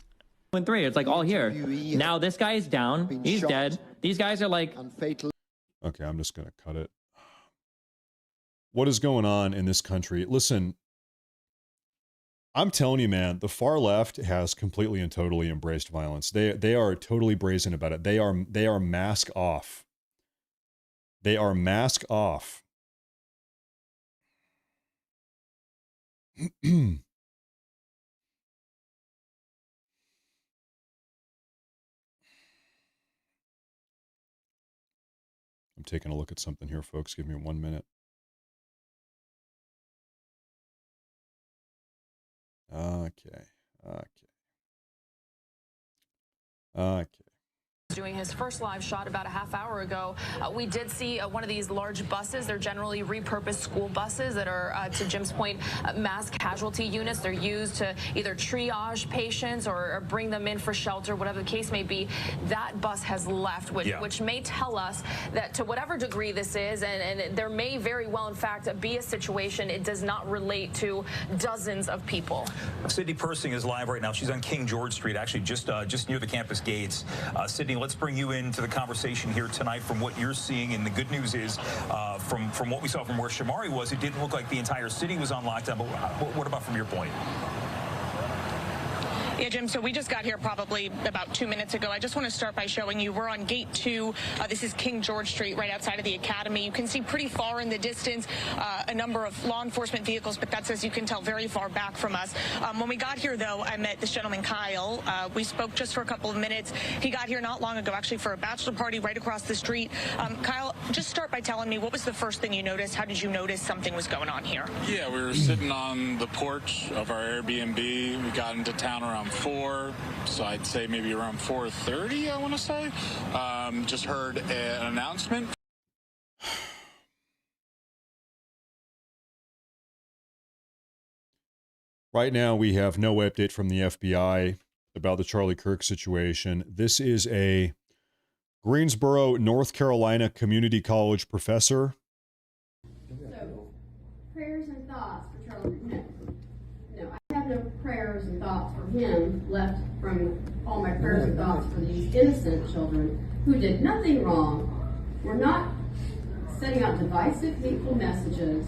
3, it's like all here. Now this guy is down. He's dead. These guys are like. Okay, I'm just going to cut it. What is going on in this country? Listen, I'm telling you, man, the far left has completely and totally embraced violence. They are totally brazen about it. They are mask off. They are mask off. I'm taking a look at something here, folks. Give me 1 minute. Okay. Doing his first live shot about a half hour ago. We did see one of these large buses. They're generally repurposed school buses that are, to Jim's point, mass casualty units. They're used to either triage patients or bring them in for shelter, whatever the case may be. That bus has left, which may tell us that to whatever degree this is, and there may very well, in fact, be a situation, it does not relate to dozens of people. Sydney Persing is live right now. She's on King George Street, actually just near the campus gates. Sydney, let's bring you into the conversation here tonight from what you're seeing. And the good news is, from what we saw from where Shamari was, it didn't look like the entire city was on lockdown. But what about from your point? Yeah, Jim, so we just got here probably about 2 minutes ago. I just want to start by showing you we're on gate 2. This is King George Street right outside of the Academy. You can see pretty far in the distance a number of law enforcement vehicles, but that's, as you can tell, very far back from us. When we got here, though, I met this gentleman, Kyle. We spoke just for a couple of minutes. He got here not long ago, actually, for a bachelor party right across the street. Kyle, just start by telling me, what was the first thing you noticed? How did you notice something was going on here? Yeah, we were sitting on the porch of our Airbnb. We got into town around 4, so I'd say maybe around 4:30, I want to say. Just heard an announcement. Right now, we have no update from the FBI about the Charlie Kirk situation. This is a Greensboro, North Carolina Community College professor. So, prayers and thoughts for Charlie. No, I have no prayers and thoughts for him left from all my prayers and thoughts for these innocent children who did nothing wrong. We're not setting out divisive, hateful messages.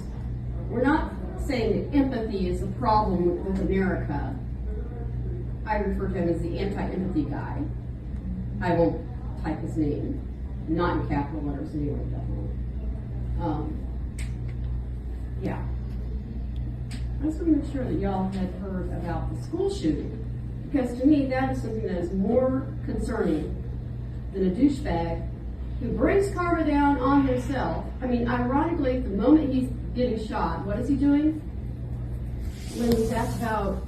We're not saying that empathy is a problem with America. I refer to him as the anti-empathy guy. I won't type his name, not in capital letters anyway, definitely. Yeah. I just want to make sure that y'all had heard about the school shooting, because to me that is something that is more concerning than a douchebag who brings karma down on himself. I mean, ironically, the moment he's getting shot, what is he doing? When he's asked about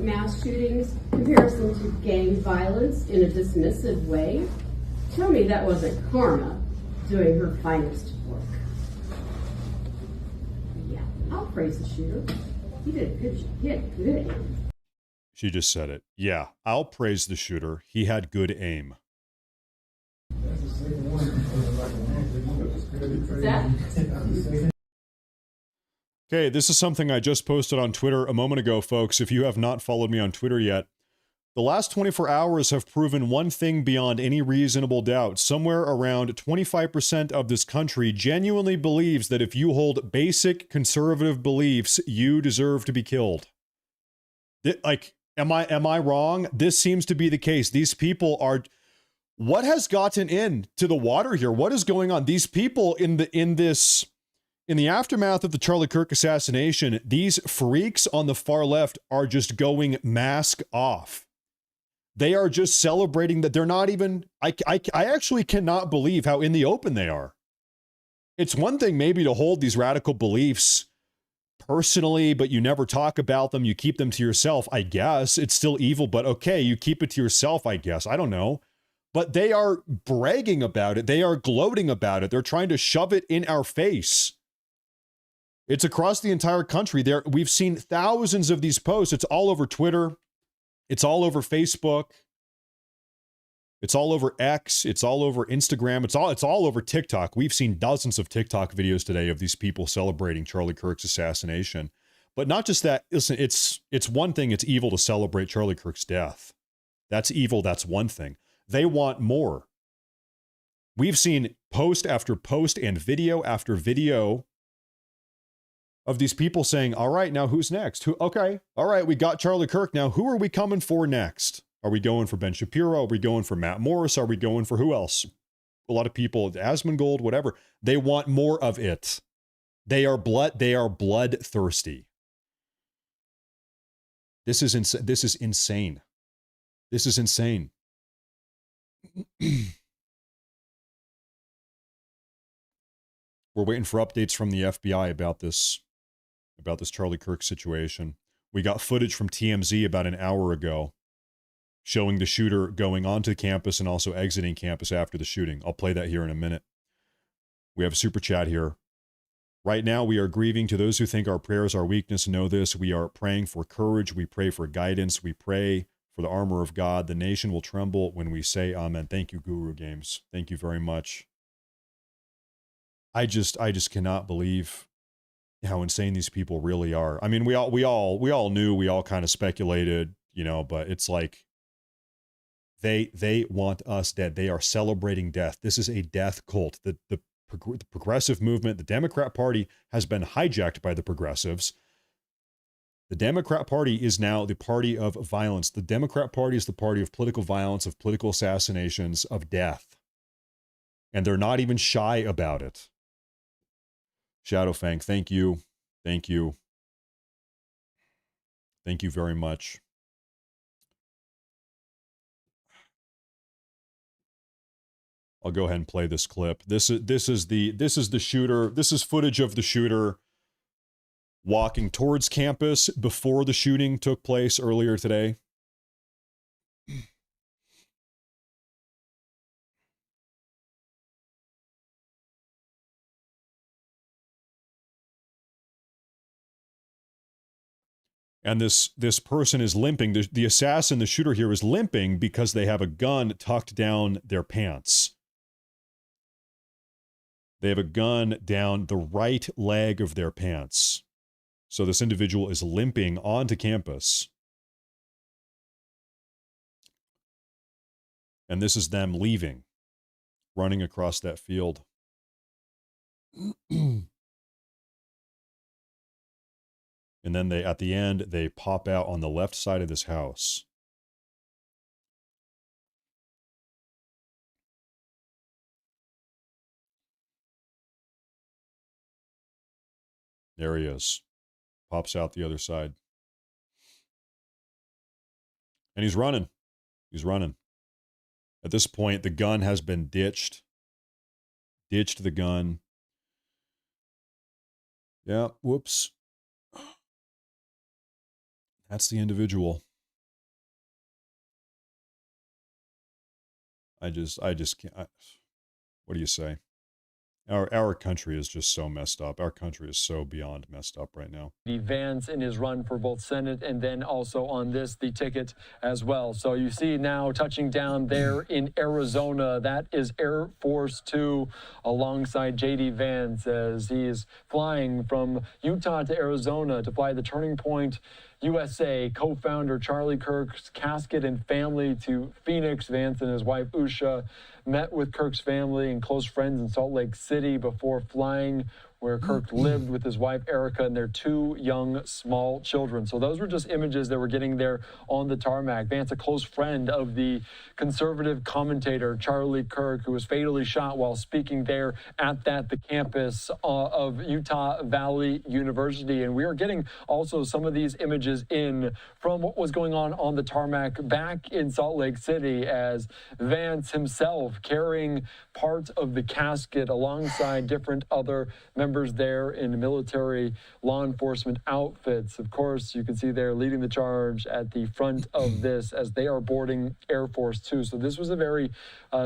mass shootings, comparison to gang violence in a dismissive way, tell me that wasn't karma doing her finest work. Yeah, I'll praise the shooter. He did a good job. He had good aim. She just said it. Yeah, I'll praise the shooter. He had good aim. Okay, this is something I just posted on Twitter a moment ago, folks. If you have not followed me on Twitter yet, the last 24 hours have proven one thing beyond any reasonable doubt. Somewhere around 25% of this country genuinely believes that if you hold basic conservative beliefs, you deserve to be killed. Like, am I wrong? This seems to be the case. These people are... What has gotten into the water here? What is going on? These people in the aftermath of the Charlie Kirk assassination, these freaks on the far left are just going mask off. They are just celebrating that they're not even... I actually cannot believe how in the open they are. It's one thing maybe to hold these radical beliefs personally, but you never talk about them. You keep them to yourself, I guess. It's still evil, but okay, you keep it to yourself, I guess. I don't know. But they are bragging about it. They are gloating about it. They're trying to shove it in our face. It's across the entire country. We've seen thousands of these posts. It's all over Twitter. It's all over Facebook. It's all over X. It's all over Instagram. It's all over TikTok. We've seen dozens of TikTok videos today of these people celebrating Charlie Kirk's assassination. But not just that. Listen, it's one thing. It's evil to celebrate Charlie Kirk's death. That's evil. That's one thing. They want more. We've seen post after post and video after video of these people saying, all right, now who's next? Okay, all right, we got Charlie Kirk. Now who are we coming for next? Are we going for Ben Shapiro? Are we going for Matt Morris? Are we going for who else? A lot of people, Asmongold, whatever. They want more of it. They are bloodthirsty. This is insane. This is insane. We're waiting for updates from the FBI about this Charlie Kirk situation. We got footage from TMZ about an hour ago showing the shooter going onto campus and also exiting campus after the shooting. I'll play that here in a minute. We have a super chat here. Right now, we are grieving. To those who think our prayers are weakness, know this. We are praying for courage. We pray for guidance. We pray for the armor of God. The nation will tremble when we say amen. Thank you, Guru Games. Thank you very much. I just cannot believe how insane these people really are. I mean, we all knew, we all kind of speculated, but it's like they want us dead. They are celebrating death. This is a death cult. The progressive movement, the Democrat Party, has been hijacked by the progressives. The Democrat Party is now the party of violence. The Democrat Party is the party of political violence, of political assassinations, of death. And they're not even shy about it. Shadowfang, thank you. Thank you. Thank you very much. I'll go ahead and play this clip. This is the shooter. This is footage of the shooter walking towards campus before the shooting took place earlier today. And this person is limping. The assassin, the shooter here, is limping because they have a gun tucked down their pants. They have a gun down the right leg of their pants. So this individual is limping onto campus. And this is them leaving, running across that field. And then at the end, they pop out on the left side of this house. There he is. Pops out the other side. And he's running. He's running. At this point, the gun has been ditched. Ditched the gun. Yeah, whoops. That's the individual. I just can't. What do you say? Our country is just so messed up. Our country is so beyond messed up right now. Vance in his run for both Senate and then also on the ticket as well. So you see now touching down there in Arizona, that is Air Force 2 alongside J.D. Vance as he is flying from Utah to Arizona to fly the Turning Point USA co-founder Charlie Kirk's casket and family to Phoenix. Vance and his wife Usha met with Kirk's family and close friends in Salt Lake City before flying where Kirk lived with his wife Erica and their two young small children. So those were just images that were getting there on the tarmac. Vance, a close friend of the conservative commentator Charlie Kirk, who was fatally shot while speaking there at the campus of Utah Valley University. And we are getting also some of these images images in from what was going on the tarmac back in Salt Lake City as Vance himself carrying part of the casket alongside different other members there in military law enforcement outfits. Of course, you can see they're leading the charge at the front of this as they are boarding Air Force Two. So this was a very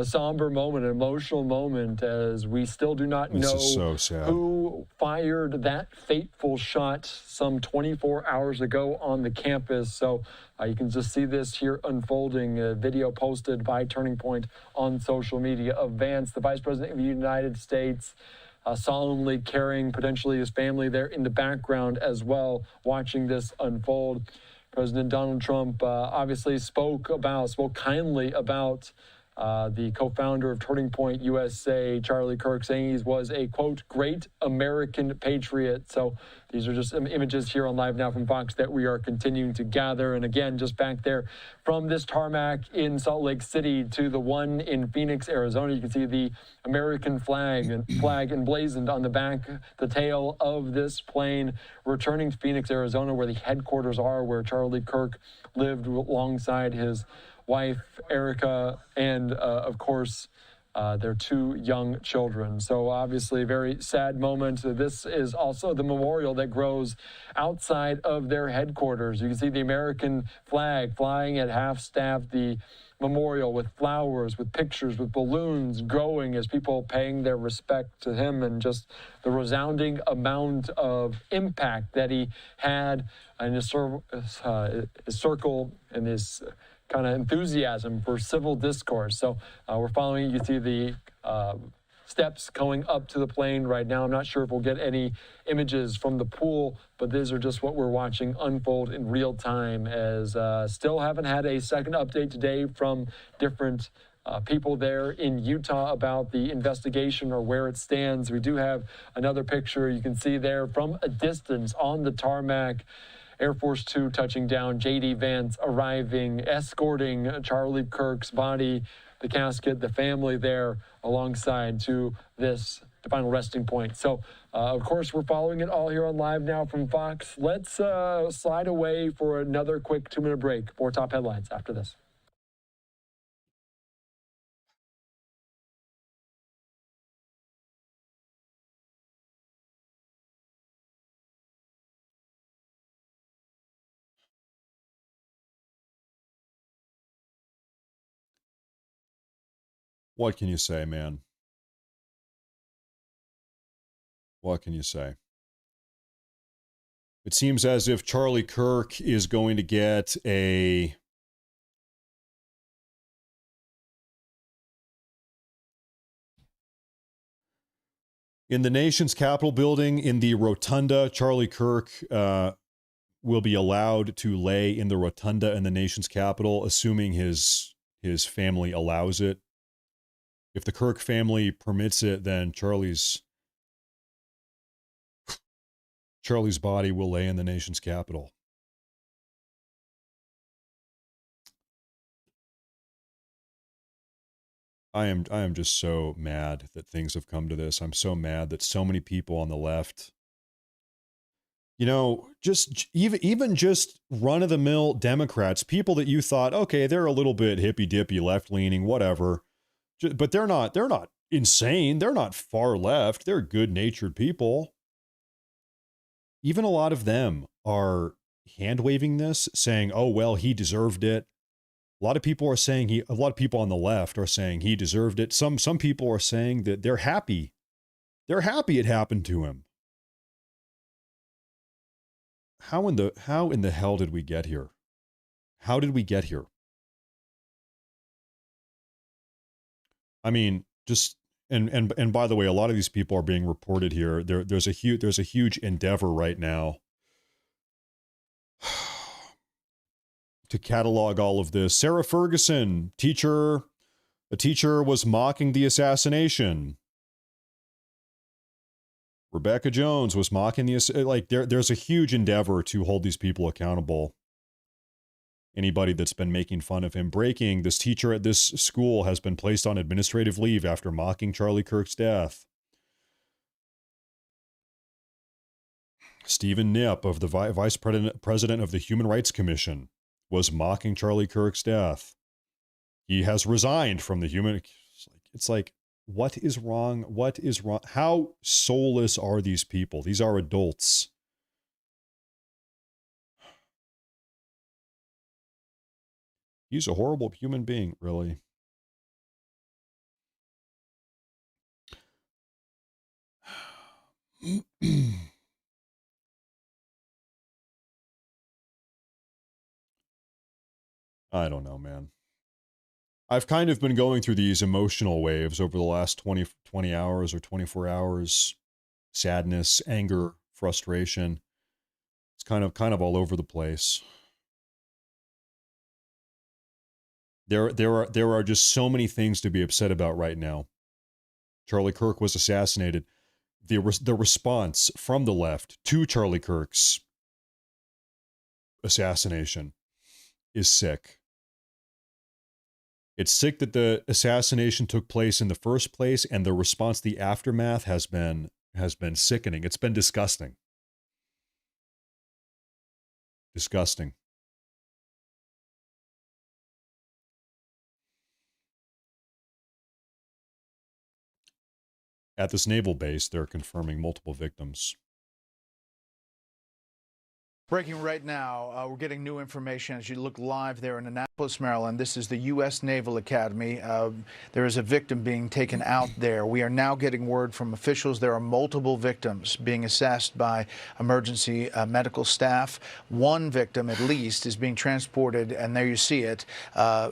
somber moment, an emotional moment, as we still do not know who fired that fateful shot some 24 hours ago on the campus. So you can just see this here unfolding. A video posted by Turning Point on social media of Vance, the Vice President of the United States, solemnly carrying potentially his family there in the background as well, watching this unfold. President Donald Trump obviously spoke kindly about the co-founder of Turning Point USA, Charlie Kirk, saying he was a, quote, great American patriot. So these are just some images here on Live Now from Fox that we are continuing to gather. And again, just back there from this tarmac in Salt Lake City to the one in Phoenix, Arizona, you can see the American flag emblazoned on the back, the tail of this plane returning to Phoenix, Arizona, where the headquarters are, where Charlie Kirk lived alongside his wife, Erica, and of course, their two young children. So obviously a very sad moment. This is also the memorial that grows outside of their headquarters. You can see the American flag flying at half-staff, the memorial with flowers, with pictures, with balloons growing as people paying their respect to him, and just the resounding amount of impact that he had in his circle and his kind of enthusiasm for civil discourse. So we're following, you see the steps going up to the plane right now. I'm not sure if we'll get any images from the pool, but these are just what we're watching unfold in real time, as still haven't had a second update today from different people there in Utah about the investigation or where it stands. We do have another picture you can see there from a distance on the tarmac. Air Force Two touching down, J.D. Vance arriving, escorting Charlie Kirk's body, the casket, the family there alongside to this final resting point. So, of course, we're following it all here on Live Now from Fox. Let's slide away for another quick 2-minute break. More top headlines after this. What can you say, man? What can you say? It seems as if Charlie Kirk is going to get a in the nation's Capitol building, in the rotunda. Charlie Kirk will be allowed to lay in the rotunda in the nation's Capitol, assuming his family allows it. If the Kirk family permits it, then Charlie's body will lay in the nation's capital. I am just so mad that things have come to this. I'm so mad that so many people on the left, just even just run-of-the-mill Democrats, people that you thought, okay, they're a little bit hippy-dippy, left-leaning, whatever. But they're not insane. They're not far left. They're good-natured people. Even a lot of them are hand-waving this, saying, oh, well, he deserved it. A lot of people are saying a lot of people on the left are saying he deserved it. Some people are saying that they're happy. They're happy it happened to him. How in the hell did we get here? How did we get here? I mean, just and by the way, a lot of these people are being reported here. There's a huge endeavor right now to catalog all of this. Sarah Ferguson, a teacher was mocking the assassination. Rebecca Jones was mocking there's a huge endeavor to hold these people accountable. Anybody that's been making fun of him. Breaking, this teacher at this school has been placed on administrative leave after mocking Charlie Kirk's death. Stephen Knipp of the vice president of the Human Rights Commission was mocking Charlie Kirk's death. He has resigned from the human. It's like, what is wrong? What is wrong? How soulless are these people? These are adults. He's a horrible human being, really. I don't know, man. I've kind of been going through these emotional waves over the last 20 hours or 24 hours. Sadness, anger, frustration. It's kind of all over the place. There are just so many things to be upset about right now. Charlie Kirk was assassinated. The response from the left to Charlie Kirk's assassination is sick. It's sick that the assassination took place in the first place, and the response, the aftermath, has been sickening. It's been disgusting. Disgusting. At this naval base, they're confirming multiple victims. Breaking right now, we're getting new information as you look live there in Annapolis, Maryland. This is the U.S. Naval Academy. There is a victim being taken out there. We are now getting word from officials there are multiple victims being assessed by emergency medical staff. One victim, at least, is being transported, and there you see it,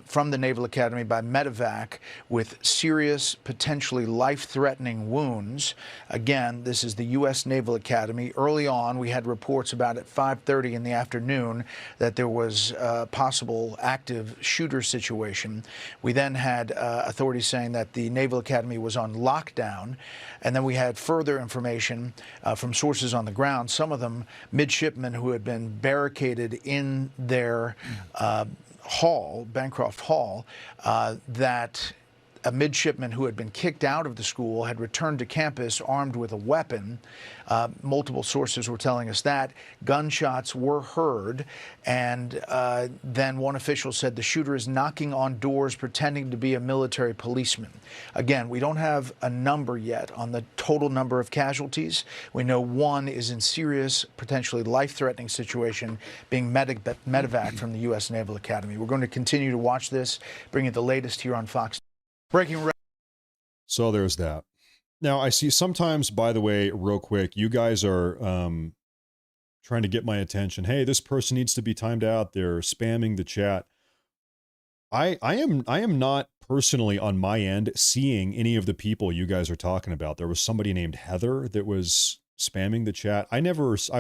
from the Naval Academy by medevac with serious, potentially life-threatening wounds. Again, this is the U.S. Naval Academy. Early on, we had reports about at 5:30 in the afternoon that there was a possible active shooter situation. We then had authorities saying that the Naval Academy was on lockdown, and then we had further information from sources on the ground, some of them midshipmen who had been barricaded in their hall, Bancroft Hall, that a midshipman who had been kicked out of the school had returned to campus armed with a weapon. Multiple sources were telling us that. Gunshots were heard, and then one official said the shooter is knocking on doors pretending to be a military policeman. Again, we don't have a number yet on the total number of casualties. We know one is in serious, potentially life-threatening situation, being medevac from the U.S. Naval Academy. We're going to continue to watch this, bring you the latest here on Fox. Breaking. So there's that. Now, I see sometimes, by the way, real quick, you guys are trying to get my attention. Hey, this person needs to be timed out. They're spamming the chat. I am not personally on my end seeing any of the people you guys are talking about. There was somebody named Heather that was spamming the chat. I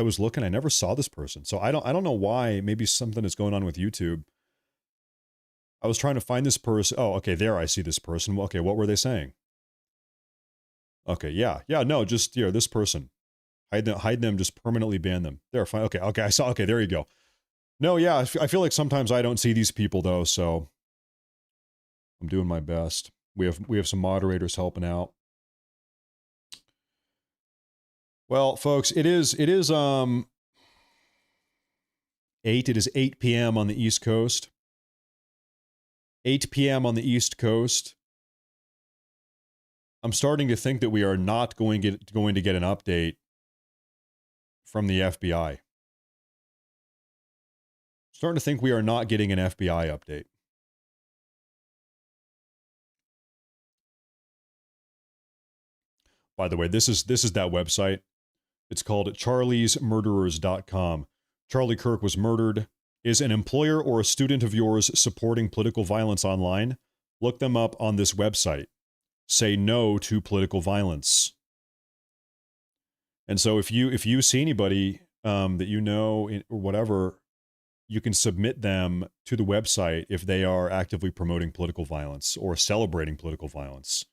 was looking, I never saw this person. So I don't know why. Maybe something is going on with YouTube. I was trying to find this person. Oh, okay, there I see this person. Okay, what were they saying? Okay, yeah, no, just this person. Hide them, just permanently ban them. There, fine. Okay, I saw. Okay, there you go. No, yeah, I feel like sometimes I don't see these people though, so I'm doing my best. We have some moderators helping out. Well, folks, it is 8 p.m. on the East Coast. 8 p.m. on the East Coast. I'm starting to think that we are not going to get an update from the FBI. Starting to think we are not getting an FBI update. By the way, this is that website. It's called charliesmurderers.com. Charlie Kirk was murdered. Is an employer or a student of yours supporting political violence online? Look them up on this website. Say no to political violence. And so if you see anybody that you know or whatever, you can submit them to the website if they are actively promoting political violence or celebrating political violence.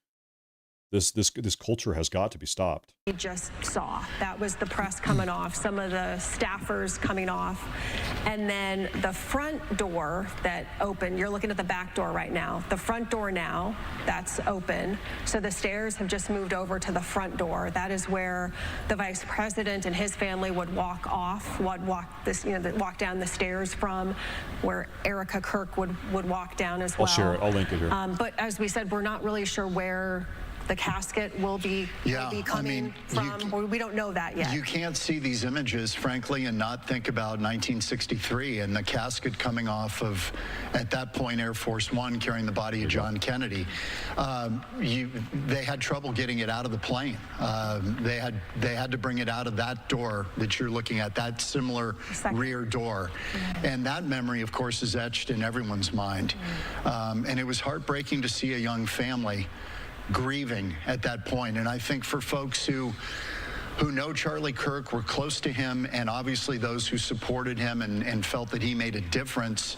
This culture has got to be stopped. We just saw that was the press coming off, some of the staffers coming off, and then the front door that opened. You're looking at the back door right now. The front door now, that's open. So the stairs have just moved over to the front door. That is where the vice president and his family would walk walk down the stairs from, where Erica Kirk would walk down as well. I'll share it. I'll link it here. But as we said, we're not really sure where the casket will be coming from. We don't know that yet. You can't see these images, frankly, and not think about 1963 and the casket coming off of, at that point, Air Force One carrying the body of John Kennedy. They had trouble getting it out of the plane. They had to bring it out of that door that you're looking at, that similar rear door. And that memory, of course, is etched in everyone's mind. And it was heartbreaking to see a young family grieving at that point. And I think for folks who know Charlie Kirk, were close to him, and obviously those who supported him and felt that he made a difference,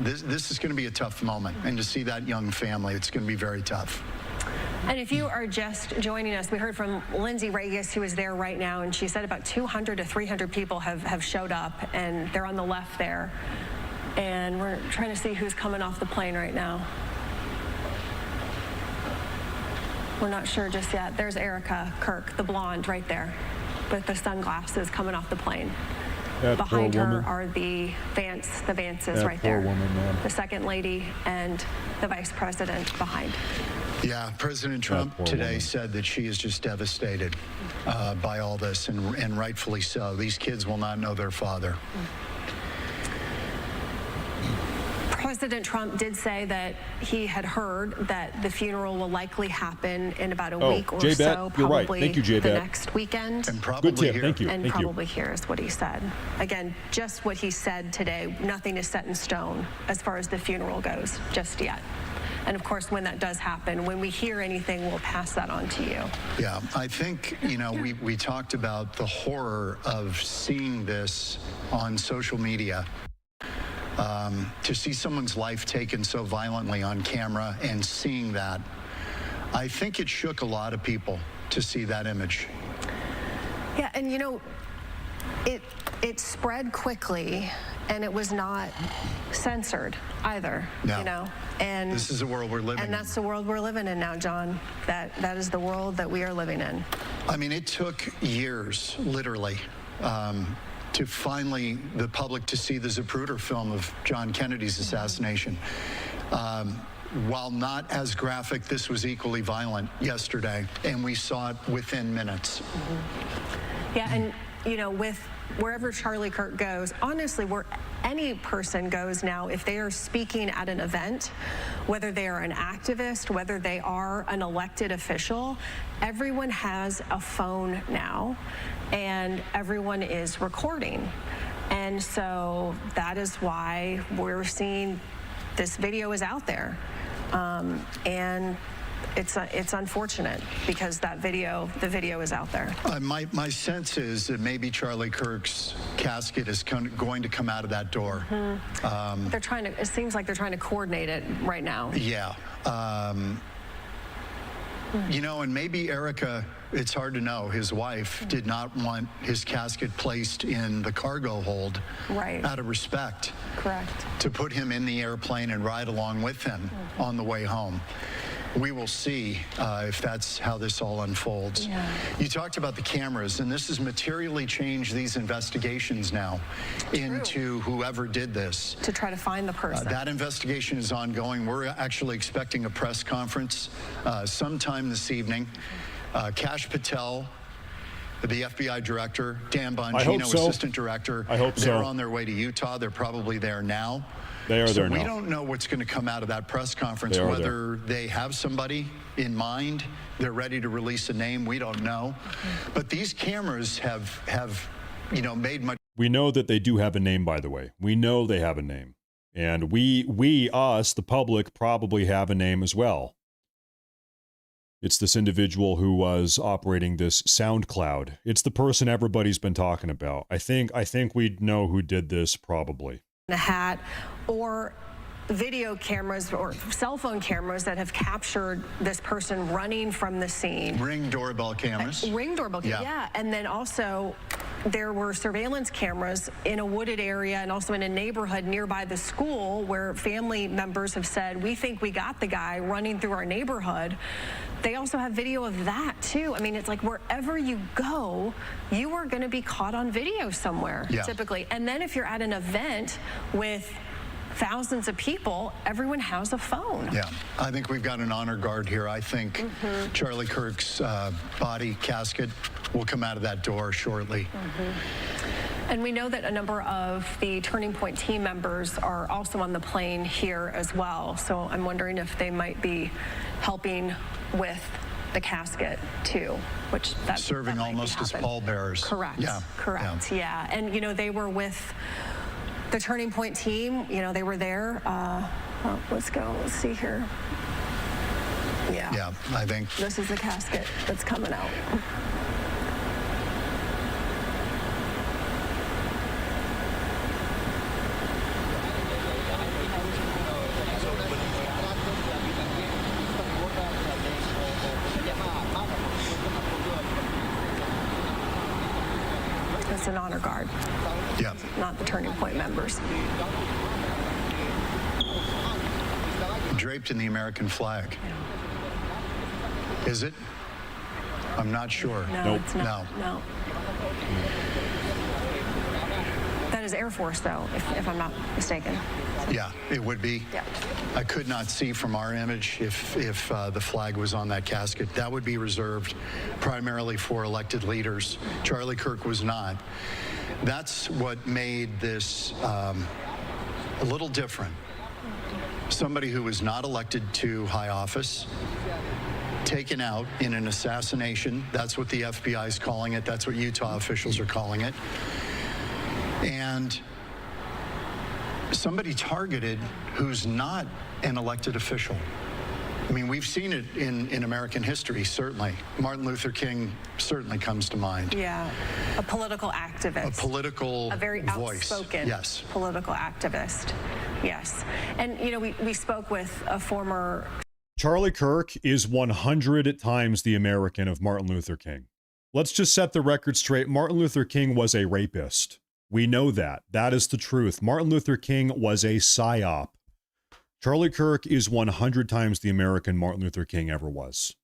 this is going to be a tough moment. And to see that young family, it's going to be very tough. And if you are just joining us, we heard from Lindsay Regis, who is there right now, and she said about 200 to 300 people have showed up, and they're on the left there. And we're trying to see who's coming off the plane right now. We're not sure just yet. There's Erica Kirk, the blonde right there with the sunglasses coming off the plane. Behind her are the Vances right there. The second lady and the vice president behind. Yeah, President Trump today said that she is just devastated by all this, and rightfully so. These kids will not know their father. President Trump did say that he had heard that the funeral will likely happen in about a week or so, probably the next weekend. And probably here. Thank you. And probably here is what he said. Again, just what he said today. Nothing is set in stone as far as the funeral goes just yet. And of course, when that does happen, when we hear anything, we'll pass that on to you. Yeah, I think, we talked about the horror of seeing this on social media. To see someone's life taken so violently on camera and seeing that, I think it shook a lot of people to see that image. Yeah, and it spread quickly, and it was not censored either. No. And this is the world we're living in. And that's the world we're living in now, John. That is the world that we are living in. I mean, it took years, literally, to finally the public to see the Zapruder film of John Kennedy's assassination. While not as graphic, this was equally violent yesterday, and we saw it within minutes. Yeah, and with wherever Charlie Kirk goes, honestly, where any person goes now, if they are speaking at an event, whether they are an activist, whether they are an elected official, everyone has a phone now, and everyone is recording. And so that is why we're seeing this video is out there. And it's unfortunate because the video is out there. My sense is that maybe Charlie Kirk's casket is going to come out of that door. They're trying to. It seems like they're trying to coordinate it right now. Yeah. And maybe Erica, it's hard to know, his wife did not want his casket placed in the cargo hold out of respect. Correct. To put him in the airplane and ride along with him on the way home. We will see if that's how this all unfolds. Yeah. You talked about the cameras, and this has materially changed these investigations now into whoever did this. To try to find the person. That investigation is ongoing. We're actually expecting a press conference sometime this evening. Kash Patel, the FBI director, Dan Bongino, assistant director. I hope so. They're on their way to Utah. They're probably there now. They are there now. We don't know what's going to come out of that press conference, whether they have somebody in mind, they're ready to release a name, we don't know. But these cameras have made much. We know that they do have a name, by the way. We know they have a name. And us, the public, probably have a name as well. It's this individual who was operating this SoundCloud. It's the person everybody's been talking about. I think we know who did this, probably. A hat, or video cameras or cell phone cameras that have captured this person running from the scene. Ring doorbell cameras. Ring doorbell cameras, yeah. And then also there were surveillance cameras in a wooded area and also in a neighborhood nearby the school where family members have said, we think we got the guy running through our neighborhood. They also have video of that too. I mean, it's like wherever you go, you are going to be caught on video somewhere, typically. And then if you're at an event with thousands of people, everyone has a phone. Yeah, I think we've got an honor guard here. I think Charlie Kirk's body casket will come out of that door shortly. And we know that a number of the Turning Point team members are also on the plane here as well. So I'm wondering if they might be helping with the casket too, which that serving that almost as pallbearers. Correct. Yeah. Correct. Yeah. And you know, they were with the Turning Point team. You know, they were there. Let's go. Let's see here. Yeah. Yeah. I think this is the casket that's coming out. It's an honor guard. Yeah. Not the Turning Point members. Draped in the American flag. Is it? I'm not sure. No, it's not. No. That is Air Force, though, if I'm not mistaken. Yeah, it would be. Yeah. I could not see from our image if the flag was on that casket. That would be reserved primarily for elected leaders. Charlie Kirk was not. That's what made this a little different. Somebody who was not elected to high office, taken out in an assassination. That's what the FBI is calling it. That's what Utah officials are calling it. And somebody targeted who's not an elected official. I mean, we've seen it in American history, certainly. Martin Luther King certainly comes to mind. Yeah, a political activist. A political a very voice. outspoken political activist. Yes. And, you know, we spoke with a former... Charlie Kirk is 100 times the American of Martin Luther King. Let's just set the record straight. Martin Luther King was a rapist. We know that. That is the truth. Martin Luther King was a psyop. Charlie Kirk is 100 times the American Martin Luther King ever was.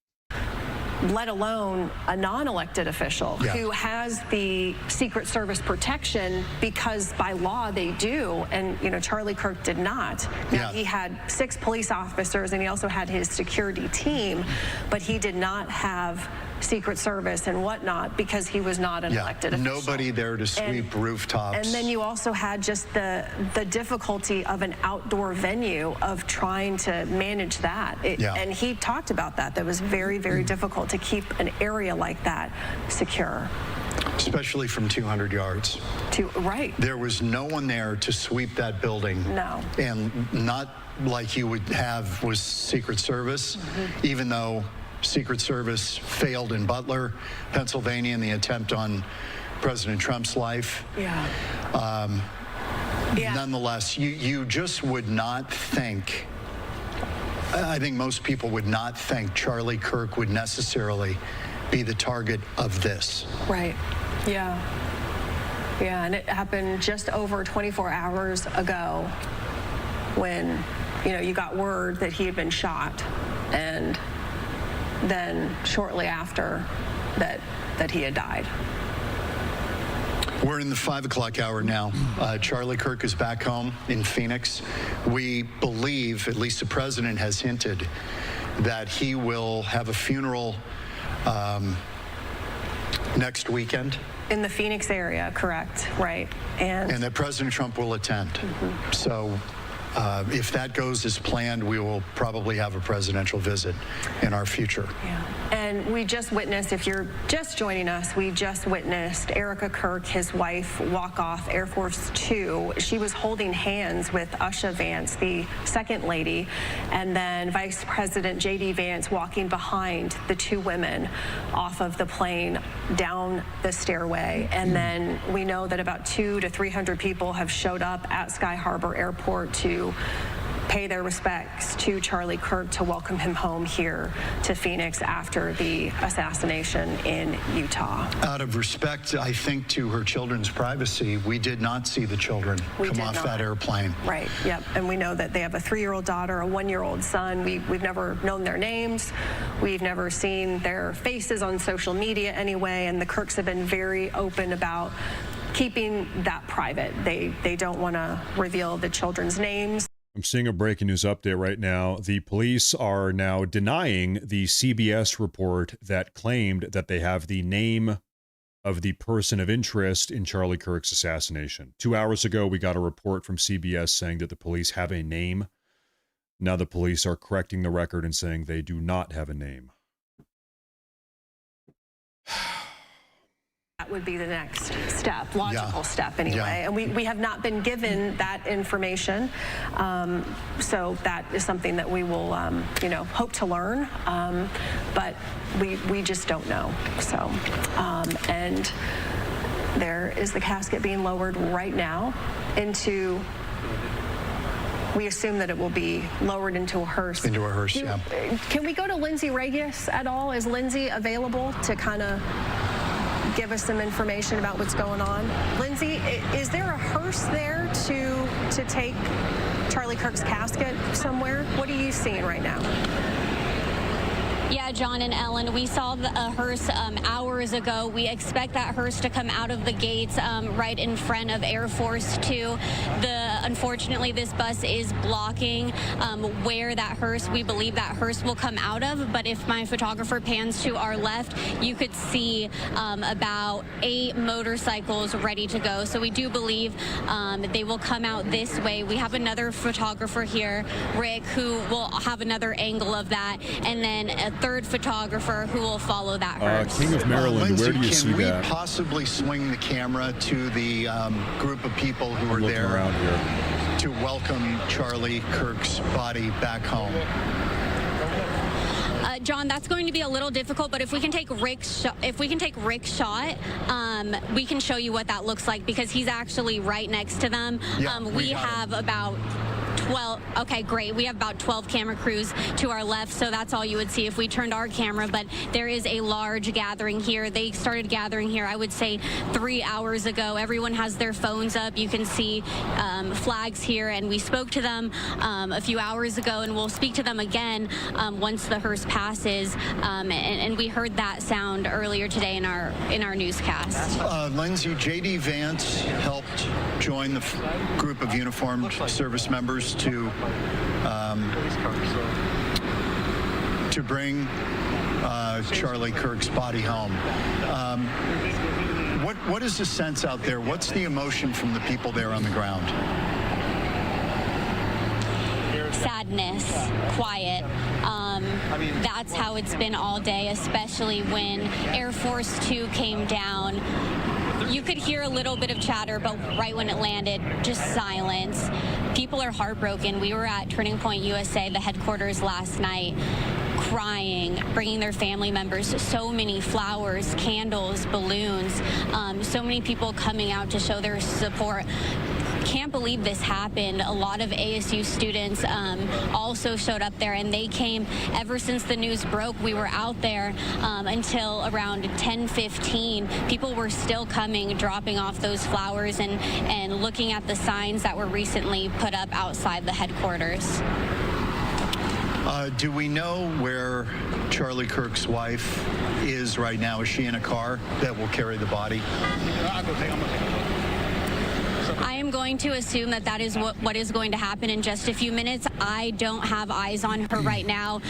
Let alone a non-elected official who has the Secret Service protection because by law they do, and you know Charlie Kirk did not. Now, he had 6 police officers and he also had his security team, but he did not have Secret Service and whatnot because he was not an elected official. Nobody there to sweep rooftops. And then you also had just the difficulty of an outdoor venue of trying to manage that. And he talked about that. That was very, very difficult to keep an area like that secure. Especially from 200 yards. There was no one there to sweep that building. No. And not like you would have with Secret Service, even though Secret Service failed in Butler, Pennsylvania, in the attempt on President Trump's life. Nonetheless, you just would not think, I think most people would not think Charlie Kirk would necessarily be the target of this. Right. Yeah. Yeah, and it happened just over 24 hours ago when, you know, you got word that he had been shot, and then shortly after that he had died. We're in the 5 o'clock hour now. Charlie Kirk is back home in Phoenix. We believe, at least the president has hinted, that he will have a funeral next weekend. In the Phoenix area, correct, right. And that President Trump will attend. So if that goes as planned, we will probably have a presidential visit in our future. And we just witnessed, if you're just joining us, we just witnessed Erica Kirk, his wife, walk off Air Force 2. She was holding hands with Usha Vance, the second lady, and then Vice President J.D. Vance walking behind the 2 women off of the plane down the stairway. And then we know that about 200 to 300 people have showed up at Sky Harbor Airport to pay their respects to Charlie Kirk, to welcome him home here to Phoenix after the assassination in Utah. Out of respect, I think, to her children's privacy, we did not see the children come off that airplane. Right, yep. And we know that they have a 3-year-old daughter, a 1-year-old son. We've never known their names. We've never seen their faces on social media anyway, and the Kirks have been very open about keeping that private. They don't want to reveal the children's names. I'm seeing a breaking news update right now. The police are now denying the CBS report that claimed that they have the name of the person of interest in Charlie Kirk's assassination. 2 hours ago, we got a report from CBS saying that the police have a name. Now the police are correcting the record and saying they do not have a name. That would be the next step, logical step anyway. And we have not been given that information. So that is something that we will, hope to learn. But we just don't know. So, and there is the casket being lowered right now into, we assume that it will be lowered into a hearse. Into a hearse, yeah. Can we go to Lindsay Regius at all? Is Lindsay available to kind of give us some information about what's going on? Lindsay, is there a hearse there to take Charlie Kirk's casket somewhere? What are you seeing right now? Yeah, John and Ellen, we saw a hearse hours ago. We expect that hearse to come out of the gates right in front of Air Force 2. Unfortunately, this bus is blocking where that hearse, we believe that hearse will come out of. But if my photographer pans to our left, you could see about 8 motorcycles ready to go. So we do believe they will come out this way. We have another photographer here, Rick, who will have another angle of that. And then a third photographer who will follow that hearse. King of Maryland, Lindsay, where do you see that? Can we possibly swing the camera to the group of people who are there around here to welcome Charlie Kirk's body back home? John, that's going to be a little difficult, but if we can take Rick's shot, we can show you what that looks like because he's actually right next to them. Yeah, we have about 12. Okay, great. We have about 12 camera crews to our left, so that's all you would see if we turned our camera. But there is a large gathering here. They started gathering here, I would say, 3 hours ago. Everyone has their phones up. You can see flags here, and we spoke to them a few hours ago, and we'll speak to them again once the hearse passes. And we heard that sound earlier today in our newscast. Lindsay, J.D. Vance helped join the group of uniformed service members to bring Charlie Kirk's body home. What is the sense out there? What's the emotion from the people there on the ground? Sadness, quiet. That's how it's been all day, especially when Air Force 2 came down. You could hear a little bit of chatter, but right when it landed, just silence. People are heartbroken. We were at Turning Point USA, the headquarters last night, crying, bringing their family members so many flowers, candles, balloons, so many people coming out to show their support. Can't believe this happened. A lot of ASU students also showed up there, and they came ever since the news broke. We were out there until around 10:15. People were still coming, dropping off those flowers and looking at the signs that were recently put up outside the headquarters. Do we know where Charlie Kirk's wife is right now? Is she in a car that will carry the body? I am going to assume that is what is going to happen in just a few minutes. I don't have eyes on her right now.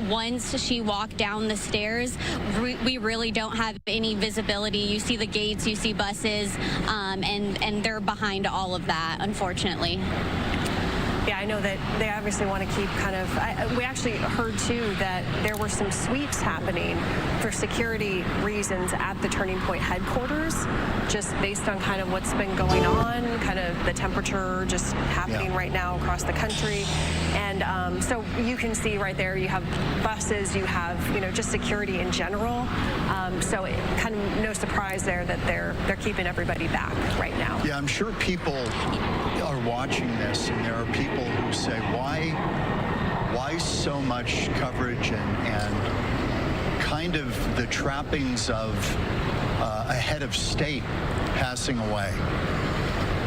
Once she walked down the stairs, we really don't have any visibility. You see the gates, you see buses, and they're behind all of that, unfortunately. Yeah, I know that they obviously want to keep kind of, we actually heard too that there were some sweeps happening for security reasons at the Turning Point headquarters, just based on kind of what's been going on, kind of the temperature just happening right now across the country. And so you can see right there, you have buses, you have, just security in general. So it kind of no surprise surprise there that they're keeping everybody back right now. Yeah, I'm sure people are watching this, and there are people who say, why so much coverage and kind of the trappings of a head of state passing away?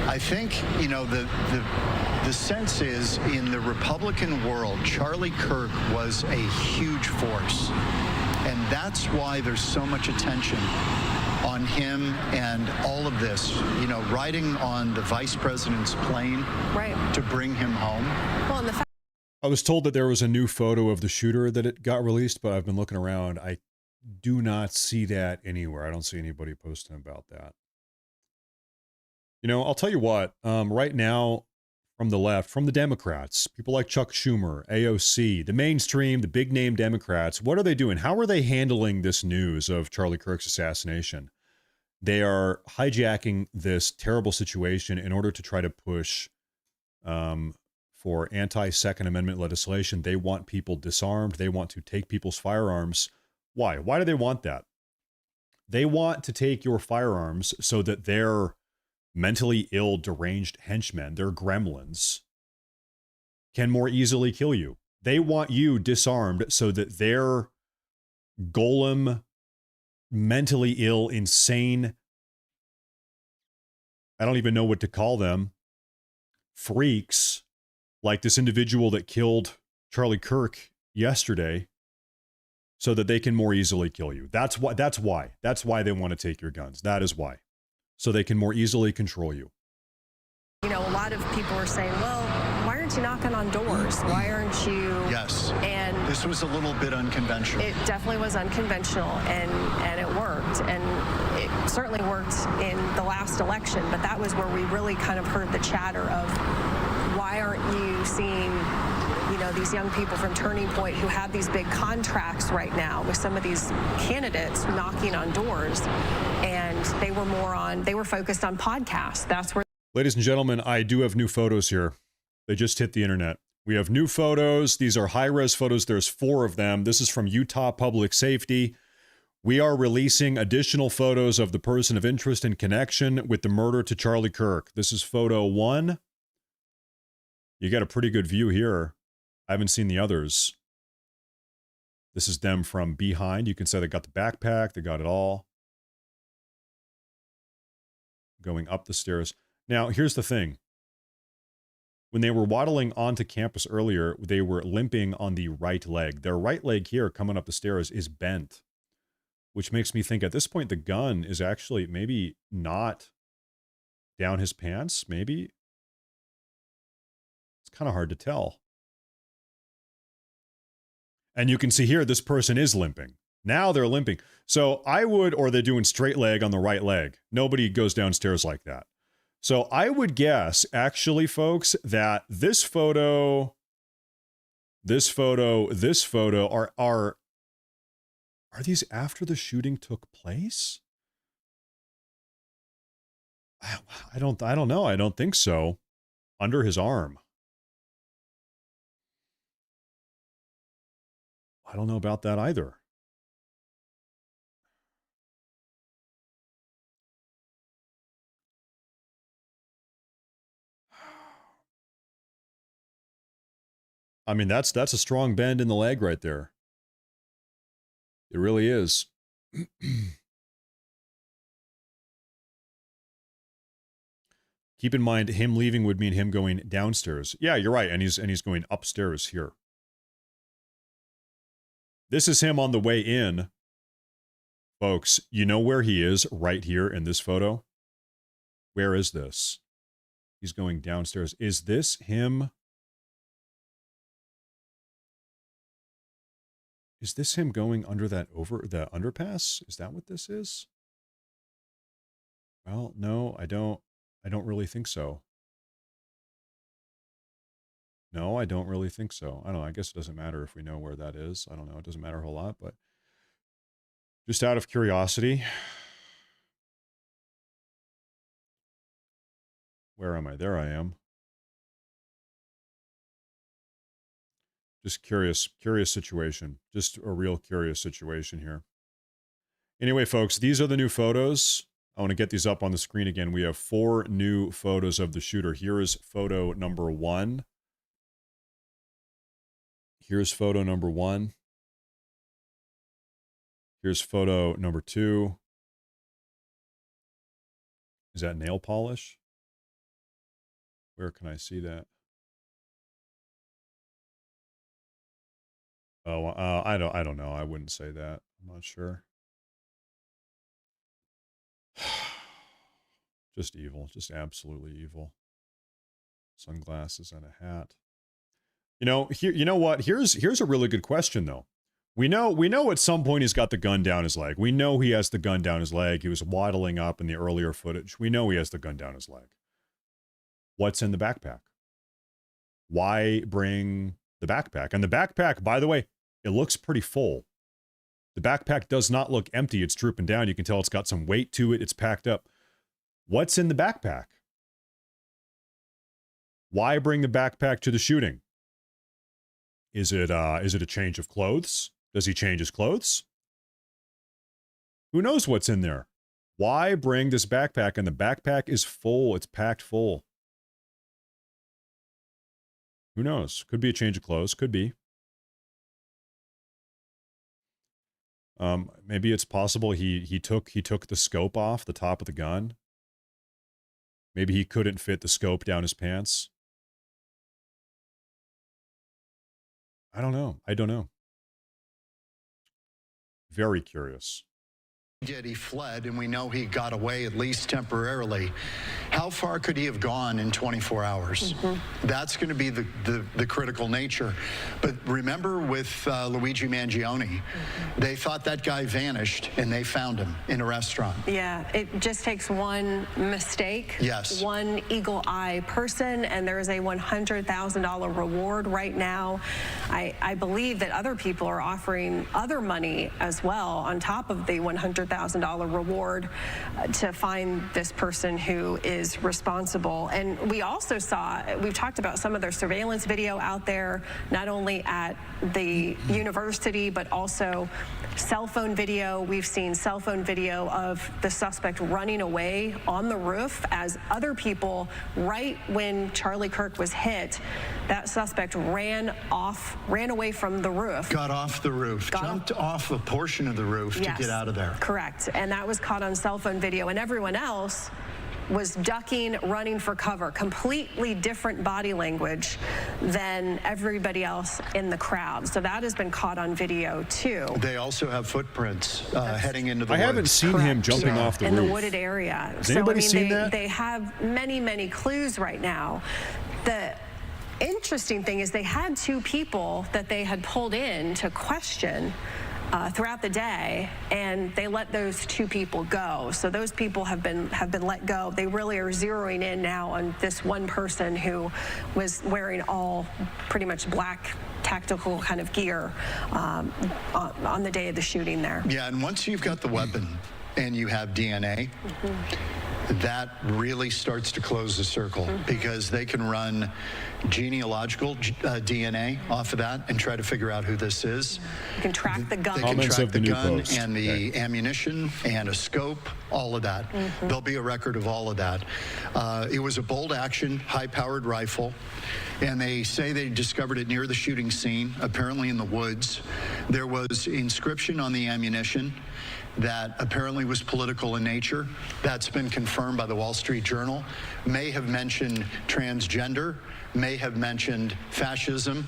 I think, you know, the sense is in the Republican world, Charlie Kirk was a huge force. And that's why there's so much attention on him and all of this, you know, riding on the vice president's plane to bring him home. Well, and I was told that there was a new photo of the shooter that it got released, but I've been looking around. I do not see that anywhere. I don't see anybody posting about that. You know, I'll tell you what, right now, from the left, from the Democrats, people like Chuck Schumer, AOC, the mainstream, the big name Democrats, what are they doing? How are they handling this news of Charlie Kirk's assassination? They are hijacking this terrible situation in order to try to push for anti-Second Amendment legislation. They want people disarmed. They want to take people's firearms. Why? Why do they want that? They want to take your firearms so that their mentally ill, deranged henchmen, their gremlins, can more easily kill you. They want you disarmed so that their golem, mentally ill, insane, I don't even know what to call them, freaks, like this individual that killed Charlie Kirk yesterday, so that they can more easily kill you. That's why they want to take your guns. That is why. So they can more easily control you. You know, a lot of people are saying, well, why aren't you knocking on doors? Why aren't you? Yes. And this was a little bit unconventional. It definitely was unconventional, and it worked. And it certainly worked in the last election, but that was where we really kind of heard the chatter of, why aren't you seeing, you know, these young people from Turning Point who have these big contracts right now with some of these candidates knocking on doors, and they were focused on podcasts. That's where. Ladies and gentlemen, I do have new photos here. They just hit the internet. We have new photos. These are high-res photos. There's 4 of them. This is from Utah Public Safety. We are releasing additional photos of the person of interest in connection with the murder to Charlie Kirk. This is photo 1. You got a pretty good view here. I haven't seen the others. This is them from behind. You can say they got the backpack. They got it all. Going up the stairs. Now, here's the thing. When they were waddling onto campus earlier, they were limping on the right leg. Their right leg here coming up the stairs is bent, which makes me think at this point the gun is actually maybe not down his pants, maybe. It's kind of hard to tell. And you can see here, this person is limping. Now they're limping. So I would, or they're doing straight leg on the right leg. Nobody goes downstairs like that. So I would guess, actually, folks, that this photo are these after the shooting took place? I don't know. I don't think so. Under his arm. I don't know about that either. I mean, that's a strong bend in the leg right there. It really is. Keep in mind, him leaving would mean him going downstairs. Yeah, you're right, and he's going upstairs here. This is him on the way in. Folks, you know where he is right here in this photo? Where is this? He's going downstairs. Is this him? Is this him going under that the underpass? Is that what this is? Well, no, I don't really think so. No, I don't really think so. I don't know. I guess it doesn't matter if we know where that is. I don't know. It doesn't matter a whole lot, but just out of curiosity. Where am I? There I am. Just curious situation. Just a real curious situation here. Anyway, folks, these are the new photos. I want to get these up on the screen again. We have 4 new photos of the shooter. Here is photo number 1. Here's photo number 1. Here's photo number 2. Is that nail polish? Where can I see that? Oh, I don't know. I wouldn't say that. I'm not sure. Just evil, just absolutely evil. Sunglasses and a hat. You know what? Here's a really good question though. We know at some point he's got the gun down his leg. We know he has the gun down his leg. He was waddling up in the earlier footage. We know he has the gun down his leg. What's in the backpack? Why bring the backpack? And the backpack, by the way, it looks pretty full. The backpack does not look empty. It's drooping down. You can tell it's got some weight to it. It's packed up. What's in the backpack? Why bring the backpack to the shooting? Is it a change of clothes? Does he change his clothes? Who knows what's in there? Why bring this backpack? And the backpack is full. It's packed full. Who knows? Could be a change of clothes. Could be. Maybe it's possible he took the scope off the top of the gun. Maybe he couldn't fit the scope down his pants. I don't know. Very curious. He fled, and we know he got away at least temporarily. How far could he have gone in 24 hours? That's going to be the critical nature. But remember with Luigi Mangione, they thought that guy vanished, and they found him in a restaurant. Yeah, it just takes one mistake, one eagle eye person, and there is a $100,000 reward right now. I believe that other people are offering other money as well on top of the $100,000 reward to find this person who is responsible. And we also saw, we've talked about some of their surveillance video out there, not only at the university, but also cell phone video. We've seen cell phone video of the suspect running away on the roof as other people, right when Charlie Kirk was hit, that suspect ran away from the roof. Got off the roof, jumped off a portion of the roof to get out of there. Correct. And that was caught on cell phone video. And everyone else was ducking, running for cover. Completely different body language than everybody else in the crowd. So that has been caught on video too. They also have footprints heading into the woods. I haven't seen him jumping off the roof. In the wooded area. Has anybody seen that? They have many, many clues right now. The interesting thing is they had 2 people that they had pulled in to question throughout the day, and they let those 2 people go. So those people have been let go. They really are zeroing in now on this one person who was wearing all pretty much black tactical kind of gear on the day of the shooting there. Yeah, and once you've got the weapon and you have DNA, that really starts to close the circle because they can run genealogical DNA off of that and try to figure out who this is. You can track the gun. They can track the gun and the ammunition and a scope, all of that. There'll be a record of all of that. It was a bolt action, high-powered rifle, and they say they discovered it near the shooting scene, apparently in the woods. There was inscription on the ammunition that apparently was political in nature. That's been confirmed by the Wall Street Journal. May have mentioned transgender, may have mentioned fascism,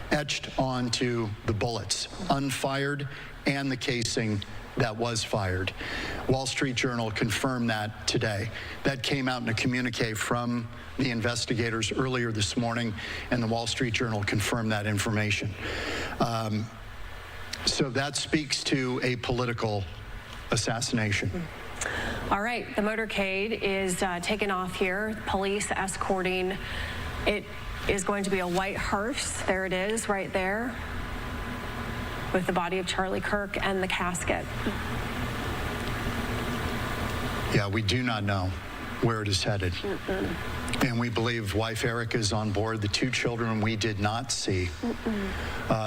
etched onto the bullets, unfired, and the casing that was fired. Wall Street Journal confirmed that today. That came out in a communique from the investigators earlier this morning, and the Wall Street Journal confirmed that information. So that speaks to a political assassination. All right, the motorcade is taken off here. Police escorting. It is going to be a white hearse. There it is right there with the body of Charlie Kirk and the casket. Yeah, we do not know where it is headed. And we believe wife Erica is on board. The 2 children we did not see.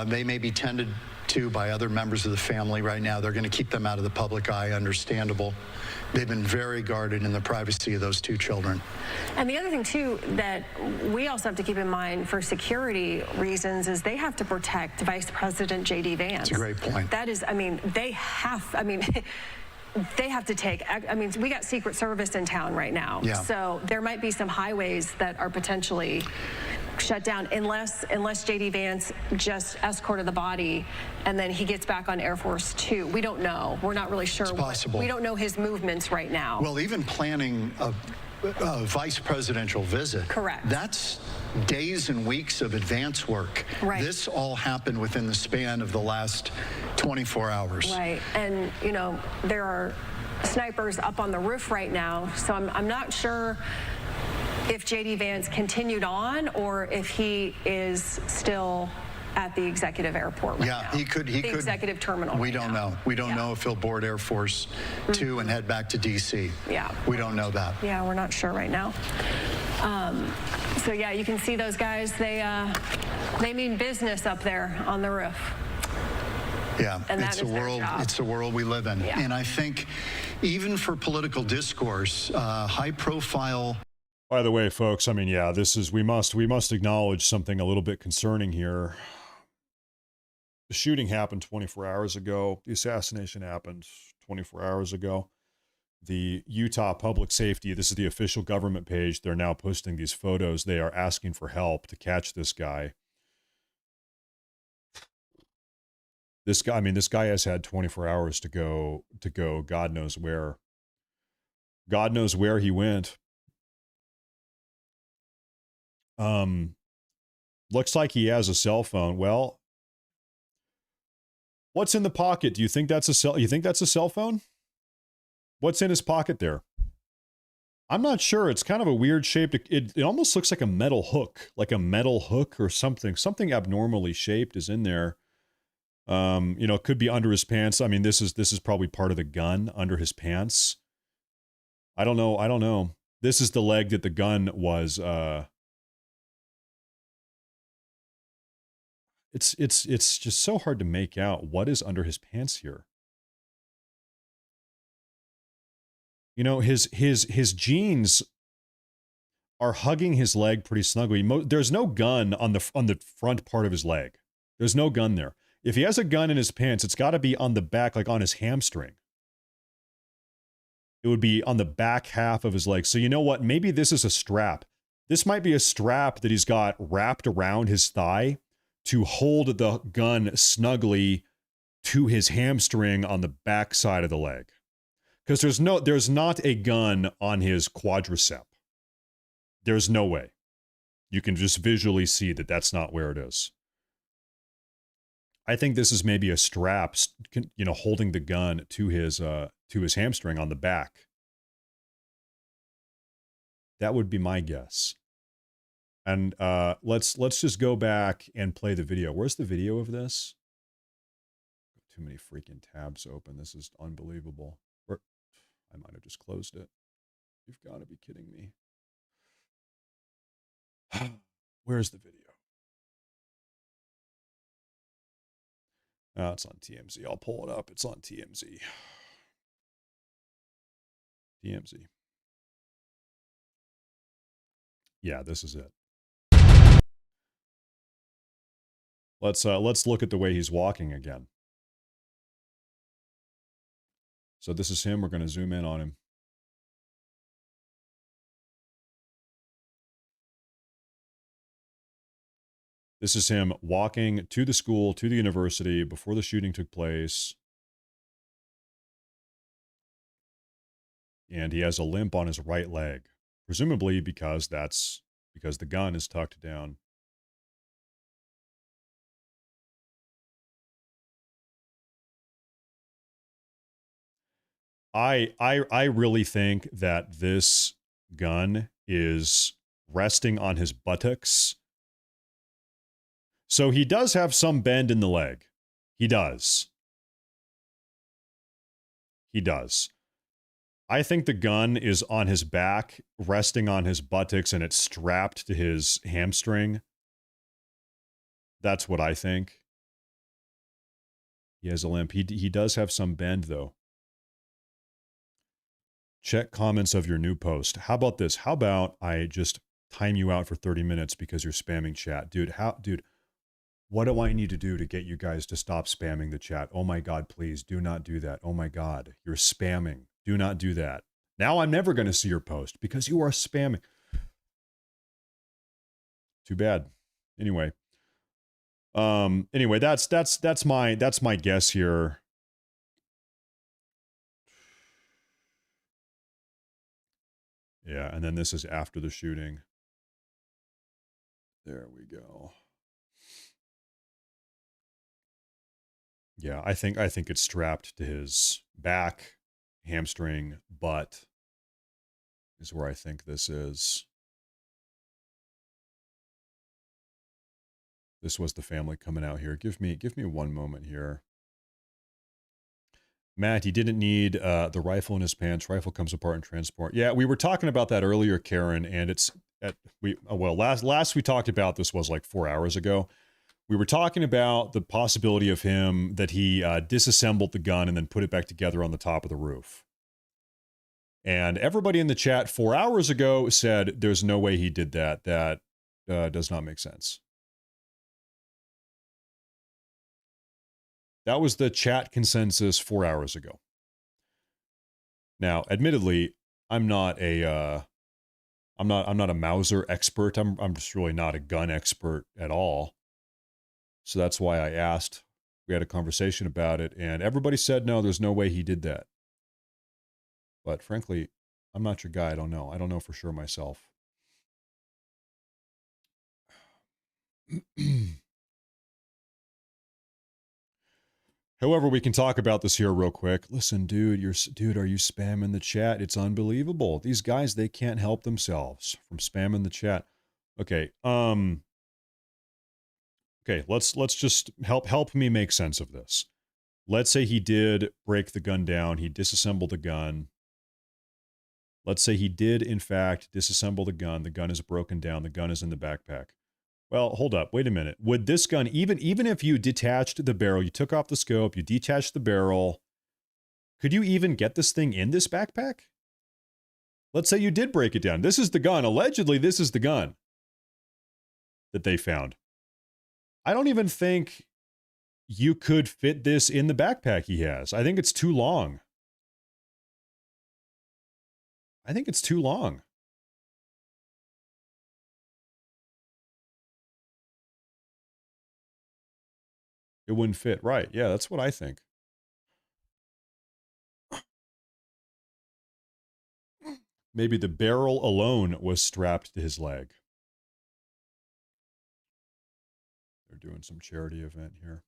They may be tended to by other members of the family right now. They're going to keep them out of the public eye, understandable. They've been very guarded in the privacy of those 2 children. And the other thing, too, that we also have to keep in mind for security reasons is they have to protect Vice President J.D. Vance. That's a great point. That is, I mean, they have to take, I mean, we got Secret Service in town right now. Yeah. So there might be some highways that are potentially shut down unless J.D. Vance just escorted the body and then he gets back on Air Force 2. We don't know. We're not really sure. It's possible. We don't know his movements right now. Well, even planning a vice presidential visit. Correct. That's days and weeks of advance work. Right. This all happened within the span of the last 24 hours. Right. And, you know, there are snipers up on the roof right now, so I'm not sure if J.D. Vance continued on or if he is still at the executive airport right now. He could. The executive terminal. We don't know. We don't know if he'll board Air Force 2 and head back to D.C. Yeah. We don't know that. Yeah, we're not sure right now. So yeah, you can see those guys. They mean business up there on the roof. Yeah, And that it's is a their world. job. It's a world we live in, Yeah. and I think even for political discourse, high-profile. By the way, folks, I mean, yeah, this is, we must acknowledge something a little bit concerning here. The shooting happened 24 hours ago. The assassination happened 24 hours ago. The Utah Public Safety, this is the official government page. They're now posting these photos. They are asking for help to catch this guy. This guy has had 24 hours to go God knows where. God knows where he went. Looks like he has a cell phone. Well, what's in the pocket? Do you think that's a cell? You think that's a cell phone? What's in his pocket there? I'm not sure. It's kind of a weird shape. It almost looks like a metal hook or something. Something abnormally shaped is in there. You know, it could be under his pants. I mean, this is probably part of the gun under his pants. I don't know. This is the leg that the gun was. It's just so hard to make out what is under his pants here. You know, his jeans are hugging his leg pretty snugly. There's no gun on the front part of his leg. There's no gun there. If he has a gun in his pants, it's got to be on the back, like on his hamstring. It would be on the back half of his leg. So you know what? Maybe this is a strap. This might be a strap that he's got wrapped around his thigh to hold the gun snugly to his hamstring on the back side of the leg. Because there's not a gun on his quadricep. There's no way. You can just visually see that that's not where it is. I think this is maybe a strap, you know, holding the gun to his hamstring on the back. That would be my guess. And let's just go back and play the video. Where's the video of this? Too many freaking tabs open. This is unbelievable. I might have just closed it. You've got to be kidding me. Where's the video? Oh, it's on TMZ. I'll pull it up. It's on TMZ. TMZ. Yeah, this is it. Let's look at the way he's walking again. So this is him. We're going to zoom in on him. This is him walking to the school, to the university before the shooting took place. And he has a limp on his right leg, presumably because the gun is tucked down. I really think that this gun is resting on his buttocks. So he does have some bend in the leg. He does. He does. I think the gun is on his back, resting on his buttocks, and it's strapped to his hamstring. That's what I think. He has a limp. He does have some bend, though. Check comments of your new post. How about this? How about I just time you out for 30 minutes because you're spamming chat? Dude, what do I need to do to get you guys to stop spamming the chat? Oh my God, please do not do that. Oh my God, you're spamming. Do not do that. Now I'm never going to see your post because you are spamming. Too bad. Anyway. Anyway, that's my guess here. Yeah, and then this is after the shooting. There we go. Yeah, I think it's strapped to his back, hamstring, butt is where I think this is. This was the family coming out here. Give me one moment here. Matt, he didn't need the rifle in his pants. Rifle comes apart in transport. Yeah, we were talking about that earlier, Karen, and it's last we talked about this was like 4 hours ago. We were talking about the possibility of him that he disassembled the gun and then put it back together on the top of the roof. And everybody in the chat 4 hours ago said there's no way he did that. That does not make sense. That was the chat consensus 4 hours ago. Now, admittedly, I'm not a Mauser expert. I'm just really not a gun expert at all. So that's why I asked. We had a conversation about it, and everybody said no, there's no way he did that. But frankly, I'm not your guy. I don't know. I don't know for sure myself. However, we can talk about this here real quick. Listen, dude, are you spamming the chat? It's unbelievable. These guys, they can't help themselves from spamming the chat. Okay, okay, let's just help me make sense of this. Let's say he did break the gun down. He disassembled the gun. Let's say he did, in fact, disassemble the gun. The gun is broken down. The gun is in the backpack. Well, hold up. Wait a minute. Would this gun, even if you detached the barrel, you took off the scope, you detached the barrel, could you even get this thing in this backpack? Let's say you did break it down. This is the gun. Allegedly, this is the gun that they found. I don't even think you could fit this in the backpack he has. I think it's too long. I think it's too long. It wouldn't fit. Right. Yeah, that's what I think. Maybe the barrel alone was strapped to his leg. They're doing some charity event here.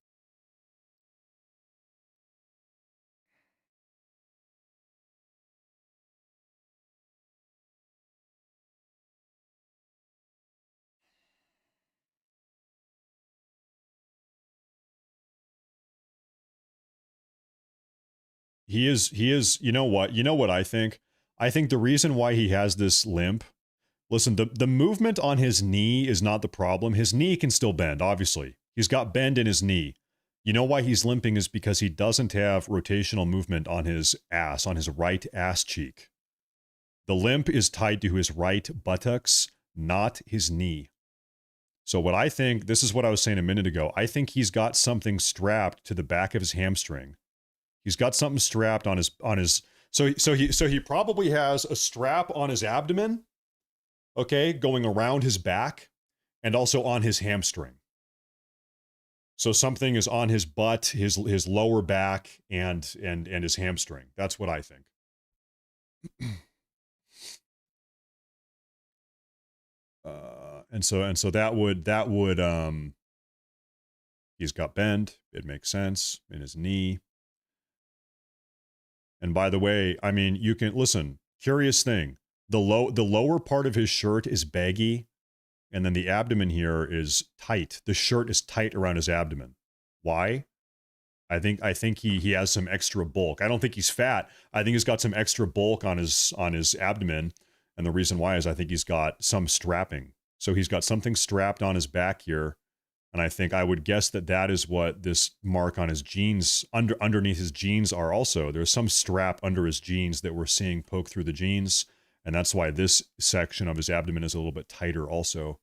He is, you know what I think? I think the reason why he has this limp, listen, the movement on his knee is not the problem. His knee can still bend, obviously. He's got bend in his knee. You know why he's limping is because he doesn't have rotational movement on his ass, on his right ass cheek. The limp is tied to his right buttocks, not his knee. So what I think, this is what I was saying a minute ago, I think he's got something strapped to the back of his hamstring. He's got something strapped on his so he probably has a strap on his abdomen, okay, going around his back and also on his hamstring. So something is on his butt, his lower back and his hamstring. That's what I think. And so that would he's got bend, it makes sense, in his knee. And by the way, I mean, you can listen, curious thing. The lower part of his shirt is baggy, and then the abdomen here is tight. The shirt is tight around his abdomen. Why? I think he has some extra bulk. I don't think he's fat. I think he's got some extra bulk on his abdomen, and the reason why is I think he's got some strapping. So he's got something strapped on his back here And I think I would guess that that is what this mark on his jeans, underneath his jeans are also. There's some strap under his jeans that we're seeing poke through the jeans. And that's why this section of his abdomen is a little bit tighter also.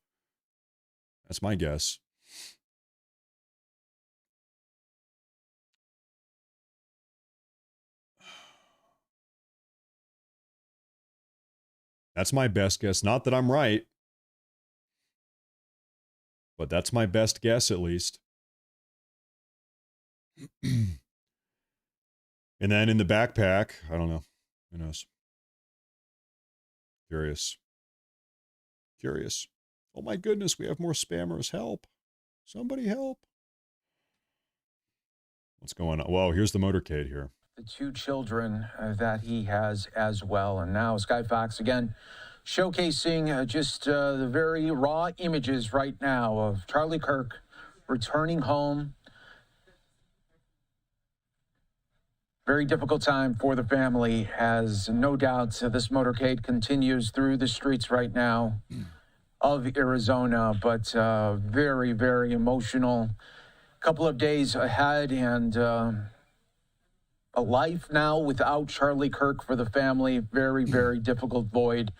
That's my guess. That's my best guess. Not that I'm right, but that's my best guess at least. And then in the backpack, I don't know. Who knows? Curious. Curious. Oh my goodness, we have more spammers. Help. Somebody help. What's going on? Whoa, here's the motorcade here. The two children that he has as well. And now Sky Fox again showcasing just the very raw images right now of Charlie Kirk returning home. Very difficult time for the family, as no doubt this motorcade continues through the streets right now of Arizona, but very, very emotional couple of days ahead, and a life now without Charlie Kirk for the family. Very, very difficult void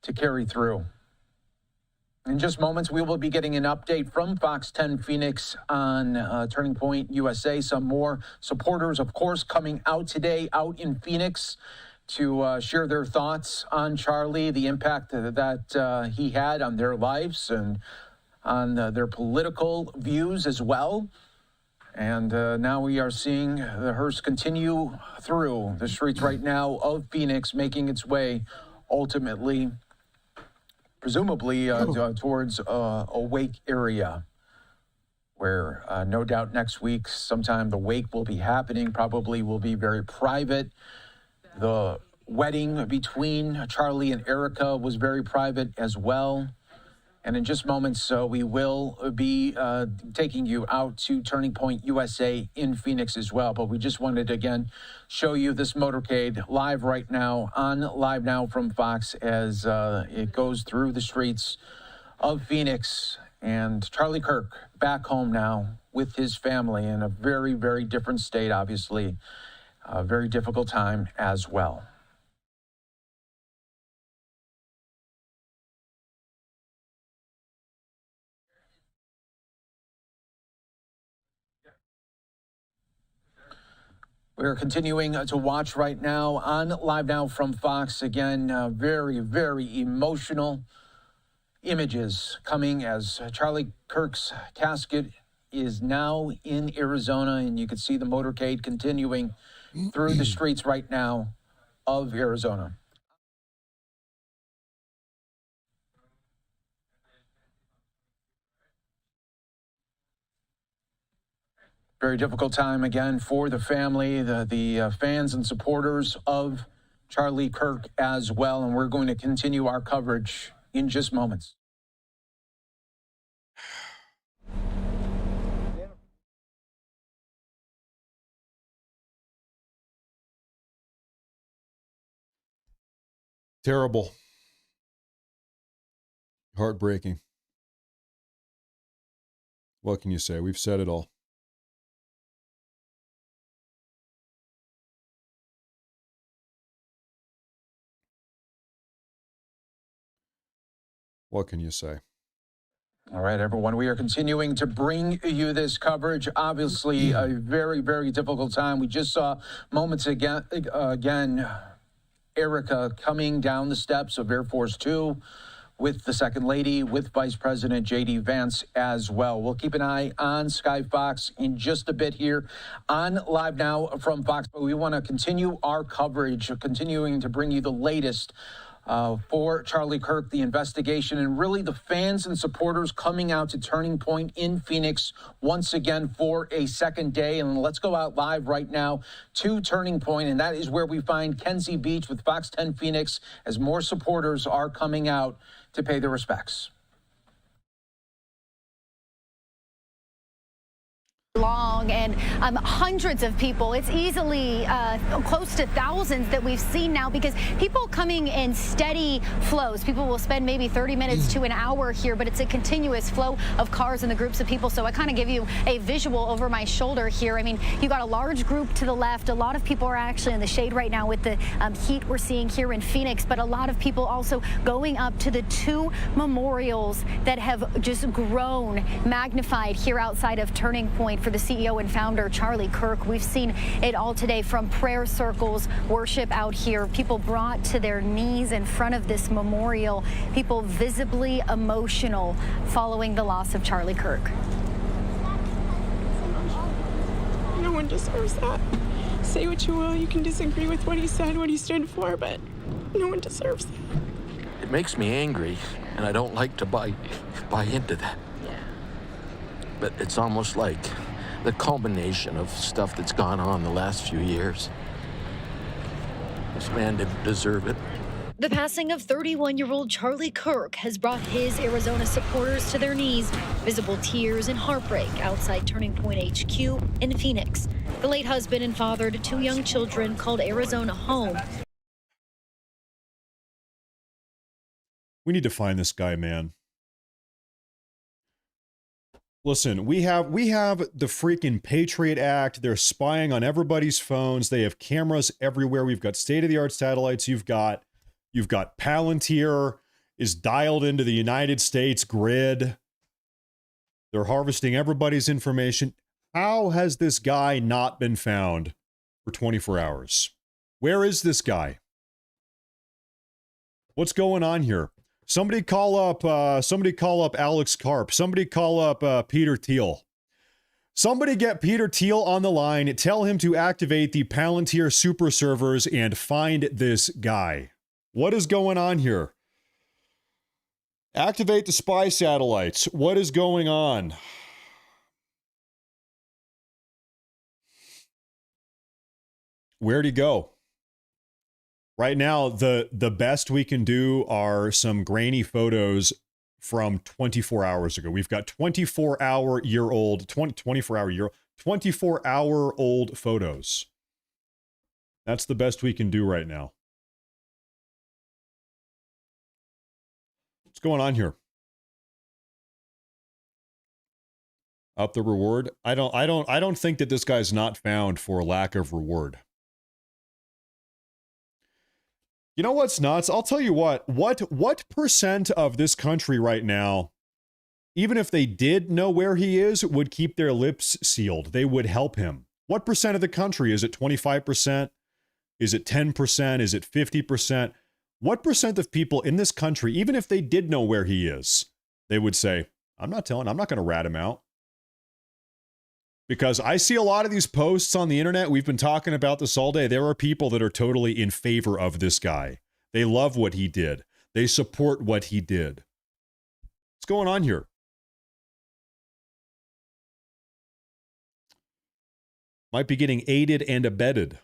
to carry through. In just moments, we will be getting an update from Fox 10 Phoenix on Turning Point USA. Some more supporters, of course, coming out today, out in Phoenix, to share their thoughts on Charlie, the impact that he had on their lives and on their political views as well. And now we are seeing the hearse continue through the streets right now of Phoenix, making its way ultimately, presumably, towards a wake area where no doubt next week sometime the wake will be happening, probably will be very private. The wedding between Charlie and Erica was very private as well. And in just moments, we will be taking you out to Turning Point USA in Phoenix as well. But we just wanted to, again, show you this motorcade live right now, on Live Now from Fox, as it goes through the streets of Phoenix. And Charlie Kirk back home now with his family in a very, very different state, obviously. A very difficult time as well. We're continuing to watch right now on Live Now from Fox. Again, very, very emotional images coming as Charlie Kirk's casket is now in Arizona, and you can see the motorcade continuing through the streets right now of Arizona. Very difficult time again for the family, the fans and supporters of Charlie Kirk as well. And we're going to continue our coverage in just moments. Terrible. Heartbreaking. What can you say? We've said it all. What can you say? All right, everyone, we are continuing to bring you this coverage. Obviously, a very, very difficult time. We just saw moments again, Erica coming down the steps of Air Force Two with the Second Lady, with Vice President J.D. Vance as well. We'll keep an eye on Sky Fox in just a bit here on Live Now from Fox. But we want to continue our coverage, continuing to bring you the latest for Charlie Kirk, the investigation, and really the fans and supporters coming out to Turning Point in Phoenix once again for a second day. And let's go out live right now to Turning Point, and that is where we find Kenzie Beach with Fox 10 Phoenix as more supporters are coming out to pay their respects. long, and hundreds of people. It's easily close to thousands that we've seen now, because people coming in steady flows. People will spend maybe 30 minutes to an hour here, but it's a continuous flow of cars and the groups of people. So I kind of give you a visual over my shoulder here. I mean, you got a large group to the left. A lot of people are actually in the shade right now with the heat we're seeing here in Phoenix, but a lot of people also going up to the two memorials that have just grown, magnified here outside of Turning Point for the CEO and founder, Charlie Kirk. We've seen it all today, from prayer circles, worship out here, people brought to their knees in front of this memorial, people visibly emotional following the loss of Charlie Kirk. No one deserves that. Say what you will, you can disagree with what he said, what he stood for, but no one deserves that. It makes me angry, and I don't like to buy into that. Yeah. But it's almost like the culmination of stuff that's gone on the last few years. This man didn't deserve it. The passing of 31-year-old Charlie Kirk has brought his Arizona supporters to their knees, visible tears and heartbreak outside Turning Point HQ in Phoenix. The late husband and father to two young children called Arizona home. We need to find this guy, man. Listen, we have the freaking Patriot Act. They're spying on everybody's phones. They have cameras everywhere. We've got state-of-the-art satellites. You've got Palantir is dialed into the United States grid. They're harvesting everybody's information. How has this guy not been found for 24 hours? Where is this guy? What's going on here? Somebody call up Alex Karp. Somebody call up Peter Thiel. Somebody get Peter Thiel on the line. Tell him to activate the Palantir super servers and find this guy. What is going on here? Activate the spy satellites. What is going on? Where'd he go? Right now, the best we can do are some grainy photos from 24 hours ago. We've got 24-hour-old photos. That's the best we can do right now. What's going on here? Up the reward? I don't think that this guy's not found for lack of reward. You know what's nuts? I'll tell you what percent of this country right now, even if they did know where he is, would keep their lips sealed? They would help him. What percent of the country? Is it 25%? Is it 10%? Is it 50%? What percent of people in this country, even if they did know where he is, they would say, I'm not going to rat him out? Because I see a lot of these posts on the internet. We've been talking about this all day. There are people that are totally in favor of this guy. They love what he did. They support what he did. What's going on here? Might be getting aided and abetted.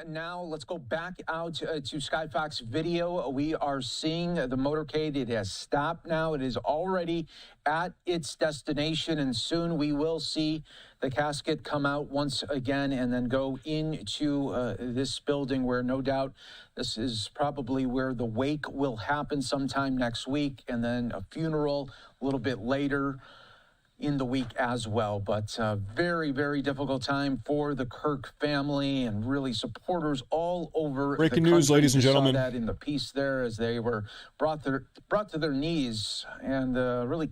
Now, let's go back out to Skyfox video. We are seeing the motorcade. It has stopped now. It is already at its destination, and soon we will see the casket come out once again and then go into this building where no doubt this is probably where the wake will happen sometime next week, and then a funeral a little bit later in the week as well. But very, very difficult time for the Kirk family and really supporters all over. Breaking news, ladies and gentlemen. Saw that in the piece there as they were brought to their knees and really.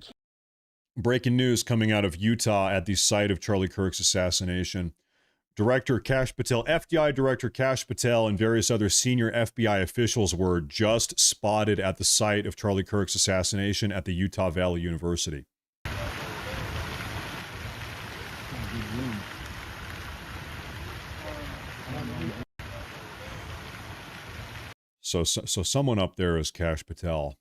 Breaking news coming out of Utah at the site of Charlie Kirk's assassination. Director Kash Patel, FBI Director Kash Patel, and various other senior FBI officials were just spotted at the site of Charlie Kirk's assassination at the Utah Valley University. So someone up there is Kash Patel.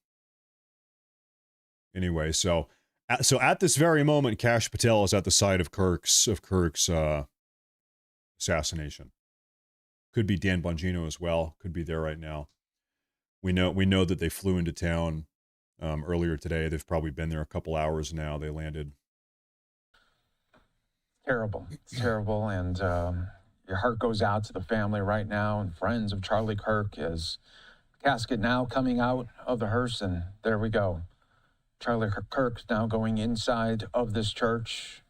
Anyway, so at this very moment, Kash Patel is at the site of Kirk's assassination. Could be Dan Bongino as well. Could be there right now. We know that they flew into town earlier today. They've probably been there a couple hours now. They landed. Terrible. It's terrible, and your heart goes out to the family right now and friends of Charlie Kirk as casket now coming out of the hearse, and there we go. Charlie Kirk now going inside of this church.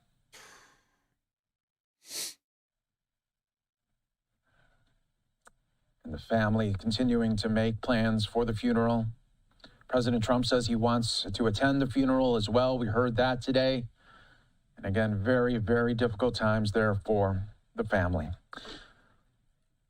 And the family continuing to make plans for the funeral. President Trump says he wants to attend the funeral as well. We heard that today. And again, very, very difficult times there for the family.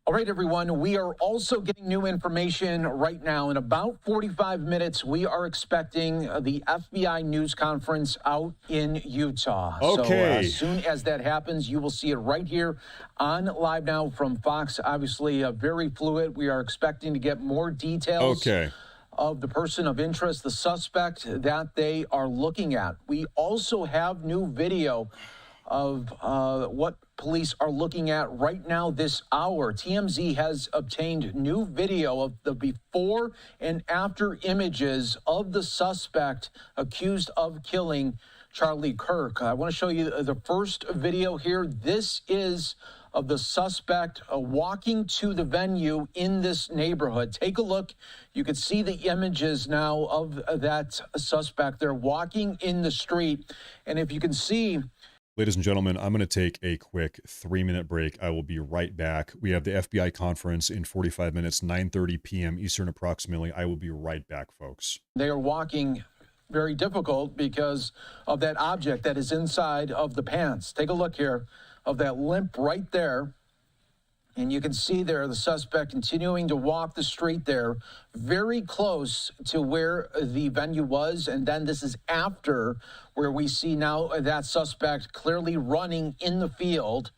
All right, everyone, we are also getting new information right now. In about 45 minutes, we are expecting the FBI news conference out in Utah. Okay. So as soon as that happens, you will see it right here on Live Now from Fox. Obviously, very fluid. We are expecting to get more details. Okay. Of the person of interest, the suspect that they are looking at. We also have new video of what police are looking at right now this hour. TMZ has obtained new video of the before and after images of the suspect accused of killing Charlie Kirk. I want to show you the first video here. This is of the suspect walking to the venue in this neighborhood. Take a look. You can see the images now of that suspect. They're walking in the street. And if you can see... Ladies and gentlemen, I'm going to take a quick 3-minute break. I will be right back. We have the FBI conference in 45 minutes, 9:30 p.m. Eastern approximately. I will be right back, folks. They are walking very difficult because of that object that is inside of the pants. Take a look here of that limp right there. And you can see there the suspect continuing to walk the street there, very close to where the venue was. And then this is after where we see now that suspect clearly running in the field.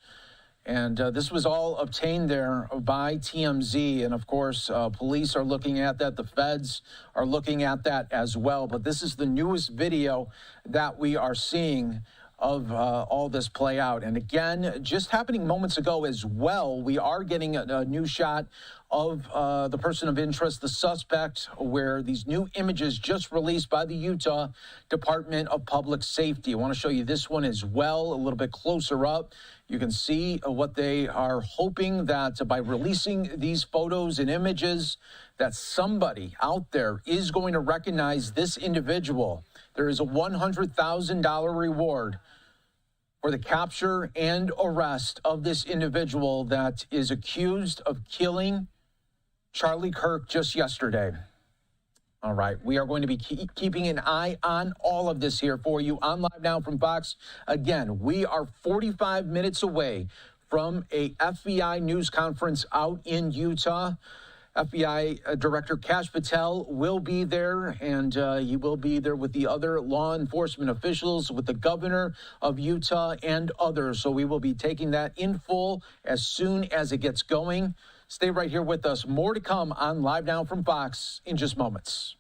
And this was all obtained there by TMZ. And of course, police are looking at that. The feds are looking at that as well. But this is the newest video that we are seeing of all this play out. And again, just happening moments ago as well, we are getting a new shot of the person of interest, the suspect, where these new images just released by the Utah Department of Public Safety. I want to show you this one as well, a little bit closer up. You can see what they are hoping that by releasing these photos and images, that somebody out there is going to recognize this individual. There is a $100,000 reward for the capture and arrest of this individual that is accused of killing Charlie Kirk just yesterday. All right, we are going to be keeping an eye on all of this here for you on Live Now from Fox. Again, we are 45 minutes away from a FBI news conference out in Utah. FBI Director Kash Patel will be there, and he will be there with the other law enforcement officials, with the governor of Utah and others. So we will be taking that in full as soon as it gets going. Stay right here with us. More to come on Live Now from Fox in just moments.